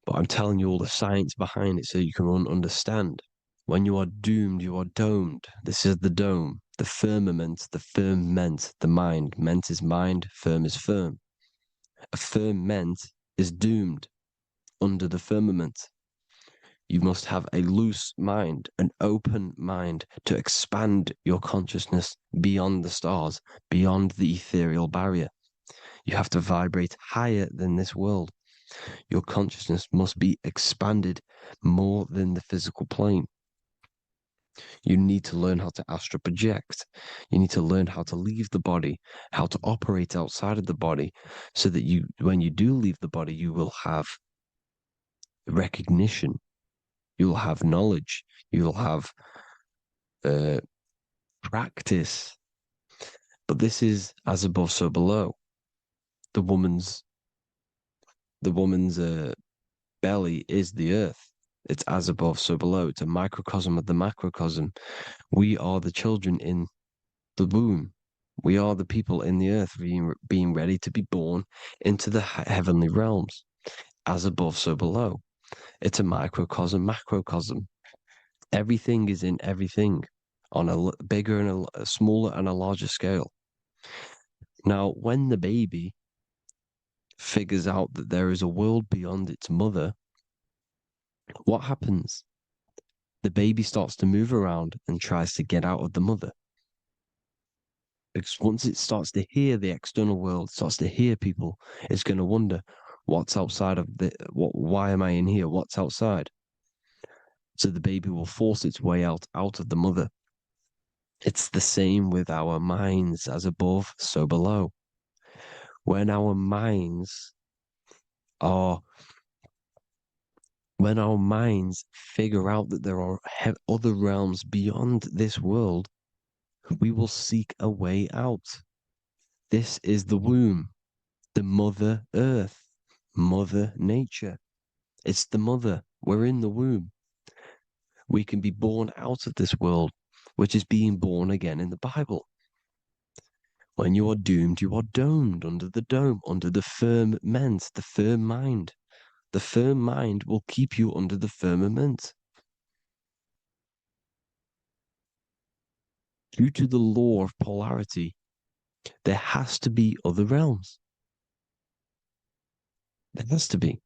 But I'm telling you all the science behind it so you can understand When you are doomed, you are domed. This is the dome, the firmament, the firmament, the mind. Ment is mind, firm is firm. A firmament is doomed under the firmament. You must have a loose mind, an open mind to expand your consciousness beyond the stars, beyond the ethereal barrier. You have to vibrate higher than this world. Your consciousness must be expanded more than the physical plane. You need to learn how to astral project. You need to learn how to leave the body, how to operate outside of the body, so that you, when you do leave the body, you will have recognition, you'll have knowledge, you'll have practice. But this is as above, so below. The woman's belly is the earth. It's as above, so below. It's a microcosm of the macrocosm. We are the children in the womb. We are the people in the earth being ready to be born into the heavenly realms. As above, so below. It's a microcosm, macrocosm. Everything is in everything on a bigger and a smaller and a larger scale. Now, when the baby figures out that there is a world beyond its mother, what happens? The baby starts to move around and tries to get out of the mother. Because once it starts to hear the external world, starts to hear people, it's going to wonder, what's outside of why am I in here? What's outside? So the baby will force its way out of the mother. It's the same with our minds, as above, so below. When our minds figure out that there are other realms beyond this world, we will seek a way out. This is the womb, the mother earth, mother nature. It's the mother. We're in the womb. We can be born out of this world, which is being born again in the Bible. When you are doomed, you are domed under the dome, under the firmament, the firm mind. The firm mind will keep you under the firmament. Due to the law of polarity, there has to be other realms. There has to be.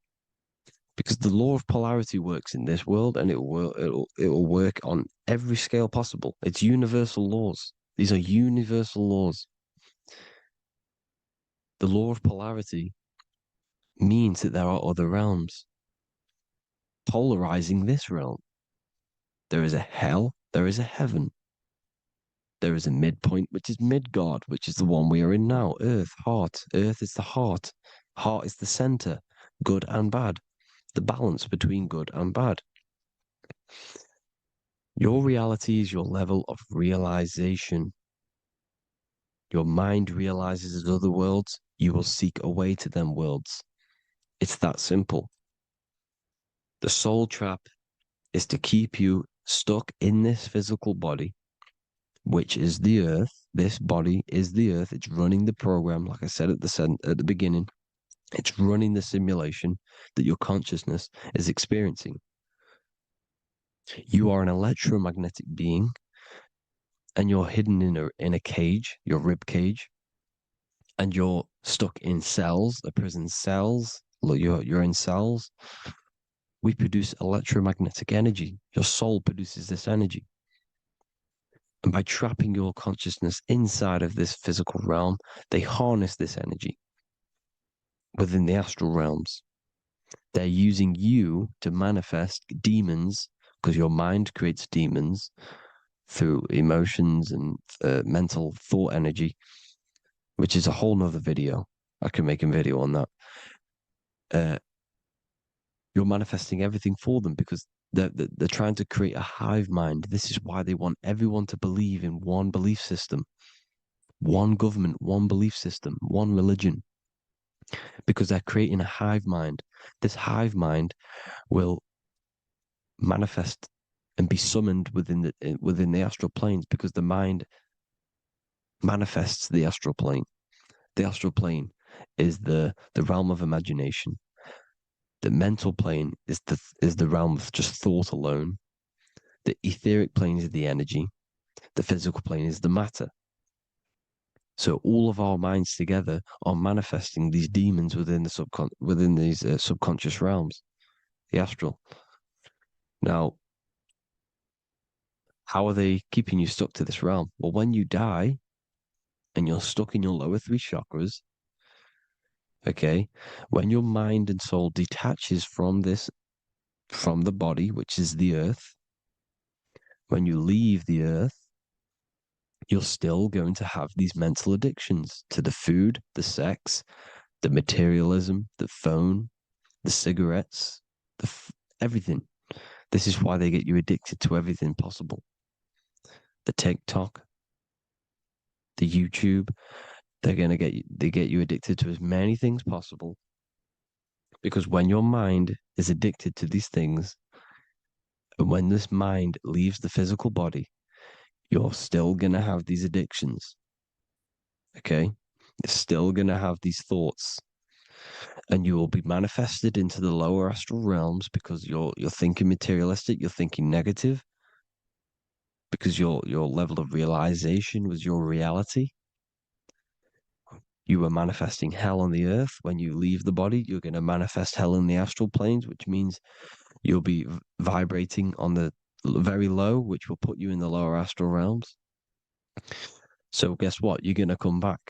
Because the law of polarity works in this world, and it will work on every scale possible. It's universal laws. These are universal laws. The law of polarity means that there are other realms polarizing this realm. There is a hell, there is a heaven. There is a midpoint, which is Midgard, which is the one we are in now. Earth, heart. Earth is the heart. Heart is the center, good and bad. The balance between good and bad. Your reality is your level of realization. Your mind realizes other worlds, you will seek a way to them worlds. It's that simple. The soul trap is to keep you stuck in this physical body, which is the earth. This body is the earth. It's running the program, like I said at the beginning. It's running the simulation that your consciousness is experiencing. You are an electromagnetic being, and you're hidden in a cage, your rib cage, and you're stuck in cells, a prison cells. Look, you're in cells. We produce electromagnetic energy. Your soul produces this energy. And by trapping your consciousness inside of this physical realm, they harness this energy within the astral realms. They're using you to manifest demons, because your mind creates demons through emotions and mental thought energy, which is a whole nother video. I can make a video on that. You're manifesting everything for them because they're trying to create a hive mind. This is why they want everyone to believe in one belief system, one government, one belief system, one religion, because they're creating a hive mind. This hive mind will manifest and be summoned within the astral planes, because the mind manifests the astral plane. The astral plane is the realm of imagination. The mental plane is the realm of just thought alone. The etheric plane is the energy. The physical plane is the matter. So all of our minds together are manifesting these demons within the within these subconscious realms, the astral. Now, how are they keeping you stuck to this realm? Well, when you die and you're stuck in your lower three chakras, okay, when your mind and soul detaches from the body, which is the earth, when you leave the earth, you're still going to have these mental addictions to the food, the sex, the materialism, the phone, the cigarettes, everything. This is why they get you addicted to everything possible. The TikTok, the YouTube, they get you addicted to as many things possible. Because when your mind is addicted to these things, and when this mind leaves the physical body, you're still gonna have these addictions. Okay? You're still gonna have these thoughts. And you will be manifested into the lower astral realms because you're thinking materialistic, you're thinking negative, because your level of realization was your reality. You were manifesting hell on the earth. When you leave the body, you're going to manifest hell in the astral planes, which means you'll be vibrating on the very low, which will put you in the lower astral realms. So guess what? You're going to come back.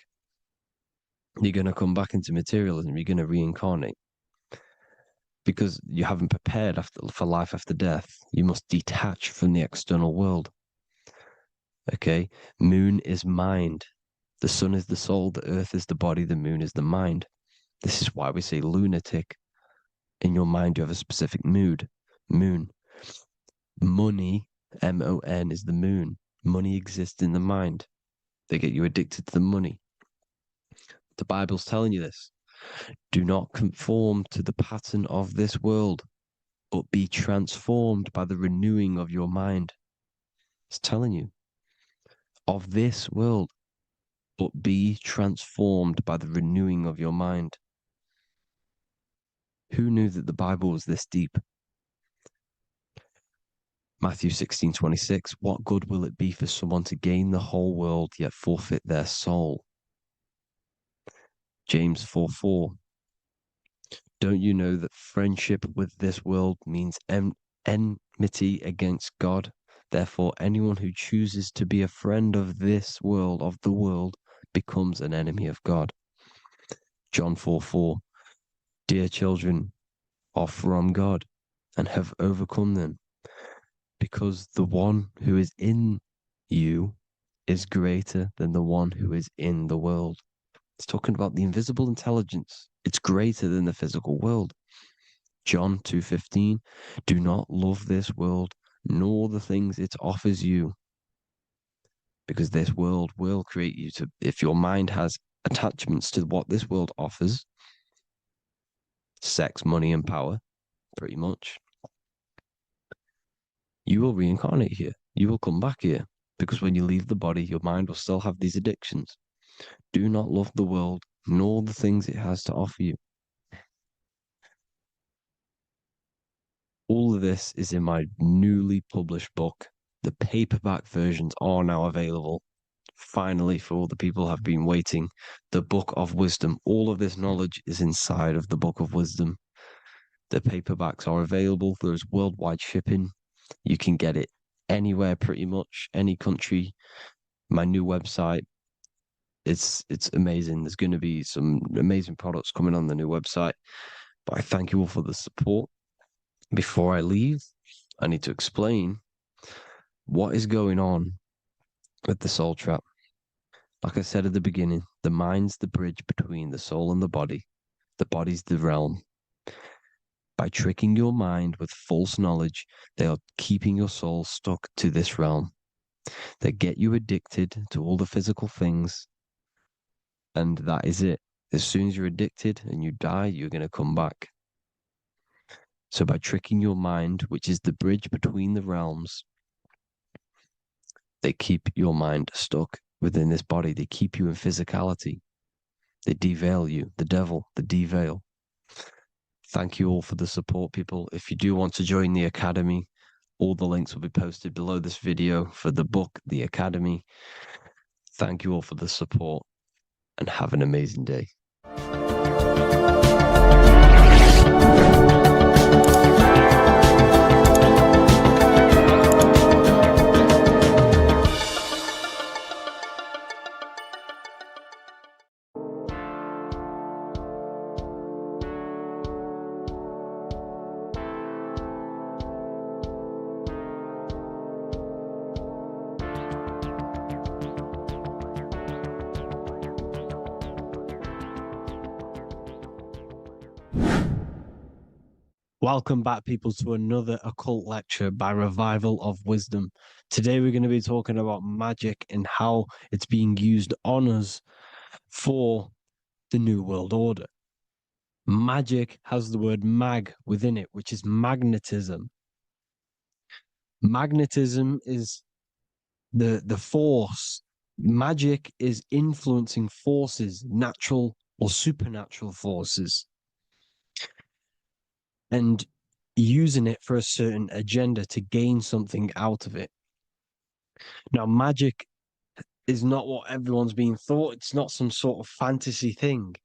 You're going to come back into materialism. You're going to reincarnate because you haven't prepared for life after death. You must detach from the external world. Okay? Moon is mind. The sun is the soul. The earth is the body. The moon is the mind. This is why we say lunatic. In your mind, you have a specific mood. Moon. Money, M-O-N, is the moon. Money exists in the mind. They get you addicted to the money. The Bible's telling you this. Do not conform to the pattern of this world, but be transformed by the renewing of your mind. It's telling you. Of this world, but be transformed by the renewing of your mind. Who knew that the Bible was this deep? Matthew 16:26, what good will it be for someone to gain the whole world yet forfeit their soul? James 4:4, don't you know that friendship with this world means enmity against God? Therefore, anyone who chooses to be a friend of this world, of the world, becomes an enemy of God. John 4:4, dear children are from God and have overcome them, because the one who is in you is greater than the one who is in the world. It's talking about the invisible intelligence. It's greater than the physical world. John 2:15, do not love this world, nor the things it offers you, because this world will create you to, if your mind has attachments to what this world offers, sex, money, and power, pretty much, you will reincarnate here. You will come back here, because when you leave the body, your mind will still have these addictions. Do not love the world, nor the things it has to offer you. All of this is in my newly published book. The paperback versions are now available. Finally, for all the people who have been waiting, the Book of Wisdom. All of this knowledge is inside of the Book of Wisdom. The paperbacks are available. There's worldwide shipping. You can get it anywhere, pretty much, any country. My new website, it's amazing. There's going to be some amazing products coming on the new website. But I thank you all for the support. Before I leave, I need to explain what is going on with the soul trap. Like I said at the beginning, the mind's the bridge between the soul and the body. The body's the realm. By tricking your mind with false knowledge, they are keeping your soul stuck to this realm. They get you addicted to all the physical things, and that is it. As soon as you're addicted and you die, you're going to come back. So by tricking your mind, which is the bridge between the realms, they keep your mind stuck within this body. They keep you in physicality. They deveil you, the devil, the deveil. Thank you all for the support, people. If you do want to join the academy, All the links will be posted below this video for the book, The Academy. Thank you all for the support and have an amazing day. Welcome back, people, to another occult lecture by Revival of Wisdom. Today we're going to be talking about magic and how it's being used on us for the New World Order. Magic has the word mag within it, which is magnetism. Magnetism is the force. Magic is influencing forces, natural or supernatural forces, and using it for a certain agenda to gain something out of it. Now, magic is not what everyone's being thought. It's not some sort of fantasy thing.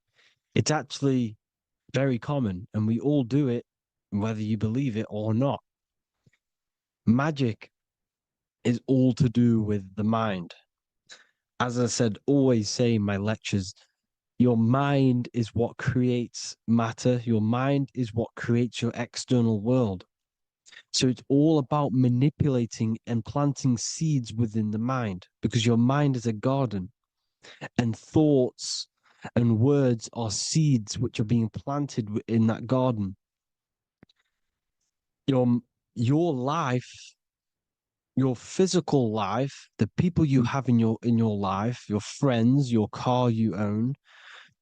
It's actually very common, and we all do it, whether you believe it or not. Magic is all to do with the mind. As I said, always say in my lectures, your mind is what creates matter. Your mind is what creates your external world. So it's all about manipulating and planting seeds within the mind, because your mind is a garden, and thoughts and words are seeds which are being planted in that garden. Your life, your physical life, the people you have in your life, your friends, your car you own,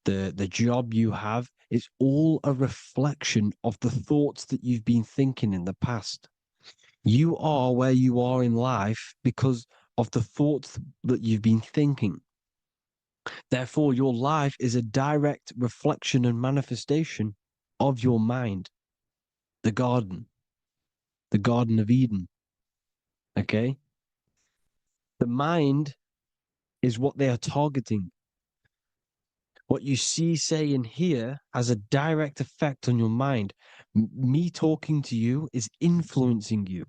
the job you have, is all a reflection of the thoughts that you've been thinking in the past. You are where you are in life because of the thoughts that you've been thinking. Therefore, your life is a direct reflection and manifestation of your mind, the Garden of Eden. Okay? The mind is what they are targeting. What you see, say, and hear has a direct effect on your mind. Me talking to you is influencing you.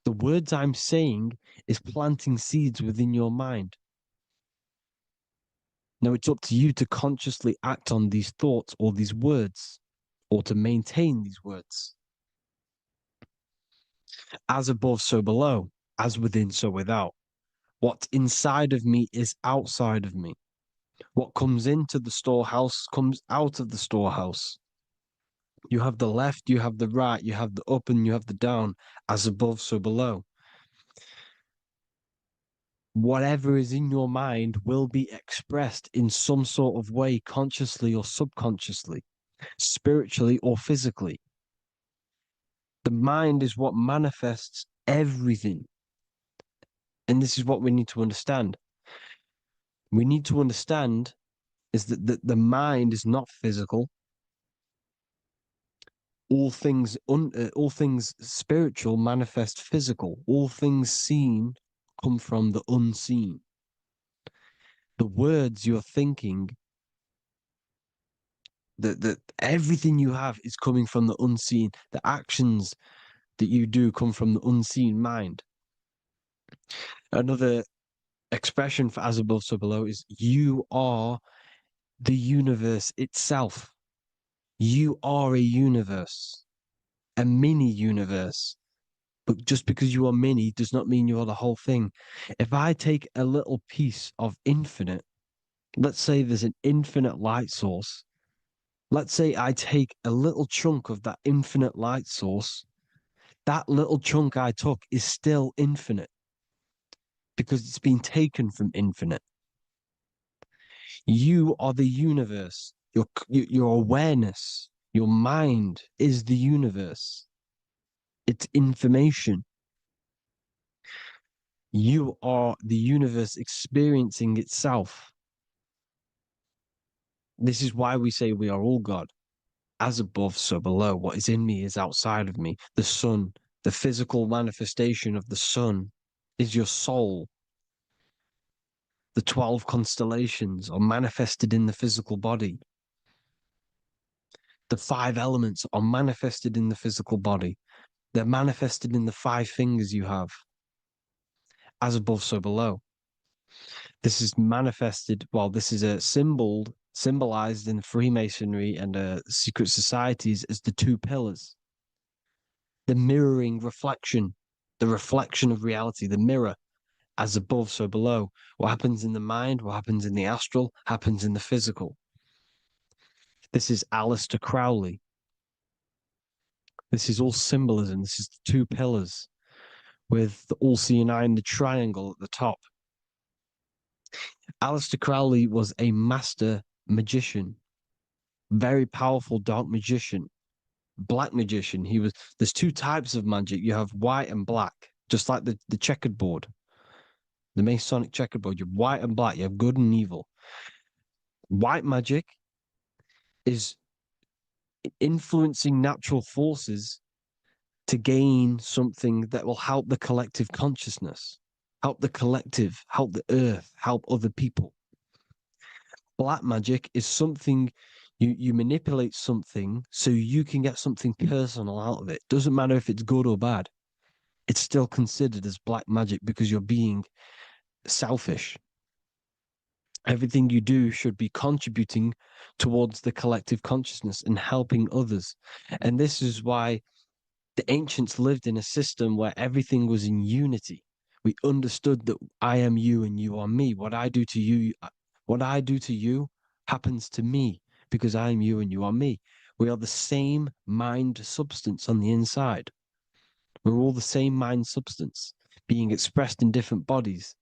The words I'm saying is planting seeds within your mind. Now it's up to you to consciously act on these thoughts or these words, or to maintain these words. As above, so below. As within, so without. What's inside of me is outside of me. What comes into the storehouse comes out of the storehouse. You have the left, you have the right, you have the up, and you have the down. As above, so below. Whatever is in your mind will be expressed in some sort of way, consciously or subconsciously, spiritually or physically. The mind is what manifests everything. And this is what we need to understand. We need to understand is that the mind is not physical. All things spiritual manifest physical. All things seen come from the unseen. The words you're thinking, that everything you have is coming from the unseen. The actions that you do come from the unseen mind. Another expression for as above, so below is you are the universe itself. You are a universe, a mini universe. But just because you are mini does not mean you are the whole thing. If I take a little piece of infinite, let's say there's an infinite light source. Let's say I take a little chunk of that infinite light source. That little chunk I took is still infinite because it's been taken from infinite. You are the universe. Your awareness, your mind is the universe. It's information. You are the universe experiencing itself. This is why we say we are all God. As above, so below. What is in me is outside of me. The sun, the physical manifestation of the sun is your soul. The 12 constellations are manifested in the physical body. The 5 elements are manifested in the physical body. They're manifested in the 5 fingers you have. As above, so below. This is manifested, well, this is a symbolized in Freemasonry and secret societies as the 2 pillars. The mirroring reflection, the reflection of reality, the mirror, as above, so below. What happens in the mind, what happens in the astral, happens in the physical. This is Aleister Crowley. This is all symbolism. This is the 2 pillars with the all-seeing eye and the triangle at the top. Aleister Crowley was a master magician, very powerful dark magician, black magician. There's 2 types of magic. You have white and black, just like the checkered board, the Masonic checkered board. You have white and black. You have good and evil. White magic is influencing natural forces to gain something that will help the collective consciousness, help the collective, help the earth, help other people. Black magic is something you manipulate something so you can get something personal out of it. Doesn't matter if it's good or bad. It's still considered as black magic because you're being selfish. Everything you do should be contributing towards the collective consciousness and helping others. And this is why the ancients lived in a system where everything was in unity. We understood that I am you and you are me. What I do to you happens to me because I am you and you are me. We are the same mind substance on the inside. We're all the same mind substance being expressed in different bodies.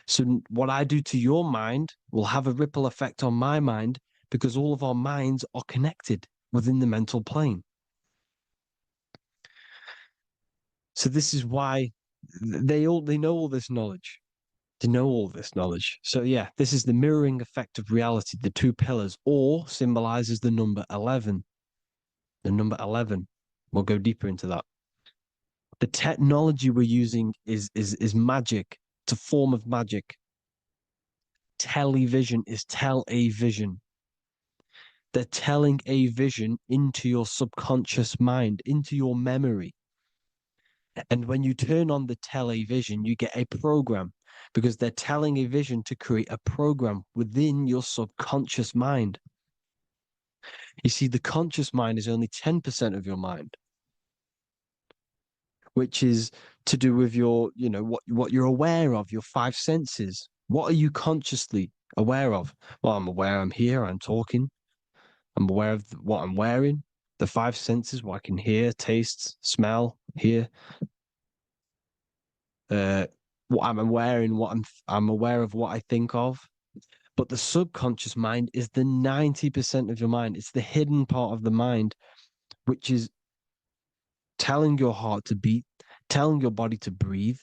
So what I do to your mind will have a ripple effect on my mind because all of our minds are connected within the mental plane. So this is why they know all this knowledge. They know all this knowledge. So yeah, this is the mirroring effect of reality, the 2 pillars, or symbolizes the number 11. The number 11. We'll go deeper into that. The technology we're using is magic. It's a form of magic. Television is tell a vision. They're telling a vision into your subconscious mind, into your memory. And when you turn on the television, you get a program because they're telling a vision to create a program within your subconscious mind. You see, the conscious mind is only 10% of your mind, which is to do with your, what you're aware of, your 5 senses. What are you consciously aware of? Well, I'm aware I'm here, I'm talking. I'm aware of what I'm wearing, the 5 senses, what I can hear, taste, smell, hear. What I'm wearing, I'm aware of what I think of. But the subconscious mind is the 90% of your mind. It's the hidden part of the mind, which is telling your heart to beat, telling your body to breathe.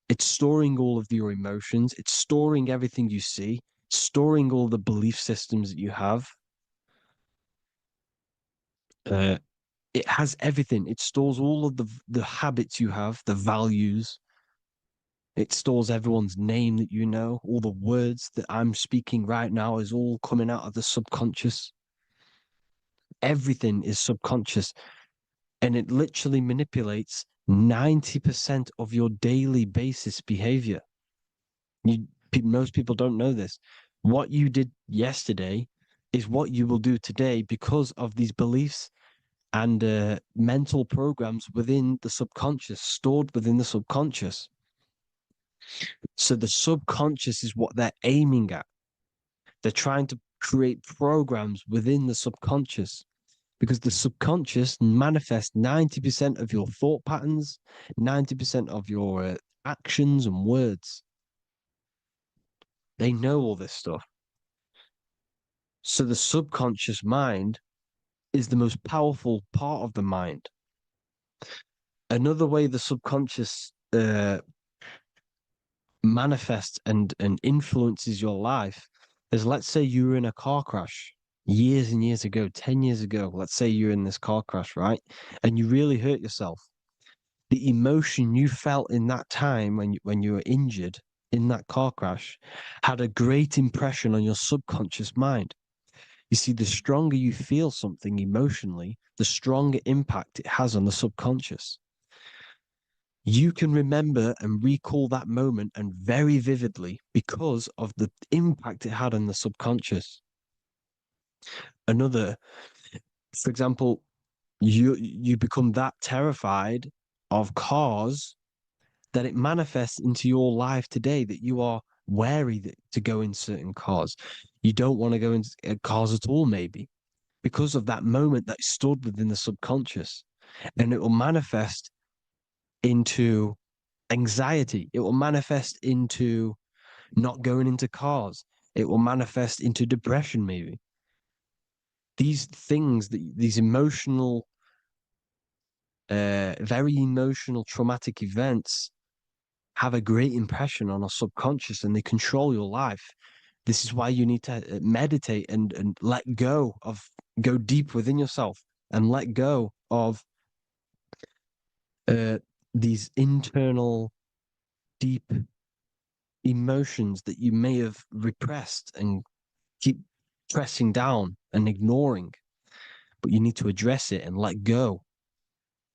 It's storing all of your emotions. It's storing everything you see, storing all the belief systems that you have. It has everything. It stores all of the habits you have, the values. It stores everyone's name that you know. All the words that I'm speaking right now is all coming out of the subconscious. Everything is subconscious. And it literally manipulates 90% of your daily basis behavior. Most people don't know this. What you did yesterday is what you will do today because of these beliefs and mental programs within the subconscious, stored within the subconscious. So the subconscious is what they're aiming at. They're trying to create programs within the subconscious because the subconscious manifests 90% of your thought patterns, 90% of your actions and words. They know all this stuff. So the subconscious mind is the most powerful part of the mind. Another way the subconscious manifests and influences your life is, let's say you were in a car crash years and years ago, 10 years ago. Let's say you're in this car crash, right? And you really hurt yourself. the emotion you felt in that time when you were injured in that car crash had a great impression on your subconscious mind. You see, the stronger you feel something emotionally, the stronger impact it has on the subconscious. You can remember and recall that moment and very vividly because of the impact it had on the subconscious. Another, for example, you become that terrified of cars that it manifests into your life today, that you are wary to go in certain cars. You don't want to go in cars at all, maybe, because of that moment that stood within the subconscious. And it will manifest into anxiety. It will manifest into not going into cars. It will manifest into depression, maybe. These things, these emotional, very emotional, traumatic events have a great impression on our subconscious and they control your life. This is why you need to meditate and let go deep within yourself and let go of these internal, deep emotions that you may have repressed and keep pressing down and ignoring. But you need to address it and let go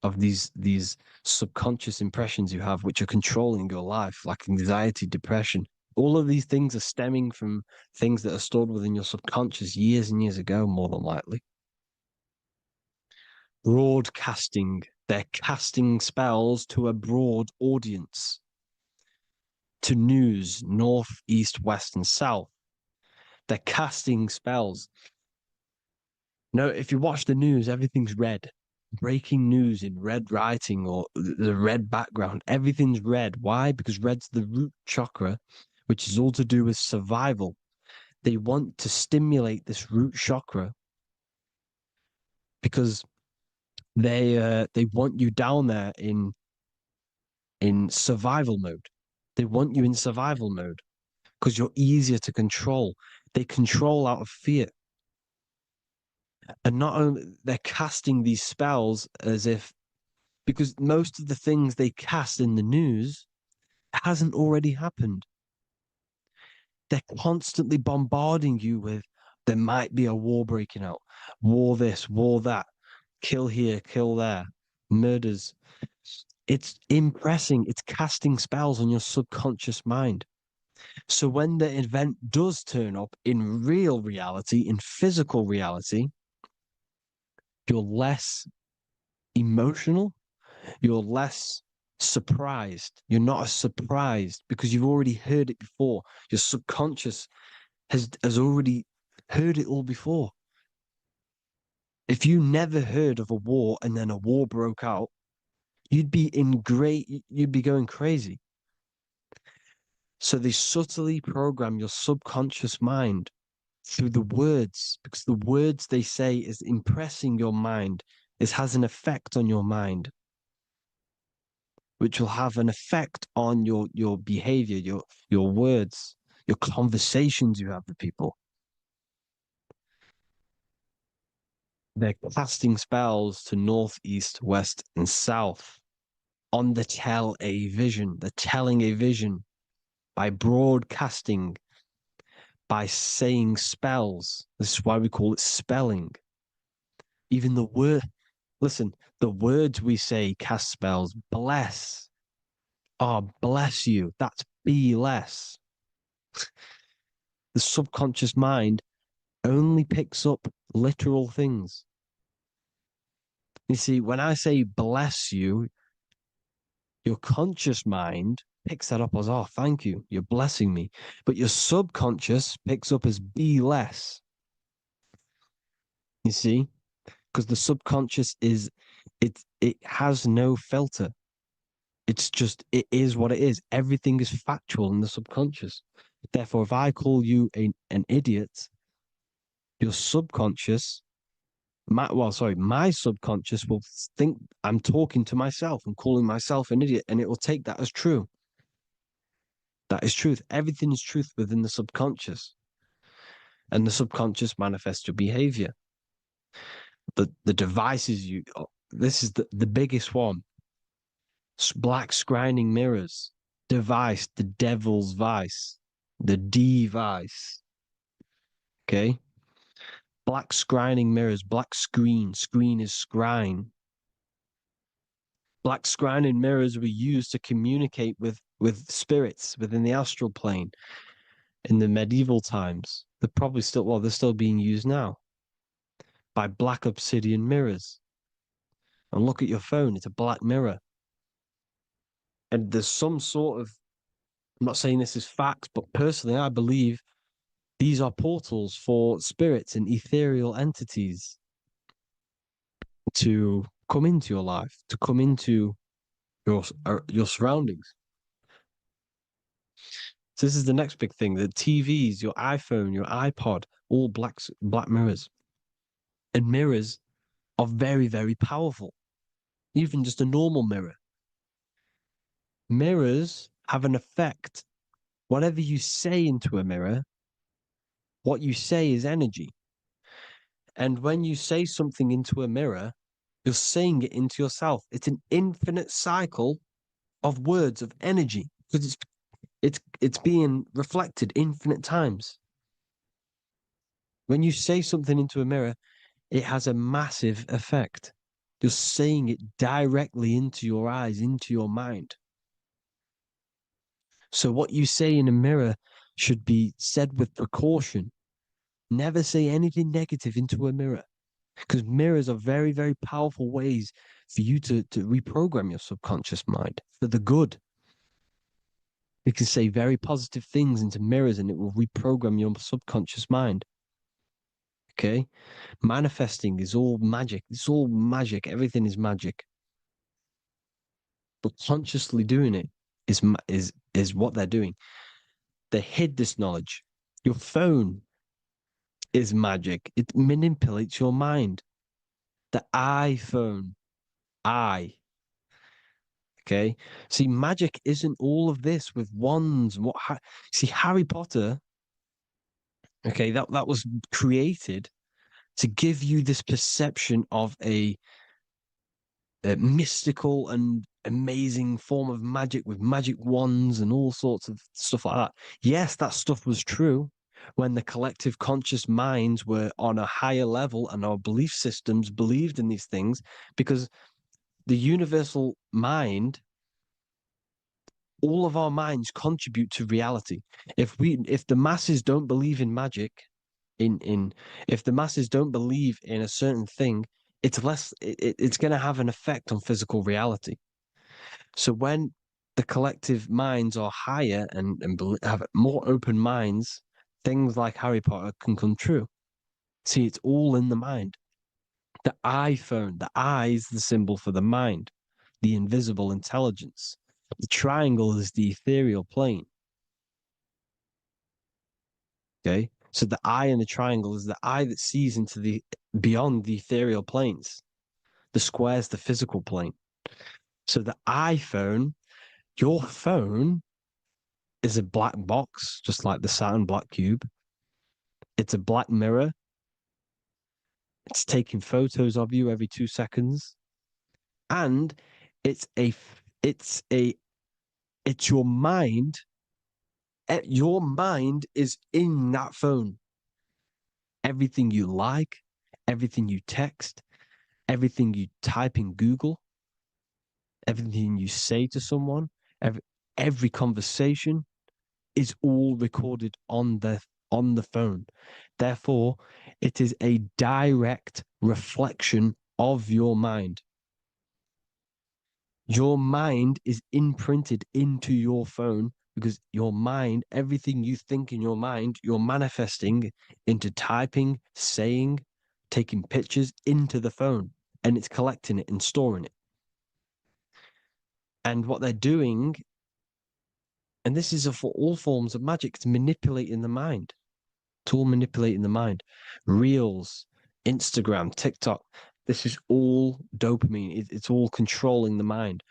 of these subconscious impressions you have, which are controlling your life, like anxiety, depression. All of these things are stemming from things that are stored within your subconscious years and years ago, more than likely. Broadcasting. They're casting spells to a broad audience, to news, north, east, west, and south. They're casting spells. No, if you watch the news, everything's red. Breaking news in red writing or the red background, everything's red. Why? Because red's the root chakra, which is all to do with survival. They want to stimulate this root chakra because they want you down there in survival mode. They want you in survival mode because you're easier to control. They control out of fear. And not only they're casting these spells as if, because most of the things they cast in the news hasn't already happened. They're constantly bombarding you with there might be a war breaking out, war this, war that, kill here, kill there, murders. It's impressing, it's casting spells on your subconscious mind. So when the event does turn up in real reality, in physical reality, you're less emotional, you're less surprised. You're not as surprised because you've already heard it before. Your subconscious has already heard it all before. If you never heard of a war and then a war broke out, you'd be going crazy. So they subtly program your subconscious mind through the words, because the words they say is impressing your mind. It has an effect on your mind, which will have an effect on your behavior, your words, your conversations you have with people. They're casting spells to north, east, west, and south on the tell a vision. They're telling a vision by broadcasting, by saying spells. This is why we call it spelling. Even the word, listen, the words we say cast spells. Bless. Oh, bless you. That's be less. The subconscious mind only picks up literal things. You see, when I say bless you, your conscious mind picks that up as, oh, thank you, you're blessing me. But your subconscious picks up as be less. You see? Because the subconscious it has no filter. It's just, it is what it is. Everything is factual in the subconscious. Therefore, if I call you an idiot, your subconscious, my subconscious will think I'm talking to myself and calling myself an idiot, and it will take that as true. That is truth. Everything is truth within the subconscious. And the subconscious manifests your behavior. The devices this is the biggest one. Black scrying mirrors, device, the devil's vice, the device. Okay. Black scrying mirrors, black screen is scrying. Black scrying mirrors were used to communicate with spirits within the astral plane in the medieval times. They're still being used now by black obsidian mirrors. And look at your phone, it's a black mirror. And there's some sort of, I'm not saying this is facts, but personally, I believe these are portals for spirits and ethereal entities to come into your life, to come into your surroundings. So this is the next big thing: the TVs, your iPhone, your iPod, all black mirrors, and mirrors are very, very powerful. Even just a normal mirror. Mirrors have an effect. Whatever you say into a mirror, what you say is energy. And when you say something into a mirror, you're saying it into yourself. It's an infinite cycle of words of energy because it's being reflected infinite times. When you say something into a mirror, it has a massive effect. You're saying it directly into your eyes, into your mind. So what you say in a mirror should be said with precaution. Never say anything negative into a mirror, because mirrors are very, very powerful ways for you to reprogram your subconscious mind for the good. You can say very positive things into mirrors and it will reprogram your subconscious mind. Okay? Manifesting is all magic. It's all magic. Everything is magic. But consciously doing it is what they're doing. They hid this knowledge. Your phone is magic. It manipulates your mind. The iPhone, I. Okay. See, magic isn't all of this with wands. See, Harry Potter. Okay, that was created to give you this perception of a mystical and amazing form of magic with magic wands and all sorts of stuff like that. Yes, that stuff was true when the collective conscious minds were on a higher level and our belief systems believed in these things, because the universal mind, all of our minds contribute to reality. If the masses don't believe in magic, if the masses don't believe in a certain thing, it's going to have an effect on physical reality. So when the collective minds are higher and have more open minds, things like Harry Potter can come true. See, it's all in the mind. The iPhone, the eye is the symbol for the mind, the invisible intelligence. The triangle is the ethereal plane. Okay. So the eye in the triangle is the eye that sees into the beyond the ethereal planes. The square is the physical plane. So the iPhone, your phone, is a black box, just like the Saturn black cube. It's a black mirror. It's taking photos of you every 2 seconds. And it's your mind. Your mind is in that phone. Everything you like, everything you text, everything you type in Google, everything you say to someone, every conversation is all recorded on the phone. Therefore, it is a direct reflection of your mind. Your mind is imprinted into your phone because your mind, everything you think in your mind, you're manifesting into typing, saying, taking pictures into the phone, and it's collecting it and storing it. And what they're doing, and this is for all forms of magic, it's manipulating the mind. It's all manipulating the mind. Reels, Instagram, TikTok, this is all dopamine. It's all controlling the mind.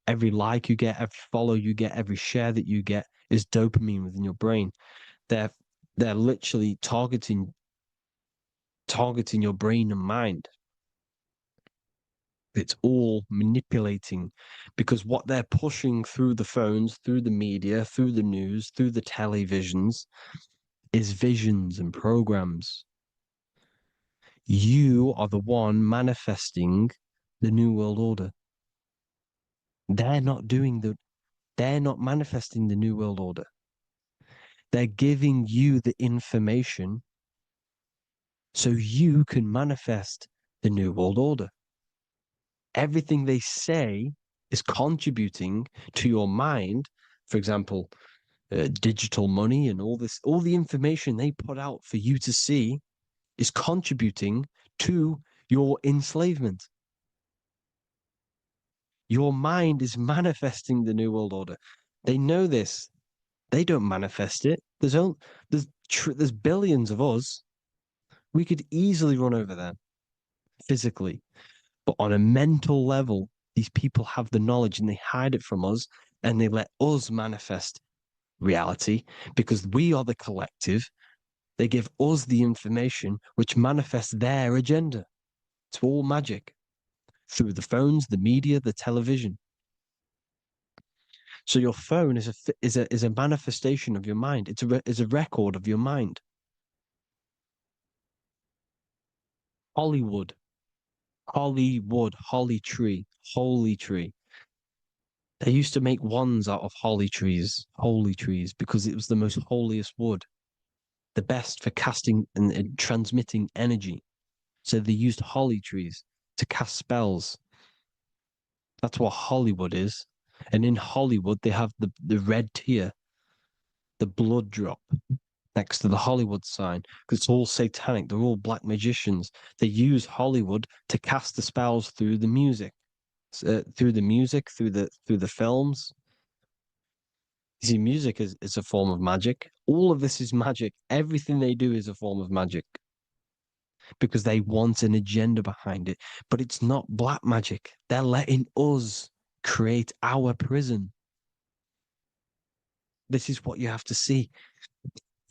Every like you get, every follow you get, every share that you get is dopamine within your brain. They're literally targeting your brain and mind. It's all manipulating, because what they're pushing through the phones, through the media, through the news, through the televisions is visions and programs. You are the one manifesting the New World Order. They're not manifesting the New World Order. They're giving you the information so you can manifest the New World Order. Everything they say is contributing to your mind. For example, digital money and all the information they put out for you to see is contributing to your enslavement. Your mind is manifesting the New World Order. They know this. They don't manifest it. There's billions of us. We could easily run over them physically, but on a mental level, these people have the knowledge and they hide it from us, and they let us manifest reality because we are the collective. They give us the information which manifests their agenda. It's all magic through the phones, the media, the television. So your phone is a manifestation of your mind. It's a record of your mind. Hollywood, holly tree, holy tree. They used to make wands out of holy trees, because it was the most holiest wood, the best for casting and transmitting energy. So they used holly trees to cast spells. That's what Hollywood is. And in Hollywood, they have the red tear, the blood drop next to the Hollywood sign, because it's all satanic. They're all black magicians. They use Hollywood to cast the spells through the music, through the films. You see, music is a form of magic. All of this is magic. Everything they do is a form of magic because they want an agenda behind it. But it's not black magic. They're letting us create our prison. This is what you have to see.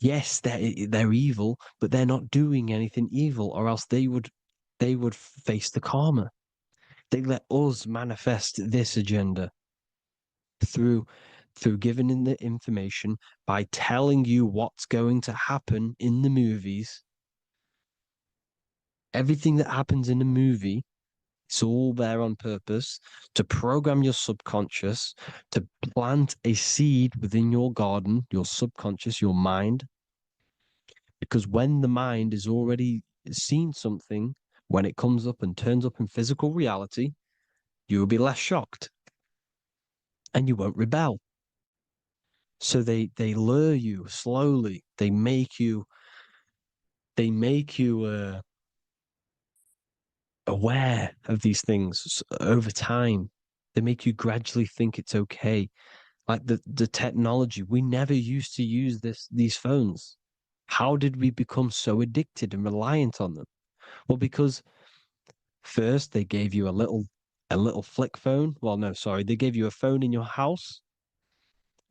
Yes, they're evil, but they're not doing anything evil, or else they would face the karma. They let us manifest this agenda through giving in the information, by telling you what's going to happen in the movies. Everything that happens in a movie, it's all there on purpose to program your subconscious, to plant a seed within your garden, your subconscious, your mind. Because when the mind has already seen something, when it comes up and turns up in physical reality, you will be less shocked and you won't rebel. So they lure you slowly. They make you aware of these things over time. They make you gradually think it's okay. Like the technology, we never used to use these phones. How did we become so addicted and reliant on them? Well, because first they gave you a little flick phone. Well, no, sorry, they gave you a phone in your house,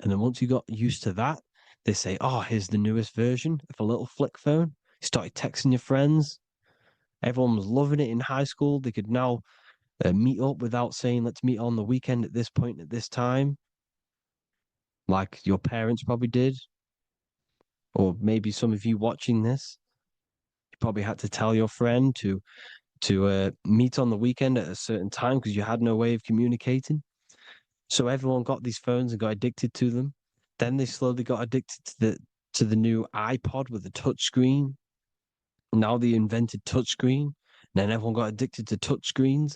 and then once you got used to that, they say, "Oh, here's the newest version of a little flick phone." You started texting your friends. Everyone was loving it in high school. They could now meet up without saying, "Let's meet on the weekend at this point at this time," like your parents probably did, or maybe some of you watching this, you probably had to tell your friend to meet on the weekend at a certain time because you had no way of communicating. So everyone got these phones and got addicted to them. Then they slowly got addicted to the new iPod with the touch screen. Now they invented touchscreen. Then everyone got addicted to touch screens.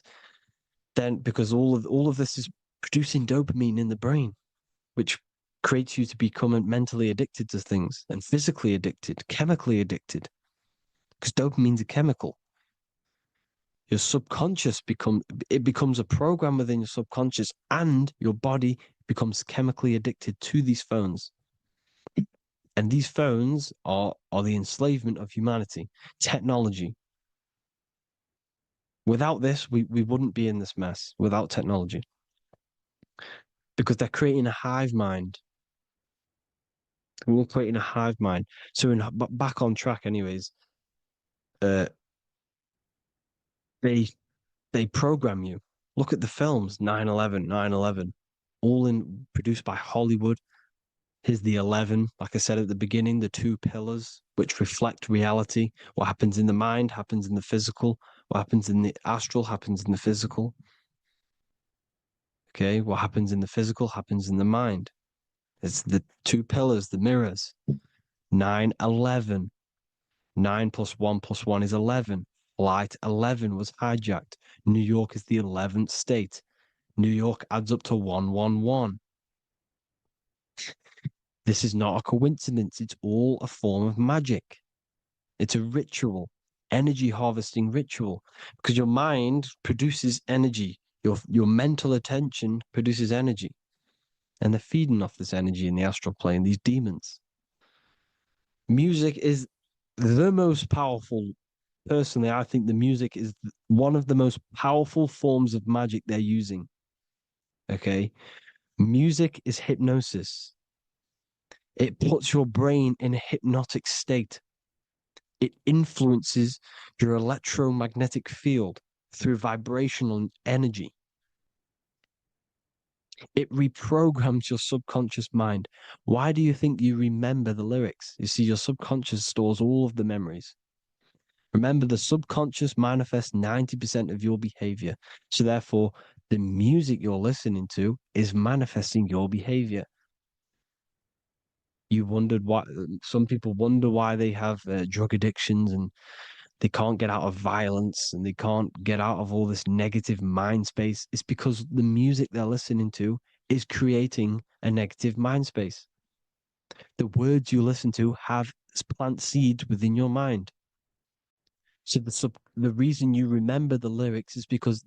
Then because all of this is producing dopamine in the brain, which creates you to become mentally addicted to things and physically addicted, chemically addicted. Because dopamine's a chemical. Your subconscious becomes a program within your subconscious, and your body becomes chemically addicted to these phones. And these phones are the enslavement of humanity, technology. Without this, we wouldn't be in this mess without technology. Because they're creating a hive mind. We're creating a hive mind. So back on track anyways, uh, they program you. Look at the films 9/11, 9/11, all produced by Hollywood. Here's the 11, like I said at the beginning, the two pillars which reflect reality. What happens in the mind happens in the physical. What happens in the astral happens in the physical. Okay, what happens in the physical happens in the mind. It's the two pillars, the mirrors. 9/11. 9 plus 1 plus 1 is 11. Flight 11 was hijacked. New York is the 11th state. New York adds up to 111. This is not a coincidence. It's all a form of magic. It's a ritual, energy harvesting ritual, because your mind produces energy. Your mental attention produces energy, and they're feeding off this energy in the astral plane, these demons. Music is the most powerful. Personally, I think the music is one of the most powerful forms of magic they're using. Okay. Music is hypnosis. It puts your brain in a hypnotic state. It influences your electromagnetic field through vibrational energy. It reprograms your subconscious mind. Why do you think you remember the lyrics? You see, your subconscious stores all of the memories. Remember, the subconscious manifests 90% of your behavior. So therefore, the music you're listening to is manifesting your behavior. You wondered why some people wonder why they have drug addictions and they can't get out of violence and they can't get out of all this negative mind space. It's because the music they're listening to is creating a negative mind space. The words you listen to have plant seeds within your mind. So the reason you remember the lyrics is because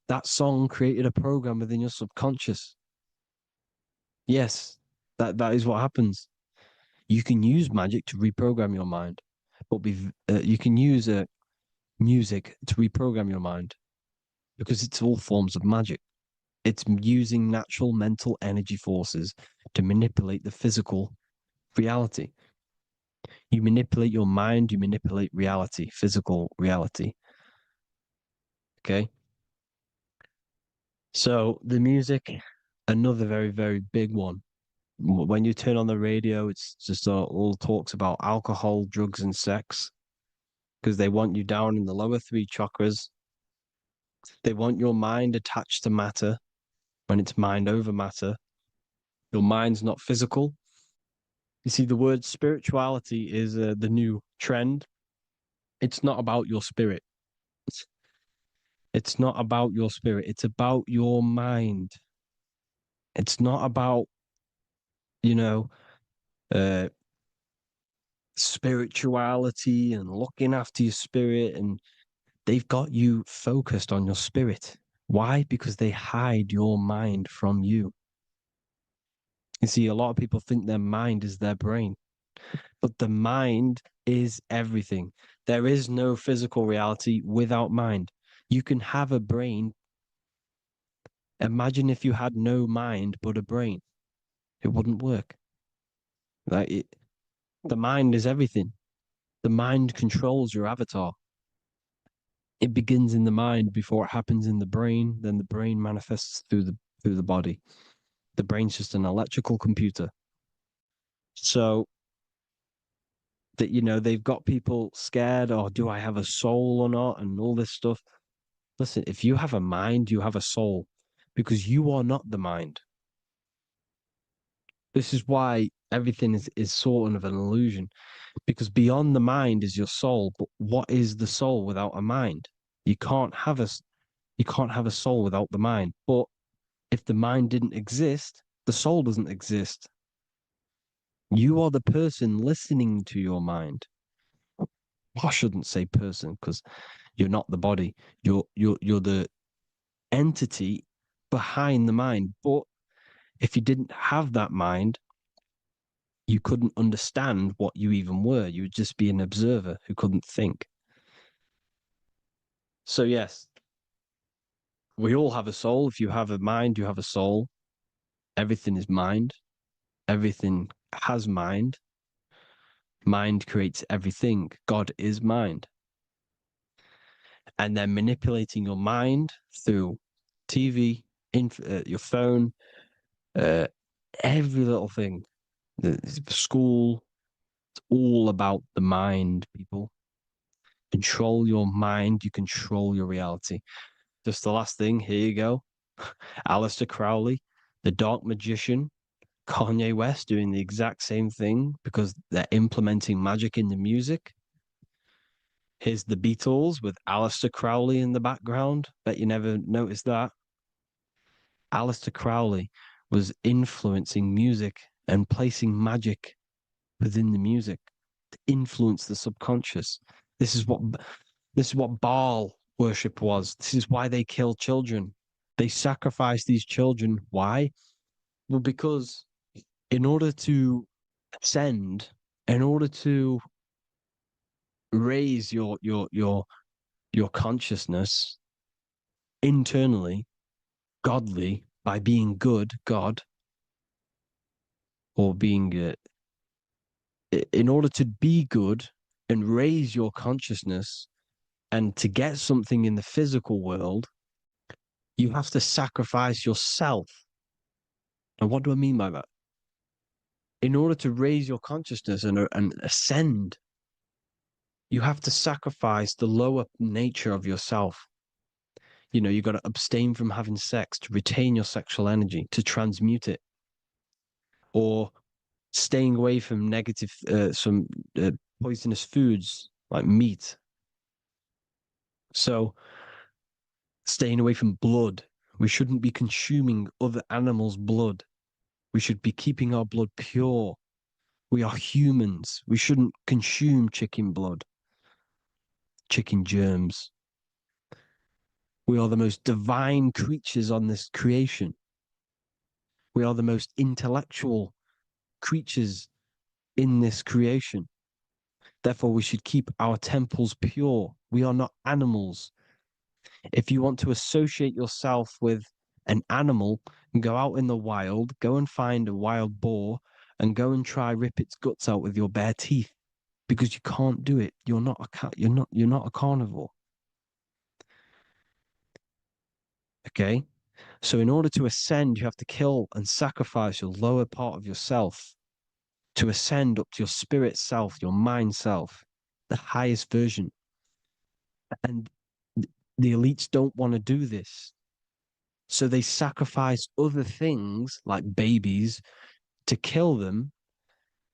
that song created a program within your subconscious. Yes, that is what happens. You can use magic to reprogram your mind, but you can use music to reprogram your mind because it's all forms of magic. It's using natural mental energy forces to manipulate the physical reality. You manipulate your mind, you manipulate reality, physical reality. Okay. So the music, another very, very big one. When you turn on the radio, it's just all talks about alcohol, drugs, and sex because they want you down in the lower three chakras. They want your mind attached to matter when it's mind over matter. Your mind's not physical. You see, the word spirituality is the new trend. It's not about your spirit. It's not about your spirit. It's about your mind. It's not about, you know, uh, spirituality and looking after your spirit. And they've got you focused on your spirit. Why? Because they hide your mind from you. You see, a lot of people think their mind is their brain, but the mind is everything. There is no physical reality without mind. You can have a brain. Imagine if you had no mind but a brain. It wouldn't work. The mind is everything. The mind controls your avatar. It begins in the mind before it happens in the brain. Then the brain manifests through the body. The brain's just an electrical computer. So that they've got people scared. Or do I have a soul or not? And all this stuff. Listen, if you have a mind, you have a soul, because you are not the mind. This is why everything is sort of an illusion, because beyond the mind is your soul. But what is the soul without a mind? You can't have a soul without the mind. But if the mind didn't exist, the soul doesn't exist. You are the person listening to your mind. I shouldn't say person because you're not the body. You're the entity behind the mind. But if you didn't have that mind, you couldn't understand what you even were. You would just be an observer who couldn't think. So yes, we all have a soul. If you have a mind, you have a soul. Everything is mind. Everything has mind. Mind creates everything. God is mind. And they're manipulating your mind through TV, your phone, every little thing. The school, it's all about the mind, people. Control your mind, you control your reality. Just the last thing, here you go. Aleister Crowley, the Dark Magician, Kanye West doing the exact same thing because they're implementing magic in the music. Here's the Beatles with Aleister Crowley in the background. Bet you never noticed that. Aleister Crowley was influencing music and placing magic within the music to influence the subconscious. This is what Baal worship was. This is why they kill children. They sacrifice these children. Why? Well, because in order to ascend, in order to raise your consciousness internally, godly, by being good, God, or being in order to be good and raise your consciousness and to get something in the physical world, you have to sacrifice yourself. And what do I mean by that? In order to raise your consciousness and ascend, you have to sacrifice the lower nature of yourself. You know, you've got to abstain from having sex to retain your sexual energy, to transmute it, or staying away from negative, some poisonous foods like meat. So, staying away from blood. We shouldn't be consuming other animals' blood. We should be keeping our blood pure. We are humans. We shouldn't consume chicken blood, chicken germs. We are the most divine creatures on this creation. We are the most intellectual creatures in this creation. Therefore, we should keep our temples pure. We are not animals. If you want to associate yourself with an animal, go out in the wild, go and find a wild boar and go and try rip its guts out with your bare teeth, because you can't do it. You're not a cat. You're not a carnivore. Okay? So in order to ascend, you have to kill and sacrifice your lower part of yourself to ascend up to your spirit self, your mind self, the highest version. And the elites don't want to do this. So they sacrifice other things like babies to kill them,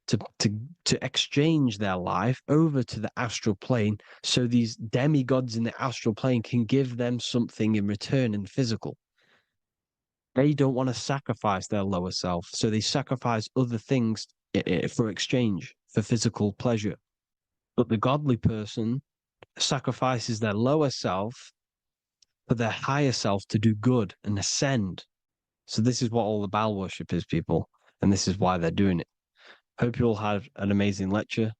to exchange their life over to the astral plane, so these demigods in the astral plane can give them something in return in physical. They don't want to sacrifice their lower self, so they sacrifice other things for exchange, for physical pleasure. But the godly person sacrifices their lower self for their higher self to do good and ascend. So this is what all the Baal worship is, people, and this is why they're doing it. Hope you all had an amazing lecture.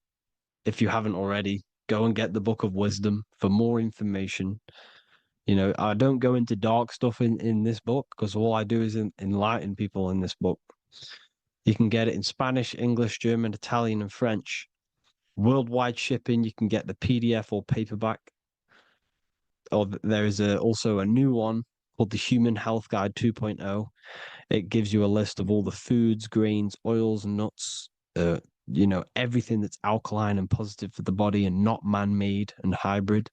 If you haven't already, go and get the Book of Wisdom for more information. You know, I don't go into dark stuff in this book because all I do is enlighten people in this book. You can get it in Spanish, English, German, Italian, and French. Worldwide shipping, you can get the PDF or paperback. Or there is also a new one called the Human Health Guide 2.0. It gives you a list of all the foods, grains, oils, nuts, you know, everything that's alkaline and positive for the body and not man-made and hybrid.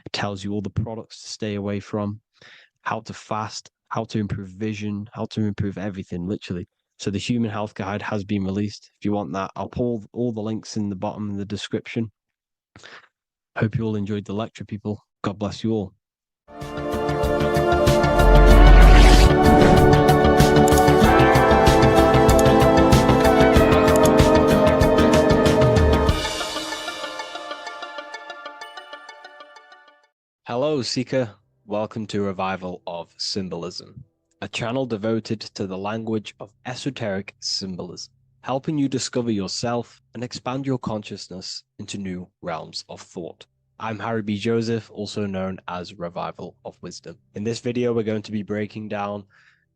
It tells you all the products to stay away from, how to fast, how to improve vision, how to improve everything, literally. So the Human Health Guide has been released. If you want that, I'll pull all the links in the bottom in the description. Hope you all enjoyed the lecture, people. God bless you all. Hello, Seeker. Welcome to Revival of Symbolism, a channel devoted to the language of esoteric symbolism, helping you discover yourself and expand your consciousness into new realms of thought. I'm Harry B. Joseph, also known as Revival of Wisdom. In this video, we're going to be breaking down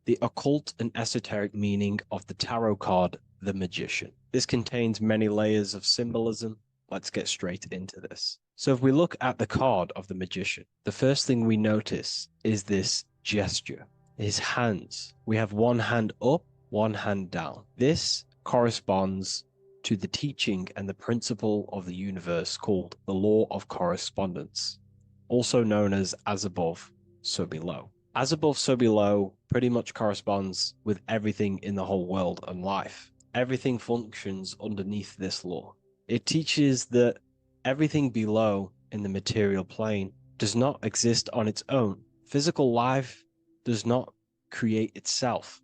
the occult and esoteric meaning of the tarot card, the Magician. This contains many layers of symbolism. Let's get straight into this. So if we look at the card of the Magician, the first thing we notice is this gesture. His hands. We have one hand up, one hand down. This corresponds to the teaching and the principle of the universe called the law of correspondence, also known as above, so below. As above, so below pretty much corresponds with everything in the whole world and life. Everything functions underneath this law. It teaches that everything below in the material plane does not exist on its own. Physical life does not create itself.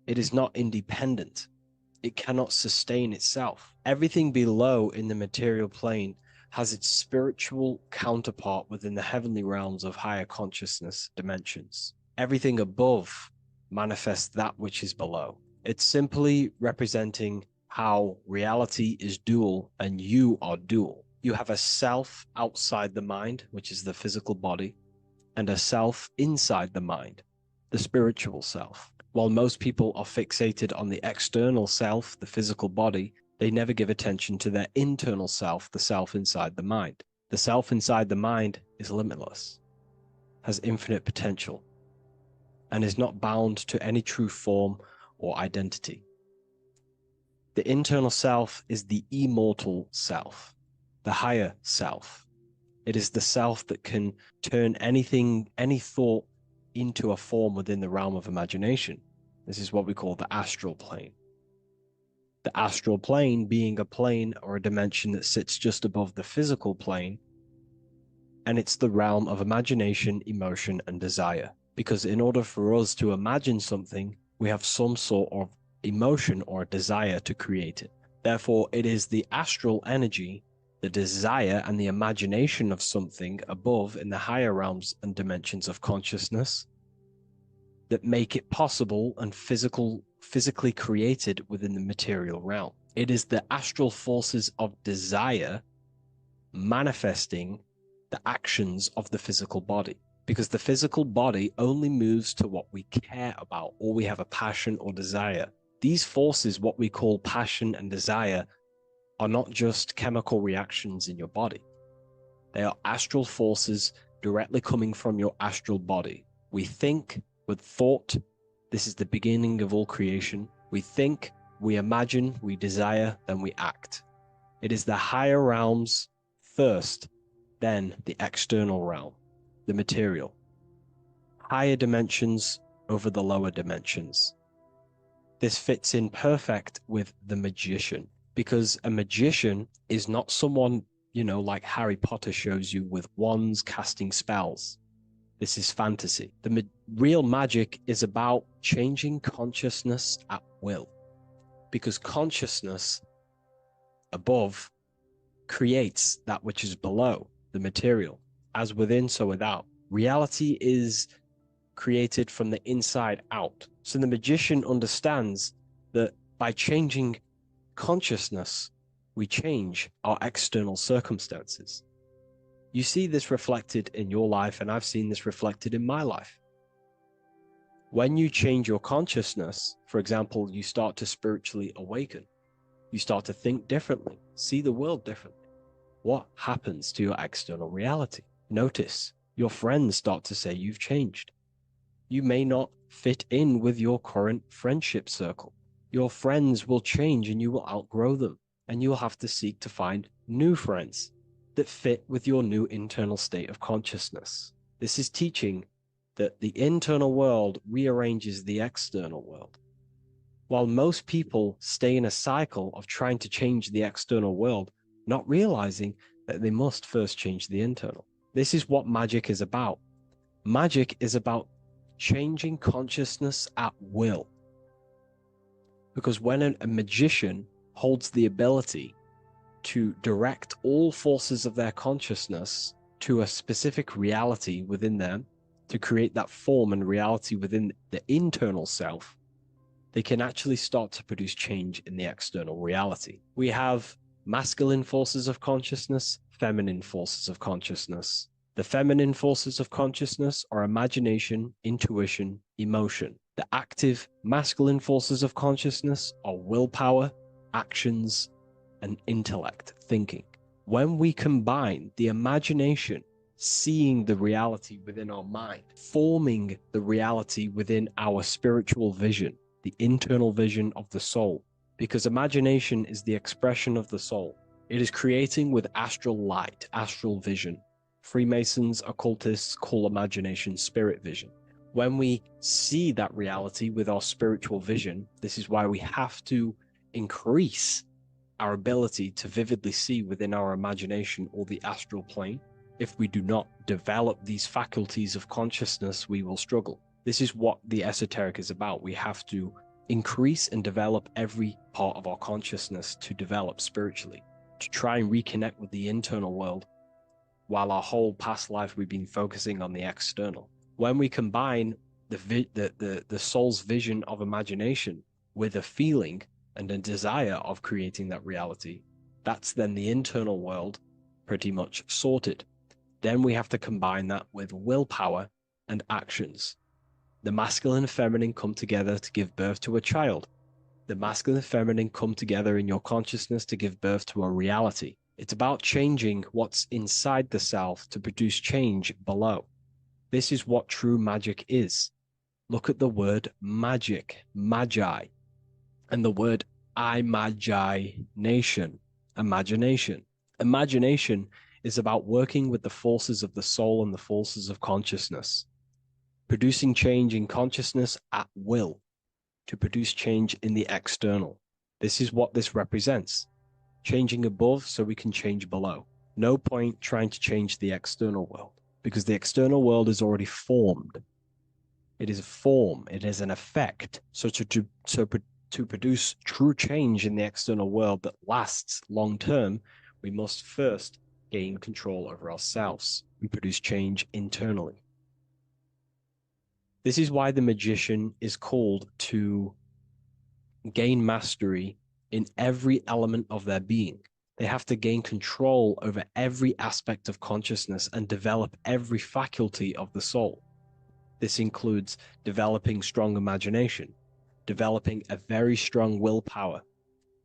It is not independent. It cannot sustain itself. Everything below in the material plane has its spiritual counterpart within the heavenly realms of higher consciousness dimensions. Everything above manifests that which is below. It's simply representing how reality is dual and you are dual. You have a self outside the mind, which is the physical body, and a self inside the mind, the spiritual self. While most people are fixated on the external self, the physical body, they never give attention to their internal self, the self inside the mind. The self inside the mind is limitless, has infinite potential, and is not bound to any true form or identity. The internal self is the immortal self, the higher self. It is the self that can turn anything, any thought, into a form within the realm of imagination. This is what we call the astral plane. The astral plane being a plane or a dimension that sits just above the physical plane, and it's the realm of imagination, emotion, and desire. Because in order for us to imagine something, we have some sort of emotion or desire to create it. Therefore, it is the astral energy, the desire and the imagination of something above in the higher realms and dimensions of consciousness that make it possible and physically created within the material realm. It is the astral forces of desire manifesting the actions of the physical body, because the physical body only moves to what we care about or we have a passion or desire. These forces, what we call passion and desire, are not just chemical reactions in your body. They are astral forces directly coming from your astral body. We think with thought. This is the beginning of all creation. We think, we imagine, we desire, then we act. It is the higher realms first, then the external realm, the material. Higher dimensions over the lower dimensions. This fits in perfect with the magician, because a magician is not someone, like Harry Potter shows you with wands casting spells. This is fantasy. The real magic is about changing consciousness at will, because consciousness above creates that which is below, the material, as within, so without. Reality is created from the inside out. So the magician understands that by changing consciousness, we change our external circumstances. You see this reflected in your life, and I've seen this reflected in my life. When you change your consciousness, for example, you start to spiritually awaken. You start to think differently, see the world differently. What happens to your external reality? Notice your friends start to say you've changed. You may not fit in with your current friendship circle. Your friends will change and you will outgrow them, and you will have to seek to find new friends that fit with your new internal state of consciousness. This is teaching that the internal world rearranges the external world. While most people stay in a cycle of trying to change the external world, not realizing that they must first change the internal. This is what magic is about. Magic is about changing consciousness at will. Because when a magician holds the ability to direct all forces of their consciousness to a specific reality within them, to create that form and reality within the internal self, they can actually start to produce change in the external reality. We have masculine forces of consciousness, feminine forces of consciousness. The feminine forces of consciousness are imagination, intuition, emotion. The active masculine forces of consciousness are willpower, actions, and intellect, thinking. When we combine the imagination seeing the reality within our mind, forming the reality within our spiritual vision, the internal vision of the soul. Because imagination is the expression of the soul. It is creating with astral light, astral vision. Freemasons, occultists call imagination spirit vision. When we see that reality with our spiritual vision, this is why we have to increase our ability to vividly see within our imagination or the astral plane. If we do not develop these faculties of consciousness, we will struggle. This is what the esoteric is about. We have to increase and develop every part of our consciousness to develop spiritually, to try and reconnect with the internal world, while our whole past life we've been focusing on the external. When we combine the soul's vision of imagination with a feeling and a desire of creating that reality, that's then the internal world pretty much sorted. Then we have to combine that with willpower and actions. The masculine and feminine come together to give birth to a child. The masculine and feminine come together in your consciousness to give birth to a reality. It's about changing what's inside the self to produce change below. This is what true magic is. Look at the word magic, magi, and the word imagination, imagination. Imagination is about working with the forces of the soul and the forces of consciousness, producing change in consciousness at will to produce change in the external. This is what this represents. Changing above so we can change below. No point trying to change the external world because the external world is already formed. It is a form, it is an effect. So to produce true change in the external world that lasts long term, we must first gain control over ourselves and produce change internally. This is why the magician is called to gain mastery in every element of their being. They have to gain control over every aspect of consciousness and develop every faculty of the soul. This includes developing strong imagination, developing a very strong willpower.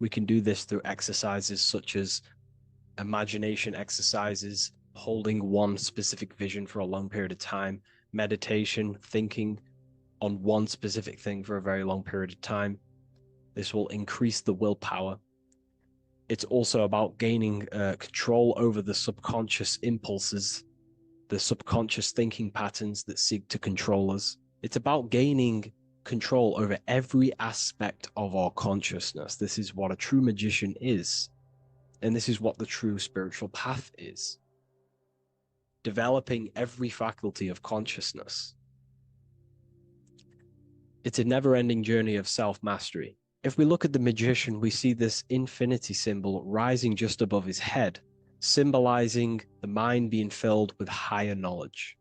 We can do this through exercises such as imagination exercises, holding one specific vision for a long period of time, meditation, thinking on one specific thing for a very long period of time. This will increase the willpower. It's also about gaining control over the subconscious impulses, the subconscious thinking patterns that seek to control us. It's about gaining control over every aspect of our consciousness. This is what a true magician is. And this is what the true spiritual path is. Developing every faculty of consciousness. It's a never-ending journey of self-mastery. If we look at the magician, we see this infinity symbol rising just above his head, symbolizing the mind being filled with higher knowledge,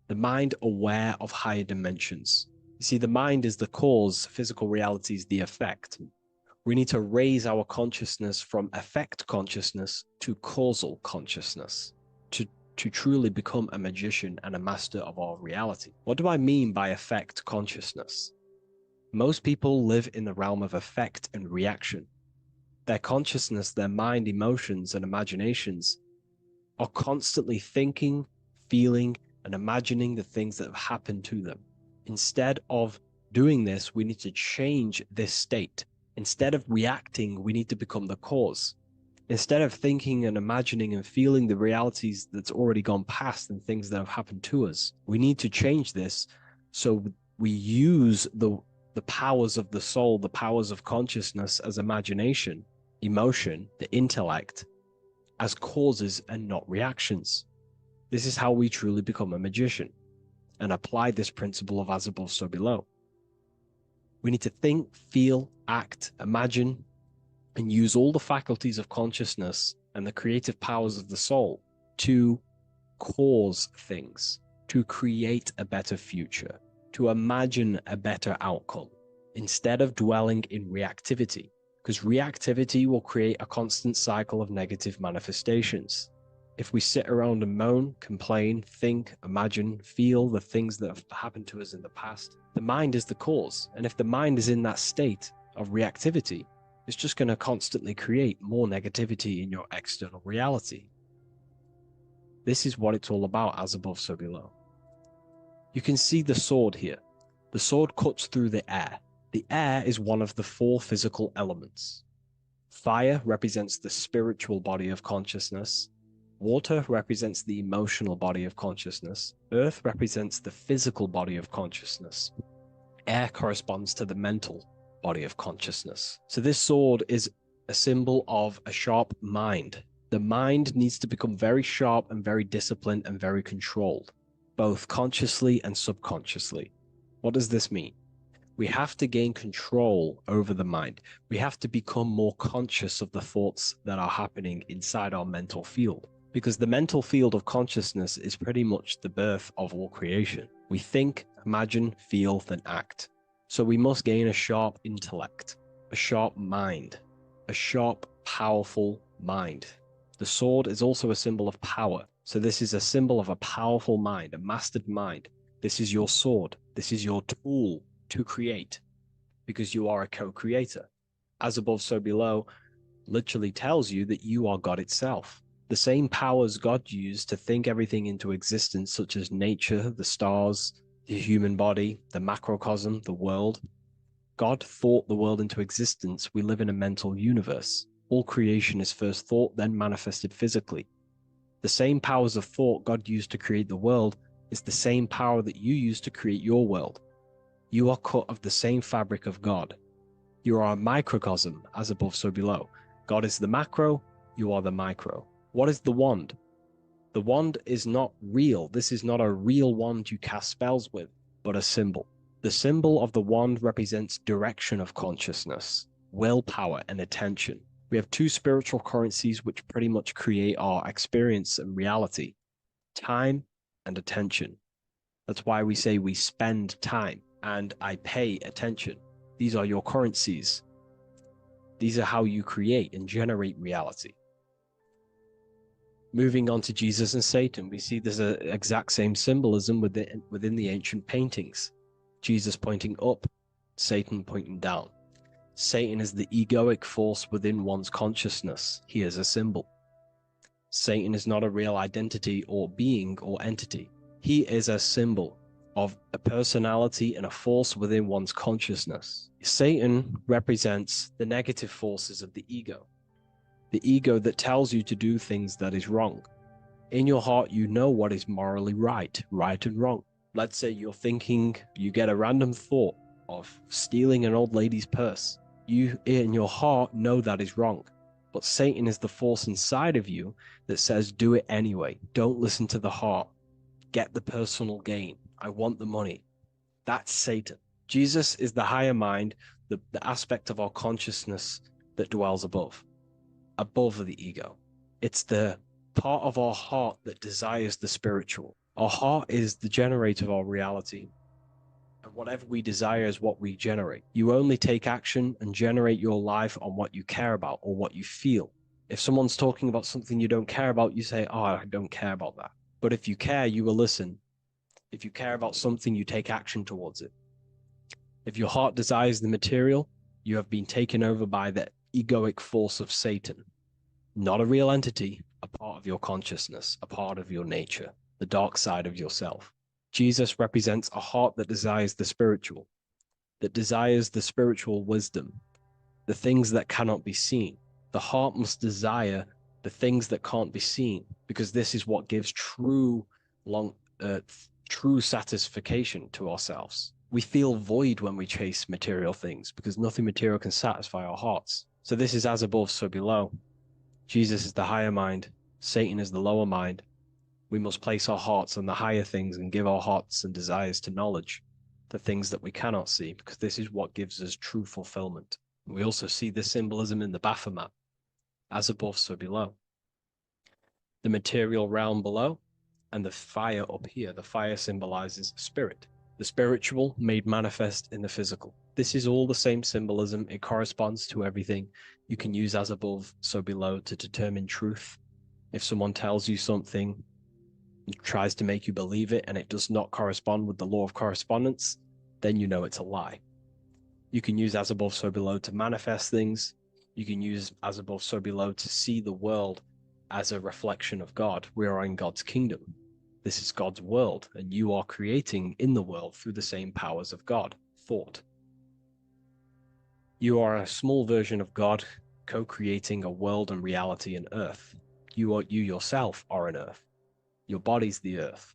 the mind aware of higher dimensions. You see, the mind is the cause, physical reality is the effect. We need to raise our consciousness from effect consciousness to causal consciousness to truly become a magician and a master of our reality. What do I mean by effect consciousness? Most people live in the realm of effect and reaction. Their consciousness, their mind, emotions, and imaginations are constantly thinking, feeling, and imagining the things that have happened to them. Instead of doing this, we need to change this state. Instead of reacting, we need to become the cause. Instead of thinking and imagining and feeling the realities that's already gone past and things that have happened to us, we need to change this so we use the powers of the soul, the powers of consciousness as imagination, emotion, the intellect, as causes and not reactions. This is how we truly become a magician and apply this principle of as above, so below. We need to think, feel, act, imagine, and use all the faculties of consciousness and the creative powers of the soul to cause things, to create a better future, to imagine a better outcome, instead of dwelling in reactivity, because reactivity will create a constant cycle of negative manifestations. If we sit around and moan, complain, think, imagine, feel the things that have happened to us in the past, the mind is the cause. And if the mind is in that state of reactivity, it's just going to constantly create more negativity in your external reality. This is what it's all about, as above, so below. You can see the sword here. The sword cuts through the air. The air is one of the 4 physical elements. Fire represents the spiritual body of consciousness. Water represents the emotional body of consciousness. Earth represents the physical body of consciousness. Air corresponds to the mental body of consciousness. So this sword is a symbol of a sharp mind. The mind needs to become very sharp and very disciplined and very controlled, both consciously and subconsciously. What does this mean? We have to gain control over the mind. We have to become more conscious of the thoughts that are happening inside our mental field, because the mental field of consciousness is pretty much the birth of all creation. We think, imagine, feel, then act. So we must gain a sharp intellect, a sharp mind, a sharp, powerful mind. The sword is also a symbol of power. So this is a symbol of a powerful mind, a mastered mind. This is your sword. This is your tool to create, because you are a co-creator. As above, so below literally tells you that you are God itself. The same powers God used to think everything into existence, such as nature, the stars, the human body, the macrocosm, the world. God thought the world into existence. We live in a mental universe. All creation is first thought, then manifested physically. The same powers of thought God used to create the world is the same power that you use to create your world. You are cut of the same fabric of God. You are a microcosm, as above, so below. God is the macro, you are the micro. What is the wand? The wand is not real. This is not a real wand you cast spells with, but a symbol. The symbol of the wand represents direction of consciousness, willpower, and attention. We have 2 spiritual currencies which pretty much create our experience and reality: time and attention. That's why we say we spend time and I pay attention. These are your currencies. These are how you create and generate reality. Moving on to Jesus and Satan, we see there's an exact same symbolism within the ancient paintings. Jesus pointing up, Satan pointing down. Satan is the egoic force within one's consciousness. He is a symbol. Satan is not a real identity or being or entity. He is a symbol of a personality and a force within one's consciousness. Satan represents the negative forces of the ego that tells you to do things that is wrong. In your heart, you know what is morally right and wrong. Let's say you're thinking, you get a random thought of stealing an old lady's purse. You, in your heart, know that is wrong. But Satan is the force inside of you that says, do it anyway. Don't listen to the heart. Get the personal gain. I want the money. That's Satan. Jesus is the higher mind, the aspect of our consciousness that dwells above the ego. It's the part of our heart that desires the spiritual. Our heart is the generator of our reality. And whatever we desire is what we generate. You only take action and generate your life on what you care about or what you feel. If someone's talking about something you don't care about, you say, oh, I don't care about that. But if you care, you will listen. If you care about something, you take action towards it. If your heart desires the material, you have been taken over by the egoic force of Satan. Not a real entity, a part of your consciousness, a part of your nature, the dark side of yourself. Jesus represents a heart that desires the spiritual wisdom, the things that cannot be seen. The heart must desire the things that can't be seen, because this is what gives true satisfaction to ourselves. We feel void when we chase material things because nothing material can satisfy our hearts. So this is as above, so below. Jesus is the higher mind. Satan is the lower mind. We must place our hearts on the higher things and give our hearts and desires to knowledge, the things that we cannot see, because this is what gives us true fulfillment. We also see this symbolism in the Baphomet. As above, so below. The material realm below and the fire up here. The fire symbolizes spirit. The spiritual made manifest in the physical. This is all the same symbolism. It corresponds to everything. You can use as above, so below to determine truth. If someone tells you something, tries to make you believe it, and it does not correspond with the law of correspondence, then you know it's a lie. You can use as above, so below to manifest things. You can use as above, so below to see the world as a reflection of God. We are in God's kingdom. This is God's world, and you are creating in the world through the same powers of God, thought. You are a small version of God, co-creating a world and reality in earth. You yourself are an earth. Your body's the earth.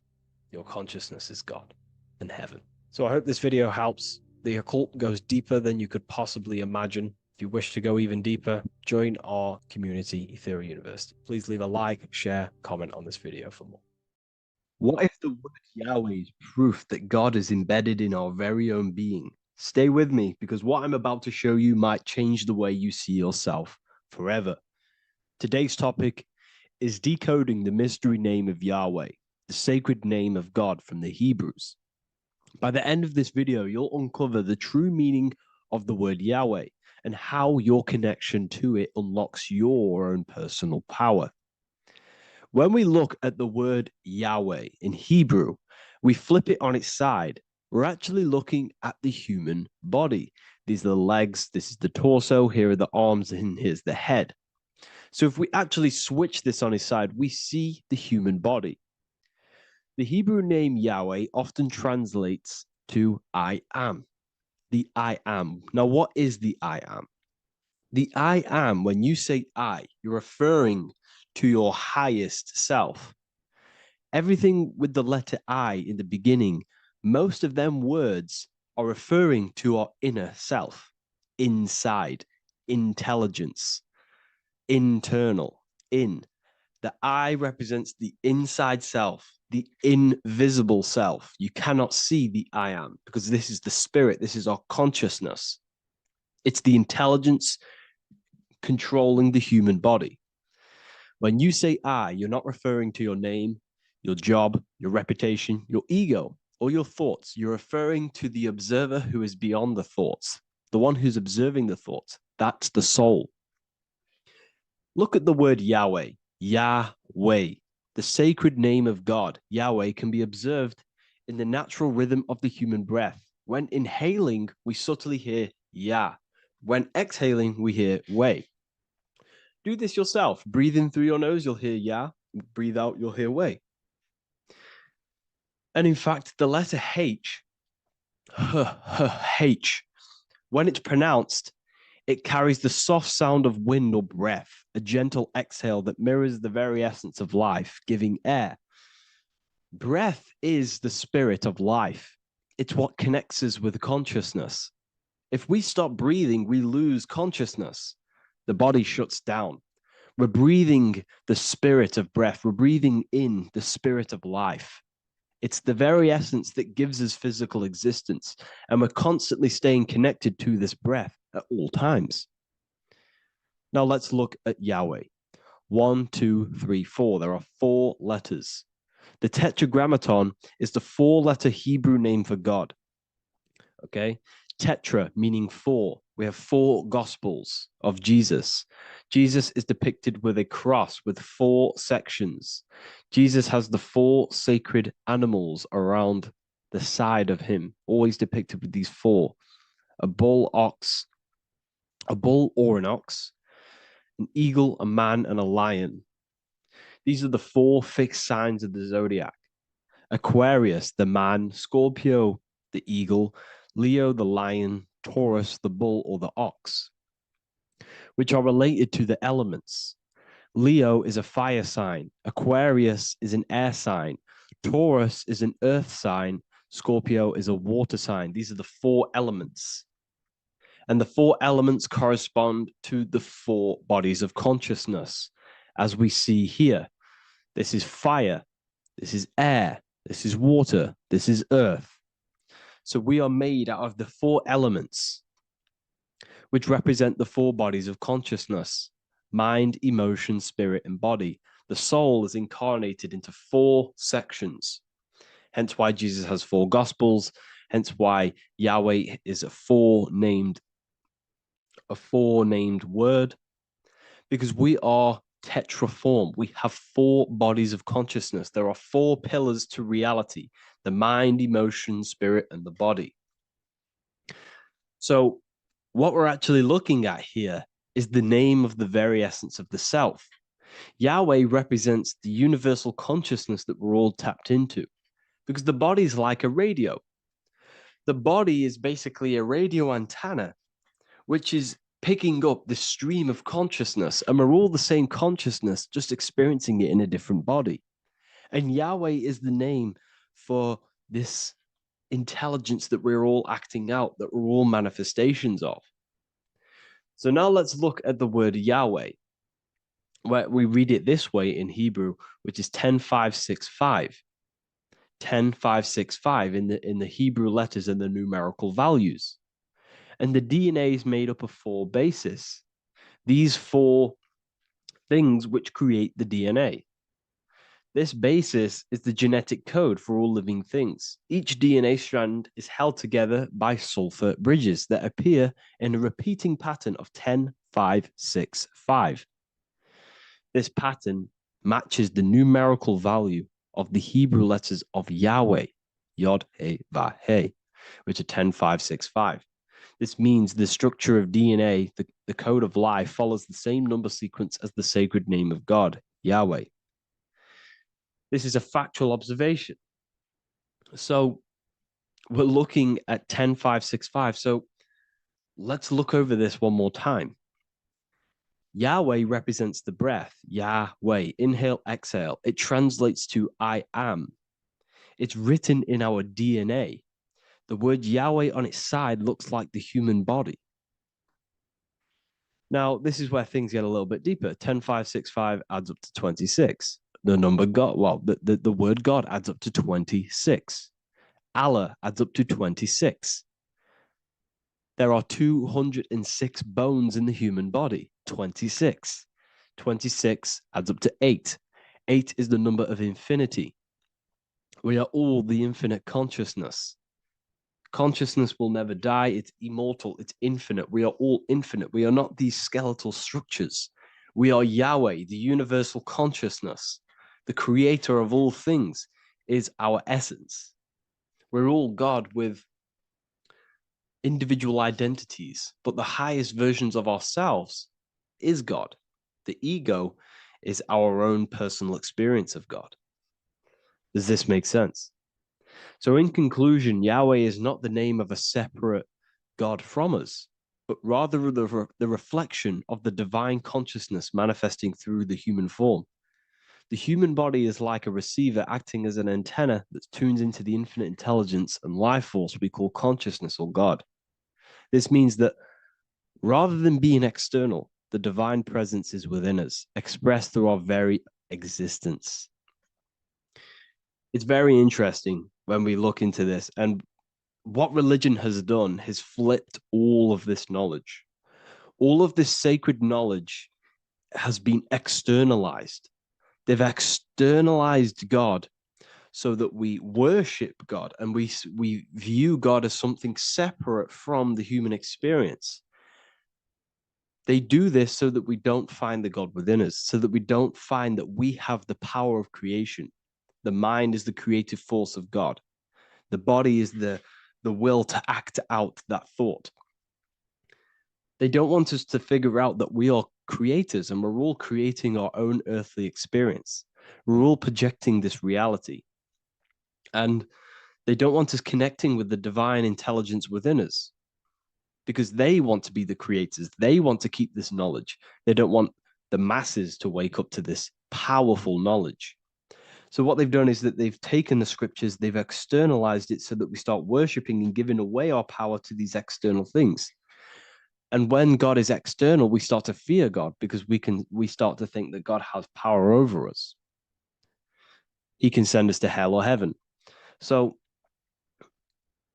Your consciousness is God and heaven. So I hope this video helps. The occult goes deeper than you could possibly imagine. If you wish to go even deeper, join our community, Ethereum University. Please leave a like, share, comment on this video for more. What if the word Yahweh is proof that God is embedded in our very own being? Stay with me, because what I'm about to show you might change the way you see yourself forever. Today's topic is decoding the mystery name of Yahweh, the sacred name of God from the Hebrews. By the end of this video, you'll uncover the true meaning of the word Yahweh and how your connection to it unlocks your own personal power. When we look at the word Yahweh in Hebrew, we flip it on its side. We're actually looking at the human body. These are the legs, this is the torso, here are the arms, and here's the head. So if we actually switch this on its side, we see the human body. The Hebrew name Yahweh often translates to I am. The I am. Now, what is the I am? The I am, when you say I, you're referring to your highest self. Everything with the letter I in the beginning, most of them words are referring to our inner self, inside, intelligence, internal, in. The I represents the inside self, the invisible self. You cannot see the I am because this is the spirit, this is our consciousness. It's the intelligence controlling the human body. When you say I, you're not referring to your name, your job, your reputation, your ego, or your thoughts. You're referring to the observer who is beyond the thoughts, the one who's observing the thoughts. That's the soul. Look at the word Yahweh, Yahweh, the sacred name of God. Yahweh can be observed in the natural rhythm of the human breath. When inhaling, we subtly hear Yah. When exhaling, we hear Way. Do this yourself. Breathe in through your nose, you'll hear Yah. Breathe out, you'll hear Way. And in fact, the letter H, H, when it's pronounced, it carries the soft sound of wind or breath, a gentle exhale that mirrors the very essence of life, giving air. Breath is the spirit of life. It's what connects us with consciousness. If we stop breathing, we lose consciousness. The body shuts down. We're breathing the spirit of breath. We're breathing in the spirit of life. It's the very essence that gives us physical existence, and we're constantly staying connected to this breath at all times. Now let's look at Yahweh. 1, 2, 3, 4. There are 4 letters. The tetragrammaton is the 4-letter Hebrew name for God. Okay? Tetra, meaning 4. We have 4 gospels of Jesus. Jesus is depicted with a cross with 4 sections. Jesus has the 4 sacred animals around the side of him, always depicted with these 4. A bull or an ox, an eagle, a man, and a lion. These are the 4 fixed signs of the zodiac. Aquarius, the man; Scorpio, the eagle; Leo, the lion; Taurus, the bull or the ox, which are related to the elements. Leo is a fire sign. Aquarius is an air sign. Taurus is an earth sign. Scorpio is a water sign. These are the 4 elements. And the 4 elements correspond to the 4 bodies of consciousness, as we see here. This is fire. This is air. This is water. This is earth. So we are made out of the 4 elements, which represent the 4 bodies of consciousness: mind, emotion, spirit, and body. The soul is incarnated into 4 sections. Hence why Jesus has 4 gospels. Hence why Yahweh is a 4-named word, because we are tetraform. We have 4 bodies of consciousness. There are 4 pillars to reality: the mind, emotion, spirit, and the body. So what we're actually looking at here is the name of the very essence of the self. Yahweh represents the universal consciousness that we're all tapped into, because the body is like a radio. The body is basically a radio antenna, which is picking up the stream of consciousness, and we're all the same consciousness, just experiencing it in a different body. And Yahweh is the name for this intelligence that we're all acting out, that we're all manifestations of. So now let's look at the word Yahweh, where we read it this way in Hebrew, which is 10565. 10565 in the Hebrew letters and the numerical values. And the DNA is made up of 4 bases. These 4 things which create the DNA. This basis is the genetic code for all living things. Each DNA strand is held together by sulfur bridges that appear in a repeating pattern of 10565. This pattern matches the numerical value of the Hebrew letters of Yahweh, Yod, He, Va, He, which are 10565. This means the structure of DNA, the code of life, follows the same number sequence as the sacred name of God, Yahweh. This is a factual observation. So we're looking at 10565. So let's look over this one more time. Yahweh represents the breath, Yahweh, inhale, exhale. It translates to I am. It's written in our DNA. The word Yahweh on its side looks like the human body. Now, this is where things get a little bit deeper. 10565 adds up to 26. The number God, well, the word God adds up to 26. Allah adds up to 26. There are 206 bones in the human body, 26. 26 adds up to 8. 8 is the number of infinity. We are all the infinite consciousness. Consciousness will never die. It's immortal. It's infinite. We are all infinite. We are not these skeletal structures. We are Yahweh, the universal consciousness. The creator of all things is our essence. We're all God with individual identities, but the highest versions of ourselves is God. The ego is our own personal experience of God. Does this make sense? So in conclusion, Yahweh is not the name of a separate God from us, but rather the reflection of the divine consciousness manifesting through the human form. The human body is like a receiver acting as an antenna that tunes into the infinite intelligence and life force we call consciousness or God. This means that rather than being external, the divine presence is within us, expressed through our very existence. It's very interesting when we look into this, and what religion has done has flipped all of this knowledge. All of this sacred knowledge has been externalized. They've externalized God so that we worship God and we view God as something separate from the human experience. They do this so that we don't find the God within us, so that we don't find that we have the power of creation. The mind is the creative force of God. The body is the will to act out that thought. They don't want us to figure out that we are creators and we're all creating our own earthly experience. We're all projecting this reality. And they don't want us connecting with the divine intelligence within us because they want to be the creators. They want to keep this knowledge. They don't want the masses to wake up to this powerful knowledge. So what they've done is that they've taken the scriptures, they've externalized it so that we start worshiping and giving away our power to these external things. And when God is external, we start to fear God because we start to think that God has power over us. He can send us to hell or heaven. So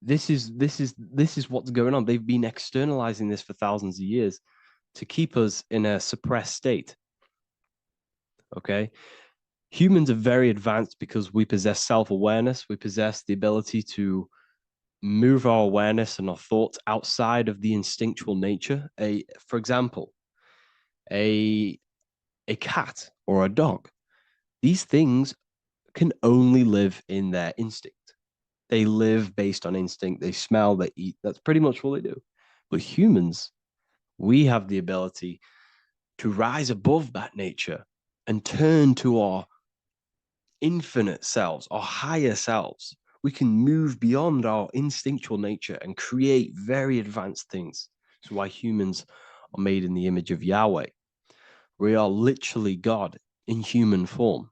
this is what's going on. They've been externalizing this for thousands of years to keep us in a suppressed state. Okay. Humans are very advanced because we possess self-awareness. We possess the ability to move our awareness and our thoughts outside of the instinctual nature. For example, a cat or a dog. These things can only live in their instinct. They live based on instinct. They smell, they eat. That's pretty much what they do. But humans, we have the ability to rise above that nature and turn to our infinite selves, our higher selves, we can move beyond our instinctual nature and create very advanced things. That's why humans are made in the image of Yahweh. We are literally God in human form.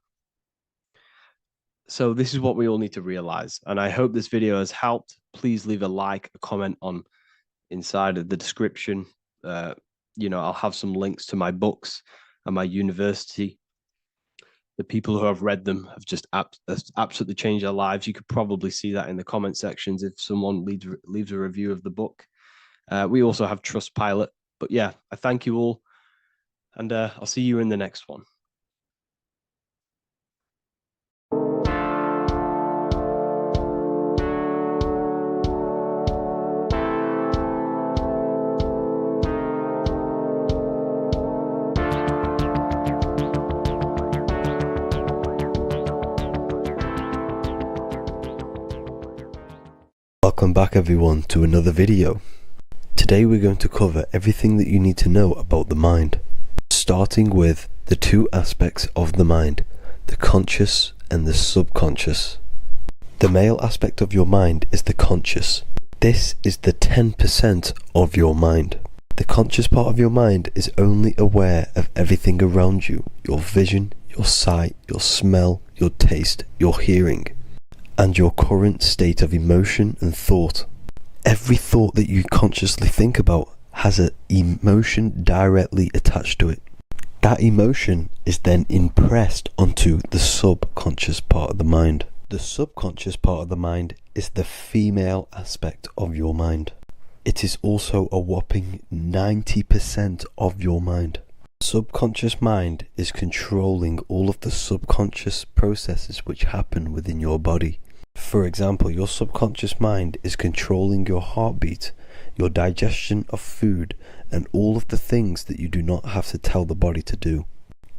So this is what we all need to realize. And I hope this video has helped. Please leave a like, a comment on inside of the description. I'll have some links to my books and my university. The people who have read them have just absolutely changed their lives. You could probably see that in the comment sections if someone leaves a review of the book. We also have Trustpilot. But yeah, I thank you all. And I'll see you in the next one. Welcome back everyone to another video. Today we're going to cover everything that you need to know about the mind, starting with the two aspects of the mind, the conscious and the subconscious. The male aspect of your mind is the conscious. This is the 10% of your mind. The conscious part of your mind is only aware of everything around you, your vision, your sight, your smell, your taste, your hearing, and your current state of emotion and thought. Every thought that you consciously think about has an emotion directly attached to it. That emotion is then impressed onto the subconscious part of the mind. The subconscious part of the mind is the female aspect of your mind. It is also a whopping 90% of your mind. Subconscious mind is controlling all of the subconscious processes which happen within your body. For example, your subconscious mind is controlling your heartbeat, your digestion of food, and all of the things that you do not have to tell the body to do.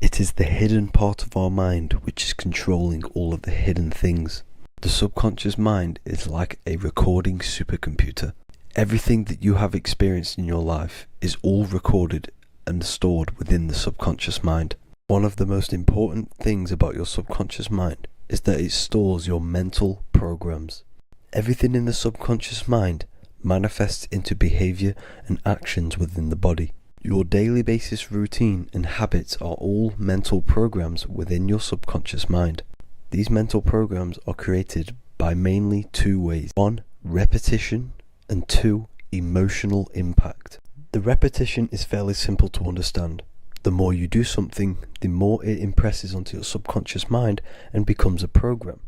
It is the hidden part of our mind which is controlling all of the hidden things. The subconscious mind is like a recording supercomputer. Everything that you have experienced in your life is all recorded and stored within the subconscious mind. One of the most important things about your subconscious mind is that it stores your mental programs. Everything in the subconscious mind manifests into behavior and actions within the body. Your daily basis routine and habits are all mental programs within your subconscious mind. These mental programs are created by mainly two ways. 1, repetition, and 2, emotional impact. The repetition is fairly simple to understand. The more you do something, the more it impresses onto your subconscious mind and becomes a program.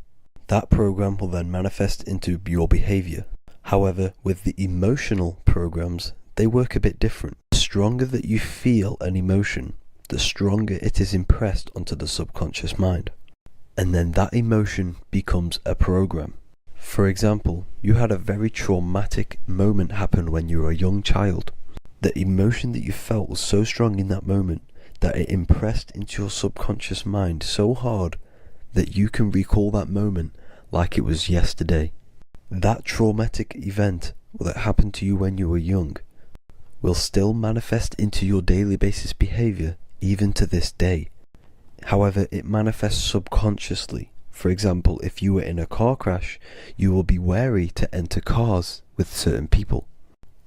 That program will then manifest into your behavior. However, with the emotional programs, they work a bit different. The stronger that you feel an emotion, the stronger it is impressed onto the subconscious mind. And then that emotion becomes a program. For example, you had a very traumatic moment happen when you were a young child. The emotion that you felt was so strong in that moment that it impressed into your subconscious mind so hard that you can recall that moment like it was yesterday. That traumatic event that happened to you when you were young will still manifest into your daily basis behavior even to this day. However, it manifests subconsciously. For example, if you were in a car crash, you will be wary to enter cars with certain people.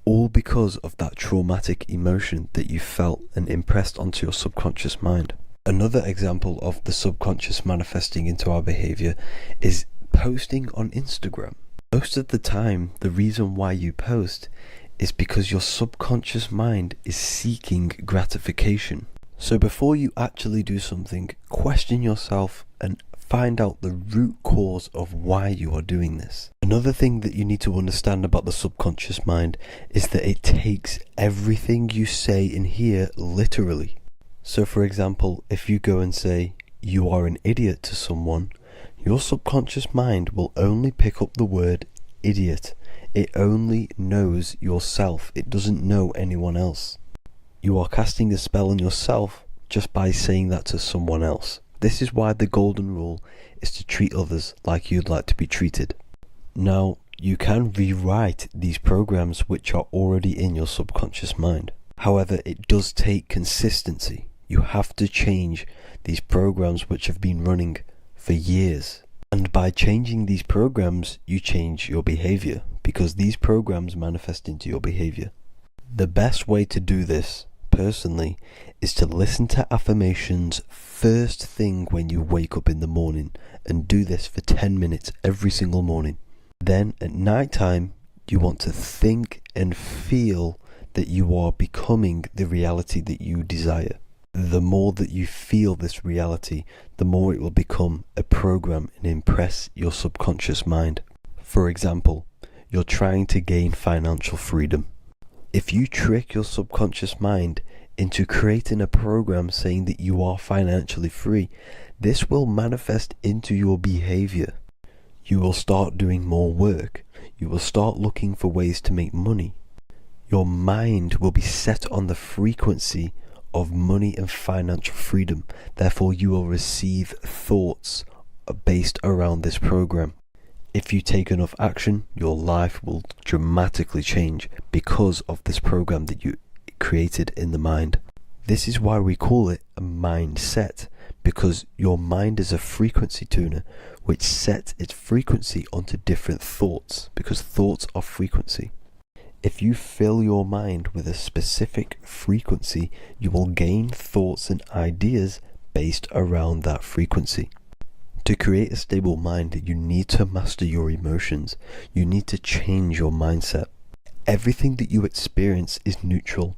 All because of that traumatic emotion that you felt and impressed onto your subconscious mind. Another example of the subconscious manifesting into our behavior is posting on Instagram. Most of the time, the reason why you post is because your subconscious mind is seeking gratification. So before you actually do something, question yourself and find out the root cause of why you are doing this. Another thing that you need to understand about the subconscious mind is that it takes everything you say and hear literally. So for example, if you go and say, "You are an idiot" to someone, your subconscious mind will only pick up the word idiot. It only knows yourself. It doesn't know anyone else. You are casting a spell on yourself just by saying that to someone else. This is why the golden rule is to treat others like you'd like to be treated. Now, you can rewrite these programs which are already in your subconscious mind. However, it does take consistency. You have to change these programs which have been running for years. And by changing these programs, you change your behavior, because these programs manifest into your behavior. The best way to do this, personally, is to listen to affirmations first thing when you wake up in the morning, and do this for 10 minutes every single morning. Then at night time, you want to think and feel that you are becoming the reality that you desire. The more that you feel this reality, the more it will become a program and impress your subconscious mind. For example, you're trying to gain financial freedom. If you trick your subconscious mind into creating a program saying that you are financially free, this will manifest into your behavior. You will start doing more work. You will start looking for ways to make money. Your mind will be set on the frequency of money and financial freedom. Therefore, you will receive thoughts based around this program. If you take enough action, your life will dramatically change because of this program that you created in the mind. This is why we call it a mindset, because your mind is a frequency tuner which sets its frequency onto different thoughts, because thoughts are frequency. If you fill your mind with a specific frequency, you will gain thoughts and ideas based around that frequency. To create a stable mind, you need to master your emotions. You need to change your mindset. Everything that you experience is neutral.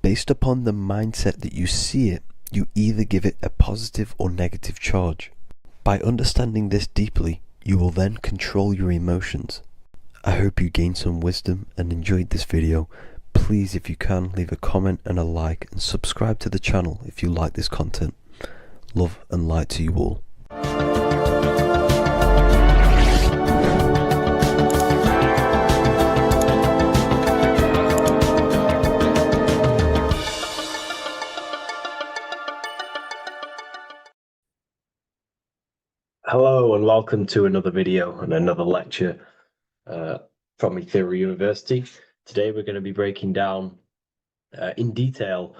Based upon the mindset that you see it, you either give it a positive or negative charge. By understanding this deeply, you will then control your emotions. I hope you gained some wisdom and enjoyed this video. Please, if you can, leave a comment and a like, and subscribe to the channel if you like this content. Love and light to you all. Hello and welcome to another video and another lecture from Ethereum University. Today we're going to be breaking down in detail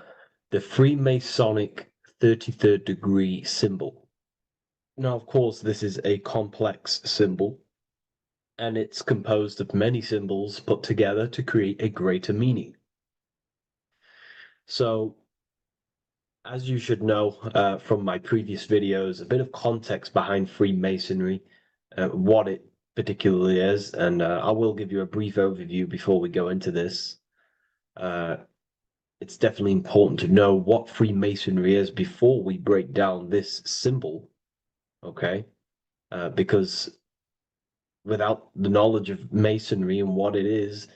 the Freemasonic 33rd degree symbol. Now, of course, this is a complex symbol, and it's composed of many symbols put together to create a greater meaning. So, as you should know from my previous videos, a bit of context behind Freemasonry, what it particularly is, and I will give you a brief overview before we go into this. It's definitely important to know what Freemasonry is before we break down this symbol, okay? Because without the knowledge of Masonry and what it is,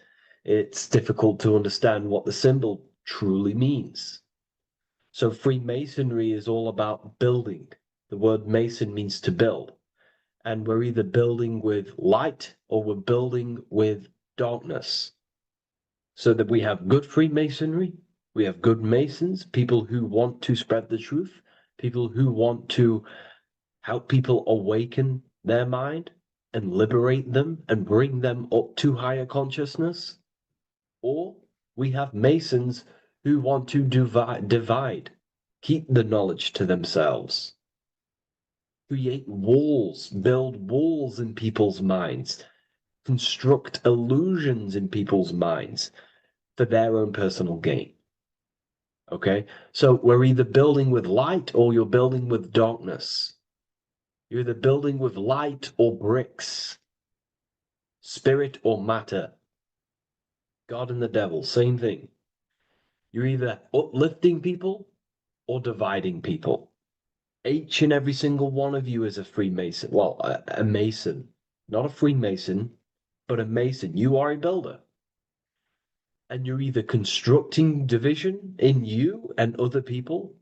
it's difficult to understand what the symbol truly means. So Freemasonry is all about building. The word Mason means to build. And we're either building with light or we're building with darkness. So that we have good Freemasonry, we have good Masons, people who want to spread the truth, people who want to help people awaken their mind and liberate them and bring them up to higher consciousness. Or we have Masons who want to divide, keep the knowledge to themselves, create walls, build walls in people's minds, construct illusions in people's minds for their own personal gain. Okay, so we're either building with light or you're building with darkness. You're either building with light or bricks, spirit or matter. God and the devil, same thing. You're either uplifting people or dividing people. Each and every single one of you is a Freemason. Well, a Mason. Not a Freemason, but a Mason. You are a builder. And you're either constructing division in you and other people,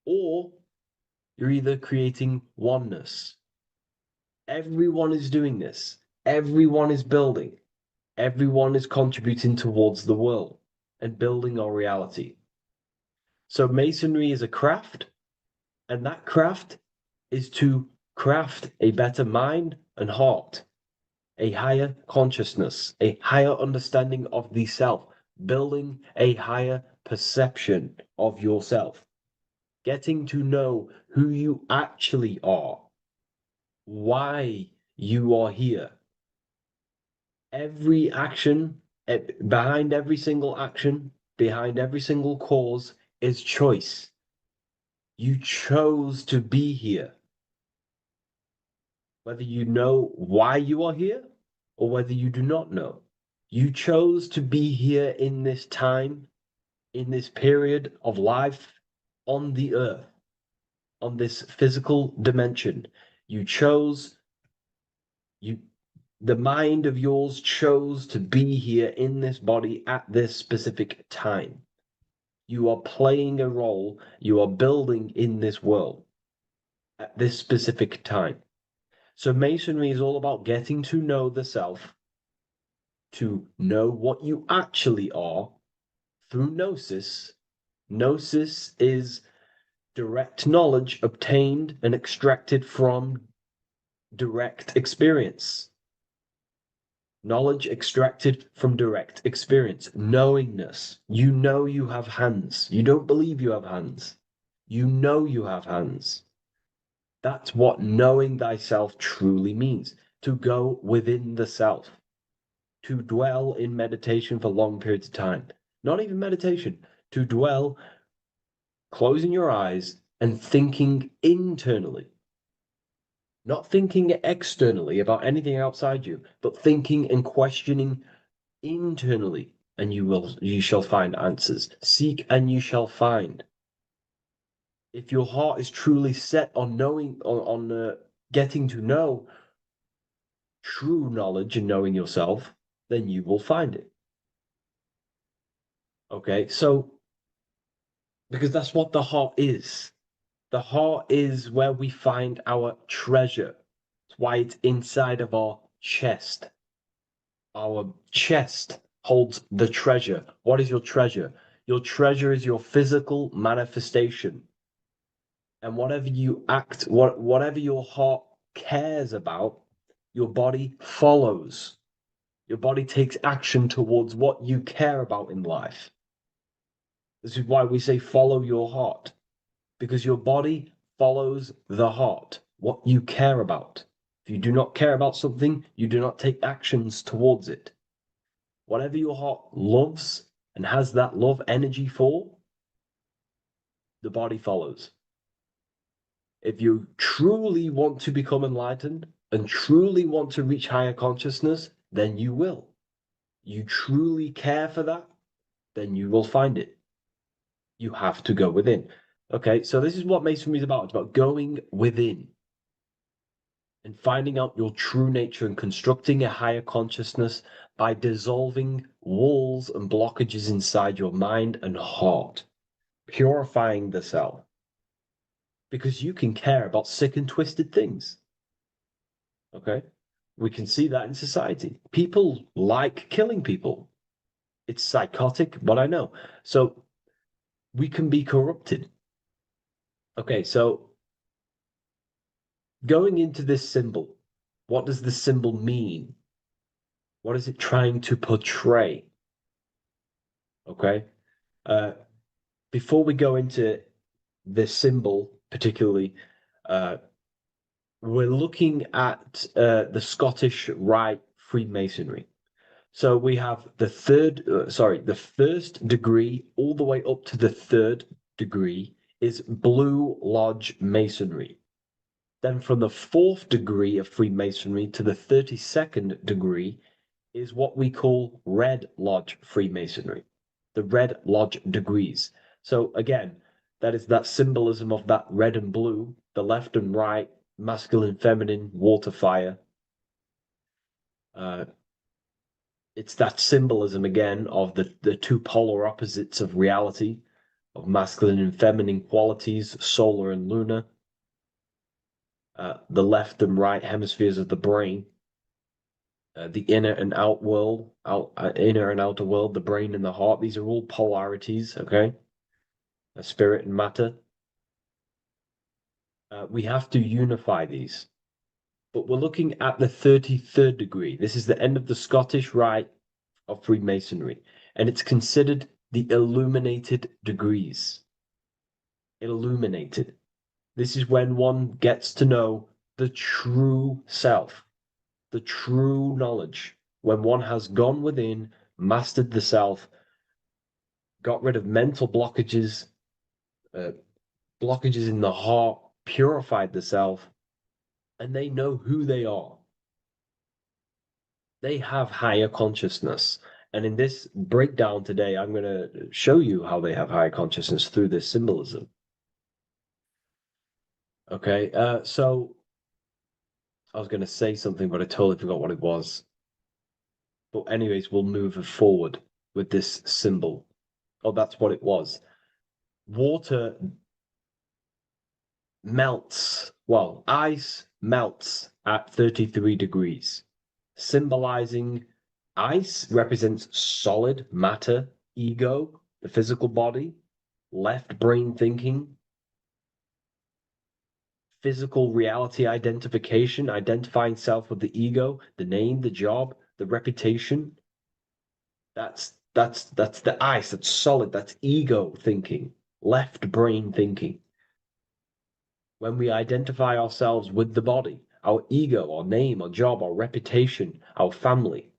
or you're either creating oneness. Everyone is doing this. Everyone is building. Everyone is contributing towards the world and building our reality. So Masonry is a craft, and that craft is to craft a better mind and heart, a higher consciousness, a higher understanding of the self, building a higher perception of yourself. getting to know who you actually are, why you are here. Every action, behind every single action, behind every single cause is choice. You chose to be here. Whether you know why you are here or whether you do not know. You chose to be here in this time, in this period of life on the earth, on this physical dimension. You chose, you, the mind of yours chose to be here in this body at this specific time. You are playing a role, you are building in this world at this specific time. So Masonry is all about getting to know the self, to know what you actually are through gnosis. Gnosis is direct knowledge obtained and extracted from direct experience. Knowledge extracted from direct experience. Knowingness. You know you have hands. You don't believe you have hands. You know you have hands. That's what knowing thyself truly means. To go within the self. To dwell in meditation for long periods of time. Not even meditation. To dwell, closing your eyes and thinking internally. Not thinking externally about anything outside you, but thinking and questioning internally, and you shall find answers. Seek and you shall find. If your heart is truly set on knowing, on getting to know true knowledge and knowing yourself, then you will find it. Okay, so because that's what the heart is. The heart is where we find our treasure. That's why it's inside of our chest. Our chest holds the treasure. What is your treasure? Your treasure is your physical manifestation. And whatever you act, whatever your heart cares about, your body follows. Your body takes action towards what you care about in life. This is why we say follow your heart, because your body follows the heart, what you care about. If you do not care about something, you do not take actions towards it. Whatever your heart loves and has that love energy for, the body follows. If you truly want to become enlightened and truly want to reach higher consciousness, then you will. You truly care for that, then you will find it. You have to go within. Okay, so this is what Masonry is about. It's about going within and finding out your true nature and constructing a higher consciousness by dissolving walls and blockages inside your mind and heart, purifying the self. Because you can care about sick and twisted things. Okay? We can see that in society. People like killing people. It's psychotic, but I know. So we can be corrupted. Okay, so going into this symbol, what does this symbol mean? What is it trying to portray? Okay? Before we go into this symbol, particularly, we're looking at the Scottish Rite Freemasonry. So we have the the first degree all the way up to the third degree is Blue Lodge Masonry. Then from the fourth degree of Freemasonry to the 32nd degree is what we call Red Lodge Freemasonry, the Red Lodge degrees. So again, that is that symbolism of that red and blue, the left and right, masculine, feminine, water, fire. It's that symbolism again of the two polar opposites of reality, of masculine and feminine qualities, solar and lunar, the left and right hemispheres of the brain, the inner and out world, inner and outer world, the brain and the heart. These are all polarities, okay? Spirit and matter. We have to unify these. But we're looking at the 33rd degree. This is the end of the Scottish Rite of Freemasonry, and it's considered the illuminated degrees. illuminated. This is when one gets to know the true self, the true knowledge. When one has gone within, mastered the self, got rid of mental blockages, uh, blockages in the heart, purified the self, and they know who they are. They have higher consciousness. And in this breakdown today, I'm going to show you how they have higher consciousness through this symbolism. Okay, so I was going to say something, but I totally forgot what it was. But anyways, we'll move forward with this symbol. Oh, that's what it was. Water melts. Well, ice melts at 33 degrees, symbolizing ice represents solid matter, ego, the physical body, left brain thinking, physical reality identification, identifying self with the ego, the name, the job, the reputation. That's the ice, that's solid, that's ego thinking, left brain thinking. When we identify ourselves with the body, our ego, our name, our job, our reputation, our family,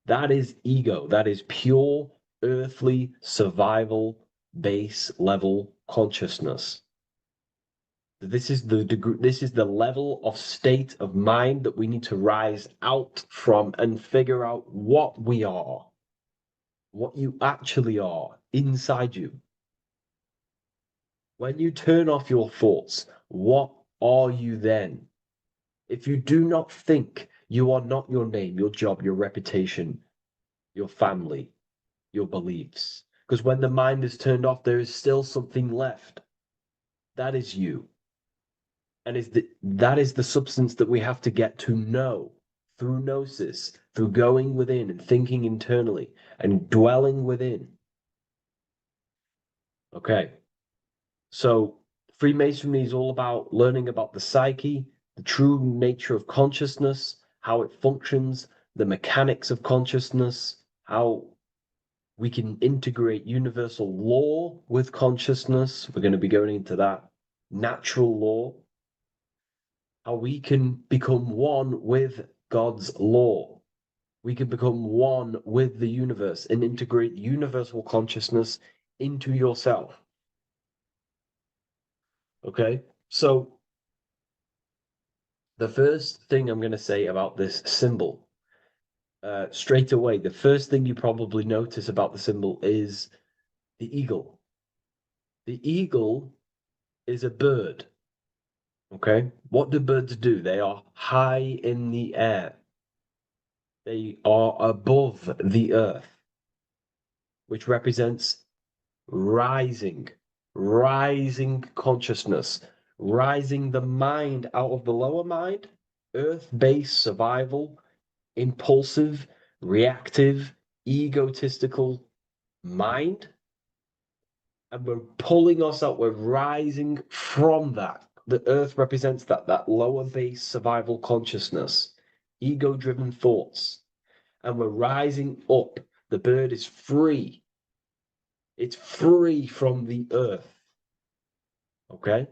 that is ego. That is pure earthly survival base level consciousness. This is the degree, this is the level of state of mind that we need to rise out from and figure out what we are, what you actually are inside you. When you turn off your thoughts, what are you then? If you do not think, you are not your name, your job, your reputation, your family, your beliefs. Because when the mind is turned off, there is still something left. That is you. And that is the substance that we have to get to know through gnosis, through going within and thinking internally and dwelling within. Okay. So Freemasonry is all about learning about the psyche, the true nature of consciousness, how it functions, the mechanics of consciousness, how we can integrate universal law with consciousness. We're going to be going into that. Natural law, how we can become one with God's law. We can become one with the universe and integrate universal consciousness into yourself. Okay, so the first thing I'm going to say about this symbol, straight away, the first thing you probably notice about the symbol is the eagle. The eagle is a bird. Okay, what do birds do? They are high in the air. They are above the earth, which represents rising, rising consciousness, rising the mind out of the lower mind, earth-based survival, impulsive, reactive, egotistical mind. And we're pulling us out, we're rising from that. The earth represents that lower base survival consciousness, ego-driven thoughts. And we're rising up. The bird is free. It's free from the earth. Okay?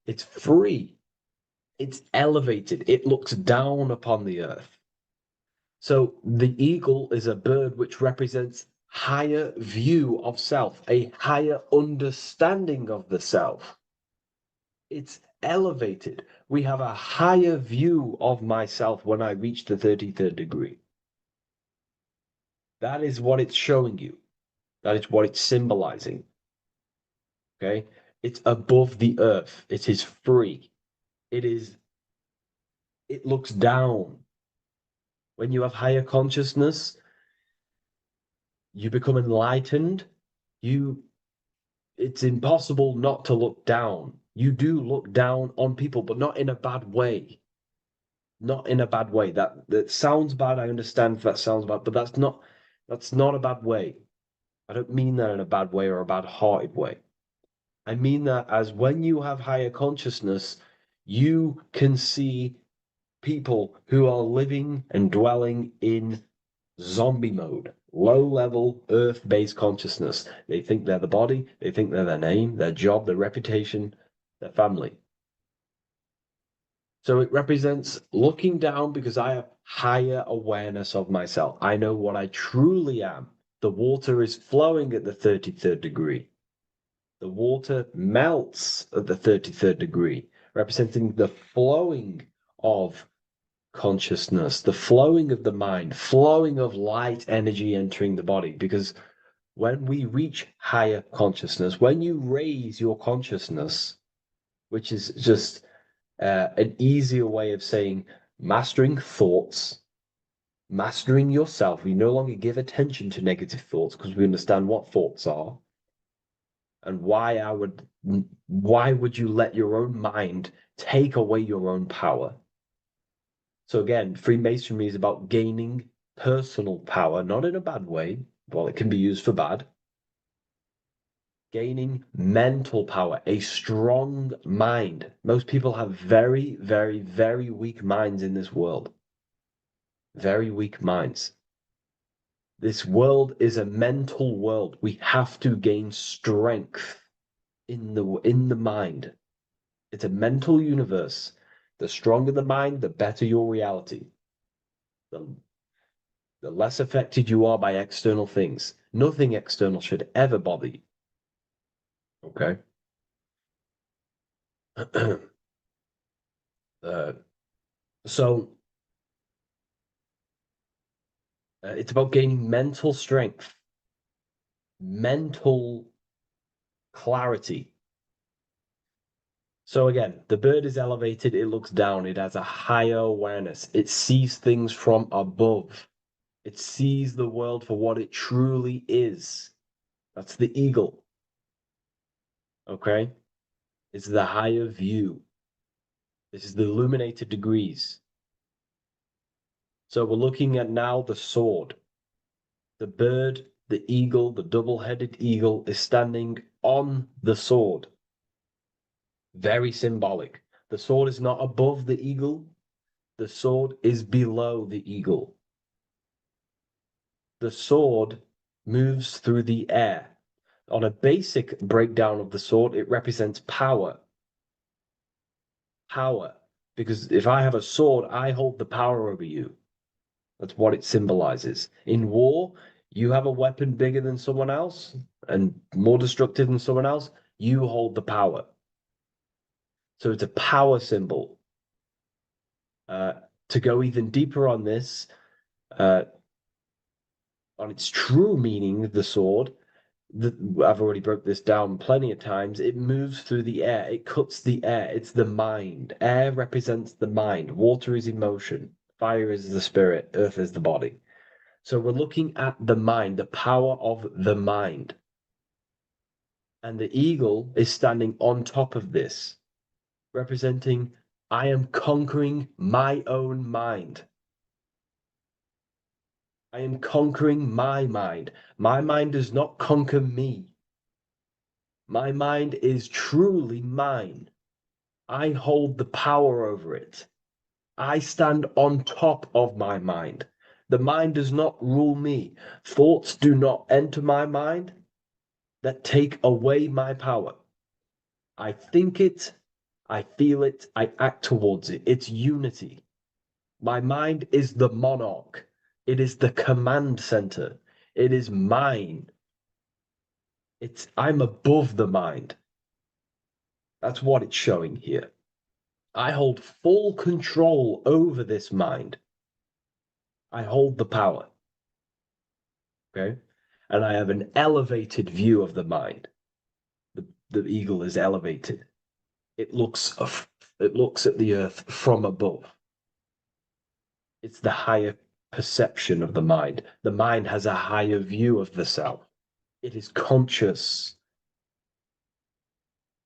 It's free. It's elevated. It looks down upon the earth. So the eagle is a bird which represents higher view of self, a higher understanding of the self. It's elevated. We have a higher view of myself when I reach the 33rd degree. That is what it's showing you. That is what it's symbolizing. Okay? It's above the earth. It is free. It looks down. When you have higher consciousness, you become enlightened. It's impossible not to look down. You do look down on people, but not in a bad way. Not in a bad way. That sounds bad. I understand if that sounds bad, but that's not a bad way. I don't mean that in a bad way or a bad-hearted way. I mean that as when you have higher consciousness, you can see people who are living and dwelling in zombie mode, low level earth based consciousness. They think they're the body, they think they're their name, their job, their reputation, their family. So it represents looking down because I have higher awareness of myself. I know what I truly am. The water is flowing at the 33rd degree. The water melts at the 33rd degree, representing the flowing of consciousness, the flowing of the mind, flowing of light energy entering the body. Because when we reach higher consciousness, when you raise your consciousness, which is just an easier way of saying mastering thoughts, mastering yourself. We no longer give attention to negative thoughts because we understand what thoughts are and why would you let your own mind take away your own power? So again, Freemasonry is about gaining personal power, not in a bad way. Well, it can be used for bad. Gaining mental power, a strong mind. Most people have very, very, very weak minds in this world. Very weak minds. This world is a mental world. We have to gain strength in the mind. It's a mental universe. The stronger the mind, the better your reality. The less affected you are by external things. Nothing external should ever bother you. Okay? So it's about gaining mental strength, mental clarity. So again, the bird is elevated, it looks down, it has a higher awareness, it sees things from above, it sees the world for what it truly is. That's the eagle. Okay? It's the higher view. This is the illuminated degrees. So we're looking at now the sword. The bird, the eagle, the double-headed eagle is standing on the sword. Very symbolic. The sword is not above the eagle. The sword is below the eagle. The sword moves through the air. On a basic breakdown of the sword, it represents power. Power. Because if I have a sword, I hold the power over you. That's what it symbolizes. In war, you have a weapon bigger than someone else and more destructive than someone else, you hold the power. So it's a power symbol. To go even deeper on this, on its true meaning, the sword, I've already broke this down plenty of times. It moves through the air. It cuts the air. It's the mind. Air represents the mind. Water is emotion. Fire is the spirit. Earth is the body. So we're looking at the mind, the power of the mind. And the eagle is standing on top of this, representing, I am conquering my own mind. I am conquering my mind. My mind does not conquer me. My mind is truly mine. I hold the power over it. I stand on top of my mind. The mind does not rule me. Thoughts do not enter my mind that take away my power. I think it, I feel it, I act towards it. It's unity. My mind is the monarch. It is the command center. It is mine. I'm above the mind. That's what it's showing here. I hold full control over this mind. I hold the power. Okay? And I have an elevated view of the mind. The eagle is elevated. It looks at the earth from above. It's the higher perception of the mind. The mind has a higher view of the self. It is conscious.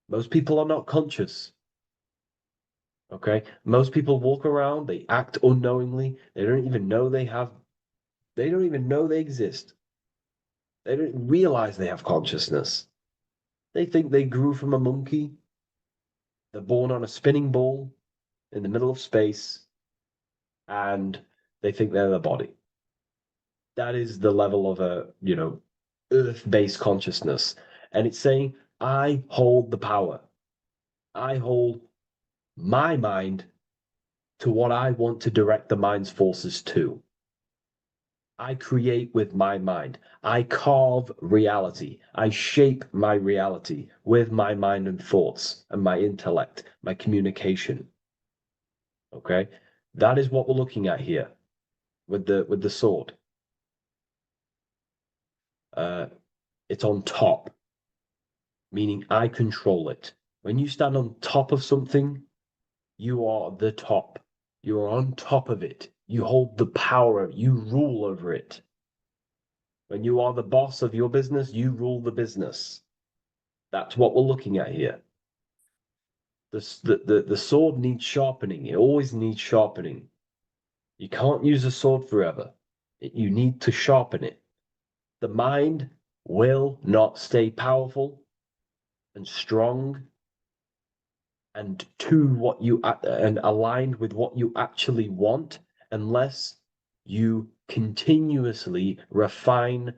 Most people are not conscious. Okay? Most people walk around, they act unknowingly, they don't even know they don't even know they exist. They don't realize they have consciousness. They think they grew from a monkey. They're born on a spinning ball in the middle of space, and they think they're the body. That is the level of a, earth-based consciousness. And it's saying, I hold the power. I hold my mind to what I want to direct the mind's forces to. I create with my mind. I carve reality. I shape my reality with my mind and thoughts and my intellect, my communication. Okay? That is what we're looking at here with the sword. It's on top, meaning I control it. When you stand on top of something, you are the top. You are on top of it. You hold the power. You rule over it. When you are the boss of your business, you rule the business. That's what we're looking at here. The sword needs sharpening. It always needs sharpening. You can't use a sword forever. You need to sharpen it. The mind will not stay powerful and strong and and aligned with what you actually want unless you continuously refine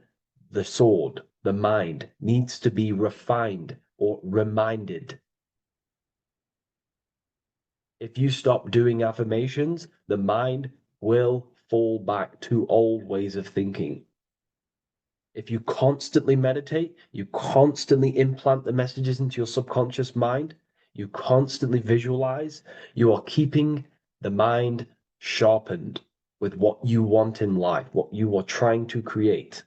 the sword. The mind needs to be refined or reminded. If you stop doing affirmations, the mind will fall back to old ways of thinking. If you constantly meditate, you constantly implant the messages into your subconscious mind, you constantly visualize, you are keeping the mind sharpened with what you want in life, what you are trying to create.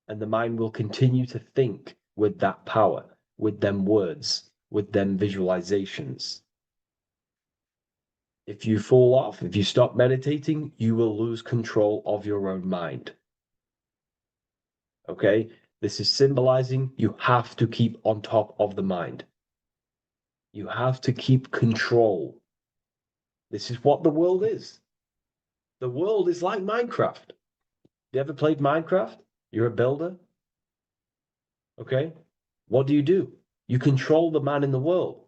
And the mind will continue to think with that power, with them words, with them visualizations. If you fall off, if you stop meditating, you will lose control of your own mind. Okay, this is symbolizing you have to keep on top of the mind. You have to keep control. This is what the world is. The world is like Minecraft. You ever played Minecraft? You're a builder. Okay, what do? You control the man in the world.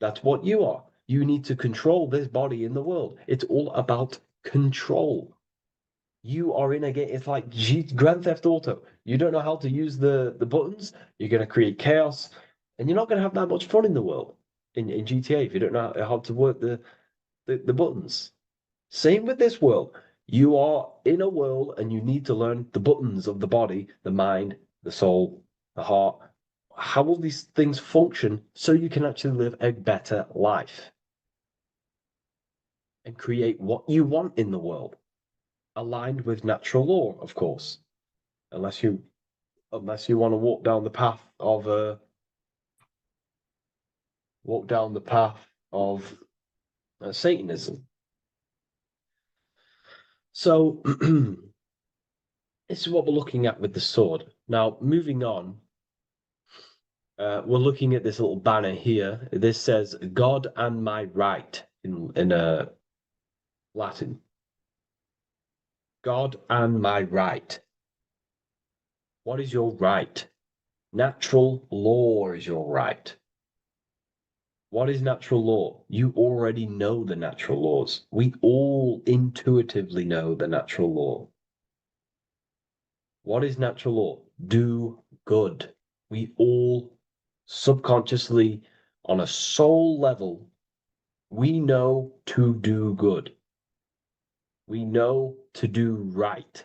That's what you are. You need to control this body in the world. It's all about control. You are in a game. It's like Grand Theft Auto. You don't know how to use the buttons. You're going to create chaos, and you're not going to have that much fun in the world in GTA if you don't know how to work the buttons. Same with this world. You are in a world, and you need to learn the buttons of the body, the mind, the soul, the heart. How will these things function so you can actually live a better life and create what you want in the world? Aligned with natural law, of course, unless you want to walk down the path of Satanism. So this is what we're looking at with the sword. Now, moving on, we're looking at this little banner here. This says "God and my right" in Latin. God and my right. What is your right? Natural law is your right. What is natural law? You already know the natural laws. We all intuitively know the natural law. What is natural law? Do good. We all subconsciously, on a soul level, we know to do good. We know to do right.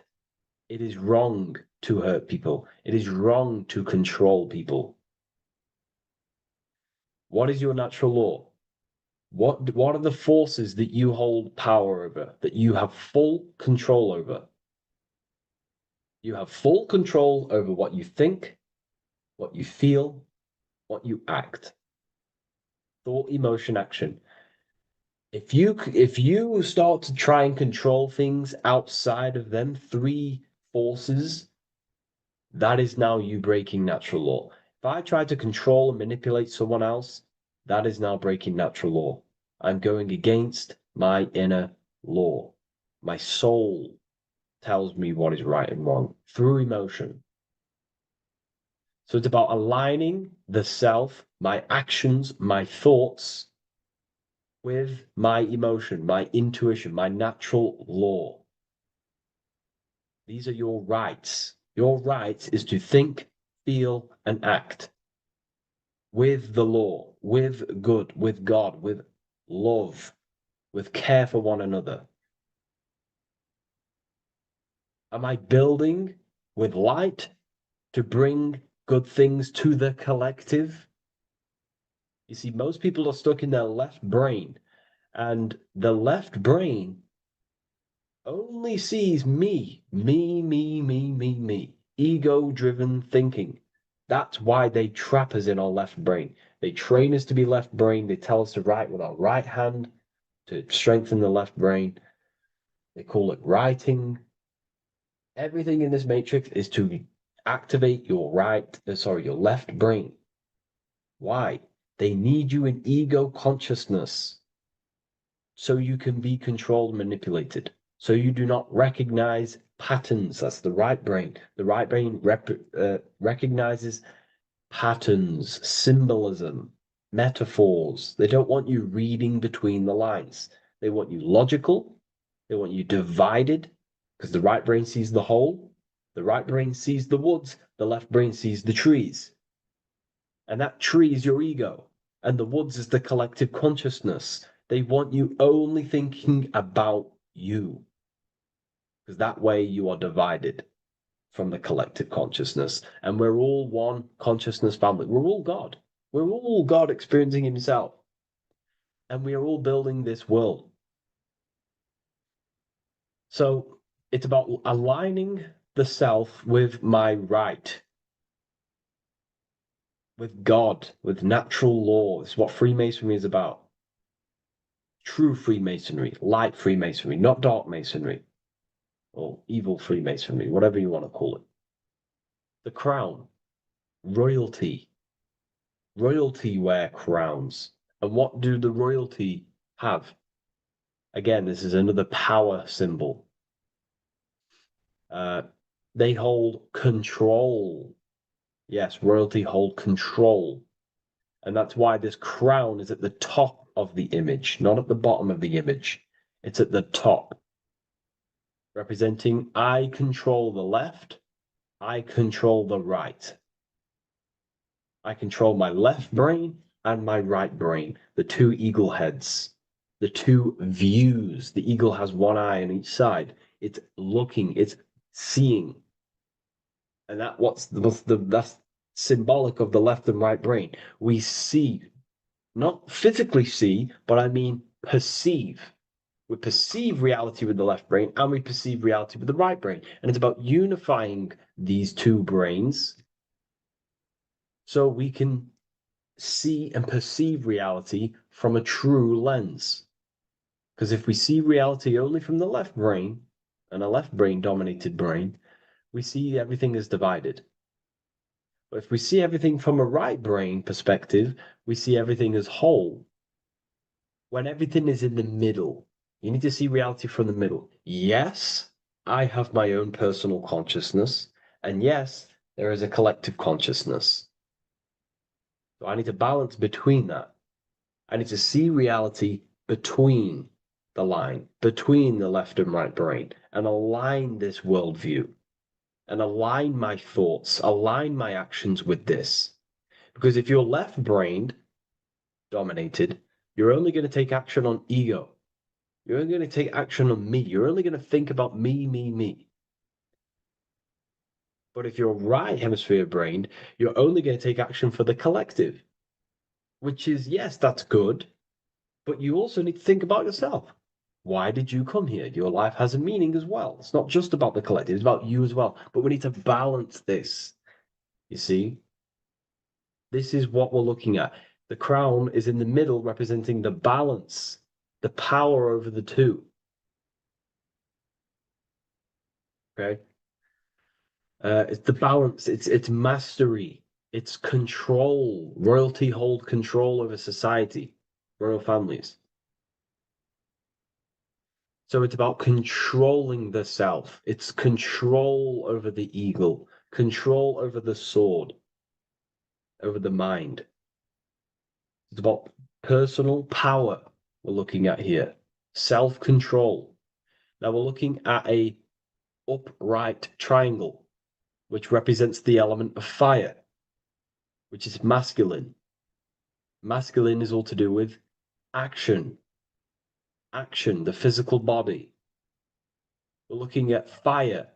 It is wrong to hurt people. It is wrong to control people. What is your natural law? What are the forces that you hold power over, that you have full control over? You have full control over what you think, what you feel, what you act. Thought, emotion, action. If you start to try and control things outside of them three forces, that is now you breaking natural law. If I try to control and manipulate someone else, that is now breaking natural law. I'm going against my inner law. My soul tells me what is right and wrong through emotion. So it's about aligning the self, my actions, my thoughts with my emotion, my intuition, my natural law. These are your rights. Your rights is to think, feel, and act with the law, with good, with God, with love, with care for one another. Am I building with light to bring good things to the collective? You see, most people are stuck in their left brain, and the left brain only sees me, me, ego-driven thinking. That's why they trap us in our left brain. They train us to be left brain. They tell us to write with our right hand to strengthen the left brain. They call it writing. Everything in this matrix is to activate your your left brain. Why? They need you in ego consciousness so you can be controlled and manipulated. So you do not recognize patterns. That's the right brain. The right brain recognizes patterns, symbolism, metaphors. They don't want you reading between the lines. They want you logical. They want you divided because the right brain sees the whole. The right brain sees the woods. The left brain sees the trees. And that tree is your ego. And the woods is the collective consciousness. They want you only thinking about you. Because that way you are divided from the collective consciousness. And we're all one consciousness family. We're all God. We're all God experiencing himself. And we are all building this world. So it's about aligning the self with my right, with God, with natural law. This is what Freemasonry is about. True Freemasonry, light Freemasonry, not dark Masonry or evil Freemasonry, whatever you want to call it. The crown, royalty. Royalty wear crowns. And what do the royalty have? Again, this is another power symbol. They hold control. Yes, royalty hold control. And that's why this crown is at the top of the image, not at the bottom of the image. It's at the top, representing I control the left, I control the right. I control my left brain and my right brain, the two eagle heads, the two views. The eagle has one eye on each side. It's looking, it's seeing. And that's symbolic of the left and right brain. We see, not physically see, but I mean perceive. We perceive reality with the left brain and we perceive reality with the right brain. And it's about unifying these two brains so we can see and perceive reality from a true lens. Because if we see reality only from the left brain, and a left brain dominated brain, we see everything as divided. But if we see everything from a right brain perspective, we see everything as whole. When everything is in the middle, you need to see reality from the middle. Yes, I have my own personal consciousness, and yes, there is a collective consciousness. So I need to balance between that. I need to see reality between the line, between the left and right brain, and align this worldview, and align my thoughts, align my actions with this. Because if you're left-brained, dominated, you're only going to take action on ego. You're only going to take action on me. You're only going to think about me. But if you're right hemisphere brained, you're only going to take action for the collective, which is, yes, that's good, but you also need to think about yourself. Why did you come here? Your life has a meaning as well. It's not just about the collective, it's about you as well. But we need to balance this. You see? This is what we're looking at. The crown is in the middle, representing the balance, the power over the two. Okay? It's the balance, it's mastery, it's control. Royalty hold control over society, royal families. So it's about controlling the self. It's control over the eagle, control over the sword, over the mind. It's about personal power we're looking at here, self-control. Now we're looking at a upright triangle, which represents the element of fire, which is masculine. Masculine is all to do with action, the physical body. We're looking at fire,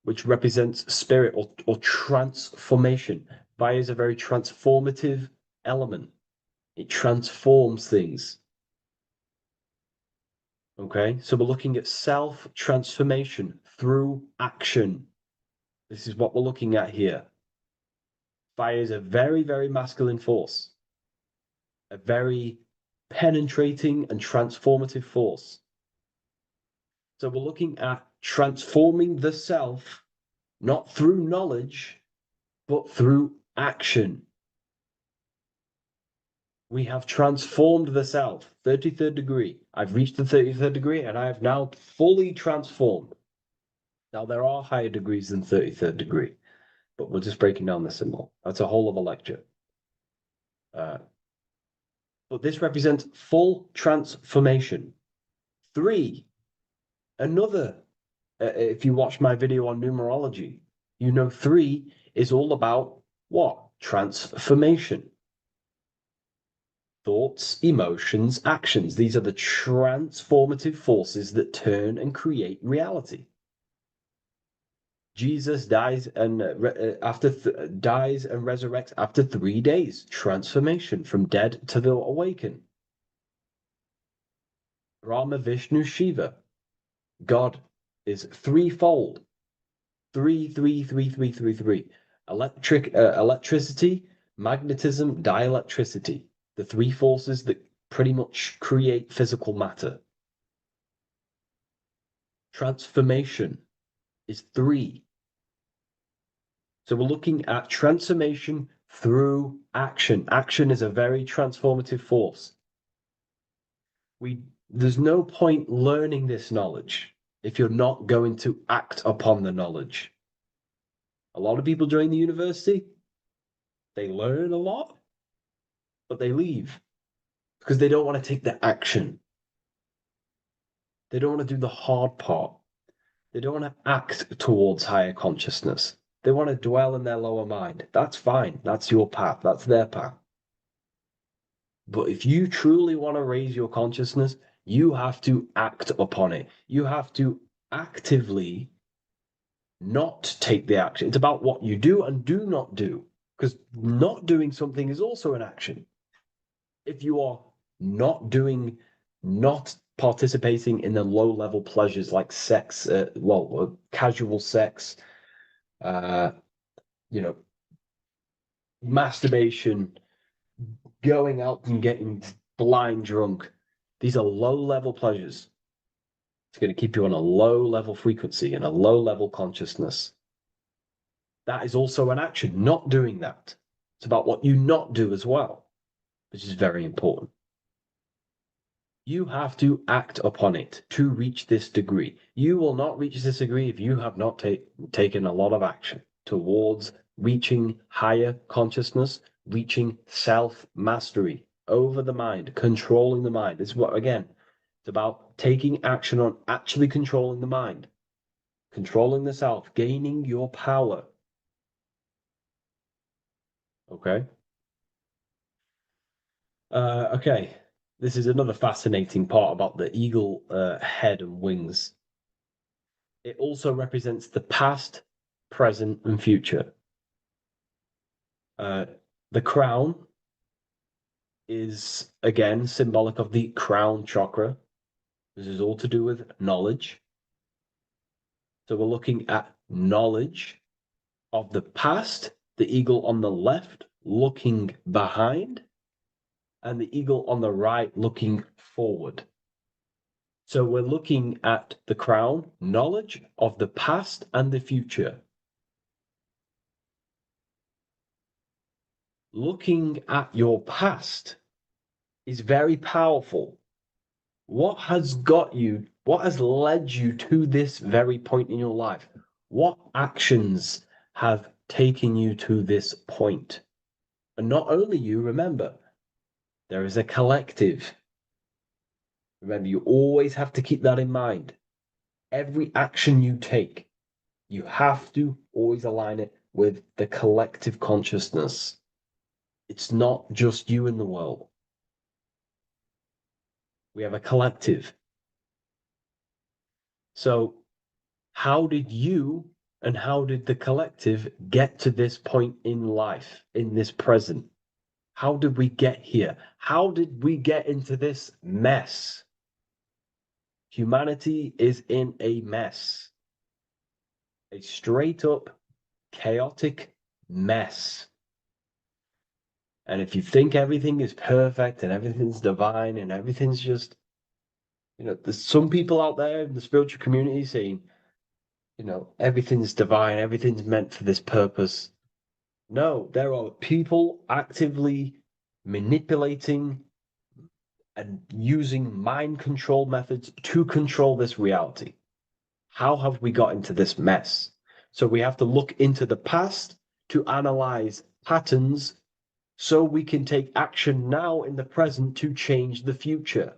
which represents spirit or transformation. Fire is a very transformative element. It transforms things. Okay, so we're looking at self-transformation through action. This is what we're looking at here. Fire is a very, very masculine force, a very penetrating and transformative force. So we're looking at transforming the self, not through knowledge, but through action. We have transformed the self, 33rd degree. I've reached the 33rd degree and I have now fully transformed. Now, there are higher degrees than 33rd degree, but we're just breaking down the symbol. That's a whole of a lecture. But this represents full transformation. 3, another, if you watch my video on numerology, you know 3 is all about what? Transformation. Thoughts, emotions, actions. These are the transformative forces that turn and create reality. Jesus dies and dies and resurrects after 3 days. Transformation from dead to the awakened. Brahma, Vishnu, Shiva. God is threefold. 3, 3, 3, 3, 3, 3. Electricity, magnetism, dielectricity. The 3 forces that pretty much create physical matter. Transformation is 3. So we're looking at transformation through action. Action is a very transformative force. There's no point learning this knowledge if you're not going to act upon the knowledge. A lot of people join the university, they learn a lot, but they leave because they don't want to take the action. They don't want to do the hard part. They don't want to act towards higher consciousness. They want to dwell in their lower mind. That's fine. That's your path. That's their path. But if you truly want to raise your consciousness, you have to act upon it. You have to actively not take the action. It's about what you do and do not do, because not doing something is also an action. If you are not participating in the low level pleasures like sex, casual sex, masturbation, going out and getting blind drunk. These are low level pleasures. It's going to keep you on a low level frequency and a low level consciousness. That is also an action, not doing that. It's about what you not do as well, which is very important. You have to act upon it to reach this degree. You will not reach this degree if you have not taken a lot of action towards reaching higher consciousness, reaching self-mastery over the mind, controlling the mind. This is what, again, it's about taking action on actually controlling the mind, controlling the self, gaining your power. Okay? Okay. This is another fascinating part about the eagle head and wings. It also represents the past, present, and future. The crown is, again, symbolic of the crown chakra. This is all to do with knowledge. So we're looking at knowledge of the past, the eagle on the left looking behind, and the eagle on the right looking forward. So we're looking at the crown, knowledge of the past and the future. Looking at your past is very powerful. What has led you to this very point in your life? What actions have taken you to this point? And not only you, remember, there is a collective. Remember, you always have to keep that in mind. Every action you take You have to always align it with the collective consciousness. It's not just you in the world. We have a collective. So, how did you and how did the collective get to this point in life, in this present? How did we get here? How did we get into this mess? Humanity is in a mess, a straight up chaotic mess. And if you think everything is perfect and everything's divine and everything's just, there's some people out there in the spiritual community saying, everything's divine, everything's meant for this purpose. No, there are people actively manipulating and using mind control methods to control this reality. How have we got into this mess? So we have to look into the past to analyze patterns so we can take action now in the present to change the future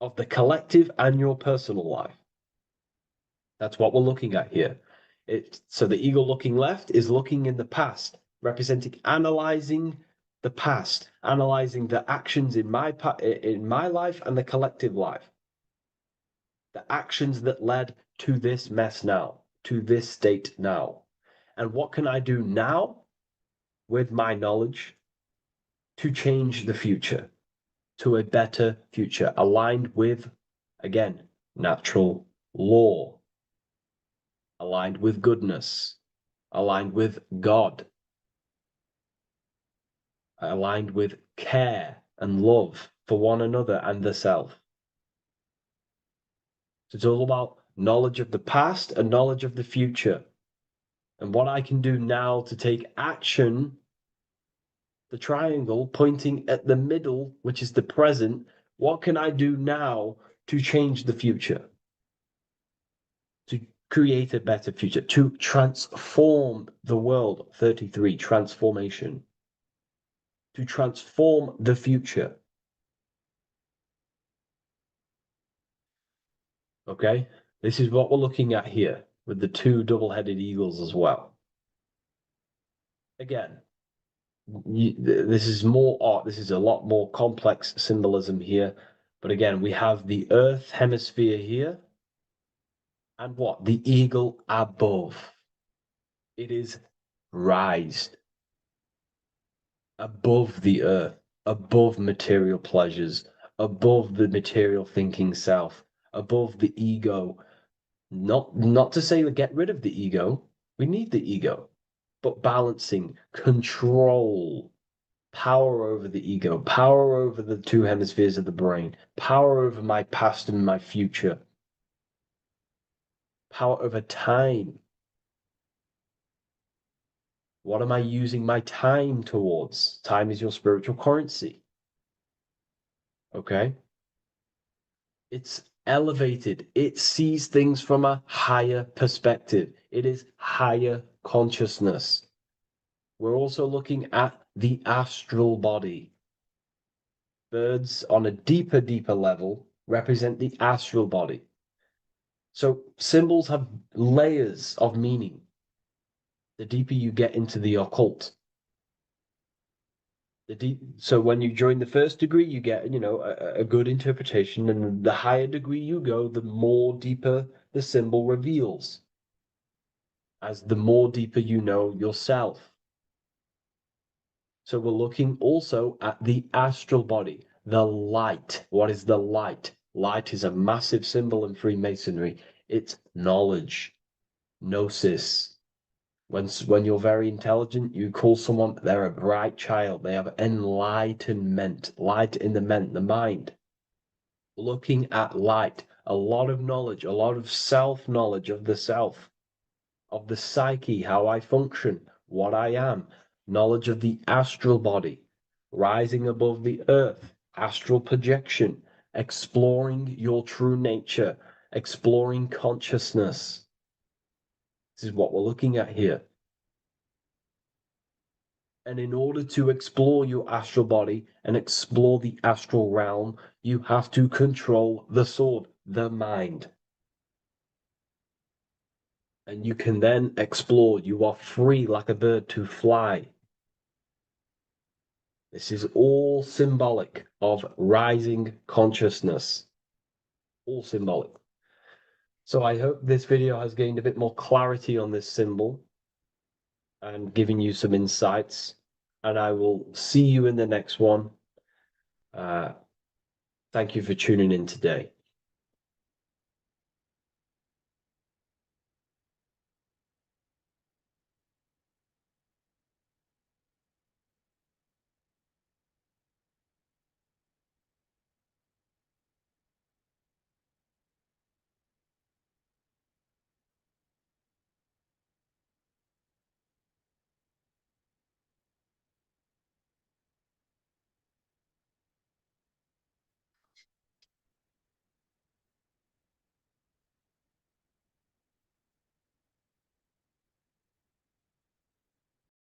of the collective and your personal life. That's what we're looking at here. So the eagle looking left is looking in the past, representing analyzing the past, analyzing the actions in my life and the collective life. The actions that led to this mess now, to this state now. And what can I do now with my knowledge to change the future to a better future aligned with, again, natural law, aligned with goodness, aligned with God, aligned with care and love for one another and the self. So it's all about knowledge of the past and knowledge of the future. And what I can do now to take action, the triangle pointing at the middle, which is the present, what can I do now to change the future? To create a better future, to transform the world. 33, transformation. To transform the future. Okay, this is what we're looking at here with the two double-headed eagles as well. Again, this is more art. This is a lot more complex symbolism here. But again, we have the Earth hemisphere here. And what? The eagle above. It is raised above the earth, above material pleasures, above the material thinking self, above the ego. Not to say that get rid of the ego. We need the ego, but balancing, control, power over the ego, power over the two hemispheres of the brain, power over my past and my future, power over time. What am I using my time towards? Time is your spiritual currency. Okay? It's elevated. It sees things from a higher perspective. It is higher consciousness. We're also looking at the astral body. Birds on a deeper level represent the astral body. So symbols have layers of meaning. The deeper you get into the occult. So when you join the first degree, you get, a good interpretation, and the higher degree you go, the more deeper the symbol reveals, as the more deeper you know yourself. So we're looking also at the astral body, the light. What is the light? Light is a massive symbol in Freemasonry. It's knowledge, gnosis. When you're very intelligent, you call someone, they're a bright child. They have enlightenment, light in the mind. Looking at light, a lot of knowledge, a lot of self-knowledge of the self, of the psyche, how I function, what I am, knowledge of the astral body, rising above the earth, astral projection, exploring your true nature, exploring consciousness. This is what we're looking at here. And in order to explore your astral body and explore the astral realm, you have to control the sword, the mind. And you can then explore. You are free like a bird to fly. This is all symbolic of rising consciousness. All symbolic. So I hope this video has gained a bit more clarity on this symbol and giving you some insights. And I will see you in the next one. Thank you for tuning in today.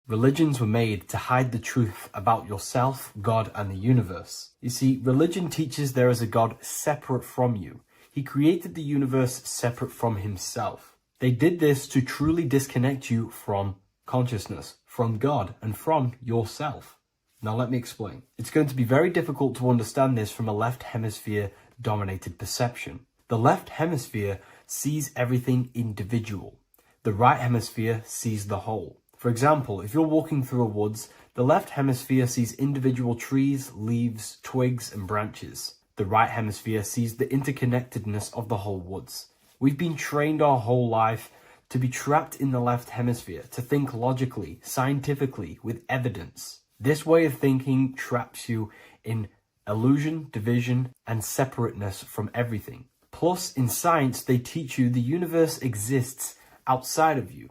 Religions were made to hide the truth about yourself, God, and the universe. You see, religion teaches there is a God separate from you. He created the universe separate from himself. They did this to truly disconnect you from consciousness, from God, and from yourself. Now let me explain. It's going to be very difficult to understand this from a left hemisphere dominated perception. The left hemisphere sees everything individual. The right hemisphere sees the whole. For example, if you're walking through a woods, the left hemisphere sees individual trees, leaves, twigs, and branches. The right hemisphere sees the interconnectedness of the whole woods. We've been trained our whole life to be trapped in the left hemisphere, to think logically, scientifically, with evidence. This way of thinking traps you in illusion, division, and separateness from everything. Plus, in science, they teach you the universe exists outside of you.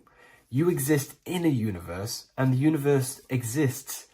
You exist in a universe, and the universe exists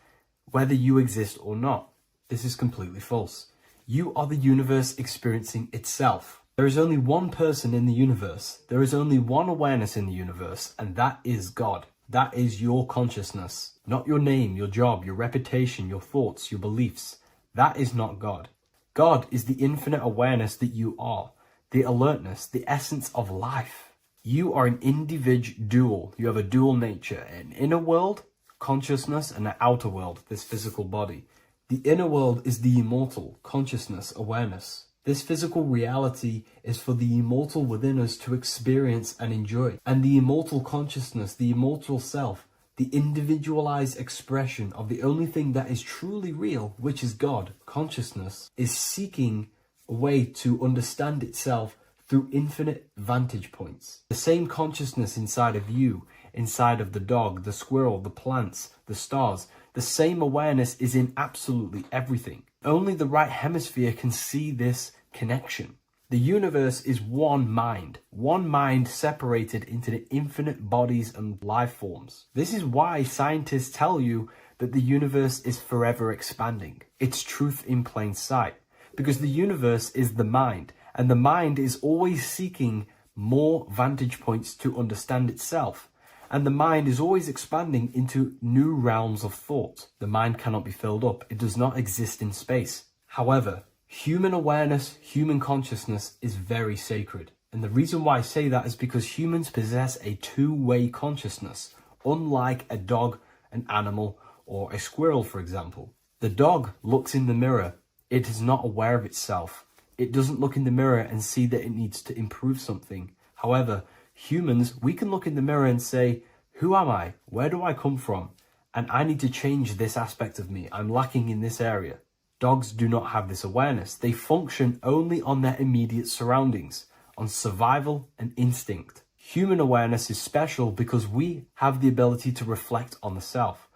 whether you exist or not. This is completely false. You are the universe experiencing itself. There is only one person in the universe. There is only one awareness in the universe, and that is God. That is your consciousness. Not your name, your job, your reputation, your thoughts, your beliefs. That is not God. God is the infinite awareness that you are, the alertness, the essence of life. You are an individual. You have a dual nature, an inner world, consciousness, and an outer world, this physical body. The inner world is the immortal, consciousness, awareness. This physical reality is for the immortal within us to experience and enjoy. And the immortal consciousness, the immortal self, the individualized expression of the only thing that is truly real, which is God, consciousness, is seeking a way to understand itself through infinite vantage points. The same consciousness inside of you, inside of the dog, the squirrel, the plants, the stars, the same awareness is in absolutely everything. Only the right hemisphere can see this connection. The universe is one mind separated into the infinite bodies and life forms. This is why scientists tell you that the universe is forever expanding. It's truth in plain sight, because the universe is the mind. And the mind is always seeking more vantage points to understand itself. And the mind is always expanding into new realms of thought. The mind cannot be filled up. It does not exist in space. However, human awareness, human consciousness is very sacred. And the reason why I say that is because humans possess a two-way consciousness, unlike a dog, an animal, or a squirrel, for example. The dog looks in the mirror. It is not aware of itself. It doesn't look in the mirror and see that it needs to improve something. However, humans, we can look in the mirror and say, who am I? Where do I come from? And I need to change this aspect of me. I'm lacking in this area. Dogs do not have this awareness. They function only on their immediate surroundings, on survival and instinct. Human awareness is special because we have the ability to reflect on the self.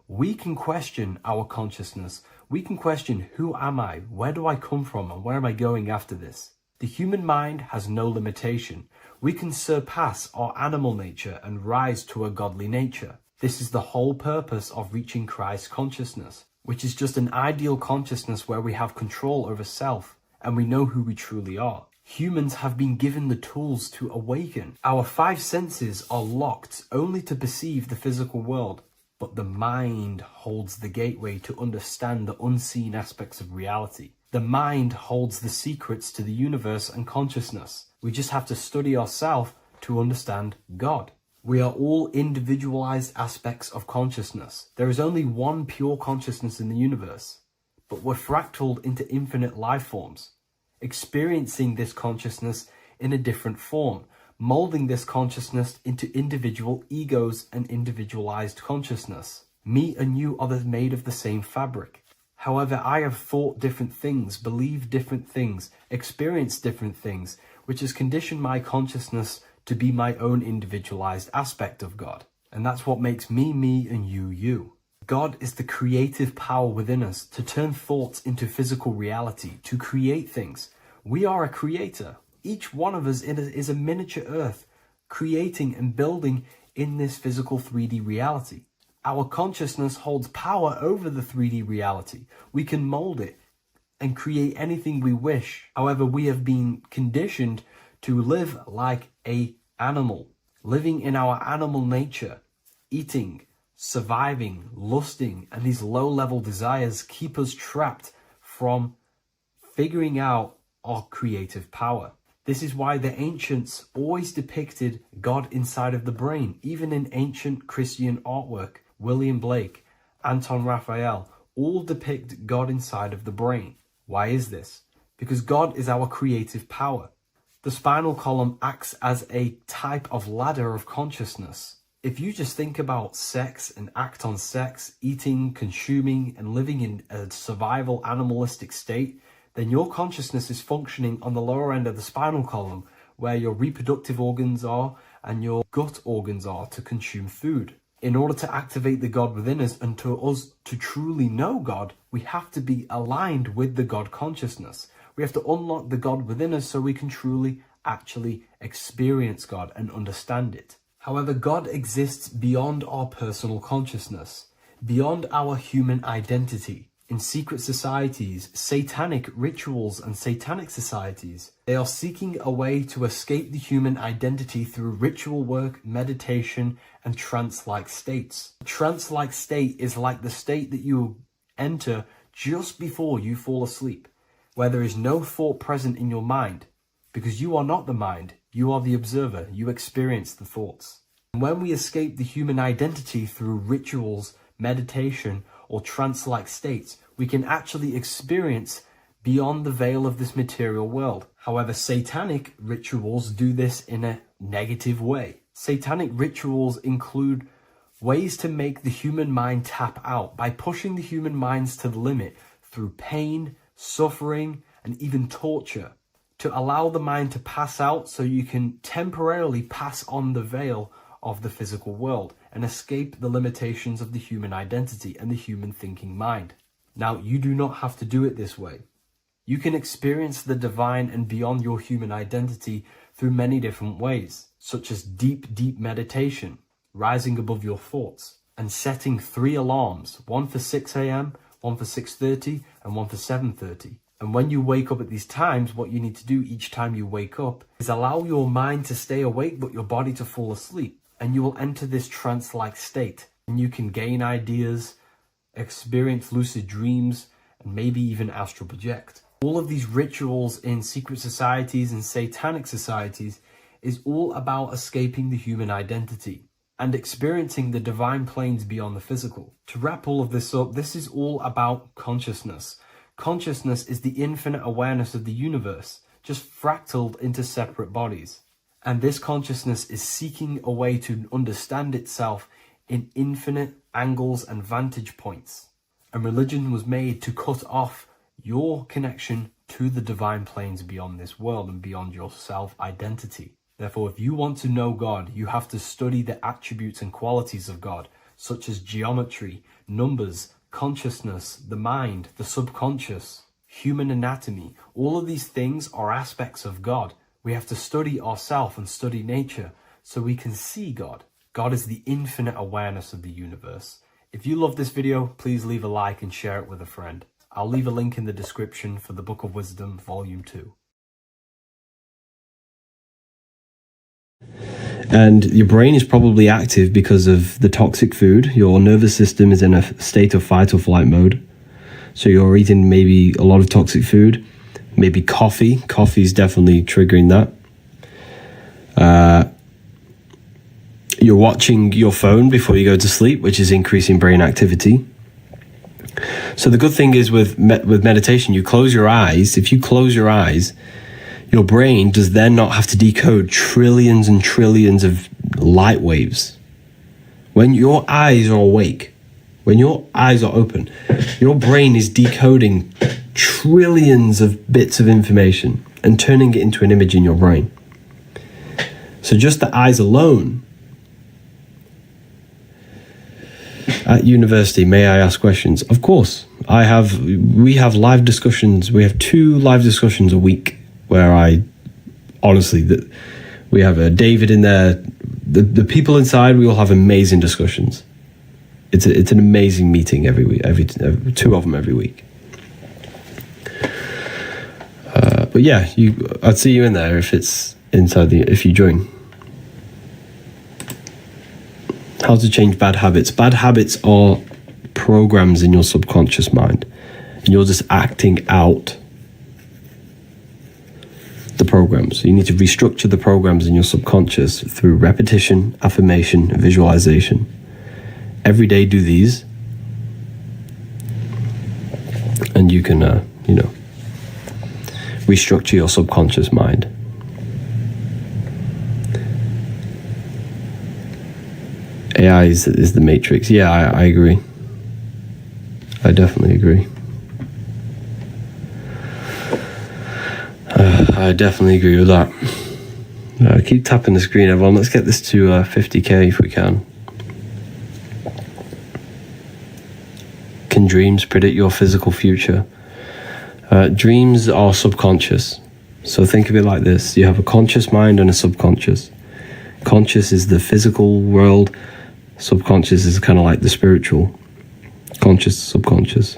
We can question our consciousness. We can question, who am I? Where do I come from? And where am I going after this? The human mind has no limitation. We can surpass our animal nature and rise to a godly nature. This is the whole purpose of reaching Christ consciousness, which is just an ideal consciousness where we have control over self and we know who we truly are. Humans have been given the tools to awaken. Our five senses are locked only to perceive the physical world. But the mind holds the gateway to understand the unseen aspects of reality. The mind holds the secrets to the universe and consciousness. We just have to study ourselves to understand God. We are all individualized aspects of consciousness. There is only one pure consciousness in the universe, but we're fractaled into infinite life forms, experiencing this consciousness in a different form, molding this consciousness into individual egos and individualized consciousness. Me and you are made of the same fabric. However, I have thought different things, believed different things, experienced different things, which has conditioned my consciousness to be my own individualized aspect of God. And that's what makes me, me, and you, you. God is the creative power within us to turn thoughts into physical reality, to create things. We are a creator. Each one of us is a miniature earth, creating and building in this physical 3D reality. Our consciousness holds power over the 3D reality. We can mold it and create anything we wish. However, we have been conditioned to live like an animal, living in our animal nature, eating, surviving, lusting, and these low-level desires keep us trapped from figuring out our creative power. This is why the ancients always depicted God inside of the brain. Even in ancient Christian artwork, William Blake, Anton Raphael, all depict God inside of the brain. Why is this? Because God is our creative power. The spinal column acts as a type of ladder of consciousness. If you just think about sex and act on sex, eating, consuming, and living in a survival animalistic state, then your consciousness is functioning on the lower end of the spinal column, where your reproductive organs are and your gut organs are to consume food. In order to activate the God within us and to us to truly know God, we have to be aligned with the God consciousness. We have to unlock the God within us so we can truly actually experience God and understand it. However, God exists beyond our personal consciousness, beyond our human identity. In secret societies, satanic rituals and satanic societies, they are seeking a way to escape the human identity through ritual work, meditation, and trance-like states. A trance-like state is like the state that you enter just before you fall asleep, where there is no thought present in your mind, because you are not the mind, you are the observer, you experience the thoughts. And when we escape the human identity through rituals, meditation, or trance-like states, we can actually experience beyond the veil of this material world. However, satanic rituals do this in a negative way. Satanic rituals include ways to make the human mind tap out by pushing the human minds to the limit through pain, suffering, and even torture, to allow the mind to pass out so you can temporarily pass on the veil of the physical world and escape the limitations of the human identity and the human thinking mind. Now, you do not have to do it this way. You can experience the divine and beyond your human identity through many different ways, such as deep, deep meditation, rising above your thoughts, and setting 3 alarms, one for 6 a.m., one for 6:30, and one for 7:30. And when you wake up at these times, what you need to do each time you wake up is allow your mind to stay awake but your body to fall asleep. And you will enter this trance-like state. And you can gain ideas, experience lucid dreams, and maybe even astral project. All of these rituals in secret societies and satanic societies is all about escaping the human identity and experiencing the divine planes beyond the physical. To wrap all of this up, this is all about consciousness. Consciousness is the infinite awareness of the universe, just fractaled into separate bodies. And this consciousness is seeking a way to understand itself in infinite angles and vantage points. And religion was made to cut off your connection to the divine planes beyond this world and beyond your self-identity. Therefore, if you want to know God, you have to study the attributes and qualities of God, such as geometry, numbers, consciousness, the mind, the subconscious, human anatomy. All of these things are aspects of God. We have to study ourselves and study nature so we can see God. God is the infinite awareness of the universe. If you love this video, please leave a like and share it with a friend. I'll leave a link in the description for the Book of Wisdom, Volume 2. And your brain is probably active because of the toxic food. Your nervous system is in a state of fight or flight mode. So you're eating maybe a lot of toxic food. Maybe coffee. Coffee is definitely triggering that. You're watching your phone before you go to sleep, which is increasing brain activity. So the good thing is with meditation, you close your eyes. If you close your eyes, your brain does then not have to decode trillions and trillions of light waves. When your eyes are awake, when your eyes are open, your brain is decoding trillions of bits of information and turning it into an image in your brain. So just the eyes alone. At university, may I ask questions? Of course. We have live discussions. We have 2 live discussions a week where we have a David in there. The people inside, we all have amazing discussions. It's an amazing meeting every week, every 2 of them every week. But yeah, I'd see you in there if it's if you join. How to change bad habits. Bad habits are programs in your subconscious mind, and you're just acting out the programs. So you need to restructure the programs in your subconscious through repetition, affirmation, visualization. Every day do these, and you can, restructure your subconscious mind. AI is the matrix. Yeah, I agree. I definitely agree. I definitely agree with that. Keep tapping the screen, everyone. Let's get this to 50k if we can. Can dreams predict your physical future? Dreams are subconscious. So think of it like this. You have a conscious mind and a subconscious. Conscious is the physical world. Subconscious is kind of like the spiritual. Conscious, subconscious.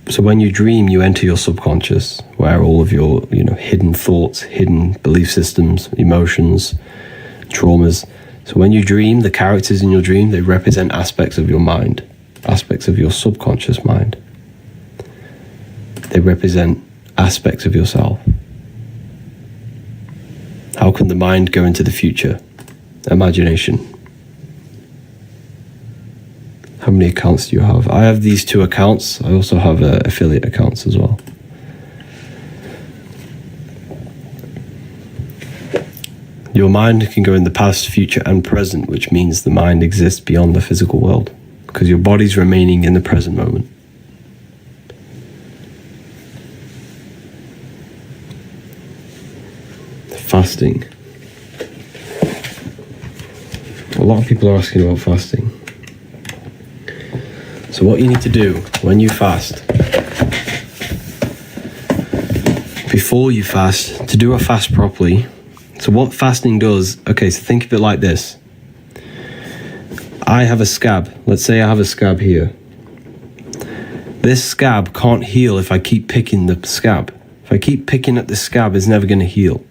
So when you dream, you enter your subconscious, where all of your, hidden thoughts, hidden belief systems, emotions, traumas. So when you dream, the characters in your dream, they represent aspects of your mind, aspects of your subconscious mind. They represent aspects of yourself. How can the mind go into the future? Imagination. How many accounts do you have? I have these 2 accounts. I also have affiliate accounts as well. Your mind can go in the past, future, and present, which means the mind exists beyond the physical world, because your body's remaining in the present moment. Fasting. A lot of people are asking about fasting. So what you need to do when you fast, before you fast, to do a fast properly. So what fasting does, so think of it like this. I have a scab. Let's say I have a scab here. This scab can't heal if I keep picking the scab. If I keep picking at the scab, it's never going to heal.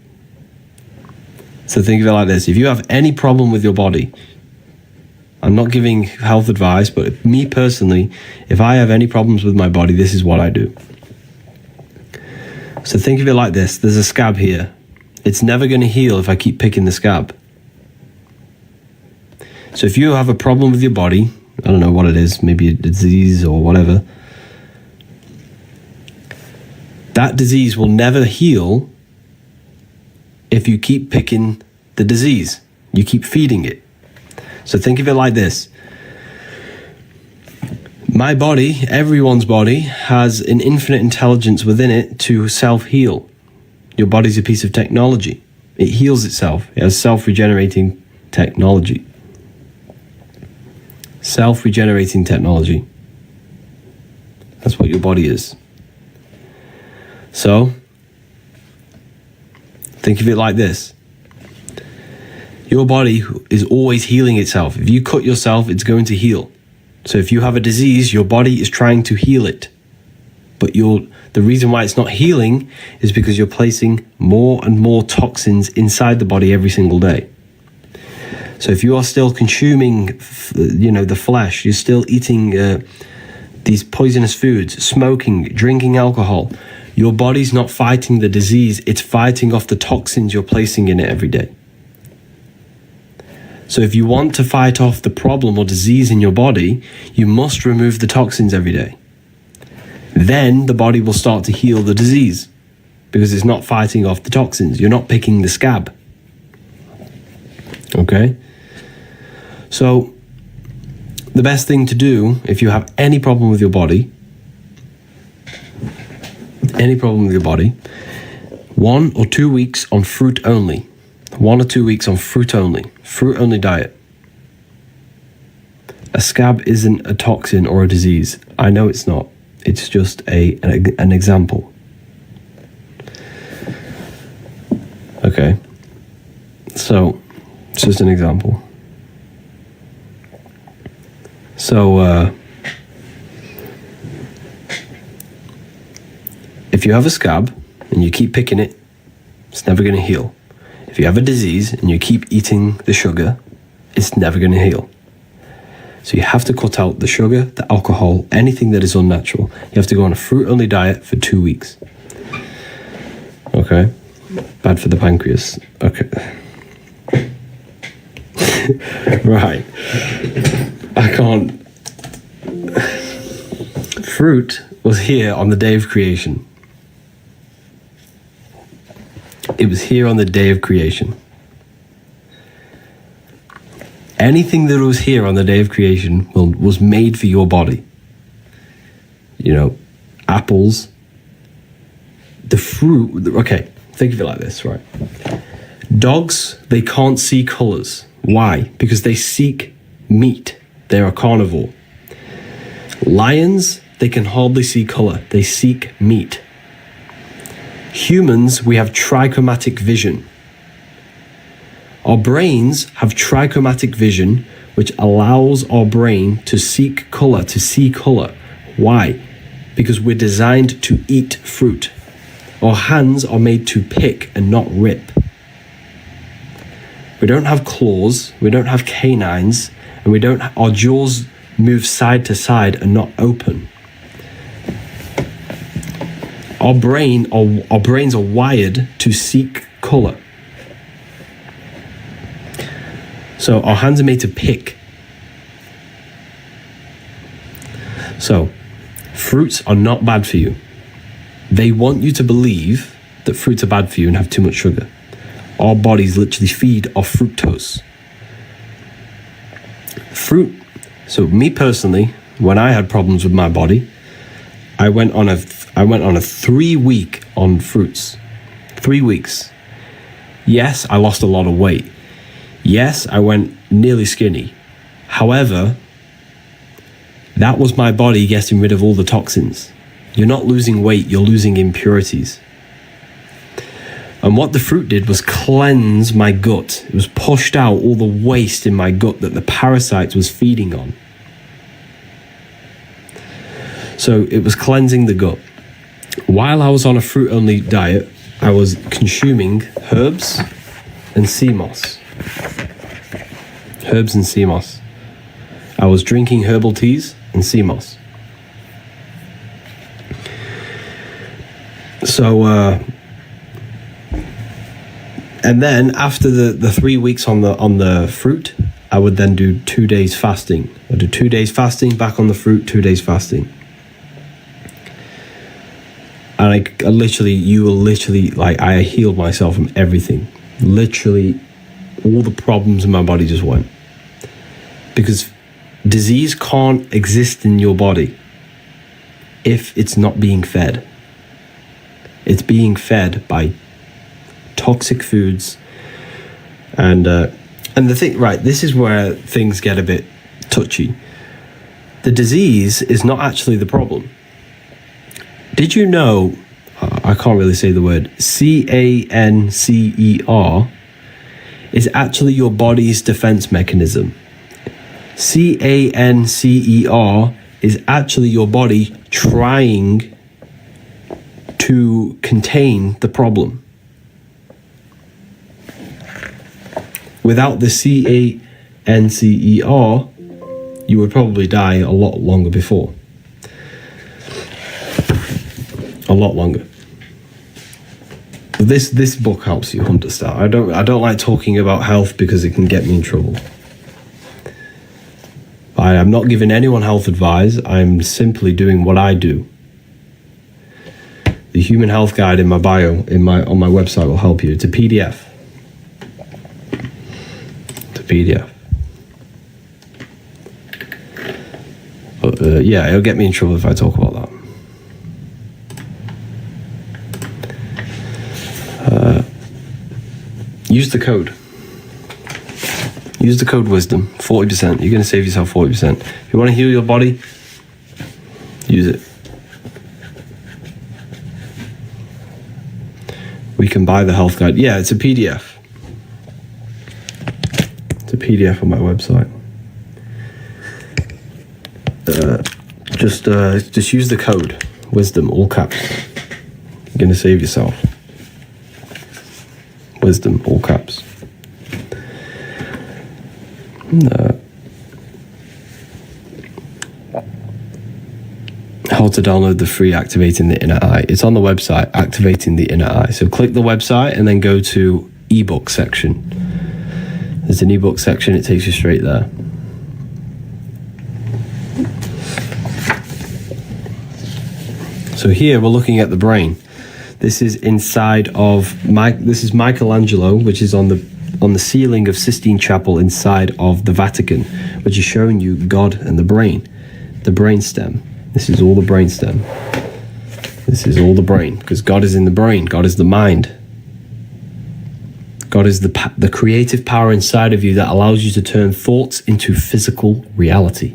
So think of it like this. If you have any problem with your body, I'm not giving health advice, but me personally, if I have any problems with my body, this is what I do. So think of it like this. There's a scab here. It's never going to heal if I keep picking the scab. So if you have a problem with your body, I don't know what it is, maybe a disease or whatever, that disease will never heal if you keep picking the disease. You keep feeding it. So think of it like this. My body, everyone's body, has an infinite intelligence within it to self-heal. Your body's a piece of technology. It heals itself. It has self-regenerating technology. Self-regenerating technology. That's what your body is. So, think of it like this. Your body is always healing itself. If you cut yourself, it's going to heal. So if you have a disease, your body is trying to heal it. But the reason why it's not healing is because you're placing more and more toxins inside the body every single day. So if you are still consuming, the flesh, you're still eating these poisonous foods, smoking, drinking alcohol, your body's not fighting the disease, it's fighting off the toxins you're placing in it every day. So if you want to fight off the problem or disease in your body, you must remove the toxins every day. Then the body will start to heal the disease because it's not fighting off the toxins. You're not picking the scab. Okay? So the best thing to do if you have any problem with your body, 1 or 2 weeks on fruit only. 1 or 2 weeks on fruit only diet. A scab isn't a toxin or a disease. I know it's not. It's just an example. Okay. So, it's just an example. So, if you have a scab and you keep picking it, it's never going to heal. If you have a disease and you keep eating the sugar, it's never going to heal. So you have to cut out the sugar, the alcohol, anything that is unnatural. You have to go on a fruit-only diet for 2 weeks. Okay? Bad for the pancreas. Okay. Right. I can't... Fruit was here on the day of creation. It was here on the day of creation. Anything that was here on the day of creation was made for your body. You know, apples, the fruit. Okay, think of it like this, right? Dogs, they can't see colors. Why? Because they seek meat. They're a carnivore. Lions, they can hardly see color. They seek meat. Humans, we have trichromatic vision. Our brains have trichromatic vision, which allows our brain to seek color, to see color. Why? Because we're designed to eat fruit. Our hands are made to pick and not rip. We don't have claws, we don't have canines, and our jaws move side to side and not open. Our brains are wired to seek color. So our hands are made to pick. So fruits are not bad for you. They want you to believe that fruits are bad for you and have too much sugar. Our bodies literally feed off fructose. Fruit. So me personally, when I had problems with my body, I went on a 3 week on fruits. 3 weeks. Yes, I lost a lot of weight. Yes, I went nearly skinny. However, that was my body getting rid of all the toxins. You're not losing weight, you're losing impurities. And what the fruit did was cleanse my gut. It was pushed out all the waste in my gut that the parasites was feeding on. So it was cleansing the gut. While I was on a fruit-only diet, I was consuming herbs and sea moss. Herbs and sea moss. I was drinking herbal teas and sea moss. So, and then after the 3 weeks on the fruit, I would then do 2 days fasting. I'd do 2 days fasting, back on the fruit, 2 days fasting. And I healed myself from everything. Literally, all the problems in my body just went. Because disease can't exist in your body if it's not being fed. It's being fed by toxic foods. And the thing, right, this is where things get a bit touchy. The disease is not actually the problem. Did you know, I can't really say the word, cancer is actually your body's defense mechanism. Cancer is actually your body trying to contain the problem. Without the cancer, you would probably die a lot longer before. A lot longer. This book helps you understand. I don't like talking about health because it can get me in trouble. I am not giving anyone health advice. I'm simply doing what I do. The Human Health Guide in my bio, on my website, will help you. It's a PDF. It's a PDF. But yeah, it'll get me in trouble if I talk about that. Use the code. Use the code wisdom, 40%. You're going to save yourself 40%. If you want to heal your body, use it. We can buy the health guide. Yeah, it's a PDF. It's a PDF on my website. Just use the code wisdom, all caps. You're going to save yourself. Wisdom, all caps. How to download the free Activating the Inner Eye. It's on the website, Activating the Inner Eye. So click the website and then go to ebook section. There's an ebook section, it takes you straight there. So here we're looking at the brain. This is inside of this is Michelangelo, which is on the ceiling of Sistine Chapel inside of the Vatican, which is showing you God and the brain stem. This is all the brain stem. This is all the brain, because God is in the brain. God is the mind. God is the creative power inside of you that allows you to turn thoughts into physical reality.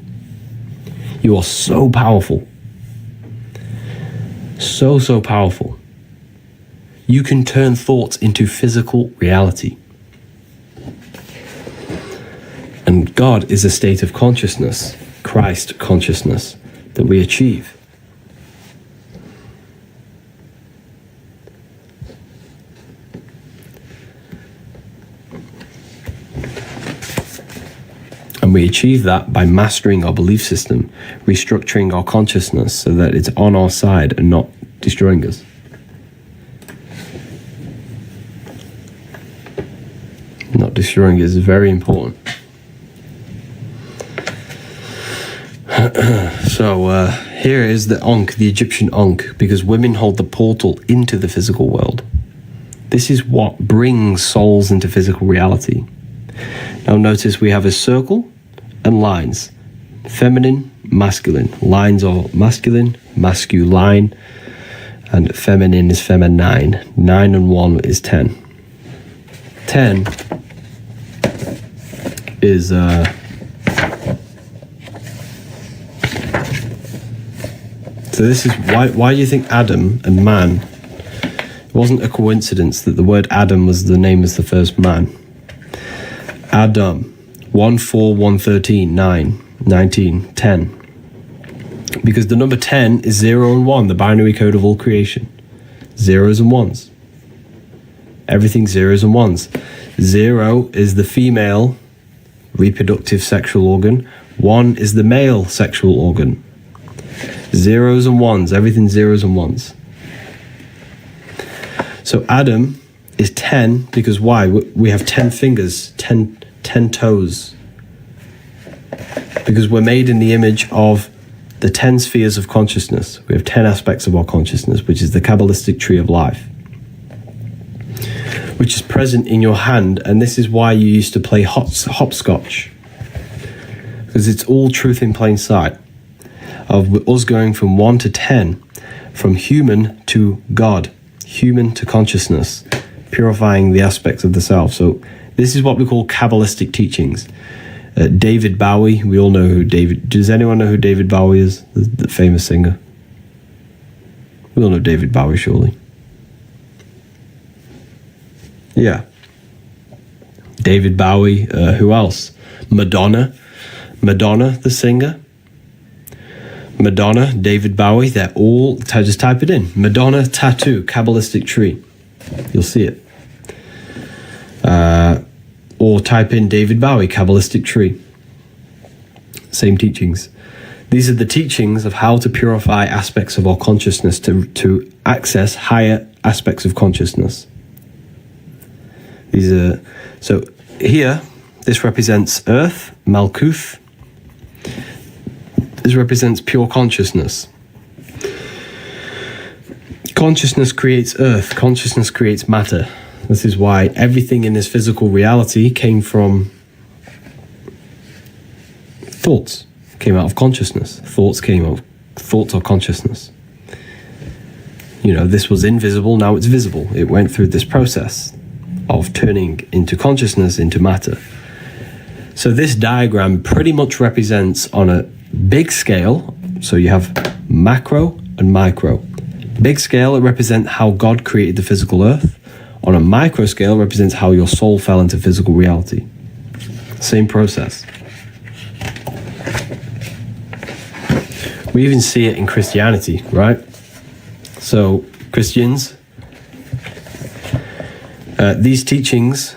You are so powerful. So powerful. You can turn thoughts into physical reality. And God is a state of consciousness, Christ consciousness, that we achieve. And we achieve that by mastering our belief system, restructuring our consciousness so that it's on our side and not destroying us. Not destroying us is very important. So here is the Ankh, the Egyptian Ankh, because women hold the portal into the physical world. This is what brings souls into physical reality. Now notice we have a circle and lines. Feminine, masculine. Lines are masculine, masculine, and feminine is feminine. 9 and 1 is 10. 10 is so this is why do you think Adam and man, it wasn't a coincidence that the word Adam was the name as the first man. Adam, 1, 4, 1, 13, 9, 19, 10. Because the number 10 is 0 and 1, the binary code of all creation. Zeros and ones. Everything zeros and ones. 0 is the female reproductive sexual organ. 1 is the male sexual organ. Zeros and ones, everything zeros and ones. So Adam is 10 because why? We have 10 fingers, 10 toes. Because we're made in the image of the 10 spheres of consciousness. We have 10 aspects of our consciousness, which is the Kabbalistic tree of life, which is present in your hand. And this is why you used to play hopscotch, because it's all truth in plain sight of us going from 1 to 10, from human to God, human to consciousness, purifying the aspects of the self. So this is what we call Kabbalistic teachings. David Bowie, we all know who does anyone know who David Bowie is? The famous singer. We all know David Bowie, surely. Yeah. David Bowie, who else? Madonna, the singer. Madonna, David Bowie, they're all, just type it in. Madonna tattoo, Kabbalistic tree. You'll see it. Or type in David Bowie, Kabbalistic tree. Same teachings. These are the teachings of how to purify aspects of our consciousness to access higher aspects of consciousness. So here, this represents Earth, Malkuth, This represents pure consciousness. Consciousness creates earth. Consciousness creates matter. This is why everything in this physical reality came from thoughts, came out of consciousness. Thoughts are consciousness. You know, this was invisible, now it's visible. It went through this process of turning into consciousness into matter. So this diagram pretty much represents on a big scale, so you have macro and micro. Big scale, it represents how God created the physical earth. On a micro scale, it represents how your soul fell into physical reality. Same process. We even see it in Christianity, right? So Christians, these teachings,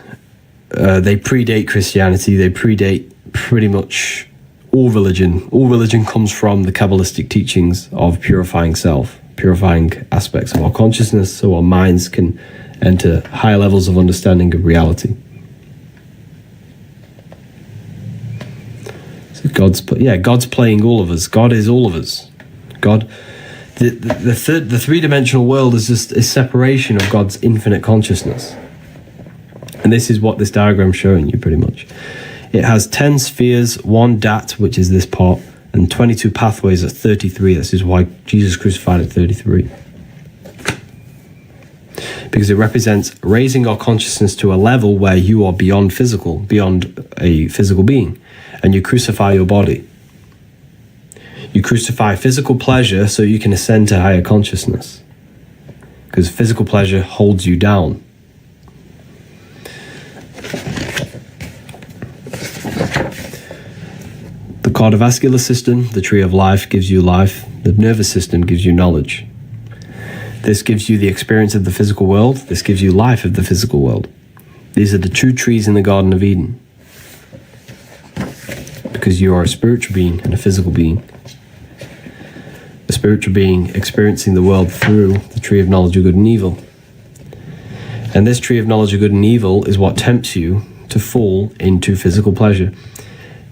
they predate Christianity. They predate pretty much all religion. All religion comes from the Kabbalistic teachings of purifying self, purifying aspects of our consciousness so our minds can enter higher levels of understanding of reality. So God's playing all of us. God is all of us. God, the three-dimensional world is just a separation of God's infinite consciousness. And this is what this diagram is showing you pretty much. It has 10 spheres, 1 dat, which is this part, and 22 pathways at 33. This is why Jesus crucified at 33. Because it represents raising our consciousness to a level where you are beyond physical, beyond a physical being, and you crucify your body. You crucify physical pleasure so you can ascend to higher consciousness. Because physical pleasure holds you down. The cardiovascular system, the tree of life, gives you life. The nervous system gives you knowledge. This gives you the experience of the physical world. This gives you life of the physical world. These are the two trees in the Garden of Eden. Because you are a spiritual being and a physical being. A spiritual being experiencing the world through the tree of knowledge of good and evil. And this tree of knowledge of good and evil is what tempts you to fall into physical pleasure.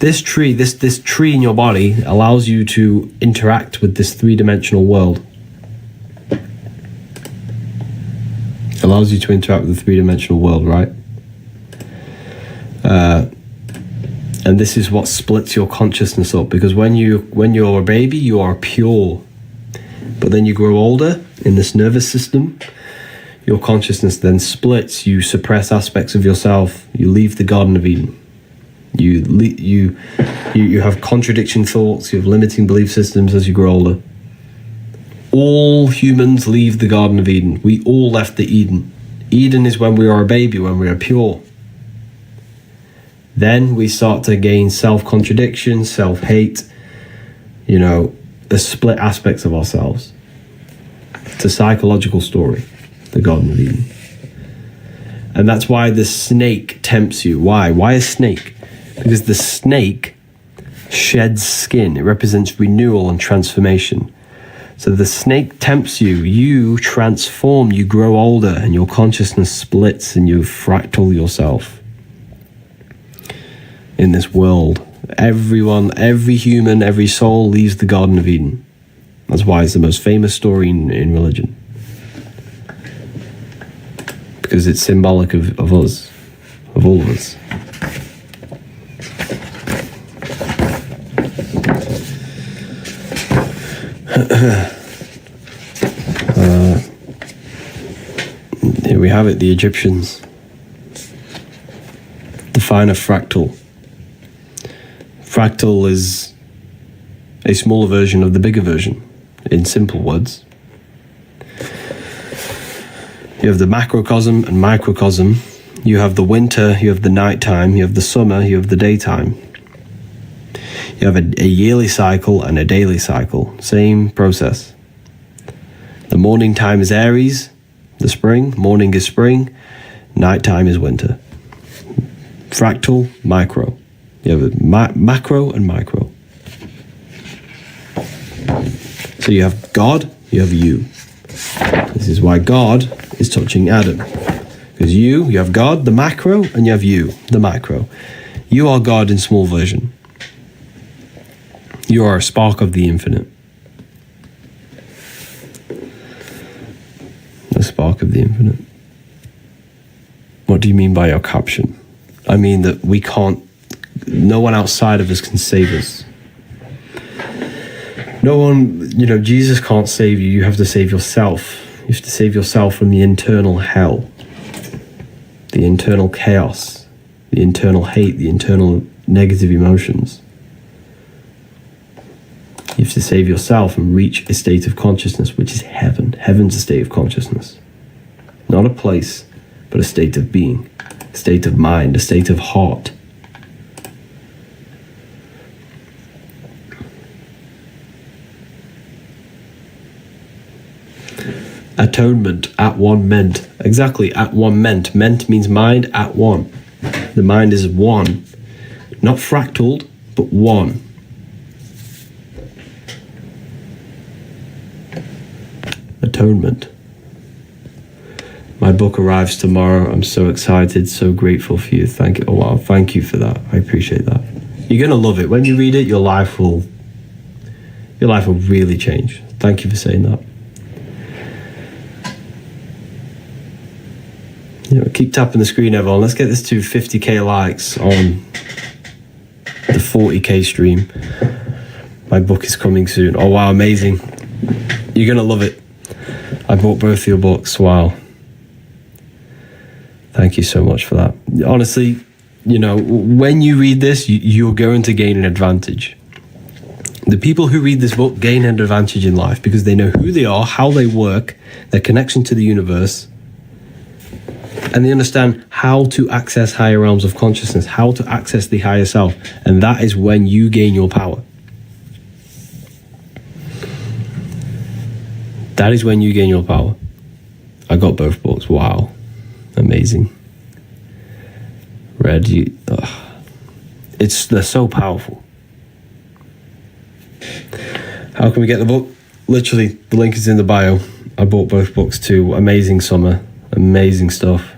This tree, this tree in your body allows you to interact with this three-dimensional world. Allows you to interact with the three-dimensional world, right? And this is what splits your consciousness up, because when you're a baby, you are pure. But then you grow older in this nervous system, your consciousness then splits. You suppress aspects of yourself. You leave the Garden of Eden. You have contradiction thoughts. You have limiting belief systems as you grow older. All humans leave the Garden of Eden. We all left the Eden. Eden is when we are a baby, when we are pure. Then we start to gain self-contradiction, self-hate, the split aspects of ourselves. It's a psychological story, the Garden of Eden. And that's why the snake tempts you. Why? Why a snake? Because the snake sheds skin. It represents renewal and transformation. So the snake tempts you. You transform, you grow older, and your consciousness splits and you fractal yourself. In this world, everyone, every human, every soul leaves the Garden of Eden. That's why it's the most famous story in religion. Because it's symbolic of us, of all of us. Here we have it, the Egyptians. Define a fractal. Fractal is a smaller version of the bigger version, in simple words. You have the macrocosm and microcosm. You have the winter, you have the nighttime, you have the summer, you have the daytime. You have a yearly cycle and a daily cycle. Same process. The morning time is Aries, the spring. Morning is spring. Nighttime is winter. Fractal, micro. You have a macro and micro. So you have God, you have you. This is why God is touching Adam. Because you have God, the macro, and you have you, the micro. You are God in small version. You are a spark of the infinite. The spark of the infinite. What do you mean by your caption? I mean that we can't, no one outside of us can save us. No one, Jesus can't save you. You have to save yourself. You have to save yourself from the internal hell, the internal chaos, the internal hate, the internal negative emotions. You have to save yourself and reach a state of consciousness, which is heaven. Heaven's a state of consciousness. Not a place, but a state of being, a state of mind, a state of heart. Atonement, at one meant. Exactly, at one meant. Meant means mind, at one. The mind is one. Not fractaled, but one. Atonement. My book arrives tomorrow. I'm so excited, so grateful for you. Thank you. Oh wow, thank you for that. I appreciate that. You're gonna love it. When you read it, your life will really change. Thank you for saying that. Keep tapping the screen, everyone. Let's get this to 50k likes on the 40k stream. My book is coming soon. Oh wow, amazing. You're gonna love it. I bought both your books. Wow. Thank you so much for that. Honestly, when you read this, you're going to gain an advantage. The people who read this book gain an advantage in life because they know who they are, how they work, their connection to the universe, and they understand how to access higher realms of consciousness, how to access the higher self. And that is when you gain your power. That is when you gain your power. I got both books. Wow. Amazing. They're so powerful. How can we get the book? Literally, the link is in the bio. I bought both books too. Amazing summer. Amazing stuff.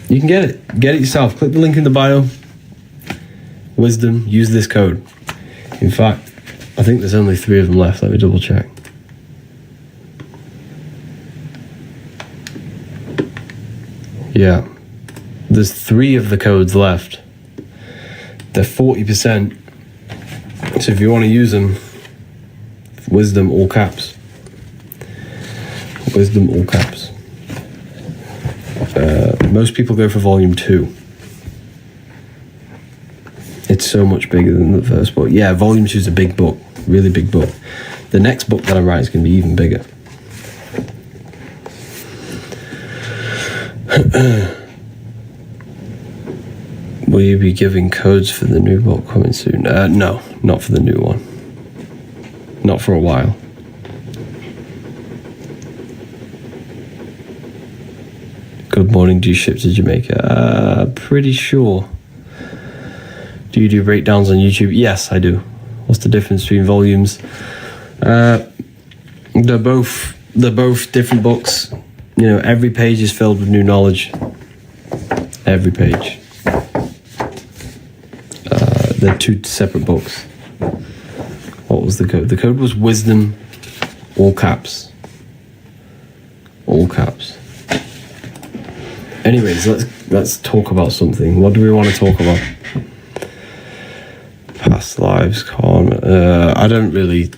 You can get it. Get it yourself. Click the link in the bio. Wisdom. Use this code. In fact, I think there's only 3 of them left. Let me double check. Yeah. There's 3 of the codes left. They're 40%. So if you want to use them, Wisdom, all caps. Wisdom, all caps. Most people go for volume 2. It's so much bigger than the first book. Yeah, volume 2 is a big book. Really big book. The next book that I write is going to be even bigger. Will you be giving codes for the new book coming soon? No, not for the new one. Not for a while. Good morning, do you ship to Jamaica? Pretty sure. Do you do breakdowns on YouTube? Yes, I do. What's the difference between volumes? They're both different books. Every page is filled with new knowledge. Every page. They're 2 separate books. What was the code? The code was wisdom, all caps. All caps. Anyways, let's talk about something. What do we want to talk about? Past lives, karma. I don't really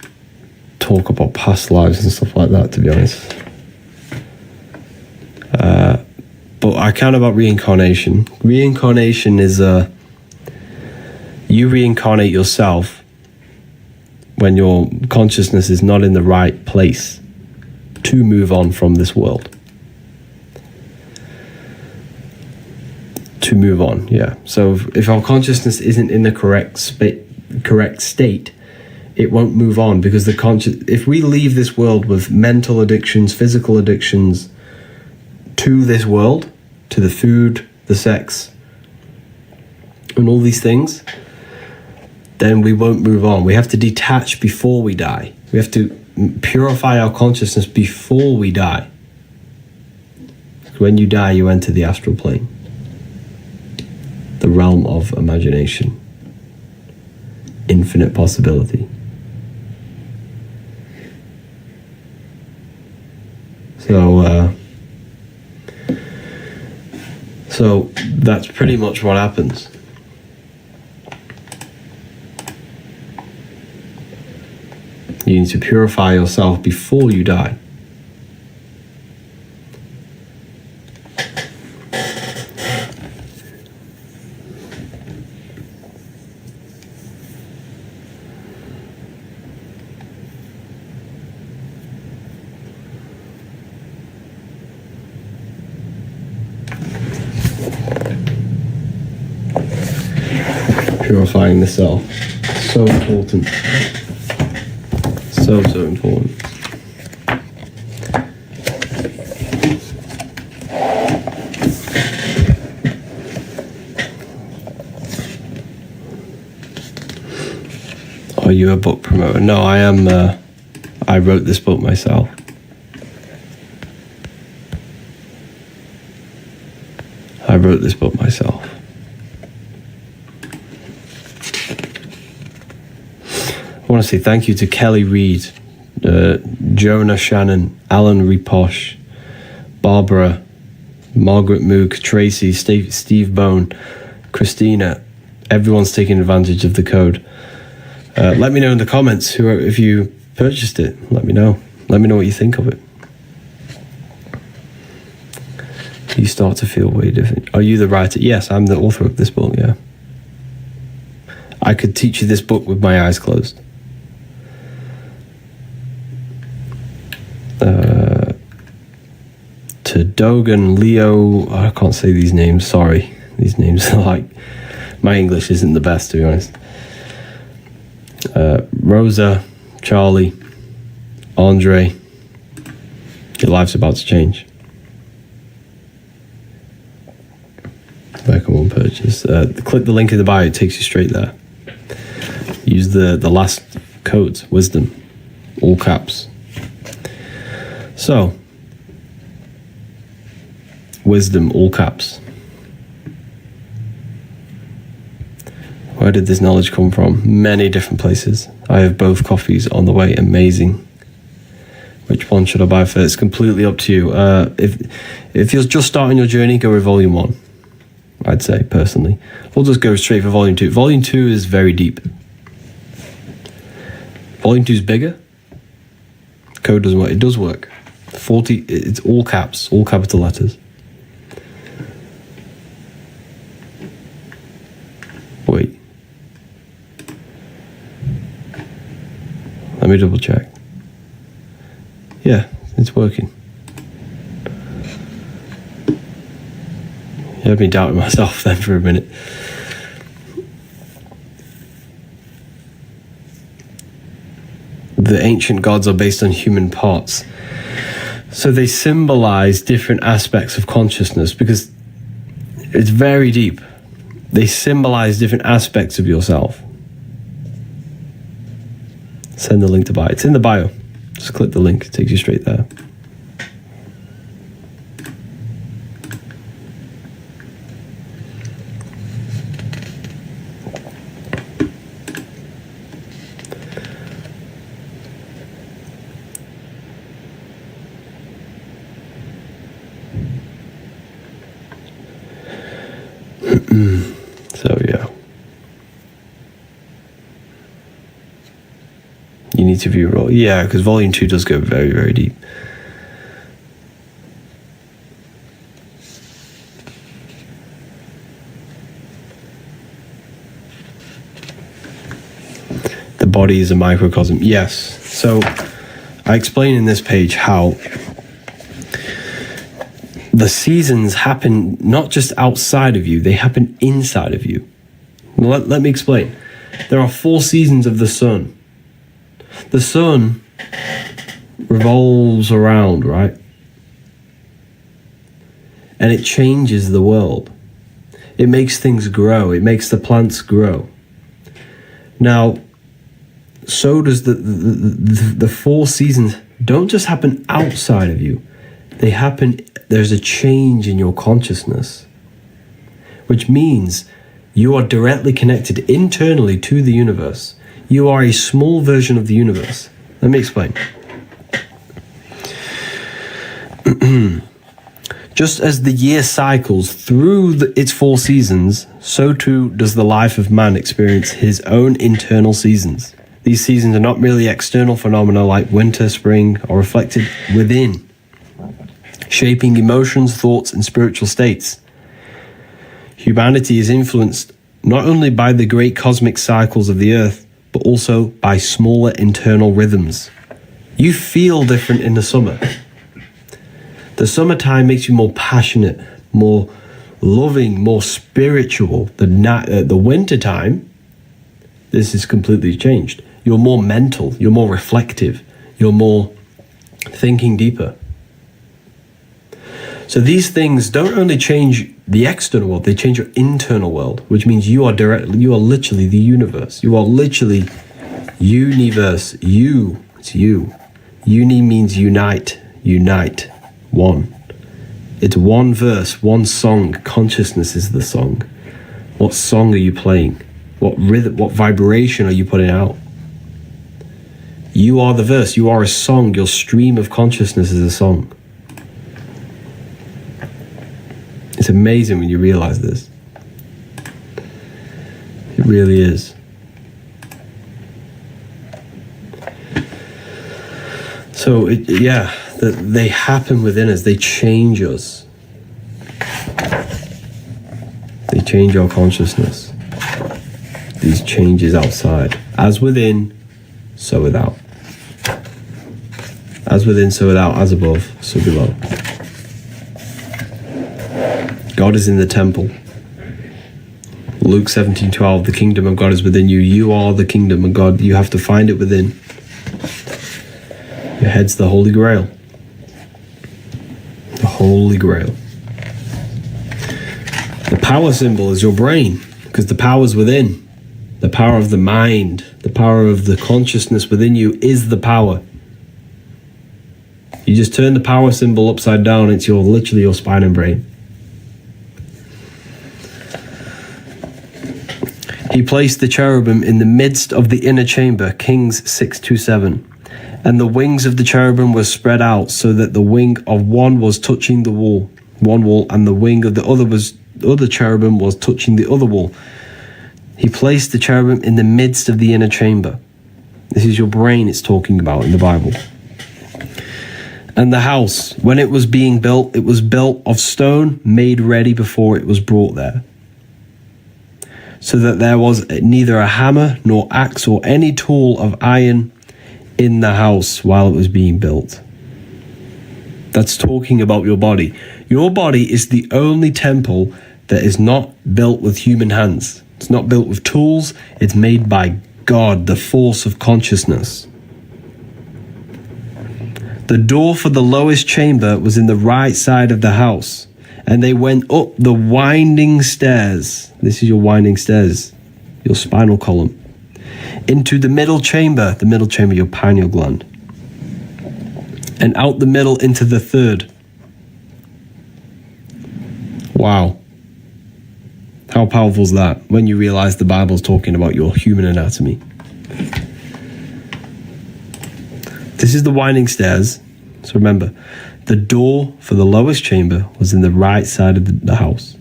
talk about past lives and stuff like that, to be honest. But I care about reincarnation. Reincarnation is you reincarnate yourself when your consciousness is not in the right place to move on from this world. To move on, yeah. So if our consciousness isn't in the correct state, it won't move on, because if we leave this world with mental addictions, physical addictions to this world, to the food, the sex, and all these things, then we won't move on. We have to detach before we die. We have to purify our consciousness before we die. When you die, you enter the astral plane. the realm of imagination. Infinite possibility. So that's pretty much what happens. You need to purify yourself before you die. Purifying the self. So important. So important. Are you a book promoter? No, I am. I wrote this book myself. I wrote this book myself. I want to say thank you to Kelly Reed, Jonah Shannon, Alan Riposh, Barbara, Margaret Mook, Tracy, Steve Bone, Christina. Everyone's taking advantage of the code. Let me know in the comments if you purchased it. Let me know. Let me know what you think of it. You start to feel way different. Are you the writer? Yes, I'm the author of this book, yeah. I could teach you this book with my eyes closed. To Dogan, Leo, I can't say these names, sorry. These names are like, my English isn't the best, to be honest. Rosa, Charlie, Andre, your life's about to change. Welcome on purchase. Click the link in the bio, it takes you straight there. Use the last code, wisdom, all caps. So, wisdom, all caps. Where did this knowledge come from? Many different places. I have both copies on the way. Amazing. Which one should I buy first? Completely up to you. If you're just starting your journey, go with volume 1. I'd say, personally. We'll just go straight for volume 2. Volume 2 is very deep. Volume 2 is bigger. Code doesn't work. It does work. 40, it's all caps, all capital letters. Wait. Let me double check. Yeah, it's working. You had me doubting myself then for a minute. The ancient gods are based on human parts. So they symbolize different aspects of consciousness because it's very deep. They symbolize different aspects of yourself. Send the link to buy. It's in the bio. Just click the link. It takes you straight there. So yeah, you need to view roll. Yeah, because volume 2 does go very, very deep. The body is a microcosm. Yes. So I explain in this page how the seasons happen not just outside of you, they happen inside of you. Let me explain. There are 4 seasons of the sun. The sun revolves around, right? And it changes the world. It makes things grow. It makes the plants grow. Now, so does the 4 seasons don't just happen outside of you. They happen, there's a change in your consciousness, which means You are directly connected internally to the universe. You are a small version of the universe. Let me explain. Just as the year cycles through its 4 seasons, so too does the life of man experience his own internal seasons. These seasons are not merely external phenomena like winter, spring, or reflected within, shaping emotions, thoughts, and spiritual states. Humanity is influenced not only by the great cosmic cycles of the earth, but also by smaller internal rhythms. You feel different in the summer. The summertime makes you more passionate, more loving, more spiritual. The wintertime, this is completely changed. You're more mental, you're more reflective, you're more thinking deeper. So these things don't only change the external world, they change your internal world, which means you are literally the universe. You are literally universe. It's you. Uni means unite, one. It's one verse, one song. Consciousness is the song. What song are you playing? What rhythm, what vibration are you putting out? You are the verse, you are a song. Your stream of consciousness is a song. It's amazing when you realize this. It really is. So, they happen within us. They change us. They change our consciousness. These changes outside. As within, so without. As within, so without. As above, so below. God is in the temple. Luke 17:12, the kingdom of God is within you. You are the kingdom of God. You have to find it within. Your head's the Holy Grail. The Holy Grail. The power symbol is your brain, because the power's within. The power of the mind, the power of the consciousness within you is the power. You just turn the power symbol upside down, it's literally your spine and brain. He placed the cherubim in the midst of the inner chamber, Kings 6:2-7. And the wings of the cherubim were spread out, so that the wing of one was touching the wall, one wall, and the wing of the other cherubim was touching the other wall. He placed the cherubim in the midst of the inner chamber. This is your brain it's talking about in the Bible. And the house, when it was being built, it was built of stone made ready before it was brought there, so that there was neither a hammer nor axe or any tool of iron in the house while it was being built. That's talking about your body. Your body is the only temple that is not built with human hands. It's not built with tools. It's made by God, the force of consciousness. The door for the lowest chamber was in the right side of the house, and they went up the winding stairs. This is your winding stairs, your spinal column. Into the middle chamber, your pineal gland. And out the middle into the third. Wow. How powerful is that when you realize the Bible's talking about your human anatomy? This is the winding stairs. So remember, the door for the lowest chamber was in the right side of the house.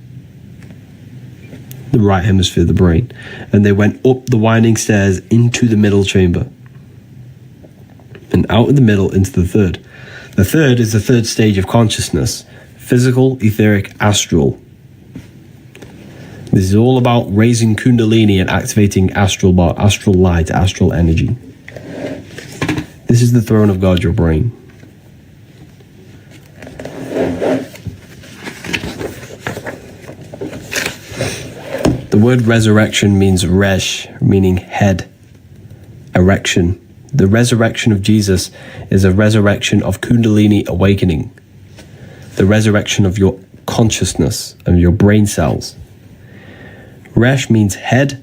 The right hemisphere of the brain. And they went up the winding stairs into the middle chamber. And out of the middle into the third. The third is the third stage of consciousness. Physical, etheric, astral. This is all about raising kundalini and activating astral light, astral energy. This is the throne of God, your brain. The word resurrection means resh, meaning head, erection. The resurrection of Jesus is a resurrection of kundalini awakening. The resurrection of your consciousness and your brain cells. Resh means head.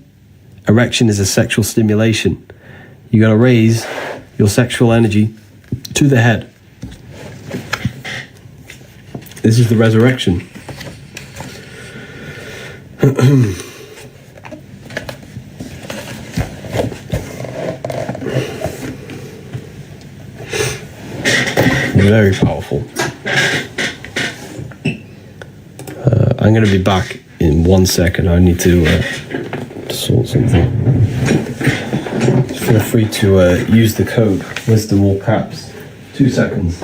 Erection is a sexual stimulation. You got to raise your sexual energy to the head. This is the resurrection. very powerful. I'm going to be back in 1 second. I need to sort something. Feel free to use the code wisdom all caps. 2 seconds.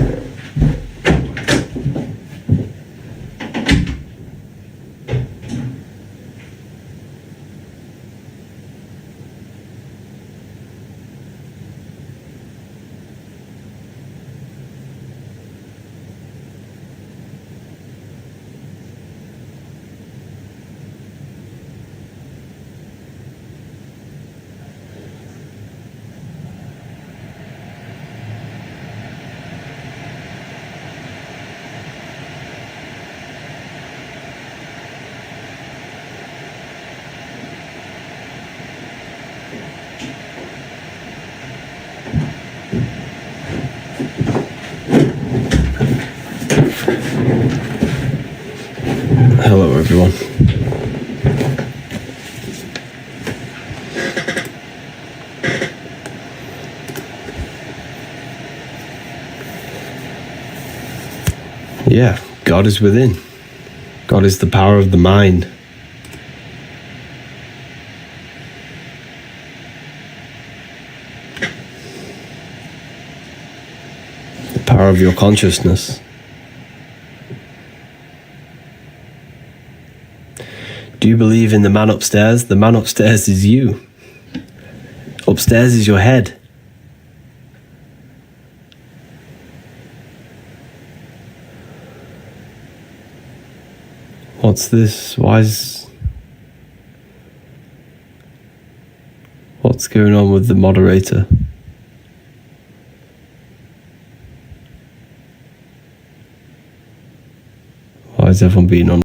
Hello, everyone. Yeah, God is within. God is the power of the mind. The power of your consciousness. Do you believe in the man upstairs? The man upstairs is you. Upstairs is your head. What's this? What's going on with the moderator? Why is everyone being on?